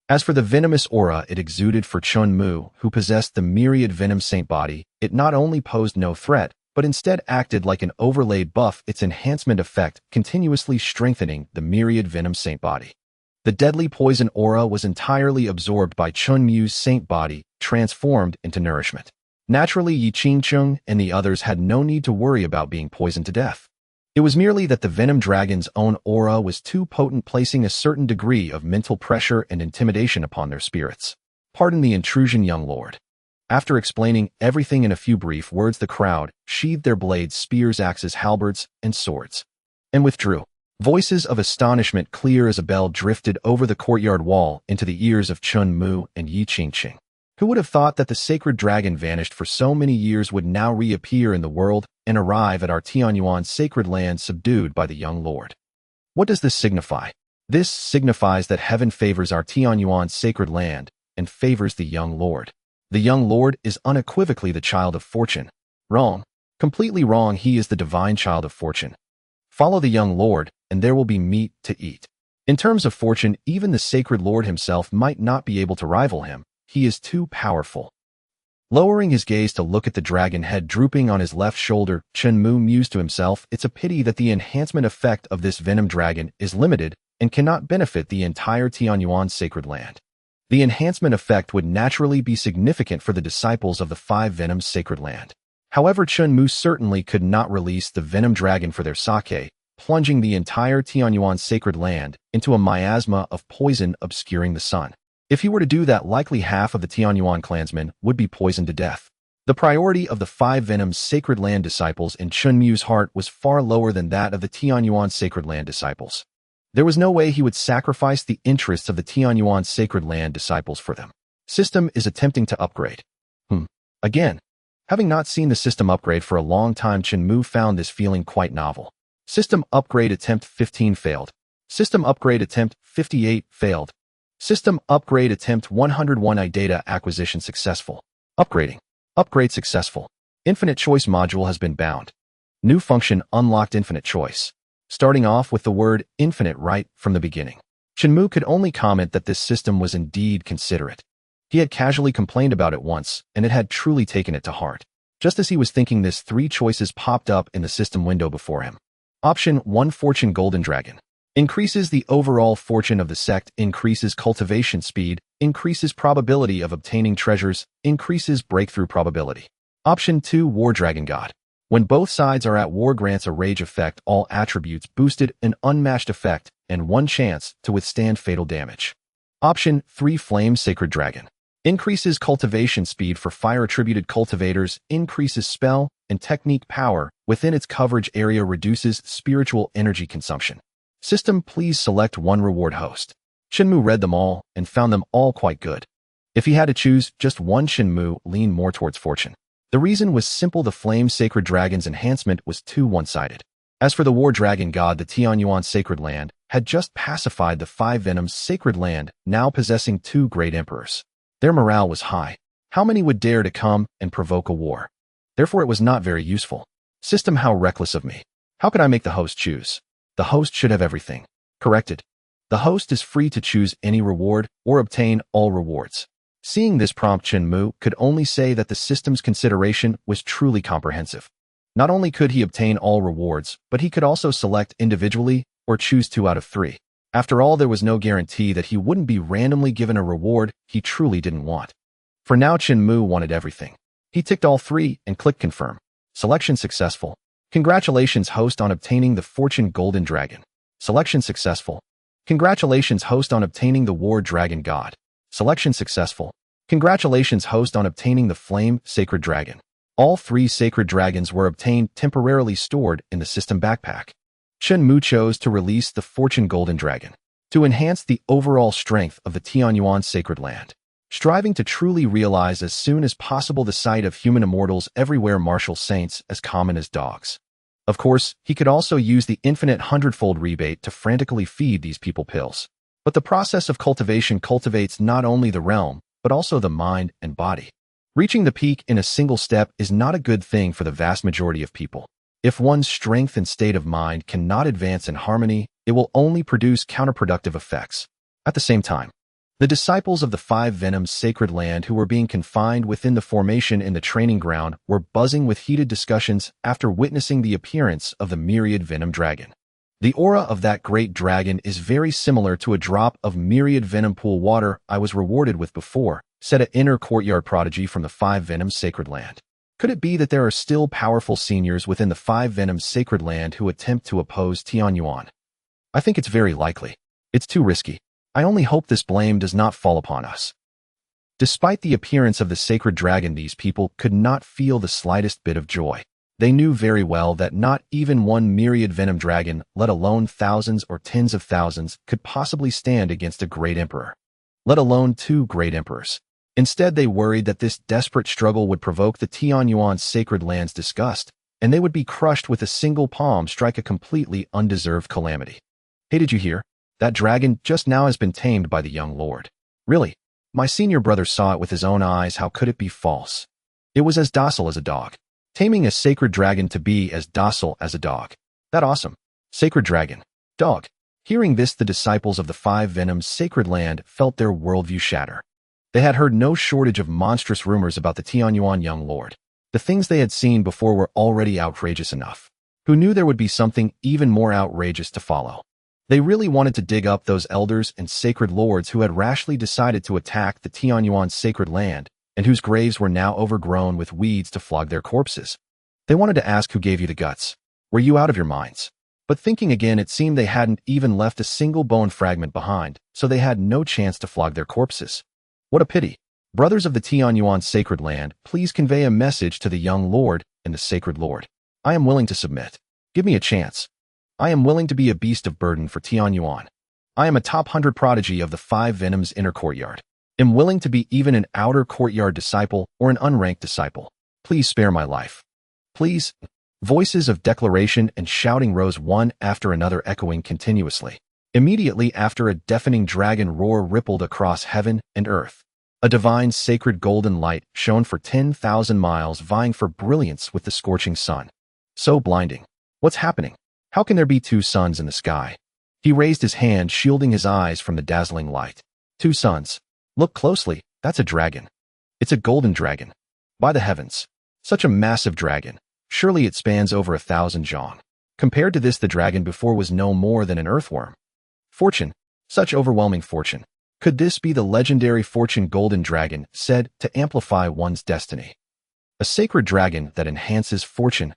As for the venomous aura it exuded for Chen Mu, who possessed the myriad Venom Saint body, it not only posed no threat, but instead acted like an overlaid buff, its enhancement effect continuously strengthening the myriad Venom Saint body. The deadly poison aura was entirely absorbed by Chen Mu's saint body, transformed into nourishment. Naturally, Yi Qingqing and the others had no need to worry about being poisoned to death. It was merely that the Venom Dragon's own aura was too potent, placing a certain degree of mental pressure and intimidation upon their spirits. Pardon the intrusion, young lord. After explaining everything in a few brief words, the crowd sheathed their blades, spears, axes, halberds, and swords, and withdrew. Voices of astonishment clear as a bell drifted over the courtyard wall into the ears of Chen Mu and Yi Qingqing. Who would have thought that the sacred dragon vanished for so many years would now reappear in the world and arrive at our Tianyuan sacred land subdued by the young lord? What does this signify? This signifies that heaven favors our Tianyuan sacred land and favors the young lord. The young lord is unequivocally the child of fortune. Wrong. Completely wrong. He is the divine child of fortune. Follow the young lord, and there will be meat to eat. In terms of fortune, even the sacred lord himself might not be able to rival him. He is too powerful. Lowering his gaze to look at the dragon head drooping on his left shoulder, Chen Mu mused to himself, it's a pity that the enhancement effect of this venom dragon is limited and cannot benefit the entire Tianyuan sacred land. The enhancement effect would naturally be significant for the disciples of the five venoms sacred land. However, Chen Mu certainly could not release the venom dragon for their sake, plunging the entire Tianyuan sacred land into a miasma of poison obscuring the sun. If he were to do that, likely half of the Tianyuan clansmen would be poisoned to death. The priority of the five venoms sacred land disciples in Chen Mu's heart was far lower than that of the Tianyuan sacred land disciples. There was no way he would sacrifice the interests of the Tianyuan sacred land disciples for them. System is attempting to upgrade. Again. Having not seen the system upgrade for a long time, Chen Mu found this feeling quite novel. System upgrade attempt 15 failed. System upgrade attempt 58 failed. System upgrade attempt 101. Data acquisition successful. Upgrading. Upgrade successful. Infinite choice module has been bound. New function unlocked. Infinite choice. Starting off with the word infinite right from the beginning. Chen Mu could only comment that this system was indeed considerate. He had casually complained about it once, and it had truly taken it to heart. Just as he was thinking this, 3 choices popped up in the system window before him. Option 1, Fortune Golden Dragon. Increases the overall fortune of the sect, increases cultivation speed, increases probability of obtaining treasures, increases breakthrough probability. Option 2, War Dragon God. When both sides are at war, grants a rage effect, all attributes boosted, an unmatched effect, and 1 chance to withstand fatal damage. Option 3, Flame Sacred Dragon. Increases cultivation speed for fire-attributed cultivators, increases spell and technique power within its coverage area, reduces spiritual energy consumption. System, please select 1 reward host. Chen Mu read them all and found them all quite good. If he had to choose just one, Chen Mu leaned more towards fortune. The reason was simple: the Flame Sacred Dragon's enhancement was too one-sided. As for the War Dragon God, the Tianyuan sacred land had just pacified the 5 venoms sacred land, now possessing 2 great emperors. Their morale was high. How many would dare to come and provoke a war? Therefore it was not very useful. System, how reckless of me. How could I make the host choose? The host should have everything. Corrected. The host is free to choose any reward or obtain all rewards. Seeing this prompt, Chen Mu could only say that the system's consideration was truly comprehensive. Not only could he obtain all rewards, but he could also select individually or choose 2 out of 3. After all, there was no guarantee that he wouldn't be randomly given a reward he truly didn't want. For now, Chen Mu wanted everything. He ticked all 3 and clicked confirm. Selection successful. Congratulations, host, on obtaining the Fortune Golden Dragon. Selection successful. Congratulations, host, on obtaining the War Dragon God. Selection successful. Congratulations, host, on obtaining the Flame Sacred Dragon. All 3 sacred dragons were obtained, temporarily stored in the system backpack. Chen Mu chose to release the Fortune Golden Dragon to enhance the overall strength of the Tianyuan sacred land, striving to truly realize as soon as possible the sight of human immortals everywhere, martial saints as common as dogs. Of course, he could also use the infinite 100-fold rebate to frantically feed these people pills. But the process of cultivation cultivates not only the realm, but also the mind and body. Reaching the peak in a single step is not a good thing for the vast majority of people. If one's strength and state of mind cannot advance in harmony, it will only produce counterproductive effects. At the same time, the disciples of the 5 venoms sacred land who were being confined within the formation in the training ground were buzzing with heated discussions after witnessing the appearance of the myriad venom dragon. The aura of that great dragon is very similar to a drop of myriad venom pool water I was rewarded with before, said an inner courtyard prodigy from the 5 venoms sacred land. Could it be that there are still powerful seniors within the Five Venoms Sacred Land who attempt to oppose Tianyuan? I think it's very likely. It's too risky. I only hope this blame does not fall upon us. Despite the appearance of the sacred dragon, these people could not feel the slightest bit of joy. They knew very well that not even one myriad venom dragon, let alone thousands or tens of thousands, could possibly stand against a great emperor, let alone two great emperors. Instead, they worried that this desperate struggle would provoke the Tianyuan sacred land's disgust, and they would be crushed with a single palm strike, a completely undeserved calamity. Hey, did you hear? That dragon just now has been tamed by the young lord. Really? My senior brother saw it with his own eyes. How could it be false? It was as docile as a dog. Taming a sacred dragon to be as docile as a dog. That awesome. Sacred dragon. Dog. Hearing this, the disciples of the Five Venoms Sacred Land felt their worldview shatter. They had heard no shortage of monstrous rumors about the Tianyuan young lord. The things they had seen before were already outrageous enough. Who knew there would be something even more outrageous to follow? They really wanted to dig up those elders and sacred lords who had rashly decided to attack the Tianyuan sacred land and whose graves were now overgrown with weeds to flog their corpses. They wanted to ask, who gave you the guts? Were you out of your minds? But thinking again, it seemed they hadn't even left a single bone fragment behind, so they had no chance to flog their corpses. What a pity. Brothers of the Tianyuan sacred land, please convey a message to the young lord and the sacred lord. I am willing to submit. Give me a chance. I am willing to be a beast of burden for Tianyuan. I am a top 100 prodigy of the Five Venoms inner courtyard. Am willing to be even an outer courtyard disciple or an unranked disciple. Please spare my life. Please. Voices of declaration and shouting rose one after another, echoing continuously. Immediately after, a deafening dragon roar rippled across heaven and earth. A divine sacred golden light shone for 10,000 miles, vying for brilliance with the scorching sun. So blinding. What's happening? How can there be two suns in the sky? He raised his hand, shielding his eyes from the dazzling light. Two suns. Look closely, that's a dragon. It's a golden dragon. By the heavens. Such a massive dragon. Surely it spans over 1,000 zhang. Compared to this, the dragon before was no more than an earthworm. Fortune. Such overwhelming fortune. Could this be the legendary fortune golden dragon, said to amplify one's destiny? A sacred dragon that enhances fortune.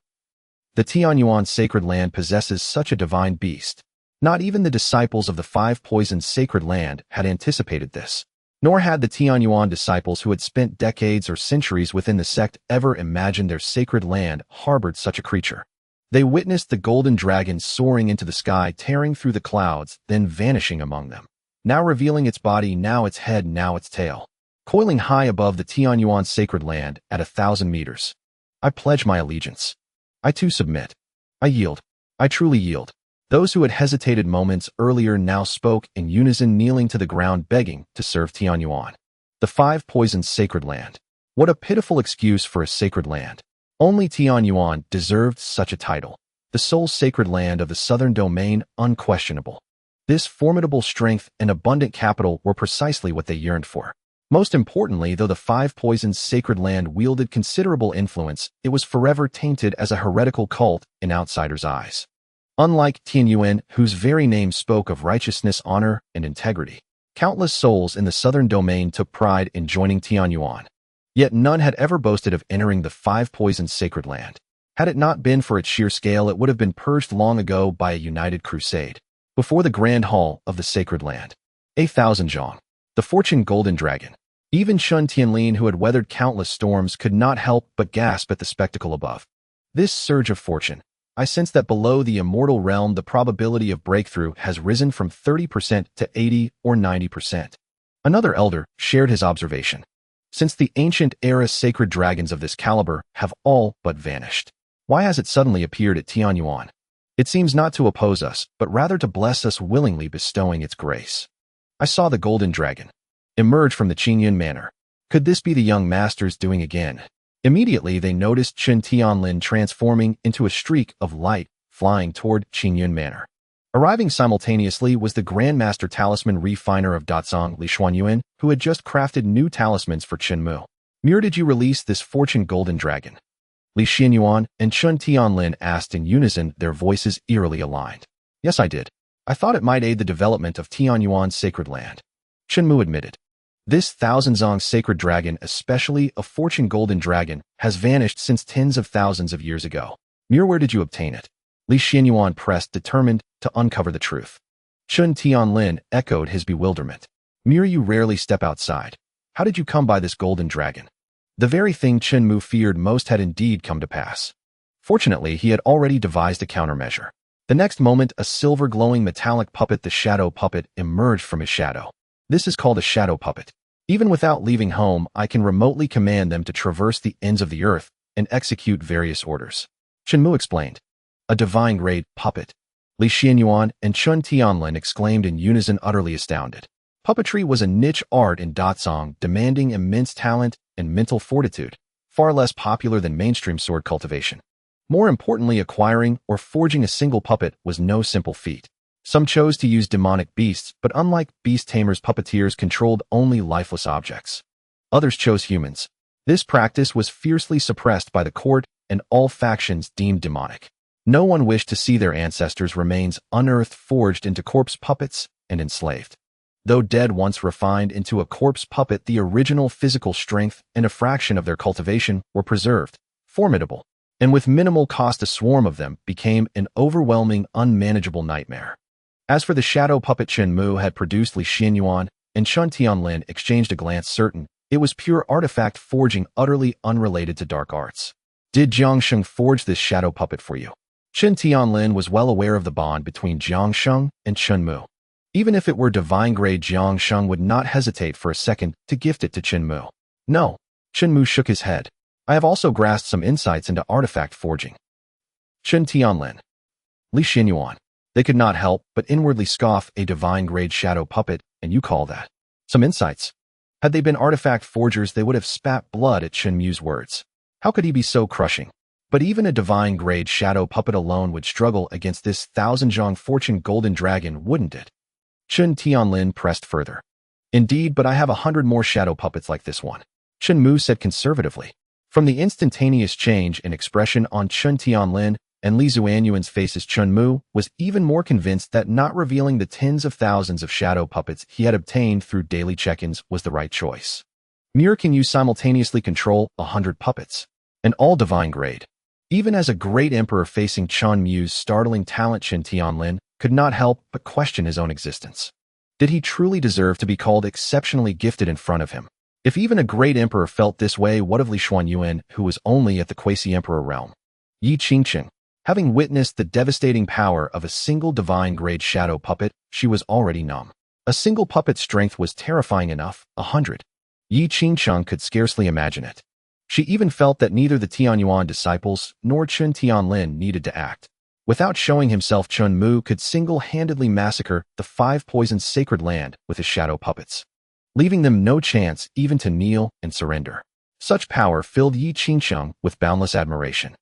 The Tianyuan sacred land possesses such a divine beast. Not even the disciples of the Five Poisons sacred land had anticipated this. Nor had the Tianyuan disciples who had spent decades or centuries within the sect ever imagined their sacred land harbored such a creature. They witnessed the golden dragon soaring into the sky, tearing through the clouds, then vanishing among them. Now revealing its body, now its head, now its tail. Coiling high above the Tianyuan sacred land at 1,000 meters. I pledge my allegiance. I too submit. I yield. I truly yield. Those who had hesitated moments earlier now spoke in unison, kneeling to the ground, begging to serve Tianyuan. The Five Poisons sacred land. What a pitiful excuse for a sacred land. Only Tianyuan deserved such a title. The sole sacred land of the southern domain, unquestionable. This formidable strength and abundant capital were precisely what they yearned for. Most importantly, though the Five Poisons sacred land wielded considerable influence, it was forever tainted as a heretical cult in outsiders' eyes. Unlike Tianyuan, whose very name spoke of righteousness, honor, and integrity, countless souls in the southern domain took pride in joining Tianyuan. Yet none had ever boasted of entering the Five Poisons sacred land. Had it not been for its sheer scale, it would have been purged long ago by a united crusade. Before the grand hall of the sacred land, 1,000 zhang, the fortune golden dragon. Even Chen Tianlin, who had weathered countless storms, could not help but gasp at the spectacle above. This surge of fortune. I sense that below the immortal realm, the probability of breakthrough has risen from 30% to 80 or 90%. Another elder shared his observation. Since the ancient era, sacred dragons of this caliber have all but vanished. Why has it suddenly appeared at Tianyuan? It seems not to oppose us, but rather to bless us, willingly bestowing its grace. I saw the golden dragon emerge from the Qingyun manor. Could this be the young master's doing again? Immediately they noticed Chen Tianlin transforming into a streak of light, flying toward Qingyun manor. Arriving simultaneously was the Grandmaster Talisman Refiner of Dazhong, Li Xuanyuan, who had just crafted new talismans for Chen Mu. "Mir, did you release this fortune golden dragon?" Li Xuanyuan and Chen Tianlin asked in unison, their voices eerily aligned. "Yes, I did. I thought it might aid the development of Tianyuan's sacred land," Chen Mu admitted. This thousand-zong sacred dragon, especially a fortune golden dragon, has vanished since tens of thousands of years ago. Mir, where did you obtain it? Li Xianyuan pressed, determined to uncover the truth. Chen Tianlin echoed his bewilderment. Mir, you rarely step outside. How did you come by this golden dragon? The very thing Chen Mu feared most had indeed come to pass. Fortunately, he had already devised a countermeasure. The next moment, a silver glowing metallic puppet, the shadow puppet, emerged from his shadow. This is called a shadow puppet. Even without leaving home, I can remotely command them to traverse the ends of the earth and execute various orders. Chen Mu explained. A divine-grade puppet. Li Xianyuan and Chen Tianlin exclaimed in unison, utterly astounded. Puppetry was a niche art in Datsong, demanding immense talent and mental fortitude, far less popular than mainstream sword cultivation. More importantly, acquiring or forging a single puppet was no simple feat. Some chose to use demonic beasts, but unlike beast tamers, puppeteers controlled only lifeless objects. Others chose humans. This practice was fiercely suppressed by the court, and all factions deemed demonic. No one wished to see their ancestors' remains unearthed, forged into corpse puppets, and enslaved. Though dead, once refined into a corpse puppet, the original physical strength and a fraction of their cultivation were preserved, formidable, and with minimal cost a swarm of them became an overwhelming, unmanageable nightmare. As for the shadow puppet Chen Mu had produced, Li Xianyuan and Chen Tianlin exchanged a glance, certain it was pure artifact forging, utterly unrelated to dark arts. Did Jiang Sheng forge this shadow puppet for you? Chen Tianlin was well aware of the bond between Jiang Sheng and Chen Mu. Even if it were divine-grade, Jiang Sheng would not hesitate for a second to gift it to Chen Mu. No. Chen Mu shook his head. I have also grasped some insights into artifact forging. Chen Tianlin. Li Xianyuan. They could not help but inwardly scoff. A divine-grade shadow puppet, and you call that some insights? Had they been artifact forgers, they would have spat blood at Chen Mu's words. How could he be so crushing? But even a divine-grade shadow puppet alone would struggle against this thousand-zhong fortune golden dragon, wouldn't it? Chen Tianlin pressed further. Indeed, but I have 100 more shadow puppets like this one, Chen Mu said conservatively. From the instantaneous change in expression on Chen Tianlin and Li Zuanyuan's faces, Chen Mu was even more convinced that not revealing the tens of thousands of shadow puppets he had obtained through daily check-ins was the right choice. Mir, can you simultaneously control 100 puppets? And all divine grade? Even as a great emperor facing Chen Mu's startling talent, Chen Tianlin could not help but question his own existence. Did he truly deserve to be called exceptionally gifted in front of him? If even a great emperor felt this way, what of Li Xuanyuan, who was only at the quasi-emperor realm? Yi Qingqing. Having witnessed the devastating power of a single divine-grade shadow puppet, she was already numb. A single puppet's strength was terrifying enough, 100. Yi Qingqing could scarcely imagine it. She even felt that neither the Tianyuan disciples nor Chen Tianlin needed to act. Without showing himself, Chen Mu could single-handedly massacre the 5 poisoned sacred land with his shadow puppets, leaving them no chance even to kneel and surrender. Such power filled Yi Qingqing with boundless admiration.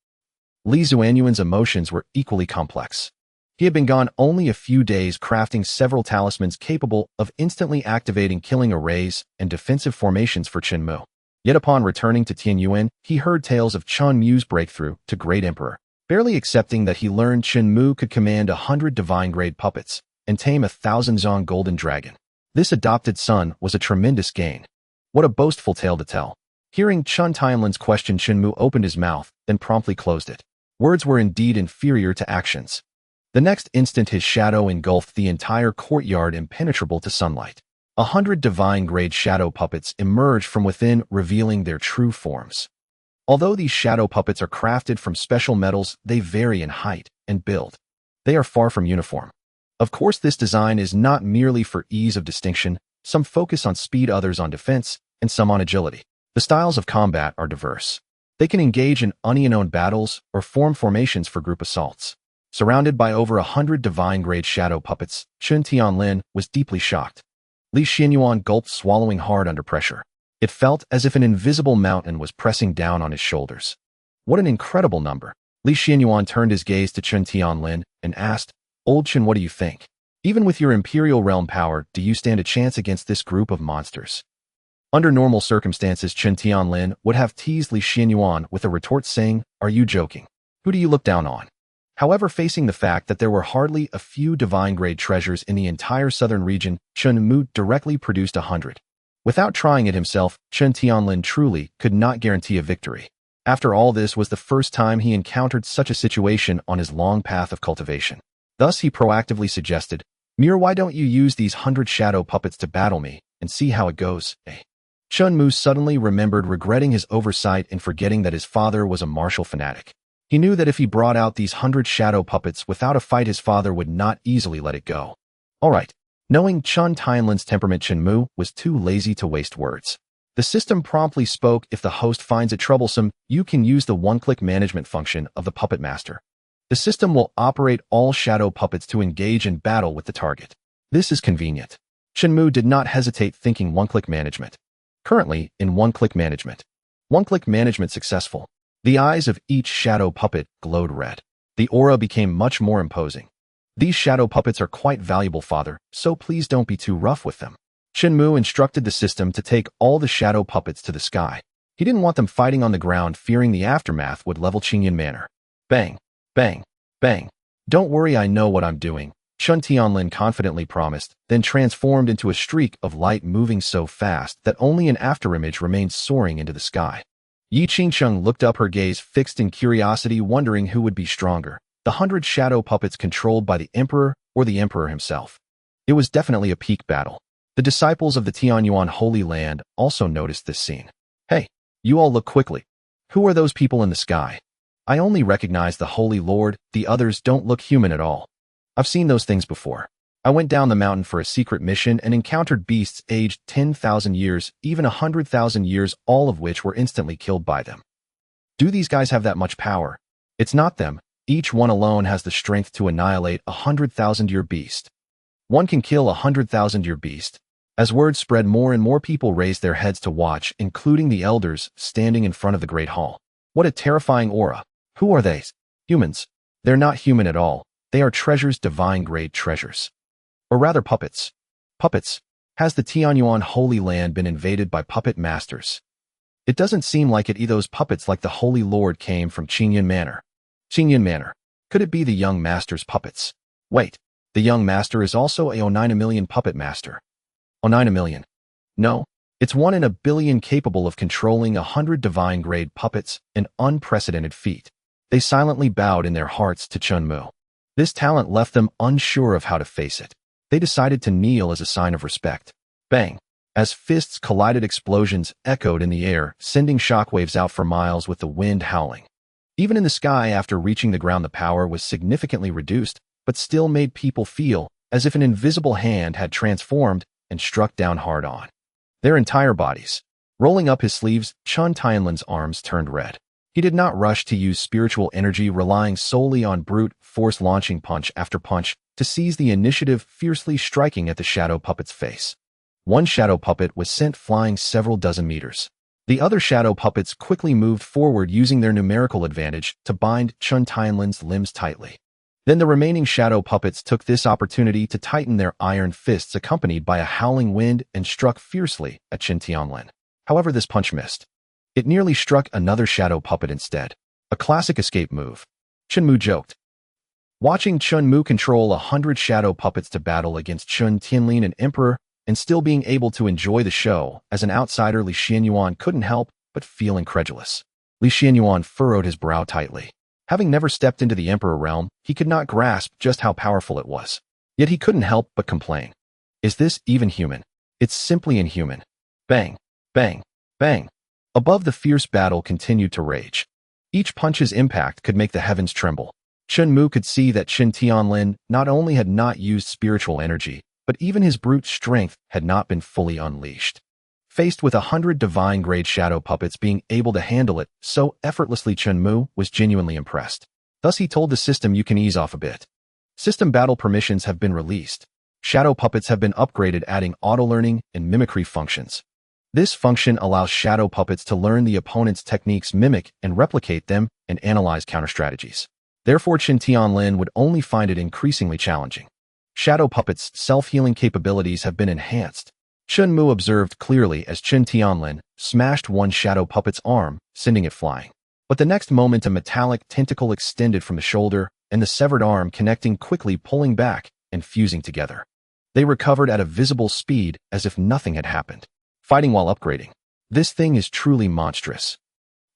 Li Zuanyuan's emotions were equally complex. He had been gone only a few days, crafting several talismans capable of instantly activating killing arrays and defensive formations for Chen Mu. Yet upon returning to Tianyuan, he heard tales of Chen Mu's breakthrough to Great Emperor, barely accepting that he learned Chen Mu could command 100 divine-grade puppets and tame 1,000-zong golden dragon. This adopted son was a tremendous gain. What a boastful tale to tell. Hearing Chen Tianlin's question, Chen Mu opened his mouth, then promptly closed it. Words were indeed inferior to actions. The next instant his shadow engulfed the entire courtyard, impenetrable to sunlight. 100 divine-grade shadow puppets emerged from within, revealing their true forms. Although these shadow puppets are crafted from special metals, they vary in height and build. They are far from uniform. Of course, this design is not merely for ease of distinction. Some focus on speed, others on defense, and some on agility. The styles of combat are diverse. They can engage in unknown battles or form formations for group assaults. Surrounded by over 100 divine-grade shadow puppets, Chen Tianlin was deeply shocked. Li Xianyuan gulped, swallowing hard under pressure. It felt as if an invisible mountain was pressing down on his shoulders. What an incredible number. Li Xianyuan turned his gaze to Chen Tianlin and asked, Old Chen, what do you think? Even with your imperial realm power, do you stand a chance against this group of monsters? Under normal circumstances, Chen Tianlin would have teased Li Xianyuan with a retort saying, Are you joking? Who do you look down on? However, facing the fact that there were hardly a few divine-grade treasures in the entire southern region, Chen Mu directly produced 100. Without trying it himself, Chen Tianlin truly could not guarantee a victory. After all, this was the first time he encountered such a situation on his long path of cultivation. Thus he proactively suggested, "Mir, why don't you use these 100 shadow puppets to battle me, and see how it goes, eh?" Chen Mu suddenly remembered regretting his oversight and forgetting that his father was a martial fanatic. He knew that if he brought out these 100 shadow puppets without a fight, his father would not easily let it go. All right. Knowing Chen Tianlin's temperament, Chen Mu was too lazy to waste words. The system promptly spoke, "If the host finds it troublesome, you can use the one-click management function of the Puppet Master. The system will operate all shadow puppets to engage in battle with the target. This is convenient." Chen Mu did not hesitate, thinking one-click management. Currently, in one-click management. One-click management successful. The eyes of each shadow puppet glowed red. The aura became much more imposing. "These shadow puppets are quite valuable, father, so please don't be too rough with them." Chen Mu instructed the system to take all the shadow puppets to the sky. He didn't want them fighting on the ground, fearing the aftermath would level Qingyan Manor. Bang, bang, bang. "Don't worry, I know what I'm doing," Chen Tianlin confidently promised, then transformed into a streak of light moving so fast that only an afterimage remained soaring into the sky. Yi Qingsheng looked up, her gaze fixed in curiosity, wondering who would be stronger, the 100 shadow puppets controlled by the emperor or the emperor himself. It was definitely a peak battle. The disciples of the Tianyuan Holy Land also noticed this scene. "Hey, you all look quickly. Who are those people in the sky? I only recognize the Holy Lord, the others don't look human at all. I've seen those things before. I went down the mountain for a secret mission and encountered beasts aged 10,000 years, even 100,000 years, all of which were instantly killed by them. Do these guys have that much power? It's not them. Each one alone has the strength to annihilate a 100,000-year beast. One can kill a 100,000-year beast." As word spread, more and more people raised their heads to watch, including the elders standing in front of the Great Hall. What a terrifying aura. Who are they? Humans. They're not human at all. They are treasures, divine-grade treasures. Or rather, puppets. Puppets. Has the Tianyuan Holy Land been invaded by puppet masters? It doesn't seem like it. Those puppets, like the Holy Lord, came from Qingyan Manor. Qingyan Manor. Could it be the young master's puppets? Wait, the young master is also a 9 puppet master. 9 No, it's 1 in a billion, capable of controlling 100 divine-grade puppets, an unprecedented feat. They silently bowed in their hearts to Chen Mu. This talent left them unsure of how to face it. They decided to kneel as a sign of respect. Bang! As fists collided, explosions echoed in the air, sending shockwaves out for miles with the wind howling. Even in the sky, after reaching the ground, the power was significantly reduced, but still made people feel as if an invisible hand had transformed and struck down hard on their entire bodies. Rolling up his sleeves, Chen Tianlin's arms turned red. He did not rush to use spiritual energy, relying solely on brute force, launching punch after punch to seize the initiative, fiercely striking at the shadow puppet's face. One shadow puppet was sent flying several dozen meters. The other shadow puppets quickly moved forward, using their numerical advantage to bind Chen Tianlin's limbs tightly. Then the remaining shadow puppets took this opportunity to tighten their iron fists, accompanied by a howling wind, and struck fiercely at Chen Tianlin. However, this punch missed. It nearly struck another shadow puppet instead. A classic escape move. Chen Mu joked. Watching Chen Mu control 100 shadow puppets to battle against Chen Tianlin, an emperor, and still being able to enjoy the show, as an outsider, Li Xianyuan couldn't help but feel incredulous. Li Xianyuan furrowed his brow tightly. Having never stepped into the emperor realm, he could not grasp just how powerful it was. Yet he couldn't help but complain. Is this even human? It's simply inhuman. Bang, bang, bang. Above, the fierce battle continued to rage. Each punch's impact could make the heavens tremble. Chen Mu could see that Chen Tianlin not only had not used spiritual energy, but even his brute strength had not been fully unleashed. Faced with 100 divine-grade shadow puppets being able to handle it so effortlessly, Chen Mu was genuinely impressed. Thus he told the system, "You can ease off a bit. System battle permissions have been released. Shadow puppets have been upgraded, adding auto-learning and mimicry functions. This function allows shadow puppets to learn the opponent's techniques, mimic and replicate them, and analyze counter-strategies. Therefore, Chen Tianlin would only find it increasingly challenging. Shadow puppets' self-healing capabilities have been enhanced." Chen Mu observed clearly as Chen Tianlin smashed one shadow puppet's arm, sending it flying. But the next moment, a metallic tentacle extended from the shoulder, and the severed arm connecting quickly, pulling back and fusing together. They recovered at a visible speed, as if nothing had happened. fighting while upgrading. This thing is truly monstrous.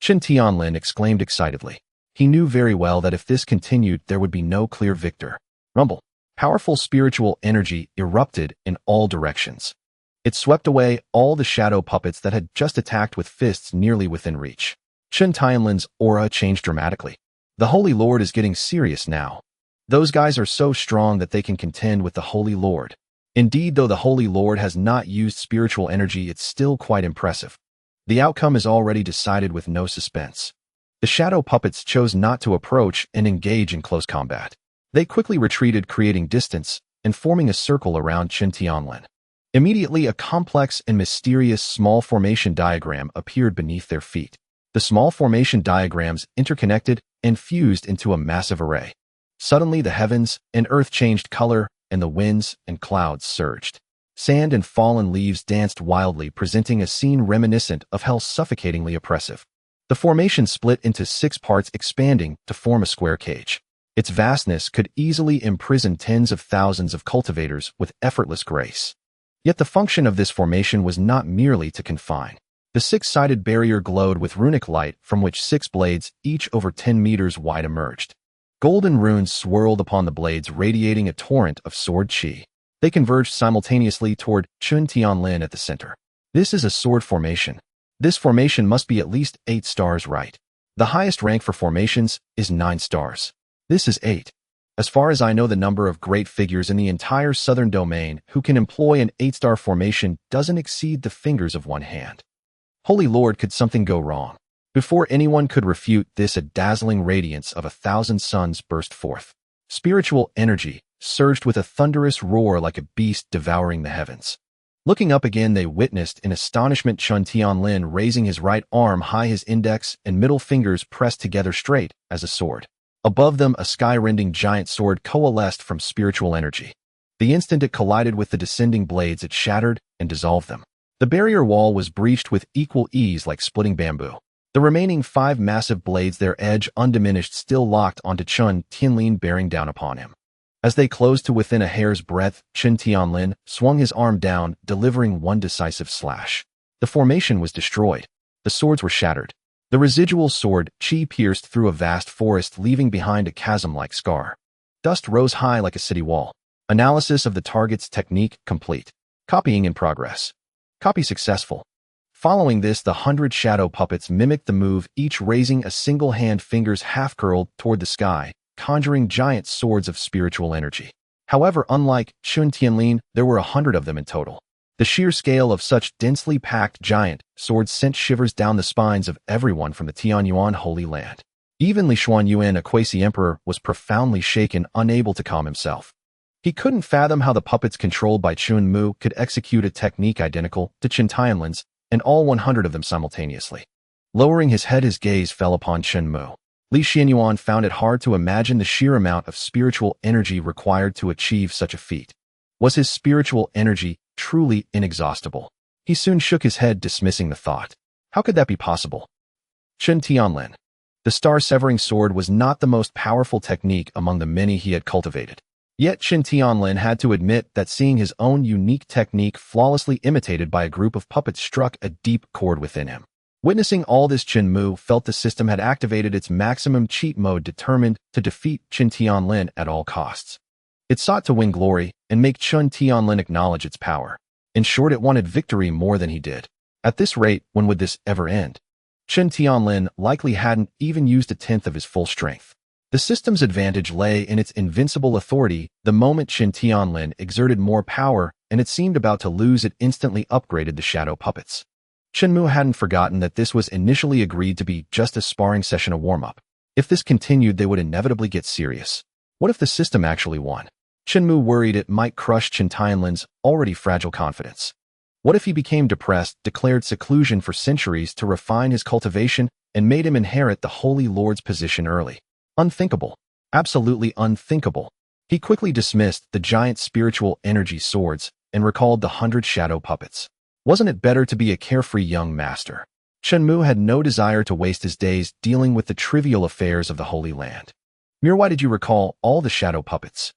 Chen Tianlin exclaimed excitedly. He knew very well that if this continued, there would be no clear victor. Rumble. Powerful spiritual energy erupted in all directions. It swept away all the shadow puppets that had just attacked with fists nearly within reach. Chen Tianlin's aura changed dramatically. The Holy Lord is getting serious now. Those guys are so strong that they can contend with the Holy Lord. Indeed, though the Holy Lord has not used spiritual energy, it's still quite impressive. The outcome is already decided with no suspense. The shadow puppets chose not to approach and engage in close combat. They quickly retreated, creating distance and forming a circle around Chen Tianlin. Immediately, a complex and mysterious small formation diagram appeared beneath their feet. The small formation diagrams interconnected and fused into a massive array. Suddenly, the heavens and earth changed color, and the winds and clouds surged. Sand and fallen leaves danced wildly, presenting a scene reminiscent of hell, suffocatingly oppressive. The formation split into 6 parts, expanding to form a square cage. Its vastness could easily imprison tens of thousands of cultivators with effortless grace. Yet the function of this formation was not merely to confine. The 6-sided barrier glowed with runic light, from which 6 blades, each over 10 meters wide, emerged. Golden runes swirled upon the blades, radiating a torrent of sword chi. They converged simultaneously toward Chen Tianlin at the center. This is a sword formation. This formation must be at least 8 stars, right? The highest rank for formations is 9 stars. This is 8. As far as I know, the number of great figures in the entire southern domain who can employ an 8-star formation doesn't exceed the fingers of one hand. Holy Lord, could something go wrong? Before anyone could refute this, a dazzling radiance of 1,000 suns burst forth. Spiritual energy surged with a thunderous roar like a beast devouring the heavens. Looking up again, they witnessed in astonishment Chen Tianlin raising his right arm high, his index and middle fingers pressed together straight as a sword. Above them, a sky-rending giant sword coalesced from spiritual energy. The instant it collided with the descending blades, it shattered and dissolved them. The barrier wall was breached with equal ease, like splitting bamboo. The remaining 5 massive blades, their edge undiminished, still locked onto Chen Tianlin, bearing down upon him. As they closed to within a hair's breadth, Chen Tianlin swung his arm down, delivering one decisive slash. The formation was destroyed. The swords were shattered. The residual sword chi pierced through a vast forest, leaving behind a chasm-like scar. Dust rose high like a city wall. Analysis of the target's technique complete. Copying in progress. Copy successful. Following this, the 100 shadow puppets mimicked the move, each raising a single hand, fingers half-curled toward the sky, conjuring giant swords of spiritual energy. However, unlike Chen Tianlin, there were 100 of them in total. The sheer scale of such densely packed giant swords sent shivers down the spines of everyone from the Tianyuan Holy Land. Even Li Xuanyuan, a quasi-emperor, was profoundly shaken, unable to calm himself. He couldn't fathom how the puppets controlled by Chen Mu could execute a technique identical to Chen Tianlin's, and all 100 of them simultaneously. Lowering his head, his gaze fell upon Chen Mu. Li Xuanyuan found it hard to imagine the sheer amount of spiritual energy required to achieve such a feat. Was his spiritual energy truly inexhaustible? He soon shook his head, dismissing the thought. How could that be possible? Chen Tianlin. The star-severing sword was not the most powerful technique among the many he had cultivated. Yet Chen Tianlin had to admit that seeing his own unique technique flawlessly imitated by a group of puppets struck a deep chord within him. Witnessing all this, Chen Mu felt the system had activated its maximum cheat mode, determined to defeat Chen Tianlin at all costs. It sought to win glory and make Chen Tianlin acknowledge its power. In short, it wanted victory more than he did. At this rate, when would this ever end? Chen Tianlin likely hadn't even used 1/10 of his full strength. The system's advantage lay in its invincible authority. The moment Chen Tianlin exerted more power and it seemed about to lose, it instantly upgraded the shadow puppets. Chen Mu hadn't forgotten that this was initially agreed to be just a sparring session, a warm-up. If this continued, they would inevitably get serious. What if the system actually won? Chen Mu worried it might crush Chen Tianlin's already fragile confidence. What if he became depressed, declared seclusion for centuries to refine his cultivation, and made him inherit the Holy Lord's position early? Unthinkable. Absolutely unthinkable. He quickly dismissed the giant spiritual energy swords and recalled the 100 shadow puppets. Wasn't it better to be a carefree young master? Chen Mu had no desire to waste his days dealing with the trivial affairs of the Holy Land. Why did you recall all the shadow puppets?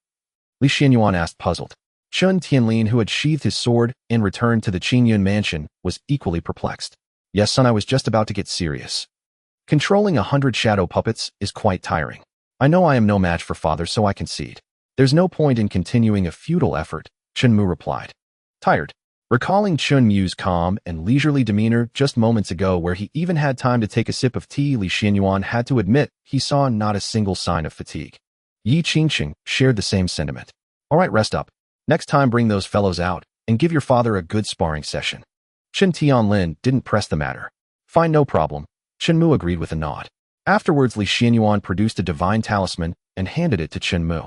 Li Xuanyuan asked, puzzled. Chen Tianlin, who had sheathed his sword and returned to the Qingyun mansion, was equally perplexed. Yes, son, I was just about to get serious. Controlling 100 shadow puppets is quite tiring. I know I am no match for father, so I concede. There's no point in continuing a futile effort, Chen Mu replied. Tired. Recalling Chen Mu's calm and leisurely demeanor just moments ago, where he even had time to take a sip of tea, Li Xianyuan had to admit he saw not a single sign of fatigue. Yi Qingqing shared the same sentiment. All right, rest up. Next time bring those fellows out and give your father a good sparring session. Chen Tianlin didn't press the matter. Fine, no problem. Chen Mu agreed with a nod. Afterwards, Li Xianyuan produced a divine talisman and handed it to Chen Mu.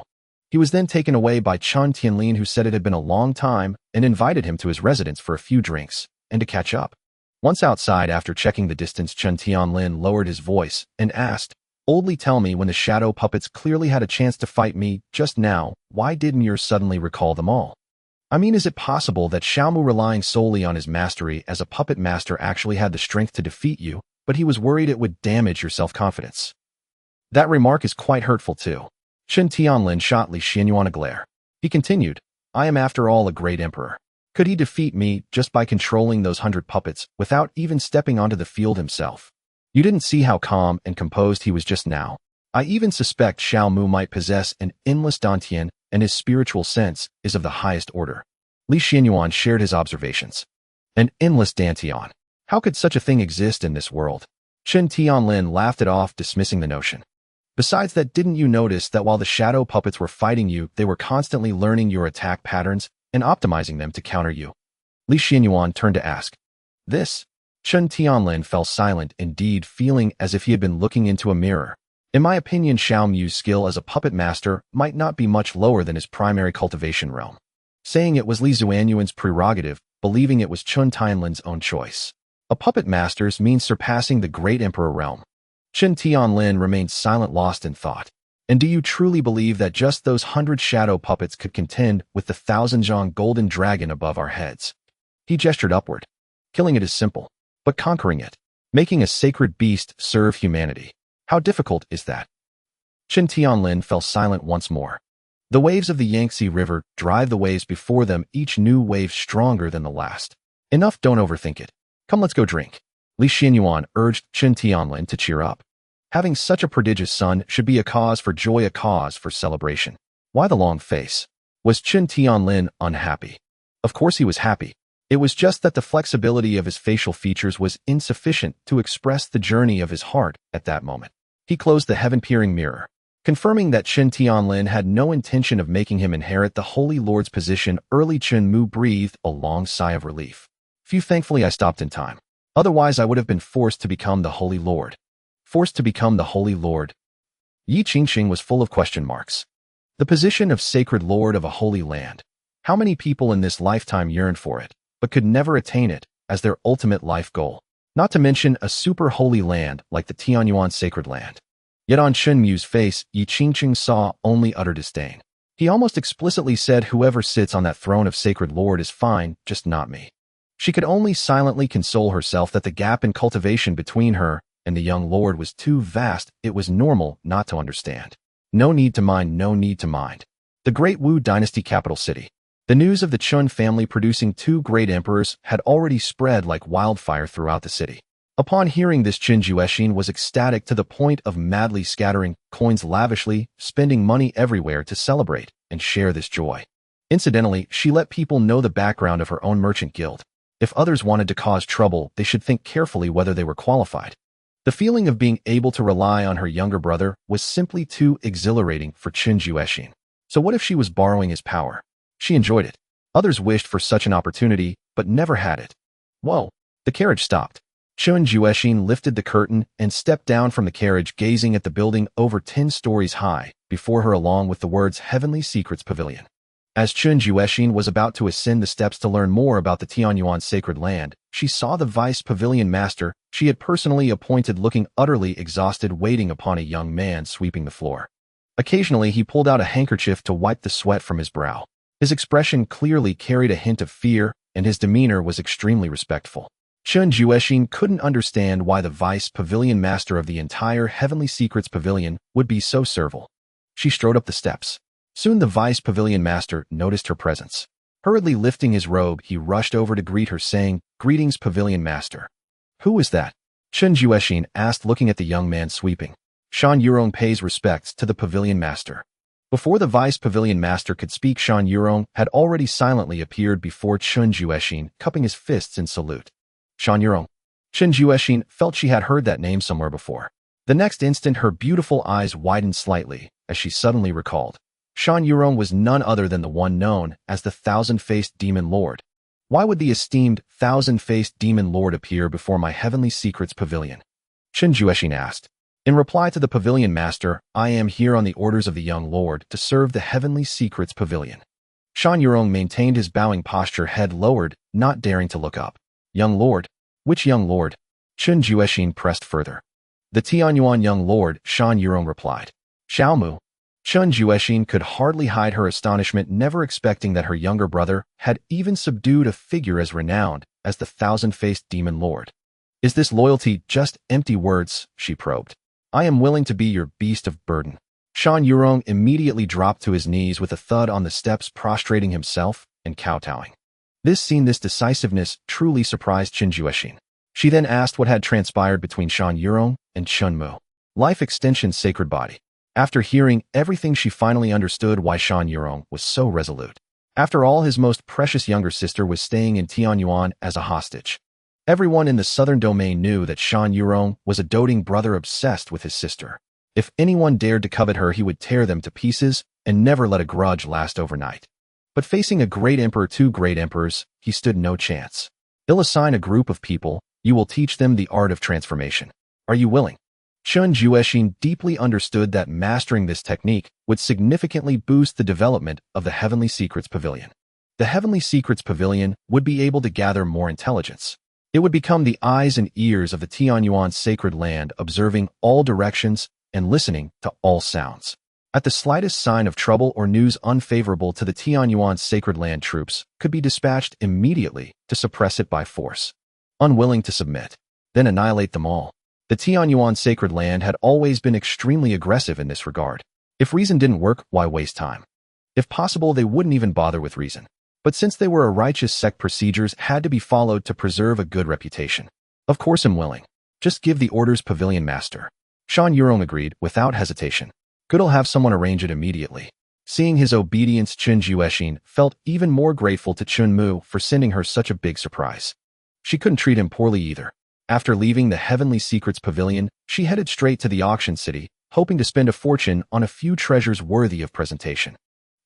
He was then taken away by Chen Tianlin, who said it had been a long time, and invited him to his residence for a few drinks and to catch up. Once outside, after checking the distance, Chen Tianlin lowered his voice and asked, "Oldly, tell me, when the shadow puppets clearly had a chance to fight me just now, why didn't you suddenly recall them all? I mean, is it possible that Xiaomu, relying solely on his mastery as a puppet master, actually had the strength to defeat you, but he was worried it would damage your self-confidence?" That remark is quite hurtful too. Chen Tianlin shot Li Xianyuan a glare. He continued, "I am after all a great emperor. Could he defeat me just by controlling those 100 puppets without even stepping onto the field himself? You didn't see how calm and composed he was just now. I even suspect Xiaomu might possess an endless dantian, and his spiritual sense is of the highest order." Li Xianyuan shared his observations. An endless dantian. How could such a thing exist in this world? Chen Tianlin laughed it off, dismissing the notion. Besides that, didn't you notice that while the shadow puppets were fighting you, they were constantly learning your attack patterns and optimizing them to counter you? Li Xianyuan turned to ask. This? Chen Tianlin fell silent, indeed, feeling as if he had been looking into a mirror. In my opinion, Xiao Mu's skill as a puppet master might not be much lower than his primary cultivation realm. Saying it was Li Zuanyuan's prerogative, believing it was Chen Tianlin's own choice. A puppet master's means surpassing the great emperor realm. Chen Tianlin remained silent, lost in thought. And do you truly believe that just those 100 shadow puppets could contend with the 1,000-zhang golden dragon above our heads? He gestured upward. Killing it is simple, but conquering it, making a sacred beast serve humanity, how difficult is that? Chen Tianlin fell silent once more. The waves of the Yangtze River drive the waves before them, each new wave stronger than the last. Enough, don't overthink it. Come, let's go drink. Li Xianyuan urged Chen Tianlin to cheer up. Having such a prodigious son should be a cause for joy, a cause for celebration. Why the long face? Was Chen Tianlin unhappy? Of course he was happy. It was just that the flexibility of his facial features was insufficient to express the journey of his heart at that moment. He closed the heaven-peering mirror. Confirming that Chen Tianlin had no intention of making him inherit the Holy Lord's position, early Chen Mu breathed a long sigh of relief. Phew, thankfully I stopped in time. Otherwise I would have been forced to become the Holy Lord. Forced to become the Holy Lord? Yi Qingqing was full of question marks. The position of sacred lord of a holy land. How many people in this lifetime yearned for it, but could never attain it as their ultimate life goal? Not to mention a super holy land like the Tianyuan sacred land. Yet on Chen Mu's face, Yi Qingqing saw only utter disdain. He almost explicitly said, whoever sits on that throne of sacred lord is fine, just not me. She could only silently console herself that the gap in cultivation between her and the young lord was too vast. It was normal not to understand. No need to mind, no need to mind. The great Wu dynasty capital city. The news of the Chun family producing 2 great emperors had already spread like wildfire throughout the city. Upon hearing this, Qin Juexin was ecstatic to the point of madly scattering coins lavishly, spending money everywhere to celebrate and share this joy. Incidentally, she let people know the background of her own merchant guild. If others wanted to cause trouble, they should think carefully whether they were qualified. The feeling of being able to rely on her younger brother was simply too exhilarating for Qin Juexin. So what if she was borrowing his power? She enjoyed it. Others wished for such an opportunity, but never had it. Whoa! The carriage stopped. Qin Juexin lifted the curtain and stepped down from the carriage, gazing at the building over 10 stories high before her, along with the words Heavenly Secrets Pavilion. As Qin Juexin was about to ascend the steps to learn more about the Tianyuan sacred land, she saw the vice pavilion master she had personally appointed looking utterly exhausted, waiting upon a young man sweeping the floor. Occasionally, he pulled out a handkerchief to wipe the sweat from his brow. His expression clearly carried a hint of fear, and his demeanor was extremely respectful. Qin Juexin couldn't understand why the vice pavilion master of the entire Heavenly Secrets Pavilion would be so servile. She strode up the steps. Soon the vice pavilion master noticed her presence. Hurriedly lifting his robe, he rushed over to greet her, saying, "Greetings, Pavilion Master." "Who is that?" Chen Juexin asked, looking at the young man sweeping. Shan Yurong pays respects to the Pavilion Master. Before the Vice Pavilion Master could speak, Shan Yurong had already silently appeared before Chen Juexin, cupping his fists in salute. Shan Yurong. Chen Juexin felt she had heard that name somewhere before. The next instant, her beautiful eyes widened slightly as she suddenly recalled. Shan Yurong was none other than the one known as the Thousand-Faced Demon Lord. Why would the esteemed Thousand-Faced Demon Lord appear before my Heavenly Secrets Pavilion? Chen Juexin asked. In reply to the Pavilion Master, "I am here on the orders of the young lord to serve the Heavenly Secrets Pavilion." Shan Yurong maintained his bowing posture, head lowered, not daring to look up. "Young lord? Which young lord?" Chen Juexin pressed further. "The Tianyuan young lord," Shan Yurong replied. "Xiao Mu." Chen Juexin could hardly hide her astonishment, never expecting that her younger brother had even subdued a figure as renowned as the Thousand-Faced Demon Lord. "Is this loyalty just empty words?" she probed. "I am willing to be your beast of burden." Shan Yurong immediately dropped to his knees with a thud on the steps, prostrating himself and kowtowing. This decisiveness truly surprised Chen Juexin. She then asked what had transpired between Shan Yurong and Chen Mu. Life Extension's sacred body. After hearing everything, she finally understood why Shan Yurong was so resolute. After all, his most precious younger sister was staying in Tianyuan as a hostage. Everyone in the southern domain knew that Shan Yurong was a doting brother obsessed with his sister. If anyone dared to covet her, he would tear them to pieces and never let a grudge last overnight. But facing a great emperor, two great emperors, he stood no chance. "He'll assign a group of people. You will teach them the art of transformation. Are you willing?" Chen Juexin deeply understood that mastering this technique would significantly boost the development of the Heavenly Secrets Pavilion. The Heavenly Secrets Pavilion would be able to gather more intelligence. It would become the eyes and ears of the Tianyuan sacred land, observing all directions and listening to all sounds. At the slightest sign of trouble or news unfavorable to the Tianyuan sacred land, troops could be dispatched immediately to suppress it by force. Unwilling to submit, then annihilate them all. The Tianyuan sacred land had always been extremely aggressive in this regard. If reason didn't work, why waste time? If possible, they wouldn't even bother with reason. But since they were a righteous sect, procedures had to be followed to preserve a good reputation. "Of course I'm willing. Just give the orders, Pavilion Master." Shan Yurong agreed without hesitation. "Good'll have someone arrange it immediately." Seeing his obedience, Chen Juexin felt even more grateful to Chen Mu for sending her such a big surprise. She couldn't treat him poorly either. After leaving the Heavenly Secrets Pavilion, she headed straight to the auction city, hoping to spend a fortune on a few treasures worthy of presentation.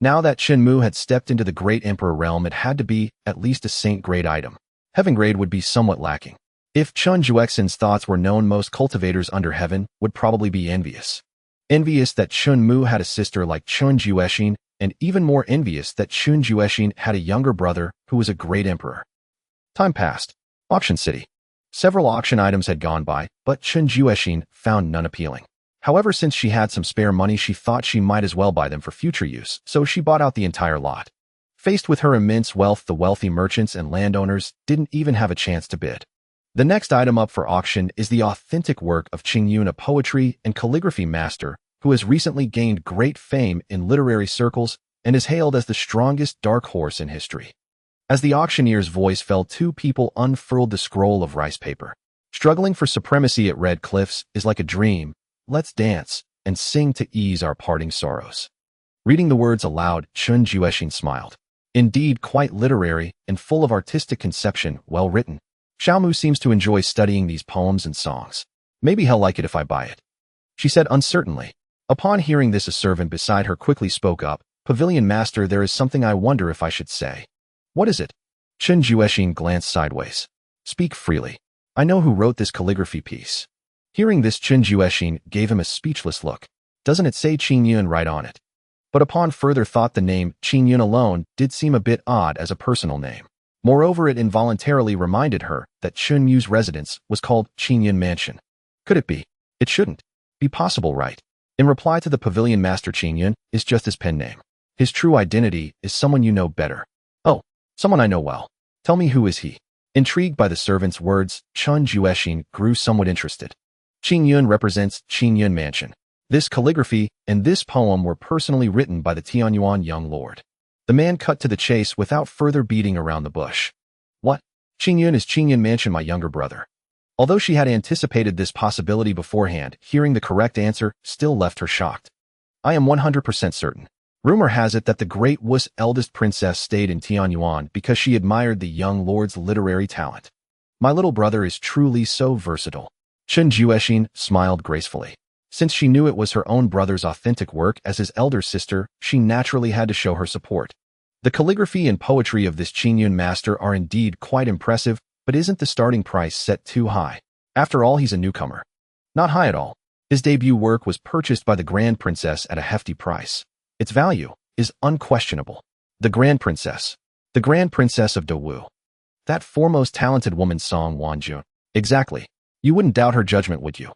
Now that Chen Mu had stepped into the Great Emperor realm, it had to be at least a saint-grade item. Heaven-grade would be somewhat lacking. If Chen Juexin's thoughts were known, most cultivators under heaven would probably be envious. Envious that Chen Mu had a sister like Chen Juexin, and even more envious that Chen Juexin had a younger brother who was a great emperor. Time passed. Auction city. Several auction items had gone by, but Chen Juexin found none appealing. However, since she had some spare money, she thought she might as well buy them for future use, so she bought out the entire lot. Faced with her immense wealth, the wealthy merchants and landowners didn't even have a chance to bid. The next item up for auction is the authentic work of Qing Yun, a poetry and calligraphy master who has recently gained great fame in literary circles and is hailed as the strongest dark horse in history. As the auctioneer's voice fell, two people unfurled the scroll of rice paper. "Struggling for supremacy at Red Cliffs is like a dream. Let's dance and sing to ease our parting sorrows." Reading the words aloud, Chen Juexin smiled. Indeed, quite literary and full of artistic conception, well written. Xiao Mu seems to enjoy studying these poems and songs. "Maybe he'll like it if I buy it," she said uncertainly. Upon hearing this, a servant beside her quickly spoke up. "Pavilion Master, there is something I wonder if I should say." "What is it?" Chen Juexin glanced sideways. "Speak freely. I know who wrote this calligraphy piece." Hearing this, Chen Juexin gave him a speechless look. "Doesn't it say Qing Yun right on it?" But upon further thought, the name Qing Yun alone did seem a bit odd as a personal name. Moreover, it involuntarily reminded her that Chen Mu's residence was called Qing Yun Mansion. Could it be? It shouldn't be possible, right? In reply to the Pavilion Master, Qing Yun is just his pen name. His true identity is someone you know better. "Oh, someone I know well. Tell me, who is he?" Intrigued by the servant's words, Chen Juexin grew somewhat interested. Qing Yun represents Qing Yun Mansion. This calligraphy and this poem were personally written by the Tianyuan young lord. The man cut to the chase without further beating around the bush. What? Qingyun is Qingyun Mansion, my younger brother. Although she had anticipated this possibility beforehand, hearing the correct answer still left her shocked. I am 100% certain. Rumor has it that the Great Wu's eldest princess stayed in Tianyuan because she admired the young lord's literary talent. My little brother is truly so versatile. Chen Juexin smiled gracefully. Since she knew it was her own brother's authentic work as his elder sister, she naturally had to show her support. The calligraphy and poetry of this Qingyun master are indeed quite impressive, but isn't the starting price set too high? After all, he's a newcomer. Not high at all. His debut work was purchased by the Grand Princess at a hefty price. Its value is unquestionable. The Grand Princess. The Grand Princess of Dewu. That foremost talented woman's song, Wanjun. Exactly. You wouldn't doubt her judgment, would you?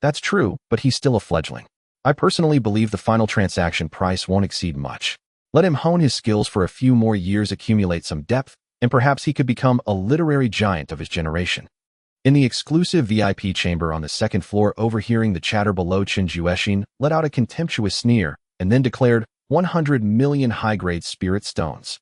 That's true, but he's still a fledgling. I personally believe the final transaction price won't exceed much. Let him hone his skills for a few more years, accumulate some depth, and perhaps he could become a literary giant of his generation. In the exclusive VIP chamber on the second floor, overhearing the chatter below, Chen Juexin let out a contemptuous sneer and then declared 100 million high-grade spirit stones.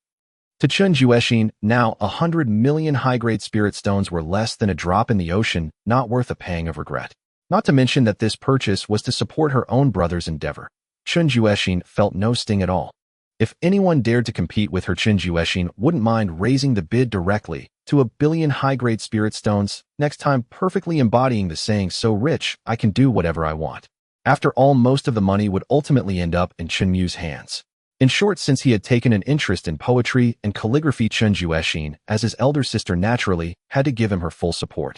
To Chen Juexin, now 100 million high-grade spirit stones were less than a drop in the ocean, not worth a pang of regret. Not to mention that this purchase was to support her own brother's endeavor. Chen Juexin felt no sting at all. If anyone dared to compete with her, Chen Juexin wouldn't mind raising the bid directly to 1 billion high-grade spirit stones, next time perfectly embodying the saying, so rich, I can do whatever I want. After all, most of the money would ultimately end up in Chen Mu's hands. In short, since he had taken an interest in poetry and calligraphy, Chen Juexin, as his elder sister, naturally had to give him her full support.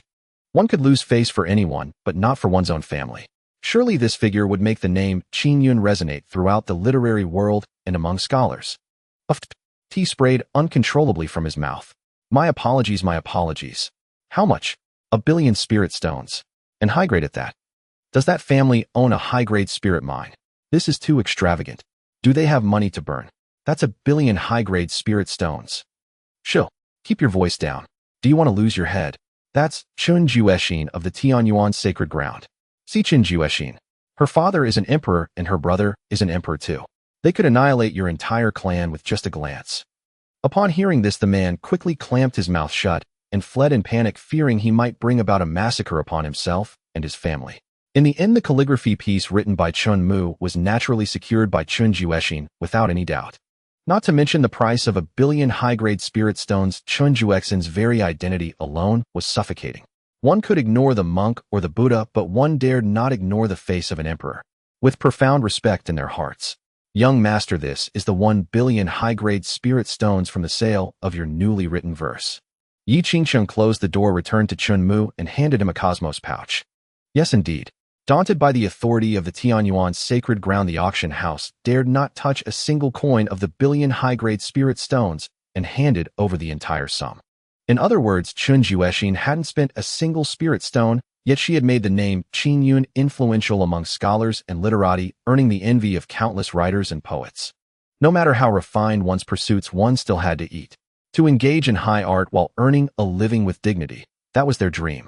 One could lose face for anyone, but not for one's own family. Surely this figure would make the name Qingyun resonate throughout the literary world and among scholars. Tea sprayed uncontrollably from his mouth. My apologies, my apologies. How much? 1 billion spirit stones. And high-grade at that. Does that family own a high-grade spirit mine? This is too extravagant. Do they have money to burn? That's 1 billion high-grade spirit stones. Chill. Keep your voice down. Do you want to lose your head? That's Chen Juexin of the Tianyuan sacred ground. See Chen Juexin. Her father is an emperor and her brother is an emperor too. They could annihilate your entire clan with just a glance. Upon hearing this, the man quickly clamped his mouth shut and fled in panic, fearing he might bring about a massacre upon himself and his family. In the end, the calligraphy piece written by Chen Mu was naturally secured by Chen Juexin without any doubt. Not to mention the price of 1 billion high-grade spirit stones. Chen Juexin's very identity alone was suffocating. One could ignore the monk or the Buddha, but one dared not ignore the face of an emperor. With profound respect in their hearts. Young master, this is the 1 billion high-grade spirit stones from the sale of your newly written verse. Yi Qingsheng closed the door, returned to Chen Mu, and handed him a cosmos pouch. Yes, indeed. Daunted by the authority of the Tianyuan sacred ground, the auction house dared not touch a single coin of the 1 billion high-grade spirit stones and handed over the entire sum. In other words, Chen Juexin hadn't spent a single spirit stone, yet she had made the name Qingyun influential among scholars and literati, earning the envy of countless writers and poets. No matter how refined one's pursuits, one still had to eat. To engage in high art while earning a living with dignity, that was their dream.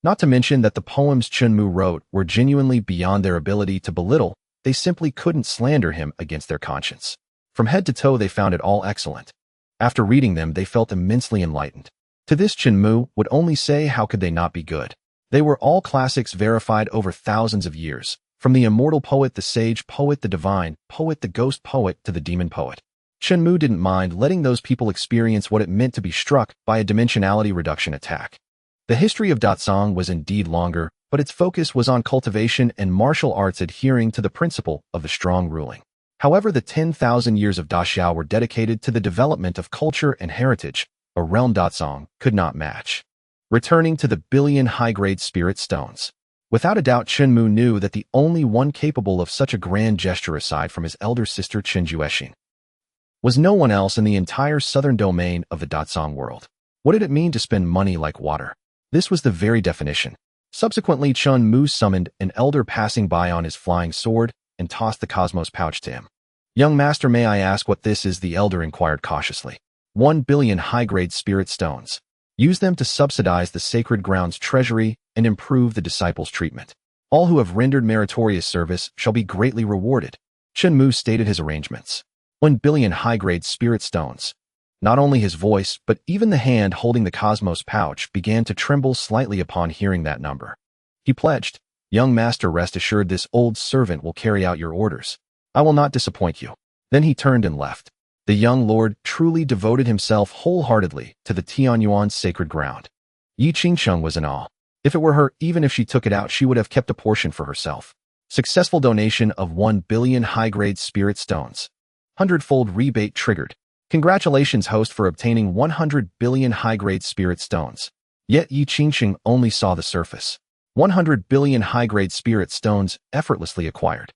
Not to mention that the poems Chen Mu wrote were genuinely beyond their ability to belittle. They simply couldn't slander him against their conscience. From head to toe, they found it all excellent. After reading them, they felt immensely enlightened. To this, Chen Mu would only say, how could they not be good? They were all classics verified over thousands of years, from the immortal poet, the sage poet, the divine poet, the ghost poet, to the demon poet. Chen Mu didn't mind letting those people experience what it meant to be struck by a dimensionality reduction attack. The history of Datsong was indeed longer, but its focus was on cultivation and martial arts, adhering to the principle of the strong ruling. However, the 10,000 years of Daxiao were dedicated to the development of culture and heritage, a realm Datsong could not match. Returning to the 1 billion high-grade spirit stones. Without a doubt, Chen Mu knew that the only one capable of such a grand gesture, aside from his elder sister Chen Juexin, was no one else in the entire southern domain of the Datsong world. What did it mean to spend money like water? This was the very definition. Subsequently, Chen Mu summoned an elder passing by on his flying sword and tossed the cosmos pouch to him. Young master, may I ask what this is? The elder inquired cautiously. 1 billion high-grade spirit stones. Use them to subsidize the sacred ground's treasury and improve the disciples' treatment. All who have rendered meritorious service shall be greatly rewarded. Chen Mu stated his arrangements. 1 billion high-grade spirit stones. Not only his voice, but even the hand holding the Cosmos pouch began to tremble slightly upon hearing that number. He pledged, "Young master, rest assured this old servant will carry out your orders. I will not disappoint you." Then he turned and left. The young lord truly devoted himself wholeheartedly to the Tianyuan's sacred ground. Yi Qingcheng was in awe. If it were her, even if she took it out, she would have kept a portion for herself. Successful donation of 1 billion high-grade spirit stones. 100-fold rebate triggered. Congratulations, host, for obtaining 100 billion high-grade spirit stones. Yet Yi Qingcheng only saw the surface. 100 billion high-grade spirit stones effortlessly acquired.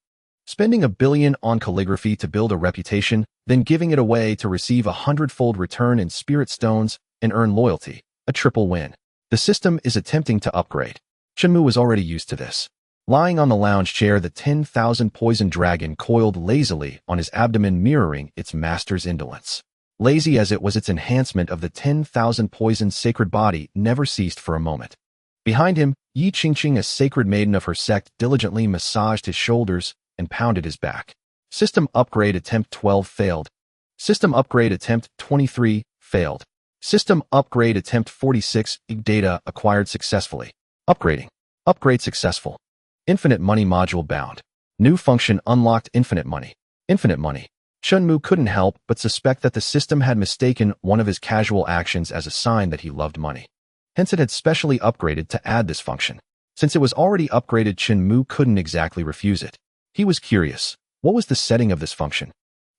Spending 1 billion on calligraphy to build a reputation, then giving it away to receive a 100-fold return in spirit stones and earn loyalty. A triple win. The system is attempting to upgrade. Chen Mu was already used to this. Lying on the lounge chair, the 10,000 poison dragon coiled lazily on his abdomen, mirroring its master's indolence. Lazy as it was, its enhancement of the 10,000 poison sacred body never ceased for a moment. Behind him, Yi Qingcheng, a sacred maiden of her sect, diligently massaged his shoulders and pounded his back. System upgrade attempt 12 failed. System upgrade attempt 23 failed. System upgrade attempt 46. Data acquired successfully. Upgrading. Upgrade successful. Infinite money module bound. New function unlocked. Infinite money. Infinite money. Chen Mu couldn't help but suspect that the system had mistaken one of his casual actions as a sign that he loved money. Hence it had specially upgraded to add this function. Since it was already upgraded, Chen Mu couldn't exactly refuse it. He was curious. What was the setting of this function?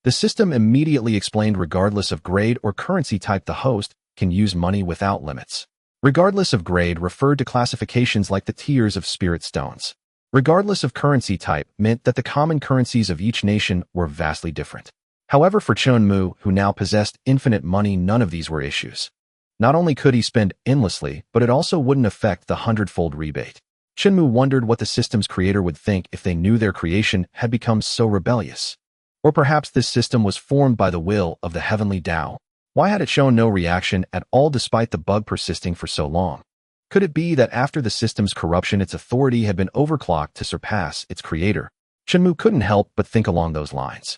The system immediately explained regardless of grade or currency type, the host can use money without limits. Regardless of grade referred to classifications like the tiers of spirit stones. Regardless of currency type meant that the common currencies of each nation were vastly different. However, for Chen Mu, who now possessed infinite money, none of these were issues. Not only could he spend endlessly, but it also wouldn't affect the 100-fold rebate. Chen Mu wondered what the system's creator would think if they knew their creation had become so rebellious. Or perhaps this system was formed by the will of the heavenly Tao. Why had it shown no reaction at all despite the bug persisting for so long? Could it be that after the system's corruption, its authority had been overclocked to surpass its creator? Chen Mu couldn't help but think along those lines.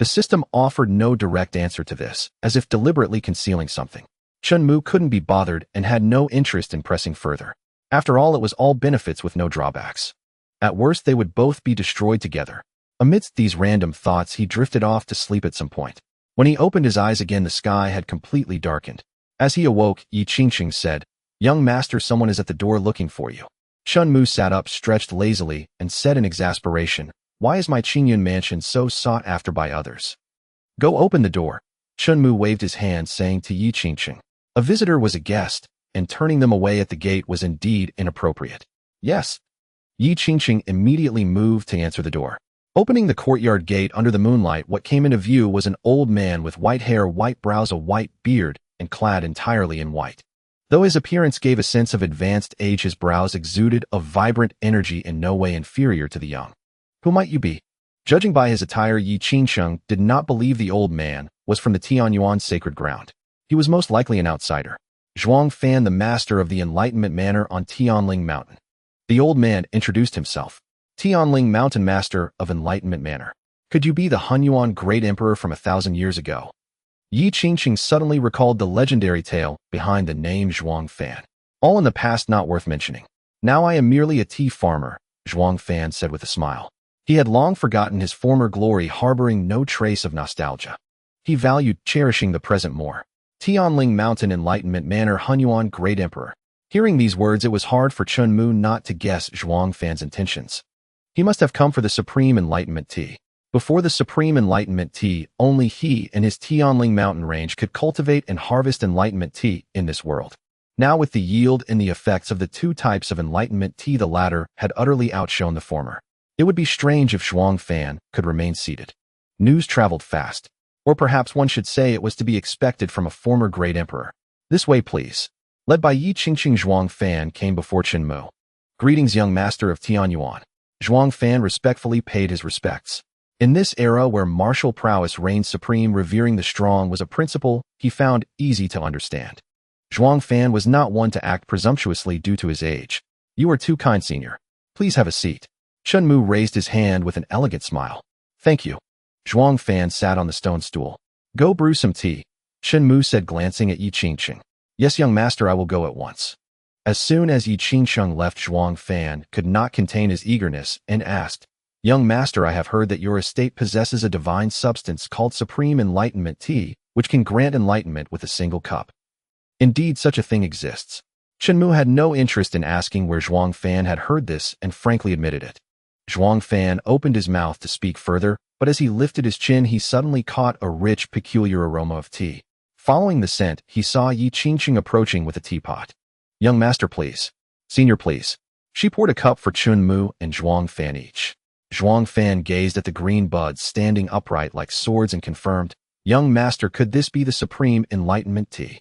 The system offered no direct answer to this, as if deliberately concealing something. Chen Mu couldn't be bothered and had no interest in pressing further. After all, it was all benefits with no drawbacks. At worst, they would both be destroyed together. Amidst these random thoughts, he drifted off to sleep at some point. When he opened his eyes again, the sky had completely darkened. As he awoke, Yi Qingcheng said, "Young master, someone is at the door looking for you." Chen Mu sat up, stretched lazily, and said in exasperation, "Why is my Qingyun mansion so sought after by others?" "Go open the door." Chen Mu waved his hand, saying to Yi Qingcheng, "A visitor was a guest, and turning them away at the gate was indeed inappropriate." "Yes." Yi Qingcheng immediately moved to answer the door. Opening the courtyard gate under the moonlight, what came into view was an old man with white hair, white brows, a white beard, and clad entirely in white. Though his appearance gave a sense of advanced age, his brows exuded a vibrant energy in no way inferior to the young. "Who might you be?" Judging by his attire, Yi Qingcheng did not believe the old man was from the Tianyuan sacred ground. He was most likely an outsider. Zhuang Fan, the master of the Enlightenment Manor on Tianling Mountain. The old man introduced himself. Tianling Mountain, master of Enlightenment Manor. Could you be the Hunyuan great emperor from 1,000 years ago? Yi Qingcheng suddenly recalled the legendary tale behind the name Zhuang Fan. All in the past, not worth mentioning. Now I am merely a tea farmer, Zhuang Fan said with a smile. He had long forgotten his former glory, harboring no trace of nostalgia. He valued cherishing the present more. Tianling Mountain, Enlightenment Manor, Hunyuan Great Emperor. Hearing these words, it was hard for Chen Mu not to guess Zhuang Fan's intentions. He must have come for the Supreme Enlightenment Tea. Before the Supreme Enlightenment Tea, only he and his Tianling Mountain range could cultivate and harvest Enlightenment Tea in this world. Now, with the yield and the effects of the two types of Enlightenment Tea, the latter had utterly outshone the former. It would be strange if Zhuang Fan could remain seated. News traveled fast. Or perhaps one should say it was to be expected from a former great emperor. "This way, please." Led by Yi Qingcheng, Zhuang Fan came before Chen Mu. "Greetings, young master of Tianyuan." Zhuang Fan respectfully paid his respects. In this era where martial prowess reigned supreme, revering the strong was a principle he found easy to understand. Zhuang Fan was not one to act presumptuously due to his age. "You are too kind, senior. Please have a seat." Chen Mu raised his hand with an elegant smile. "Thank you." Zhuang Fan sat on the stone stool. Go brew some tea, Chen Mu said, glancing at Yi Qingcheng. Yes, young master, I will go at once. As soon as Yi Qingcheng left, Zhuang Fan could not contain his eagerness and asked, Young master, I have heard that your estate possesses a divine substance called Supreme Enlightenment Tea, which can grant enlightenment with a single cup. Indeed, such a thing exists. Chen Mu had no interest in asking where Zhuang Fan had heard this and frankly admitted it. Zhuang Fan opened his mouth to speak further, but as he lifted his chin, he suddenly caught a rich, peculiar aroma of tea. Following the scent, he saw Yi Qingcheng approaching with a teapot. Young master, please. Senior, please. She poured a cup for Chen Mu and Zhuang Fan each. Zhuang Fan gazed at the green buds standing upright like swords and confirmed, Young master, could this be the Supreme Enlightenment Tea?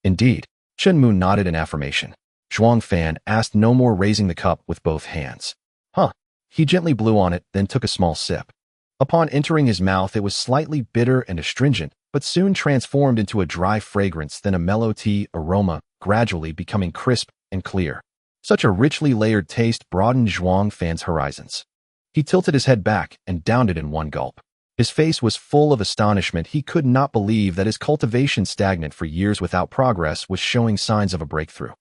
Indeed. Chen Mu nodded in affirmation. Zhuang Fan asked no more, raising the cup with both hands. Huh. He gently blew on it, then took a small sip. Upon entering his mouth, it was slightly bitter and astringent, but soon transformed into a dry fragrance, then a mellow tea aroma, gradually becoming crisp and clear. Such a richly layered taste broadened Zhuang Fan's horizons. He tilted his head back and downed it in one gulp. His face was full of astonishment. He could not believe that his cultivation, stagnant for years without progress, was showing signs of a breakthrough.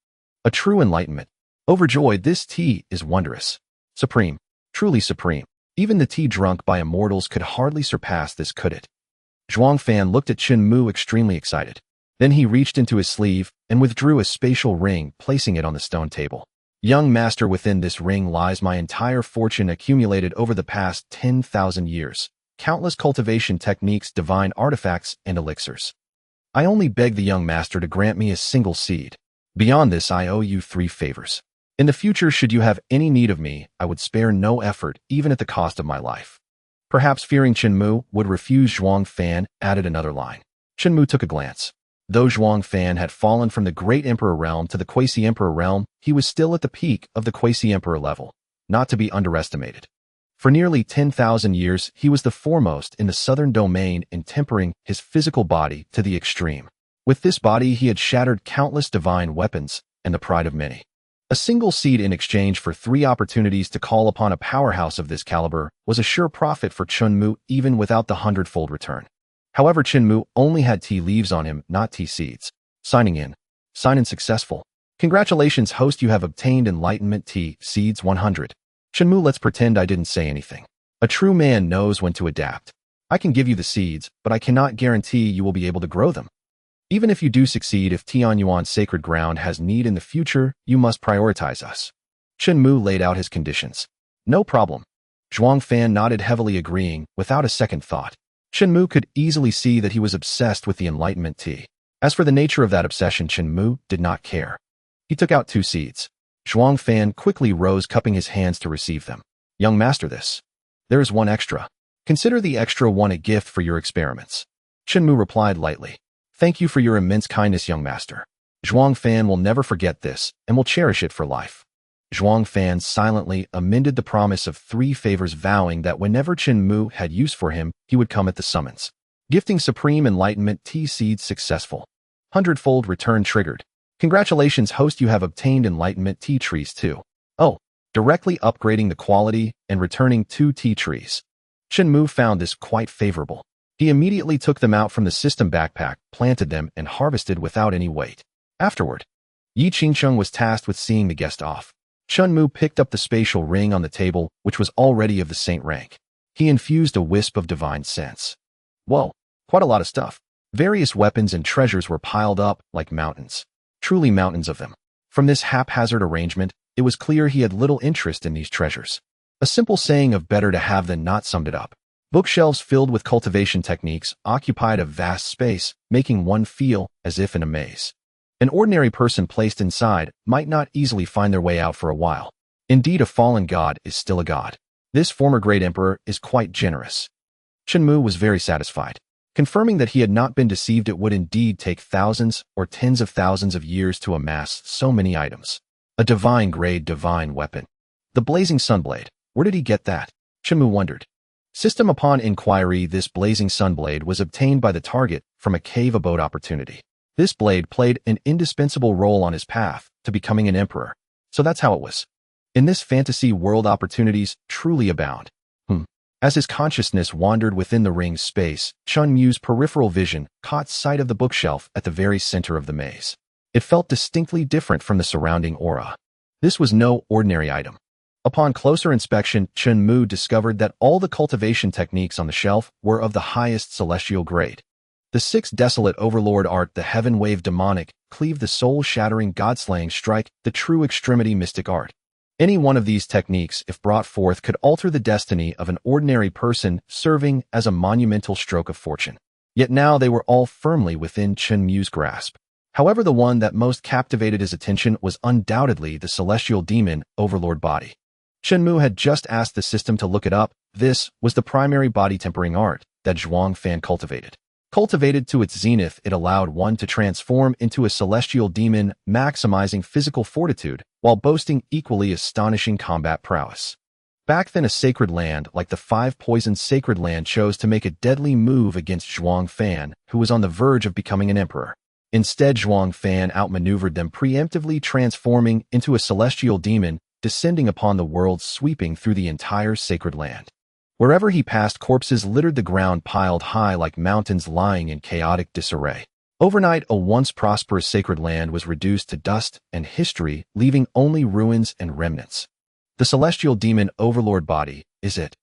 A true enlightenment. Overjoyed, this tea is wondrous. Supreme. Truly supreme. Even the tea drunk by immortals could hardly surpass this, could it? Zhuang Fan looked at Chen Mu, extremely excited. Then he reached into his sleeve and withdrew a spatial ring, placing it on the stone table. Young master, within this ring lies my entire fortune accumulated over the past 10,000 years. Countless cultivation techniques, divine artifacts, and elixirs. I only beg the young master to grant me a single seed. Beyond this, I owe you 3 favors. In the future, should you have any need of me, I would spare no effort, even at the cost of my life. Perhaps fearing Chen Mu would refuse, Zhuang Fan added another line. Chen Mu took a glance. Though Zhuang Fan had fallen from the Great Emperor realm to the Quasi-Emperor realm, he was still at the peak of the Quasi-Emperor level, not to be underestimated. For nearly 10,000 years, he was the foremost in the southern domain in tempering his physical body to the extreme. With this body, he had shattered countless divine weapons and the pride of many. A single seed in exchange for 3 opportunities to call upon a powerhouse of this caliber was a sure profit for Chen Mu, even without the 100-fold return. However, Chen Mu only had tea leaves on him, not tea seeds. Signing in. Sign in successful. Congratulations, host, you have obtained Enlightenment Tea Seeds 100. Chen Mu, let's pretend I didn't say anything. A true man knows when to adapt. I can give you the seeds, but I cannot guarantee you will be able to grow them. Even if you do succeed, if Tianyuan's sacred ground has need in the future, you must prioritize us. Chen Mu laid out his conditions. No problem. Zhuang Fan nodded heavily, agreeing, without a second thought. Chen Mu could easily see that he was obsessed with the Enlightenment Tea. As for the nature of that obsession, Chen Mu did not care. He took out 2 seeds. Zhuang Fan quickly rose, cupping his hands to receive them. Young master, this. There is 1 extra. Consider the extra one a gift for your experiments. Chen Mu replied lightly. Thank you for your immense kindness, young master. Zhuang Fan will never forget this and will cherish it for life. Zhuang Fan silently amended the promise of 3 favors, vowing that whenever Chen Mu had use for him, he would come at the summons. Gifting Supreme Enlightenment Tea Seeds successful. 100-fold return triggered. Congratulations, host, you have obtained Enlightenment Tea Trees too. Oh, directly upgrading the quality and returning 2 tea trees. Chen Mu found this quite favorable. He immediately took them out from the system backpack, planted them, and harvested without any wait. Afterward, Yi Qingcheng was tasked with seeing the guest off. Chen Mu picked up the spatial ring on the table, which was already of the saint rank. He infused a wisp of divine sense. Whoa, quite a lot of stuff. Various weapons and treasures were piled up like mountains. Truly mountains of them. From this haphazard arrangement, it was clear he had little interest in these treasures. A simple saying of better to have than not summed it up. Bookshelves filled with cultivation techniques occupied a vast space, making one feel as if in a maze. An ordinary person placed inside might not easily find their way out for a while. Indeed, a fallen god is still a god. This former great emperor is quite generous. Chen Mu was very satisfied. Confirming that he had not been deceived, it would indeed take thousands or tens of thousands of years to amass so many items. A divine-grade divine weapon. The blazing sunblade. Where did he get that? Chen Mu wondered. System upon inquiry, this blazing sunblade was obtained by the target from a cave abode opportunity. This blade played an indispensable role on his path to becoming an emperor. So that's how it was. In this fantasy world, opportunities truly abound. As his consciousness wandered within the ring's space, Chen Mu's peripheral vision caught sight of the bookshelf at the very center of the maze. It felt distinctly different from the surrounding aura. This was no ordinary item. Upon closer inspection, Chen Mu discovered that all the cultivation techniques on the shelf were of the highest celestial grade. The 6 desolate overlord art, the heaven wave demonic, cleave the soul-shattering god-slaying strike, the true extremity mystic art. Any one of these techniques, if brought forth, could alter the destiny of an ordinary person, serving as a monumental stroke of fortune. Yet now they were all firmly within Chen Mu's grasp. However, the one that most captivated his attention was undoubtedly the celestial demon overlord body. Chen Mu had just asked the system to look it up. This was the primary body tempering art that Jiang Tian cultivated. Cultivated to its zenith, it allowed one to transform into a celestial demon, maximizing physical fortitude while boasting equally astonishing combat prowess. Back then, a sacred land like the 5 poisoned sacred land chose to make a deadly move against Jiang Tian, who was on the verge of becoming an emperor. Instead, Jiang Tian outmaneuvered them, preemptively transforming into a celestial demon, descending upon the world, sweeping through the entire sacred land. Wherever he passed, corpses littered the ground, piled high like mountains, lying in chaotic disarray. Overnight, a once prosperous sacred land was reduced to dust and history, leaving only ruins and remnants. The celestial demon overlord body, is it?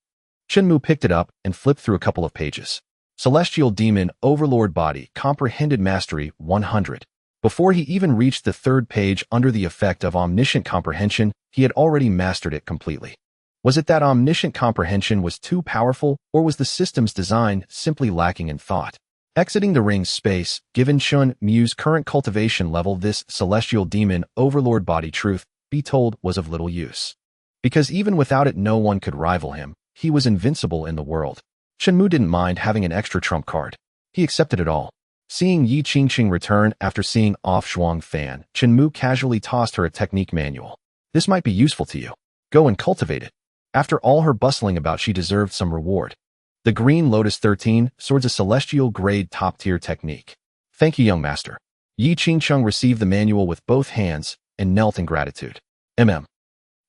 Chen Mu picked it up and flipped through a couple of pages. Celestial demon overlord body, comprehended mastery 100. Before he even reached the 3rd page, under the effect of omniscient comprehension, he had already mastered it completely. Was it that omniscient comprehension was too powerful, or was the system's design simply lacking in thought? Exiting the ring's space, given Chen Mu's current cultivation level, this celestial demon overlord body, truth be told, was of little use. Because even without it, no one could rival him. He was invincible in the world. Chen Mu didn't mind having an extra trump card. He accepted it all. Seeing Yi Qingqing return after seeing off Jiang Tian, Chen Mu casually tossed her a technique manual. This might be useful to you. Go and cultivate it. After all her bustling about, she deserved some reward. The Green Lotus 13 swords, a celestial grade top-tier technique. Thank you, young master. Yi Qingqing received the manual with both hands and knelt in gratitude.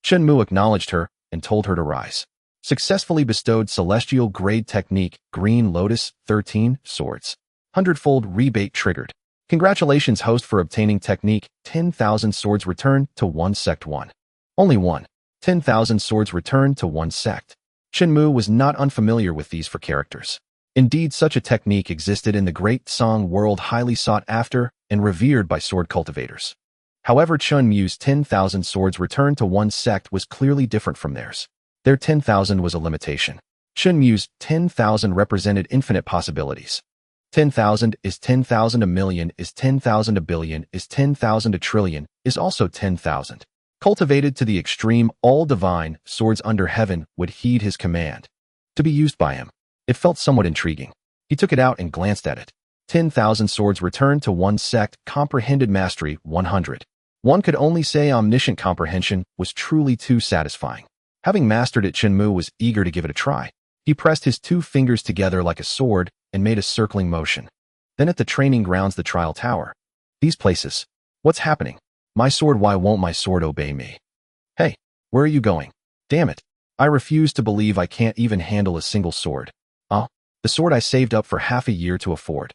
Chen Mu acknowledged her and told her to rise. Successfully bestowed celestial grade technique, Green Lotus 13 swords. 100-fold rebate triggered. Congratulations, host, for obtaining technique 10,000 swords returned to 1 sect 1. Only 1. 10,000 swords returned to 1 sect. Chen Mu was not unfamiliar with these for characters. Indeed, such a technique existed in the Great Song world, highly sought after and revered by sword cultivators. However, Chen Mu's 10,000 swords returned to 1 sect was clearly different from theirs. Their 10,000 was a limitation. Chen Mu's 10,000 represented infinite possibilities. 10,000 is 10,000, a million is 10,000, a billion is 10,000, a trillion is also 10,000. Cultivated to the extreme, all divine swords under heaven would heed his command to be used by him. It felt somewhat intriguing. He took it out and glanced at it. 10,000 swords returned to 1 sect, comprehended mastery 100. One could only say omniscient comprehension was truly too satisfying. Having mastered it, Chen Mu was eager to give it a try. He pressed his 2 fingers together like a sword and made a circling motion. Then at the training grounds, the trial tower. These places. What's happening? My sword, why won't my sword obey me? Hey, where are you going? Damn it. I refuse to believe I can't even handle a single sword. The sword I saved up for half a year to afford.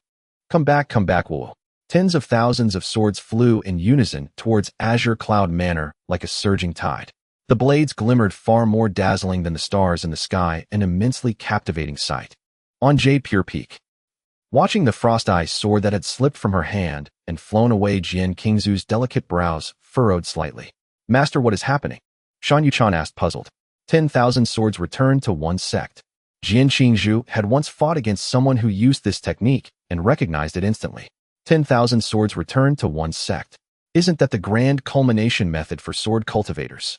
Come back, whoa. Tens of thousands of swords flew in unison towards Azure Cloud Manor like a surging tide. The blades glimmered far more dazzling than the stars in the sky, an immensely captivating sight. On Jade Pure Peak. Watching the frost ice sword that had slipped from her hand and flown away, Jian Qingzu's delicate brows furrowed slightly. Master, what is happening? Shan Yuchan asked, puzzled. 10,000 swords returned to 1 sect. Jian Qingzu had once fought against someone who used this technique and recognized it instantly. 10,000 swords returned to 1 sect. Isn't that the grand culmination method for sword cultivators?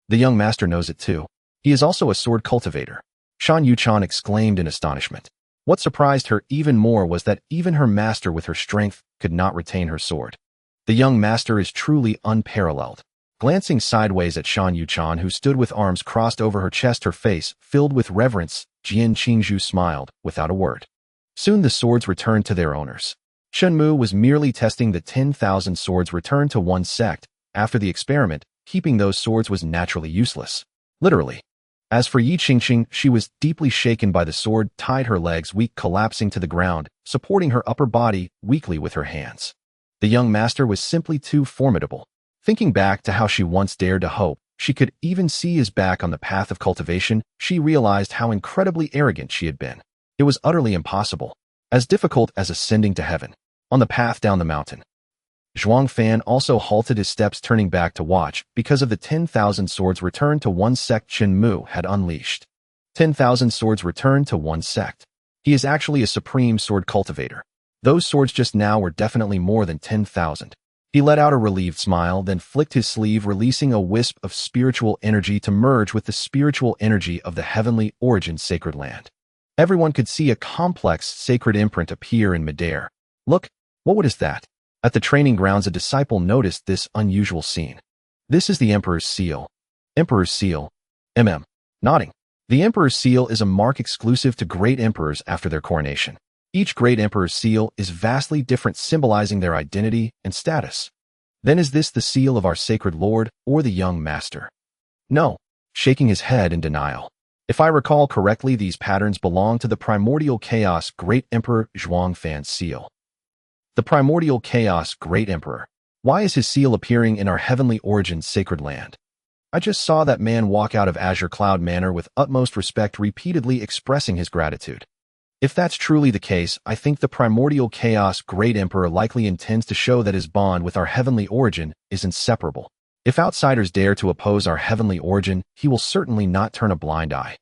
The young master knows it too. He is also a sword cultivator. Shan Yuchan exclaimed in astonishment. What surprised her even more was that even her master with her strength could not retain her sword. The young master is truly unparalleled. Glancing sideways at Shan Yuchan, who stood with arms crossed over her chest, her face filled with reverence, Jian Qingzu smiled without a word. Soon the swords returned to their owners. Chen Mu was merely testing the 10,000 swords returned to 1 sect. After the experiment, keeping those swords was naturally useless. Literally. As for Yi Qingqing, she was deeply shaken by the sword, tied her legs weak, collapsing to the ground, supporting her upper body weakly with her hands. The young master was simply too formidable. Thinking back to how she once dared to hope she could even see his back on the path of cultivation, she realized how incredibly arrogant she had been. It was utterly impossible, as difficult as ascending to heaven. On the path down the mountain, Zhuang Fan also halted his steps, turning back to watch because of the 10,000 swords returned to one sect Chen Mu had unleashed. 10,000 swords returned to one sect. He is actually a supreme sword cultivator. Those swords just now were definitely more than 10,000. He let out a relieved smile, then flicked his sleeve, releasing a wisp of spiritual energy to merge with the spiritual energy of the heavenly origin sacred land. Everyone could see a complex sacred imprint appear in midair. Look, what is that? At the training grounds, a disciple noticed this unusual scene. This is the Emperor's Seal. Emperor's Seal. Nodding. The Emperor's Seal is a mark exclusive to great emperors after their coronation. Each great emperor's seal is vastly different, symbolizing their identity and status. Then is this the seal of our sacred lord or the young master? No, shaking his head in denial. If I recall correctly, these patterns belong to the primordial chaos great emperor Zhuang Fan's seal. The primordial chaos great emperor. Why is his seal appearing in our heavenly origin sacred land? I just saw that man walk out of Azure Cloud Manor with utmost respect, repeatedly expressing his gratitude. If that's truly the case, I think the primordial chaos great emperor likely intends to show that his bond with our heavenly origin is inseparable. If outsiders dare to oppose our heavenly origin, he will certainly not turn a blind eye.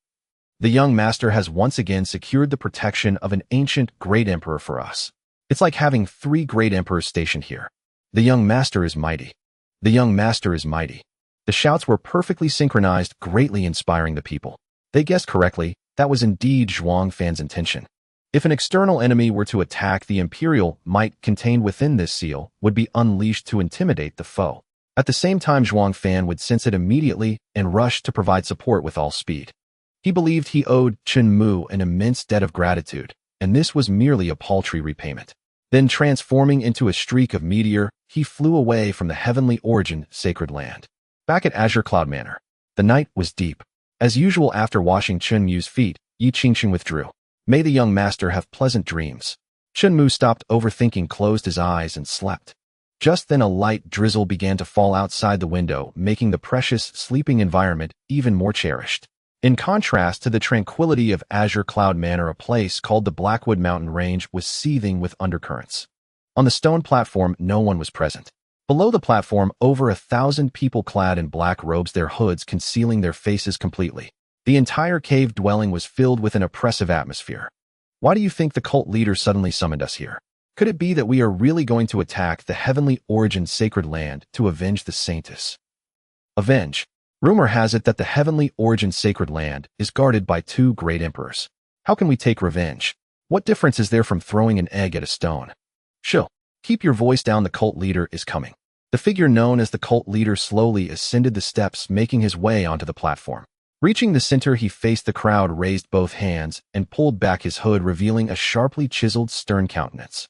The young master has once again secured the protection of an ancient great emperor for us. It's like having 3 great emperors stationed here. The young master is mighty. The young master is mighty. The shouts were perfectly synchronized, greatly inspiring the people. They guessed correctly. That was indeed Zhuang Fan's intention. If an external enemy were to attack, the imperial might contained within this seal would be unleashed to intimidate the foe. At the same time, Zhuang Fan would sense it immediately and rush to provide support with all speed. He believed he owed Chen Mu an immense debt of gratitude, and this was merely a paltry repayment. Then, transforming into a streak of meteor, he flew away from the heavenly origin sacred land. Back at Azure Cloud Manor, the night was deep. As usual, after washing Chen Mu's feet, Yi Qingqing withdrew. May the young master have pleasant dreams. Chen Mu stopped overthinking, closed his eyes, and slept. Just then a light drizzle began to fall outside the window, making the precious sleeping environment even more cherished. In contrast to the tranquility of Azure Cloud Manor, a place called the Blackwood Mountain Range was seething with undercurrents. On the stone platform, no one was present. Below the platform, over 1,000 people clad in black robes, their hoods concealing their faces completely. The entire cave dwelling was filled with an oppressive atmosphere. Why do you think the cult leader suddenly summoned us here? Could it be that we are really going to attack the heavenly origin sacred land to avenge the Saintess? Avenge. Rumor has it that the heavenly origin sacred land is guarded by 2 great emperors. How can we take revenge? What difference is there from throwing an egg at a stone? Shill. Keep your voice down, the cult leader is coming. The figure known as the cult leader slowly ascended the steps, making his way onto the platform. Reaching the center, he faced the crowd, raised both hands, and pulled back his hood, revealing a sharply chiseled, stern countenance.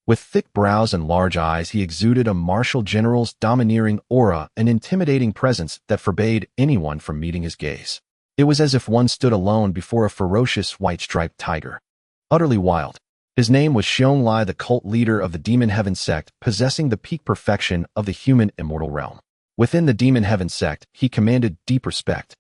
With thick brows and large eyes, he exuded a martial general's domineering aura, an intimidating presence that forbade anyone from meeting his gaze. It was as if one stood alone before a ferocious white-striped tiger. Utterly wild. His name was Xiong, the cult leader of the Demon Heaven sect, possessing the peak perfection of the human immortal realm. Within the Demon Heaven sect, he commanded deep respect.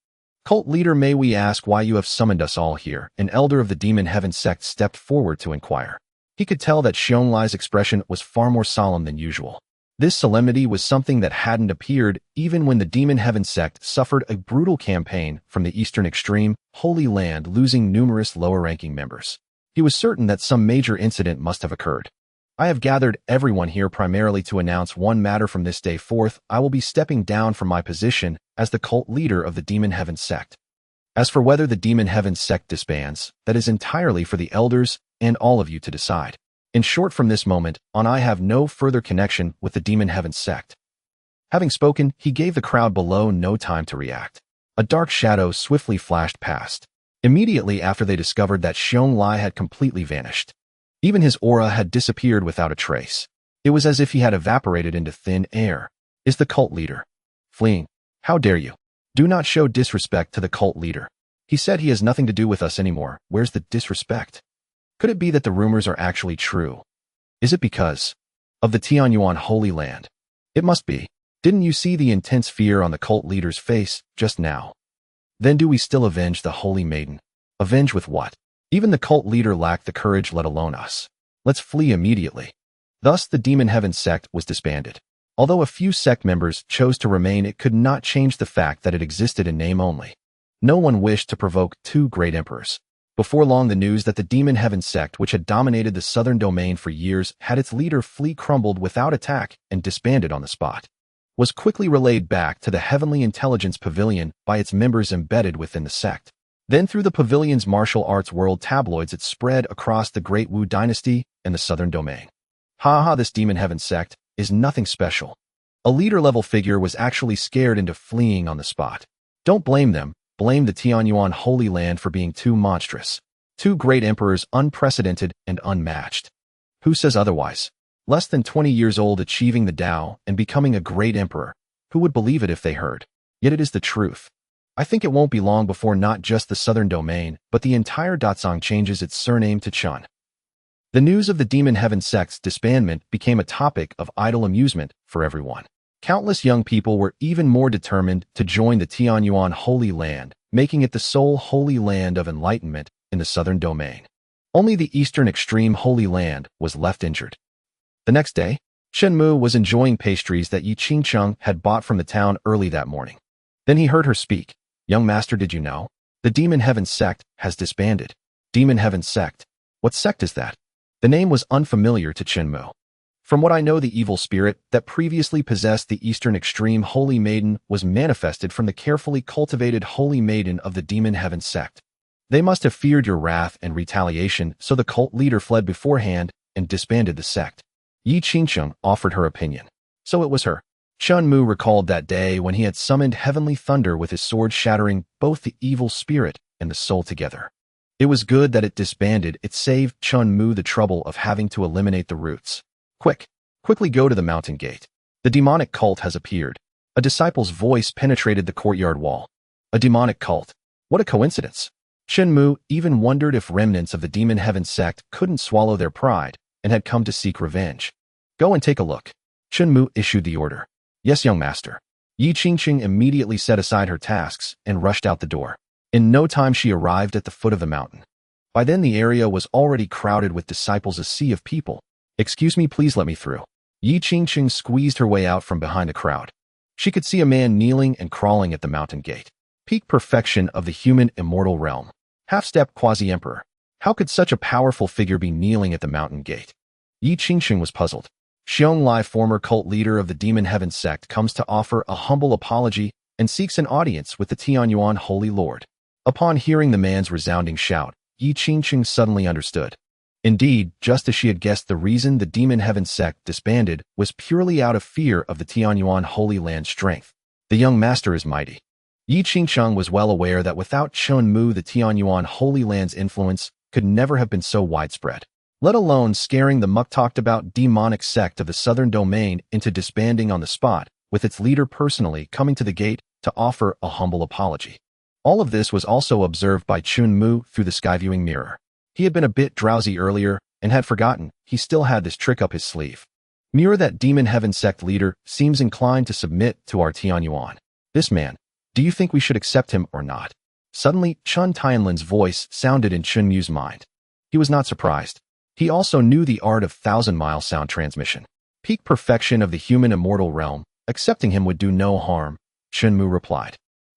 Cult leader, may we ask why you have summoned us all here? An elder of the Demon Heaven sect stepped forward to inquire. He could tell that Xiong expression was far more solemn than usual. This solemnity was something that hadn't appeared even when the Demon Heaven sect suffered a brutal campaign from the eastern extreme, Holy Land, losing numerous lower-ranking members. He was certain that some major incident must have occurred. I have gathered everyone here primarily to announce one matter. From this day forth, I will be stepping down from my position as the cult leader of the Demon Heaven sect. As for whether the Demon Heaven sect disbands, that is entirely for the elders and all of you to decide. In short, from this moment on, I have no further connection with the Demon Heaven sect. Having spoken, he gave the crowd below no time to react. A dark shadow swiftly flashed past. Immediately after, they discovered that Xiong had completely vanished. Even his aura had disappeared without a trace. It was as if he had evaporated into thin air. Is the cult leader fleeing? How dare you? Do not show disrespect to the cult leader. He said he has nothing to do with us anymore. Where's the disrespect? Could it be that the rumors are actually true? Is it because of the Tianyuan Holy Land? It must be. Didn't you see the intense fear on the cult leader's face just now? Then do we still avenge the Holy Maiden? Avenge with what? Even the cult leader lacked the courage, let alone us. Let's flee immediately. Thus, the Demon Heaven sect was disbanded. Although a few sect members chose to remain, it could not change the fact that it existed in name only. No one wished to provoke two great emperors. Before long, the news that the Demon Heaven sect, which had dominated the southern domain for years, had its leader flee, crumbled without attack, and disbanded on the spot, was quickly relayed back to the Heavenly Intelligence Pavilion by its members embedded within the sect. Then through the pavilion's martial arts world tabloids, it spread across the Great Wu dynasty and the southern domain. This Demon Heaven sect is nothing special. A leader-level figure was actually scared into fleeing on the spot. Don't blame them. Blame the Tianyuan Holy Land for being too monstrous. Two great emperors, unprecedented and unmatched. Who says otherwise? Less than 20 years old, achieving the Tao and becoming a great emperor. Who would believe it if they heard? Yet it is the truth. I think it won't be long before not just the southern domain, but the entire Datsang changes its surname to Chen. The news of the Demon Heaven sect's disbandment became a topic of idle amusement for everyone. Countless young people were even more determined to join the Tianyuan Holy Land, making it the sole Holy Land of enlightenment in the southern domain. Only the eastern extreme Holy Land was left injured. The next day, Chen Mu was enjoying pastries that Yi Qingcheng had bought from the town early that morning. Then he heard her speak. Young master, did you know? The Demon Heaven sect has disbanded. Demon Heaven sect? What sect is that? The name was unfamiliar to Chen Mu. From what I know, the evil spirit that previously possessed the Eastern Extreme Holy Maiden was manifested from the carefully cultivated Holy Maiden of the Demon Heaven sect. They must have feared your wrath and retaliation, so the cult leader fled beforehand and disbanded the sect. Yi Qingcheng offered her opinion. So it was her. Chen Mu recalled that day when he had summoned heavenly thunder with his sword, shattering both the evil spirit and the soul together. It was good that it disbanded. It saved Chen Mu the trouble of having to eliminate the roots. Quickly go to the mountain gate. The demonic cult has appeared. A disciple's voice penetrated the courtyard wall. A demonic cult. What a coincidence. Chen Mu even wondered if remnants of the Demon Heaven sect couldn't swallow their pride and had come to seek revenge. Go and take a look. Chen Mu issued the order. Yes, young master. Yi Qingcheng immediately set aside her tasks and rushed out the door. In no time she arrived at the foot of the mountain. By then the area was already crowded with disciples, a sea of people. Excuse me, please let me through. Yi Qingcheng squeezed her way out from behind the crowd. She could see a man kneeling and crawling at the mountain gate. Peak perfection of the human immortal realm. Half-step quasi-emperor. How could such a powerful figure be kneeling at the mountain gate? Yi Qingcheng was puzzled. Xiong Lai, former cult leader of the Demon Heaven sect, comes to offer a humble apology and seeks an audience with the Tianyuan Holy Lord. Upon hearing the man's resounding shout, Yi Qingcheng suddenly understood. Indeed, just as she had guessed, the reason the Demon Heaven sect disbanded was purely out of fear of the Tianyuan Holy Land's strength. The young master is mighty. Yi Qingcheng was well aware that without Chen Mu, the Tianyuan Holy Land's influence could never have been so widespread, let alone scaring the much-talked-about demonic sect of the southern domain into disbanding on the spot, with its leader personally coming to the gate to offer a humble apology. All of this was also observed by Chen Mu through the sky-viewing mirror. He had been a bit drowsy earlier and had forgotten he still had this trick up his sleeve. Mirror, that Demon Heaven sect leader seems inclined to submit to our Tianyuan. This man, do you think we should accept him or not? Suddenly, Chen Tianlin's voice sounded in Chen Mu's mind. He was not surprised. He also knew the art of thousand-mile sound transmission. Peak perfection of the human immortal realm. Accepting him would do no harm, Chen Mu replied.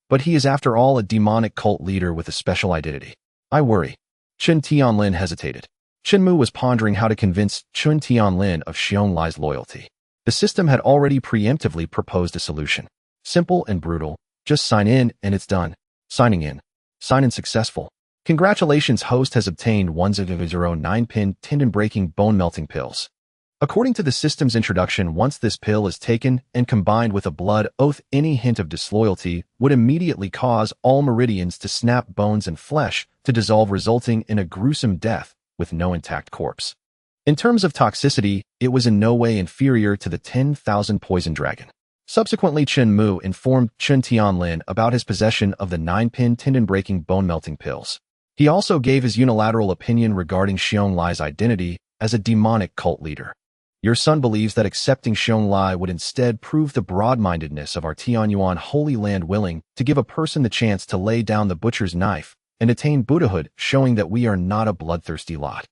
But he is after all a demonic cult leader with a special identity. I worry. Chen Tianlin hesitated. Chen Mu was pondering how to convince Chen Tianlin of Xiong Lai's loyalty. The system had already preemptively proposed a solution. Simple and brutal. Just sign in and it's done. Signing in. Sign in successful. Congratulations, host has obtained 1009 pin tendon-breaking bone-melting pills. According to the system's introduction, once this pill is taken and combined with a blood oath, any hint of disloyalty would immediately cause all meridians to snap, bones and flesh to dissolve, resulting in a gruesome death with no intact corpse. In terms of toxicity, it was in no way inferior to the 10,000 poison dragon. Subsequently, Chen Mu informed Chen Tianlin about his possession of the 9-pin tendon-breaking bone-melting pills. He also gave his unilateral opinion regarding Xiong Lai's identity as a demonic cult leader. Your son believes that accepting Xiong Lai would instead prove the broad-mindedness of our Tianyuan Holy Land, willing to give a person the chance to lay down the butcher's knife and attain Buddhahood, showing that we are not a bloodthirsty lot.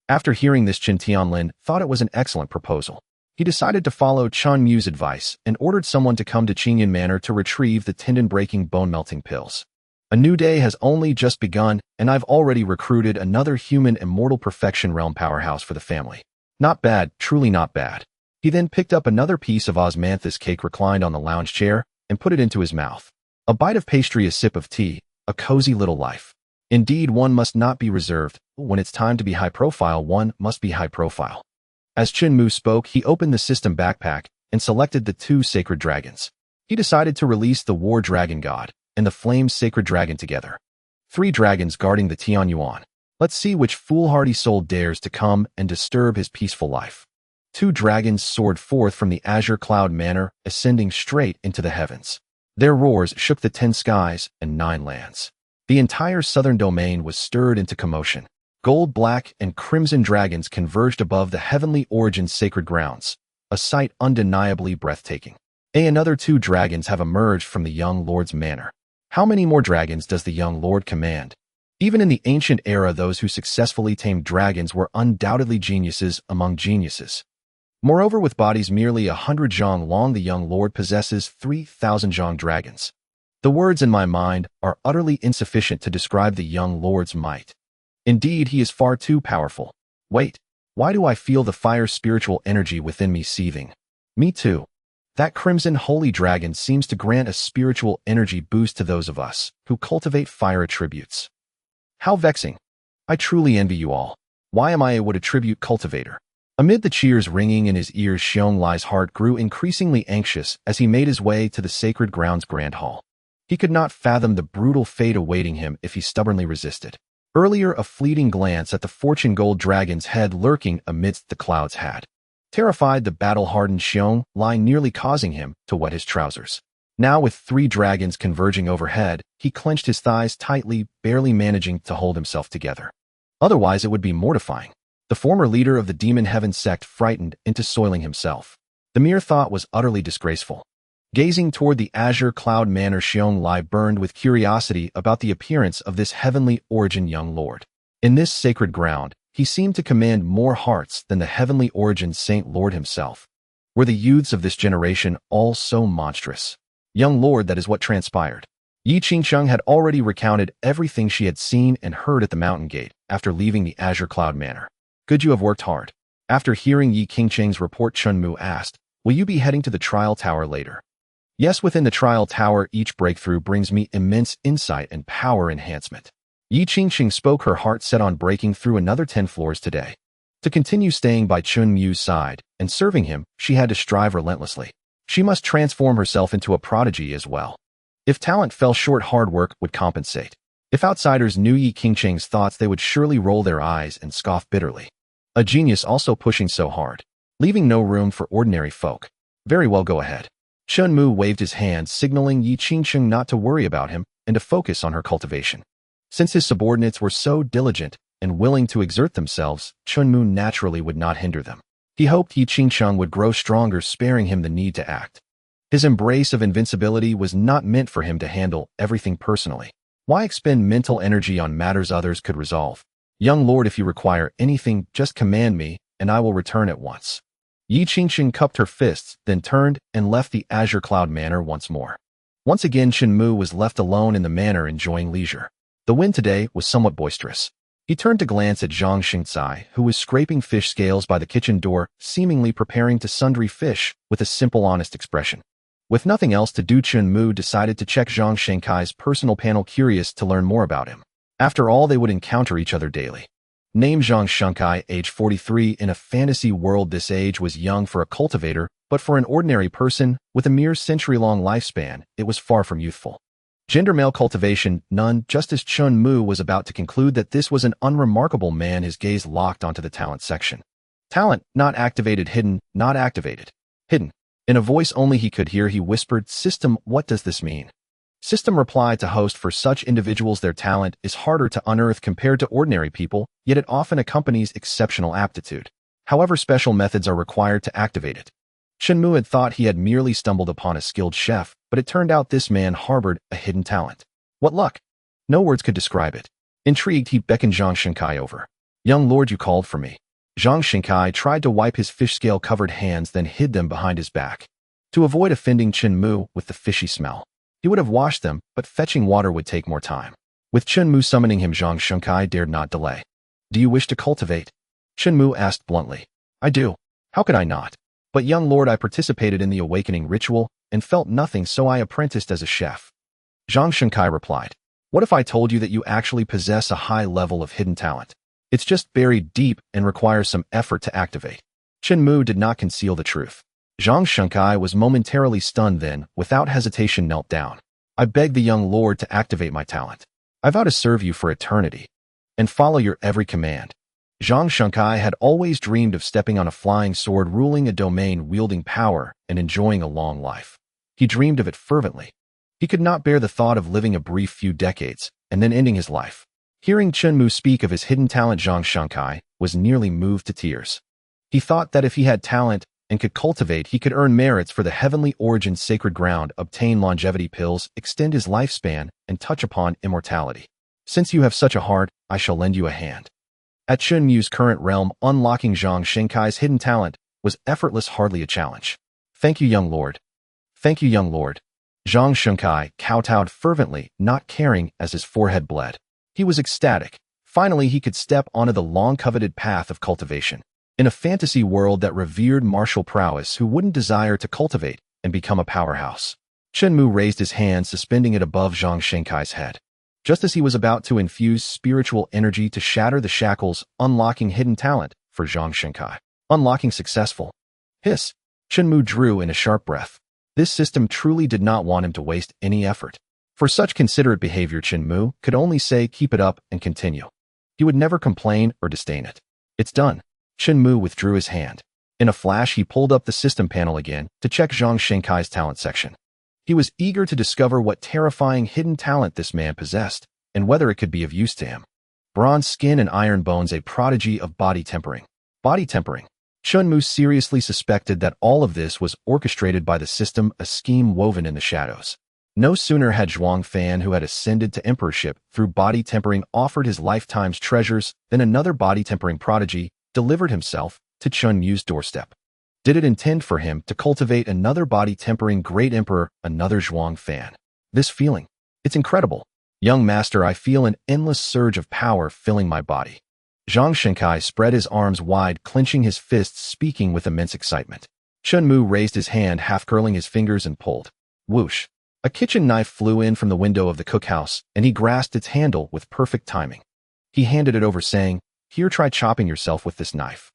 After hearing this, Chen Tianlin thought it was an excellent proposal. He decided to follow Chen Mu's advice and ordered someone to come to Qingyan Manor to retrieve the tendon-breaking bone-melting pills. A new day has only just begun, and I've already recruited another human immortal perfection realm powerhouse for the family. Not bad, truly not bad. He then picked up another piece of osmanthus cake reclined on the lounge chair and put it into his mouth. A bite of pastry, a sip of tea, a cozy little life. Indeed, one must not be reserved. When it's time to be high profile, one must be high profile. As Chen Mu spoke, he opened the system backpack and selected the 2 sacred dragons. He decided to release the War Dragon God and the Flame Sacred Dragon together. 3 dragons guarding the Tianyuan. Let's see which foolhardy soul dares to come and disturb his peaceful life. 2 dragons soared forth from the azure cloud manor, ascending straight into the heavens. Their roars shook the 10 skies and 9 lands. The entire southern domain was stirred into commotion. Gold, black, and crimson dragons converged above the heavenly origin's sacred grounds, a sight undeniably breathtaking. Another 2 dragons have emerged from the young lord's manor. How many more dragons does the young lord command? Even in the ancient era, those who successfully tamed dragons were undoubtedly geniuses among geniuses. Moreover, with bodies merely 100 zhang long, the young lord possesses 3,000 zhang dragons. The words in my mind are utterly insufficient to describe the young lord's might. Indeed, he is far too powerful. Wait, why do I feel the fire spiritual energy within me seething? Me too. That crimson holy dragon seems to grant a spiritual energy boost to those of us who cultivate fire attributes. How vexing. I truly envy you all. Why am I a wood attribute cultivator? Amid the cheers ringing in his ears, Xiong Lai's heart grew increasingly anxious as he made his way to the sacred grounds grand hall. He could not fathom the brutal fate awaiting him if he stubbornly resisted. Earlier, a fleeting glance at the fortune gold dragon's head lurking amidst the clouds had terrified the battle-hardened Xiong Lai, nearly causing him to wet his trousers. Now, with 3 dragons converging overhead, he clenched his thighs tightly, barely managing to hold himself together. Otherwise, it would be mortifying. The former leader of the Demon Heaven sect frightened into soiling himself. The mere thought was utterly disgraceful. Gazing toward the azure cloud manor, Xiong Lai burned with curiosity about the appearance of this heavenly origin young lord. In this sacred ground, he seemed to command more hearts than the heavenly origin Saint Lord himself. Were the youths of this generation all so monstrous? Young lord, that is what transpired. Yi Qingsheng had already recounted everything she had seen and heard at the mountain gate after leaving the azure cloud manor. Good, you have worked hard. After hearing Yi Qingsheng's report, Chen Mu asked, will you be heading to the trial tower later? Yes, within the trial tower, each breakthrough brings me immense insight and power enhancement. Yi Qingsheng spoke, her heart set on breaking through another 10 floors today. To continue staying by Chen Mu's side and serving him, she had to strive relentlessly. She must transform herself into a prodigy as well. If talent fell short, hard work would compensate. If outsiders knew Yi Qingsheng's thoughts, they would surely roll their eyes and scoff bitterly. A genius also pushing so hard, leaving no room for ordinary folk. Very well, go ahead. Chen Mu waved his hand, signaling Yi Qingsheng not to worry about him and to focus on her cultivation. Since his subordinates were so diligent and willing to exert themselves, Chen Mu naturally would not hinder them. He hoped Yi Qingsheng would grow stronger, sparing him the need to act. His embrace of invincibility was not meant for him to handle everything personally. Why expend mental energy on matters others could resolve? Young lord, if you require anything, just command me, and I will return at once. Yi Qingsheng cupped her fists, then turned and left the azure cloud manor once more. Once again, Chen Mu was left alone in the manor, enjoying leisure. The wind today was somewhat boisterous. He turned to glance at Zhang Xingcai, who was scraping fish scales by the kitchen door, seemingly preparing to sundry fish with a simple, honest expression. With nothing else to do, Chen Mu decided to check Zhang Xingcai's personal panel, curious to learn more about him. After all, they would encounter each other daily. Name Zhang Xingcai, age 43. In a fantasy world, this age was young for a cultivator, but for an ordinary person with a mere century-long lifespan, it was far from youthful. Gender male cultivation, none. Just as Chen Mu was about to conclude that this was an unremarkable man, his gaze locked onto the talent section. Talent, not activated, hidden, not activated. Hidden. In a voice only he could hear, he whispered, "System, what does this mean?" System replied to host, "For such individuals their talent is harder to unearth compared to ordinary people, yet it often accompanies exceptional aptitude. However, special methods are required to activate it." Chen Mu had thought he had merely stumbled upon a skilled chef, but it turned out this man harbored a hidden talent. What luck! No words could describe it. Intrigued, he beckoned Jiang Tian over. "Young lord, you called for me." Jiang Tian tried to wipe his fish scale-covered hands, then hid them behind his back. To avoid offending Chen Mu with the fishy smell, he would have washed them, but fetching water would take more time. With Chen Mu summoning him, Jiang Tian dared not delay. "Do you wish to cultivate?" Chen Mu asked bluntly. "I do. How could I not? But young lord, I participated in the awakening ritual and felt nothing, so I apprenticed as a chef." Jiang Tian replied, "What if I told you that you actually possess a high level of hidden talent? It's just buried deep and requires some effort to activate." Chen Mu did not conceal the truth. Jiang Tian was momentarily stunned, then, without hesitation, knelt down. "I beg the young lord to activate my talent. I vow to serve you for eternity and follow your every command." Jiang Tian had always dreamed of stepping on a flying sword, ruling a domain, wielding power, and enjoying a long life. He dreamed of it fervently. He could not bear the thought of living a brief few decades and then ending his life. Hearing Chen Mu speak of his hidden talent, Jiang Tian was nearly moved to tears. He thought that if he had talent and could cultivate, he could earn merits for the heavenly origin sacred ground, obtain longevity pills, extend his lifespan, and touch upon immortality. "Since you have such a heart, I shall lend you a hand." At Chen Mu's current realm, unlocking Jiang Tian's hidden talent was effortless, hardly a challenge. "Thank you, young lord. Thank you, young lord." Jiang Tian kowtowed fervently, not caring as his forehead bled. He was ecstatic. Finally, he could step onto the long-coveted path of cultivation. In a fantasy world that revered martial prowess, who wouldn't desire to cultivate and become a powerhouse? Chen Mu raised his hand, suspending it above Jiang Tian's head. Just as he was about to infuse spiritual energy to shatter the shackles, unlocking hidden talent for Jiang Tian. Unlocking successful. Hiss. Chen Mu drew in a sharp breath. This system truly did not want him to waste any effort. For such considerate behavior, Chen Mu could only say, "Keep it up and continue." He would never complain or disdain it. "It's done." Chen Mu withdrew his hand. In a flash, he pulled up the system panel again to check Jiang Tian's talent section. He was eager to discover what terrifying hidden talent this man possessed, and whether it could be of use to him. Bronze skin and iron bones, a prodigy of body tempering. Body tempering. Chen Mu seriously suspected that all of this was orchestrated by the system, a scheme woven in the shadows. No sooner had Zhuang Fan, who had ascended to emperorship through body tempering, offered his lifetime's treasures, than another body tempering prodigy delivered himself to Chen Mu's doorstep. Did it intend for him to cultivate another body-tempering great emperor, another Zhuang Fan? This feeling, it's incredible. "Young master, I feel an endless surge of power filling my body." Jiang Tian spread his arms wide, clenching his fists, speaking with immense excitement. Chen Mu raised his hand, half curling his fingers, and pulled. Whoosh! A kitchen knife flew in from the window of the cookhouse, and he grasped its handle with perfect timing. He handed it over, saying, "Here, try chopping yourself with this knife."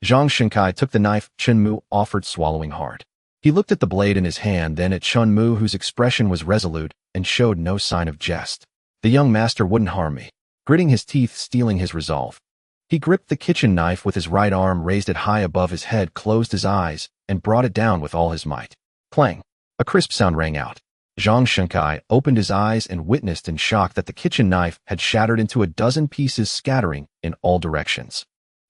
Jiang Tian took the knife Chen Mu offered, swallowing hard. He looked at the blade in his hand, then at Chen Mu, whose expression was resolute and showed no sign of jest. "The young master wouldn't harm me," gritting his teeth, stealing his resolve. He gripped the kitchen knife with his right arm, raised it high above his head, closed his eyes, and brought it down with all his might. Clang! A crisp sound rang out. Jiang Tian opened his eyes and witnessed in shock that the kitchen knife had shattered into a dozen pieces, scattering in all directions.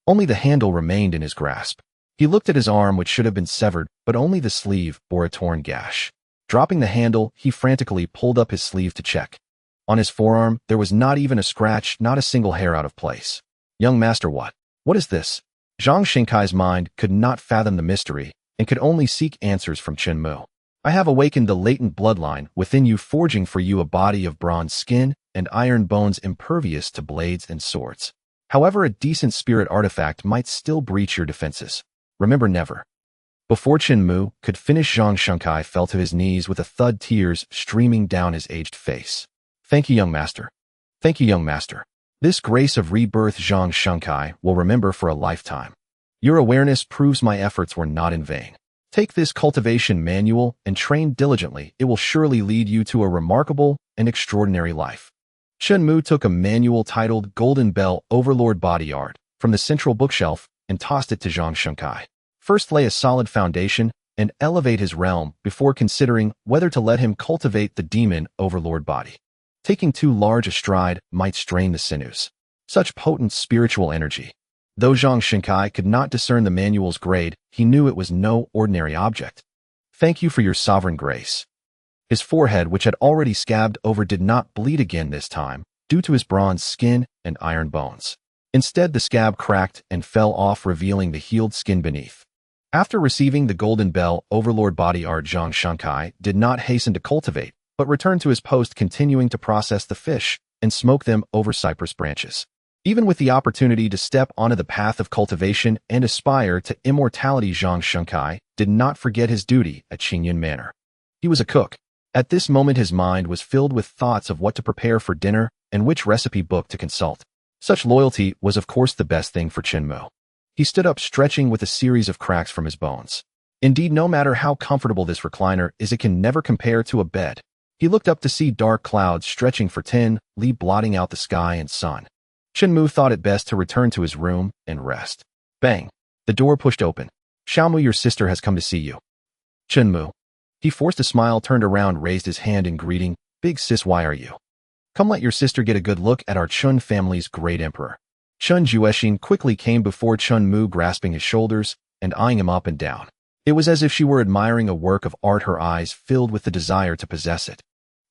Only the handle remained in his grasp. He looked at his arm, which should have been severed, but only the sleeve bore a torn gash. Dropping the handle, he frantically pulled up his sleeve to check. On his forearm, there was not even a scratch, not a single hair out of place. "Young master, what is this?" Jiang Tian's mind could not fathom the mystery and could only seek answers from Chen Mu. "I have awakened the latent bloodline within you, forging for you a body of bronze skin and iron bones impervious to blades and swords. However, a decent spirit artifact might still breach your defenses. Remember never." Before Chen Mu could finish, Jiang Tian fell to his knees with a thud, tears streaming down his aged face. "Thank you, young master. Thank you, young master. This grace of rebirth Jiang Tian will remember for a lifetime. Your awareness proves my efforts were not in vain. Take this cultivation manual and train diligently. It will surely lead you to a remarkable and extraordinary life." Chen Mu took a manual titled Golden Bell Overlord Body Art from the central bookshelf and tossed it to Jiang Tian. "First, lay a solid foundation and elevate his realm before considering whether to let him cultivate the demon overlord body. Taking too large a stride might strain the sinews. Such potent spiritual energy. Though Zhang Shenkai could not discern the manual's grade, he knew it was no ordinary object. Thank you for your sovereign grace. His forehead, which had already scabbed over, did not bleed again this time, due to his bronze skin and iron bones. Instead, the scab cracked and fell off, revealing the healed skin beneath. After receiving the golden bell, Overlord body art, Zhang Shenkai did not hasten to cultivate, but returned to his post, continuing to process the fish and smoke them over cypress branches. Even with the opportunity to step onto the path of cultivation and aspire to immortality, Zhang Shenkai did not forget his duty at Qingyun Manor. He was a cook. At this moment, his mind was filled with thoughts of what to prepare for dinner and which recipe book to consult. Such loyalty was of course the best thing for Chen Mu. He stood up, stretching with a series of cracks from his bones. Indeed, no matter how comfortable this recliner is, it can never compare to a bed. He looked up to see dark clouds stretching for 10 li, blotting out the sky and sun. Chen Mu thought it best to return to his room and rest. Bang! The door pushed open. Xiaomu, your sister has come to see you. Chen Mu. He forced a smile, turned around, raised his hand in greeting. Big sis, why are you? Come let your sister get a good look at our Chun family's great emperor. Chen Juexin quickly came before Chen Mu, grasping his shoulders and eyeing him up and down. It was as if she were admiring a work of art, her eyes filled with the desire to possess it.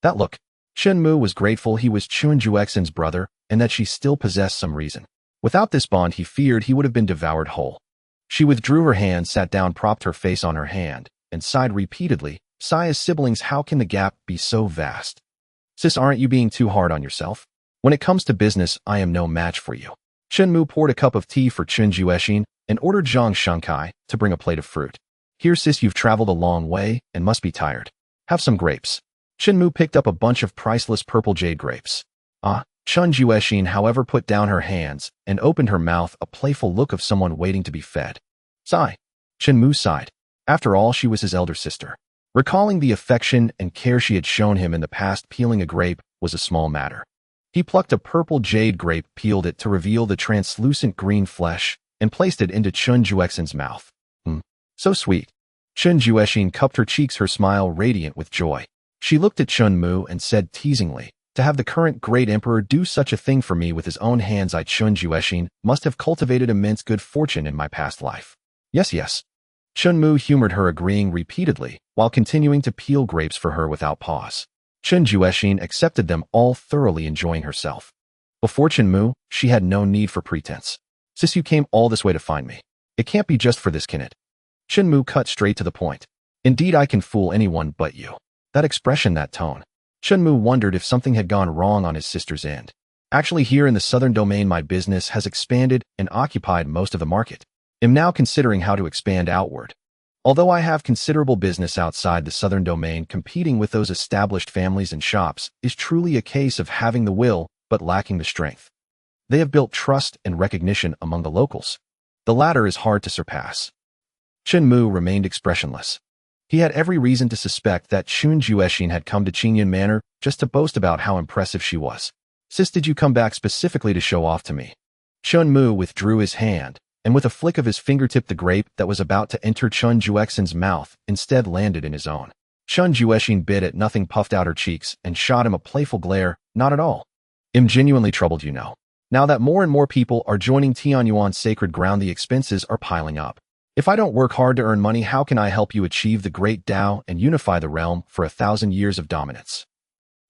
That look. Chen Mu was grateful he was Chen Juexin's brother and that she still possessed some reason. Without this bond, he feared he would have been devoured whole. She withdrew her hand, sat down, propped her face on her hand, and sighed repeatedly. Sigh as siblings, how can the gap be so vast? Sis, aren't you being too hard on yourself? When it comes to business, I am no match for you. Chen Mu poured a cup of tea for Chen Juexin and ordered Zhang Shenkai to bring a plate of fruit. Here, sis, you've traveled a long way and must be tired. Have some grapes. Chen Mu picked up a bunch of priceless purple jade grapes. Chen Juexin, however, put down her hands and opened her mouth, a playful look of someone waiting to be fed. Sigh. Chen Mu sighed. After all, she was his elder sister. Recalling the affection and care she had shown him in the past, peeling a grape was a small matter. He plucked a purple jade grape, peeled it to reveal the translucent green flesh, and placed it into Chen Juexin's mouth. So sweet. Chen Juexin cupped her cheeks, her smile radiant with joy. She looked at Chen Mu and said teasingly, to have the current great emperor do such a thing for me with his own hands, I, Chen Juexin, must have cultivated immense good fortune in my past life. Yes. Chen Mu humored her, agreeing repeatedly, while continuing to peel grapes for her without pause. Chen Juexin accepted them all, thoroughly enjoying herself. Before Chen Mu, she had no need for pretense. Sis, you came all this way to find me. It can't be just for this, can it? Chen Mu cut straight to the point. Indeed, I can fool anyone but you. That expression, that tone. Chen Mu wondered if something had gone wrong on his sister's end. Actually, here in the southern domain, my business has expanded and occupied most of the market. I'm now considering how to expand outward. Although I have considerable business outside the southern domain, competing with those established families and shops is truly a case of having the will but lacking the strength. They have built trust and recognition among the locals. The latter is hard to surpass. Chen Mu remained expressionless. He had every reason to suspect that Chen Juexin had come to Qingyun Manor just to boast about how impressive she was. Sis, did you come back specifically to show off to me? Chen Mu withdrew his hand, and with a flick of his fingertip, the grape that was about to enter Chen Juexin's mouth instead landed in his own. Chen Juexin bit at nothing, puffed out her cheeks, and shot him a playful glare. Not at all. I'm genuinely troubled, you know. Now that more and more people are joining Tianyuan's sacred ground, the expenses are piling up. If I don't work hard to earn money, how can I help you achieve the great Tao and unify the realm for 1,000 years of dominance?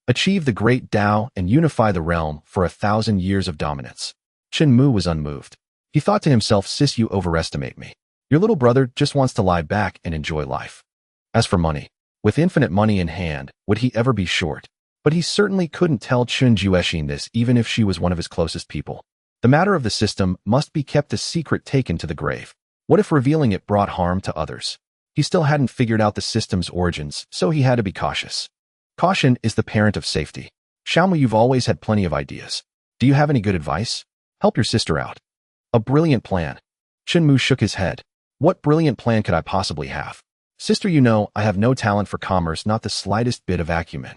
Achieve the great Tao and unify the realm for 1,000 years of dominance. Chen Mu was unmoved. He thought to himself, sis, you overestimate me. Your little brother just wants to lie back and enjoy life. As for money, with infinite money in hand, would he ever be short? But he certainly couldn't tell Chen Juexin this, even if she was one of his closest people. The matter of the system must be kept a secret, taken to the grave. What if revealing it brought harm to others? He still hadn't figured out the system's origins, so he had to be cautious. Caution is the parent of safety. Xiaomu, you've always had plenty of ideas. Do you have any good advice? Help your sister out. A brilliant plan. Chen Mu shook his head. What brilliant plan could I possibly have? Sister, you know, I have no talent for commerce, not the slightest bit of acumen.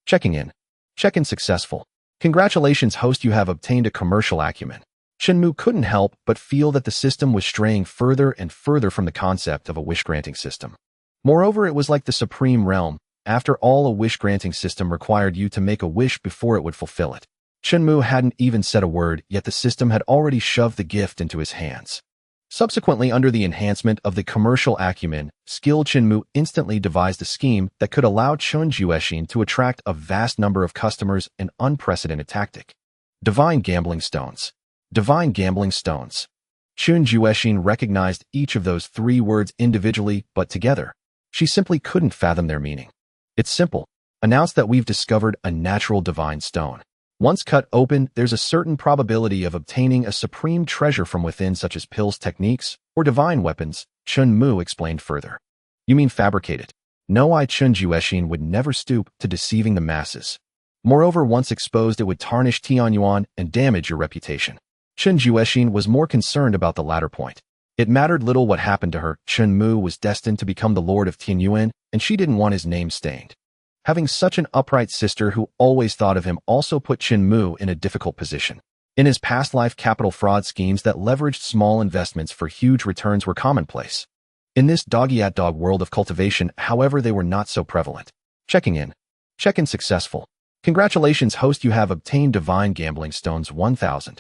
Checking in. Check-in successful. Congratulations, host, you have obtained a commercial acumen. Chen Mu couldn't help but feel that the system was straying further and further from the concept of a wish-granting system. Moreover, it was like the supreme realm. After all, a wish-granting system required you to make a wish before it would fulfill it. Chen Mu hadn't even said a word, yet the system had already shoved the gift into his hands. Subsequently, under the enhancement of the commercial acumen, skilled Chen Mu instantly devised a scheme that could allow Chen Juexin to attract a vast number of customers, an unprecedented tactic. Divine Gambling Stones. Divine Gambling Stones. Chen Juexin recognized each of those three words individually, but together, she simply couldn't fathom their meaning. It's simple. Announce that we've discovered a natural divine stone. Once cut open, there's a certain probability of obtaining a supreme treasure from within, such as pills, techniques, or divine weapons, Chen Mu explained further. You mean fabricated? No, Chen Juexin would never stoop to deceiving the masses. Moreover, once exposed, it would tarnish Tianyuan and damage your reputation. Chen Juexin was more concerned about the latter point. It mattered little what happened to her. Chen Mu was destined to become the Lord of Tianyuan, and she didn't want his name stained. Having such an upright sister who always thought of him also put Chen Mu in a difficult position. In his past life, capital fraud schemes that leveraged small investments for huge returns were commonplace. In this dog-eat-dog world of cultivation, however, they were not so prevalent. Checking in. Check-in successful. Congratulations, host, you have obtained Divine Gambling Stones 1000.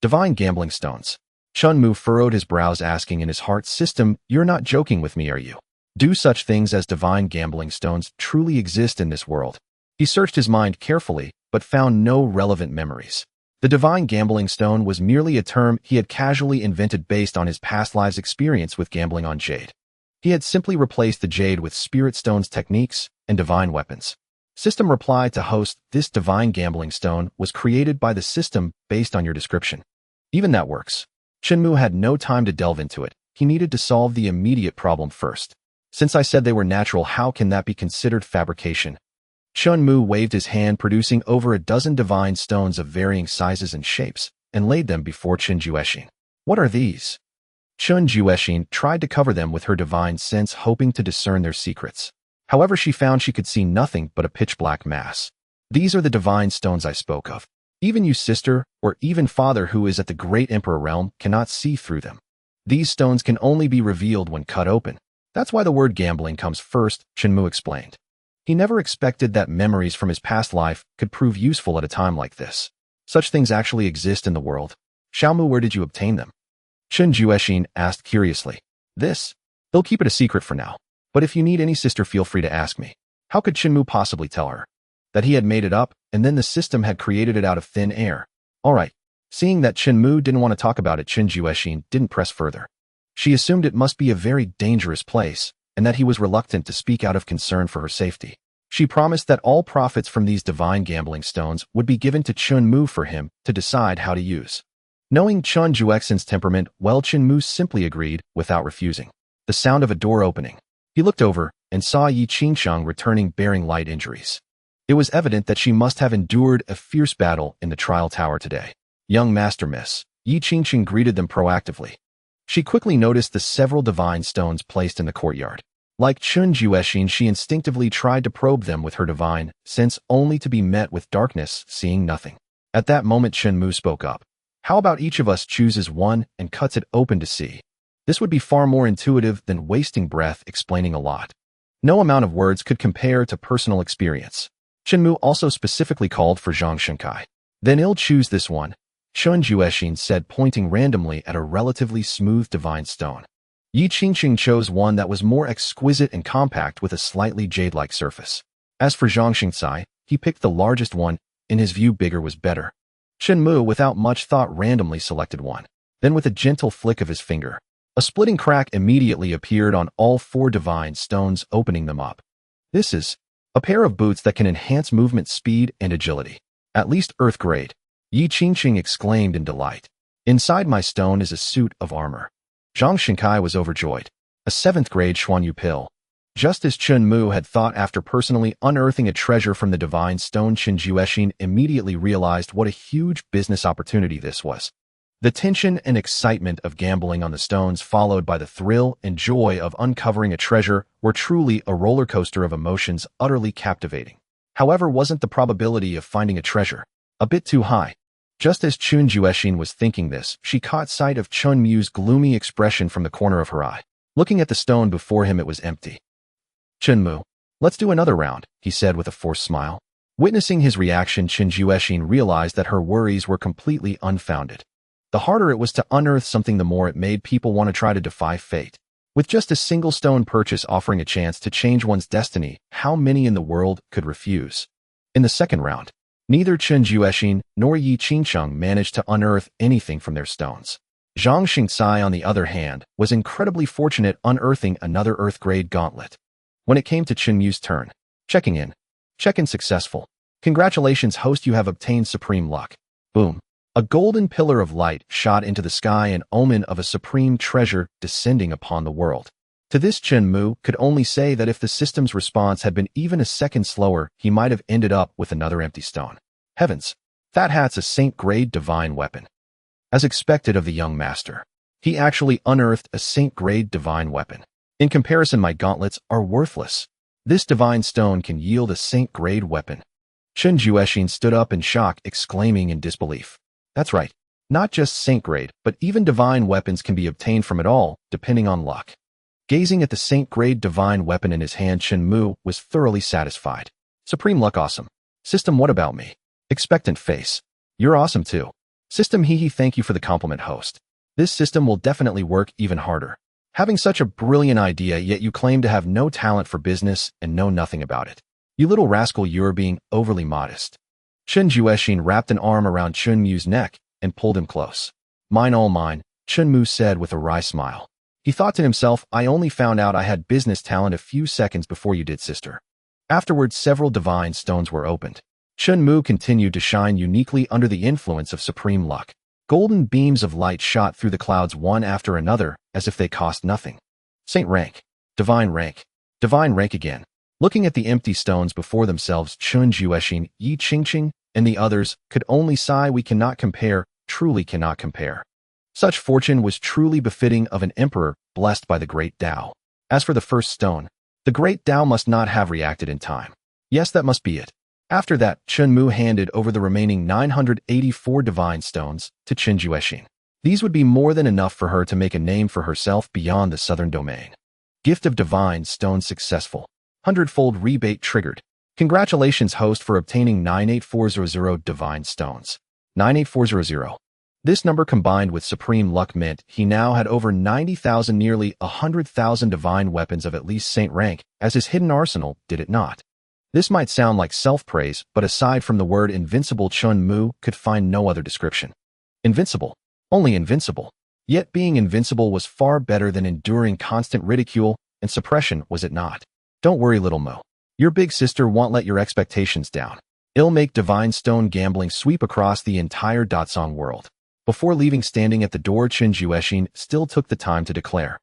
Divine Gambling Stones. Chen Mu furrowed his brows, asking in his heart, system, you're not joking with me, are you? Do such things as divine gambling stones truly exist in this world? He searched his mind carefully, but found no relevant memories. The divine gambling stone was merely a term he had casually invented based on his past lives' experience with gambling on jade. He had simply replaced the jade with spirit stones, techniques, and divine weapons. System replied to host, this divine gambling stone was created by the system based on your description. Even that works. Chen Mu had no time to delve into it. He needed to solve the immediate problem first. Since I said they were natural, how can that be considered fabrication? Chen Mu waved his hand, producing over a dozen divine stones of varying sizes and shapes, and laid them before Chen Juexin. What are these? Chen Juexin tried to cover them with her divine sense, hoping to discern their secrets. However, she found she could see nothing but a pitch-black mass. These are the divine stones I spoke of. Even you, sister, or even father who is at the great emperor realm, cannot see through them. These stones can only be revealed when cut open. That's why the word gambling comes first, Chen Mu explained. He never expected that memories from his past life could prove useful at a time like this. Such things actually exist in the world. Xiaomu, where did you obtain them? Chen Juexin asked curiously. This? They'll keep it a secret for now. But if you need any, sister, feel free to ask me. How could Chen Mu possibly tell her? That he had made it up, and then the system had created it out of thin air. All right. Seeing that Chen Mu didn't want to talk about it, Chen Juexin didn't press further. She assumed it must be a very dangerous place, and that he was reluctant to speak out of concern for her safety. She promised that all profits from these divine gambling stones would be given to Chen Mu for him to decide how to use. Knowing Chen Juexin's temperament well, Chen Mu simply agreed without refusing. The sound of a door opening. He looked over and saw Yi Qingxiang returning bearing light injuries. It was evident that she must have endured a fierce battle in the trial tower today. Young Master Miss, Yi Qingxiang greeted them proactively. She quickly noticed the several divine stones placed in the courtyard. Like Chen Juexin, she instinctively tried to probe them with her divine sense, only to be met with darkness, seeing nothing. At that moment, Chen Mu spoke up. How about each of us chooses one and cuts it open to see? This would be far more intuitive than wasting breath explaining a lot. No amount of words could compare to personal experience. Chen Mu also specifically called for Zhang Shenkai. Then I'll choose this one, Chen Juexin said, pointing randomly at a relatively smooth divine stone. Yi Qingxiang chose one that was more exquisite and compact with a slightly jade-like surface. As for Zhang Shenkai, he picked the largest one. In his view, bigger was better. Chen Mu, without much thought, randomly selected one. Then with a gentle flick of his finger, a splitting crack immediately appeared on all four divine stones, opening them up. This is a pair of boots that can enhance movement speed and agility. At least Earth grade, Yi Qingxiang exclaimed in delight. Inside my stone is a suit of armor. Zhang Shenkai was overjoyed. A 7th grade Xuanyu pill. Just as Chen Mu had thought, after personally unearthing a treasure from the divine stone, Chen Juexin immediately realized what a huge business opportunity this was. The tension and excitement of gambling on the stones, followed by the thrill and joy of uncovering a treasure, were truly a roller coaster of emotions, utterly captivating. However, wasn't the probability of finding a treasure a bit too high? Just as Chun Juexin was thinking this, she caught sight of Chen Mu's gloomy expression from the corner of her eye. Looking at the stone before him, it was empty. Chen Mu, let's do another round, he said with a forced smile. Witnessing his reaction, Chen Juexin realized that her worries were completely unfounded. The harder it was to unearth something, the more it made people want to try to defy fate. With just a single stone purchase offering a chance to change one's destiny, how many in the world could refuse? In the second round, neither Chen Juexin nor Yi Qingcheng managed to unearth anything from their stones. Zhang Xingcai, on the other hand, was incredibly fortunate, unearthing another Earth-grade gauntlet. When it came to Chen Mu's turn, checking in. Check-in successful. Congratulations, host, you have obtained supreme luck. Boom. A golden pillar of light shot into the sky, an omen of a supreme treasure descending upon the world. To this, Chen Mu could only say that if the system's response had been even a second slower, he might have ended up with another empty stone. Heavens, that hat's a saint-grade divine weapon. As expected of the young master, he actually unearthed a saint-grade divine weapon. In comparison, my gauntlets are worthless. This divine stone can yield a saint-grade weapon. Chen Juexin stood up in shock, exclaiming in disbelief. That's right. Not just saint-grade, but even divine weapons can be obtained from it all, depending on luck. Gazing at the saint-grade divine weapon in his hand, Chen Mu was thoroughly satisfied. Supreme luck, awesome. System, what about me? Expectant face. You're awesome too. System, hee, thank you for the compliment, host. This system will definitely work even harder. Having such a brilliant idea, yet you claim to have no talent for business and know nothing about it. You little rascal, you're being overly modest. Chen Juexin wrapped an arm around Chen Mu's neck and pulled him close. Mine, all mine, Chen Mu said with a wry smile. He thought to himself, I only found out I had business talent a few seconds before you did, sister. Afterwards, several divine stones were opened. Chen Mu continued to shine uniquely under the influence of supreme luck. Golden beams of light shot through the clouds one after another, as if they cost nothing. Saint rank. Divine rank. Divine rank again. Looking at the empty stones before themselves, Chen Juexin, Yi Qingcheng, and the others could only sigh. We cannot compare, truly cannot compare. Such fortune was truly befitting of an emperor blessed by the great Tao. As for the first stone, the great Tao must not have reacted in time. Yes, that must be it. After that, Chen Mu handed over the remaining 984 divine stones to Chen Juexin. These would be more than enough for her to make a name for herself beyond the southern domain. Gift of divine stones successful. 100-fold rebate triggered. Congratulations, host, for obtaining 98400 divine stones. 98400. This number combined with supreme luck meant he now had over 90,000, nearly 100,000 divine weapons of at least saint rank as his hidden arsenal, did it not? This might sound like self-praise, but aside from the word invincible, Chen Mu could find no other description. Invincible. Only invincible. Yet being invincible was far better than enduring constant ridicule and suppression, was it not? Don't worry, little Mo. Your big sister won't let your expectations down. It'll make divine stone gambling sweep across the entire Datsong world. Before leaving, standing at the door, Chen Juexin still took the time to declare.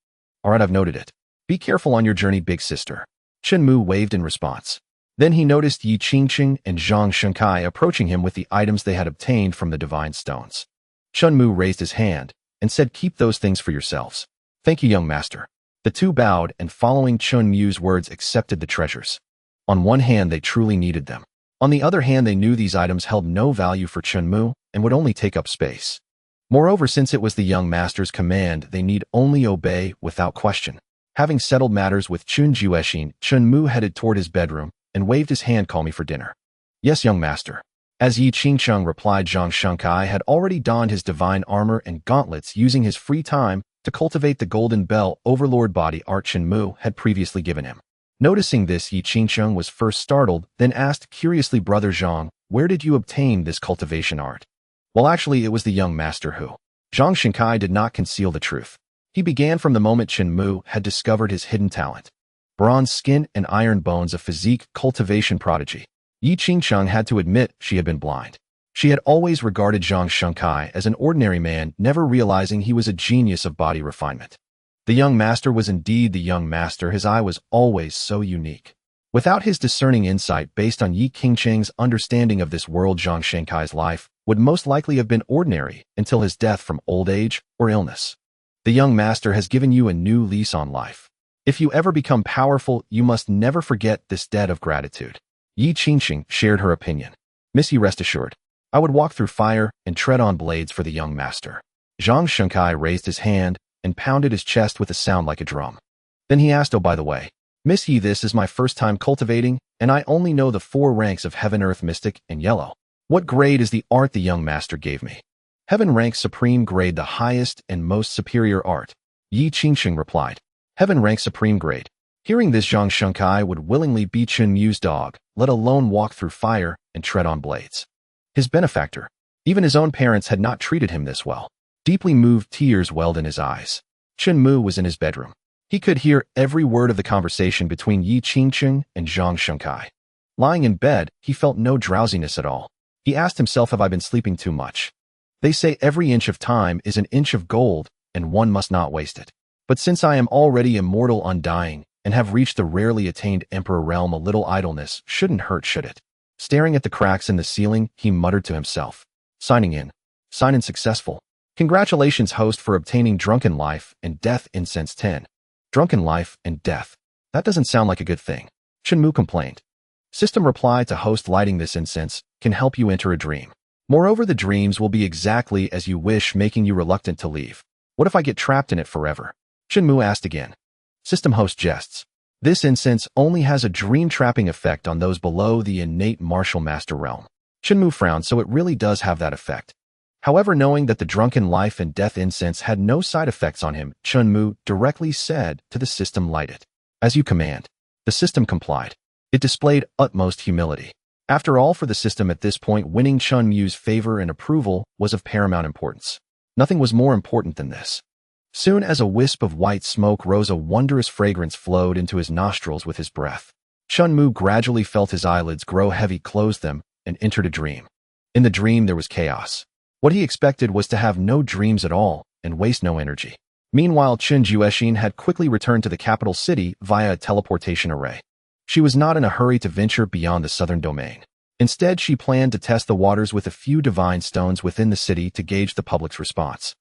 Alright, I've noted it. Be careful on your journey, big sister. Chen Mu waved in response. Then he noticed Yi Qingcheng and Zhang Xingcai approaching him with the items they had obtained from the divine stones. Chen Mu raised his hand and said, keep those things for yourselves. Thank you, young master. The two bowed and, following Chen Mu's words, accepted the treasures. On one hand, they truly needed them. On the other hand, they knew these items held no value for Chen Mu and would only take up space. Moreover, since it was the young master's command, they need only obey without question. Having settled matters with Chen Juexin, Chen Mu headed toward his bedroom and waved his hand, call me for dinner. Yes, young master. As Yi Qingcheng replied, Zhang Xingcai had already donned his divine armor and gauntlets, using his free time to cultivate the golden bell overlord body art Chen Mu had previously given him. Noticing this, Yi Qingcheng was first startled, then asked curiously, Brother Zhang, where did you obtain this cultivation art? Well, actually, it was the young master who. Zhang Xingcai did not conceal the truth. He began from the moment Chen Mu had discovered his hidden talent. Bronze skin and iron bones, a physique cultivation prodigy. Yi Qingcheng had to admit she had been blind. She had always regarded Zhang Xingcai as an ordinary man, never realizing he was a genius of body refinement. The young master was indeed the young master. His eye was always so unique. Without his discerning insight based on Yi Qingcheng's understanding of this world, Zhang Xingcai's life would most likely have been ordinary until his death from old age or illness. The young master has given you a new lease on life. If you ever become powerful, you must never forget this debt of gratitude. Yi Qingcheng shared her opinion. Miss, you rest assured. I would walk through fire and tread on blades for the young master. Zhang Shunkai raised his hand and pounded his chest with a sound like a drum. Then he asked, "Oh, by the way, Miss He, this is my first time cultivating, and I only know the 4 ranks of Heaven, Earth, Mystic, and Yellow. What grade is the art the young master gave me?" "Heaven ranks supreme grade, the highest and most superior art," Yi Qingxing replied. "Heaven ranks supreme grade." Hearing this, Zhang Shunkai would willingly be Chen Mu's dog, let alone walk through fire and tread on blades. His benefactor. Even his own parents had not treated him this well. Deeply moved, tears welled in his eyes. Chen Mu was in his bedroom. He could hear every word of the conversation between Yi Qingxing and Zhang Shunkai. Lying in bed, he felt no drowsiness at all. He asked himself, "Have I been sleeping too much?" They say every inch of time is an inch of gold, and one must not waste it. But since I am already immortal, undying, and have reached the rarely attained emperor realm, a little idleness shouldn't hurt, should it? Staring at the cracks in the ceiling, he muttered to himself. Signing in. Sign in successful. Congratulations, host, for obtaining Drunken Life and Death Incense 10. Drunken Life and Death. That doesn't sound like a good thing. Chen Mu complained. System replied to host, lighting this incense can help you enter a dream. Moreover, the dreams will be exactly as you wish, making you reluctant to leave. What if I get trapped in it forever? Chen Mu asked again. System host jests. This incense only has a dream-trapping effect on those below the innate martial master realm. Chen Mu frowned, so it really does have that effect. However, knowing that the Drunken Life and Death incense had no side effects on him, Chen Mu directly said to the system, "Light it." "As you command." The system complied. It displayed utmost humility. After all, for the system at this point, winning Chen Mu's favor and approval was of paramount importance. Nothing was more important than this. Soon as a wisp of white smoke rose, a wondrous fragrance flowed into his nostrils with his breath. Chen Mu gradually felt his eyelids grow heavy, closed them, and entered a dream. In the dream, there was chaos. What he expected was to have no dreams at all and waste no energy. Meanwhile, Chen Juexin had quickly returned to the capital city via a teleportation array. She was not in a hurry to venture beyond the southern domain. Instead, she planned to test the waters with a few divine stones within the city to gauge the public's response.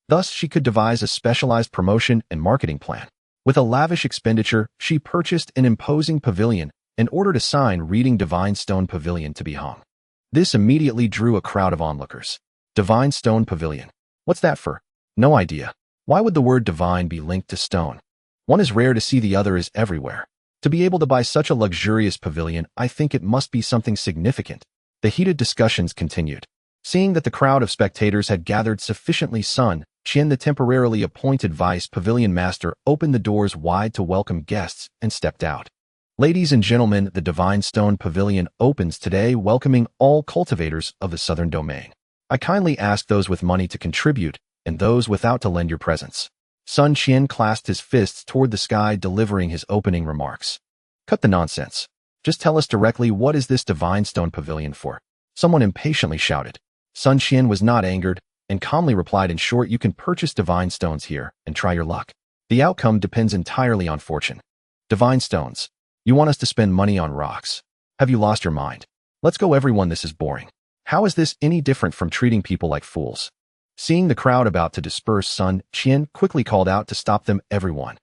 Thus, she could devise a specialized promotion and marketing plan. With a lavish expenditure, she purchased an imposing pavilion and ordered a sign reading Divine Stone Pavilion to be hung. This immediately drew a crowd of onlookers. Divine Stone Pavilion. What's that for? No idea. Why would the word divine be linked to stone? One is rare to see, the other is everywhere. To be able to buy such a luxurious pavilion, I think it must be something significant. The heated discussions continued. Seeing that the crowd of spectators had gathered sufficiently, Sun Qian, the temporarily appointed vice pavilion master, opened the doors wide to welcome guests and stepped out. "Ladies and gentlemen, the Divine Stone Pavilion opens today, welcoming all cultivators of the southern domain. I kindly ask those with money to contribute and those without to lend your presence." Sun Qian clasped his fists toward the sky, delivering his opening remarks. "Cut the nonsense. Just tell us directly, what is this Divine Stone Pavilion for?" Someone impatiently shouted. Sun Qian was not angered and calmly replied, "In short, you can purchase divine stones here and try your luck. The outcome depends entirely on fortune." "Divine stones? You want us to spend money on rocks? Have you lost your mind? Let's go, everyone, this is boring. How is this any different from treating people like fools?" Seeing the crowd about to disperse, Sun Qian quickly called out to stop them. Everyone,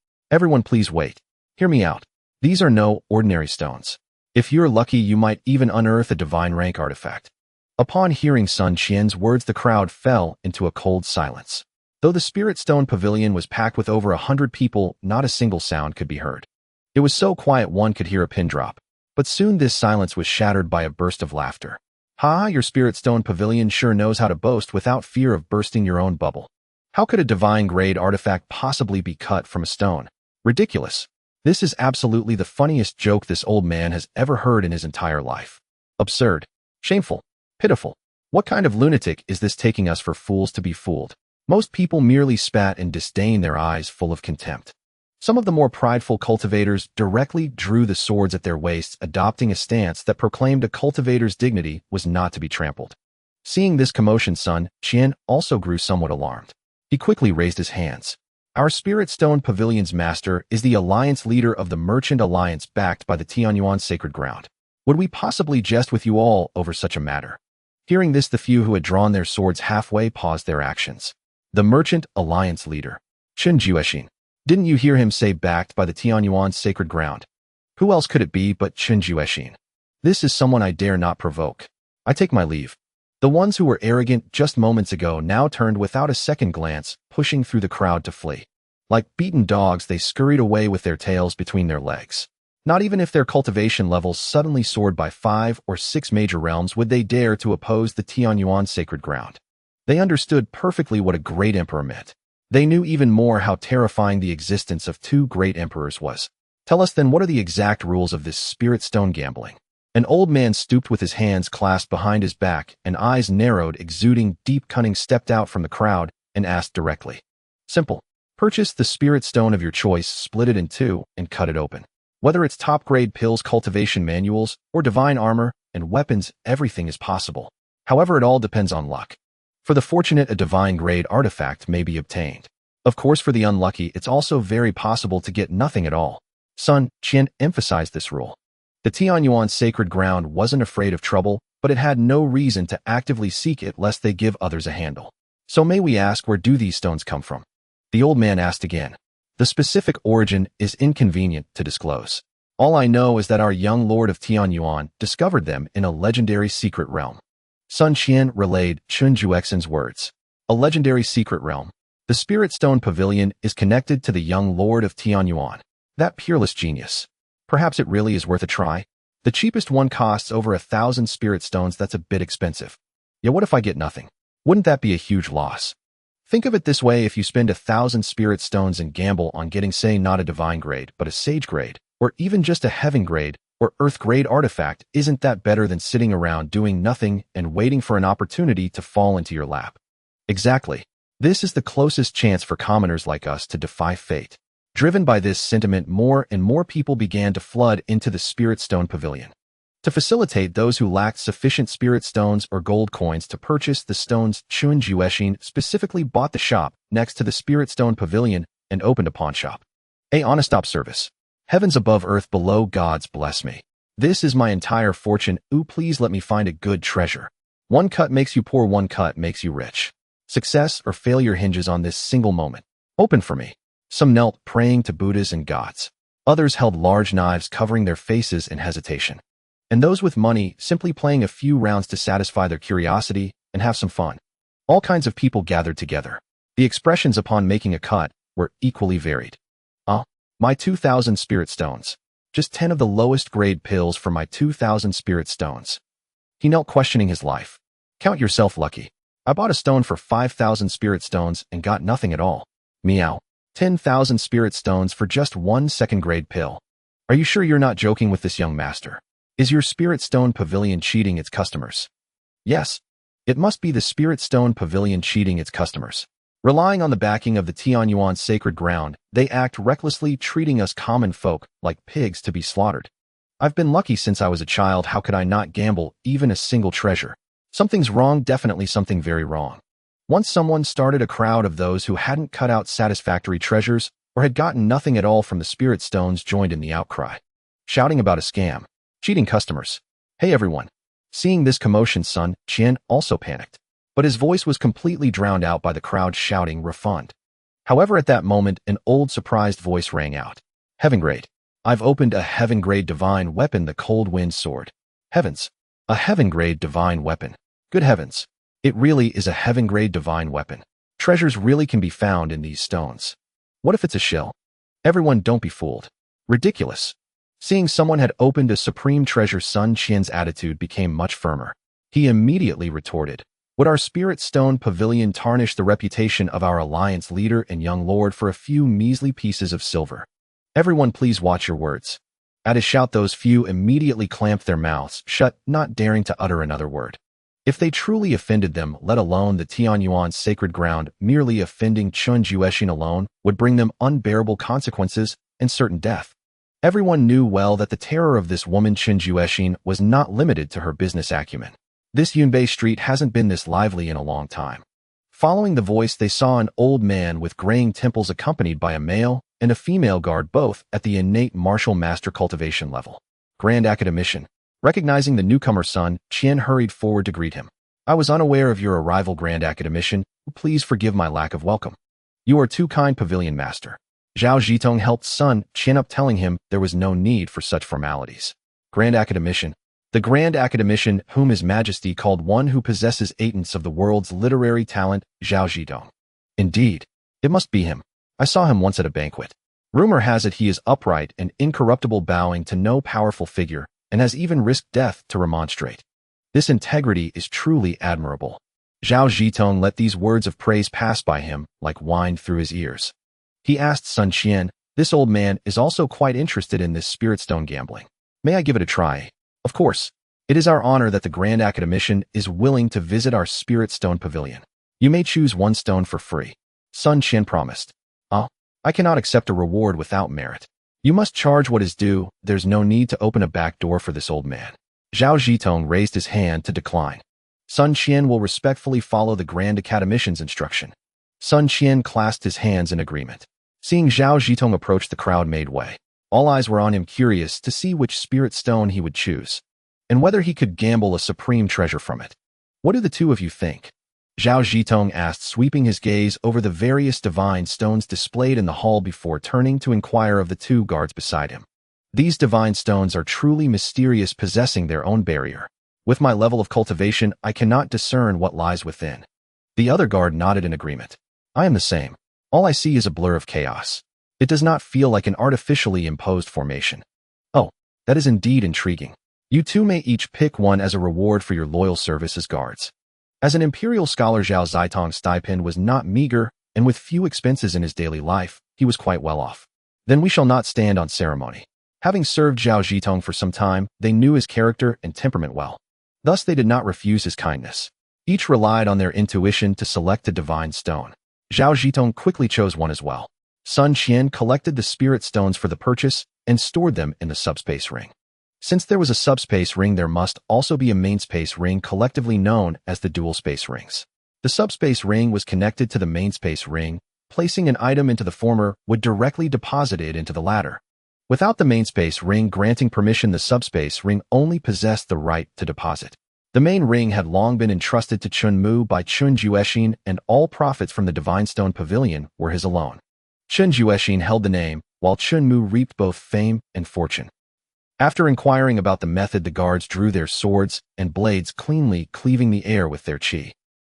please wait. Hear me out. These are no ordinary stones. If you're lucky, you might even unearth a divine rank artifact." Upon hearing Sun Qian's words, the crowd fell into a cold silence. Though the Spirit Stone Pavilion was packed with over 100 people, not a single sound could be heard. It was so quiet one could hear a pin drop. But soon this silence was shattered by a burst of laughter. "Ha, your Spirit Stone Pavilion sure knows how to boast without fear of bursting your own bubble. How could a divine grade artifact possibly be cut from a stone? Ridiculous. This is absolutely the funniest joke this old man has ever heard in his entire life. Absurd. Shameful. Pitiful. What kind of lunatic is this, taking us for fools to be fooled?" Most people merely spat in disdain, their eyes full of contempt. Some of the more prideful cultivators directly drew the swords at their waists, adopting a stance that proclaimed a cultivator's dignity was not to be trampled. Seeing this commotion, Sun Qian also grew somewhat alarmed. He quickly raised his hands. "Our Spirit Stone Pavilion's master is the alliance leader of the Merchant Alliance, backed by the Tianyuan Sacred Ground. Would we possibly jest with you all over such a matter?" Hearing this, the few who had drawn their swords halfway paused their actions. The Merchant Alliance leader, Chen Juexin. Didn't you hear him say backed by the Tianyuan Sacred Ground? Who else could it be but Chen Juexin? This is someone I dare not provoke. I take my leave. The ones who were arrogant just moments ago now turned without a second glance, pushing through the crowd to flee. Like beaten dogs, they scurried away with their tails between their legs. Not even if their cultivation levels suddenly soared by 5 or 6 major realms would they dare to oppose the Tianyuan sacred ground. They understood perfectly what a great emperor meant. They knew even more how terrifying the existence of 2 great emperors was. Tell us then, what are the exact rules of this spirit stone gambling? An old man stooped with his hands clasped behind his back and eyes narrowed, exuding deep cunning, stepped out from the crowd and asked directly. Simple. Purchase the spirit stone of your choice, split it in 2, and cut it open. Whether it's top-grade pills, cultivation manuals, or divine armor and weapons, everything is possible. However, it all depends on luck. For the fortunate, a divine-grade artifact may be obtained. Of course, for the unlucky, it's also very possible to get nothing at all. Sun Qian emphasized this rule. The Tianyuan sacred ground wasn't afraid of trouble, but it had no reason to actively seek it lest they give others a handle. So may we ask, where do these stones come from? The old man asked again. The specific origin is inconvenient to disclose. All I know is that our young lord of Tianyuan discovered them in a legendary secret realm. Sun Qian relayed Chen Juexin's words. A legendary secret realm. The Spirit Stone Pavilion is connected to the young lord of Tianyuan. That peerless genius. Perhaps it really is worth a try. The cheapest one costs over 1,000 spirit stones. That's a bit expensive. Yet what if I get nothing? Wouldn't that be a huge loss? Think of it this way: if you spend 1,000 spirit stones and gamble on getting, say, not a divine grade, but a sage grade, or even just a heaven grade or earth grade artifact, isn't that better than sitting around doing nothing and waiting for an opportunity to fall into your lap? Exactly. This is the closest chance for commoners like us to defy fate. Driven by this sentiment, more and more people began to flood into the Spirit Stone Pavilion. To facilitate those who lacked sufficient spirit stones or gold coins to purchase the stones, Chen Juexin specifically bought the shop next to the Spirit Stone Pavilion and opened a pawn shop. A honest op service. Heavens above, earth below, gods bless me. This is my entire fortune. Ooh, please let me find a good treasure. One cut makes you poor, one cut makes you rich. Success or failure hinges on this single moment. Open for me. Some knelt, praying to Buddhas and gods. Others held large knives covering their faces in hesitation. And those with money simply playing a few rounds to satisfy their curiosity and have some fun. All kinds of people gathered together. The expressions upon making a cut were equally varied. My 2,000 spirit stones. Just 10 of the lowest grade pills for my 2,000 spirit stones. He knelt, questioning his life. Count yourself lucky. I bought a stone for 5,000 spirit stones and got nothing at all. Meow. 10,000 spirit stones for just 1 second-grade pill. Are you sure you're not joking with this young master? Is your Spirit Stone Pavilion cheating its customers? Yes. It must be the Spirit Stone Pavilion cheating its customers. Relying on the backing of the Tianyuan sacred ground, they act recklessly, treating us common folk like pigs to be slaughtered. I've been lucky since I was a child. How could I not gamble even a single treasure? Something's wrong, definitely something very wrong. Once someone started a crowd of those who hadn't cut out satisfactory treasures or had gotten nothing at all from the spirit stones joined in the outcry, shouting about a scam, cheating customers. Hey everyone. Seeing this commotion, Sun Qian also panicked, but his voice was completely drowned out by the crowd shouting refund. However, at that moment, an old surprised voice rang out. Heaven grade. I've opened a heaven grade divine weapon, the cold wind sword. Heavens. A heaven grade divine weapon. Good heavens. It really is a heaven-grade divine weapon. Treasures really can be found in these stones. What if it's a shill? Everyone, don't be fooled. Ridiculous. Seeing someone had opened a supreme treasure, Sun Qian's attitude became much firmer. He immediately retorted, would our Spirit Stone Pavilion tarnish the reputation of our alliance leader and young lord for a few measly pieces of silver? Everyone, please watch your words. At his shout, those few immediately clamped their mouths shut, not daring to utter another word. If they truly offended them, let alone the Tianyuan sacred ground, merely offending Chen Juexin alone would bring them unbearable consequences and certain death. Everyone knew well that the terror of this woman Chen Juexin was not limited to her business acumen. This Yunbei street hasn't been this lively in a long time. Following the voice, they saw an old man with graying temples accompanied by a male and a female guard, both at the innate martial master cultivation level. Grand Academician. Recognizing the newcomer, Sun Qian hurried forward to greet him. I was unaware of your arrival, Grand Academician. Please forgive my lack of welcome. You are too kind, Pavilion Master. Zhao Zhitong helped Sun Qian up, telling him there was no need for such formalities. Grand Academician. The Grand Academician whom His Majesty called one who possesses 8/10 of the world's literary talent, Zhao Zhidong. Indeed, it must be him. I saw him once at a banquet. Rumor has it he is upright and incorruptible, bowing to no powerful figure, and has even risked death to remonstrate. This integrity is truly admirable. Zhao Zhitong let these words of praise pass by him like wine through his ears. He asked Sun Qian, "This old man is also quite interested in this spirit stone gambling. May I give it a try?" "Of course. It is our honor that the Grand Academician is willing to visit our spirit stone pavilion. You may choose one stone for free," Sun Qian promised. I cannot accept a reward without merit. You must charge what is due. There's no need to open a back door for this old man. Zhao Zhitong raised his hand to decline. Sun Qian will respectfully follow the Grand Academician's instruction. Sun Qian clasped his hands in agreement. Seeing Zhao Zhitong approach, the crowd made way. All eyes were on him, curious to see which spirit stone he would choose, and whether he could gamble a supreme treasure from it. "What do the two of you think?" Zhao Zhitong asked, sweeping his gaze over the various divine stones displayed in the hall before turning to inquire of the two guards beside him. These divine stones are truly mysterious, possessing their own barrier. With my level of cultivation, I cannot discern what lies within. The other guard nodded in agreement. I am the same. All I see is a blur of chaos. It does not feel like an artificially imposed formation. Oh, that is indeed intriguing. You two may each pick one as a reward for your loyal service as guards. As an imperial scholar, Zhao Zhitong's stipend was not meager, and with few expenses in his daily life, he was quite well off. Then we shall not stand on ceremony. Having served Zhao Zhitong for some time, they knew his character and temperament well. Thus they did not refuse his kindness. Each relied on their intuition to select a divine stone. Zhao Zhitong quickly chose one as well. Sun Qian collected the spirit stones for the purchase and stored them in the subspace ring. Since there was a subspace ring, there must also be a mainspace ring, collectively known as the dual space rings. The subspace ring was connected to the mainspace ring. Placing an item into the former would directly deposit it into the latter. Without the mainspace ring granting permission, the subspace ring only possessed the right to deposit. The main ring had long been entrusted to Chen Mu by Chen Juexin, and all profits from the Divine Stone Pavilion were his alone. Chen Juexin held the name, while Chen Mu reaped both fame and fortune. After inquiring about the method, the guards drew their swords and blades, cleanly cleaving the air with their qi.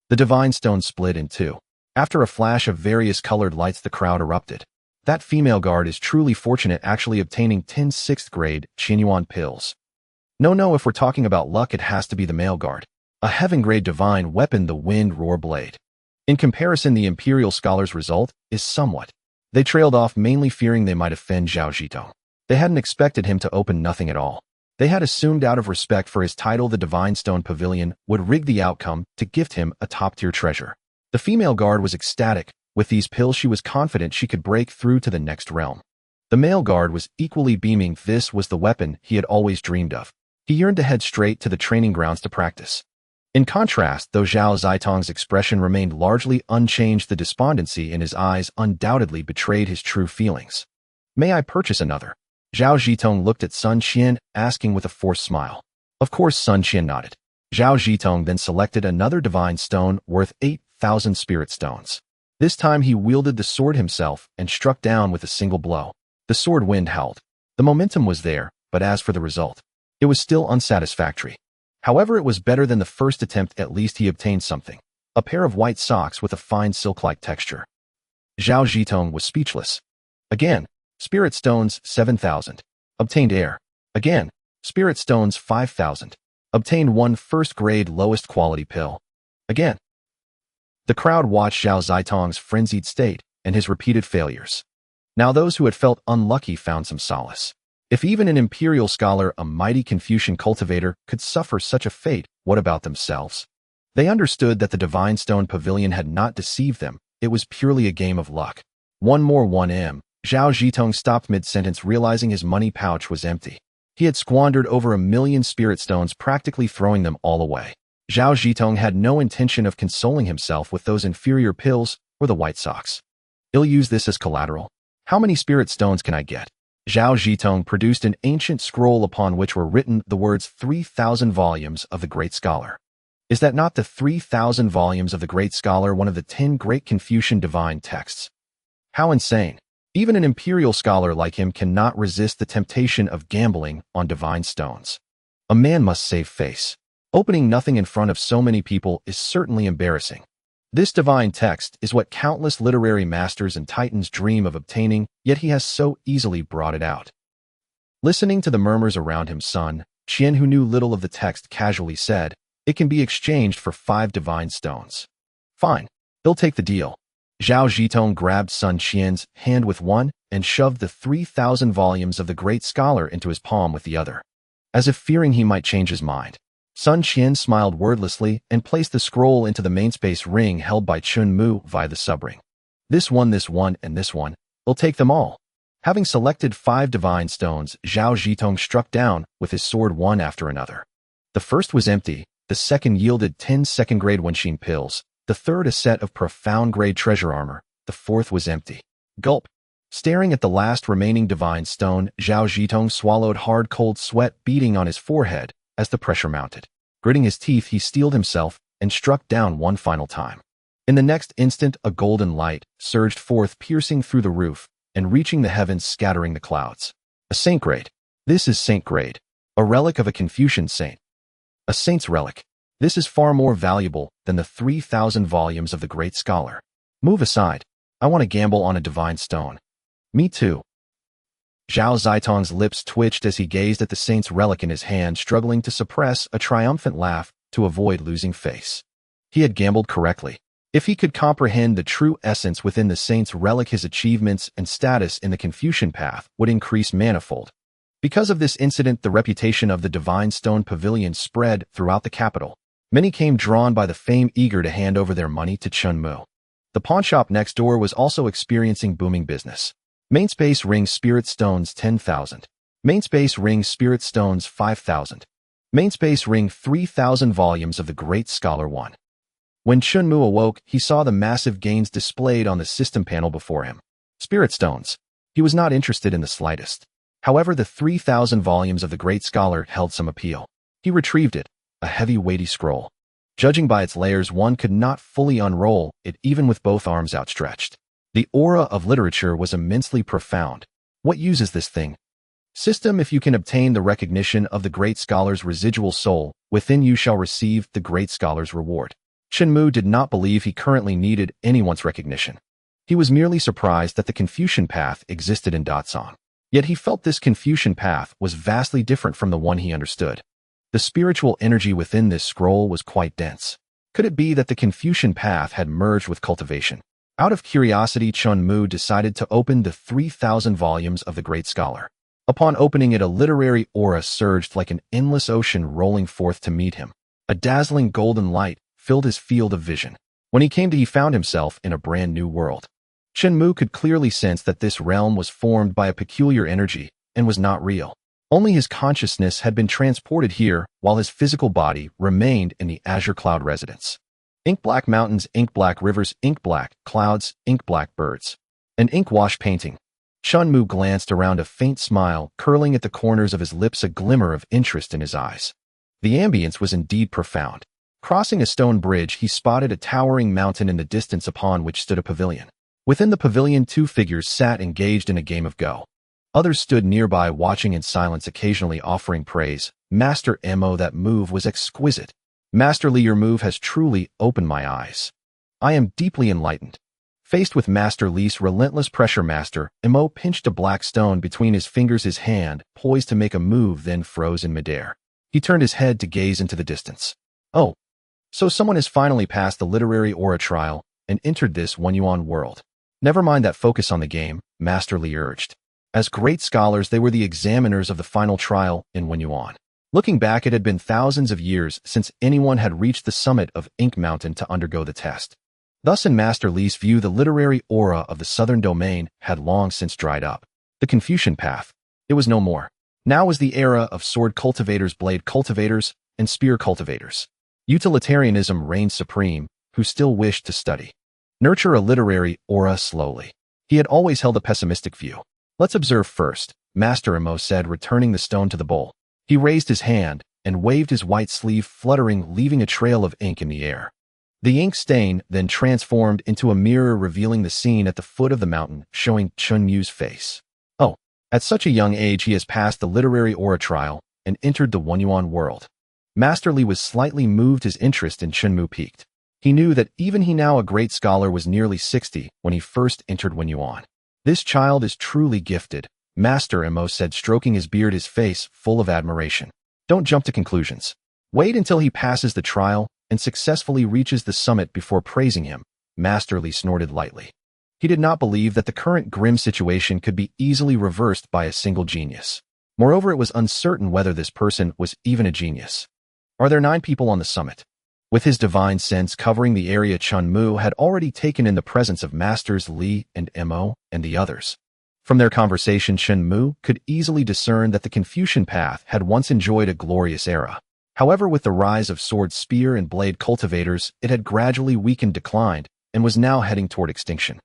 The divine stone split in two. After a flash of various colored lights, the crowd erupted. That female guard is truly fortunate, actually obtaining 10 6th grade Qinyuan pills. No, if we're talking about luck, it has to be the male guard. A heaven-grade divine weapon, the wind roar blade. In comparison, the imperial scholar's result is somewhat. They trailed off, mainly fearing they might offend Zhao Zhitong. They hadn't expected him to open nothing at all. They had assumed, out of respect for his title, the Divine Stone Pavilion would rig the outcome to gift him a top-tier treasure. The female guard was ecstatic. With these pills, she was confident she could break through to the next realm. The male guard was equally beaming. This was the weapon he had always dreamed of. He yearned to head straight to the training grounds to practice. In contrast, though Zhao Zhitong's expression remained largely unchanged, the despondency in his eyes undoubtedly betrayed his true feelings. "May I purchase another?" Zhao Zhitong looked at Sun Qian, asking with a forced smile. Of course, Sun Qian nodded. Zhao Zhitong then selected another divine stone worth 8,000 spirit stones. This time he wielded the sword himself and struck down with a single blow. The sword wind howled. The momentum was there, but as for the result, it was still unsatisfactory. However, it was better than the first attempt. At least he obtained something. A pair of white socks with a fine silk-like texture. Zhao Zhitong was speechless. Again, spirit stones 7,000. Obtained air. Again, spirit stones 5,000. Obtained one first-grade lowest quality pill. Again. The crowd watched Zhao Zhitong's frenzied state and his repeated failures. Now those who had felt unlucky found some solace. If even an imperial scholar, a mighty Confucian cultivator, could suffer such a fate, what about themselves? They understood that the Divine Stone Pavilion had not deceived them. It was purely a game of luck. One more 1M. Zhao Zhitong stopped mid-sentence, realizing his money pouch was empty. He had squandered over 1,000,000 spirit stones, practically throwing them all away. Zhao Zhitong had no intention of consoling himself with those inferior pills or the white socks. He'll use this as collateral. How many spirit stones can I get? Zhao Zhitong produced an ancient scroll upon which were written the words 3,000 volumes of the Great Scholar. Is that not the 3,000 volumes of the Great Scholar, one of the 10 great Confucian divine texts? How insane! Even an imperial scholar like him cannot resist the temptation of gambling on divine stones. A man must save face. Opening nothing in front of so many people is certainly embarrassing. This divine text is what countless literary masters and titans dream of obtaining, yet he has so easily brought it out. Listening to the murmurs around him, Sun Qian, who knew little of the text, casually said, "It can be exchanged for 5 divine stones." "Fine. He'll take the deal." Zhao Zhitong grabbed Sun Qian's hand with one and shoved the 3,000 volumes of the great scholar into his palm with the other, as if fearing he might change his mind. Sun Qian smiled wordlessly and placed the scroll into the mainspace ring held by Chen Mu via the subring. This one, and this one. He'll take them all." Having selected 5 divine stones, Zhao Zhitong struck down with his sword one after another. The first was empty, the second yielded 10 second-grade Wenxin pills, the third a set of profound-grade treasure armor, the fourth was empty. Gulp. Staring at the last remaining divine stone, Zhao Zhitong swallowed hard cold sweat beating on his forehead as the pressure mounted. Gritting his teeth, he steeled himself and struck down one final time. In the next instant, a golden light surged forth, piercing through the roof and reaching the heavens, scattering the clouds. A saint grade. This is saint grade. A relic of a Confucian saint. A saint's relic. This is far more valuable than the 3,000 volumes of the great scholar. Move aside. I want to gamble on a divine stone. Me too. Zhao Zhitong's lips twitched as he gazed at the saint's relic in his hand, struggling to suppress a triumphant laugh to avoid losing face. He had gambled correctly. If he could comprehend the true essence within the saint's relic, his achievements and status in the Confucian path would increase manifold. Because of this incident, the reputation of the Divine Stone Pavilion spread throughout the capital. Many came drawn by the fame, eager to hand over their money to Chen Mu. The pawnshop next door was also experiencing booming business. Mainspace ring spirit stones 10,000. Mainspace ring spirit stones 5,000. Mainspace ring 3,000 volumes of the great scholar 1. When Chen Mu awoke, he saw the massive gains displayed on the system panel before him. Spirit stones. He was not interested in the slightest. However, the 3,000 volumes of the great scholar held some appeal. He retrieved it, a heavy, weighty scroll. Judging by its layers, one could not fully unroll it even with both arms outstretched. The aura of literature was immensely profound. What use is this thing? System: if you can obtain the recognition of the great scholar's residual soul, within you shall receive the great scholar's reward. Chen Mu did not believe he currently needed anyone's recognition. He was merely surprised that the Confucian path existed in Datsong. Yet he felt this Confucian path was vastly different from the one he understood. The spiritual energy within this scroll was quite dense. Could it be that the Confucian path had merged with cultivation? Out of curiosity, Chen Mu decided to open the 3,000 volumes of the great scholar. Upon opening it, a literary aura surged like an endless ocean rolling forth to meet him. A dazzling golden light filled his field of vision. When he found himself in a brand new world. Chen Mu could clearly sense that this realm was formed by a peculiar energy and was not real. Only his consciousness had been transported here, while his physical body remained in the azure cloud residence. Ink-black mountains, ink-black rivers, ink-black clouds, ink-black birds. An ink-wash painting. Chen Mu glanced around, a faint smile curling at the corners of his lips, a glimmer of interest in his eyes. The ambience was indeed profound. Crossing a stone bridge, he spotted a towering mountain in the distance upon which stood a pavilion. Within the pavilion, 2 figures sat engaged in a game of Go. Others stood nearby watching in silence, occasionally offering praise. "Master Mo, that move was exquisite. Master Li, your move has truly opened my eyes. I am deeply enlightened." Faced with Master Li's relentless pressure, Master Mo pinched a black stone between his fingers, his hand poised to make a move, then froze in midair. He turned his head to gaze into the distance. Oh, so someone has finally passed the literary aura trial and entered this 1 yuan world. Never mind that, focus on the game, Master Li urged. As great scholars, they were the examiners of the final trial in 1 yuan. Looking back, it had been thousands of years since anyone had reached the summit of Ink Mountain to undergo the test. Thus, in Master Li's view, the literary aura of the southern domain had long since dried up. The Confucian path. It was no more. Now was the era of sword cultivators, blade cultivators, and spear cultivators. Utilitarianism reigned supreme, who still wished to study. Nurture a literary aura slowly. He had always held a pessimistic view. Let's observe first, Master Mo said, returning the stone to the bowl. He raised his hand and waved his white sleeve, fluttering, leaving a trail of ink in the air. The ink stain then transformed into a mirror, revealing the scene at the foot of the mountain, showing Chen Mu's face. Oh, at such a young age he has passed the literary aura trial and entered the Wenyuan world. Master Li was slightly moved. His interest in Chen Mu peaked. He knew that even he, now a great scholar, was nearly 60 when he first entered Wenyuan. This child is truly gifted, Master Mo said, stroking his beard, his face full of admiration. Don't jump to conclusions. Wait until he passes the trial and successfully reaches the summit before praising him, Master Li snorted lightly. He did not believe that the current grim situation could be easily reversed by a single genius. Moreover, it was uncertain whether this person was even a genius. Are there 9 people on the summit? With his divine sense covering the area, Chen Mu had already taken in the presence of Masters Li and Mo and the others. From their conversation, Chen Mu could easily discern that the Confucian path had once enjoyed a glorious era. However, with the rise of sword, spear, and blade cultivators, it had gradually weakened, declined, and was now heading toward extinction.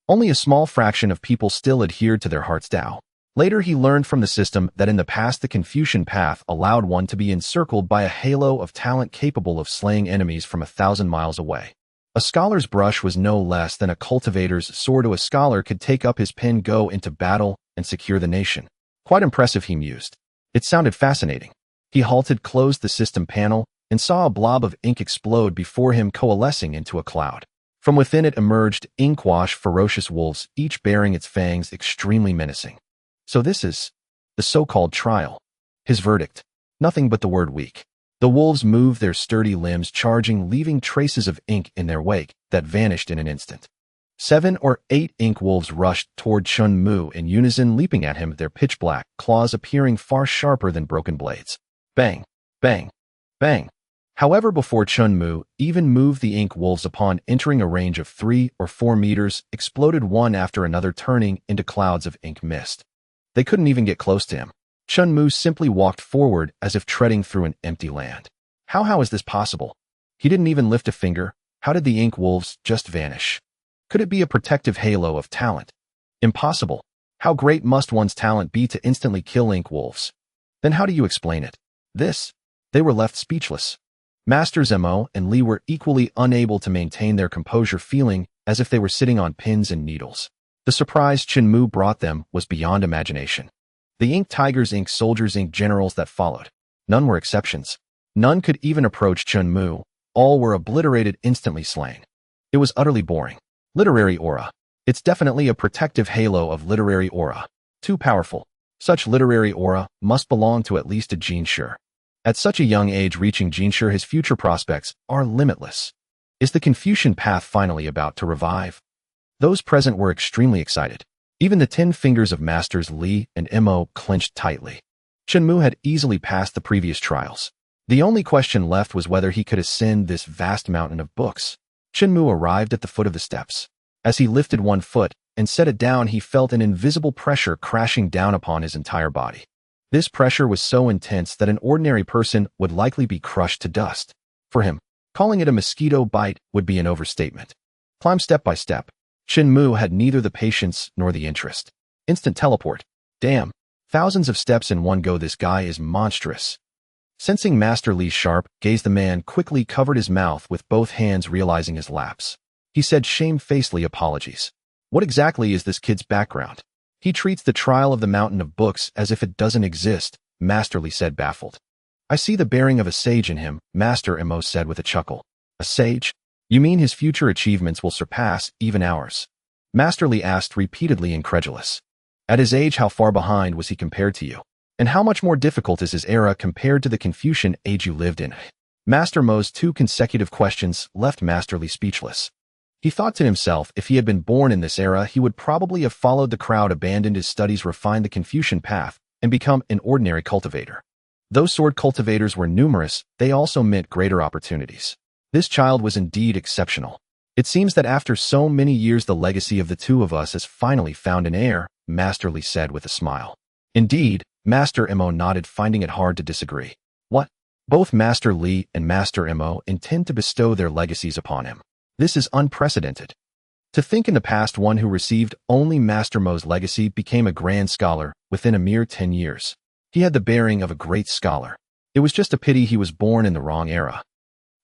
Only a small fraction of people still adhered to their heart's Tao. Later, he learned from the system that in the past the Confucian path allowed one to be encircled by a halo of talent capable of slaying enemies from 1,000 miles away. A scholar's brush was no less than a cultivator's sword. A scholar could take up his pen, go into battle, and secure the nation. Quite impressive, he mused. It sounded fascinating. He halted, closed the system panel, and saw a blob of ink explode before him, coalescing into a cloud. From within it emerged ink-washed, ferocious wolves, each bearing its fangs, extremely menacing. So this is the so-called trial. His verdict: nothing but the word weak. The wolves moved their sturdy limbs, charging, leaving traces of ink in their wake that vanished in an instant. 7 or 8 ink wolves rushed toward Chen Mu in unison, leaping at him, their pitch-black claws appearing far sharper than broken blades. Bang! Bang! Bang! However, before Chen Mu even moved, the ink wolves, upon entering a range of 3 or 4 meters, exploded one after another, turning into clouds of ink mist. They couldn't even get close to him. Chen Mu simply walked forward as if treading through an empty land. How is this possible? He didn't even lift a finger. How did the ink wolves just vanish? Could it be a protective halo of talent? Impossible. How great must one's talent be to instantly kill ink wolves? Then how do you explain it? They were left speechless. Masters Mo and Li were equally unable to maintain their composure, feeling as if they were sitting on pins and needles. The surprise Chen Mu brought them was beyond imagination. The ink tigers, ink soldiers, ink generals that followed. None were exceptions. None could even approach Chen Mu. All were obliterated, instantly slain. It was utterly boring. Literary aura. It's definitely a protective halo of literary aura. Too powerful. Such literary aura must belong to at least a Jinshe. At such a young age, reaching Jinshe, his future prospects are limitless. Is the Confucian path finally about to revive? Those present were extremely excited. Even the 10 fingers of Masters Li and Mo clenched tightly. Chen Mu had easily passed the previous trials. The only question left was whether he could ascend this vast mountain of books. Chen Mu arrived at the foot of the steps. As he lifted one foot and set it down, he felt an invisible pressure crashing down upon his entire body. This pressure was so intense that an ordinary person would likely be crushed to dust. For him, calling it a mosquito bite would be an overstatement. Climb step by step. Chen Mu had neither the patience nor the interest. Instant teleport. Damn. Thousands of steps in one go. This guy is monstrous. Sensing Master Li's sharp gaze, the man quickly covered his mouth with both hands, realizing his lapse. He said shamefacedly, apologies. What exactly is this kid's background? He treats the trial of the mountain of books as if it doesn't exist, Master Li said, baffled. I see the bearing of a sage in him, Master Mo said with a chuckle. A sage? You mean his future achievements will surpass even ours? Master Li asked, repeatedly incredulous. At his age, how far behind was he compared to you? And how much more difficult is his era compared to the Confucian age you lived in? Master Mo's 2 consecutive questions left Master Li speechless. He thought to himself, if he had been born in this era, he would probably have followed the crowd, abandoned his studies, refined the Confucian path, and become an ordinary cultivator. Though sword cultivators were numerous, they also meant greater opportunities. This child was indeed exceptional. It seems that after so many years, the legacy of the 2 of us has finally found an heir, Master Li said with a smile. Indeed, Master Mo nodded, finding it hard to disagree. What? Both Master Li and Master Mo intend to bestow their legacies upon him. This is unprecedented. To think in the past, one who received only Master Mo's legacy became a grand scholar within a mere 10 years. He had the bearing of a great scholar. It was just a pity he was born in the wrong era.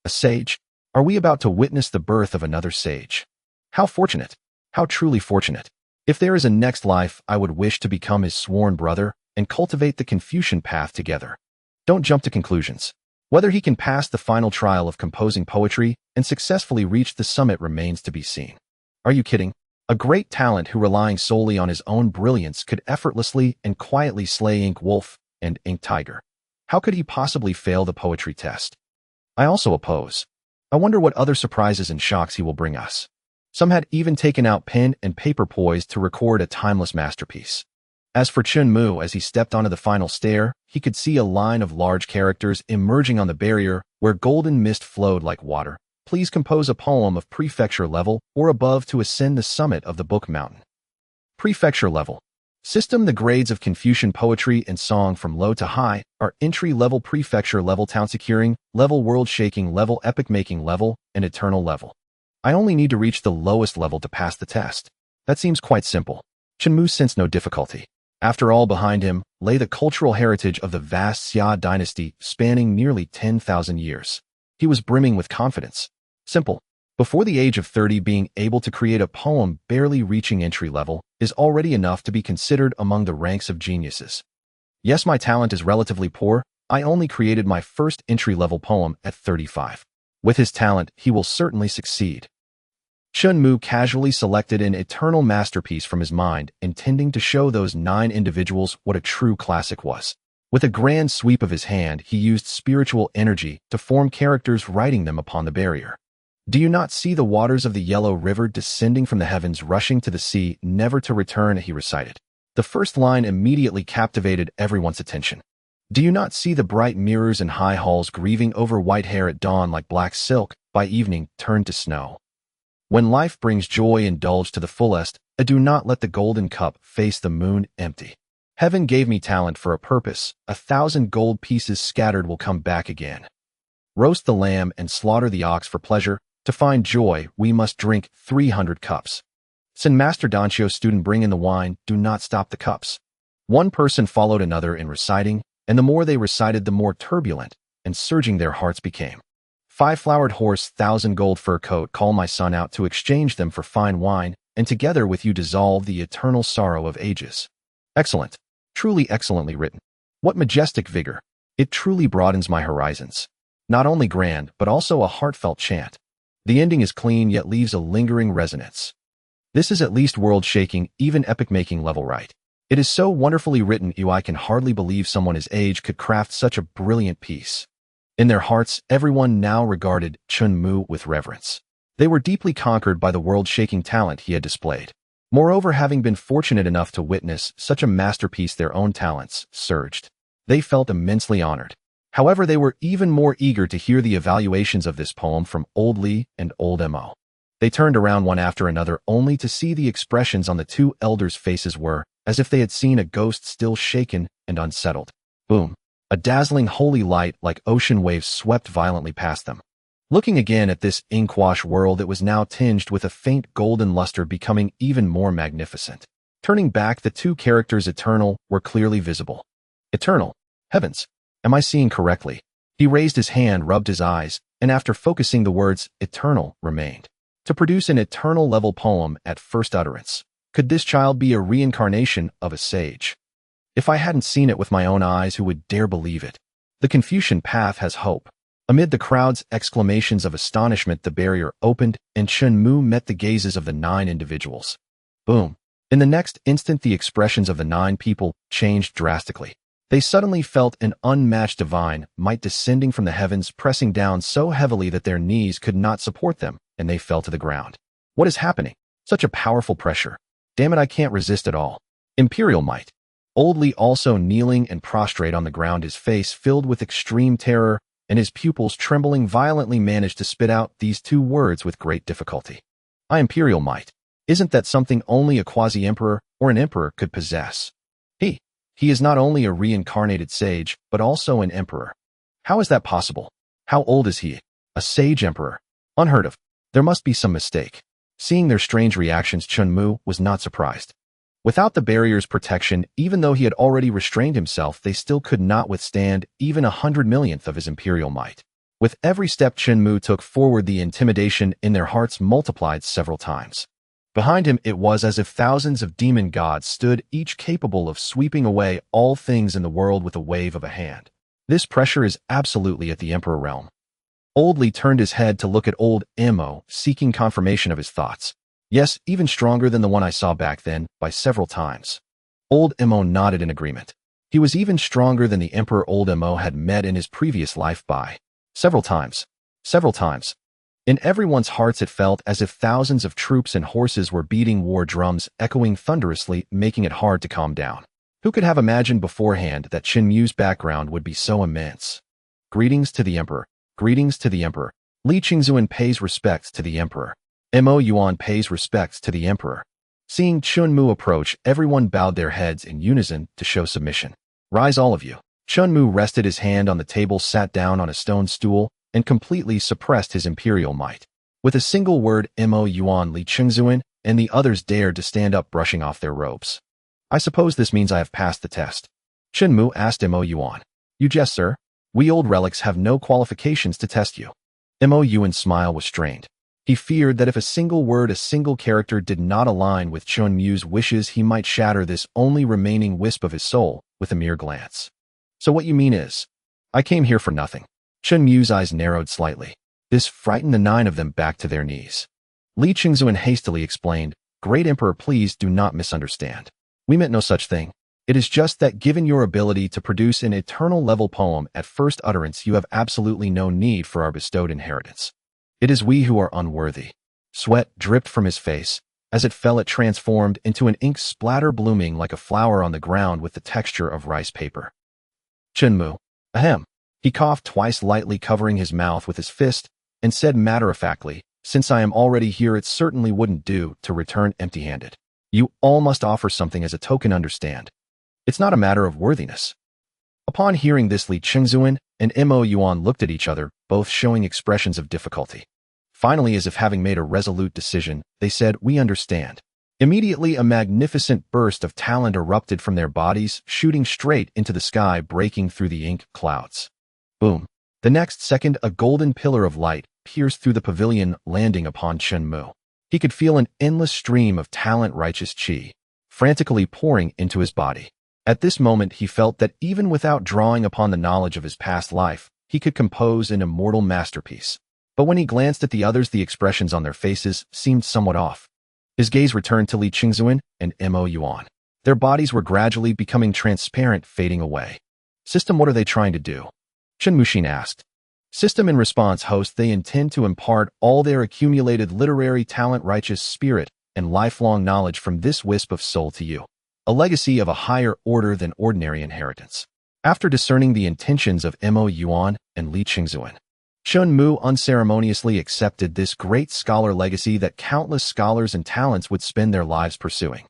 A sage? Are we about to witness the birth of another sage? How fortunate! How truly fortunate! If there is a next life, I would wish to become his sworn brother and cultivate the Confucian path together. Don't jump to conclusions. Whether he can pass the final trial of composing poetry and successfully reach the summit remains to be seen. Are you kidding? A great talent who, relying solely on his own brilliance, could effortlessly and quietly slay Ink Wolf and Ink Tiger. How could he possibly fail the poetry test? I also oppose. I wonder what other surprises and shocks he will bring us. Some had even taken out pen and paper poised to record a timeless masterpiece. As for Chen Mu, as he stepped onto the final stair, he could see a line of large characters emerging on the barrier where golden mist flowed like water. Please compose a poem of prefecture level or above to ascend the summit of the book mountain. Prefecture level. System. The grades of Confucian poetry and song from low to high are entry-level, prefecture level, town securing level, world-shaking level, epic-making level, and eternal level. I only need to reach the lowest level to pass the test. That seems quite simple. Chen Mu sensed no difficulty. After all, behind him lay the cultural heritage of the vast Xia dynasty spanning nearly 10,000 years. He was brimming with confidence. Simple. Before the age of 30, being able to create a poem barely reaching entry level is already enough to be considered among the ranks of geniuses. Yes, my talent is relatively poor. I only created my first entry-level poem at 35. With his talent, he will certainly succeed. Chen Mu casually selected an eternal masterpiece from his mind, intending to show those 9 individuals what a true classic was. With a grand sweep of his hand, he used spiritual energy to form characters, writing them upon the barrier. Do you not see the waters of the yellow river descending from the heavens, rushing to the sea, never to return, he recited. The first line immediately captivated everyone's attention. Do you not see the bright mirrors and high halls grieving over white hair at dawn like black silk, by evening turned to snow? When life brings joy, indulge to the fullest, do not let the golden cup face the moon empty. Heaven gave me talent for a purpose. 1,000 gold pieces scattered will come back again. Roast the lamb and slaughter the ox for pleasure. To find joy, we must drink 300 cups. Send Master Dancio, student, bring in the wine, do not stop the cups. One person followed another in reciting, and the more they recited, the more turbulent and surging their hearts became. 5-flowered horse, 1,000 gold fur coat, call my son out to exchange them for fine wine, and together with you dissolve the eternal sorrow of ages. Excellent. Truly excellently written. What majestic vigor. It truly broadens my horizons. Not only grand, but also a heartfelt chant. The ending is clean yet leaves a lingering resonance. This is at least world-shaking, even epic-making level right. It is so wonderfully written, I can hardly believe someone his age could craft such a brilliant piece. In their hearts, everyone now regarded Chen Mu with reverence. They were deeply conquered by the world-shaking talent he had displayed. Moreover, having been fortunate enough to witness such a masterpiece, their own talents surged. They felt immensely honored. However, they were even more eager to hear the evaluations of this poem from Old Li and Old Mo. They turned around one after another, only to see the expressions on the 2 elders' faces were as if they had seen a ghost, still shaken and unsettled. Boom. A dazzling holy light like ocean waves swept violently past them. Looking again at this inkwash world, it was now tinged with a faint golden luster, becoming even more magnificent. Turning back, the 2 characters eternal were clearly visible. Eternal. Heavens. Am I seeing correctly? He raised his hand, rubbed his eyes, and after focusing, the words eternal remained. To produce an eternal level poem at first utterance. Could this child be a reincarnation of a sage? If I hadn't seen it with my own eyes, who would dare believe it? The Confucian path has hope. Amid the crowd's exclamations of astonishment, the barrier opened, and Chen Mu met the gazes of the 9 individuals. Boom. In the next instant, the expressions of the 9 people changed drastically. They suddenly felt an unmatched divine might descending from the heavens, pressing down so heavily that their knees could not support them, and they fell to the ground. What is happening? Such a powerful pressure. Damn it, I can't resist at all. Imperial might. Old Li, also kneeling and prostrate on the ground, his face filled with extreme terror, and his pupils trembling violently, managed to spit out these 2 words with great difficulty. Imperial might. Isn't that something only a quasi-emperor or an emperor could possess? He is not only a reincarnated sage, but also an emperor. How is that possible? How old is he? A sage emperor? Unheard of. There must be some mistake. Seeing their strange reactions, Chen Mu was not surprised. Without the barrier's protection, even though he had already restrained himself, they still could not withstand even 100 millionth of his imperial might. With every step Chen Mu took forward, the intimidation in their hearts multiplied several times. Behind him, it was as if thousands of demon gods stood, each capable of sweeping away all things in the world with a wave of a hand. This pressure is absolutely at the Emperor realm. Old Li turned his head to look at old Mo, seeking confirmation of his thoughts. Yes, even stronger than the one I saw back then, by several times. Old Mo nodded in agreement. He was even stronger than the Emperor old Mo had met in his previous life by several times. Several times. In everyone's hearts it felt as if thousands of troops and horses were beating war drums, echoing thunderously, making it hard to calm down. Who could have imagined beforehand that Chen Mu's background would be so immense? Greetings to the Emperor. Greetings to the Emperor. Li Qingzuan pays respects to the Emperor. Mo Yuan pays respects to the Emperor. Seeing Chen Mu approach, everyone bowed their heads in unison to show submission. Rise all of you. Chen Mu rested his hand on the table, sat down on a stone stool, and completely suppressed his imperial might. With a single word, Mo Yuan, Li Qingzuan, and the others dared to stand up, brushing off their robes. I suppose this means I have passed the test. Chen Mu asked Mo Yuan. You jest, sir. We old relics have no qualifications to test you. Mo Yuan's smile was strained. He feared that if a single word, a single character did not align with Chen Mu's wishes, he might shatter this only remaining wisp of his soul with a mere glance. So what you mean is, I came here for nothing. Chen Mu's eyes narrowed slightly. This frightened the 9 of them back to their knees. Li Qingzuan hastily explained, Great Emperor, please do not misunderstand. We meant no such thing. It is just that given your ability to produce an eternal level poem at first utterance, you have absolutely no need for our bestowed inheritance. It is we who are unworthy. Sweat dripped from his face. As it fell, it transformed into an ink splatter, blooming like a flower on the ground with the texture of rice paper. Chen Mu. Ahem. He coughed twice, lightly covering his mouth with his fist, and said matter-of-factly, Since I am already here, it certainly wouldn't do to return empty-handed. You all must offer something as a token, understand? It's not a matter of worthiness. Upon hearing this, Li Qingzuan and Mo Yuan looked at each other, both showing expressions of difficulty. Finally, as if having made a resolute decision, they said, We understand. Immediately, a magnificent burst of talent erupted from their bodies, shooting straight into the sky, breaking through the ink clouds. Boom. The next second, a golden pillar of light pierced through the pavilion, landing upon Chen Mu. He could feel an endless stream of talent-righteous qi, frantically pouring into his body. At this moment, he felt that even without drawing upon the knowledge of his past life, he could compose an immortal masterpiece. But when he glanced at the others, the expressions on their faces seemed somewhat off. His gaze returned to Li Qingzuan and Mo Yuan. Their bodies were gradually becoming transparent, fading away. System, what are they trying to do? Chen Mu asked. System, in response, host, they intend to impart all their accumulated literary talent, righteous spirit, and lifelong knowledge from this wisp of soul to you. A legacy of a higher order than ordinary inheritance. After discerning the intentions of Mo Yuan and Li Qingzuan, Chen Mu unceremoniously accepted this great scholar legacy that countless scholars and talents would spend their lives pursuing.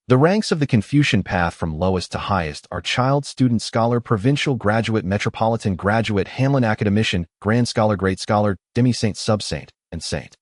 The ranks of the Confucian path from lowest to highest are child, student, scholar, provincial, graduate, metropolitan, graduate, Hanlon academician, grand scholar, great scholar, demi-saint, sub-saint, and saint.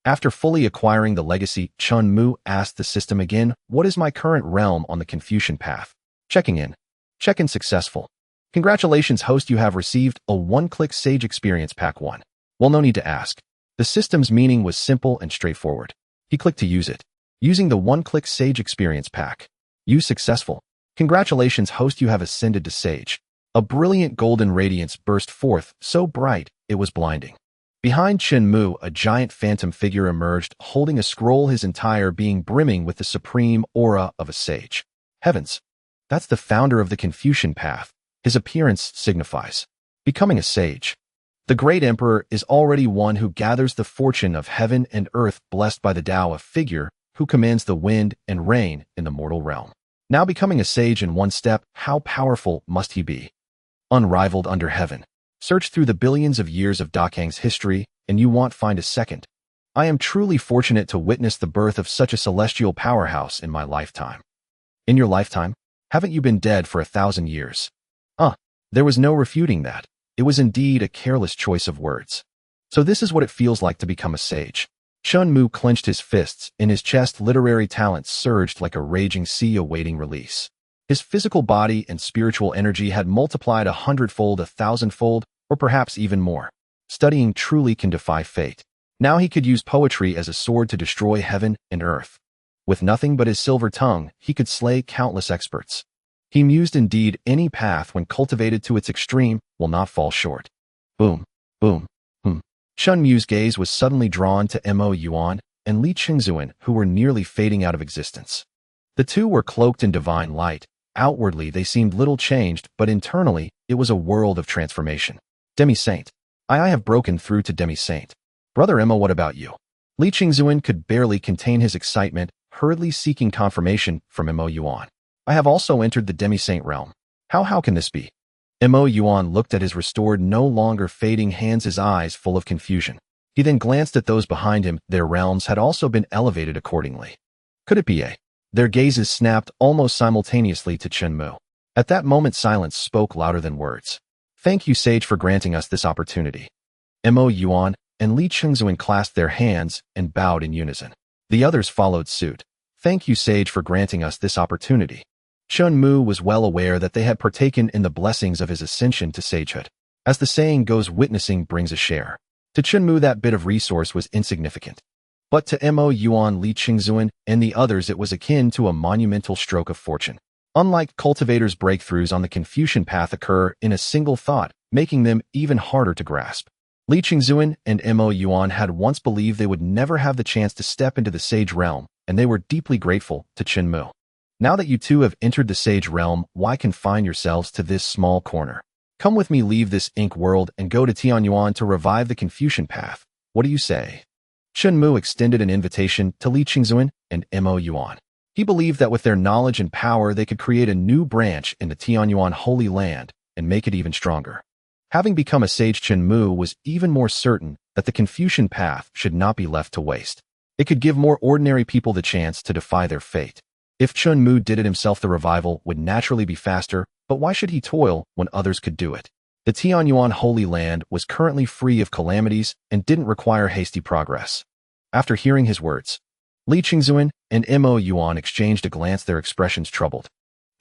After fully acquiring the legacy, Chen Mu asked the system again, What is my current realm on the Confucian path? Checking in. Check-in successful. Congratulations, host, you have received a one-click Sage Experience Pack 1. Well, no need to ask. The system's meaning was simple and straightforward. He clicked to use it. Using the one-click Sage Experience Pack. Use successful. Congratulations, host, you have ascended to Sage. A brilliant golden radiance burst forth, so bright, it was blinding. Behind Chen Mu, a giant phantom figure emerged, holding a scroll, his entire being brimming with the supreme aura of a sage. Heavens! That's the founder of the Confucian path. His appearance signifies becoming a sage. The great emperor is already one who gathers the fortune of heaven and earth, blessed by the Tao, a figure who commands the wind and rain in the mortal realm. Now becoming a sage in one step, how powerful must he be? Unrivaled under heaven. Search through the billions of years of Dakang's history, and you won't find a second. I am truly fortunate to witness the birth of such a celestial powerhouse in my lifetime. In your lifetime? Haven't you been dead for 1,000 years? There was no refuting that. It was indeed a careless choice of words. So this is what it feels like to become a sage. Chen Mu clenched his fists. In his chest, literary talent surged like a raging sea awaiting release. His physical body and spiritual energy had multiplied 100-fold, 1,000-fold, or perhaps even more. Studying truly can defy fate. Now he could use poetry as a sword to destroy heaven and earth. With nothing but his silver tongue, he could slay countless experts. He mused, indeed, any path when cultivated to its extreme will not fall short. Boom, boom, hmm. Chen Mu's gaze was suddenly drawn to Mo Yuan and Li Qingzuan, who were nearly fading out of existence. The two were cloaked in divine light. Outwardly, they seemed little changed, but internally, it was a world of transformation. Demi-Saint. I have broken through to Demi-Saint. Brother Mo, what about you? Li Qingzuan could barely contain his excitement, hurriedly seeking confirmation from Mo Yuan. I have also entered the Demi-Saint realm. How can this be? Mo Yuan looked at his restored, no longer fading hands, his eyes full of confusion. He then glanced at those behind him. Their realms had also been elevated accordingly. Could it be a? Their gazes snapped almost simultaneously to Chen Mu. At that moment, silence spoke louder than words. Thank you, Sage, for granting us this opportunity. Mo Yuan and Li Qingzuan clasped their hands and bowed in unison. The others followed suit. Thank you, Sage, for granting us this opportunity. Chen Mu was well aware that they had partaken in the blessings of his ascension to sagehood. As the saying goes, witnessing brings a share. To Chen Mu, that bit of resource was insignificant. But to Mo Yuan, Li Qingzuan, and the others, it was akin to a monumental stroke of fortune. Unlike cultivators, breakthroughs on the Confucian path occur in a single thought, making them even harder to grasp. Li Qingzuan and Mo Yuan had once believed they would never have the chance to step into the sage realm, and they were deeply grateful to Chen Mu. Now that you two have entered the sage realm, why confine yourselves to this small corner? Come with me, leave this ink world, and go to Tianyuan to revive the Confucian path. What do you say? Chen Mu extended an invitation to Li Qingzuan and Mo Yuan. He believed that with their knowledge and power, they could create a new branch in the Tianyuan Holy Land and make it even stronger. Having become a sage, Chen Mu was even more certain that the Confucian path should not be left to waste. It could give more ordinary people the chance to defy their fate. If Chen Mu did it himself, the revival would naturally be faster, but why should he toil when others could do it? The Tianyuan Holy Land was currently free of calamities and didn't require hasty progress. After hearing his words, Li Qingzuan and Mo Yuan exchanged a glance, their expressions troubled.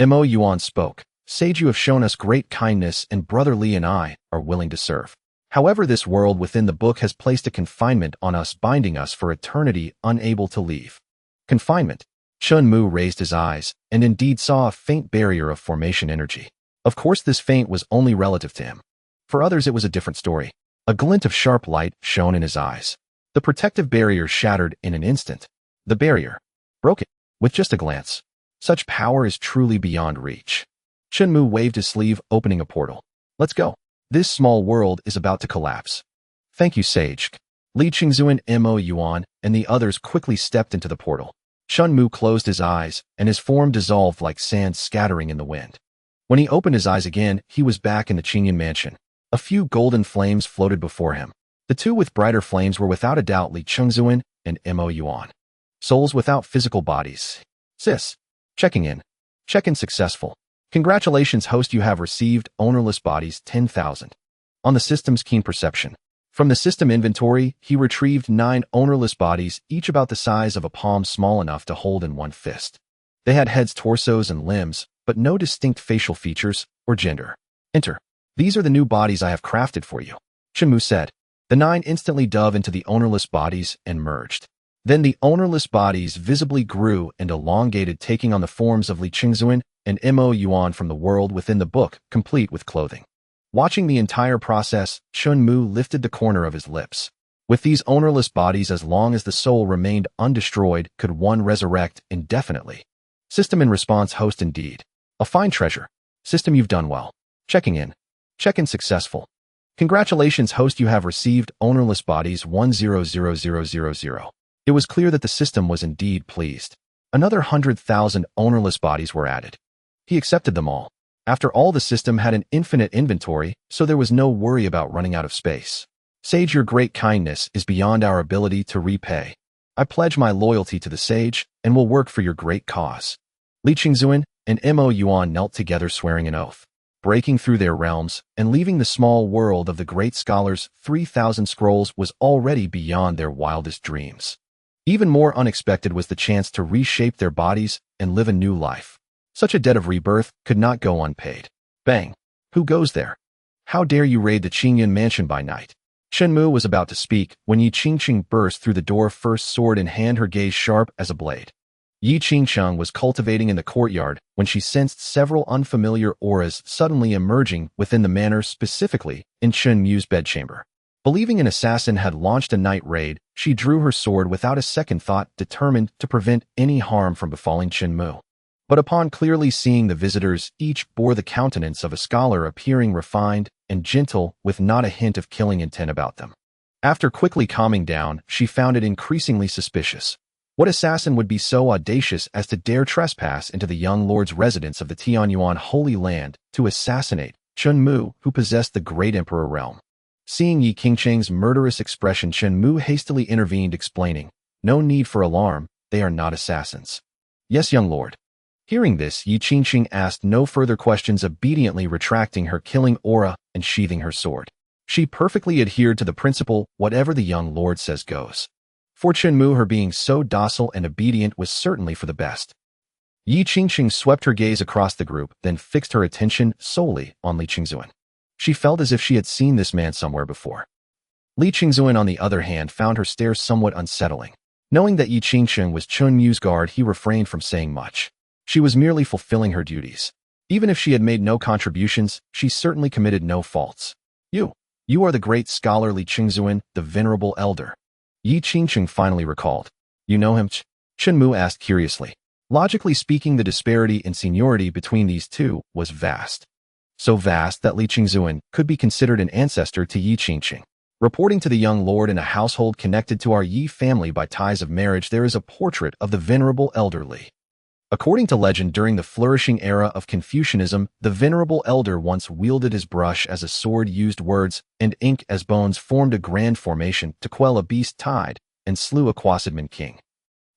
Mo Yuan spoke. Sage, you have shown us great kindness, and Brother Li and I are willing to serve. However, this world within the book has placed a confinement on us, binding us for eternity, unable to leave. Confinement. Chen Mu raised his eyes and indeed saw a faint barrier of formation energy. Of course, this feint was only relative to him. For others, it was a different story. A glint of sharp light shone in his eyes. The protective barrier shattered in an instant. The barrier broke it with just a glance. Such power is truly beyond reach. Chen Mu waved his sleeve, opening a portal. Let's go. This small world is about to collapse. Thank you, Sage. Li Qingzuan, Mo Yuan, and the others quickly stepped into the portal. Chen Mu closed his eyes, and his form dissolved like sand scattering in the wind. When he opened his eyes again, he was back in the Qingyan mansion. A few golden flames floated before him. The two with brighter flames were without a doubt Li Qingzuan and Mo Yuan. Souls without physical bodies. Sis. Checking in. Check-in successful. Congratulations, host, you have received ownerless bodies 10,000. On the system's keen perception. From the system inventory, he retrieved 9 ownerless bodies, each about the size of a palm, small enough to hold in one fist. They had heads, torsos, and limbs, but no distinct facial features or gender. Enter. These are the new bodies I have crafted for you, Chen Mu said. The 9 instantly dove into the ownerless bodies and merged. Then the ownerless bodies visibly grew and elongated, taking on the forms of Li Qingzuan and Mo Yuan from the world within the book, complete with clothing. Watching the entire process, Chen Mu lifted the corner of his lips. With these ownerless bodies, as long as the soul remained undestroyed, could one resurrect indefinitely. System in response, host, indeed. A fine treasure. System, you've done well. Checking in. Check-in successful. Congratulations, host, you have received ownerless bodies 100000. It was clear that the system was indeed pleased. Another 100,000 ownerless bodies were added. He accepted them all. After all, the system had an infinite inventory, so there was no worry about running out of space. Sage, your great kindness is beyond our ability to repay. I pledge my loyalty to the Sage and will work for your great cause. Li Qingzuan and Mo Yuan knelt together, swearing an oath. Breaking through their realms and leaving the small world of the great scholars, 3,000 scrolls was already beyond their wildest dreams. Even more unexpected was the chance to reshape their bodies and live a new life. Such a debt of rebirth could not go unpaid. Bang! Who goes there? How dare you raid the Qingyan mansion by night? Chen Mu was about to speak when Yi Qingqing burst through the door, first sword in hand, her gaze sharp as a blade. Yi Qingcheng was cultivating in the courtyard when she sensed several unfamiliar auras suddenly emerging within the manor, specifically in Chen Mu's bedchamber. Believing an assassin had launched a night raid, she drew her sword without a second thought, determined to prevent any harm from befalling Chen Mu. But upon clearly seeing the visitors, each bore the countenance of a scholar, appearing refined and gentle with not a hint of killing intent about them. After quickly calming down, she found it increasingly suspicious. What assassin would be so audacious as to dare trespass into the young lord's residence of the Tianyuan Holy Land to assassinate Chen Mu, who possessed the great emperor realm? Seeing Yi Qingcheng's murderous expression, Chen Mu hastily intervened, explaining, "No need for alarm, they are not assassins." "Yes, young lord." Hearing this, Yi Qingcheng asked no further questions, obediently retracting her killing aura and sheathing her sword. She perfectly adhered to the principle, whatever the young lord says goes. For Chen Mu, her being so docile and obedient was certainly for the best. Yi Qingcheng swept her gaze across the group, then fixed her attention solely on Li Qingzuan. She felt as if she had seen this man somewhere before. Li Qingzuan, on the other hand, found her stare somewhat unsettling. Knowing that Yi Qingcheng was Chen Mu's guard, he refrained from saying much. She was merely fulfilling her duties. Even if she had made no contributions, she certainly committed no faults. You are the great scholar Li Qingzuan, the venerable elder." Yi Qingcheng finally recalled. "You know him?" Chen Mu asked curiously. Logically speaking, the disparity in seniority between these two was vast. So vast that Li Qingzuan could be considered an ancestor to Yi Qingcheng. Reporting to the young lord in a household connected to our Yi family by ties of marriage, there is a portrait of the venerable elder Li. According to legend, during the flourishing era of Confucianism, the venerable elder once wielded his brush as a sword, used words and ink as bones, formed a grand formation to quell a beast tide, and slew a Quasidman king.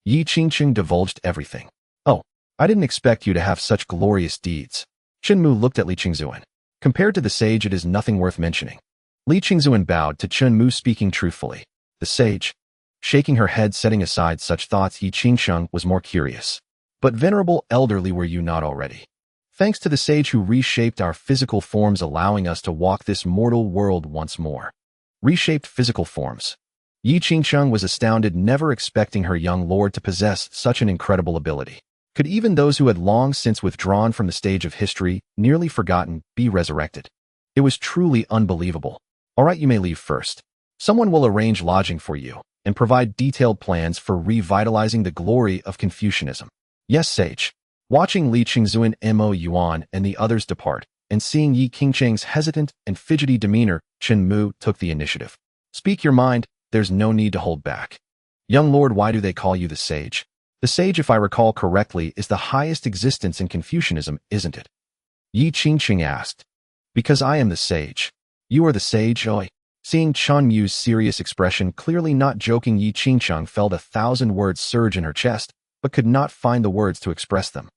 Yi Qingcheng divulged everything. "Oh, I didn't expect you to have such glorious deeds." Chen Mu looked at Li Qingzuan. "Compared to the sage, it is nothing worth mentioning." Li Qingzuan bowed to Chen Mu, speaking truthfully. "The sage?" Shaking her head, setting aside such thoughts, Yi Qingcheng was more curious. "But venerable elderly, were you not already? Thanks to the sage who reshaped our physical forms, allowing us to walk this mortal world once more." Reshaped physical forms. Yi Qingcheng was astounded, never expecting her young lord to possess such an incredible ability. Could even those who had long since withdrawn from the stage of history, nearly forgotten, be resurrected? It was truly unbelievable. "All right, you may leave first. Someone will arrange lodging for you and provide detailed plans for revitalizing the glory of Confucianism." "Yes, sage." Watching Li Qingzuan, Mo Yuan, and the others depart, and seeing Yi Qingcheng's hesitant and fidgety demeanor, Chen Mu took the initiative. "Speak your mind, there's no need to hold back." "Young lord, why do they call you the sage?" "The sage, if I recall correctly, is the highest existence in Confucianism, isn't it?" Yi Qingcheng asked. "Because I am the sage." "You are the sage, oi?" Seeing Chen Mu's serious expression, clearly not joking, Yi Qingcheng felt 1,000 words surge in her chest, but could not find the words to express them.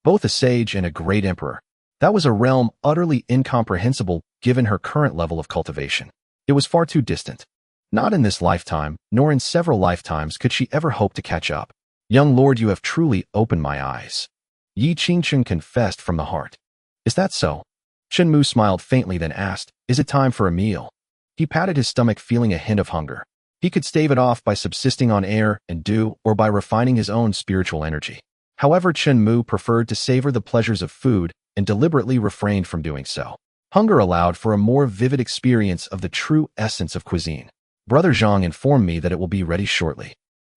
Both a sage and a great emperor. That was a realm utterly incomprehensible given her current level of cultivation. It was far too distant. Not in this lifetime, nor in several lifetimes could she ever hope to catch up. "Young lord, you have truly opened my eyes." Yi Qingcheng confessed from the heart. "Is that so?" Chen Mu smiled faintly, then asked, "Is it time for a meal?" He patted his stomach, feeling a hint of hunger. He could stave it off by subsisting on air and dew, or by refining his own spiritual energy. However, Chen Mu preferred to savor the pleasures of food and deliberately refrained from doing so. Hunger allowed for a more vivid experience of the true essence of cuisine. "Brother Zhang informed me that it will be ready shortly."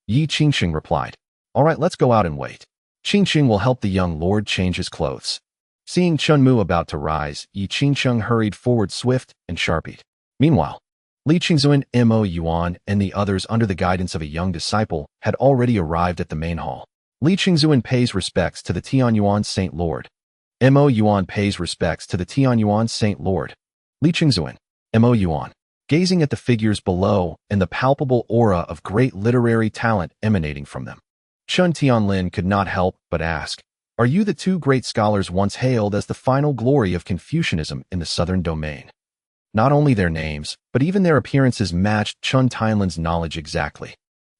Yi Qingcheng replied. "All right, let's go out and wait. Qingcheng will help the young lord change his clothes." Seeing Chen Mu about to rise, Yi Qingcheng hurried forward, swift and sharp-eyed. Meanwhile, Li Qingzuan, Mo Yuan, and the others, under the guidance of a young disciple, had already arrived at the main hall. Li Qingzuan pays respects to the Tianyuan Saint Lord. Mo Yuan pays respects to the Tianyuan Saint Lord. Li Qingzuan, Mo Yuan, gazing at the figures below and the palpable aura of great literary talent emanating from them. Chen Tianlin could not help but ask, "Are you the two great scholars once hailed as the final glory of Confucianism in the southern domain?" Not only their names, but even their appearances matched Chen Tianlin's knowledge exactly.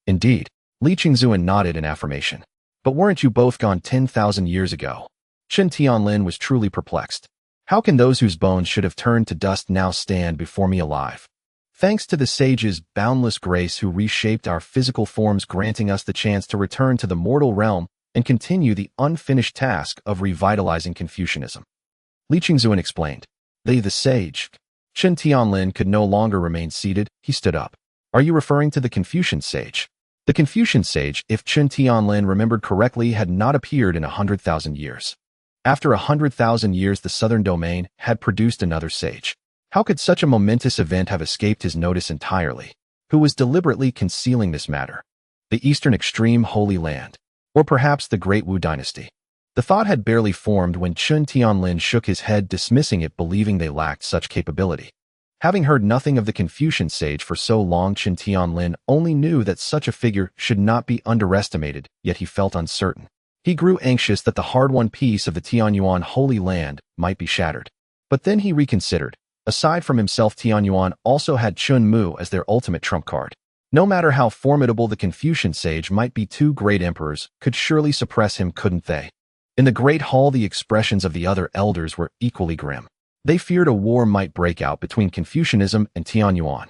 Indeed, Li Qingzuan nodded in affirmation. "But weren't you both gone 10,000 years ago?" Chen Tianlin was truly perplexed. "How can those whose bones should have turned to dust now stand before me alive?" Thanks to the sage's boundless grace who reshaped our physical forms, granting us the chance to return to the mortal realm, and continue the unfinished task of revitalizing Confucianism. Li Qingzuan explained. The sage. Chen Tianlin could no longer remain seated. He stood up. Are you referring to the Confucian sage? The Confucian sage, if Chen Tianlin remembered correctly, had not appeared in 100,000 years. After 100,000 years, the southern domain had produced another sage. How could such a momentous event have escaped his notice entirely? Who was deliberately concealing this matter? The eastern extreme Holy Land, or perhaps the Great Wu dynasty. The thought had barely formed when Chen Tianlin shook his head, dismissing it, believing they lacked such capability. Having heard nothing of the Confucian sage for so long, Chen Tianlin only knew that such a figure should not be underestimated, yet he felt uncertain. He grew anxious that the hard-won peace of the Tianyuan Holy Land might be shattered. But then he reconsidered. Aside from himself, Tianyuan also had Chen Mu as their ultimate trump card. No matter how formidable the Confucian sage might be, two great emperors could surely suppress him, couldn't they? In the Great Hall, the expressions of the other elders were equally grim. They feared a war might break out between Confucianism and Tianyuan.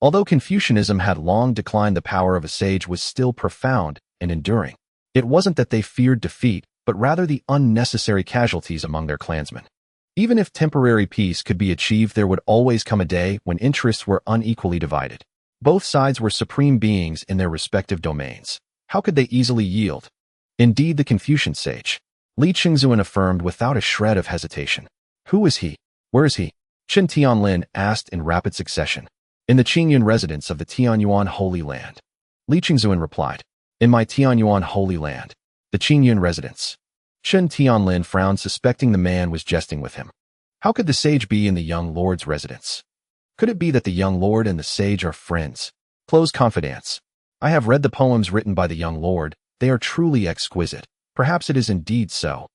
Although Confucianism had long declined, the power of a sage was still profound and enduring. It wasn't that they feared defeat, but rather the unnecessary casualties among their clansmen. Even if temporary peace could be achieved, there would always come a day when interests were unequally divided. Both sides were supreme beings in their respective domains. How could they easily yield? Indeed, the Confucian sage. Li Qingzuan affirmed without a shred of hesitation. Who is he? Where is he? Chen Tianlin asked in rapid succession. In the Qingyun residence of the Tianyuan Holy Land. Li Qingzuan replied. In my Tianyuan Holy Land. The Qingyun residence. Chen Tianlin frowned, suspecting the man was jesting with him. How could the sage be in the young lord's residence? Could it be that the young lord and the sage are friends? Close confidants. I have read the poems written by the young lord. They are truly exquisite. Perhaps it is indeed so.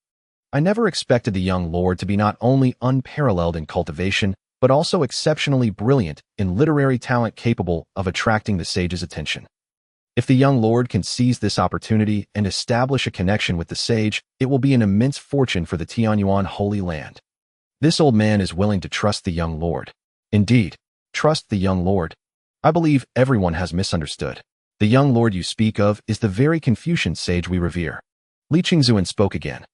I never expected the young lord to be not only unparalleled in cultivation, but also exceptionally brilliant in literary talent, capable of attracting the sage's attention. If the young lord can seize this opportunity and establish a connection with the sage, it will be an immense fortune for the Tianyuan Holy Land. This old man is willing to trust the young lord. Indeed, trust the young lord. I believe everyone has misunderstood. The young lord you speak of is the very Confucian sage we revere. Li Qingzuan spoke again.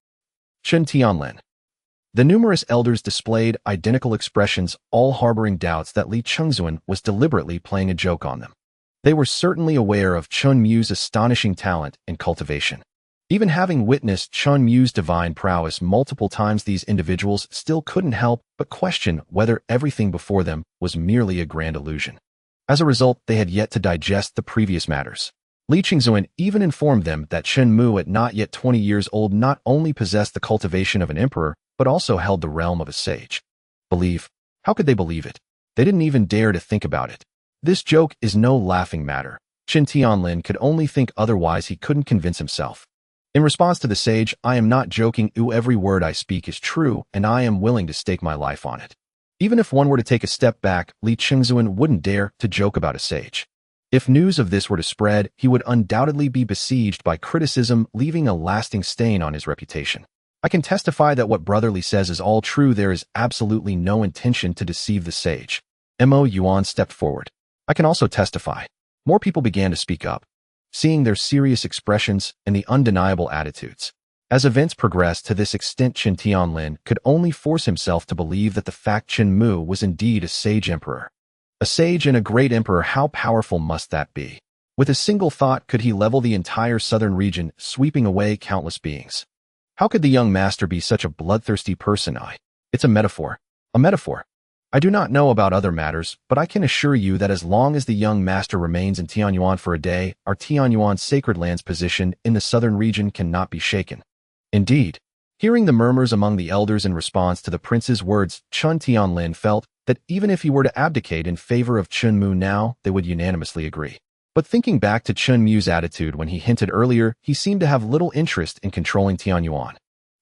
Chen Tianlin. The numerous elders displayed identical expressions, all harboring doubts that Li Qingzuan was deliberately playing a joke on them. They were certainly aware of Chen Mu's astonishing talent in cultivation. Even having witnessed Chen Mu's divine prowess multiple times, these individuals still couldn't help but question whether everything before them was merely a grand illusion. As a result, they had yet to digest the previous matters. Li Qingzuan even informed them that Chen Mu, at not yet 20 years old, not only possessed the cultivation of an emperor, but also held the realm of a sage. Believe? How could they believe it? They didn't even dare to think about it. This joke is no laughing matter. Chen Tianlin could only think otherwise. He couldn't convince himself. In response to the sage, I am not joking. Every word I speak is true, and I am willing to stake my life on it. Even if one were to take a step back, Li Qingzuan wouldn't dare to joke about a sage. If news of this were to spread, he would undoubtedly be besieged by criticism, leaving a lasting stain on his reputation. I can testify that what Brother Li says is all true. There is absolutely no intention to deceive the sage. Mo Yuan stepped forward. I can also testify. More people began to speak up, seeing their serious expressions and the undeniable attitudes. As events progressed to this extent, Chen Tianlin could only force himself to believe that the fact Chen Mu was indeed a sage emperor. A sage and a great emperor, how powerful must that be? With a single thought could he level the entire southern region, sweeping away countless beings. How could the young master be such a bloodthirsty person? It's a metaphor. A metaphor. I do not know about other matters, but I can assure you that as long as the young master remains in Tianyuan for a day, our Tianyuan sacred land's position in the southern region cannot be shaken. Indeed, hearing the murmurs among the elders in response to the prince's words, Chen Tianlin felt that even if he were to abdicate in favor of Chen Mu now, they would unanimously agree. But thinking back to Chen Mu's attitude when he hinted earlier, he seemed to have little interest in controlling Tianyuan.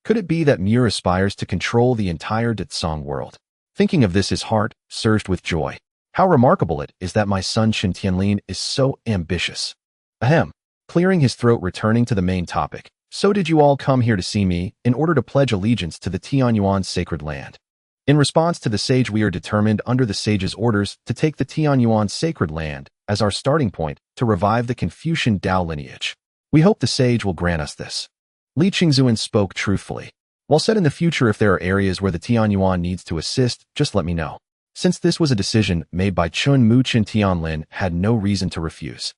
Could it be that Mu aspires to control the entire Ditsong world? Thinking of this, his heart surged with joy. How remarkable it is that my son Chen Tianlin is so ambitious. Ahem. Clearing his throat, returning to the main topic. So did you all come here to see me in order to pledge allegiance to the Tianyuan sacred land? In response to the sage, we are determined under the sage's orders to take the Tianyuan sacred land as our starting point to revive the Confucian Tao lineage. We hope the sage will grant us this. Li Qingzuan spoke truthfully. While said in the future, if there are areas where the Tianyuan needs to assist, just let me know. Since this was a decision made by Chen Mu, Chen Tianlin had no reason to refuse.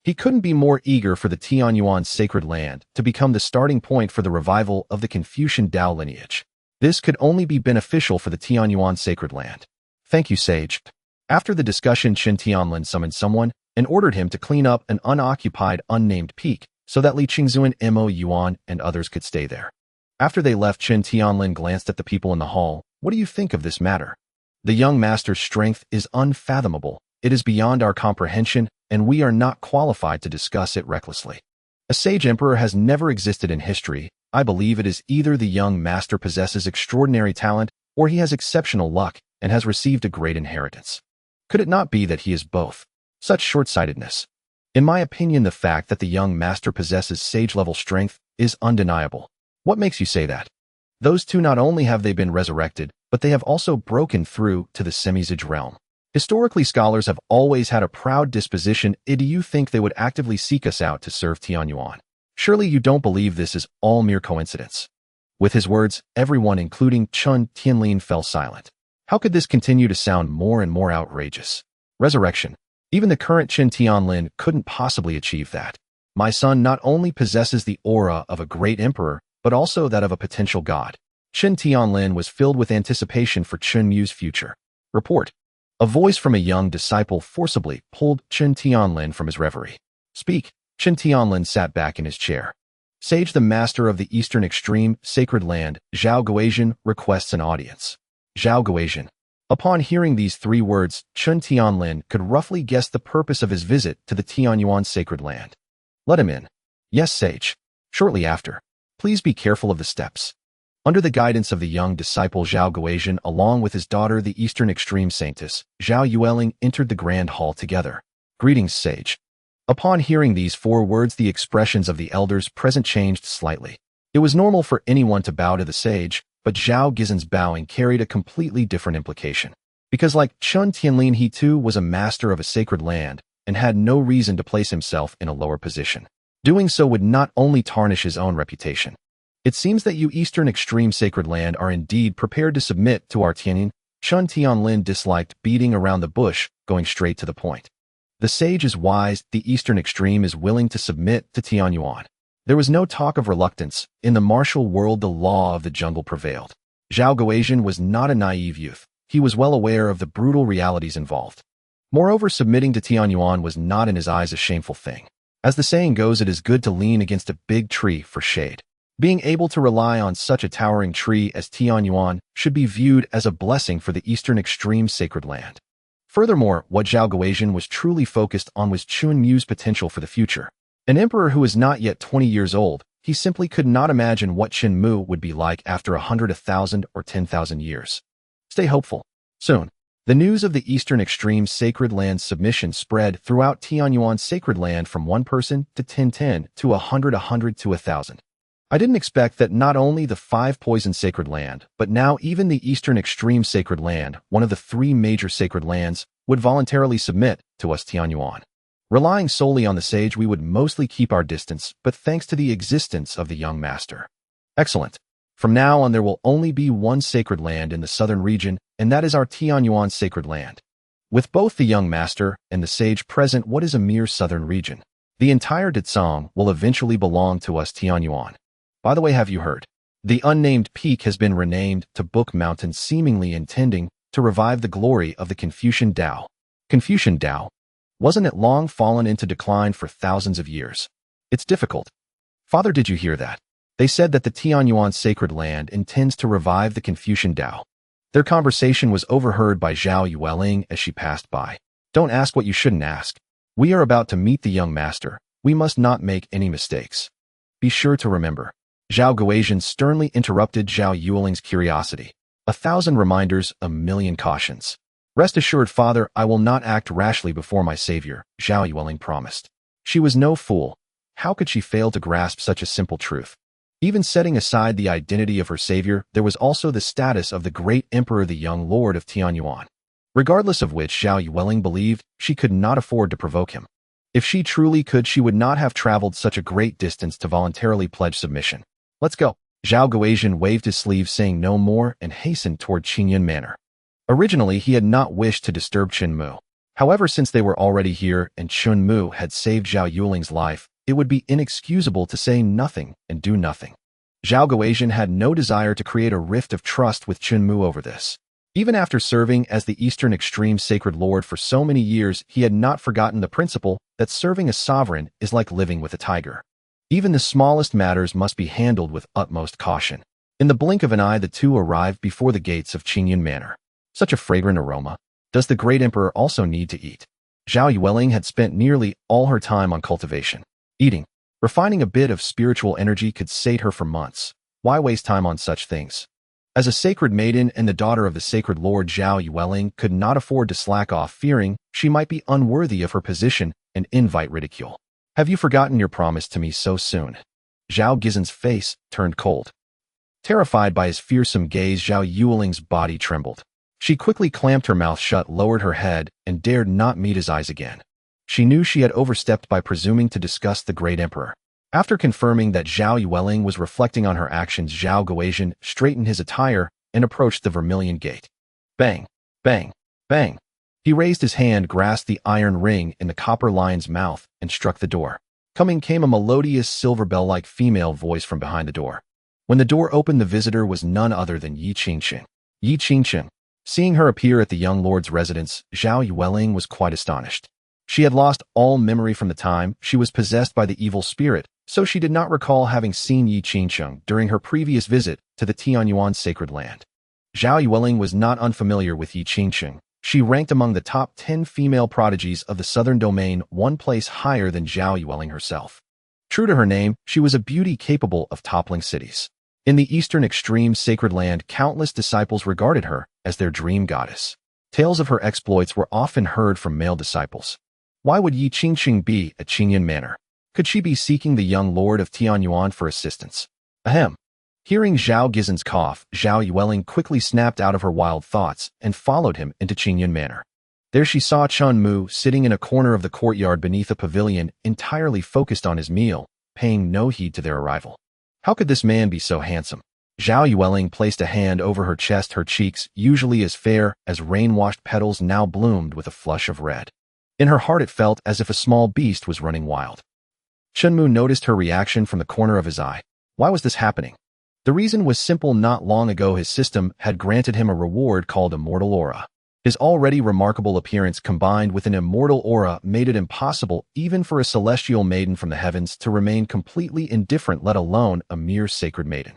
He couldn't be more eager for the Tianyuan's sacred land to become the starting point for the revival of the Confucian Tao lineage. This could only be beneficial for the Tianyuan sacred land. Thank you, Sage. After the discussion, Chen Tianlin summoned someone and ordered him to clean up an unoccupied, unnamed peak so that Li Qingzuan, Mo Yuan, and others could stay there. After they left, Chen Tianlin glanced at the people in the hall. What do you think of this matter? The young master's strength is unfathomable. It is beyond our comprehension, and we are not qualified to discuss it recklessly. A sage emperor has never existed in history. I believe it is either the young master possesses extraordinary talent, or he has exceptional luck and has received a great inheritance. Could it not be that he is both? Such short-sightedness. In my opinion, the fact that the young master possesses sage-level strength is undeniable. What makes you say that? Those two, not only have they been resurrected, but they have also broken through to the semi-sage realm. Historically, scholars have always had a proud disposition. Do you think they would actively seek us out to serve Tianyuan? Surely you don't believe this is all mere coincidence. With his words, everyone, including Chen Tianlin, fell silent. How could this continue to sound more and more outrageous? Resurrection. Even the current Chen Tianlin couldn't possibly achieve that. My son not only possesses the aura of a great emperor, but also that of a potential god. Chen Tianlin was filled with anticipation for Chen Mu's future. Report. A voice from a young disciple forcibly pulled Chen Tianlin from his reverie. Speak. Chen Tianlin sat back in his chair. Sage, the master of the eastern extreme, sacred land, Zhao Guozian, requests an audience. Zhao Guozian. Upon hearing these three words, Chen Tianlin could roughly guess the purpose of his visit to the Tianyuan sacred land. Let him in. Yes, Sage. Shortly after. Please be careful of the steps. Under the guidance of the young disciple Zhao Guozian, along with his daughter, the Eastern Extreme Saintess, Zhao Yueling, entered the grand hall together. Greetings, Sage. Upon hearing these four words, the expressions of the elders present changed slightly. It was normal for anyone to bow to the sage, but Zhao Guozian's bowing carried a completely different implication. Because like Chen Tianlin, he too was a master of a sacred land and had no reason to place himself in a lower position. Doing so would not only tarnish his own reputation. It seems that you Eastern Extreme Sacred Land are indeed prepared to submit to our Tianyin. Chen Tianlin disliked beating around the bush, going straight to the point. The sage is wise. The Eastern Extreme is willing to submit to Tianyuan. There was no talk of reluctance. In the martial world, the law of the jungle prevailed. Zhao Guozian was not a naive youth. He was well aware of the brutal realities involved. Moreover, submitting to Tianyuan was not in his eyes a shameful thing. As the saying goes, it is good to lean against a big tree for shade. Being able to rely on such a towering tree as Tianyuan should be viewed as a blessing for the Eastern Extreme Sacred Land. Furthermore, what Zhao Guozian was truly focused on was Chen Mu's potential for the future. An emperor who is not yet 20 years old, he simply could not imagine what Chen Mu would be like after 100, 1,000, or 10,000 years. Stay hopeful. Soon. The news of the Eastern Extreme Sacred Land's submission spread throughout Tianyuan's sacred land from 1 person to 10 to 100 to 1,000. I didn't expect that not only the 5 poison sacred land, but now even the Eastern Extreme Sacred Land, one of the 3 major sacred lands, would voluntarily submit to us Tianyuan. Relying solely on the sage, we would mostly keep our distance, but thanks to the existence of the young master. Excellent. From now on, there will only be 1 sacred land in the southern region, and that is our Tianyuan sacred land. With both the young master and the sage present, what is a mere southern region? The entire Ditsang will eventually belong to us Tianyuan. By the way, have you heard? The unnamed peak has been renamed to Book Mountain, seemingly intending to revive the glory of the Confucian Tao. Confucian Tao? Wasn't it long fallen into decline for thousands of years? It's difficult. Father, did you hear that? They said that the Tianyuan sacred land intends to revive the Confucian Tao. Their conversation was overheard by Zhao Yueling as she passed by. Don't ask what you shouldn't ask. We are about to meet the young master. We must not make any mistakes. Be sure to remember. Zhao Guozian sternly interrupted Zhao Yueling's curiosity. 1,000 reminders, 1,000,000 cautions. Rest assured, Father, I will not act rashly before my savior, Zhao Yueling promised. She was no fool. How could she fail to grasp such a simple truth? Even setting aside the identity of her savior, there was also the status of the great emperor, the young lord of Tianyuan. Regardless of which, Zhao Yueling believed she could not afford to provoke him. If she truly could, she would not have traveled such a great distance to voluntarily pledge submission. Let's go. Zhao Guozhen waved his sleeve saying no more and hastened toward Qingyun Manor. Originally, he had not wished to disturb Chen Mu. However, since they were already here and Chen Mu had saved Zhao Yuling's life, it would be inexcusable to say nothing and do nothing. Zhao Guozhen had no desire to create a rift of trust with Chen Mu over this. Even after serving as the Eastern Extreme Sacred Lord for so many years, he had not forgotten the principle that serving a sovereign is like living with a tiger. Even the smallest matters must be handled with utmost caution. In the blink of an eye, the two arrived before the gates of Qingyun Manor. Such a fragrant aroma. Does the great emperor also need to eat? Zhao Yueling had spent nearly all her time on cultivation. Eating, refining a bit of spiritual energy could sate her for months. Why waste time on such things? As a sacred maiden and the daughter of the sacred lord, Zhao Yueling could not afford to slack off, fearing she might be unworthy of her position and invite ridicule. Have you forgotten your promise to me so soon? Zhao Guozhen's face turned cold. Terrified by his fearsome gaze, Zhao Yueling's body trembled. She quickly clamped her mouth shut, lowered her head, and dared not meet his eyes again. She knew she had overstepped by presuming to discuss the great emperor. After confirming that Zhao Yueling was reflecting on her actions, Zhao Guozhen straightened his attire and approached the vermilion gate. Bang! Bang! Bang! He raised his hand, grasped the iron ring in the copper lion's mouth, and struck the door. Coming came a melodious silver bell-like female voice from behind the door. When the door opened, the visitor was none other than Yi Qingqing. Yi Qingqing. Seeing her appear at the young lord's residence, Zhao Yueling was quite astonished. She had lost all memory from the time she was possessed by the evil spirit, so she did not recall having seen Yi Qingqing during her previous visit to the Tianyuan sacred land. Zhao Yueling was not unfamiliar with Yi Qingqing. She ranked among the top 10 female prodigies of the southern domain, one place higher than Zhao Yueling herself. True to her name, she was a beauty capable of toppling cities. In the eastern extreme sacred land, countless disciples regarded her as their dream goddess. Tales of her exploits were often heard from male disciples. Why would Yi Qingqing be at Qingyun Manor? Could she be seeking the young lord of Tianyuan for assistance? Ahem. Hearing Zhao Guozhen's cough, Zhao Yueling quickly snapped out of her wild thoughts and followed him into Qingyun Manor. There she saw Chen Mu sitting in a corner of the courtyard beneath a pavilion, entirely focused on his meal, paying no heed to their arrival. How could this man be so handsome? Zhao Yueling placed a hand over her chest. Her cheeks, usually as fair as rain-washed petals, now bloomed with a flush of red. In her heart it felt as if a small beast was running wild. Chen Mu noticed her reaction from the corner of his eye. Why was this happening? The reason was simple. Not long ago his system had granted him a reward called Immortal Aura. His already remarkable appearance combined with an immortal aura made it impossible even for a celestial maiden from the heavens to remain completely indifferent, let alone a mere sacred maiden.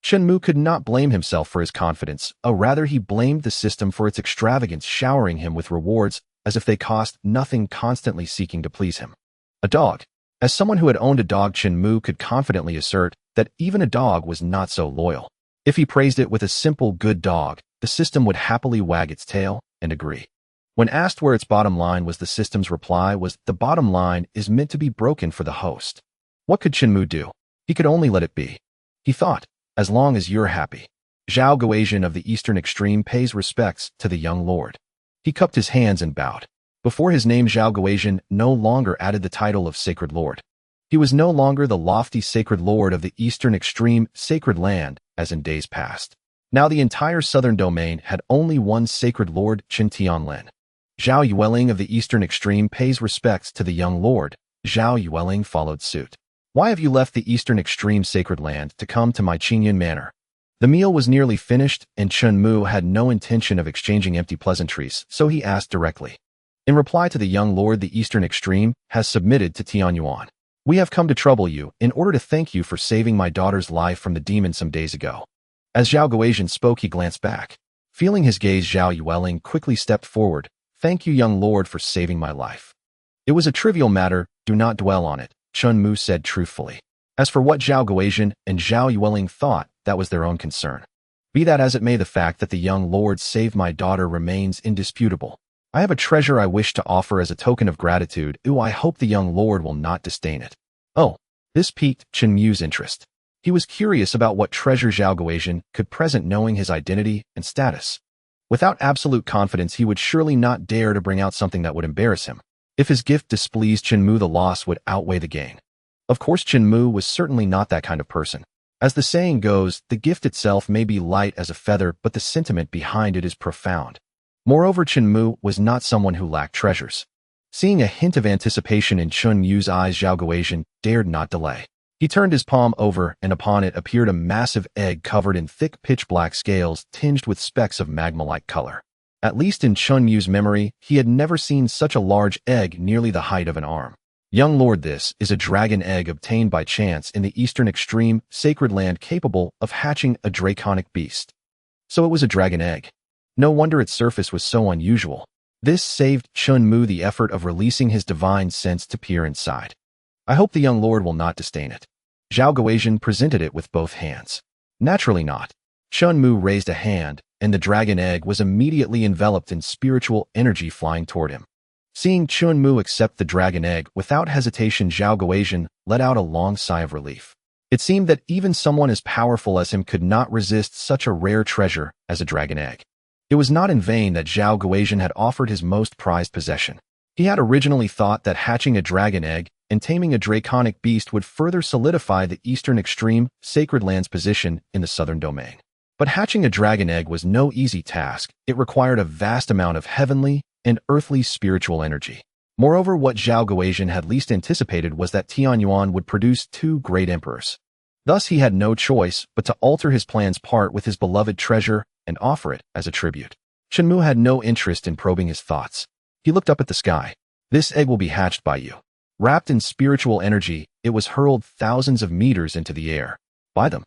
Chen Mu could not blame himself for his confidence, rather he blamed the system for its extravagance, showering him with rewards as if they cost nothing, constantly seeking to please him. A dog. As someone who had owned a dog, Chen Mu could confidently assert that even a dog was not so loyal. If he praised it with a simple good dog, the system would happily wag its tail and agree. When asked where its bottom line was, the system's reply was, the bottom line is meant to be broken for the host. What could Chen Mu do? He could only let it be. He thought, as long as you're happy. Zhao Guozhen of the eastern extreme pays respects to the young lord. He cupped his hands and bowed. Before his name, Zhao Guozhen no longer added the title of sacred lord. He was no longer the lofty sacred lord of the eastern extreme sacred land as in days past. Now the entire southern domain had only one sacred lord, Chen Tianlin. Zhao Yueling of the eastern extreme pays respects to the young lord. Zhao Yueling followed suit. Why have you left the eastern extreme sacred land to come to my Qingyun Manor? The meal was nearly finished, and Chen Mu had no intention of exchanging empty pleasantries, so he asked directly. In reply to the young lord, the eastern extreme has submitted to Tianyuan. We have come to trouble you in order to thank you for saving my daughter's life from the demon some days ago. As Zhao Guozhen spoke, he glanced back. Feeling his gaze, Zhao Yueling quickly stepped forward. Thank you, young lord, for saving my life. It was a trivial matter, do not dwell on it, Chen Mu said truthfully. As for what Zhao Guozhen and Zhao Yueling thought, that was their own concern. Be that as it may, the fact that the young lord saved my daughter remains indisputable. I have a treasure I wish to offer as a token of gratitude. I hope the young lord will not disdain it. Oh, this piqued Chen Mu's interest. He was curious about what treasure Zhao Guozhen could present, knowing his identity and status. Without absolute confidence, he would surely not dare to bring out something that would embarrass him. If his gift displeased Chen Mu, the loss would outweigh the gain. Of course, Chen Mu was certainly not that kind of person. As the saying goes, the gift itself may be light as a feather, but the sentiment behind it is profound. Moreover, Chen Mu was not someone who lacked treasures. Seeing a hint of anticipation in Chen Mu's eyes, Subjugation dared not delay. He turned his palm over, and upon it appeared a massive egg covered in thick pitch-black scales tinged with specks of magma-like color. At least in Chen Mu's memory, he had never seen such a large egg nearly the height of an arm. Young lord, this is a dragon egg obtained by chance in the eastern extreme sacred land, capable of hatching a draconic beast. So it was a dragon egg. No wonder its surface was so unusual. This saved Chen Mu the effort of releasing his divine sense to peer inside. I hope the young lord will not disdain it. Subjugation presented it with both hands. Naturally not. Chen Mu raised a hand, and the dragon egg was immediately enveloped in spiritual energy flying toward him. Seeing Chen Mu accept the dragon egg without hesitation, Subjugation let out a long sigh of relief. It seemed that even someone as powerful as him could not resist such a rare treasure as a dragon egg. It was not in vain that Subjugation had offered his most prized possession. He had originally thought that hatching a dragon egg and taming a draconic beast would further solidify the eastern extreme sacred land's position in the southern domain. But hatching a dragon egg was no easy task. It required a vast amount of heavenly and earthly spiritual energy. Moreover, what Subjugation had least anticipated was that Tianyuan would produce two great emperors. Thus he had no choice but to alter his plans, part with his beloved treasure and offer it as a tribute. Chen Mu had no interest in probing his thoughts. He looked up at the sky. This egg will be hatched by you. Wrapped in spiritual energy, it was hurled thousands of meters into the air. By them.